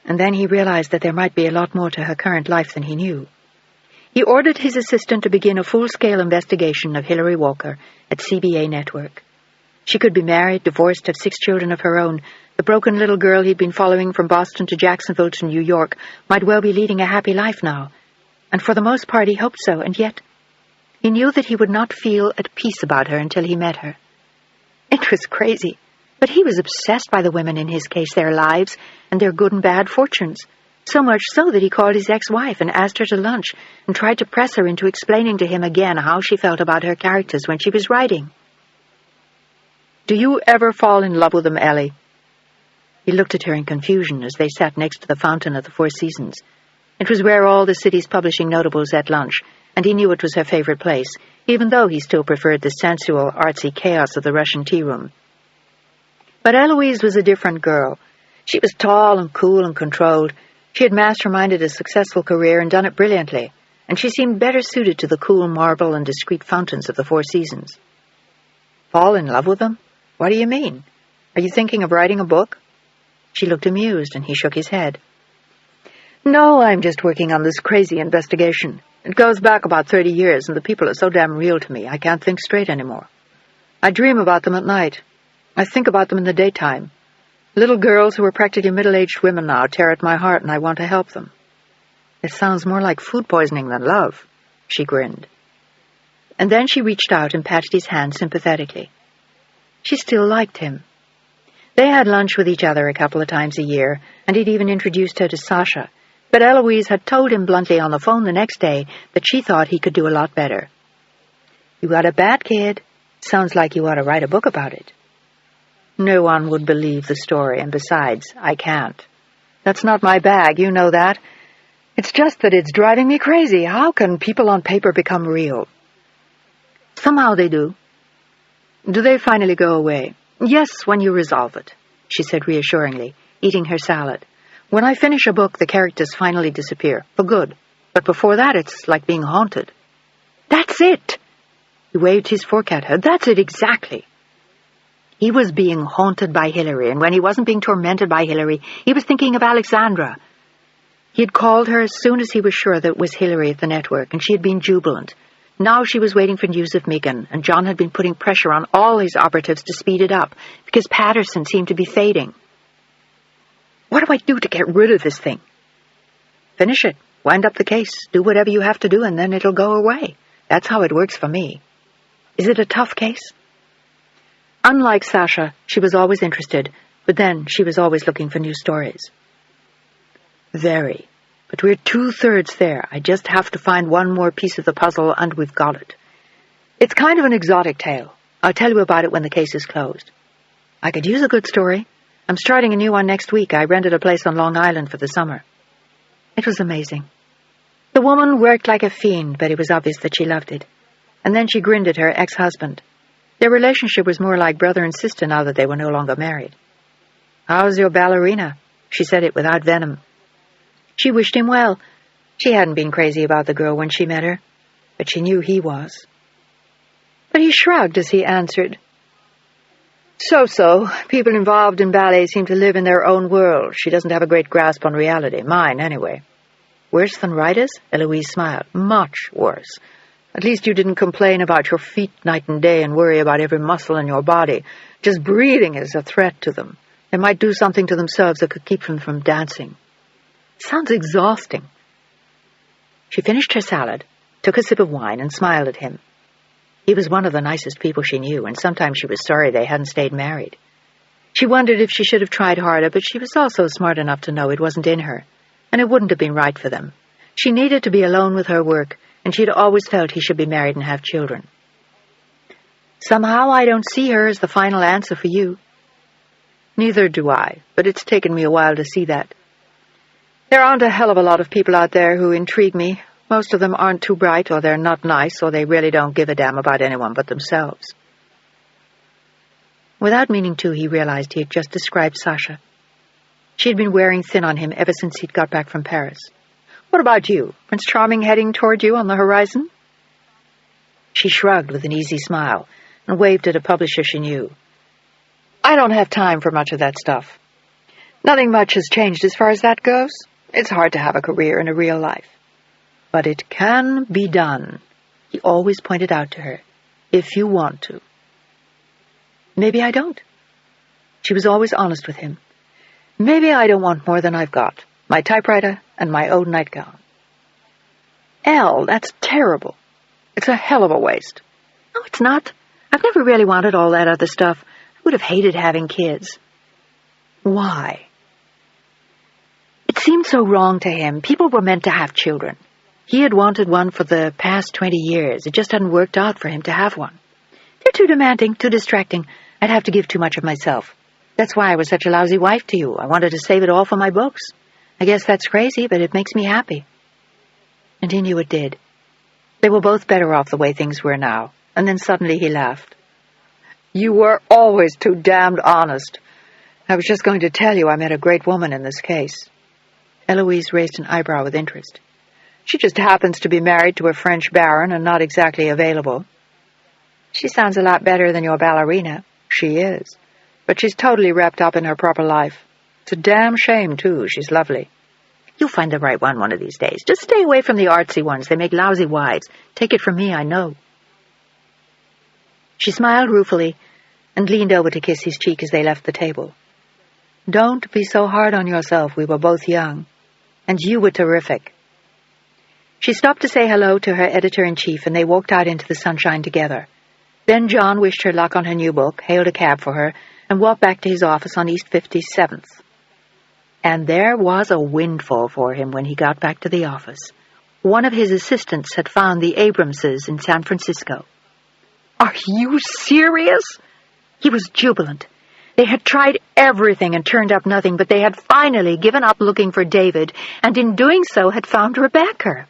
and then he realized that there might be a lot more to her current life than he knew. He ordered his assistant to begin a full-scale investigation of Hilary Walker at CBA Network. She could be married, divorced, have 6 children of her own. The broken little girl he'd been following from Boston to Jacksonville to New York might well be leading a happy life now, and for the most part he hoped so, and yet he knew that he would not feel at peace about her until he met her. It was crazy, but he was obsessed by the women in his case, their lives, and their good and bad fortunes, so much so that he called his ex-wife and asked her to lunch and tried to press her into explaining to him again how she felt about her characters when she was writing. "Do you ever fall in love with them, Ellie?" He looked at her in confusion as they sat next to the fountain of the Four Seasons. It was where all the city's publishing notables ate lunch, and he knew it was her favorite place, even though he still preferred the sensual, artsy chaos of the Russian tea room. But Eloise was a different girl. She was tall and cool and controlled. She had masterminded a successful career and done it brilliantly, and she seemed better suited to the cool marble and discreet fountains of the Four Seasons. "Fall in love with them? What do you mean? Are you thinking of writing a book?" She looked amused, and he shook his head. "No, I'm just working on this crazy investigation. It goes back about 30 years, and the people are so damn real to me, I can't think straight anymore. I dream about them at night. I think about them in the daytime. Little girls who are practically middle-aged women now tear at my heart, and I want to help them. It sounds more like food poisoning than love, she grinned. And then she reached out and patted his hand sympathetically. She still liked him. They had lunch with each other a couple of times a year, and he'd even introduced her to Sasha, but Eloise had told him bluntly on the phone the next day that she thought he could do a lot better. "You got a bad kid. Sounds like you ought to write a book about it." "No one would believe the story, and besides, I can't. That's not my bag, you know that. It's just that it's driving me crazy. How can people on paper become real?" "Somehow they do." "Do they finally go away?" "Yes, when you resolve it," she said reassuringly, eating her salad. "When I finish a book, the characters finally disappear, for good. But before that, it's like being haunted." "That's it!" He waved his fork at her. "That's it exactly." He was being haunted by Hillary, and when he wasn't being tormented by Hillary, he was thinking of Alexandra. He had called her as soon as he was sure that it was Hillary at the network, and she had been jubilant. Now she was waiting for news of Megan, and John had been putting pressure on all his operatives to speed it up, because Patterson seemed to be fading. "What do I do to get rid of this thing?" "Finish it. Wind up the case. Do whatever you have to do, and then it'll go away. That's how it works for me." "Is it a tough case?" Unlike Sasha, she was always interested, but then she was always looking for new stories. "Very. But we're 2/3 there. I just have to find one more piece of the puzzle, and we've got it. It's kind of an exotic tale. I'll tell you about it when the case is closed. I could use a good story. I'm starting a new one next week. I rented a place on Long Island for the summer." It was amazing. The woman worked like a fiend, but it was obvious that she loved it. And then she grinned at her ex-husband. Their relationship was more like brother and sister now that they were no longer married. "How's your ballerina?" She said it without venom. She wished him well. She hadn't been crazy about the girl when she met her, but she knew he was. But he shrugged as he answered, So. People involved in ballet seem to live in their own world. She doesn't have a great grasp on reality. Mine, anyway." "Worse than writers?" Eloise smiled. "Much worse. At least you didn't complain about your feet night and day and worry about every muscle in your body. Just breathing is a threat to them. They might do something to themselves that could keep them from dancing." "Sounds exhausting." She finished her salad, took a sip of wine, and smiled at him. He was one of the nicest people she knew, and sometimes she was sorry they hadn't stayed married. She wondered if she should have tried harder, but she was also smart enough to know it wasn't in her, and it wouldn't have been right for them. She needed to be alone with her work, and she had always felt he should be married and have children. "Somehow I don't see her as the final answer for you." "Neither do I, but it's taken me a while to see that. There aren't a hell of a lot of people out there who intrigue me. Most of them aren't too bright, or they're not nice, or they really don't give a damn about anyone but themselves." Without meaning to, he realized he had just described Sasha. She had been wearing thin on him ever since he'd got back from Paris. "What about you? Prince Charming heading toward you on the horizon?" She shrugged with an easy smile and waved at a publisher she knew. "I don't have time for much of that stuff. Nothing much has changed as far as that goes. It's hard to have a career in a real life. But it can be done," he always pointed out to her, "if you want to." "Maybe I don't." She was always honest with him. "Maybe I don't want more than I've got. My typewriter and my old nightgown." "Elle, that's terrible. It's a hell of a waste." "No, it's not. I've never really wanted all that other stuff. I would have hated having kids." "Why?" It seemed so wrong to him. People were meant to have children. He had wanted one for the past 20 years. It just hadn't worked out for him to have one. "They're too demanding, too distracting. I'd have to give too much of myself. That's why I was such a lousy wife to you. I wanted to save it all for my books. I guess that's crazy, but it makes me happy." And he knew it did. They were both better off the way things were now. And then suddenly he laughed. "You were always too damned honest. I was just going to tell you I met a great woman in this case." Eloise raised an eyebrow with interest. "She just happens to be married to a French baron and not exactly available." "She sounds a lot better than your ballerina." "She is. But she's totally wrapped up in her proper life. It's a damn shame, too. She's lovely." "You'll find the right one of these days. Just stay away from the artsy ones. They make lousy wives. Take it from me, I know." She smiled ruefully and leaned over to kiss his cheek as they left the table. Don't be so hard on yourself. We were both young. And you were terrific." She stopped to say hello to her editor-in-chief, and they walked out into the sunshine together. Then John wished her luck on her new book, hailed a cab for her, and walked back to his office on East 57th. And there was a windfall for him when he got back to the office. One of his assistants had found the Abramses in San Francisco. "Are you serious?" He was jubilant. They had tried everything and turned up nothing, but they had finally given up looking for David, and in doing so had found Rebecca.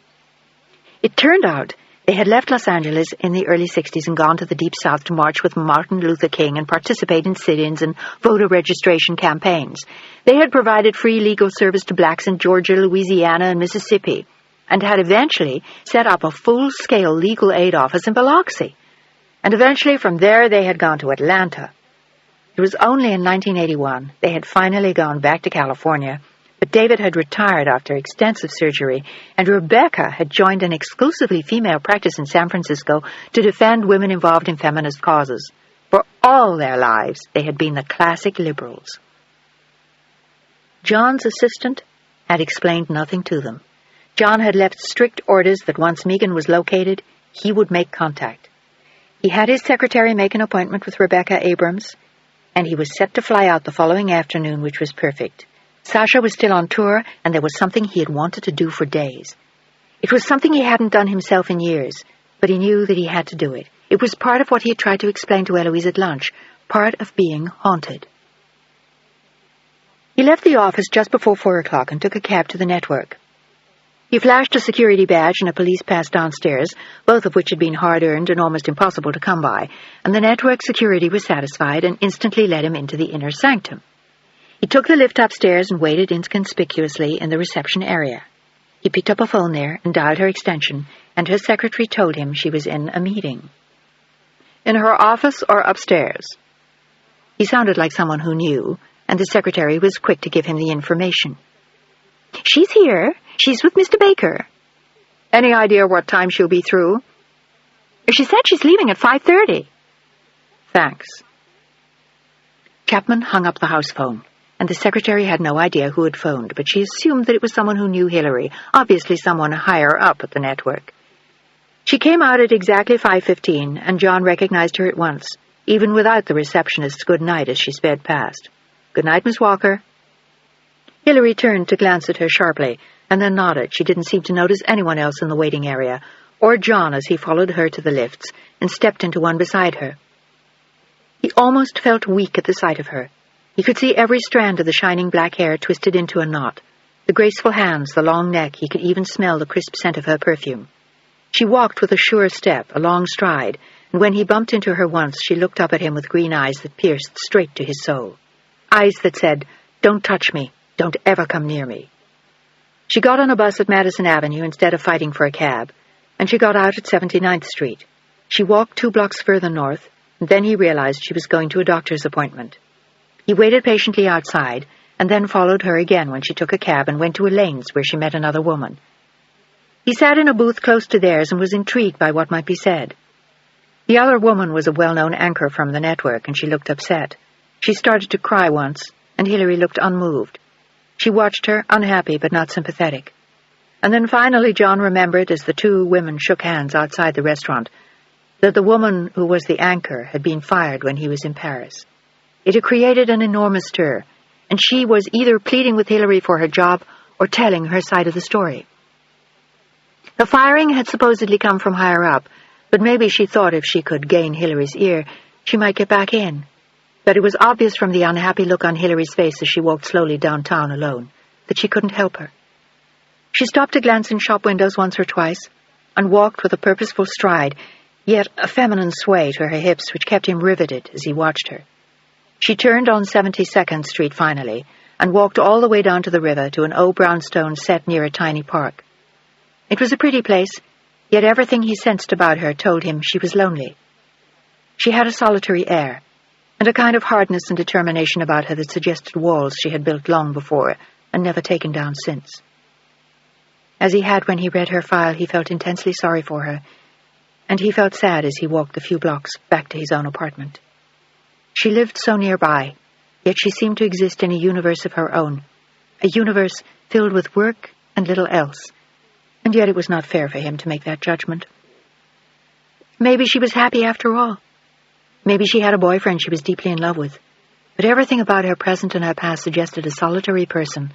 It turned out they had left Los Angeles in the early 60s and gone to the Deep South to march with Martin Luther King and participate in sit-ins and voter registration campaigns. They had provided free legal service to blacks in Georgia, Louisiana, and Mississippi, and had eventually set up a full-scale legal aid office in Biloxi. And eventually from there they had gone to Atlanta. It was only in 1981 they had finally gone back to California, but David had retired after extensive surgery, and Rebecca had joined an exclusively female practice in San Francisco to defend women involved in feminist causes. For all their lives, they had been the classic liberals. John's assistant had explained nothing to them. John had left strict orders that once Megan was located, he would make contact. He had his secretary make an appointment with Rebecca Abrams, and he was set to fly out the following afternoon, which was perfect. Sasha was still on tour, and there was something he had wanted to do for days. It was something he hadn't done himself in years, but he knew that he had to do it. It was part of what he had tried to explain to Eloise at lunch, part of being haunted. He left the office just before 4 o'clock and took a cab to the network. He flashed a security badge and a police pass downstairs, both of which had been hard-earned and almost impossible to come by, and the network security was satisfied and instantly let him into the inner sanctum. He took the lift upstairs and waited inconspicuously in the reception area. He picked up a phone there and dialed her extension, and her secretary told him she was in a meeting. "In her office or upstairs?" He sounded like someone who knew, and the secretary was quick to give him the information. "She's here. She's with Mr. Baker." "Any idea what time she'll be through?" "She said she's leaving at 5:30. "Thanks." Chapman hung up the house phone, and the secretary had no idea who had phoned, but she assumed that it was someone who knew Hillary, obviously someone higher up at the network. She came out at exactly 5:15, and John recognized her at once, even without the receptionist's good night as she sped past. "Good night, Miss Walker." Hillary turned to glance at her sharply, and then nodded. She didn't seem to notice anyone else in the waiting area, or John as he followed her to the lifts and stepped into one beside her. He almost felt weak at the sight of her. He could see every strand of the shining black hair twisted into a knot, the graceful hands, the long neck. He could even smell the crisp scent of her perfume. She walked with a sure step, a long stride, and when he bumped into her once, she looked up at him with green eyes that pierced straight to his soul. Eyes that said, "Don't touch me. Don't ever come near me." She got on a bus at Madison Avenue instead of fighting for a cab, and she got out at 79th Street. She walked 2 blocks further north, and then he realized she was going to a doctor's appointment. He waited patiently outside, and then followed her again when she took a cab and went to Elaine's, where she met another woman. He sat in a booth close to theirs and was intrigued by what might be said. The other woman was a well-known anchor from the network, and she looked upset. She started to cry once, and Hillary looked unmoved. She watched her, unhappy but not sympathetic. And then finally John remembered, as the 2 women shook hands outside the restaurant, that the woman who was the anchor had been fired when he was in Paris. It had created an enormous stir, and she was either pleading with Hillary for her job or telling her side of the story. The firing had supposedly come from higher up, but maybe she thought if she could gain Hillary's ear, she might get back in. But it was obvious from the unhappy look on Hillary's face as she walked slowly downtown alone that she couldn't help her. She stopped to glance in shop windows once or twice and walked with a purposeful stride, yet a feminine sway to her hips which kept him riveted as he watched her. She turned on 72nd Street finally and walked all the way down to the river to an old brownstone set near a tiny park. It was a pretty place, yet everything he sensed about her told him she was lonely. She had a solitary air, and a kind of hardness and determination about her that suggested walls she had built long before and never taken down since. As he had when he read her file, he felt intensely sorry for her, and he felt sad as he walked the few blocks back to his own apartment. She lived so nearby, yet she seemed to exist in a universe of her own, a universe filled with work and little else, and yet it was not fair for him to make that judgment. Maybe she was happy after all. Maybe she had a boyfriend she was deeply in love with, but everything about her present and her past suggested a solitary person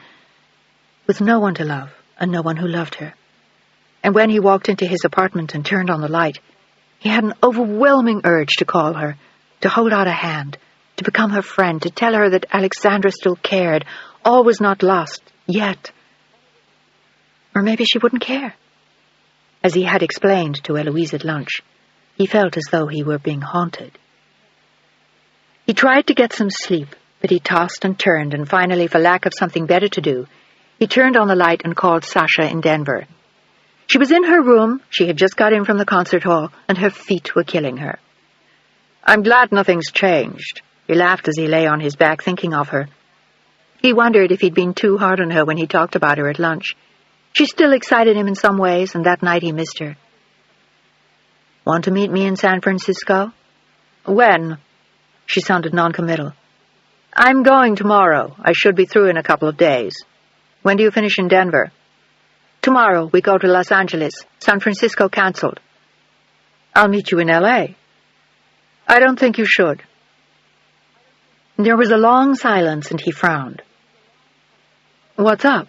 with no one to love and no one who loved her. And when he walked into his apartment and turned on the light, he had an overwhelming urge to call her, to hold out a hand, to become her friend, to tell her that Alexandra still cared, all was not lost, yet. Or maybe she wouldn't care. As he had explained to Eloise at lunch, he felt as though he were being haunted. He tried to get some sleep, but he tossed and turned, and finally, for lack of something better to do, he turned on the light and called Sasha in Denver. She was in her room. She had just got in from the concert hall, and her feet were killing her. "I'm glad nothing's changed." He laughed as he lay on his back thinking of her. He wondered if he'd been too hard on her when he talked about her at lunch. She still excited him in some ways, and that night he missed her. "Want to meet me in San Francisco?" "When?" She sounded noncommittal. "I'm going tomorrow. I should be through in a couple of days." "When do you finish in Denver?" "Tomorrow we go to Los Angeles. San Francisco canceled." "I'll meet you in L.A." "I don't think you should." There was a long silence, and he frowned. "What's up?"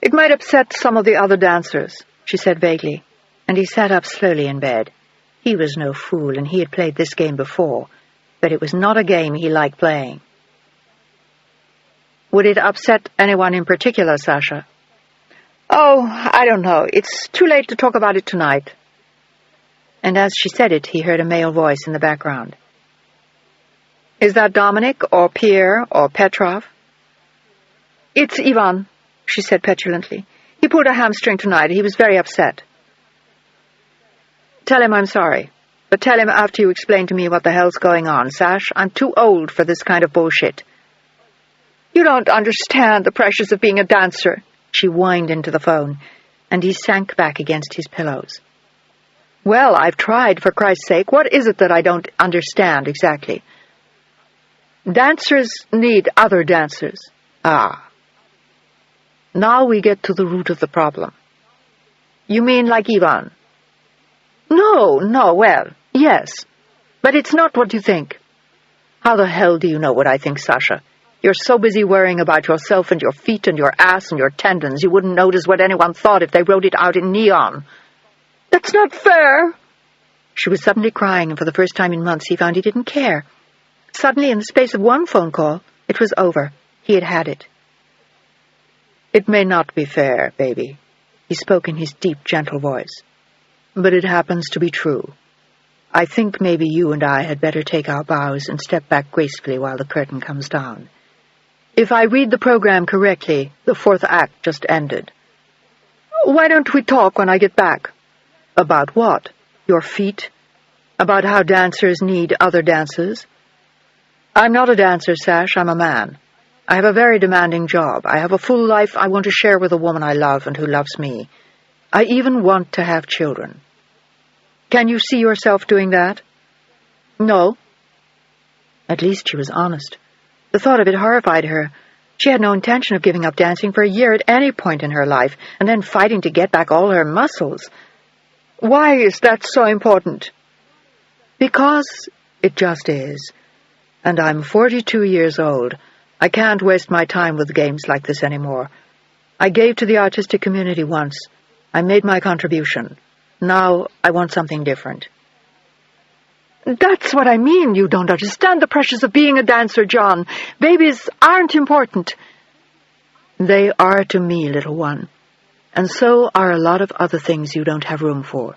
"It might upset some of the other dancers," she said vaguely, and he sat up slowly in bed. He was no fool, and he had played this game before, but it was not a game he liked playing. "Would it upset anyone in particular, Sasha?" "Oh, I don't know. It's too late to talk about it tonight." And as she said it, he heard a male voice in the background. "Is that Dominic or Pierre or Petrov?" "It's Ivan," she said petulantly. "He pulled a hamstring tonight. He was very upset." "Tell him I'm sorry. But tell him after you explain to me what the hell's going on, Sash. I'm too old for this kind of bullshit." "You don't understand the pressures of being a dancer," she whined into the phone, and he sank back against his pillows. "Well, I've tried, for Christ's sake. What is it that I don't understand exactly?" "Dancers need other dancers." "Ah. Now we get to the root of the problem." "You mean like Ivan?" No, well, yes. But it's not what you think." "How the hell do you know what I think, Sasha? You're so busy worrying about yourself and your feet and your ass and your tendons, you wouldn't notice what anyone thought if they wrote it out in neon." "That's not fair." She was suddenly crying, and for the first time in months he found he didn't care. Suddenly, in the space of one phone call, it was over. He had had it. "It may not be fair, baby," he spoke in his deep, gentle voice, "but it happens to be true. I think maybe you and I had better take our bows and step back gracefully while the curtain comes down. If I read the program correctly, the fourth act just ended." "Why don't we talk when I get back?" "About what? Your feet? About how dancers need other dancers?" "I'm not a dancer, Sash. I'm a man. I have a very demanding job. I have a full life I want to share with a woman I love and who loves me. I even want to have children." "Can you see yourself doing that?" "No." At least she was honest. The thought of it horrified her. She had no intention of giving up dancing for a year at any point in her life, and then fighting to get back all her muscles. "Why is that so important?" "Because it just is. And I'm 42 years old. I can't waste my time with games like this anymore. I gave to the artistic community once. I made my contribution. Now I want something different." "That's what I mean. You don't understand the pressures of being a dancer, John. Babies aren't important." "They are to me, little one. And so are a lot of other things you don't have room for.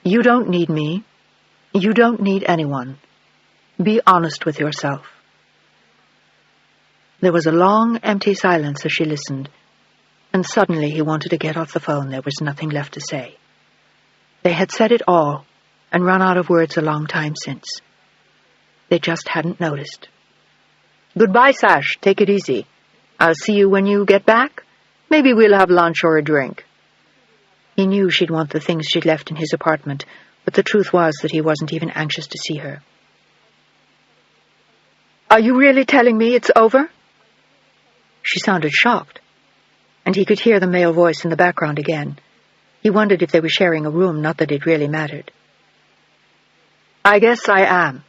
You don't need me. You don't need anyone. Be honest with yourself." There was a long, empty silence as she listened, and suddenly he wanted to get off the phone. There was nothing left to say. They had said it all, and run out of words a long time since. They just hadn't noticed. "Goodbye, Sash. Take it easy. I'll see you when you get back. Maybe we'll have lunch or a drink." He knew she'd want the things she'd left in his apartment, but the truth was that he wasn't even anxious to see her. Are you really telling me it's over? She sounded shocked, and he could hear the male voice in the background again. He wondered if they were sharing a room, not that it really mattered. I guess I am.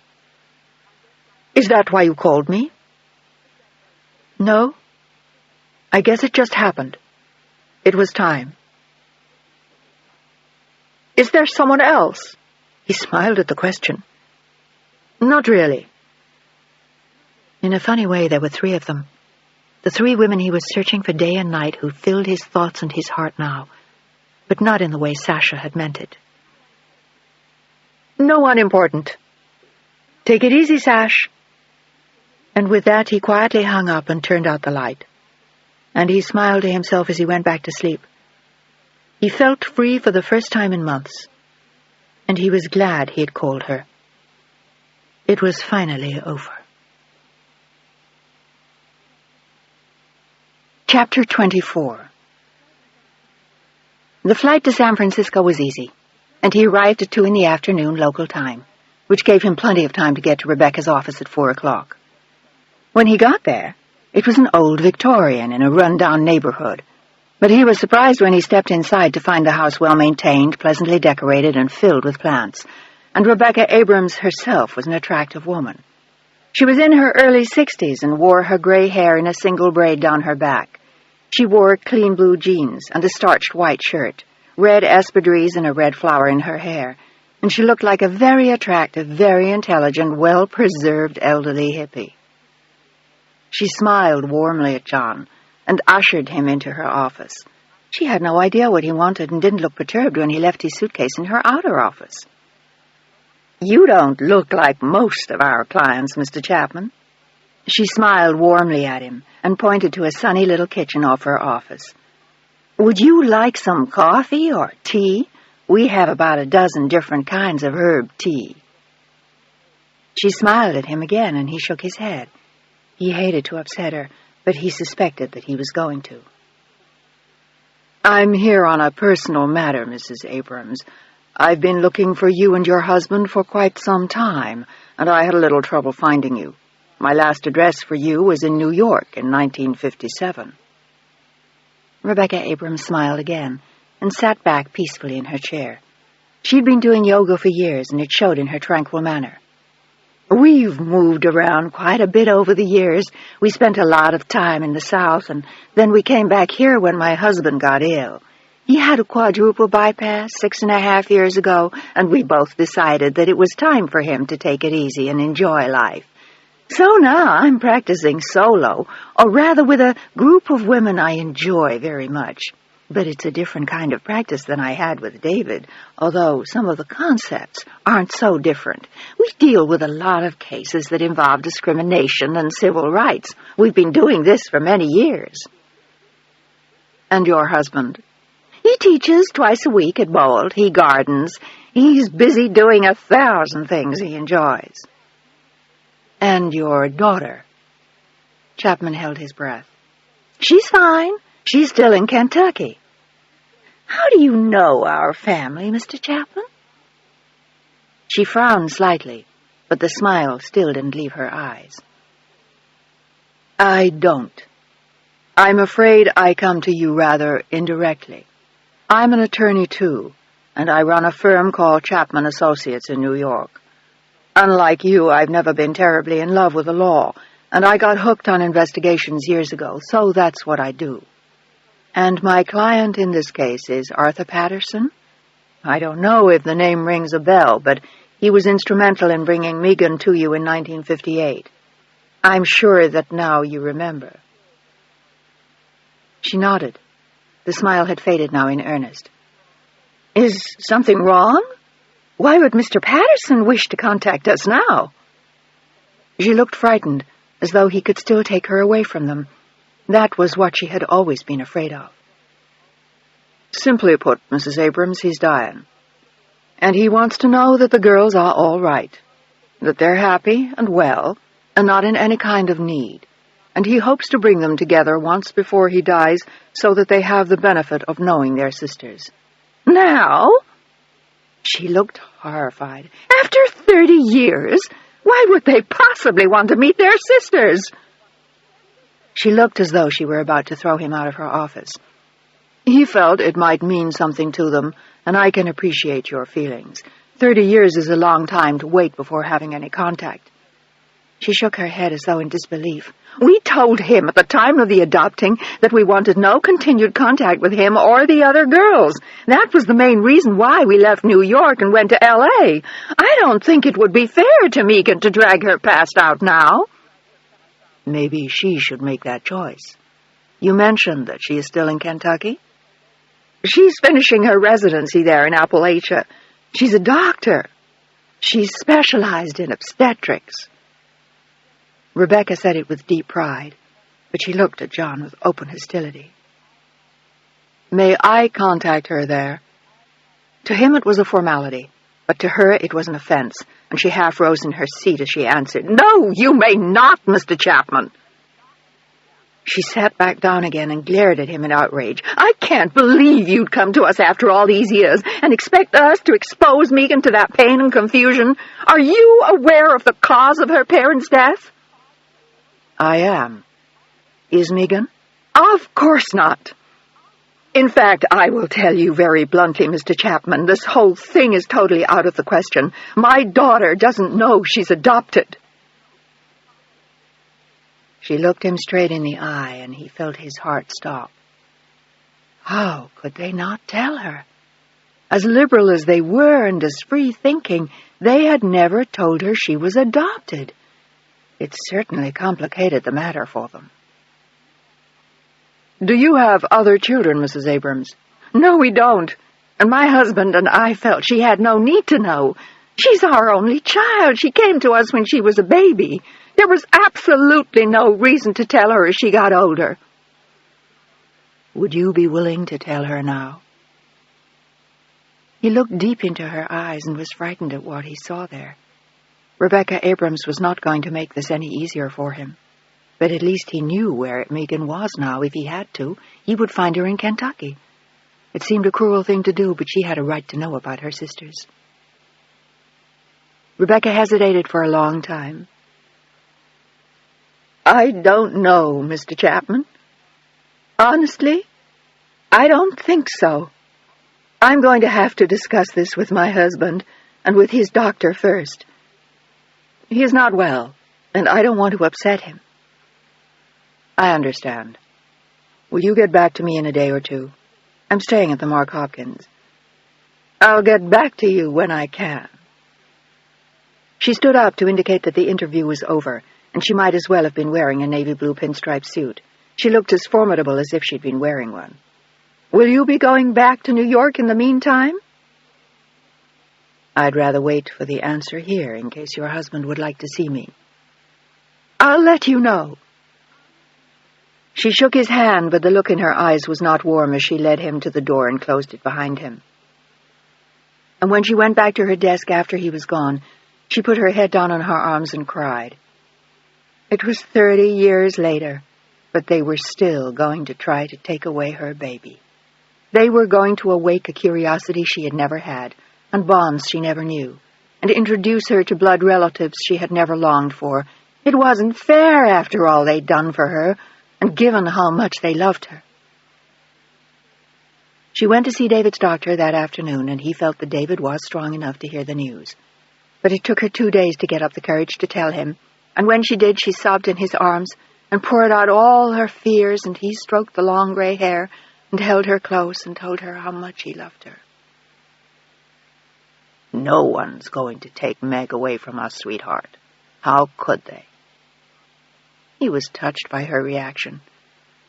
Is that why you called me? No. I guess it just happened. It was time. Is there someone else? He smiled at the question. Not really. In a funny way, there were three of them. The three women he was searching for day and night who filled his thoughts and his heart now, but not in the way Sasha had meant it. No one important. Take it easy, Sash. And with that, he quietly hung up and turned out the light. And he smiled to himself as he went back to sleep. He felt free for the first time in months, and he was glad he had called her. It was finally over. Chapter 24. The flight to San Francisco was easy, and he arrived at 2 p.m. local time, which gave him plenty of time to get to Rebecca's office at 4 o'clock. When he got there, it was an old Victorian in a run-down neighborhood, but he was surprised when he stepped inside to find the house well-maintained, pleasantly decorated, and filled with plants, and Rebecca Abrams herself was an attractive woman. She was in her early 60s and wore her gray hair in a single braid down her back. She wore clean blue jeans and a starched white shirt, red espadrilles and a red flower in her hair, and she looked like a very attractive, very intelligent, well-preserved elderly hippie. She smiled warmly at John and ushered him into her office. She had no idea what he wanted and didn't look perturbed when he left his suitcase in her outer office. "You don't look like most of our clients, Mr. Chapman." She smiled warmly at him and pointed to a sunny little kitchen off her office. "Would you like some coffee or tea? We have about a dozen different kinds of herb tea." She smiled at him again, and he shook his head. He hated to upset her, but he suspected that he was going to. "I'm here on a personal matter, Mrs. Abrams. I've been looking for you and your husband for quite some time, and I had a little trouble finding you. My last address for you was in New York in 1957. Rebecca Abrams smiled again and sat back peacefully in her chair. She'd been doing yoga for years, and it showed in her tranquil manner. "We've moved around quite a bit over the years. We spent a lot of time in the South, and then we came back here when my husband got ill. He had a quadruple bypass 6.5 years ago, and we both decided that it was time for him to take it easy and enjoy life. So now I'm practicing solo, or rather with a group of women I enjoy very much. But it's a different kind of practice than I had with David, although some of the concepts aren't so different. We deal with a lot of cases that involve discrimination and civil rights. We've been doing this for many years." "And your husband?" "He teaches twice a week at Bold. He gardens. He's busy doing 1,000 things he enjoys." "And your daughter?" Chapman held his breath. "She's fine. She's still in Kentucky." "How do you know our family, Mr. Chapman?" She frowned slightly, but the smile still didn't leave her eyes. "I don't. I'm afraid I come to you rather indirectly. I'm an attorney, too, and I run a firm called Chapman Associates in New York. Unlike you, I've never been terribly in love with the law, and I got hooked on investigations years ago, so that's what I do. And my client in this case is Arthur Patterson. I don't know if the name rings a bell, but he was instrumental in bringing Megan to you in 1958. I'm sure that now you remember." She nodded. The smile had faded now in earnest. "Is something wrong? Why would Mr. Patterson wish to contact us now?" She looked frightened, as though he could still take her away from them. That was what she had always been afraid of. "Simply put, Mrs. Abrams, he's dying. And he wants to know that the girls are all right, that they're happy and well, and not in any kind of need. And he hopes to bring them together once before he dies so that they have the benefit of knowing their sisters." "Now?" She looked horrified. "After 30 years? Why would they possibly want to meet their sisters? She looked as though she were about to throw him out of her office. He felt it might mean something to them, and I can appreciate your feelings. 30 years is a long time to wait before having any contact. She shook her head as though in disbelief. We told him at the time of the adopting that we wanted no continued contact with him or the other girls. That was the main reason why we left New York and went to L.A. I don't think it would be fair to Megan to drag her past out now. Maybe she should make that choice. You mentioned that she is still in Kentucky? She's finishing her residency there in Appalachia. She's a doctor. She's specialized in obstetrics. Rebecca said it with deep pride, but she looked at John with open hostility. May I contact her there? To him it was a formality, but to her it was an offense, and she half rose in her seat as she answered, No, you may not, Mr. Chapman. She sat back down again and glared at him in outrage. I can't believe you'd come to us after all these years and expect us to expose Megan to that pain and confusion. Are you aware of the cause of her parents' death? I am. Is Megan? Of course not. In fact, I will tell you very bluntly, Mr. Chapman, this whole thing is totally out of the question. My daughter doesn't know she's adopted. She looked him straight in the eye, and he felt his heart stop. How could they not tell her? As liberal as they were and as free-thinking, they had never told her she was adopted. It certainly complicated the matter for them. Do you have other children, Mrs. Abrams? No, we don't. And my husband and I felt she had no need to know. She's our only child. She came to us when she was a baby. There was absolutely no reason to tell her as she got older. Would you be willing to tell her now? He looked deep into her eyes and was frightened at what he saw there. Rebecca Abrams was not going to make this any easier for him. But at least he knew where Megan was now. If he had to, he would find her in Kentucky. It seemed a cruel thing to do, but she had a right to know about her sisters. Rebecca hesitated for a long time. I don't know, Mr. Chapman. Honestly, I don't think so. I'm going to have to discuss this with my husband and with his doctor first. He is not well, and I don't want to upset him. I understand. Will you get back to me in a day or two? I'm staying at the Mark Hopkins. I'll get back to you when I can. She stood up to indicate that the interview was over, and she might as well have been wearing a navy blue pinstripe suit. She looked as formidable as if she'd been wearing one. Will you be going back to New York in the meantime? I'd rather wait for the answer here in case your husband would like to see me. I'll let you know. She shook his hand, but the look in her eyes was not warm as she led him to the door and closed it behind him. And when she went back to her desk after he was gone, she put her head down on her arms and cried. It was 30 years later, but they were still going to try to take away her baby. They were going to awake a curiosity she had never had, and bonds she never knew, and introduce her to blood relatives she had never longed for. It wasn't fair, after all they'd done for her, and given how much they loved her. She went to see David's doctor that afternoon, and he felt that David was strong enough to hear the news. But it took her 2 days to get up the courage to tell him, and when she did, she sobbed in his arms and poured out all her fears, and he stroked the long gray hair and held her close and told her how much he loved her. No one's going to take Meg away from us, sweetheart. How could they? He was touched by her reaction.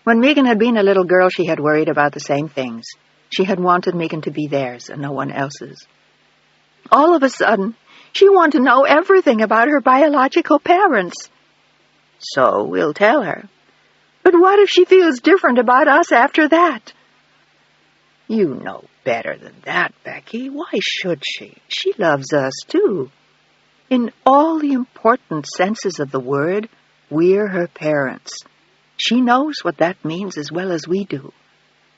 When Megan had been a little girl, she had worried about the same things. She had wanted Megan to be theirs and no one else's. All of a sudden, she wanted to know everything about her biological parents. So we'll tell her. But what if she feels different about us after that? You know better than that, Becky. Why should she? She loves us, too. In all the important senses of the word, we're her parents. She knows what that means as well as we do.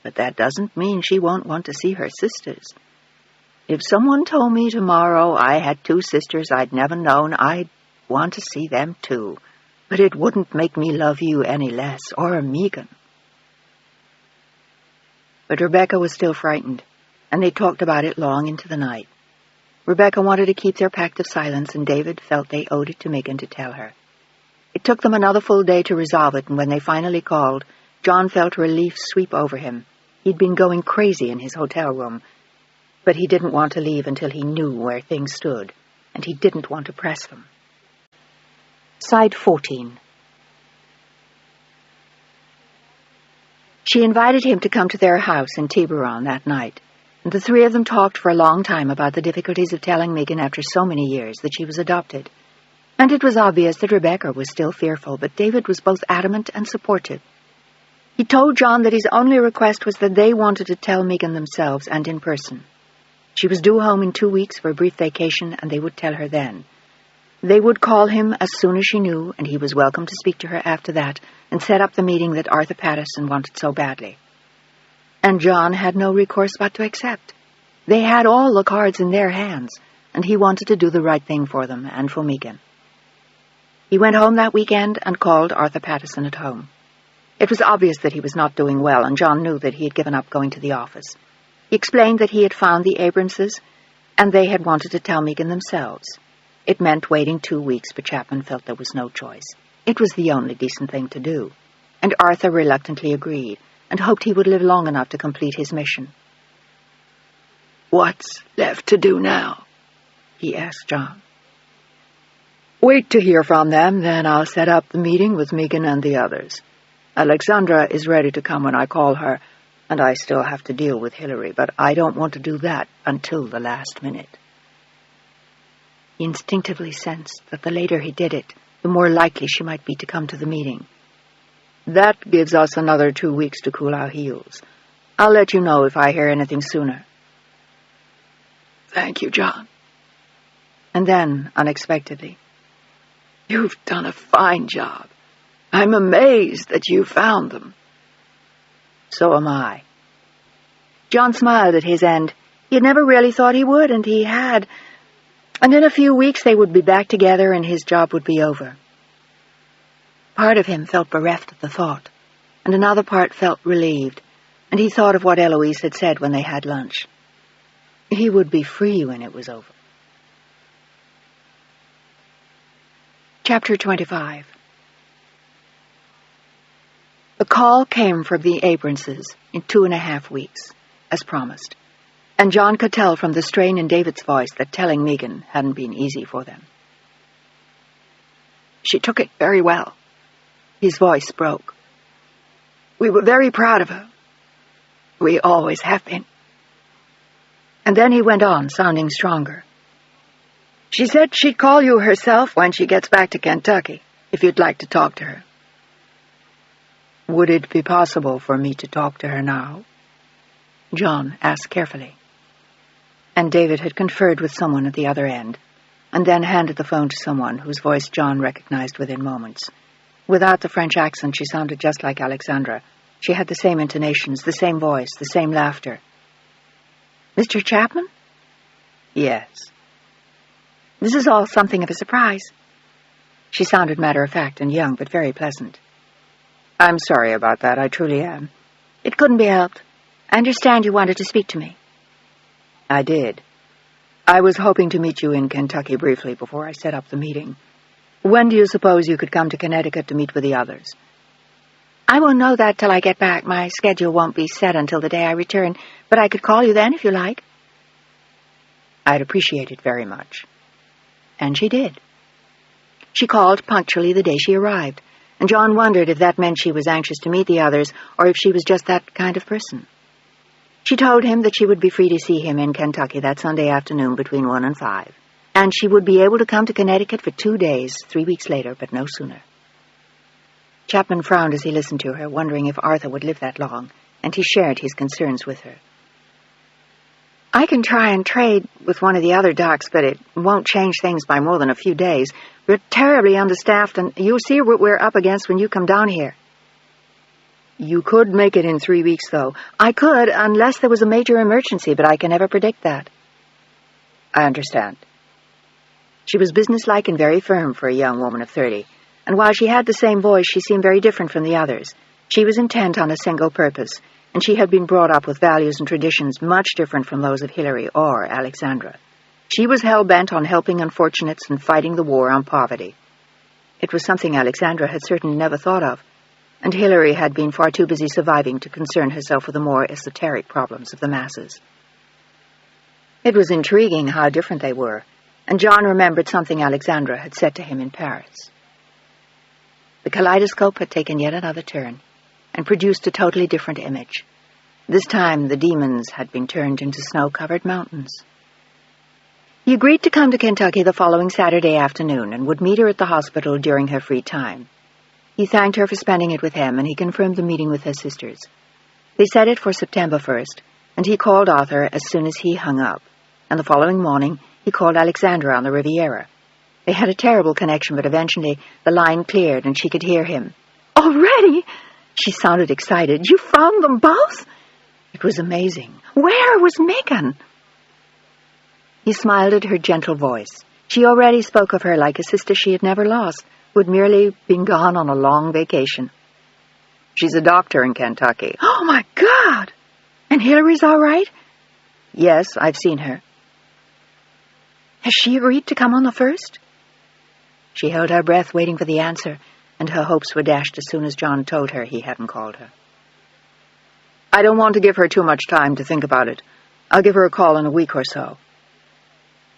But that doesn't mean she won't want to see her sisters. If someone told me tomorrow I had 2 sisters I'd never known, I'd want to see them too, but it wouldn't make me love you any less, or Megan." But Rebecca was still frightened, and they talked about it long into the night. Rebecca wanted to keep their pact of silence, and David felt they owed it to Megan to tell her. It took them another full day to resolve it, and when they finally called, John felt relief sweep over him. He'd been going crazy in his hotel room, but he didn't want to leave until he knew where things stood, and he didn't want to press them. Side 14. She invited him to come to their house in Tiburon that night, and the three of them talked for a long time about the difficulties of telling Megan after so many years that she was adopted. And it was obvious that Rebecca was still fearful, but David was both adamant and supportive. He told John that his only request was that they wanted to tell Megan themselves and in person. She was due home in 2 weeks for a brief vacation, and they would tell her then. They would call him as soon as she knew, and he was welcome to speak to her after that and set up the meeting that Arthur Patterson wanted so badly. And John had no recourse but to accept. They had all the cards in their hands, and he wanted to do the right thing for them and for Megan. He went home that weekend and called Arthur Patterson at home. It was obvious that he was not doing well, and John knew that he had given up going to the office. He explained that he had found the Abramses, and they had wanted to tell Megan themselves. It meant waiting 2 weeks, but Chapman felt there was no choice. It was the only decent thing to do, and Arthur reluctantly agreed, and hoped he would live long enough to complete his mission. "What's left to do now?" he asked John. "Wait to hear from them, then I'll set up the meeting with Megan and the others. Alexandra is ready to come when I call her, and I still have to deal with Hillary, but I don't want to do that until the last minute." He instinctively sensed that the later he did it, the more likely she might be to come to the meeting. "That gives us another 2 weeks to cool our heels. I'll let you know if I hear anything sooner." "Thank you, John." And then, unexpectedly, "You've done a fine job. I'm amazed that you found them." "So am I." John smiled at his end. He had never really thought he would, and he had. And in a few weeks they would be back together and his job would be over. Part of him felt bereft at the thought, and another part felt relieved, and he thought of what Eloise had said when they had lunch. He would be free when it was over. Chapter 25. The call came from the Abramses in 2.5 weeks, as promised, and John could tell from the strain in David's voice that telling Megan hadn't been easy for them. "She took it very well." His voice broke. "We were very proud of her. We always have been." And then he went on, sounding stronger. "She said she'd call you herself when she gets back to Kentucky, if you'd like to talk to her." "Would it be possible for me to talk to her now?" John asked carefully. And David had conferred with someone at the other end, and then handed the phone to someone whose voice John recognized within moments. Without the French accent, she sounded just like Alexandra. She had the same intonations, the same voice, the same laughter. "Mr. Chapman?" "Yes." "This is all something of a surprise." She sounded matter-of-fact and young, but very pleasant. "I'm sorry about that, I truly am." "It couldn't be helped. I understand you wanted to speak to me." "I did. I was hoping to meet you in Kentucky briefly before I set up the meeting. When do you suppose you could come to Connecticut to meet with the others?" "I won't know that till I get back. My schedule won't be set until the day I return, but I could call you then if you like." "I'd appreciate it very much." And she did. She called punctually the day she arrived, and John wondered if that meant she was anxious to meet the others or if she was just that kind of person. She told him that she would be free to see him in Kentucky that Sunday afternoon between 1 and 5, and she would be able to come to Connecticut for 2 days, 3 weeks later, but no sooner. Chapman frowned as he listened to her, wondering if Arthur would live that long, and he shared his concerns with her. "I can try and trade with one of the other docs, but it won't change things by more than a few days. We're terribly understaffed, and you'll see what we're up against when you come down here." "You could make it in 3 weeks, though." "I could, unless there was a major emergency, but I can never predict that." "I understand." She was businesslike and very firm for a young woman of 30, and while she had the same voice, she seemed very different from the others. She was intent on a single purpose, and she had been brought up with values and traditions much different from those of Hilary or Alexandra. She was hell-bent on helping unfortunates and fighting the war on poverty. It was something Alexandra had certainly never thought of, and Hilary had been far too busy surviving to concern herself with the more esoteric problems of the masses. It was intriguing how different they were, and John remembered something Alexandra had said to him in Paris. The kaleidoscope had taken yet another turn, and produced a totally different image. This time the demons had been turned into snow-covered mountains. He agreed to come to Kentucky the following Saturday afternoon and would meet her at the hospital during her free time. He thanked her for spending it with him, and he confirmed the meeting with her sisters. They set it for September 1st, and he called Arthur as soon as he hung up, and the following morning he called Alexandra on the Riviera. They had a terrible connection, but eventually the line cleared and she could hear him. "Already?" She sounded excited. "You found them both?" It was amazing. "Where was Megan?" He smiled at her gentle voice. She already spoke of her like a sister she had never lost, who had merely been gone on a long vacation. "She's a doctor in Kentucky." "Oh, my God! And Hilary's all right?" "Yes, I've seen her." "Has she agreed to come on the 1st? She held her breath, waiting for the answer, and her hopes were dashed as soon as John told her he hadn't called her. "I don't want to give her too much time to think about it. I'll give her a call in a week or so."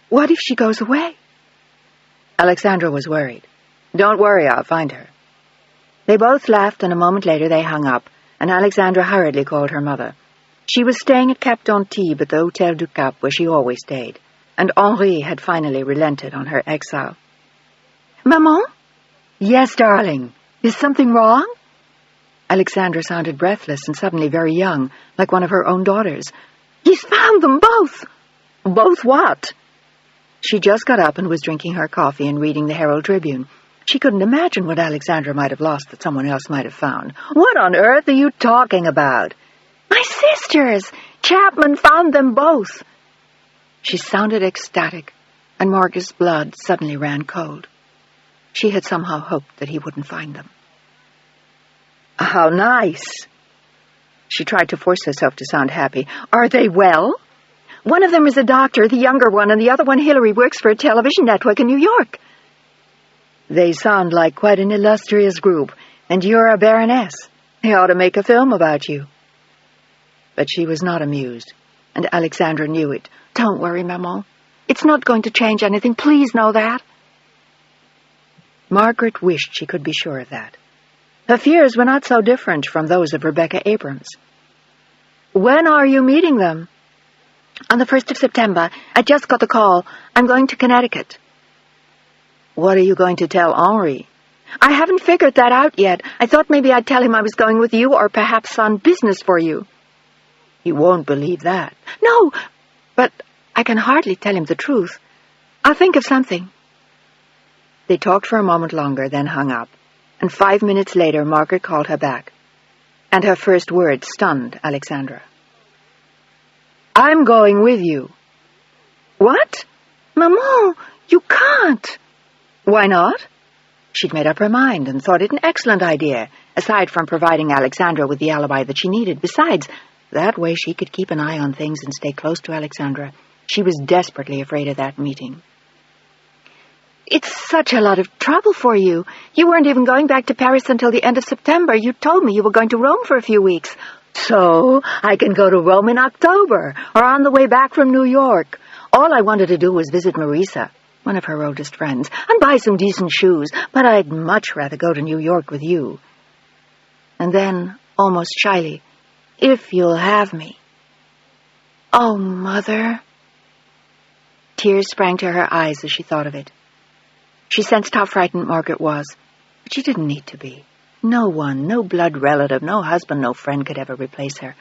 "What if she goes away?" Alexandra was worried. "Don't worry, I'll find her." They both laughed, and a moment later they hung up, and Alexandra hurriedly called her mother. She was staying at Cap d'Antibes at the Hôtel du Cap, where she always stayed, and Henri had finally relented on her exile. "Maman?" "Yes, darling." "Is something wrong?" Alexandra sounded breathless and suddenly very young, like one of her own daughters. "He's found them both." "Both what?" She just got up and was drinking her coffee and reading the Herald Tribune. She couldn't imagine what Alexandra might have lost that someone else might have found. "What on earth are you talking about?" "My sisters! Chapman found them both." She sounded ecstatic, and Margaret's blood suddenly ran cold. She had somehow hoped that he wouldn't find them. "How nice." She tried to force herself to sound happy. "Are they well?" "One of them is a doctor, the younger one, and the other one, Hilary, works for a television network in New York." "They sound like quite an illustrious group, and you're a baroness. They ought to make a film about you." But she was not amused, and Alexandra knew it. "Don't worry, Maman. It's not going to change anything. Please know that." Margaret wished she could be sure of that. Her fears were not so different from those of Rebecca Abrams. "When are you meeting them?" "On the 1st of September. I just got the call. I'm going to Connecticut." "What are you going to tell Henri?" "I haven't figured that out yet. I thought maybe I'd tell him I was going with you, or perhaps on business for you." "He won't believe that." "No, but I can hardly tell him the truth. I'll think of something." They talked for a moment longer, then hung up, and 5 minutes later Margaret called her back, and her first word stunned Alexandra. "I'm going with you." "What? Maman, you can't." "Why not?" She'd made up her mind and thought it an excellent idea, aside from providing Alexandra with the alibi that she needed. Besides, that way she could keep an eye on things and stay close to Alexandra. She was desperately afraid of that meeting. "It's such a lot of trouble for you. You weren't even going back to Paris until the end of September. You told me you were going to Rome for a few weeks." "So I can go to Rome in October, or on the way back from New York. All I wanted to do was visit Marisa, one of her oldest friends, and buy some decent shoes, but I'd much rather go to New York with you." And then, almost shyly, "If you'll have me." "Oh, Mother." Tears sprang to her eyes as she thought of it. She sensed how frightened Margaret was, but she didn't need to be. No one, no blood relative, no husband, no friend could ever replace her.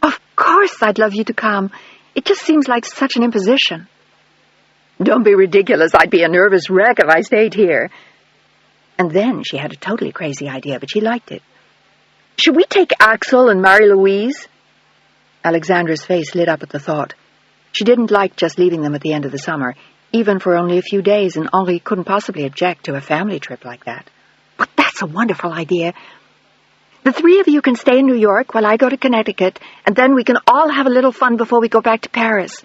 "Of course I'd love you to come. It just seems like such an imposition." "Don't be ridiculous. I'd be a nervous wreck if I stayed here." And then she had a totally crazy idea, but she liked it. "Should we take Axel and Marie-Louise?" Alexandra's face lit up at the thought. She didn't like just leaving them at the end of the summer, even for only a few days, and Henri couldn't possibly object to a family trip like that. But that's a wonderful idea. The three of you can stay in New York while I go to Connecticut, and then we can all have a little fun before we go back to Paris.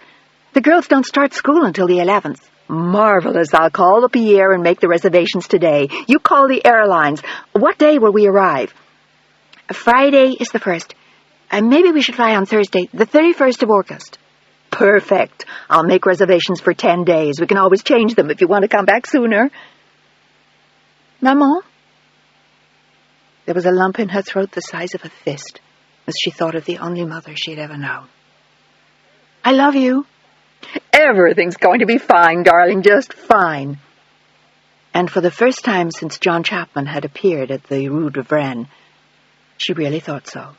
The girls don't start school until the 11th. Marvelous. I'll call up Pierre and make the reservations today. You call the airlines. What day will we arrive? Friday is the 1st. Maybe we should fly on Thursday, the 31st of August. Perfect. I'll make reservations for 10 days. We can always change them if you want to come back sooner. Maman? There was a lump in her throat the size of a fist as she thought of the only mother she'd ever known. I love you. Everything's going to be fine, darling, just fine. And for the first time since John Chapman had appeared at the Rue de Vraine, she really thought so.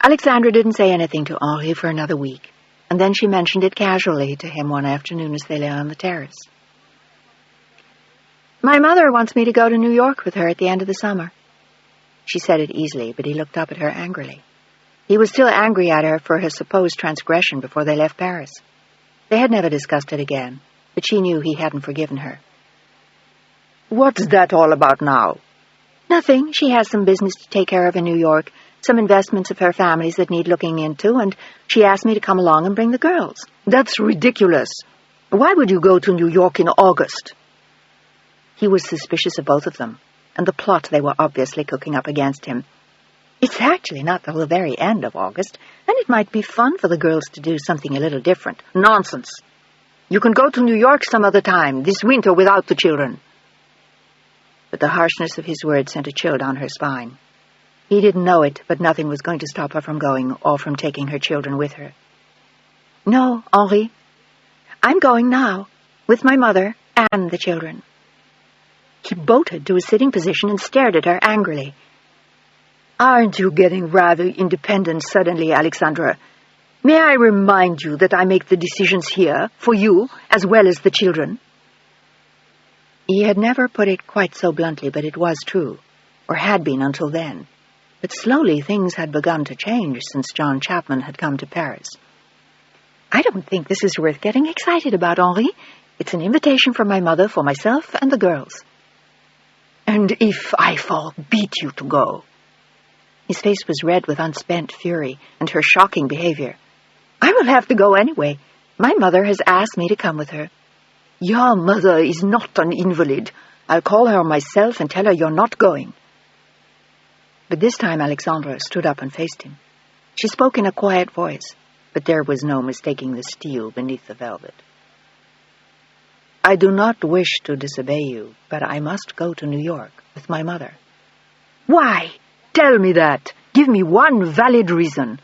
Alexandra didn't say anything to Henri for another week, and then she mentioned it casually to him one afternoon as they lay on the terrace. My mother wants me to go to New York with her at the end of the summer. She said it easily, but he looked up at her angrily. He was still angry at her for her supposed transgression before they left Paris. They had never discussed it again, but she knew he hadn't forgiven her. What's that all about now? Nothing. She has some business to take care of in New York, some investments of her family's that need looking into, and she asked me to come along and bring the girls. That's ridiculous. Why would you go to New York in August? He was suspicious of both of them, and the plot they were obviously cooking up against him. It's actually not till the very end of August, and it might be fun for the girls to do something a little different. Nonsense. You can go to New York some other time, this winter without the children. But the harshness of his words sent a chill down her spine. He didn't know it, but nothing was going to stop her from going or from taking her children with her. No, Henri. I'm going now, with my mother and the children. He bolted to a sitting position and stared at her angrily. Aren't you getting rather independent suddenly, Alexandra? May I remind you that I make the decisions here, for you, as well as the children? He had never put it quite so bluntly, but it was true, or had been until then. But slowly things had begun to change since John Chapman had come to Paris. I don't think this is worth getting excited about, Henri. It's an invitation from my mother for myself and the girls. And if I forbid you to go? His face was red with unspent fury and her shocking behavior. I will have to go anyway. My mother has asked me to come with her. Your mother is not an invalid. I'll call her myself and tell her you're not going. But this time Alexandra stood up and faced him. She spoke in a quiet voice, but there was no mistaking the steel beneath the velvet. I do not wish to disobey you, but I must go to New York with my mother. Why? Tell me that. Give me one valid reason.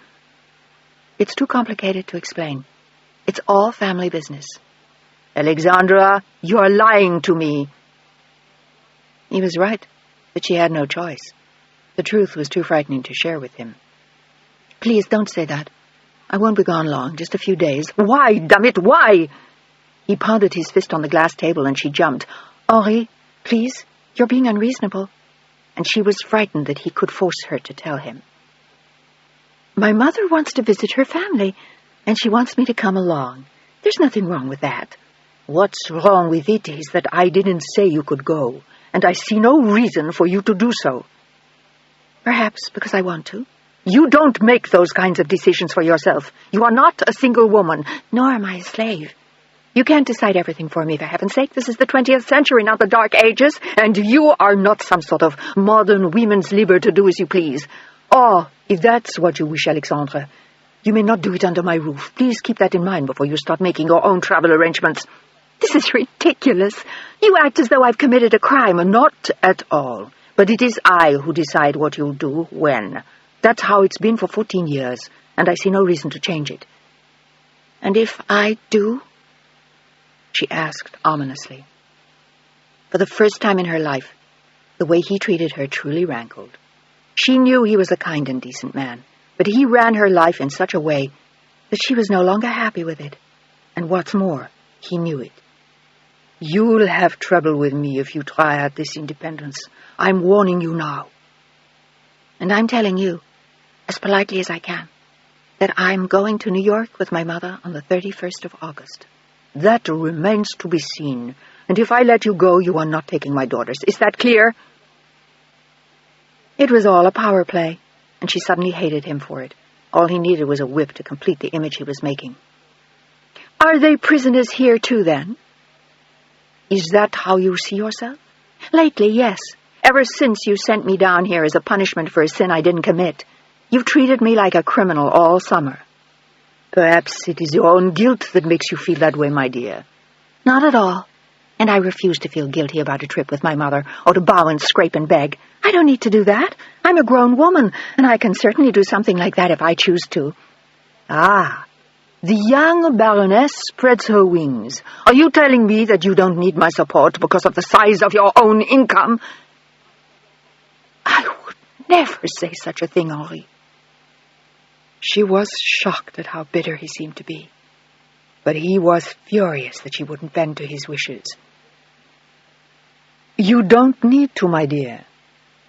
It's too complicated to explain. It's all family business. Alexandra, you are lying to me. He was right, but she had no choice. The truth was too frightening to share with him. Please, don't say that. I won't be gone long, just a few days. Why, damn it, why? He pounded his fist on the glass table and she jumped. Henri, please, you're being unreasonable. And she was frightened that he could force her to tell him. My mother wants to visit her family, and she wants me to come along. There's nothing wrong with that. What's wrong with it is that I didn't say you could go, and I see no reason for you to do so. Perhaps because I want to. You don't make those kinds of decisions for yourself. You are not a single woman, nor am I a slave. You can't decide everything for me, for heaven's sake. This is the 20th century, not the Dark Ages, and you are not some sort of modern women's liber to do as you please. Oh, if that's what you wish, Alexandre, you may not do it under my roof. Please keep that in mind before you start making your own travel arrangements. This is ridiculous. You act as though I've committed a crime. Not at all. But it is I who decide what you'll do when. That's how it's been for 14 years, and I see no reason to change it. And if I do? She asked ominously. For the first time in her life, the way he treated her truly rankled. She knew he was a kind and decent man, but he ran her life in such a way that she was no longer happy with it. And what's more, he knew it. You'll have trouble with me if you try at this independence. I'm warning you now. And I'm telling you, as politely as I can, that I'm going to New York with my mother on the 31st of August. That remains to be seen. And if I let you go, you are not taking my daughters. Is that clear? It was all a power play, and she suddenly hated him for it. All he needed was a whip to complete the image he was making. Are they prisoners here too, then? Is that how you see yourself? Lately, yes. Ever since you sent me down here as a punishment for a sin I didn't commit. You've treated me like a criminal all summer. Perhaps it is your own guilt that makes you feel that way, my dear. Not at all. And I refuse to feel guilty about a trip with my mother, or to bow and scrape and beg. I don't need to do that. I'm a grown woman, and I can certainly do something like that if I choose to. Ah, the young Baroness spreads her wings. Are you telling me that you don't need my support because of the size of your own income? I would never say such a thing, Henri. She was shocked at how bitter he seemed to be, but he was furious that she wouldn't bend to his wishes. You don't need to, my dear.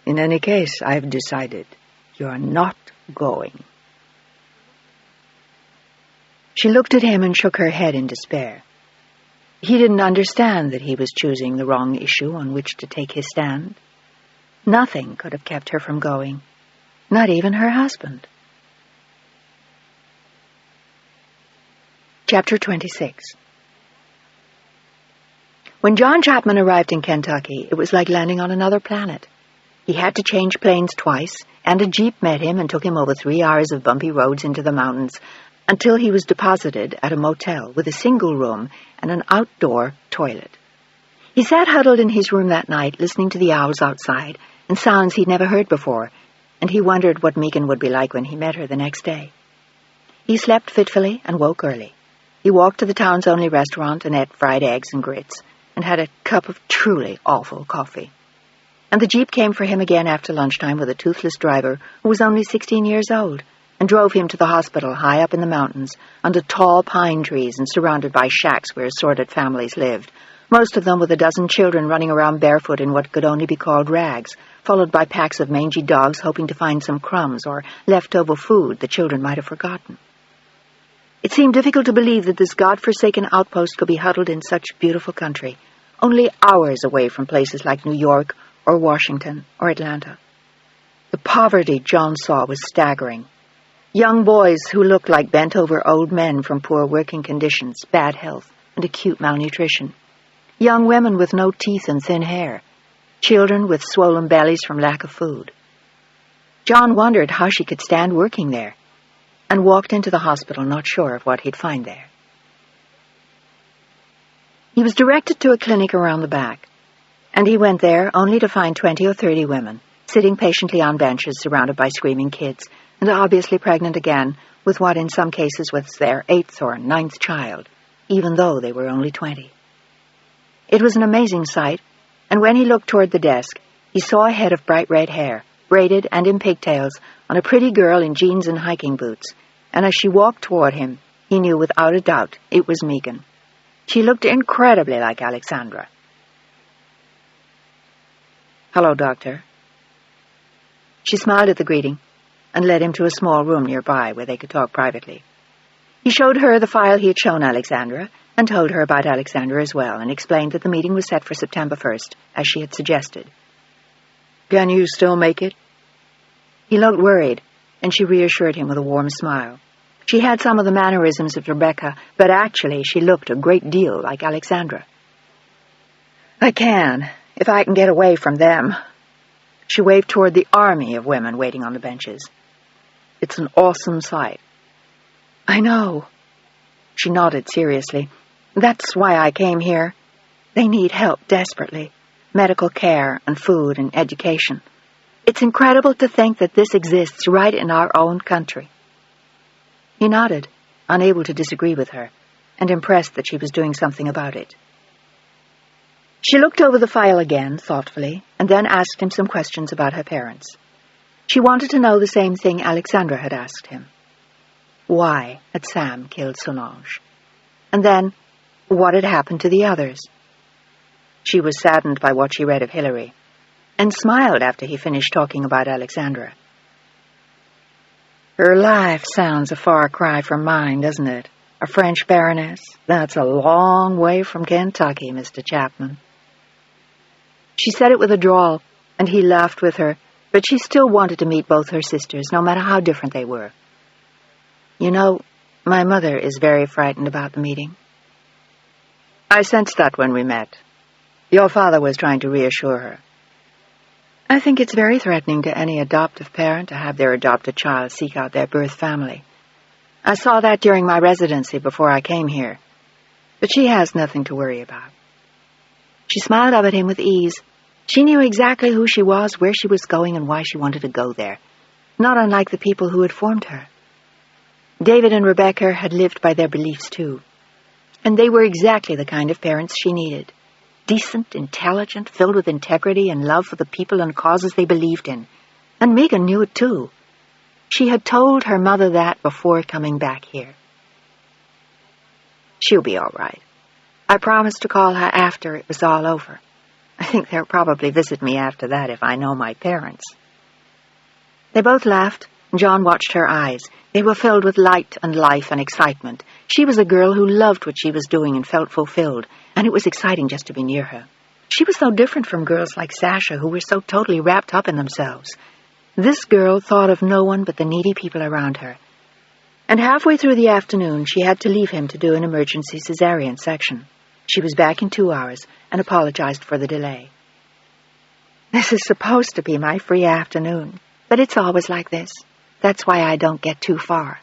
In any case, I've decided you're not going. She looked at him and shook her head in despair. He didn't understand that he was choosing the wrong issue on which to take his stand. Nothing could have kept her from going, not even her husband. Chapter 26. When John Chapman arrived in Kentucky, it was like landing on another planet. He had to change planes twice, and a jeep met him and took him over 3 hours of bumpy roads into the mountains until he was deposited at a motel with a single room and an outdoor toilet. He sat huddled in his room that night, listening to the owls outside and sounds he'd never heard before, and he wondered what Megan would be like when he met her the next day. He slept fitfully and woke early. He walked to the town's only restaurant and ate fried eggs and grits, and had a cup of truly awful coffee. And the jeep came for him again after lunchtime with a toothless driver who was only 16 years old, and drove him to the hospital high up in the mountains, under tall pine trees and surrounded by shacks where assorted families lived, most of them with a dozen children running around barefoot in what could only be called rags, followed by packs of mangy dogs hoping to find some crumbs or leftover food the children might have forgotten. It seemed difficult to believe that this God-forsaken outpost could be huddled in such beautiful country, only hours away from places like New York or Washington or Atlanta. The poverty John saw was staggering. Young boys who looked like bent-over old men from poor working conditions, bad health, and acute malnutrition. Young women with no teeth and thin hair. Children with swollen bellies from lack of food. John wondered how she could stand working there, and walked into the hospital not sure of what he'd find there. He was directed to a clinic around the back, and he went there only to find 20 or 30 women, sitting patiently on benches surrounded by screaming kids, and obviously pregnant again with what in some cases was their 8th or 9th child, even though they were only 20. It was an amazing sight, and when he looked toward the desk, he saw a head of bright red hair, braided and in pigtails, on a pretty girl in jeans and hiking boots, and as she walked toward him, he knew without a doubt it was Megan. She looked incredibly like Alexandra. "Hello, Doctor." She smiled at the greeting and led him to a small room nearby where they could talk privately. He showed her the file he had shown Alexandra and told her about Alexandra as well, and explained that the meeting was set for September 1st, as she had suggested. "Can you still make it?" He looked worried, and she reassured him with a warm smile. She had some of the mannerisms of Rebecca, but actually she looked a great deal like Alexandra. "I can, if I can get away from them." She waved toward the army of women waiting on the benches. "It's an awesome sight." "I know." She nodded seriously. "That's why I came here. They need help desperately. Medical care and food and education. It's incredible to think that this exists right in our own country." He nodded, unable to disagree with her, and impressed that she was doing something about it. She looked over the file again, thoughtfully, and then asked him some questions about her parents. She wanted to know the same thing Alexandra had asked him. Why had Sam killed Solange? And then, what had happened to the others? She was saddened by what she read of Hillary, and smiled after he finished talking about Alexandra. "Her life sounds a far cry from mine, doesn't it?" A French baroness? That's a long way from Kentucky, Mr. Chapman. She said it with a drawl, and he laughed with her, but she still wanted to meet both her sisters, no matter how different they were. You know, my mother is very frightened about the meeting. I sensed that when we met. Your father was trying to reassure her. I think it's very threatening to any adoptive parent to have their adopted child seek out their birth family. I saw that during my residency before I came here. But she has nothing to worry about. She smiled up at him with ease. She knew exactly who she was, where she was going, and why she wanted to go there, not unlike the people who had formed her. David and Rebecca had lived by their beliefs, too, and they were exactly the kind of parents she needed. Decent, intelligent, filled with integrity and love for the people and causes they believed in. And Megan knew it, too. She had told her mother that before coming back here. She'll be all right. I promised to call her after it was all over. I think they'll probably visit me after that if I know my parents. They both laughed, and John watched her eyes. They were filled with light and life and excitement. She was a girl who loved what she was doing and felt fulfilled, and it was exciting just to be near her. She was so different from girls like Sasha, who were so totally wrapped up in themselves. This girl thought of no one but the needy people around her. And halfway through the afternoon, she had to leave him to do an emergency cesarean section. She was back in 2 hours and apologized for the delay. This is supposed to be my free afternoon, but it's always like this. That's why I don't get too far.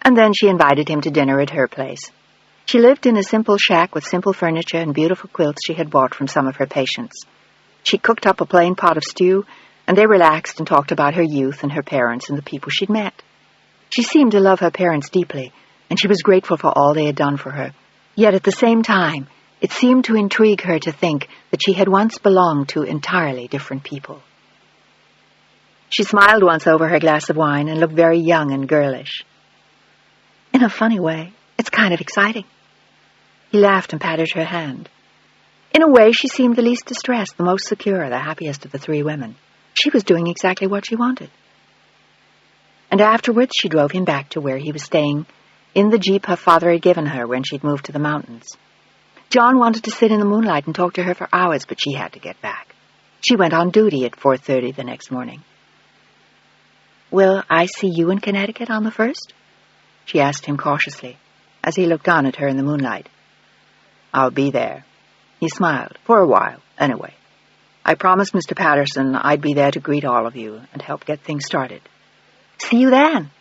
And then she invited him to dinner at her place. She lived in a simple shack with simple furniture and beautiful quilts she had bought from some of her patients. She cooked up a plain pot of stew, and they relaxed and talked about her youth and her parents and the people she'd met. She seemed to love her parents deeply, and she was grateful for all they had done for her. Yet at the same time, it seemed to intrigue her to think that she had once belonged to entirely different people. She smiled once over her glass of wine and looked very young and girlish. In a funny way, it's kind of exciting. He laughed and patted her hand. In a way, she seemed the least distressed, the most secure, the happiest of the three women. She was doing exactly what she wanted. And afterwards, she drove him back to where he was staying, in the jeep her father had given her when she'd moved to the mountains. John wanted to sit in the moonlight and talk to her for hours, but she had to get back. She went on duty at 4:30 the next morning. Will I see you in Connecticut on the 1st? She asked him cautiously, as he looked down at her in the moonlight. I'll be there. He smiled, for a while, anyway. I promised Mr. Patterson I'd be there to greet all of you and help get things started. See you then.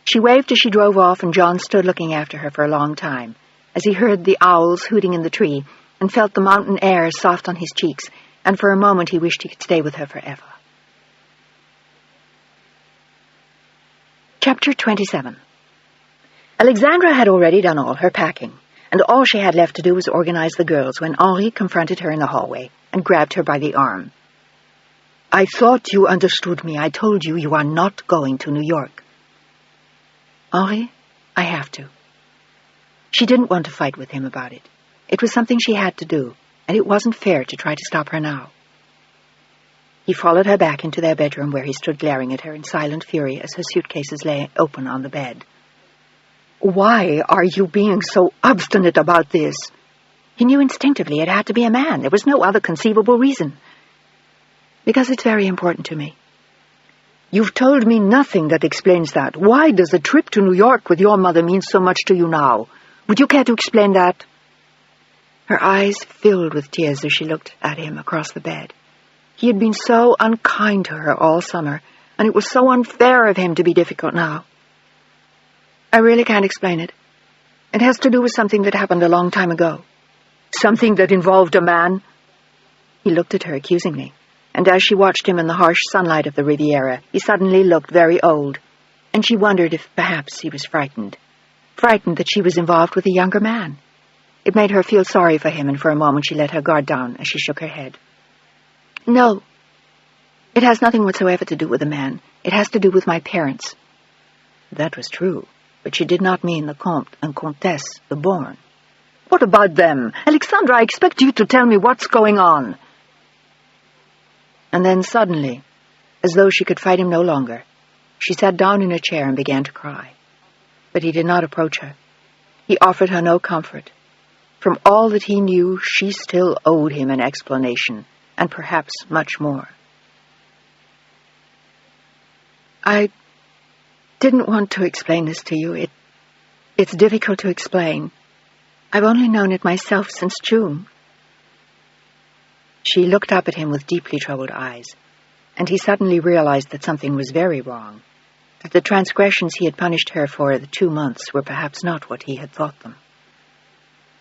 She waved as she drove off, and John stood looking after her for a long time, as he heard the owls hooting in the tree and felt the mountain air soft on his cheeks, and for a moment he wished he could stay with her forever. Chapter 27. Alexandra had already done all her packing, and all she had left to do was organize the girls when Henri confronted her in the hallway and grabbed her by the arm. I thought you understood me. I told you you are not going to New York. Henri, I have to. She didn't want to fight with him about it. It was something she had to do, and it wasn't fair to try to stop her now. He followed her back into their bedroom, where he stood glaring at her in silent fury as her suitcases lay open on the bed. Why are you being so obstinate about this? He knew instinctively it had to be a man. There was no other conceivable reason. Because it's very important to me. You've told me nothing that explains that. Why does a trip to New York with your mother mean so much to you now? Would you care to explain that? Her eyes filled with tears as she looked at him across the bed. He had been so unkind to her all summer, and it was so unfair of him to be difficult now. I really can't explain it. It has to do with something that happened a long time ago. Something that involved a man? He looked at her accusingly, and as she watched him in the harsh sunlight of the Riviera, he suddenly looked very old, and she wondered if perhaps he was frightened. Frightened that she was involved with a younger man. It made her feel sorry for him, and for a moment she let her guard down as she shook her head. No, it has nothing whatsoever to do with a man. It has to do with my parents. That was true, but she did not mean the Comte and Comtesse, the Bourne. What about them? Alexandra, I expect you to tell me what's going on. And then suddenly, as though she could fight him no longer, she sat down in a chair and began to cry. But he did not approach her. He offered her no comfort. From all that he knew, she still owed him an explanation, and perhaps much more. I didn't want to explain this to you. It's difficult to explain. I've only known it myself since June. She looked up at him with deeply troubled eyes, and he suddenly realized that something was very wrong, that the transgressions he had punished her for the 2 months were perhaps not what he had thought them.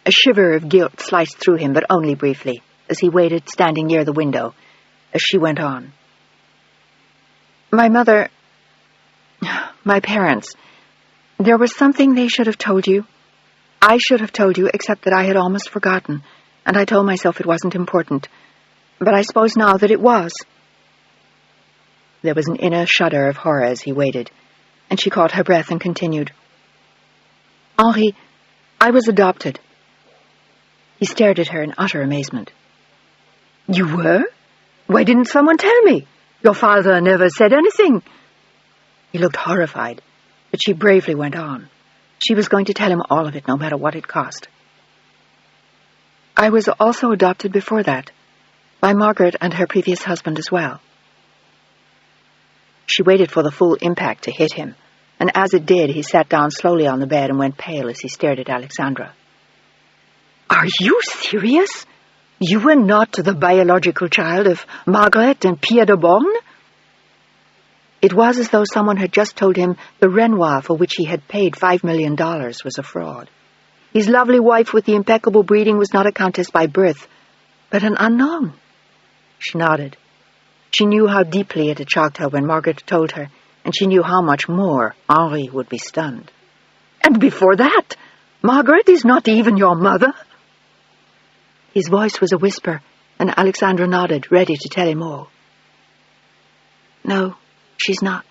A shiver of guilt sliced through him, but only briefly, as he waited, standing near the window, as she went on. My parents, there was something they should have told you. I should have told you, except that I had almost forgotten, and I told myself it wasn't important. But I suppose now that it was. There was an inner shudder of horror as he waited, and she caught her breath and continued. Henri, I was adopted. He stared at her in utter amazement. You were? Why didn't someone tell me? Your father never said anything. He looked horrified, but she bravely went on. She was going to tell him all of it, no matter what it cost. I was also adopted before that, by Margaret and her previous husband as well. She waited for the full impact to hit him, and as it did, he sat down slowly on the bed and went pale as he stared at Alexandra. Are you serious? You were not the biological child of Margaret and Pierre de Born? It was as though someone had just told him the Renoir for which he had paid $5 million was a fraud. His lovely wife with the impeccable breeding was not a countess by birth, but an unknown. She nodded. She knew how deeply it had shocked her when Margaret told her, and she knew how much more Henri would be stunned. And before that, Margaret is not even your mother? His voice was a whisper, and Alexandra nodded, ready to tell him all. No, she's not.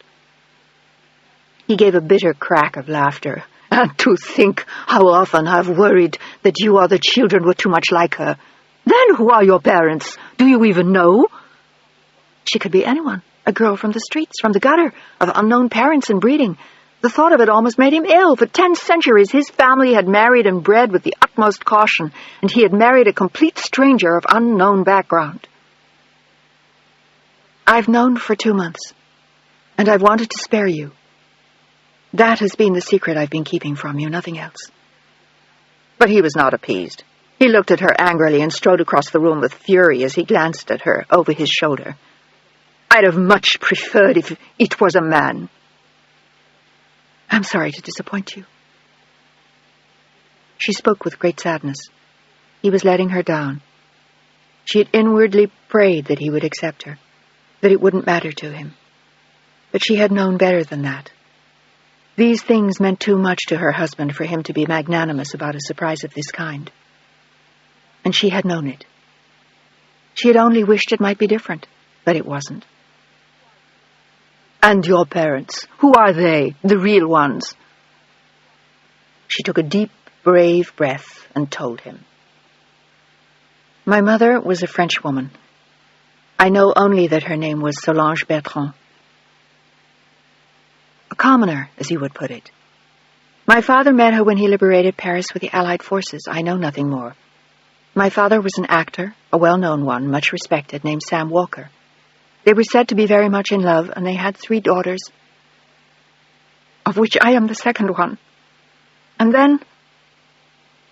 He gave a bitter crack of laughter. And to think how often I've worried that you other children were too much like her. Then who are your parents? Do you even know? She could be anyone. A girl from the streets, from the gutter, of unknown parents and breeding. The thought of it almost made him ill. For 10 centuries his family had married and bred with the utmost caution, and he had married a complete stranger of unknown background. I've known for 2 months, and I've wanted to spare you. That has been the secret I've been keeping from you, nothing else. But he was not appeased. He looked at her angrily and strode across the room with fury as he glanced at her over his shoulder. I'd have much preferred if it was a man. I'm sorry to disappoint you. She spoke with great sadness. He was letting her down. She had inwardly prayed that he would accept her, that it wouldn't matter to him. But she had known better than that. These things meant too much to her husband for him to be magnanimous about a surprise of this kind. And she had known it. She had only wished it might be different, but it wasn't. And your parents, who are they, the real ones? She took a deep, brave breath and told him. My mother was a French woman. I know only that her name was Solange Bertrand. A commoner, as you would put it. My father met her when he liberated Paris with the Allied forces. I know nothing more. My father was an actor, a well-known one, much respected, named Sam Walker. They were said to be very much in love, and they had 3 daughters, of which I am the second one. And then...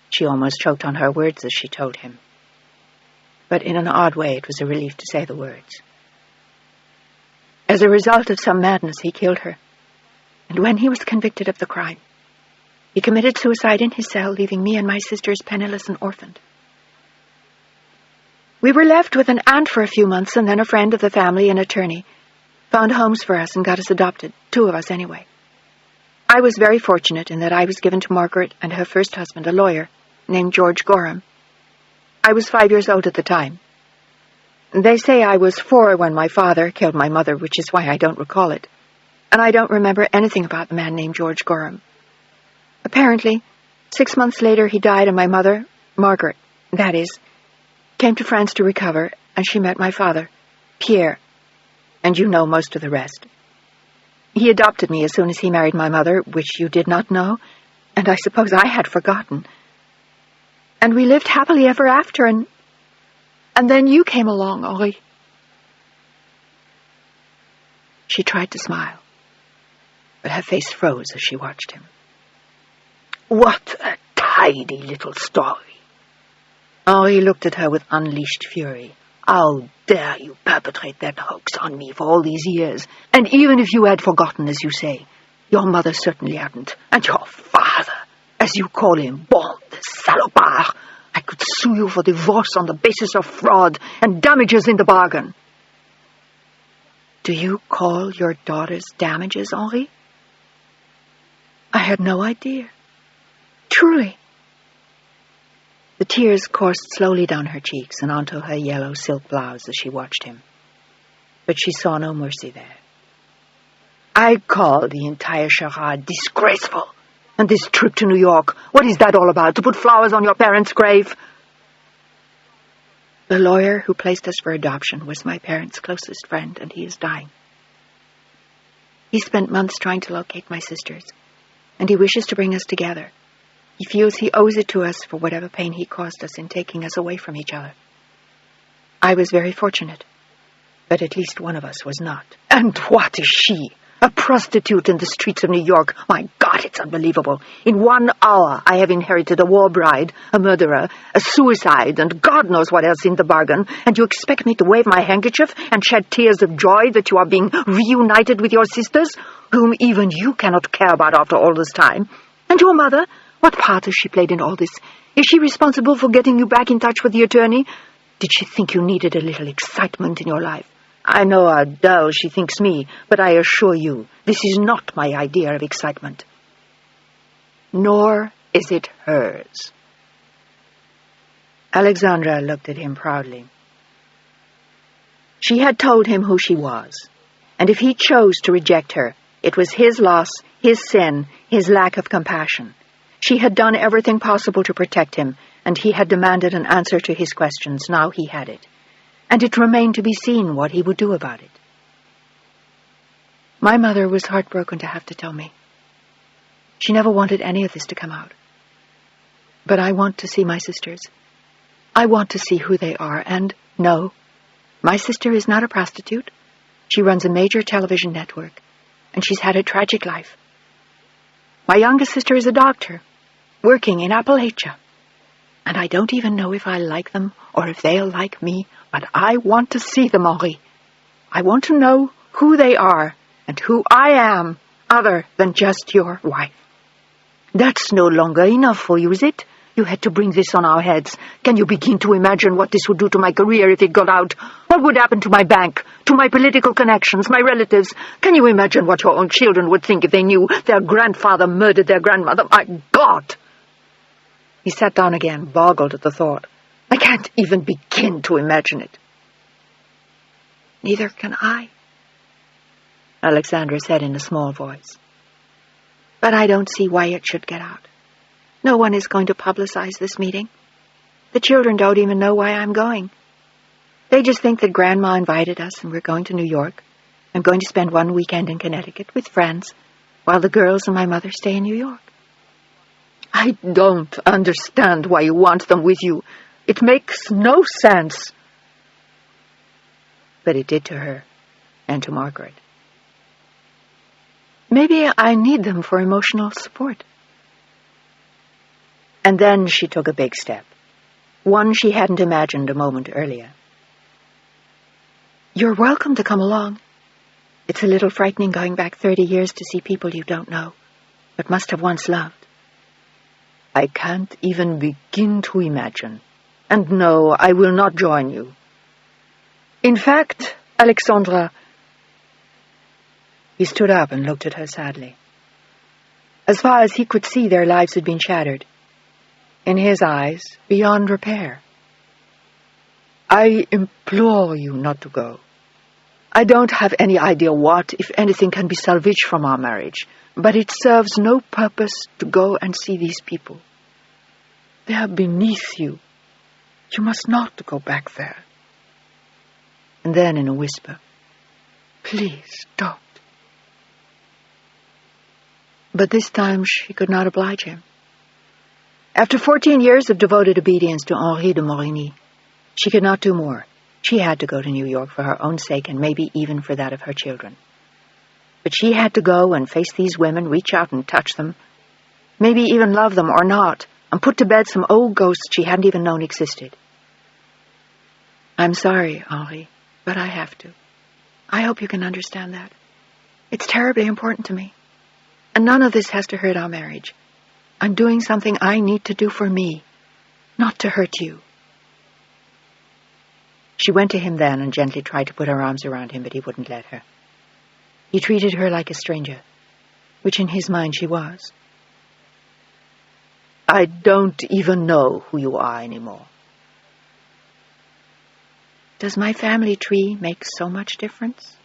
She almost choked on her words as she told him. But in an odd way, it was a relief to say the words. As a result of some madness, he killed her. And when he was convicted of the crime, he committed suicide in his cell, leaving me and my sisters penniless and orphaned. We were left with an aunt for a few months, and then a friend of the family, an attorney, found homes for us and got us adopted, 2 of us anyway. I was very fortunate in that I was given to Margaret and her first husband, a lawyer, named George Gorham. I was 5 years old at the time. They say I was 4 when my father killed my mother, which is why I don't recall it. And I don't remember anything about the man named George Gorham. Apparently, 6 months later he died, and my mother, Margaret, that is, came to France to recover, and she met my father, Pierre, and you know most of the rest. He adopted me as soon as he married my mother, which you did not know, and I suppose I had forgotten. And we lived happily ever after, and then you came along, Henri." She tried to smile, but her face froze as she watched him. "What a tidy little story." Henri looked at her with unleashed fury. "How dare you perpetrate that hoax on me for all these years? And even if you had forgotten, as you say, your mother certainly hadn't. And your father, as you call him, bon de salopard, I could sue you for divorce on the basis of fraud and damages in the bargain." "Do you call your daughters damages, Henri?" "I had no idea. Truly." The tears coursed slowly down her cheeks and onto her yellow silk blouse as she watched him. But she saw no mercy there. "I call the entire charade disgraceful. And this trip to New York, what is that all about? To put flowers on your parents' grave?" "The lawyer who placed us for adoption was my parents' closest friend, and he is dying. He spent months trying to locate my sisters, and he wishes to bring us together. He feels he owes it to us for whatever pain he caused us in taking us away from each other. I was very fortunate, but at least one of us was not." "And what is she? A prostitute in the streets of New York? My God, it's unbelievable. In 1 hour, I have inherited a war bride, a murderer, a suicide, and God knows what else in the bargain. And you expect me to wave my handkerchief and shed tears of joy that you are being reunited with your sisters, whom even you cannot care about after all this time? And your mother? What part has she played in all this? Is she responsible for getting you back in touch with the attorney? Did she think you needed a little excitement in your life? I know how dull she thinks me, but I assure you, this is not my idea of excitement. Nor is it hers." Alexandra looked at him proudly. She had told him who she was, and if he chose to reject her, it was his loss, his sin, his lack of compassion. She had done everything possible to protect him, and he had demanded an answer to his questions. Now he had it. And it remained to be seen what he would do about it. My mother was heartbroken to have to tell me. She never wanted any of this to come out. But I want to see my sisters. I want to see who they are, and no, my sister is not a prostitute. She runs a major television network, and she's had a tragic life. My youngest sister is a doctor, working in Appalachia. And I don't even know if I like them or if they'll like me, but I want to see them, Henri. I want to know who they are and who I am, other than just your wife. That's no longer enough for you, is it? You had to bring this on our heads. Can you begin to imagine what this would do to my career if it got out? What would happen to my bank, to my political connections, my relatives? Can you imagine what your own children would think if they knew their grandfather murdered their grandmother? My God! He sat down again, boggled at the thought. I can't even begin to imagine it. Neither can I, Alexandra said in a small voice. But I don't see why it should get out. No one is going to publicize this meeting. The children don't even know why I'm going. They just think that Grandma invited us and we're going to New York. I'm going to spend one weekend in Connecticut with friends, while the girls and my mother stay in New York. I don't understand why you want them with you. It makes no sense. But it did to her, and to Margaret. Maybe I need them for emotional support. And then she took a big step, one she hadn't imagined a moment earlier. You're welcome to come along. It's a little frightening going back 30 years to see people you don't know, but must have once loved. I can't even begin to imagine. And no, I will not join you. In fact, Alexandra... He stood up and looked at her sadly. As far as he could see, their lives had been shattered. In his eyes, beyond repair. I implore you not to go. I don't have any idea what, if anything, can be salvaged from our marriage, but it serves no purpose to go and see these people. They are beneath you. You must not go back there. And then in a whisper, please don't. But this time she could not oblige him. After 14 years of devoted obedience to Henri de Morigny, she could not do more. She had to go to New York for her own sake and maybe even for that of her children. But she had to go and face these women, reach out and touch them, maybe even love them or not, and put to bed some old ghosts she hadn't even known existed. I'm sorry, Henri, but I have to. I hope you can understand that. It's terribly important to me. And none of this has to hurt our marriage. I'm doing something I need to do for me, not to hurt you. She went to him then and gently tried to put her arms around him, but he wouldn't let her. He treated her like a stranger, which in his mind she was. I don't even know who you are anymore. Does my family tree make so much difference?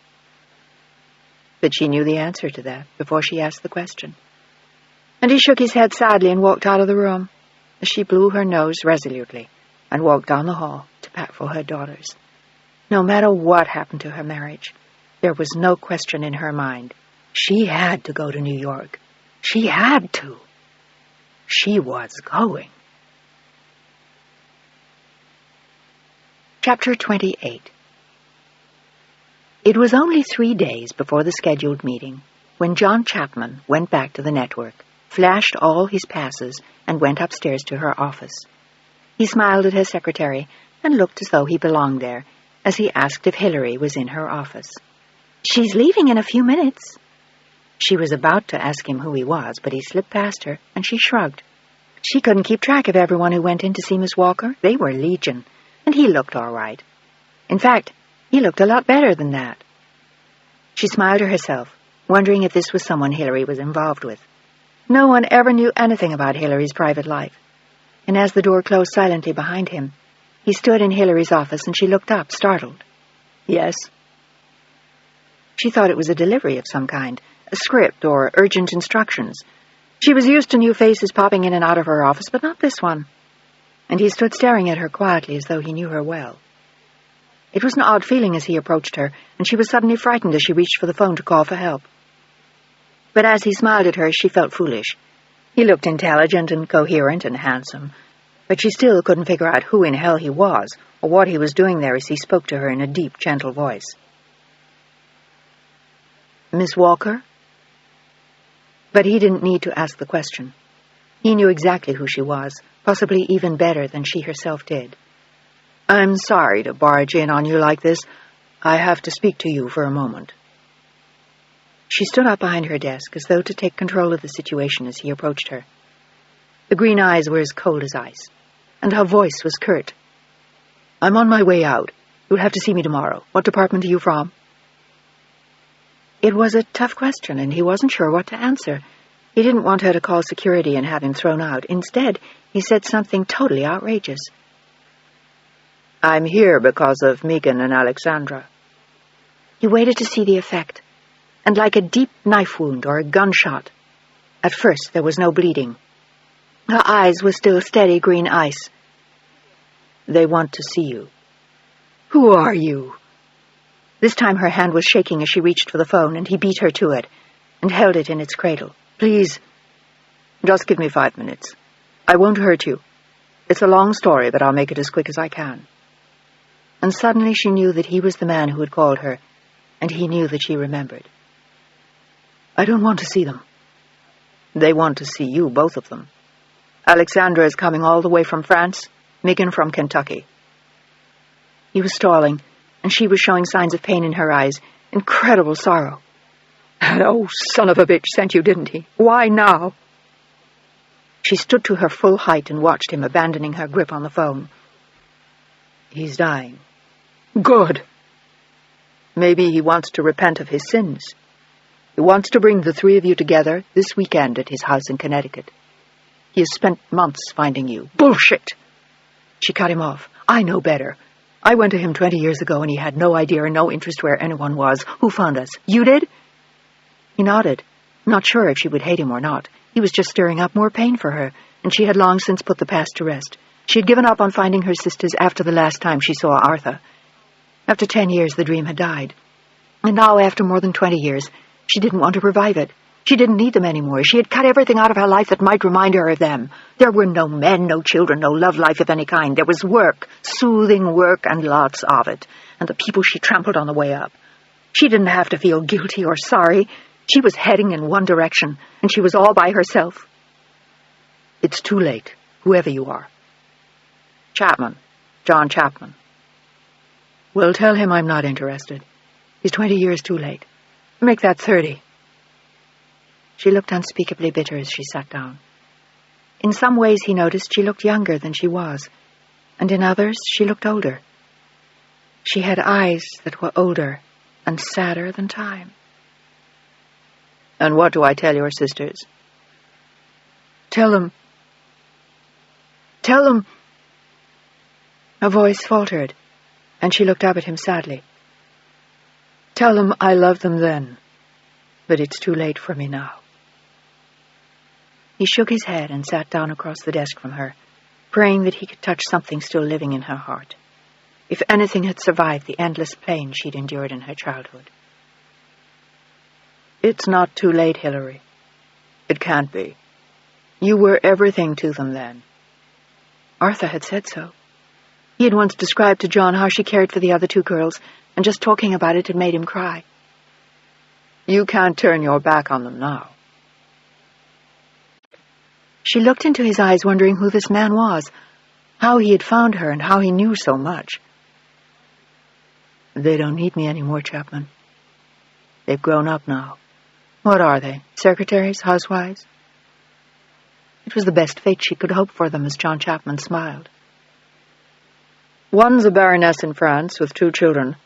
But she knew the answer to that before she asked the question. And he shook his head sadly and walked out of the room as she blew her nose resolutely and walked down the hall to pack for her daughters. No matter what happened to her marriage, there was no question in her mind. She had to go to New York. She had to. She was going. Chapter 28. It was only 3 days before the scheduled meeting when John Chapman went back to the network, flashed all his passes, and went upstairs to her office. He smiled at his secretary and looked as though he belonged there as he asked if Hillary was in her office. She's leaving in a few minutes. She was about to ask him who he was, but he slipped past her, and she shrugged. She couldn't keep track of everyone who went in to see Miss Walker. They were legion, and he looked all right. In fact, he looked a lot better than that. She smiled to herself, wondering if this was someone Hillary was involved with. No one ever knew anything about Hillary's private life. And as the door closed silently behind him, he stood in Hillary's office and she looked up, startled. Yes? She thought it was a delivery of some kind, a script or urgent instructions. She was used to new faces popping in and out of her office, but not this one. And he stood staring at her quietly as though he knew her well. It was an odd feeling as he approached her, and she was suddenly frightened as she reached for the phone to call for help. But as he smiled at her, she felt foolish. He looked intelligent and coherent and handsome, but she still couldn't figure out who in hell he was or what he was doing there as he spoke to her in a deep, gentle voice. Miss Walker? But he didn't need to ask the question. He knew exactly who she was, possibly even better than she herself did. I'm sorry to barge in on you like this. I have to speak to you for a moment. She stood up behind her desk as though to take control of the situation as he approached her. The green eyes were as cold as ice, and her voice was curt. I'm on my way out. You'll have to see me tomorrow. What department are you from? It was a tough question, and he wasn't sure what to answer. He didn't want her to call security and have him thrown out. Instead, he said something totally outrageous. I'm here because of Megan and Alexandra. He waited to see the effect, and like a deep knife wound or a gunshot. At first, there was no bleeding. Her eyes were still steady green ice. They want to see you. Who are you? This time her hand was shaking as she reached for the phone, and he beat her to it and held it in its cradle. Please, just give me 5 minutes. I won't hurt you. It's a long story, but I'll make it as quick as I can. And suddenly she knew that he was the man who had called her, and he knew that she remembered. I don't want to see them. They want to see you, both of them. Alexandra is coming all the way from France, Megan from Kentucky. He was stalling, and she was showing signs of pain in her eyes, incredible sorrow. That old son of a bitch sent you, didn't he? Why now? She stood to her full height and watched him abandoning her grip on the phone. He's dying. Good. Maybe he wants to repent of his sins. He wants to bring the three of you together this weekend at his house in Connecticut. He has spent months finding you. Bullshit! She cut him off. I know better. I went to him 20 years ago and he had no idea or no interest where anyone was. Who found us? You did? He nodded, not sure if she would hate him or not. He was just stirring up more pain for her, and she had long since put the past to rest. She had given up on finding her sisters after the last time she saw Arthur. After 10 years, the dream had died. And now, after more than 20 years, she didn't want to revive it. She didn't need them anymore. She had cut everything out of her life that might remind her of them. There were no men, no children, no love life of any kind. There was work, soothing work, and lots of it, and the people she trampled on the way up. She didn't have to feel guilty or sorry. She was heading in one direction, and she was all by herself. It's too late, whoever you are. Chapman. John Chapman. Well, tell him I'm not interested. He's 20 years too late. Make that 30. She looked unspeakably bitter as she sat down. In some ways, he noticed, she looked younger than she was, and in others, she looked older. She had eyes that were older and sadder than time. And what do I tell your sisters? Tell them. Her voice faltered, and she looked up at him sadly. Tell them I loved them then, but it's too late for me now. He shook his head and sat down across the desk from her, praying that he could touch something still living in her heart, if anything had survived the endless pain she'd endured in her childhood. It's not too late, Hilary. It can't be. You were everything to them then. Arthur had said so. He had once described to John how she cared for the other two girls, and just talking about it had made him cry. You can't turn your back on them now. She looked into his eyes, wondering who this man was, how he had found her, and how he knew so much. They don't need me anymore, Chapman. They've grown up now. What are they? Secretaries? Housewives? It was the best fate she could hope for them as John Chapman smiled. One's a baroness in France with 2 children,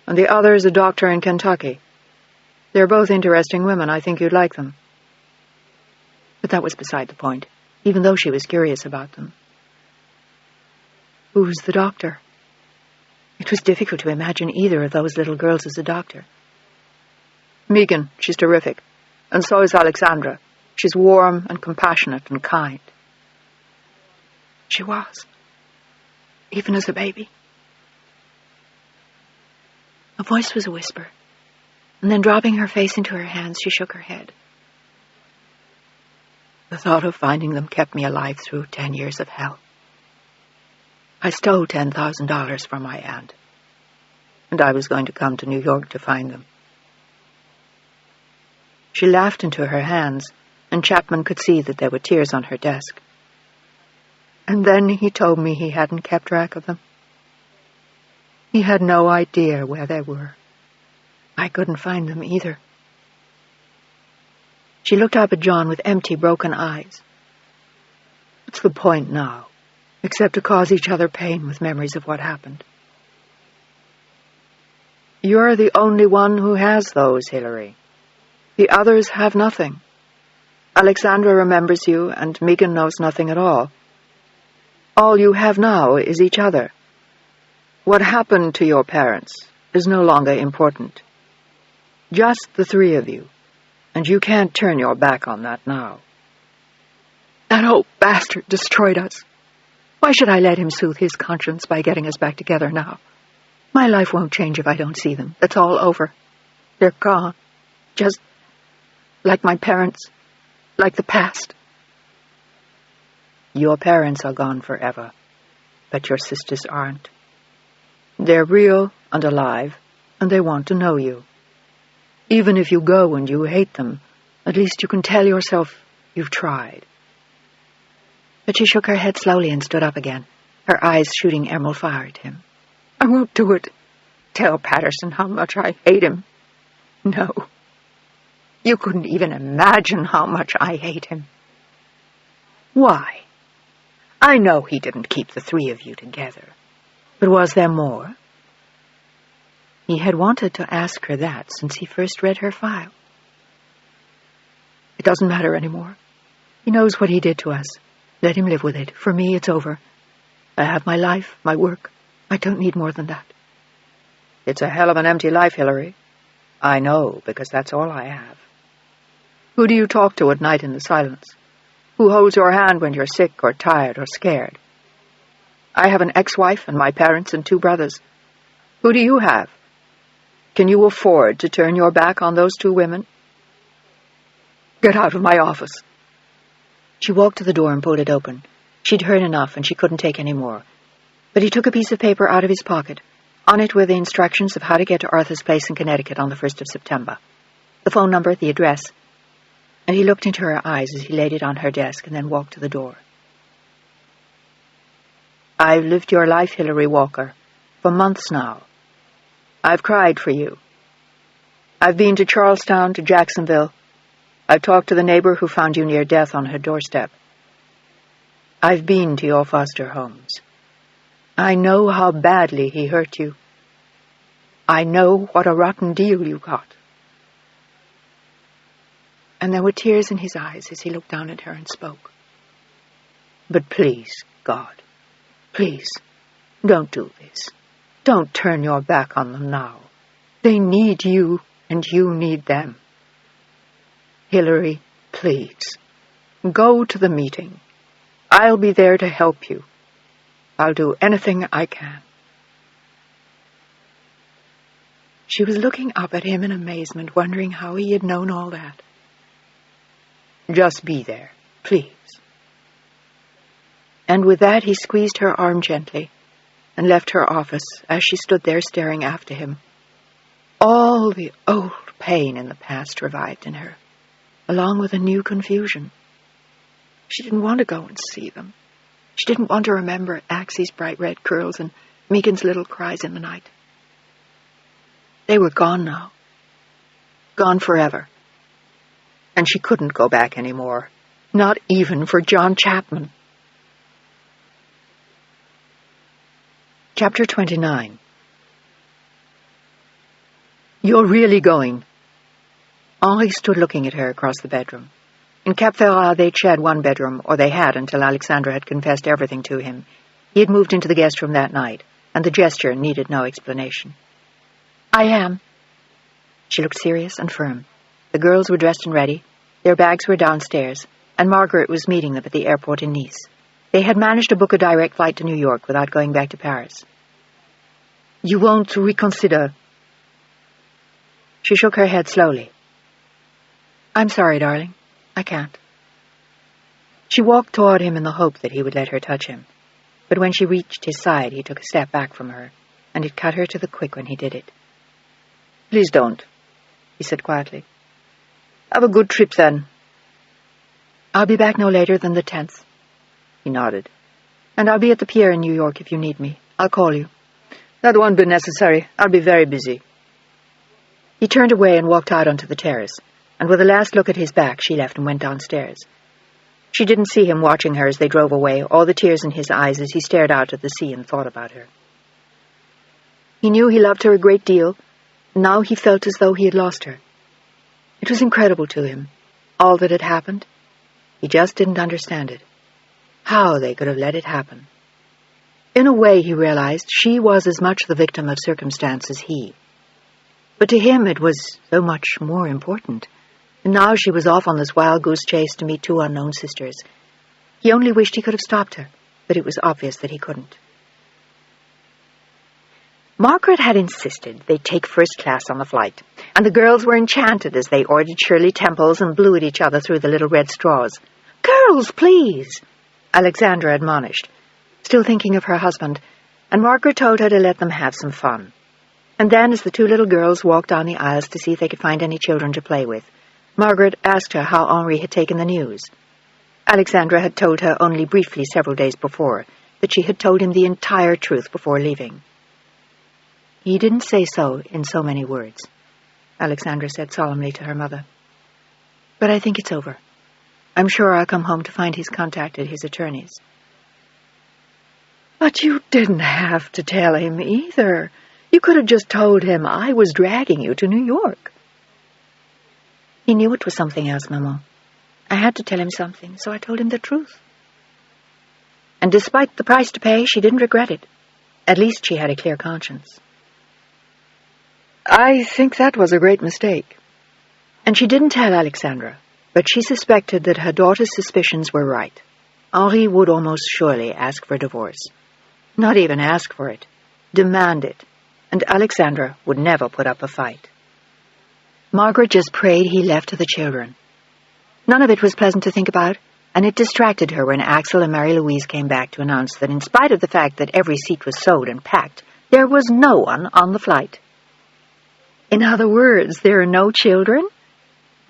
and the other is a doctor in Kentucky. They're both interesting women. I think you'd like them. But that was beside the point, even though she was curious about them. Who's the doctor? It was difficult to imagine either of those little girls as a doctor. Megan, she's terrific. And so is Alexandra. She's warm and compassionate and kind. She was. Even as a baby. Her voice was a whisper, and then dropping her face into her hands, she shook her head. The thought of finding them kept me alive through 10 years of hell. I stole $10,000 from my aunt, and I was going to come to New York to find them. She laughed into her hands, and Chapman could see that there were tears on her desk. And then he told me he hadn't kept track of them. He had no idea where they were. I couldn't find them either. She looked up at John with empty, broken eyes. What's the point now, except to cause each other pain with memories of what happened? You're the only one who has those, Hilary. The others have nothing. Alexandra remembers you, and Megan knows nothing at all. All you have now is each other. What happened to your parents is no longer important. Just the 3 of you, and you can't turn your back on that now. That old bastard destroyed us. Why should I let him soothe his conscience by getting us back together now? My life won't change if I don't see them. That's all over. They're gone. Just like my parents, like the past. Your parents are gone forever, but your sisters aren't. They're real and alive, and they want to know you. Even if you go and you hate them, at least you can tell yourself you've tried. But she shook her head slowly and stood up again, her eyes shooting emerald fire at him. I won't do it. Tell Patterson how much I hate him. No. You couldn't even imagine how much I hate him. Why? I know he didn't keep the 3 of you together. But was there more? He had wanted to ask her that since he first read her file. It doesn't matter anymore. He knows what he did to us. Let him live with it. For me, it's over. I have my life, my work. I don't need more than that. It's a hell of an empty life, Hilary. I know, because that's all I have. Who do you talk to at night in the silence? Who holds your hand when you're sick or tired or scared? I have an ex-wife and my parents and 2 brothers. Who do you have? Can you afford to turn your back on those 2 women? Get out of my office." She walked to the door and pulled it open. She'd heard enough, and she couldn't take any more. But he took a piece of paper out of his pocket. On it were the instructions of how to get to Arthur's place in Connecticut on the 1st of September. The phone number, the address. And he looked into her eyes as he laid it on her desk and then walked to the door. "I've lived your life, Hilary Walker, for months now. I've cried for you. I've been to Charlestown, to Jacksonville. I've talked to the neighbor who found you near death on her doorstep. I've been to your foster homes. I know how badly he hurt you. I know what a rotten deal you got." And there were tears in his eyes as he looked down at her and spoke. "But please, God, please, don't do this. Don't turn your back on them now. They need you, and you need them. Hilary, please, go to the meeting. I'll be there to help you. I'll do anything I can." She was looking up at him in amazement, wondering how he had known all that. "Just be there, please." And with that, he squeezed her arm gently and left her office as she stood there staring after him. All the old pain in the past revived in her, along with a new confusion. She didn't want to go and see them. She didn't want to remember Axie's bright red curls and Megan's little cries in the night. They were gone now. Gone forever. And she couldn't go back anymore. Not even for John Chapman. Chapter 29. "You're really going?" Henri stood looking at her across the bedroom. In Cap Ferrat, they'd shared one bedroom, or they had until Alexandra had confessed everything to him. He had moved into the guest room that night, and the gesture needed no explanation. "I am." She looked serious and firm. The girls were dressed and ready. Their bags were downstairs, and Margaret was meeting them at the airport in Nice. They had managed to book a direct flight to New York without going back to Paris. "You won't reconsider?" She shook her head slowly. "I'm sorry, darling. I can't." She walked toward him in the hope that he would let her touch him. But when she reached his side, he took a step back from her, and it cut her to the quick when he did it. "Please don't," he said quietly. "Have a good trip, then." "I'll be back no later than the 10th. He nodded. "And I'll be at the pier in New York if you need me. I'll call you." "That won't be necessary. I'll be very busy." He turned away and walked out onto the terrace, and with a last look at his back, she left and went downstairs. She didn't see him watching her as they drove away, all the tears in his eyes as he stared out at the sea and thought about her. He knew he loved her a great deal, and now he felt as though he had lost her. It was incredible to him, all that had happened. He just didn't understand it. How they could have let it happen. In a way, he realized, she was as much the victim of circumstance as he. But to him it was so much more important. And now she was off on this wild goose chase to meet two unknown sisters. He only wished he could have stopped her, but it was obvious that he couldn't. Margaret had insisted they take first class on the flight, and the girls were enchanted as they ordered Shirley Temples and blew at each other through the little red straws. "Girls, please!" Alexandra admonished, still thinking of her husband, and Margaret told her to let them have some fun. And then, as the two little girls walked down the aisles to see if they could find any children to play with, Margaret asked her how Henri had taken the news. Alexandra had told her only briefly several days before that she had told him the entire truth before leaving. "He didn't say so in so many words," Alexandra said solemnly to her mother. "But I think it's over. I'm sure I'll come home to find he's contacted his attorneys." "But you didn't have to tell him either. You could have just told him I was dragging you to New York." "He knew it was something else, Maman. I had to tell him something, so I told him the truth." And despite the price to pay, she didn't regret it. At least she had a clear conscience. "I think that was a great mistake." And she didn't tell Alexandra, but she suspected that her daughter's suspicions were right. Henri would almost surely ask for divorce. Not even ask for it. Demand it. And Alexandra would never put up a fight. Margaret just prayed he left to the children. None of it was pleasant to think about, and it distracted her when Axel and Mary Louise came back to announce that in spite of the fact that every seat was sewed and packed, there was no one on the flight. "In other words, there are no children?"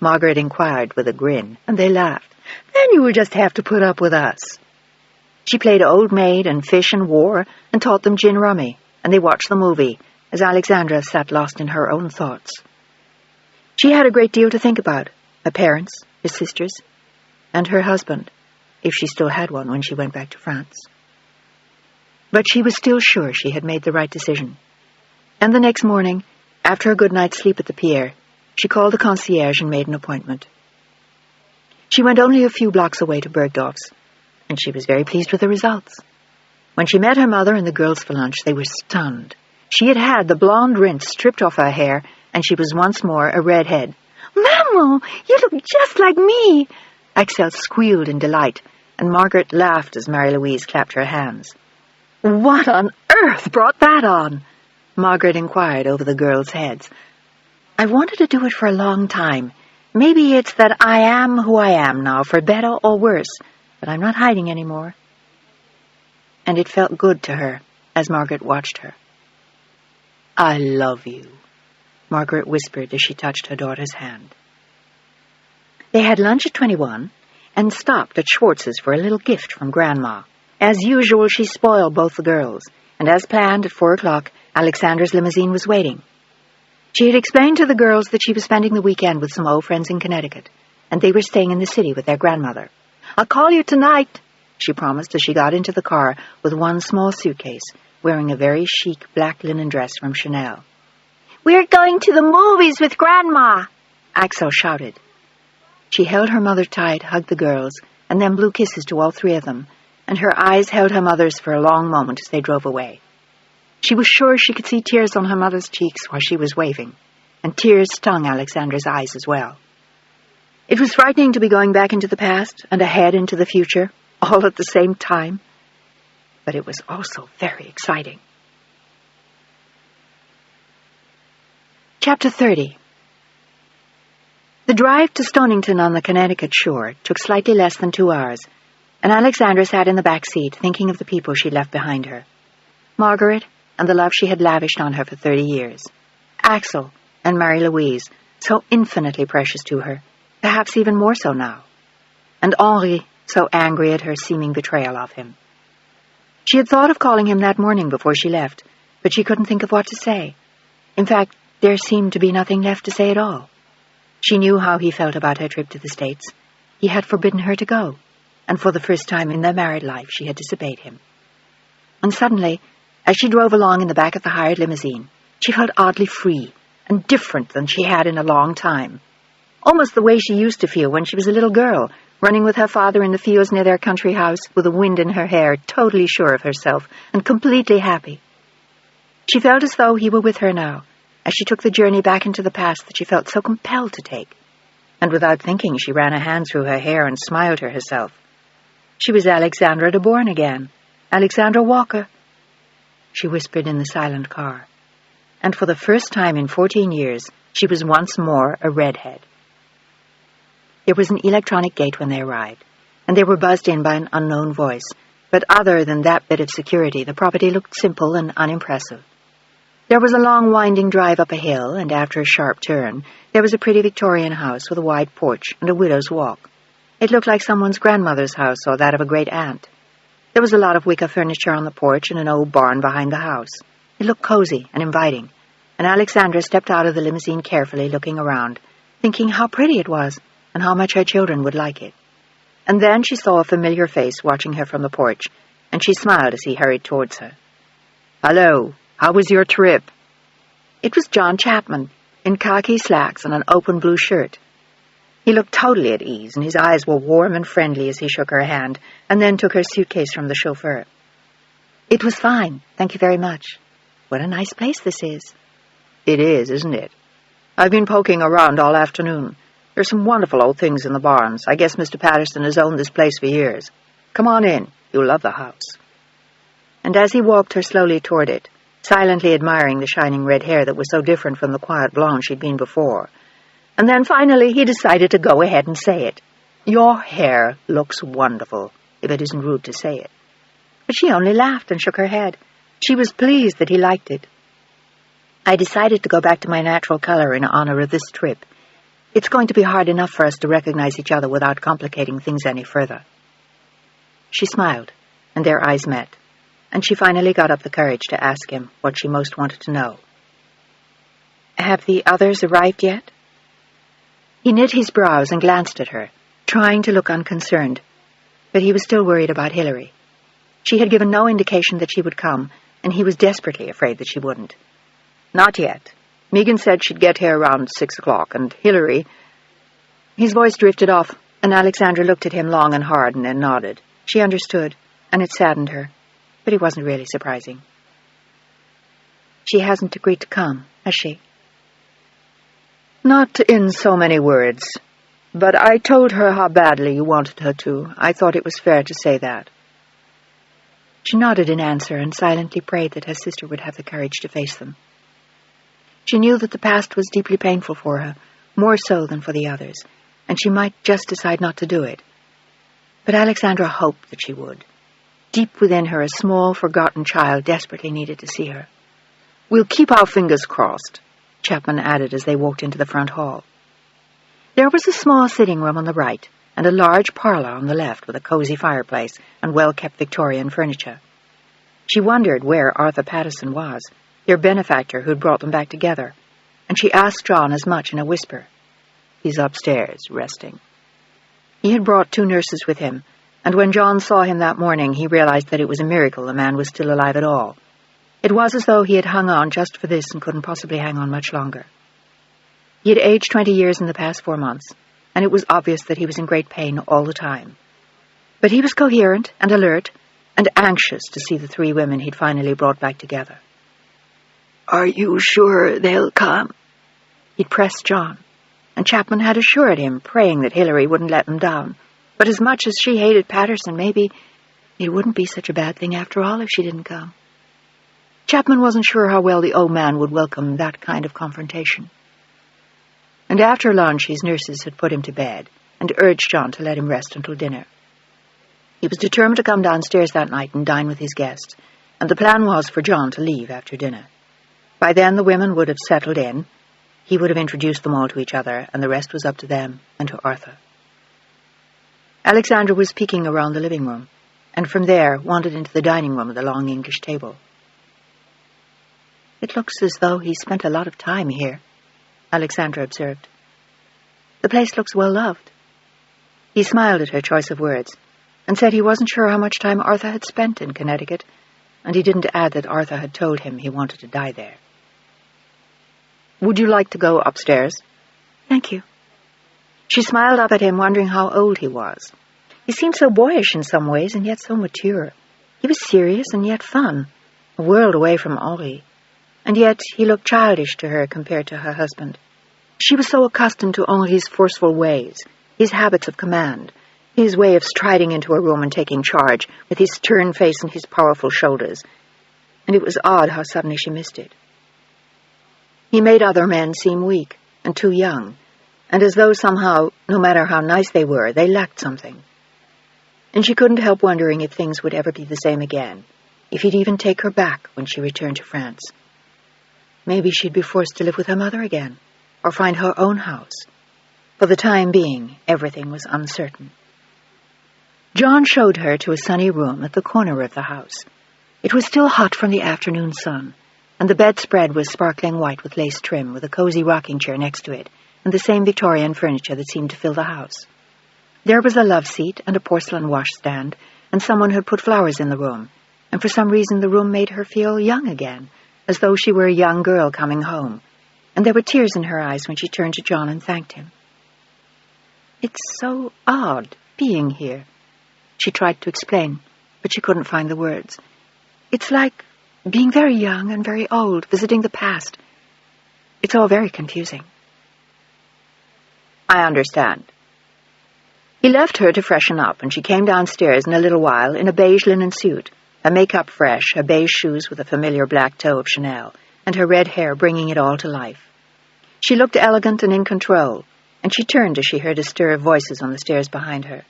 Margaret inquired with a grin, and they laughed. "Then you will just have to put up with us." She played old maid and fish and war and taught them gin rummy, and they watched the movie as Alexandra sat lost in her own thoughts. She had a great deal to think about: her parents, her sisters, and her husband, if she still had one when she went back to France. But she was still sure she had made the right decision. And the next morning, after a good night's sleep at the pier, she called the concierge and made an appointment. She went only a few blocks away to Bergdorf's, and she was very pleased with the results. When she met her mother and the girls for lunch, they were stunned. She had had the blonde rinse stripped off her hair, and she was once more a redhead. "Maman, you look just like me!" Axel squealed in delight, and Margaret laughed as Mary-Louise clapped her hands. "What on earth brought that on?" Margaret inquired over the girls' heads. "I wanted to do it for a long time. Maybe it's that I am who I am now, for better or worse, but I'm not hiding anymore." And it felt good to her as Margaret watched her. "I love you," Margaret whispered as she touched her daughter's hand. They had lunch at 21 and stopped at Schwartz's for a little gift from Grandma. As usual, she spoiled both the girls, and as planned, at 4 o'clock, Alexandra's limousine was waiting. She had explained to the girls that she was spending the weekend with some old friends in Connecticut, and they were staying in the city with their grandmother. "I'll call you tonight," she promised as she got into the car with one small suitcase, wearing a very chic black linen dress from Chanel. "We're going to the movies with Grandma," Axel shouted. She held her mother tight, hugged the girls, and then blew kisses to all 3 of them, and her eyes held her mother's for a long moment as they drove away. She was sure she could see tears on her mother's cheeks while she was waving, and tears stung Alexandra's eyes as well. It was frightening to be going back into the past and ahead into the future, all at the same time, but it was also very exciting. Chapter 30. The drive to Stonington on the Connecticut shore took slightly less than 2 hours, and Alexandra sat in the back seat thinking of the people she'd left behind her. Margaret and the love she had lavished on her for 30 years. Axel and Mary-Louise, so infinitely precious to her, perhaps even more so now. And Henri, so angry at her seeming betrayal of him. She had thought of calling him that morning before she left, but she couldn't think of what to say. In fact, there seemed to be nothing left to say at all. She knew how he felt about her trip to the States. He had forbidden her to go, and for the first time in their married life she had disobeyed him. And suddenly, as she drove along in the back of the hired limousine, she felt oddly free and different than she had in a long time. Almost the way she used to feel when she was a little girl, running with her father in the fields near their country house, with the wind in her hair, totally sure of herself and completely happy. She felt as though he were with her now, as she took the journey back into the past that she felt so compelled to take. And without thinking, she ran a hand through her hair and smiled to herself. She was Alexandra de Bourne again, Alexandra Walker. She whispered in the silent car. And for the first time in 14 years, she was once more a redhead. There was an electronic gate when they arrived, and they were buzzed in by an unknown voice, but other than that bit of security, the property looked simple and unimpressive. There was a long winding drive up a hill, and after a sharp turn, there was a pretty Victorian house with a wide porch and a widow's walk. It looked like someone's grandmother's house or that of a great-aunt. There was a lot of wicker furniture on the porch and an old barn behind the house. It looked cozy and inviting, and Alexandra stepped out of the limousine carefully, looking around, thinking how pretty it was and how much her children would like it. And then she saw a familiar face watching her from the porch, and she smiled as he hurried towards her. "Hello. How was your trip?" It was John Chapman, in khaki slacks and an open blue shirt. He looked totally at ease, and his eyes were warm and friendly as he shook her hand, and then took her suitcase from the chauffeur. "It was fine, thank you very much. What a nice place this is." "It is, isn't it? I've been poking around all afternoon. There's some wonderful old things in the barns. I guess Mr. Patterson has owned this place for years. Come on in. You'll love the house." And as he walked her slowly toward it, silently admiring the shining red hair that was so different from the quiet blonde she'd been before. And then finally he decided to go ahead and say it. "Your hair looks wonderful, if it isn't rude to say it." But she only laughed and shook her head. She was pleased that he liked it. "I decided to go back to my natural color in honor of this trip. It's going to be hard enough for us to recognize each other without complicating things any further." She smiled, and their eyes met, and she finally got up the courage to ask him what she most wanted to know. "Have the others arrived yet?" He knit his brows and glanced at her, trying to look unconcerned, but he was still worried about Hilary. She had given no indication that she would come, and he was desperately afraid that she wouldn't. "Not yet. Megan said she'd get here around 6 o'clock, and Hilary—" His voice drifted off, and Alexandra looked at him long and hard and then nodded. She understood, and it saddened her, but it wasn't really surprising. "She hasn't agreed to come, has she?" "Not in so many words, but I told her how badly you wanted her to. I thought it was fair to say that." She nodded in answer and silently prayed that her sister would have the courage to face them. She knew that the past was deeply painful for her, more so than for the others, and she might just decide not to do it. But Alexandra hoped that she would. Deep within her, a small, forgotten child desperately needed to see her. "We'll keep our fingers crossed," Chapman added as they walked into the front hall. There was a small sitting room on the right, and a large parlor on the left with a cozy fireplace and well-kept Victorian furniture. She wondered where Arthur Patterson was, their benefactor who'd brought them back together, and she asked John as much in a whisper. "He's upstairs, resting." He had brought 2 nurses with him, and when John saw him that morning, he realized that it was a miracle the man was still alive at all. It was as though he had hung on just for this and couldn't possibly hang on much longer. He had aged 20 years in the past 4 months, and it was obvious that he was in great pain all the time. But he was coherent and alert and anxious to see the 3 women he'd finally brought back together. "Are you sure they'll come?" He'd pressed John, and Chapman had assured him, praying that Hilary wouldn't let them down. But as much as she hated Patterson, maybe it wouldn't be such a bad thing after all if she didn't come. Chapman wasn't sure how well the old man would welcome that kind of confrontation. And after lunch, his nurses had put him to bed and urged John to let him rest until dinner. He was determined to come downstairs that night and dine with his guests, and the plan was for John to leave after dinner. By then, the women would have settled in. He would have introduced them all to each other, and the rest was up to them and to Arthur. Alexandra was peeking around the living room, and from there wandered into the dining room with the long English table. "It looks as though he spent a lot of time here," Alexandra observed. "The place looks well loved." He smiled at her choice of words and said he wasn't sure how much time Arthur had spent in Connecticut, and he didn't add that Arthur had told him he wanted to die there. "Would you like to go upstairs?" "Thank you." She smiled up at him, wondering how old he was. He seemed so boyish in some ways and yet so mature. He was serious and yet fun, a world away from Ollie. And yet he looked childish to her compared to her husband. She was so accustomed to only his forceful ways, his habits of command, his way of striding into a room and taking charge, with his stern face and his powerful shoulders. And it was odd how suddenly she missed it. He made other men seem weak and too young, and as though somehow, no matter how nice they were, they lacked something. And she couldn't help wondering if things would ever be the same again, if he'd even take her back when she returned to France. Maybe she'd be forced to live with her mother again, or find her own house. For the time being, everything was uncertain. John showed her to a sunny room at the corner of the house. It was still hot from the afternoon sun, and the bedspread was sparkling white with lace trim, with a cozy rocking chair next to it, and the same Victorian furniture that seemed to fill the house. There was a love seat and a porcelain washstand, and someone had put flowers in the room, and for some reason the room made her feel young again, as though she were a young girl coming home, and there were tears in her eyes when she turned to John and thanked him. "It's so odd, being here," she tried to explain, but she couldn't find the words. "It's like being very young and very old, visiting the past. It's all very confusing." "I understand." He left her to freshen up, and she came downstairs in a little while in a beige linen suit, her makeup fresh, her beige shoes with a familiar black toe of Chanel, and her red hair bringing it all to life. She looked elegant and in control, and she turned as she heard a stir of voices on the stairs behind her.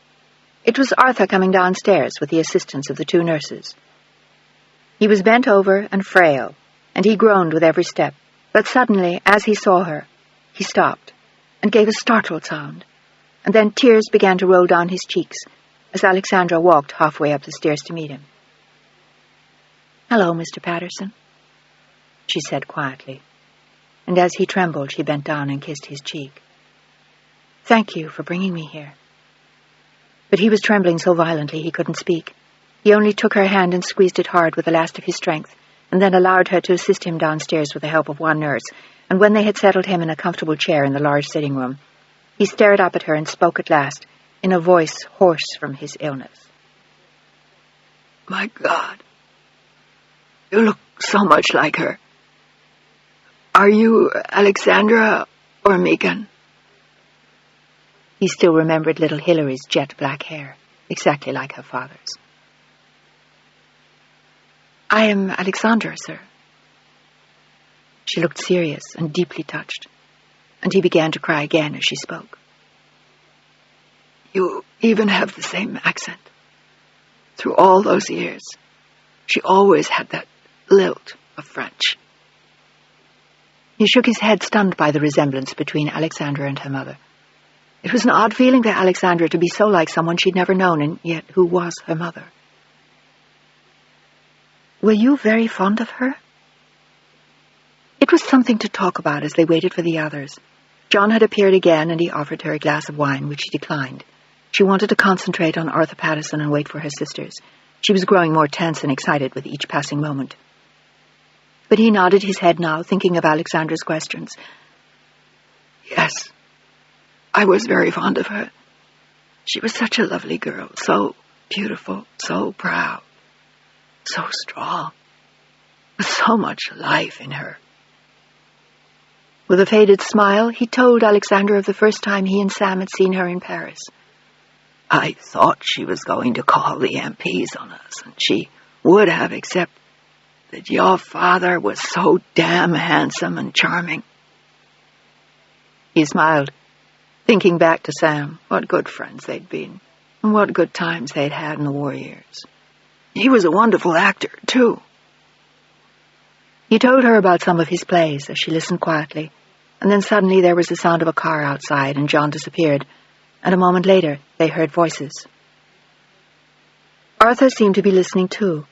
It was Arthur coming downstairs with the assistance of the 2 nurses. He was bent over and frail, and he groaned with every step, but suddenly, as he saw her, he stopped and gave a startled sound, and then tears began to roll down his cheeks as Alexandra walked halfway up the stairs to meet him. "Hello, Mr. Patterson," she said quietly, and as he trembled, she bent down and kissed his cheek. "Thank you for bringing me here." But he was trembling so violently he couldn't speak. He only took her hand and squeezed it hard with the last of his strength, and then allowed her to assist him downstairs with the help of 1 nurse, and when they had settled him in a comfortable chair in the large sitting room, he stared up at her and spoke at last, in a voice hoarse from his illness. "My God, you look so much like her. Are you Alexandra or Megan?" He still remembered little Hillary's jet black hair, exactly like her father's. "I am Alexandra, sir." She looked serious and deeply touched, and he began to cry again as she spoke. "You even have the same accent. Through all those years, she always had that lilt of French." He shook his head, stunned by the resemblance between Alexandra and her mother. It was an odd feeling to Alexandra to be so like someone she'd never known, and yet who was her mother. "Were you very fond of her?" It was something to talk about as they waited for the others. John had appeared again, and he offered her a glass of wine, which she declined. She wanted to concentrate on Arthur Patterson and wait for her sisters. She was growing more tense and excited with each passing moment. But he nodded his head now, thinking of Alexandra's questions. "Yes, I was very fond of her. She was such a lovely girl, so beautiful, so proud, so strong, with so much life in her." With a faded smile, he told Alexandra of the first time he and Sam had seen her in Paris. "I thought she was going to call the MPs on us, and she would have, except that your father was so damn handsome and charming." He smiled, thinking back to Sam, what good friends they'd been, and what good times they'd had in the war years. "He was a wonderful actor, too." He told her about some of his plays as she listened quietly, and then suddenly there was the sound of a car outside, and John disappeared, and a moment later they heard voices. Arthur seemed to be listening too,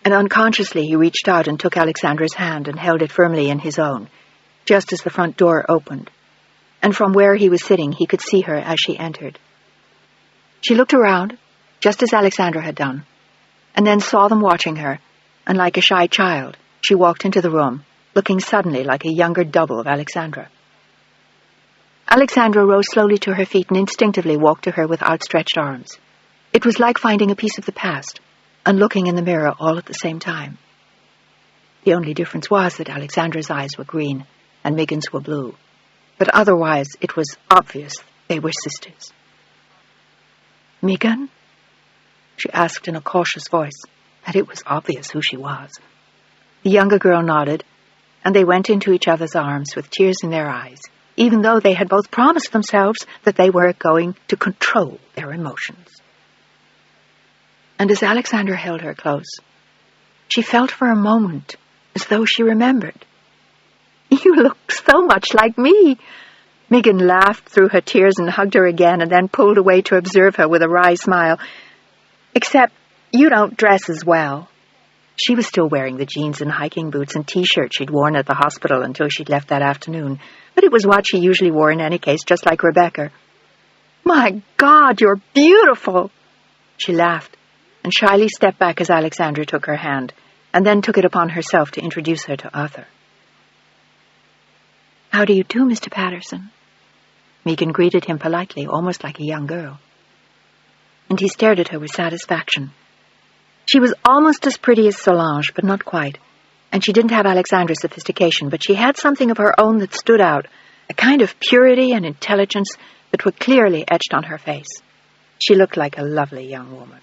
and unconsciously he reached out and took Alexandra's hand and held it firmly in his own, just as the front door opened, and from where he was sitting he could see her as she entered. She looked around, just as Alexandra had done, and then saw them watching her, and like a shy child, she walked into the room, looking suddenly like a younger double of Alexandra. Alexandra rose slowly to her feet and instinctively walked to her with outstretched arms. It was like finding a piece of the past and looking in the mirror all at the same time. The only difference was that Alexandra's eyes were green and Megan's were blue, but otherwise it was obvious they were sisters. "Megan?" she asked in a cautious voice, and it was obvious who she was. The younger girl nodded, and they went into each other's arms with tears in their eyes, even though they had both promised themselves that they were going to control their emotions. And as Alexandra held her close, she felt for a moment as though she remembered. "You look so much like me." Megan laughed through her tears and hugged her again, and then pulled away to observe her with a wry smile. "Except you don't dress as well." She was still wearing the jeans and hiking boots and T-shirt she'd worn at the hospital until she'd left that afternoon, but it was what she usually wore in any case, just like Rebecca. "My God, you're beautiful!" She laughed, and shyly stepped back as Alexandra took her hand, and then took it upon herself to introduce her to Arthur. "How do you do, Mr. Patterson?" Megan greeted him politely, almost like a young girl. And he stared at her with satisfaction. She was almost as pretty as Solange, but not quite, and she didn't have Alexandra's sophistication, but she had something of her own that stood out, a kind of purity and intelligence that were clearly etched on her face. She looked like a lovely young woman.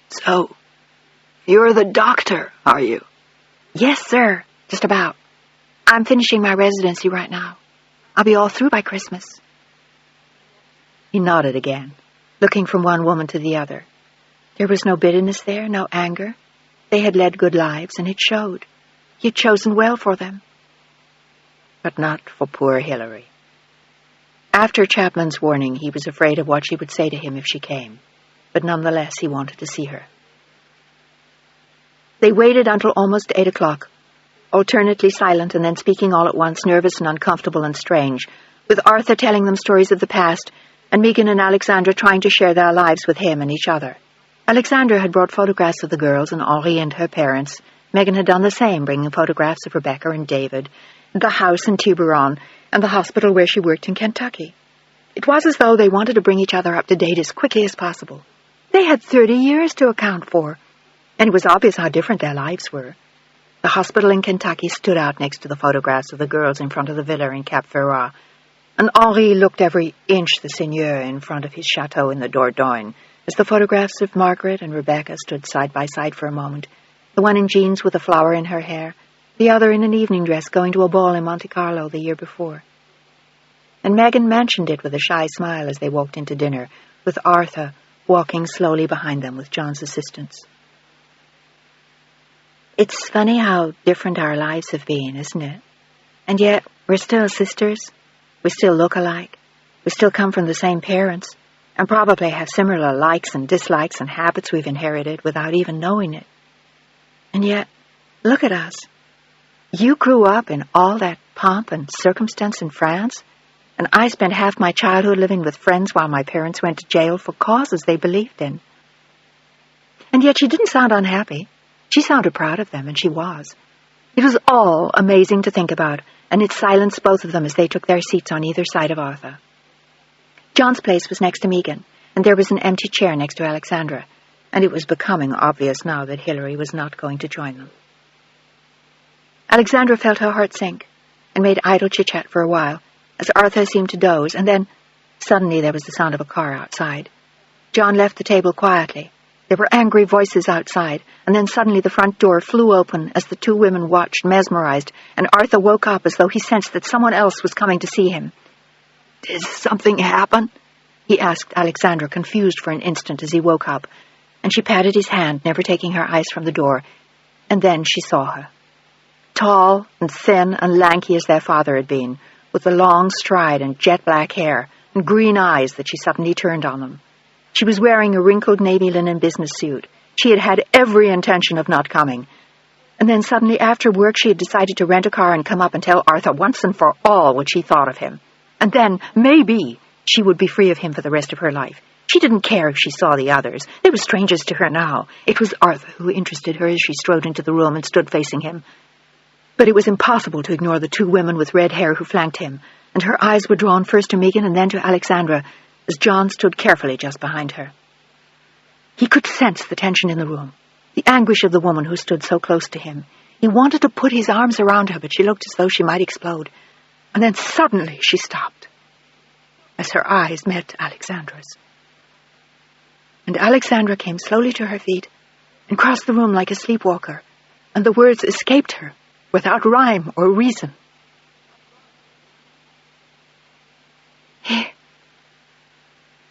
"So, you're the doctor, are you?" "Yes, sir, just about. I'm finishing my residency right now." I'll be all through by Christmas." He nodded again, looking from one woman to the other. There was no bitterness there, no anger. They had led good lives, and it showed. He had chosen well for them. But not for poor Hilary. After Chapman's warning, he was afraid of what she would say to him if she came, but nonetheless he wanted to see her. They waited until almost 8 o'clock, alternately silent and then speaking all at once, nervous and uncomfortable and strange, with Arthur telling them stories of the past, and Megan and Alexandra trying to share their lives with him and each other. Alexandra had brought photographs of the girls and Henri and her parents. Megan had done the same, bringing photographs of Rebecca and David, and the house in Tiburon, and the hospital where she worked in Kentucky. It was as though they wanted to bring each other up to date as quickly as possible. They had 30 years to account for, and it was obvious how different their lives were. The hospital in Kentucky stood out next to the photographs of the girls in front of the villa in Cap Ferrat, and Henri looked every inch the seigneur in front of his chateau in the Dordogne, as the photographs of Margaret and Rebecca stood side by side for a moment, the one in jeans with a flower in her hair, the other in an evening dress going to a ball in Monte Carlo the year before. And Megan mentioned it with a shy smile as they walked into dinner, with Arthur walking slowly behind them with John's assistance. "It's funny how different our lives have been, isn't it? And yet we're still sisters. We still look alike. We still come from the same parents, and probably have similar likes and dislikes and habits we've inherited without even knowing it. And yet, look at us. You grew up in all that pomp and circumstance in France, and I spent half my childhood living with friends while my parents went to jail for causes they believed in. And yet she didn't sound unhappy. She sounded proud of them, and she was. It was all amazing to think about, and it silenced both of them as they took their seats on either side of Arthur. John's place was next to Megan, and there was an empty chair next to Alexandra, and it was becoming obvious now that Hilary was not going to join them. Alexandra felt her heart sink, and made idle chit-chat for a while, as Arthur seemed to doze, and then suddenly there was the sound of a car outside. John left the table quietly. There were angry voices outside, and then suddenly the front door flew open as the two women watched, mesmerized, and Arthur woke up as though he sensed that someone else was coming to see him. "Did something happen?" he asked Alexandra, confused for an instant as he woke up, and she patted his hand, never taking her eyes from the door, and then she saw her. Tall and thin and lanky as their father had been, with the long stride and jet-black hair and green eyes that she suddenly turned on them. She was wearing a wrinkled navy linen business suit. She had had every intention of not coming. And then suddenly after work she had decided to rent a car and come up and tell Arthur once and for all what she thought of him. And then, maybe, she would be free of him for the rest of her life. She didn't care if she saw the others. They were strangers to her now. It was Arthur who interested her as she strode into the room and stood facing him. But it was impossible to ignore the two women with red hair who flanked him, and her eyes were drawn first to Megan and then to Alexandra, as John stood carefully just behind her. He could sense the tension in the room, the anguish of the woman who stood so close to him. He wanted to put his arms around her, but she looked as though she might explode. And then suddenly she stopped, as her eyes met Alexandra's. And Alexandra came slowly to her feet and crossed the room like a sleepwalker, and the words escaped her without rhyme or reason.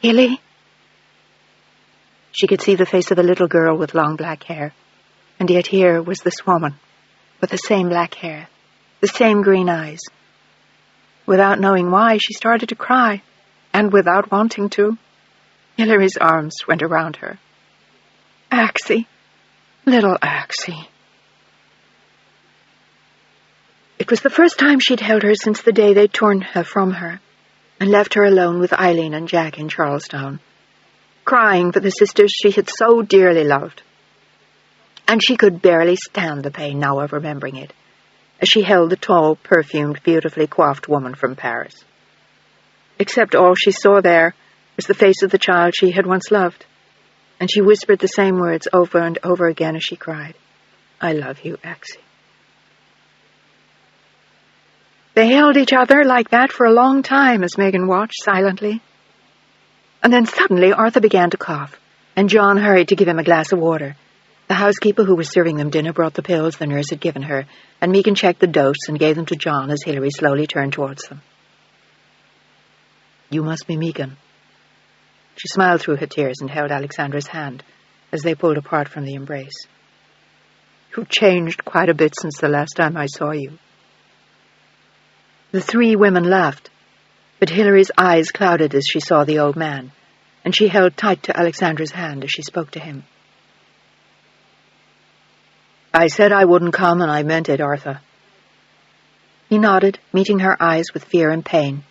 "Hilly?" She could see the face of a little girl with long black hair, and yet here was this woman with the same black hair, the same green eyes. Without knowing why, she started to cry, and without wanting to, Hilary's arms went around her. "Axie, little Axie." It was the first time she'd held her since the day they'd torn her from her and left her alone with Eileen and Jack in Charlestown, crying for the sisters she had so dearly loved. And she could barely stand the pain now of remembering it, as she held the tall, perfumed, beautifully coiffed woman from Paris. Except all she saw there was the face of the child she had once loved, and she whispered the same words over and over again as she cried, "I love you, Axie." They held each other like that for a long time as Megan watched silently. And then suddenly Arthur began to cough, and John hurried to give him a glass of water. The housekeeper who was serving them dinner brought the pills the nurse had given her, and Megan checked the dose and gave them to John as Hilary slowly turned towards them. You must be Megan." She smiled through her tears and held Alexandra's hand as they pulled apart from the embrace. "You've changed quite a bit since the last time I saw you." The three women laughed, but Hilary's eyes clouded as she saw the old man, and she held tight to Alexandra's hand as she spoke to him. "I said I wouldn't come, and I meant it, Arthur." He nodded, meeting her eyes with fear and pain,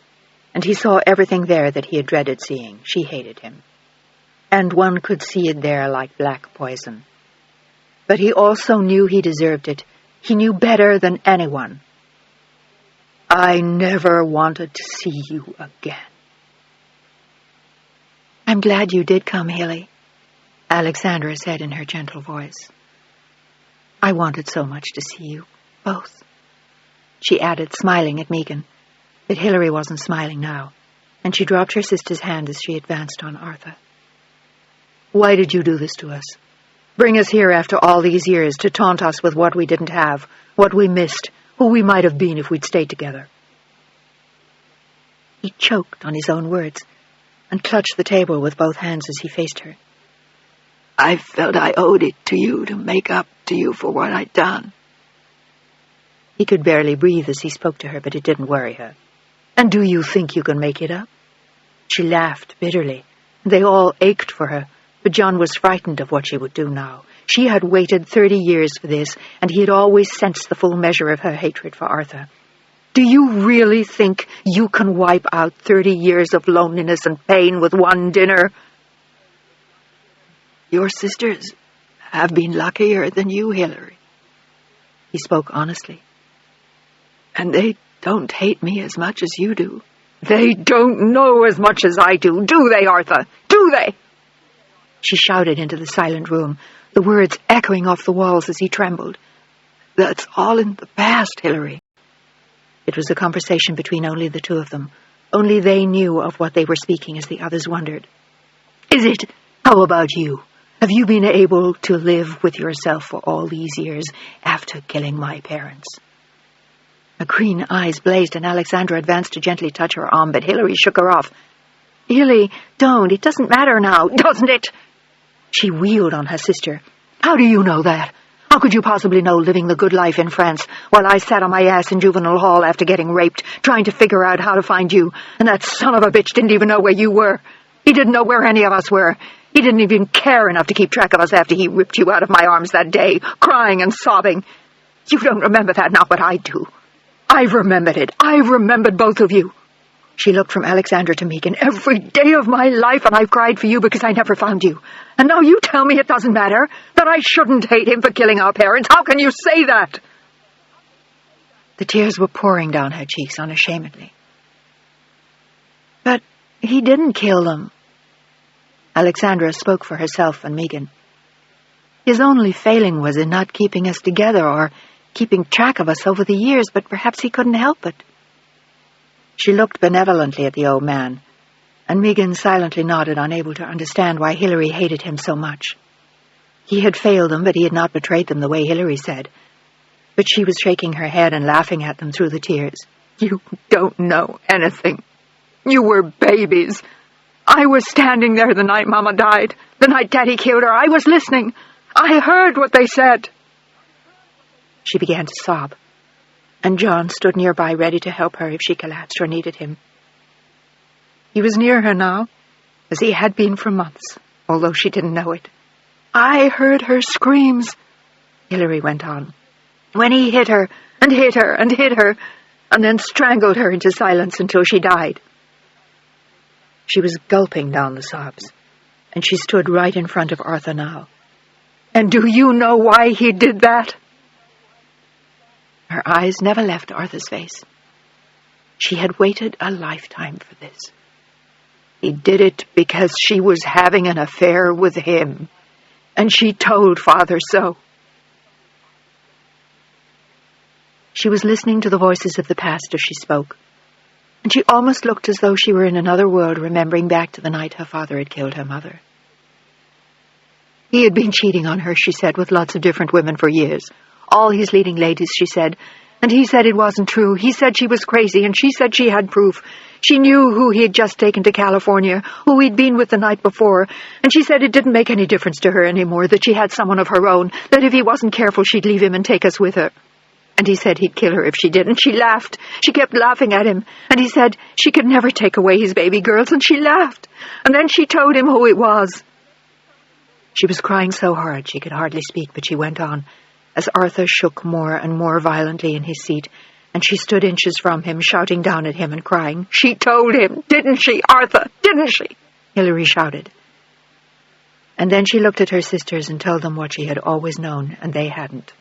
and he saw everything there that he had dreaded seeing. She hated him, and one could see it there like black poison. But he also knew he deserved it. He knew better than anyone. "I never wanted to see you again." "I'm glad you did come, Hilly," Alexandra said in her gentle voice. "I wanted so much to see you, both," she added, smiling at Megan. But Hilary wasn't smiling now, and she dropped her sister's hand as she advanced on Arthur. "Why did you do this to us? Bring us here after all these years to taunt us with what we didn't have, what we missed, who we might have been if we'd stayed together." He choked on his own words and clutched the table with both hands as he faced her. "I felt I owed it to you to make up to you for what I'd done." He could barely breathe as he spoke to her, but it didn't worry her. "And do you think you can make it up?" She laughed bitterly. They all ached for her, but John was frightened of what she would do now. She had waited 30 years for this, and he had always sensed the full measure of her hatred for Arthur. "Do you really think you can wipe out 30 years of loneliness and pain with one dinner?" "Your sisters have been luckier than you, Hilary." He spoke honestly. "And they don't hate me as much as you do." "They don't know as much as I do they, Arthur? Do they?" She shouted into the silent room, the words echoing off the walls as he trembled. "That's all in the past, Hilary." It was a conversation between only the two of them. Only they knew of what they were speaking as the others wondered. "Is it? How about you? Have you been able to live with yourself for all these years after killing my parents?" Her green eyes blazed, and Alexandra advanced to gently touch her arm, but Hilary shook her off. "Hilly, don't. It doesn't matter now, doesn't it?" She wheeled on her sister. "How do you know that? How could you possibly know, living the good life in France, while I sat on my ass in juvenile hall after getting raped, trying to figure out how to find you, and that son of a bitch didn't even know where you were? He didn't know where any of us were. He didn't even care enough to keep track of us after he ripped you out of my arms that day, crying and sobbing. You don't remember that now, but I do. I've remembered it. I've remembered both of you." She looked from Alexandra to Megan. "Every day of my life, and I've cried for you because I never found you. And now you tell me it doesn't matter, that I shouldn't hate him for killing our parents. How can you say that?" The tears were pouring down her cheeks unashamedly. "But he didn't kill them." Alexandra spoke for herself and Megan. "His only failing was in not keeping us together or keeping track of us over the years, but perhaps he couldn't help it." She looked benevolently at the old man, and Megan silently nodded, unable to understand why Hilary hated him so much. He had failed them, but he had not betrayed them the way Hilary said. But she was shaking her head and laughing at them through the tears. "You don't know anything. You were babies. I was standing there the night Mama died, the night Daddy killed her. I was listening. I heard what they said." She began to sob, and John stood nearby ready to help her if she collapsed or needed him. He was near her now, as he had been for months, although she didn't know it. "I heard her screams," Hilary went on, "when he hit her and hit her and hit her, and then strangled her into silence until she died." She was gulping down the sobs, and she stood right in front of Arthur now. "And do you know why he did that?" Her eyes never left Arthur's face. She had waited a lifetime for this. "He did it because she was having an affair with him, and she told Father so." She was listening to the voices of the past as she spoke, and she almost looked as though she were in another world, remembering back to the night her father had killed her mother. He had been cheating on her, she said, with lots of different women for years. All his leading ladies, she said, and he said it wasn't true. He said she was crazy, and she said she had proof. She knew who he had just taken to California, who he'd been with the night before, and she said it didn't make any difference to her anymore, that she had someone of her own, that if he wasn't careful she'd leave him and take us with her. And he said he'd kill her if she didn't. She laughed. She kept laughing at him, and he said she could never take away his baby girls, and she laughed. And then she told him who it was. She was crying so hard she could hardly speak, but she went on, as Arthur shook more and more violently in his seat, and she stood inches from him, shouting down at him and crying. "She told him, didn't she, Arthur? Didn't she?" Hilary shouted. And then she looked at her sisters and told them what she had always known, and they hadn't.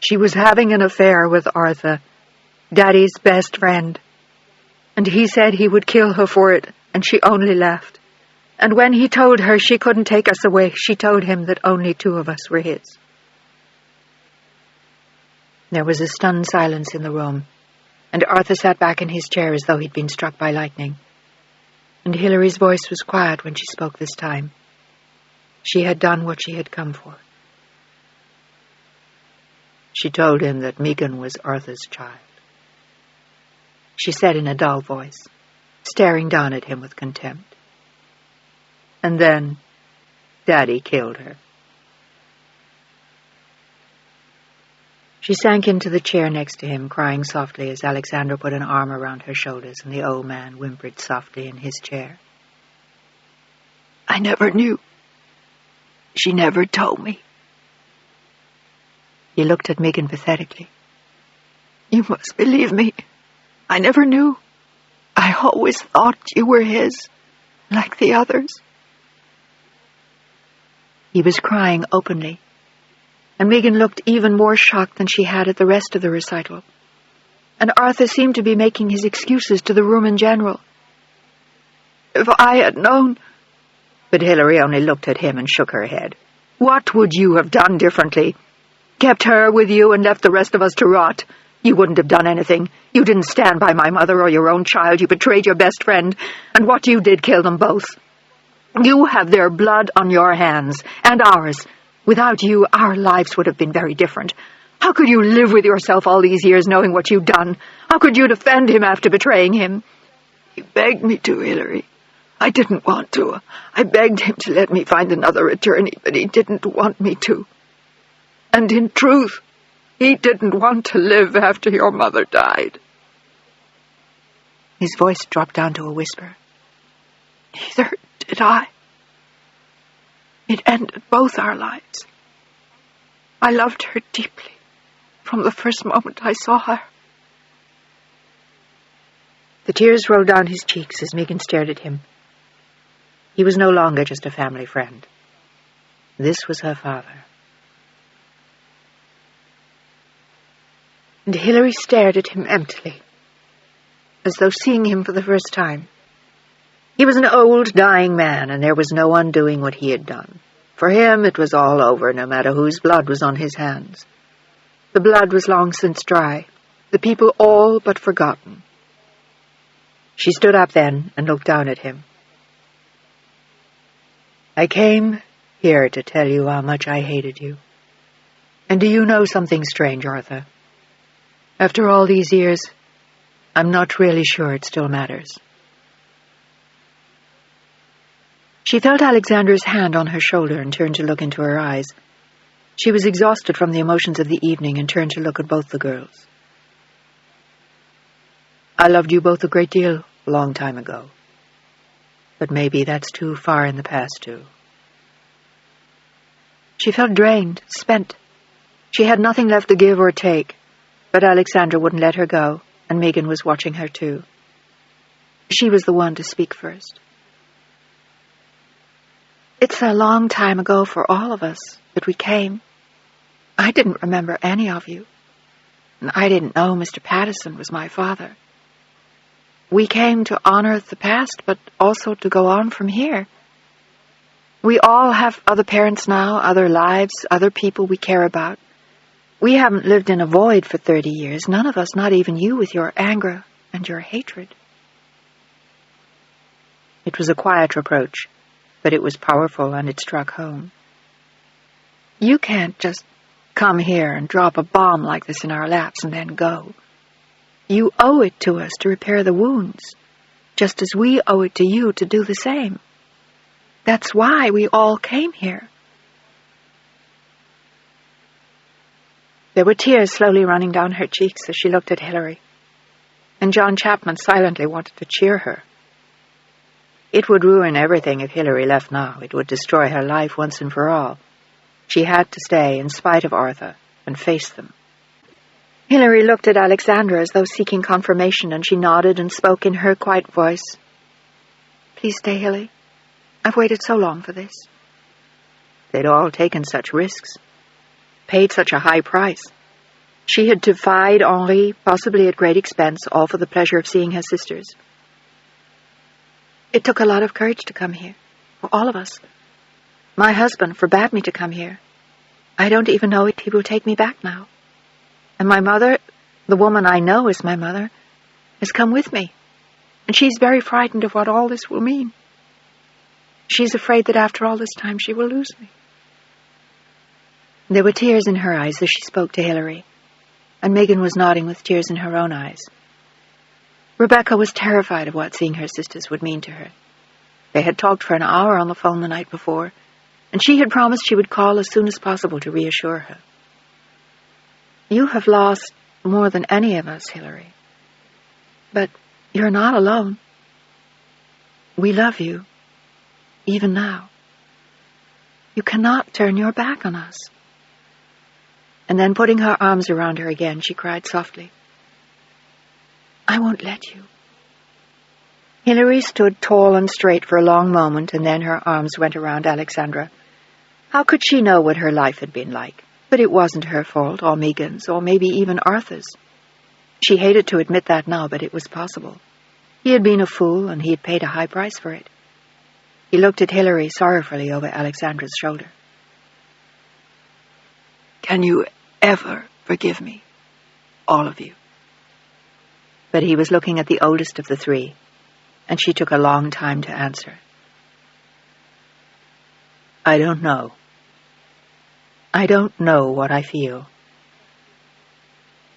She was having an affair with Arthur, Daddy's best friend, and he said he would kill her for it, and she only laughed. And when he told her she couldn't take us away, she told him that only 2 of us were his. There was a stunned silence in the room, and Arthur sat back in his chair as though he'd been struck by lightning. And Hilary's voice was quiet when she spoke this time. She had done what she had come for. She told him that Megan was Arthur's child. She said in a dull voice, staring down at him with contempt. And then Daddy killed her. She sank into the chair next to him, crying softly as Alexandra put an arm around her shoulders and the old man whimpered softly in his chair. "I never knew. She never told me." He looked at Megan pathetically. "You must believe me. I never knew. I always thought you were his, like the others." He was crying openly, and Megan looked even more shocked than she had at the rest of the recital. And Arthur seemed to be making his excuses to the room in general. "If I had known—" But Hilary only looked at him and shook her head. "What would you have done differently? Kept her with you and left the rest of us to rot? You wouldn't have done anything. You didn't stand by my mother or your own child. You betrayed your best friend, and what you did killed them both. You have their blood on your hands, and ours. Without you, our lives would have been very different. How could you live with yourself all these years knowing what you'd done? How could you defend him after betraying him?" "He begged me to, Hilary. I didn't want to. I begged him to let me find another attorney, but he didn't want me to. And in truth, he didn't want to live after your mother died." His voice dropped down to a whisper. "Neither did I. It ended both our lives. I loved her deeply from the first moment I saw her." The tears rolled down his cheeks as Megan stared at him. He was no longer just a family friend. This was her father. And Hilary stared at him emptily, as though seeing him for the first time. He was an old, dying man, and there was no undoing what he had done. For him, it was all over, no matter whose blood was on his hands. The blood was long since dry, the people all but forgotten. She stood up then and looked down at him. "I came here to tell you how much I hated you. And do you know something strange, Arthur? After all these years, I'm not really sure it still matters." She felt Alexandra's hand on her shoulder and turned to look into her eyes. She was exhausted from the emotions of the evening and turned to look at both the girls. "I loved you both a great deal a long time ago. But maybe that's too far in the past, too." She felt drained, spent. She had nothing left to give or take, but Alexandra wouldn't let her go, and Megan was watching her too. She was the one to speak first. "It's a long time ago for all of us that we came. I didn't remember any of you, and I didn't know Mr. Patterson was my father. We came to honor the past, but also to go on from here. We all have other parents now, other lives, other people we care about. We haven't lived in a void for 30 years, none of us, not even you with your anger and your hatred." It was a quiet reproach, but it was powerful and it struck home. "You can't just come here and drop a bomb like this in our laps and then go. You owe it to us to repair the wounds, just as we owe it to you to do the same. That's why we all came here." There were tears slowly running down her cheeks as she looked at Hilary, and John Chapman silently wanted to cheer her. It would ruin everything if Hilary left now. It would destroy her life once and for all. She had to stay in spite of Arthur and face them. Hilary looked at Alexandra as though seeking confirmation, and she nodded and spoke in her quiet voice. "Please stay, Hilary. I've waited so long for this." They'd all taken such risks, paid such a high price. She had defied Henri, possibly at great expense, all for the pleasure of seeing her sisters. "It took a lot of courage to come here, for all of us. My husband forbade me to come here. I don't even know if he will take me back now. And my mother, the woman I know is my mother, has come with me, and she's very frightened of what all this will mean. She's afraid that after all this time she will lose me." There were tears in her eyes as she spoke to Hilary, and Megan was nodding with tears in her own eyes. Rebecca was terrified of what seeing her sisters would mean to her. They had talked for an hour on the phone the night before, and she had promised she would call as soon as possible to reassure her. "You have lost more than any of us, Hilary. But you're not alone. We love you, even now. You cannot turn your back on us." And then, putting her arms around her again, she cried softly, "I won't let you." Hilary stood tall and straight for a long moment, and then her arms went around Alexandra. How could she know what her life had been like? But it wasn't her fault, or Megan's, or maybe even Arthur's. She hated to admit that now, but it was possible. He had been a fool, and he had paid a high price for it. He looked at Hilary sorrowfully over Alexandra's shoulder. "Can you ever forgive me? All of you?" But he was looking at the oldest of the three, and she took a long time to answer. "I don't know. I don't know what I feel."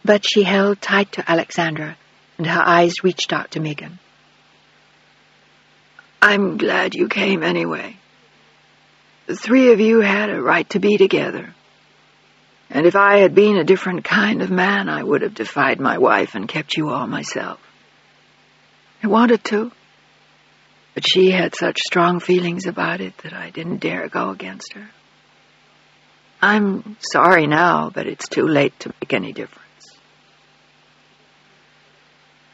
But she held tight to Alexandra, and her eyes reached out to Megan. "I'm glad you came anyway. The three of you had a right to be together. And if I had been a different kind of man, I would have defied my wife and kept you all myself. I wanted to, but she had such strong feelings about it that I didn't dare go against her. I'm sorry now, but it's too late to make any difference."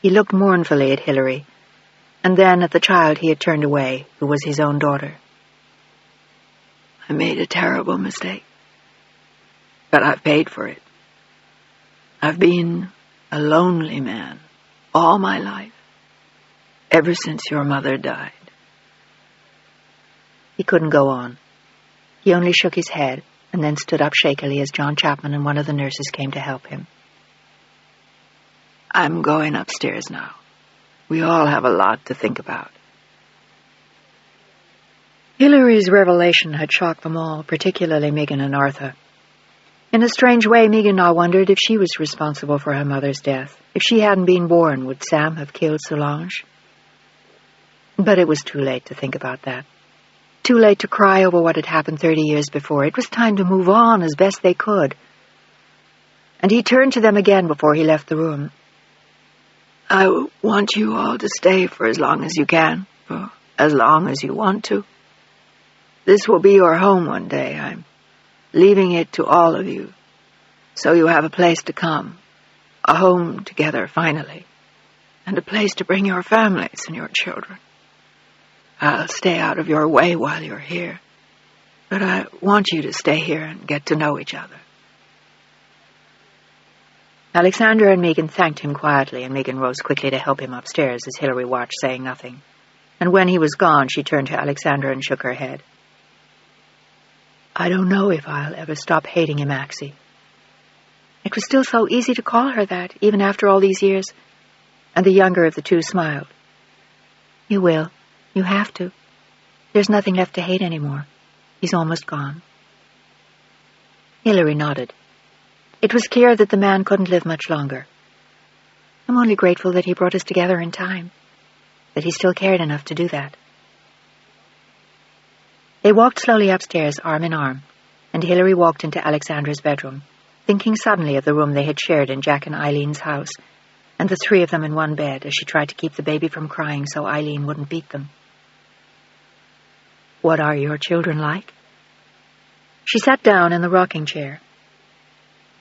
He looked mournfully at Hilary, and then at the child he had turned away, who was his own daughter. "I made a terrible mistake, but I've paid for it. I've been a lonely man all my life, ever since your mother died." He couldn't go on. He only shook his head, and then stood up shakily as John Chapman and one of the nurses came to help him. "I'm going upstairs now. We all have a lot to think about." Hilary's revelation had shocked them all, particularly Megan and Arthur. In a strange way, Megan now wondered if she was responsible for her mother's death. If she hadn't been born, would Sam have killed Solange? But it was too late to think about that. Too late to cry over what had happened 30 years before. It was time to move on as best they could. And he turned to them again before he left the room. "I want you all to stay for as long as you can, for as long as you want to. This will be your home one day. I'm leaving it to all of you, so you have a place to come, a home together finally, and a place to bring your families and your children. I'll stay out of your way while you're here, but I want you to stay here and get to know each other." Alexandra and Megan thanked him quietly, and Megan rose quickly to help him upstairs as Hilary watched, saying nothing. And when he was gone, she turned to Alexandra and shook her head. "I don't know if I'll ever stop hating him, Axie." It was still so easy to call her that, even after all these years, and the younger of the two smiled. "You will. You have to. There's nothing left to hate anymore. He's almost gone." Hilary nodded. It was clear that the man couldn't live much longer. I'm only grateful that he brought us together in time, that he still cared enough to do that. They walked slowly upstairs, arm in arm, and Hilary walked into Alexandra's bedroom, thinking suddenly of the room they had shared in Jack and Eileen's house, and the three of them in one bed as she tried to keep the baby from crying so Eileen wouldn't beat them. What are your children like? She sat down in the rocking chair.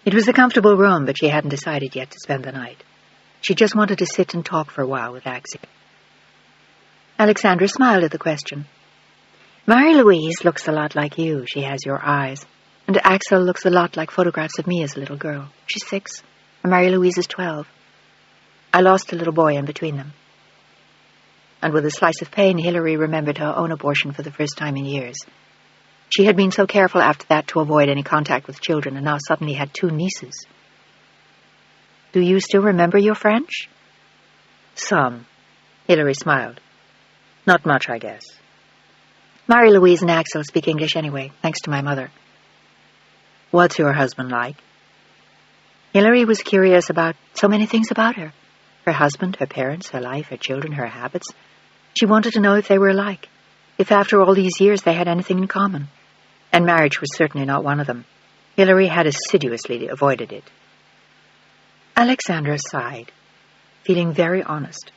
It was a comfortable room, but she hadn't decided yet to spend the night. She just wanted to sit and talk for a while with Axel. Alexandra smiled at the question. Mary-Louise looks a lot like you. She has your eyes. And Axel looks a lot like photographs of me as a little girl. She's 6, and Mary-Louise is 12. I lost a little boy in between them. And with a slice of pain, Hilary remembered her own abortion for the first time in years. She had been so careful after that to avoid any contact with children, and now suddenly had 2 nieces. Do you still remember your French? Some. Hilary smiled. Not much, I guess. Mary-Louise and Axel speak English anyway, thanks to my mother. What's your husband like? Hilary was curious about so many things about her. Her husband, her parents, her life, her children, her habits. She wanted to know if they were alike, if after all these years they had anything in common. And marriage was certainly not one of them. Hilary had assiduously avoided it. Alexandra sighed, feeling very honest.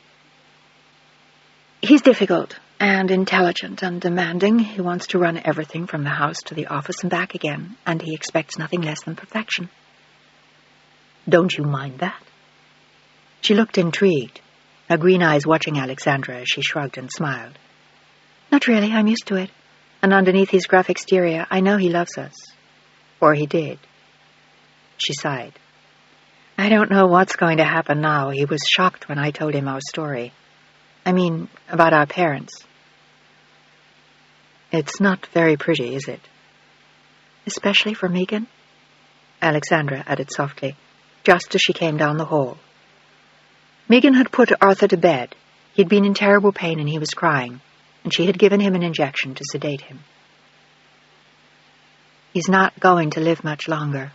He's difficult and intelligent and demanding. He wants to run everything from the house to the office and back again, and he expects nothing less than perfection. Don't you mind that? She looked intrigued, her green eyes watching Alexandra as she shrugged and smiled. Not really, I'm used to it. And underneath his gruff exterior, I know he loves us. Or he did. She sighed. I don't know what's going to happen now. He was shocked when I told him our story. I mean, about our parents. It's not very pretty, is it? Especially for Megan? Alexandra added softly, just as she came down the hall. Megan had put Arthur to bed. He'd been in terrible pain and he was crying, and she had given him an injection to sedate him. He's not going to live much longer.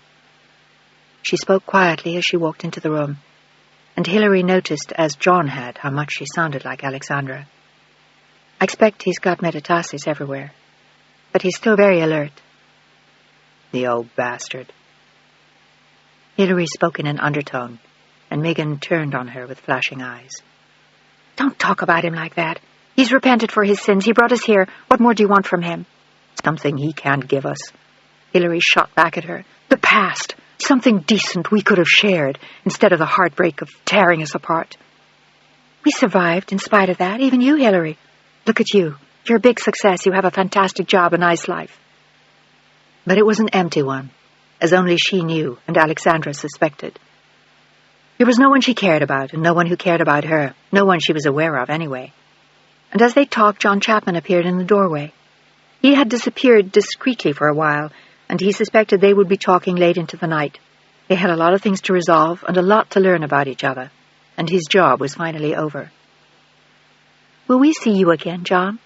She spoke quietly as she walked into the room, and Hilary noticed, as John had, how much she sounded like Alexandra. I expect he's got metastasis everywhere, but he's still very alert. The old bastard. Hilary spoke in an undertone, and Megan turned on her with flashing eyes. Don't talk about him like that. He's repented for his sins. He brought us here. What more do you want from him? Something he can't give us. Hilary shot back at her. The past. Something decent we could have shared, instead of the heartbreak of tearing us apart. We survived in spite of that, even you, Hilary. Look at you. You're a big success. You have a fantastic job, a nice life. But it was an empty one, as only she knew and Alexandra suspected. There was no one she cared about, and no one who cared about her, no one she was aware of anyway. And as they talked, John Chapman appeared in the doorway. He had disappeared discreetly for a while, and he suspected they would be talking late into the night. They had a lot of things to resolve and a lot to learn about each other, and his job was finally over. Will we see you again, John?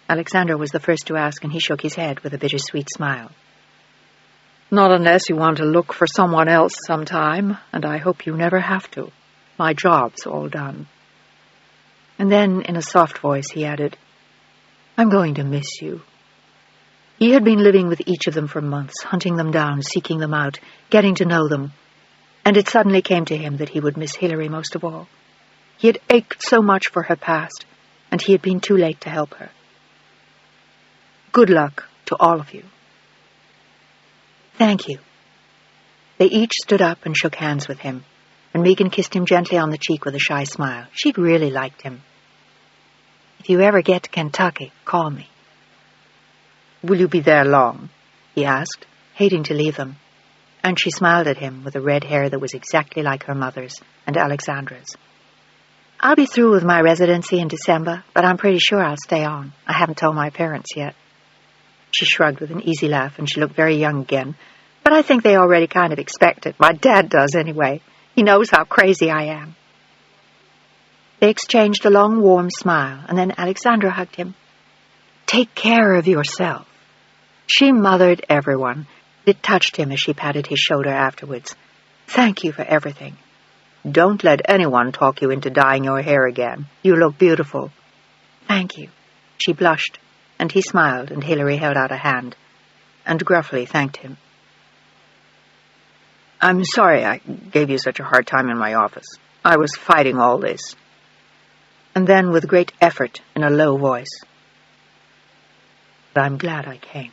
Alexander was the first to ask, and he shook his head with a bittersweet smile. Not unless you want to look for someone else sometime, and I hope you never have to. My job's all done. And then, in a soft voice, he added, I'm going to miss you. He had been living with each of them for months, hunting them down, seeking them out, getting to know them, and it suddenly came to him that he would miss Hilary most of all. He had ached so much for her past, and he had been too late to help her. Good luck to all of you. Thank you. They each stood up and shook hands with him, and Megan kissed him gently on the cheek with a shy smile. She'd really liked him. If you ever get to Kentucky, call me. Will you be there long? He asked, hating to leave them, and she smiled at him with the red hair that was exactly like her mother's and Alexandra's. I'll be through with my residency in December, but I'm pretty sure I'll stay on. I haven't told my parents yet. She shrugged with an easy laugh, and she looked very young again, but I think they already kind of expect it. My dad does anyway. He knows how crazy I am. They exchanged a long, warm smile, and then Alexandra hugged him. Take care of yourself. She mothered everyone. It touched him as she patted his shoulder afterwards. Thank you for everything. Don't let anyone talk you into dyeing your hair again. You look beautiful." "Thank you." She blushed, and he smiled, and Hilary held out a hand, and gruffly thanked him. "I'm sorry I gave you such a hard time in my office. I was fighting all this." And then, with great effort, in a low voice, "But I'm glad I came."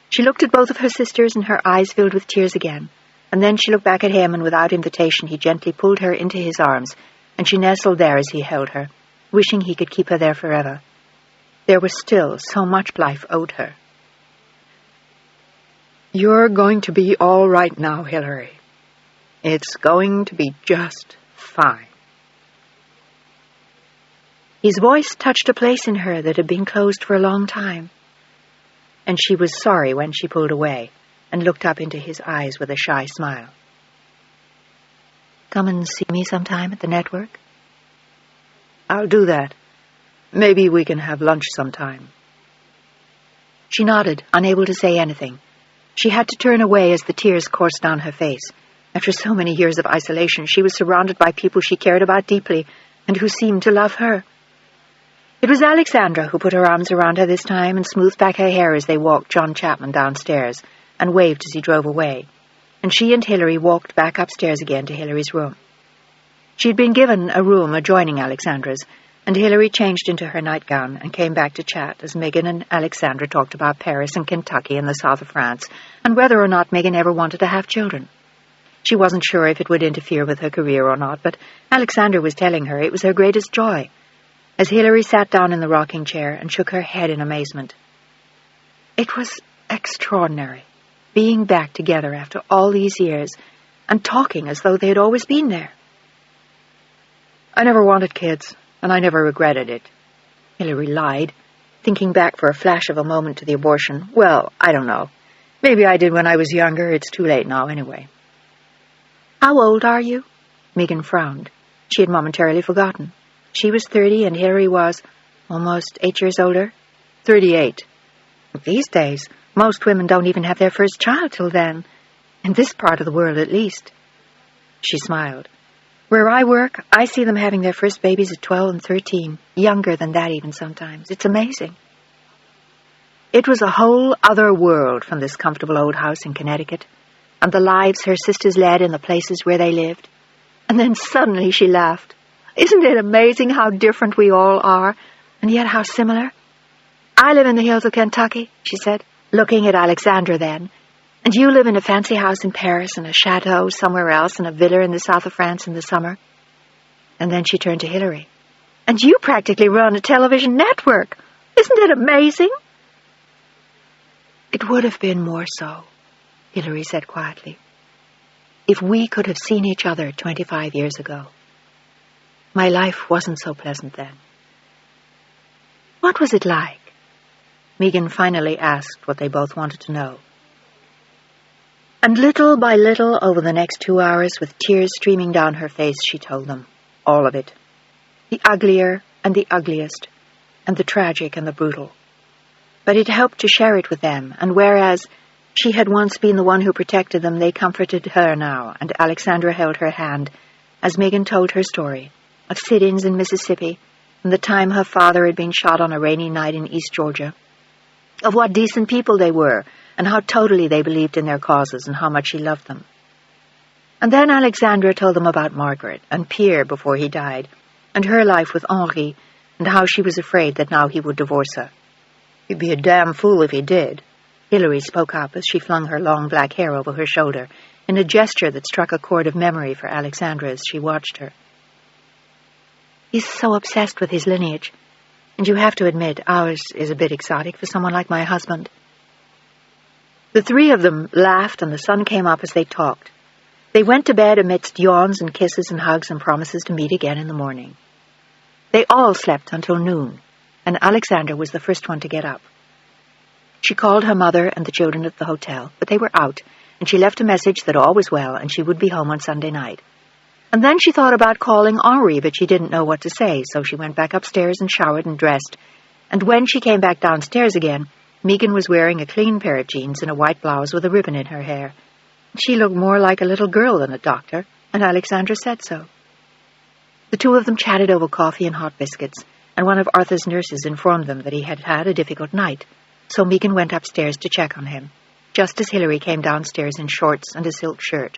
She looked at both of her sisters, and her eyes filled with tears again. And then she looked back at him, and without invitation he gently pulled her into his arms, and she nestled there as he held her, wishing he could keep her there forever. There was still so much life owed her. "You're going to be all right now, Hilary. It's going to be just fine." His voice touched a place in her that had been closed for a long time, and she was sorry when she pulled away and looked up into his eyes with a shy smile. "Come and see me sometime at the network?" "I'll do that. Maybe we can have lunch sometime." She nodded, unable to say anything. She had to turn away as the tears coursed down her face. After so many years of isolation, she was surrounded by people she cared about deeply and who seemed to love her. It was Alexandra who put her arms around her this time and smoothed back her hair as they walked John Chapman downstairs and waved as he drove away, and she and Hilary walked back upstairs again to Hilary's room. She had been given a room adjoining Alexandra's, and Hilary changed into her nightgown and came back to chat as Megan and Alexandra talked about Paris and Kentucky and the south of France and whether or not Megan ever wanted to have children. She wasn't sure if it would interfere with her career or not, but Alexandra was telling her it was her greatest joy, as Hilary sat down in the rocking chair and shook her head in amazement. It was extraordinary, being back together after all these years and talking as though they had always been there. "I never wanted kids, and I never regretted it," Hilary lied, thinking back for a flash of a moment to the abortion. "Well, I don't know. Maybe I did when I was younger. It's too late now anyway." "How old are you?" Megan frowned. She had momentarily forgotten. She was 30 and Hilary was almost 8 years older. 38. These days, most women don't even have their first child till then. In this part of the world, at least. She smiled. Where I work, I see them having their first babies at 12 and 13. Younger than that even sometimes. It's amazing. It was a whole other world from this comfortable old house in Connecticut, and the lives her sisters led in the places where they lived. And then suddenly she laughed. "Isn't it amazing how different we all are, and yet how similar? I live in the hills of Kentucky," she said, looking at Alexandra then, "and you live in a fancy house in Paris and a chateau somewhere else and a villa in the south of France in the summer." And then she turned to Hilary. "And you practically run a television network. Isn't it amazing?" "It would have been more so," Hilary said quietly, "if we could have seen each other 25 years ago. My life wasn't so pleasant then." "What was it like?" Megan finally asked what they both wanted to know. And little by little, over the next 2 hours, with tears streaming down her face, she told them all of it. The uglier and the ugliest, and the tragic and the brutal. But it helped to share it with them, and whereas she had once been the one who protected them, they comforted her now, and Alexandra held her hand as Megan told her story of sit-ins in Mississippi, and the time her father had been shot on a rainy night in East Georgia, of what decent people they were, and how totally they believed in their causes, and how much she loved them. And then Alexandra told them about Margaret, and Pierre before he died, and her life with Henri, and how she was afraid that now he would divorce her. "He'd be a damn fool if he did." Hilary spoke up as she flung her long black hair over her shoulder, in a gesture that struck a chord of memory for Alexandra as she watched her. "He's so obsessed with his lineage, and you have to admit ours is a bit exotic for someone like my husband." The three of them laughed, and the sun came up as they talked. They went to bed amidst yawns and kisses and hugs and promises to meet again in the morning. They all slept until noon, and Alexandra was the first one to get up. She called her mother and the children at the hotel, but they were out, and she left a message that all was well and she would be home on Sunday night. And then she thought about calling Henri, but she didn't know what to say, so she went back upstairs and showered and dressed. And when she came back downstairs again, Megan was wearing a clean pair of jeans and a white blouse with a ribbon in her hair. She looked more like a little girl than a doctor, and Alexandra said so. The two of them chatted over coffee and hot biscuits, and one of Arthur's nurses informed them that he had had a difficult night, so Megan went upstairs to check on him, just as Hilary came downstairs in shorts and a silk shirt,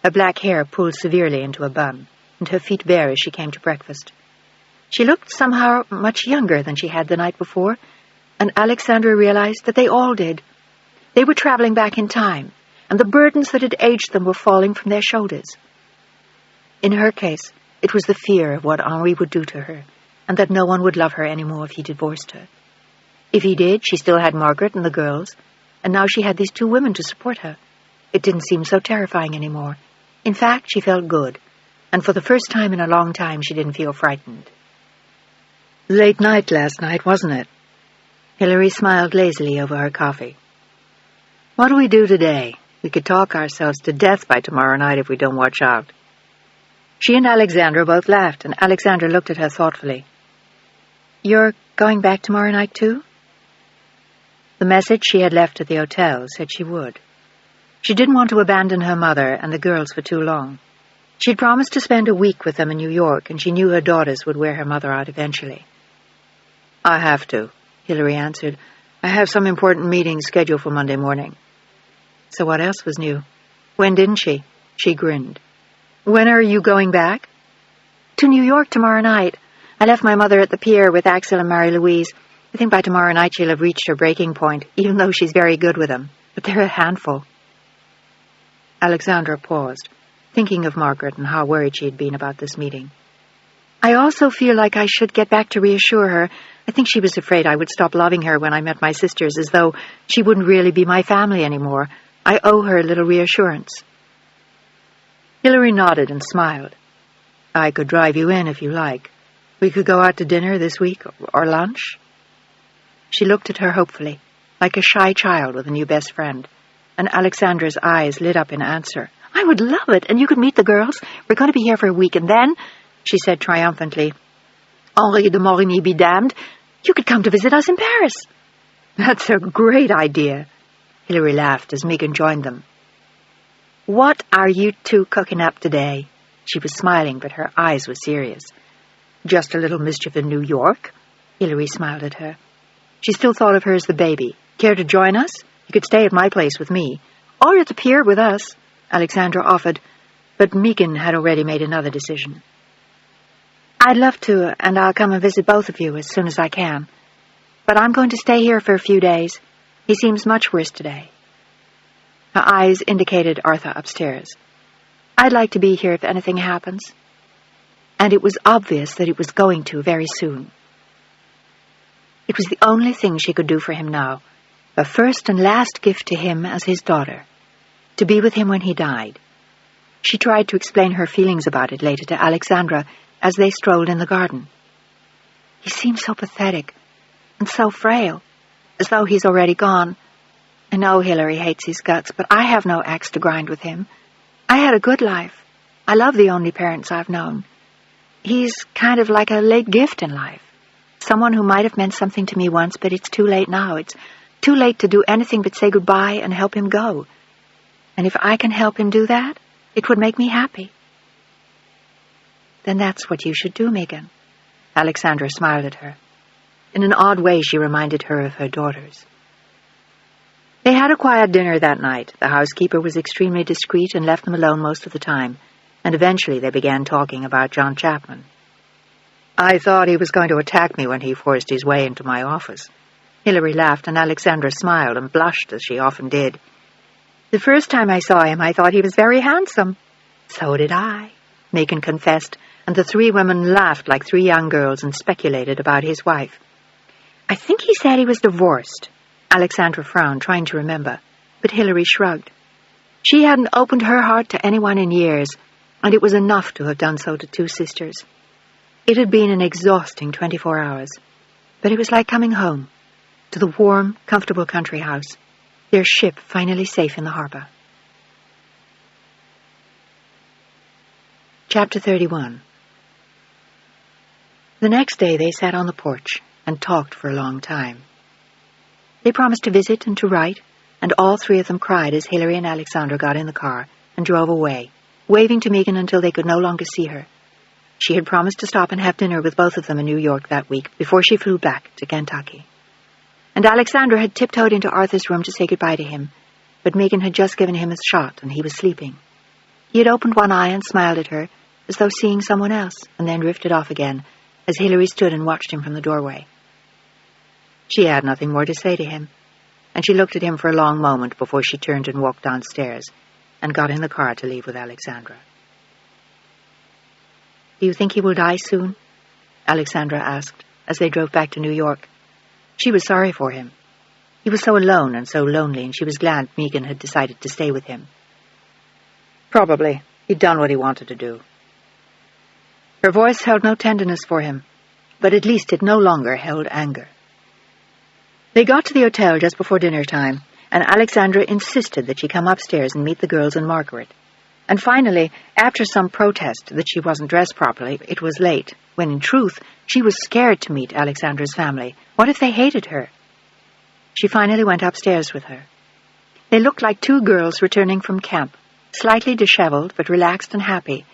her black hair pulled severely into a bun, and her feet bare as she came to breakfast. She looked somehow much younger than she had the night before, and Alexandra realized that they all did. They were traveling back in time, and the burdens that had aged them were falling from their shoulders. In her case, it was the fear of what Henri would do to her, and that no one would love her any more if he divorced her. If he did, she still had Margaret and the girls, and now she had these two women to support her. It didn't seem so terrifying anymore. In fact, she felt good, and for the first time in a long time she didn't feel frightened. Late night last night, wasn't it? Hilary smiled lazily over her coffee. What do we do today? We could talk ourselves to death by tomorrow night if we don't watch out. She and Alexandra both laughed, and Alexandra looked at her thoughtfully. You're going back tomorrow night, too? The message she had left at the hotel said she would. She didn't want to abandon her mother and the girls for too long. She'd promised to spend a week with them in New York, and she knew her daughters would wear her mother out eventually. I have to, Hilary answered. I have some important meetings scheduled for Monday morning. So what else was new? When didn't she? She grinned. When are you going back? To New York tomorrow night. I left my mother at the pier with Axel and Marie-Louise. I think by tomorrow night she'll have reached her breaking point, even though she's very good with them. But they're a handful. Alexandra paused, thinking of Margaret and how worried she had been about this meeting. I also feel like I should get back to reassure her. I think she was afraid I would stop loving her when I met my sisters, as though she wouldn't really be my family anymore. I owe her a little reassurance. Hilary nodded and smiled. I could drive you in if you like. We could go out to dinner this week, or lunch. She looked at her hopefully, like a shy child with a new best friend, and Alexandra's eyes lit up in answer. I would love it, and you could meet the girls. We're going to be here for a week, and then, she said triumphantly, Henri de Morigny be damned, you could come to visit us in Paris. That's a great idea, Hilary laughed as Megan joined them. What are you two cooking up today? She was smiling, but her eyes were serious. Just a little mischief in New York, Hilary smiled at her. She still thought of her as the baby. Care to join us? You could stay at my place with me. Or at the pier with us, Alexandra offered, but Megan had already made another decision. I'd love to, and I'll come and visit both of you as soon as I can. But I'm going to stay here for a few days. He seems much worse today. Her eyes indicated Arthur upstairs. I'd like to be here if anything happens. And it was obvious that it was going to very soon. It was the only thing she could do for him now, a first and last gift to him as his daughter, to be with him when he died. She tried to explain her feelings about it later to Alexandra as they strolled in the garden. He seems so pathetic and so frail, as though he's already gone. I know Hilary hates his guts, but I have no axe to grind with him. I had a good life. I love the only parents I've known. He's kind of like a late gift in life. Someone who might have meant something to me once, but it's too late now. It's too late to do anything but say goodbye and help him go. And if I can help him do that, it would make me happy. Then that's what you should do, Megan. Alexandra smiled at her. In an odd way, she reminded her of her daughters. They had a quiet dinner that night. The housekeeper was extremely discreet and left them alone most of the time, and eventually they began talking about John Chapman. I thought he was going to attack me when he forced his way into my office. Hilary laughed, and Alexandra smiled and blushed, as she often did. The first time I saw him, I thought he was very handsome. So did I, Megan confessed, and the three women laughed like three young girls and speculated about his wife. I think he said he was divorced. Alexandra frowned, trying to remember, but Hilary shrugged. She hadn't opened her heart to anyone in years, and it was enough to have done so to two sisters. It had been an exhausting 24 hours, but it was like coming home, to the warm, comfortable country house, their ship finally safe in the harbor. Chapter 31. The next day they sat on the porch and talked for a long time. They promised to visit and to write, and all three of them cried as Hilary and Alexandra got in the car and drove away, waving to Megan until they could no longer see her. She had promised to stop and have dinner with both of them in New York that week before she flew back to Kentucky. And Alexandra had tiptoed into Arthur's room to say goodbye to him, but Megan had just given him his shot and he was sleeping. He had opened one eye and smiled at her, as though seeing someone else, and then drifted off again, as Hilary stood and watched him from the doorway. She had nothing more to say to him, and she looked at him for a long moment before she turned and walked downstairs and got in the car to leave with Alexandra. "Do you think he will die soon?" Alexandra asked, as they drove back to New York. She was sorry for him. He was so alone and so lonely, and she was glad Megan had decided to stay with him. "Probably. He'd done what he wanted to do." Her voice held no tenderness for him, but at least it no longer held anger. They got to the hotel just before dinner time, and Alexandra insisted that she come upstairs and meet the girls and Margaret. And finally, after some protest that she wasn't dressed properly, it was late, when in truth she was scared to meet Alexandra's family. What if they hated her? She finally went upstairs with her. They looked like two girls returning from camp, slightly disheveled but relaxed and happy,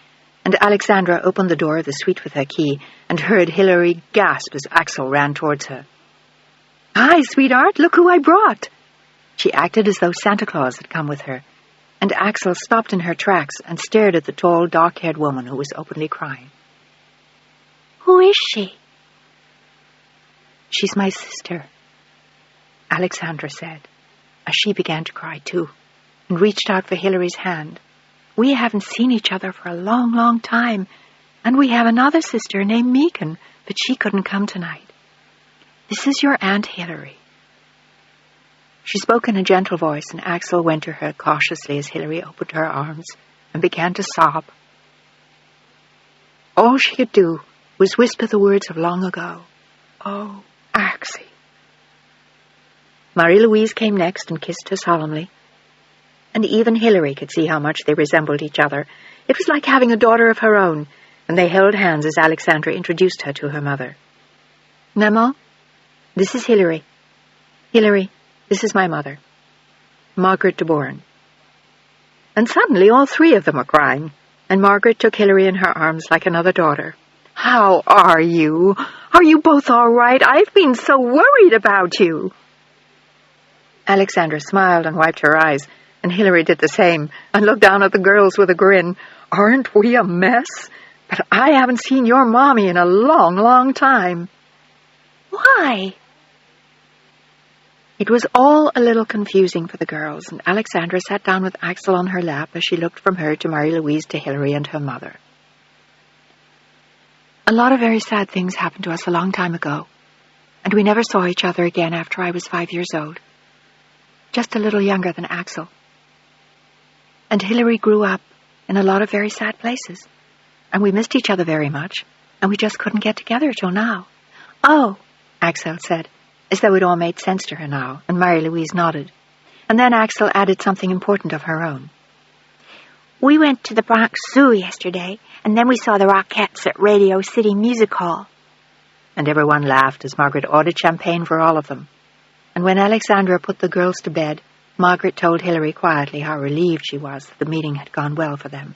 and Alexandra opened the door of the suite with her key and heard Hilary gasp as Axel ran towards her. "Hi, sweetheart, look who I brought!" She acted as though Santa Claus had come with her, and Axel stopped in her tracks and stared at the tall, dark-haired woman who was openly crying. "Who is she?" "She's my sister," Alexandra said, as she began to cry too, and reached out for Hilary's hand. "We haven't seen each other for a long, long time, and we have another sister named Megan, but she couldn't come tonight. This is your Aunt Hilary." She spoke in a gentle voice, and Axel went to her cautiously as Hilary opened her arms and began to sob. All she could do was whisper the words of long ago. "Oh, Axie." Marie-Louise came next and kissed her solemnly, and even Hilary could see how much they resembled each other. It was like having a daughter of her own, and they held hands as Alexandra introduced her to her mother. "Maman, this is Hilary. Hilary, this is my mother, Margaret de Bourne." And suddenly all three of them were crying, and Margaret took Hilary in her arms like another daughter. "How are you? Are you both all right? I've been so worried about you." Alexandra smiled and wiped her eyes, and Hilary did the same, and looked down at the girls with a grin. "Aren't we a mess? But I haven't seen your mommy in a long, long time." "Why?" It was all a little confusing for the girls, and Alexandra sat down with Axel on her lap as she looked from her to Marie-Louise to Hilary and her mother. "A lot of very sad things happened to us a long time ago, and we never saw each other again after I was 5 years old. Just a little younger than Axel. And Hilary grew up in a lot of very sad places, and we missed each other very much, and we just couldn't get together till now." "Oh," Axel said, as though it all made sense to her now, and Marie-Louise nodded. And then Axel added something important of her own. "We went to the Bronx Zoo yesterday, and then we saw the Rockettes at Radio City Music Hall." And everyone laughed as Margaret ordered champagne for all of them. And when Alexandra put the girls to bed, Margaret told Hilary quietly how relieved she was that the meeting had gone well for them.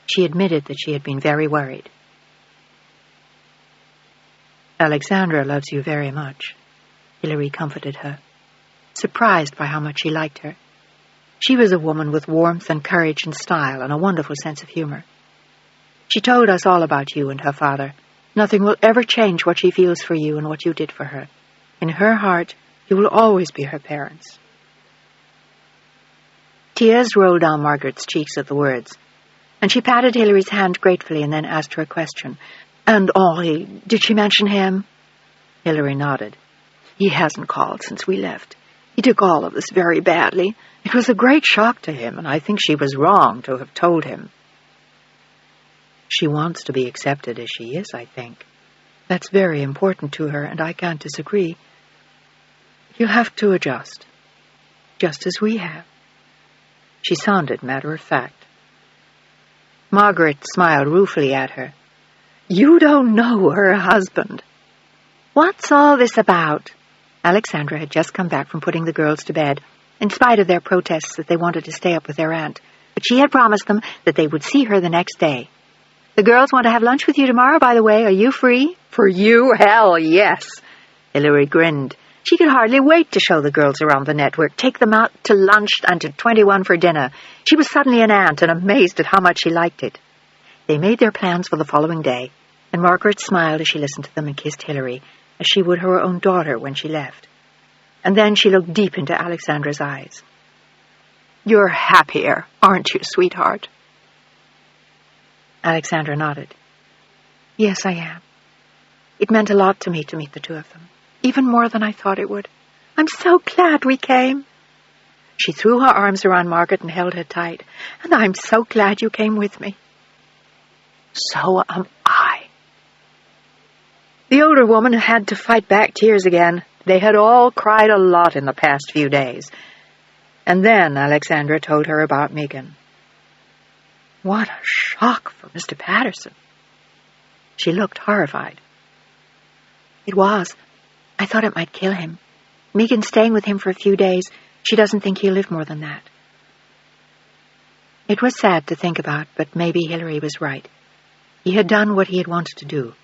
She admitted that she had been very worried. "Alexandra loves you very much," Hilary comforted her, surprised by how much she liked her. She was a woman with warmth and courage and style and a wonderful sense of humor. "She told us all about you and her father. Nothing will ever change what she feels for you and what you did for her. In her heart, you will always be her parents." Tears rolled down Margaret's cheeks at the words, and she patted Hilary's hand gratefully and then asked her a question. "And Henri, did she mention him?" Hilary nodded. "He hasn't called since we left. He took all of this very badly. It was a great shock to him, and I think she was wrong to have told him." "She wants to be accepted as she is, I think. That's very important to her, and I can't disagree. You'll have to adjust, just as we have." She sounded matter-of-fact. Margaret smiled ruefully at her. "You don't know her husband." "What's all this about?" Alexandra had just come back from putting the girls to bed, in spite of their protests that they wanted to stay up with their aunt, but she had promised them that they would see her the next day. "The girls want to have lunch with you tomorrow, by the way. Are you free?" "For you? Hell, yes." Hilary grinned. She could hardly wait to show the girls around the network, take them out to lunch and to 21 for dinner. She was suddenly an aunt and amazed at how much she liked it. They made their plans for the following day, and Margaret smiled as she listened to them and kissed Hilary, as she would her own daughter when she left. And then she looked deep into Alexandra's eyes. "You're happier, aren't you, sweetheart?" Alexandra nodded. "Yes, I am. It meant a lot to me to meet the two of them, even more than I thought it would. I'm so glad we came." She threw her arms around Margaret and held her tight. "And I'm so glad you came with me." "So am I." The older woman had to fight back tears again. They had all cried a lot in the past few days. And then Alexandra told her about Megan. What a shock for Mr. Patterson. She looked horrified. "It was. I thought it might kill him. Megan's staying with him for a few days. She doesn't think he'll live more than that." It was sad to think about, but maybe Hilary was right. He had done what he had wanted to do,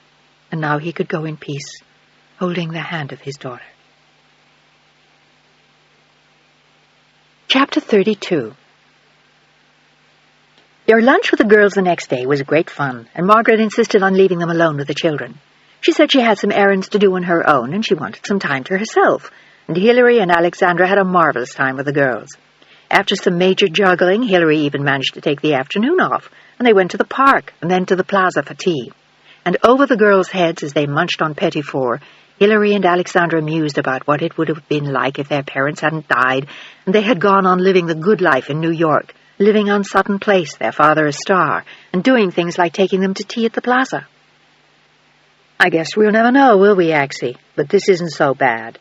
and now he could go in peace, holding the hand of his daughter. Chapter 32. Their lunch with the girls the next day was great fun, and Margaret insisted on leaving them alone with the children. She said she had some errands to do on her own, and she wanted some time to herself, and Hilary and Alexandra had a marvelous time with the girls. After some major juggling, Hilary even managed to take the afternoon off, and they went to the park and then to the plaza for tea. And over the girls' heads as they munched on petit four, Hilary and Alexandra mused about what it would have been like if their parents hadn't died, and they had gone on living the good life in New York, living on Sutton Place, their father a star, and doing things like taking them to tea at the plaza. "I guess we'll never know, will we, Axie? But this isn't so bad."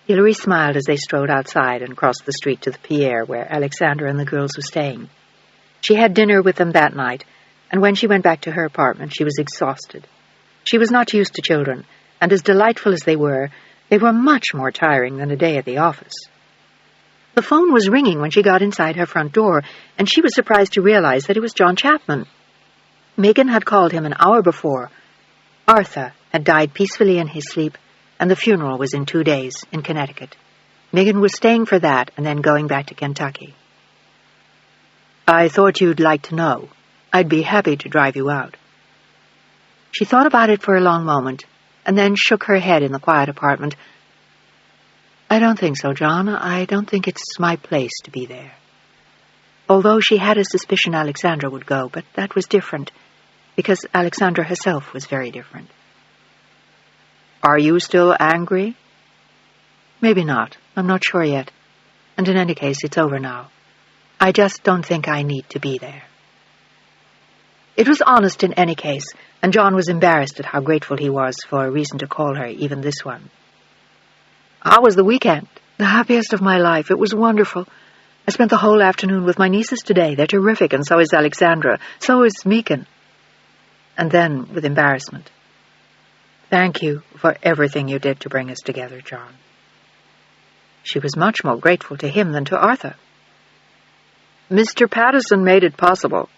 Hilary smiled as they strode outside and crossed the street to the Pierre, where Alexandra and the girls were staying. She had dinner with them that night, and when she went back to her apartment, she was exhausted. She was not used to children, and as delightful as they were much more tiring than a day at the office. The phone was ringing when she got inside her front door, and she was surprised to realize that it was John Chapman. Megan had called him an hour before. Arthur had died peacefully in his sleep, and the funeral was in 2 days in Connecticut. Megan was staying for that and then going back to Kentucky. "I thought you'd like to know. I'd be happy to drive you out." She thought about it for a long moment, and then shook her head in the quiet apartment. "I don't think so, John. I don't think it's my place to be there." Although she had a suspicion Alexandra would go, but that was different, because Alexandra herself was very different. "Are you still angry?" "Maybe not. I'm not sure yet. And in any case, it's over now. I just don't think I need to be there." It was honest in any case, and John was embarrassed at how grateful he was for a reason to call her, even this one. "How was the weekend?" "The happiest of my life. It was wonderful. I spent the whole afternoon with my nieces today. They're terrific, and so is Alexandra. So is Megan." And then, with embarrassment, "Thank you for everything you did to bring us together, John." She was much more grateful to him than to Arthur. "Mr. Patterson made it possible.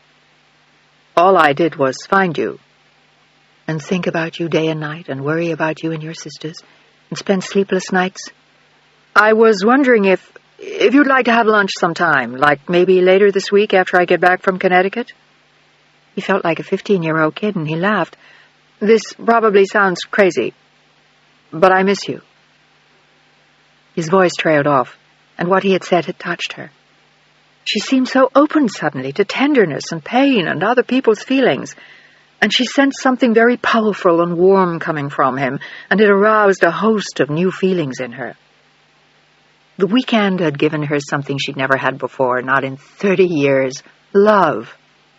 All I did was find you, and think about you day and night, and worry about you and your sisters, and spend sleepless nights. I was wondering if you'd like to have lunch sometime, like maybe later this week after I get back from Connecticut." He felt like a 15-year-old kid, and he laughed. "This probably sounds crazy, but I miss you." His voice trailed off, and what he had said had touched her. She seemed so open suddenly to tenderness and pain and other people's feelings, and she sensed something very powerful and warm coming from him, and it aroused a host of new feelings in her. The weekend had given her something she'd never had before, not in 30 years, love,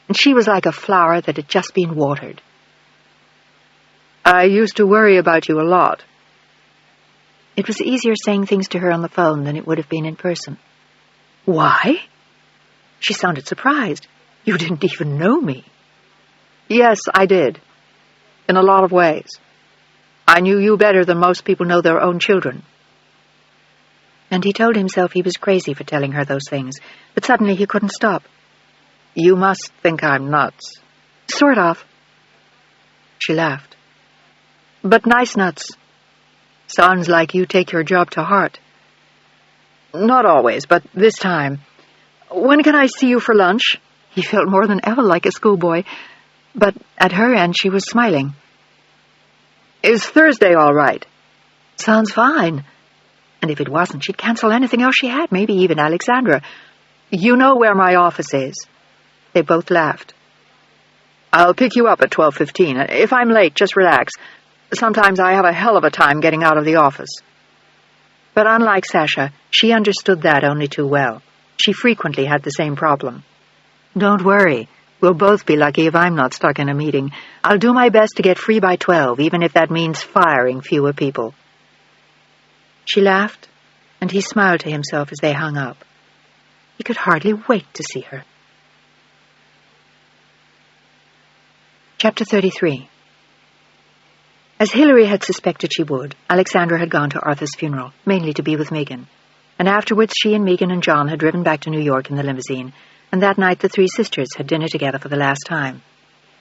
and she was like a flower that had just been watered. "I used to worry about you a lot." It was easier saying things to her on the phone than it would have been in person. "Why?" She sounded surprised. "You didn't even know me." "Yes, I did. In a lot of ways. I knew you better than most people know their own children." And he told himself he was crazy for telling her those things, but suddenly he couldn't stop. You must think I'm nuts. Sort of. She laughed. But nice nuts. Sounds like you take your job to heart. Not always, but this time. When can I see you for lunch? He felt more than ever like a schoolboy, but at her end she was smiling. Is Thursday all right? Sounds fine. And if it wasn't, she'd cancel anything else she had, maybe even Alexandra. You know where my office is. They both laughed. I'll pick you up at 12:15. If I'm late, just relax. Sometimes I have a hell of a time getting out of the office. But unlike Sasha, she understood that only too well. She frequently had the same problem. Don't worry. We'll both be lucky if I'm not stuck in a meeting. I'll do my best to get free by 12, even if that means firing fewer people. She laughed, and he smiled to himself as they hung up. He could hardly wait to see her. Chapter 33. As Hilary had suspected she would, Alexandra had gone to Arthur's funeral, mainly to be with Megan. And afterwards she and Megan and John had driven back to New York in the limousine, and that night the three sisters had dinner together for the last time.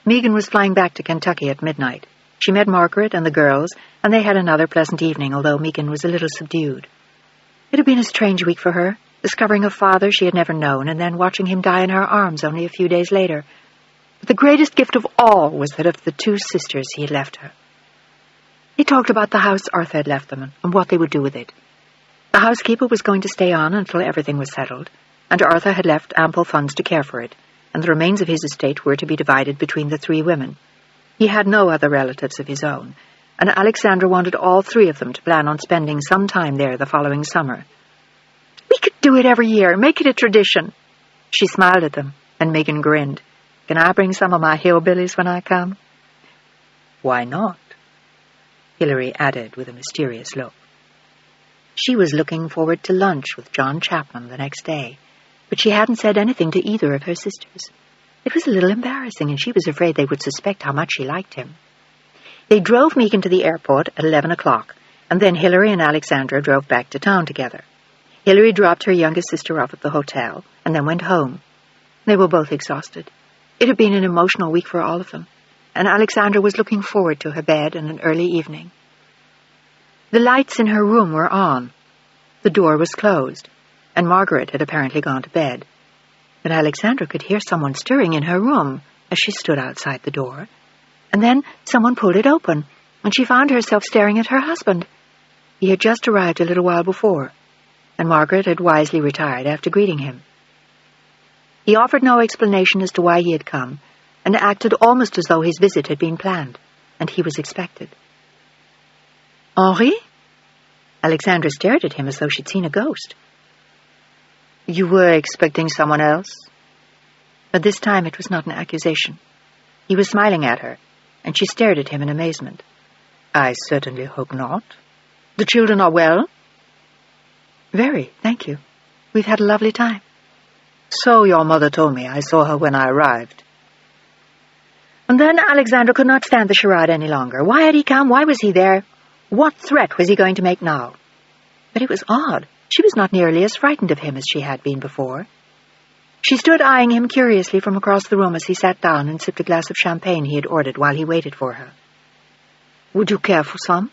Megan was flying back to Kentucky at midnight. She met Margaret and the girls, and they had another pleasant evening, although Megan was a little subdued. It had been a strange week for her, discovering a father she had never known, and then watching him die in her arms only a few days later. But the greatest gift of all was that of the two sisters he had left her. They talked about the house Arthur had left them and what they would do with it. The housekeeper was going to stay on until everything was settled, and Arthur had left ample funds to care for it, and the remains of his estate were to be divided between the three women. He had no other relatives of his own, and Alexandra wanted all three of them to plan on spending some time there the following summer. We could do it every year, make it a tradition. She smiled at them, and Megan grinned. Can I bring some of my hillbillies when I come? Why not? Hilary added with a mysterious look. She was looking forward to lunch with John Chapman the next day, but she hadn't said anything to either of her sisters. It was a little embarrassing, and she was afraid they would suspect how much she liked him. They drove Megan to the airport at 11 o'clock, and then Hilary and Alexandra drove back to town together. Hilary dropped her youngest sister off at the hotel, and then went home. They were both exhausted. It had been an emotional week for all of them, and Alexandra was looking forward to her bed and an early evening. The lights in her room were on. The door was closed, and Margaret had apparently gone to bed. But Alexandra could hear someone stirring in her room as she stood outside the door, and then someone pulled it open, and she found herself staring at her husband. He had just arrived a little while before, and Margaret had wisely retired after greeting him. He offered no explanation as to why he had come, and acted almost as though his visit had been planned, and he was expected. Henri? Alexandra stared at him as though she'd seen a ghost. You were expecting someone else? But this time it was not an accusation. He was smiling at her, and she stared at him in amazement. I certainly hope not. The children are well? Very, thank you. We've had a lovely time. So your mother told me. I saw her when I arrived. And then Alexandra could not stand the charade any longer. Why had he come? Why was he there? What threat was he going to make now? But it was odd. She was not nearly as frightened of him as she had been before. She stood eyeing him curiously from across the room as he sat down and sipped a glass of champagne he had ordered while he waited for her. Would you care for some?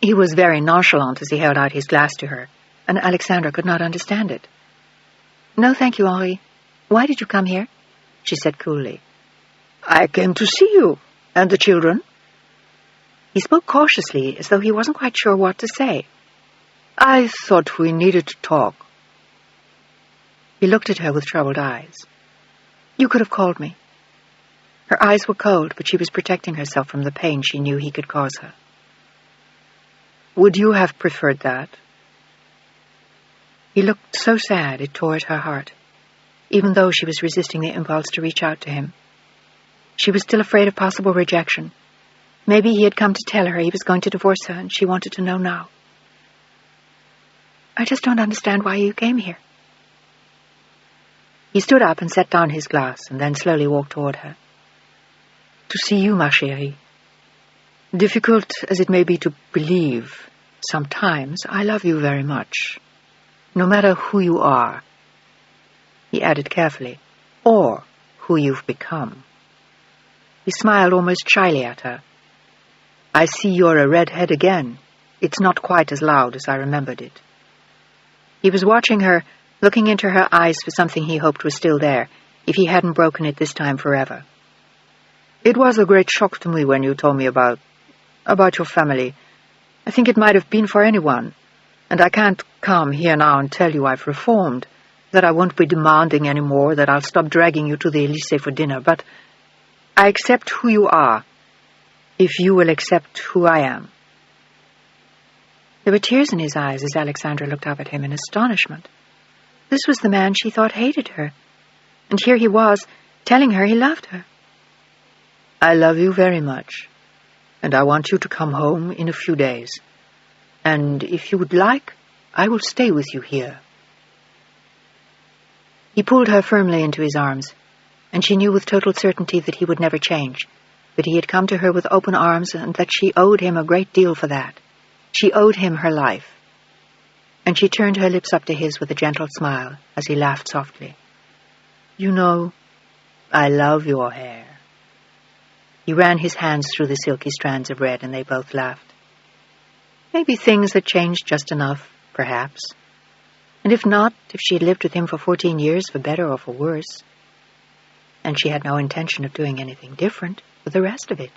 He was very nonchalant as he held out his glass to her, and Alexandra could not understand it. No, thank you, Henri. Why did you come here? She said coolly. I came to see you. And the children? He spoke cautiously, as though he wasn't quite sure what to say. I thought we needed to talk. He looked at her with troubled eyes. You could have called me. Her eyes were cold, but she was protecting herself from the pain she knew he could cause her. Would you have preferred that? He looked so sad it tore at her heart, even though she was resisting the impulse to reach out to him. She was still afraid of possible rejection. Maybe he had come to tell her he was going to divorce her, and she wanted to know now. I just don't understand why you came here. He stood up and set down his glass, and then slowly walked toward her. To see you, ma chérie. Difficult as it may be to believe, sometimes I love you very much. No matter who you are, he added carefully, or who you've become." He smiled almost shyly at her. "I see you're a redhead again. It's not quite as loud as I remembered it." He was watching her, looking into her eyes for something he hoped was still there, if he hadn't broken it this time forever. "It was a great shock to me when you told me about your family. I think it might have been for anyone, and I can't come here now and tell you I've reformed, that I won't be demanding any more, that I'll stop dragging you to the Elysee for dinner, but I accept who you are, if you will accept who I am." There were tears in his eyes as Alexandra looked up at him in astonishment. This was the man she thought hated her, and here he was, telling her he loved her. "I love you very much, and I want you to come home in a few days. And if you would like, I will stay with you here." He pulled her firmly into his arms, and she knew with total certainty that he would never change, that he had come to her with open arms, and that she owed him a great deal for that. She owed him her life. And she turned her lips up to his with a gentle smile as he laughed softly. "You know, I love your hair." He ran his hands through the silky strands of red, and they both laughed. Maybe things had changed just enough, perhaps. And if not, if she had lived with him for 14 years, for better or for worse. And she had no intention of doing anything different for the rest of it.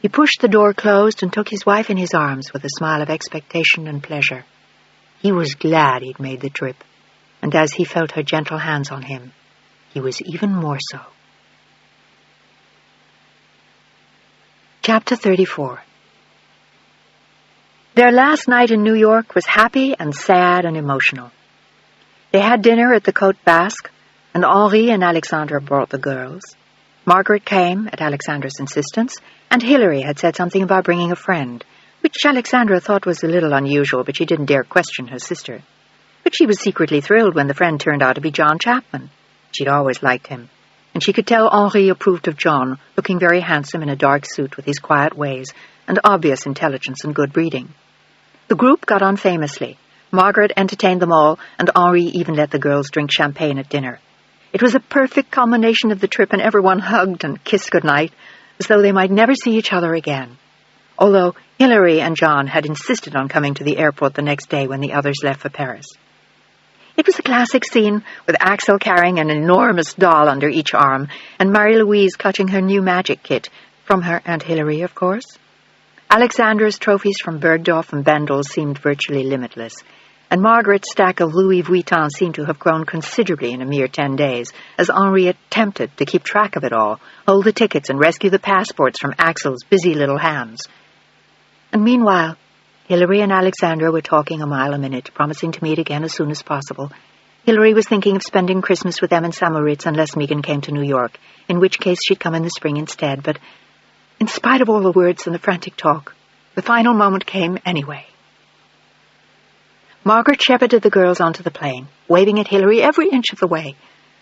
He pushed the door closed and took his wife in his arms with a smile of expectation and pleasure. He was glad he'd made the trip, and as he felt her gentle hands on him, he was even more so. Chapter 34. Their last night in New York was happy and sad and emotional. They had dinner at the Côte Basque, and Henri and Alexandra brought the girls. Margaret came, at Alexandra's insistence, and Hilary had said something about bringing a friend, which Alexandra thought was a little unusual, but she didn't dare question her sister. But she was secretly thrilled when the friend turned out to be John Chapman. She'd always liked him, and she could tell Henri approved of John, looking very handsome in a dark suit with his quiet ways and obvious intelligence and good breeding. The group got on famously. Margaret entertained them all, and Henri even let the girls drink champagne at dinner. It was a perfect culmination of the trip, and everyone hugged and kissed goodnight, as though they might never see each other again. Although Hilary and John had insisted on coming to the airport the next day when the others left for Paris. It was a classic scene, with Axel carrying an enormous doll under each arm, and Marie-Louise clutching her new magic kit, from her Aunt Hilary, of course. Alexandra's trophies from Bergdorf and Bendel seemed virtually limitless, and Margaret's stack of Louis Vuitton seemed to have grown considerably in a mere 10 days, as Henri attempted to keep track of it all, hold the tickets and rescue the passports from Axel's busy little hands. And meanwhile, Hilary and Alexandra were talking a mile a minute, promising to meet again as soon as possible. Hilary was thinking of spending Christmas with them in St. Moritz unless Megan came to New York, in which case she'd come in the spring instead, but in spite of all the words and the frantic talk, the final moment came anyway. Margaret shepherded the girls onto the plane, waving at Hilary every inch of the way,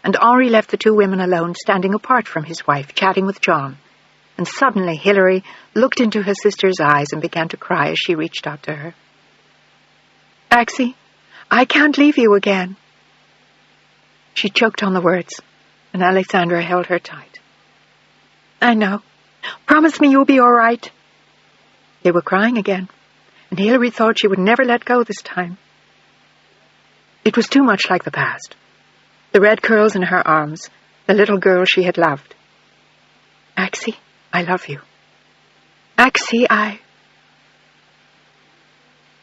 and Henri left the two women alone, standing apart from his wife, chatting with John. And suddenly Hilary looked into her sister's eyes and began to cry as she reached out to her. "Axie, I can't leave you again." She choked on the words, and Alexandra held her tight. "I know. Promise me you'll be all right." They were crying again, and Hilary thought she would never let go this time. It was too much like the past. The red curls in her arms, the little girl she had loved. "Axie, I love you. Axie,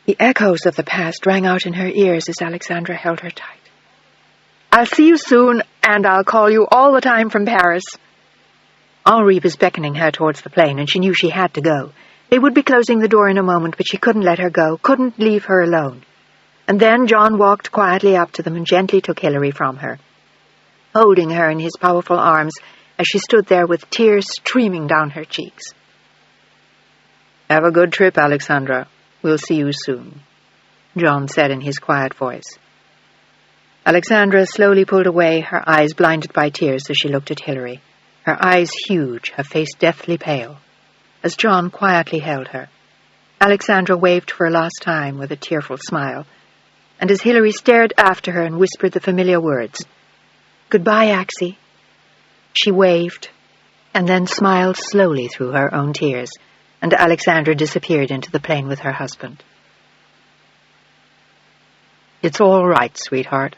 The echoes of the past rang out in her ears as Alexandra held her tight. "I'll see you soon, and I'll call you all the time from Paris." Henri was beckoning her towards the plane, and she knew she had to go. They would be closing the door in a moment, but she couldn't let her go, couldn't leave her alone. And then John walked quietly up to them and gently took Hilary from her, holding her in his powerful arms as she stood there with tears streaming down her cheeks. "Have a good trip, Alexandra. We'll see you soon," John said in his quiet voice. Alexandra slowly pulled away, her eyes blinded by tears as she looked at Hilary, her eyes huge, her face deathly pale. As John quietly held her, Alexandra waved for a last time with a tearful smile, and as Hilary stared after her and whispered the familiar words, Goodbye, Axie. She waved, and then smiled slowly through her own tears, and Alexandra disappeared into the plane with her husband. "It's all right, sweetheart,"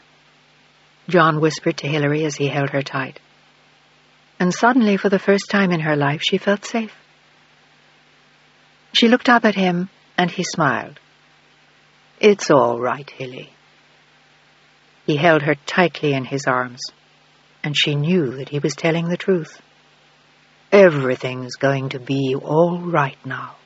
John whispered to Hilary as he held her tight. And suddenly, for the first time in her life, she felt safe. She looked up at him, and he smiled. "It's all right, Hilly." He held her tightly in his arms, and she knew that he was telling the truth. Everything's going to be all right now.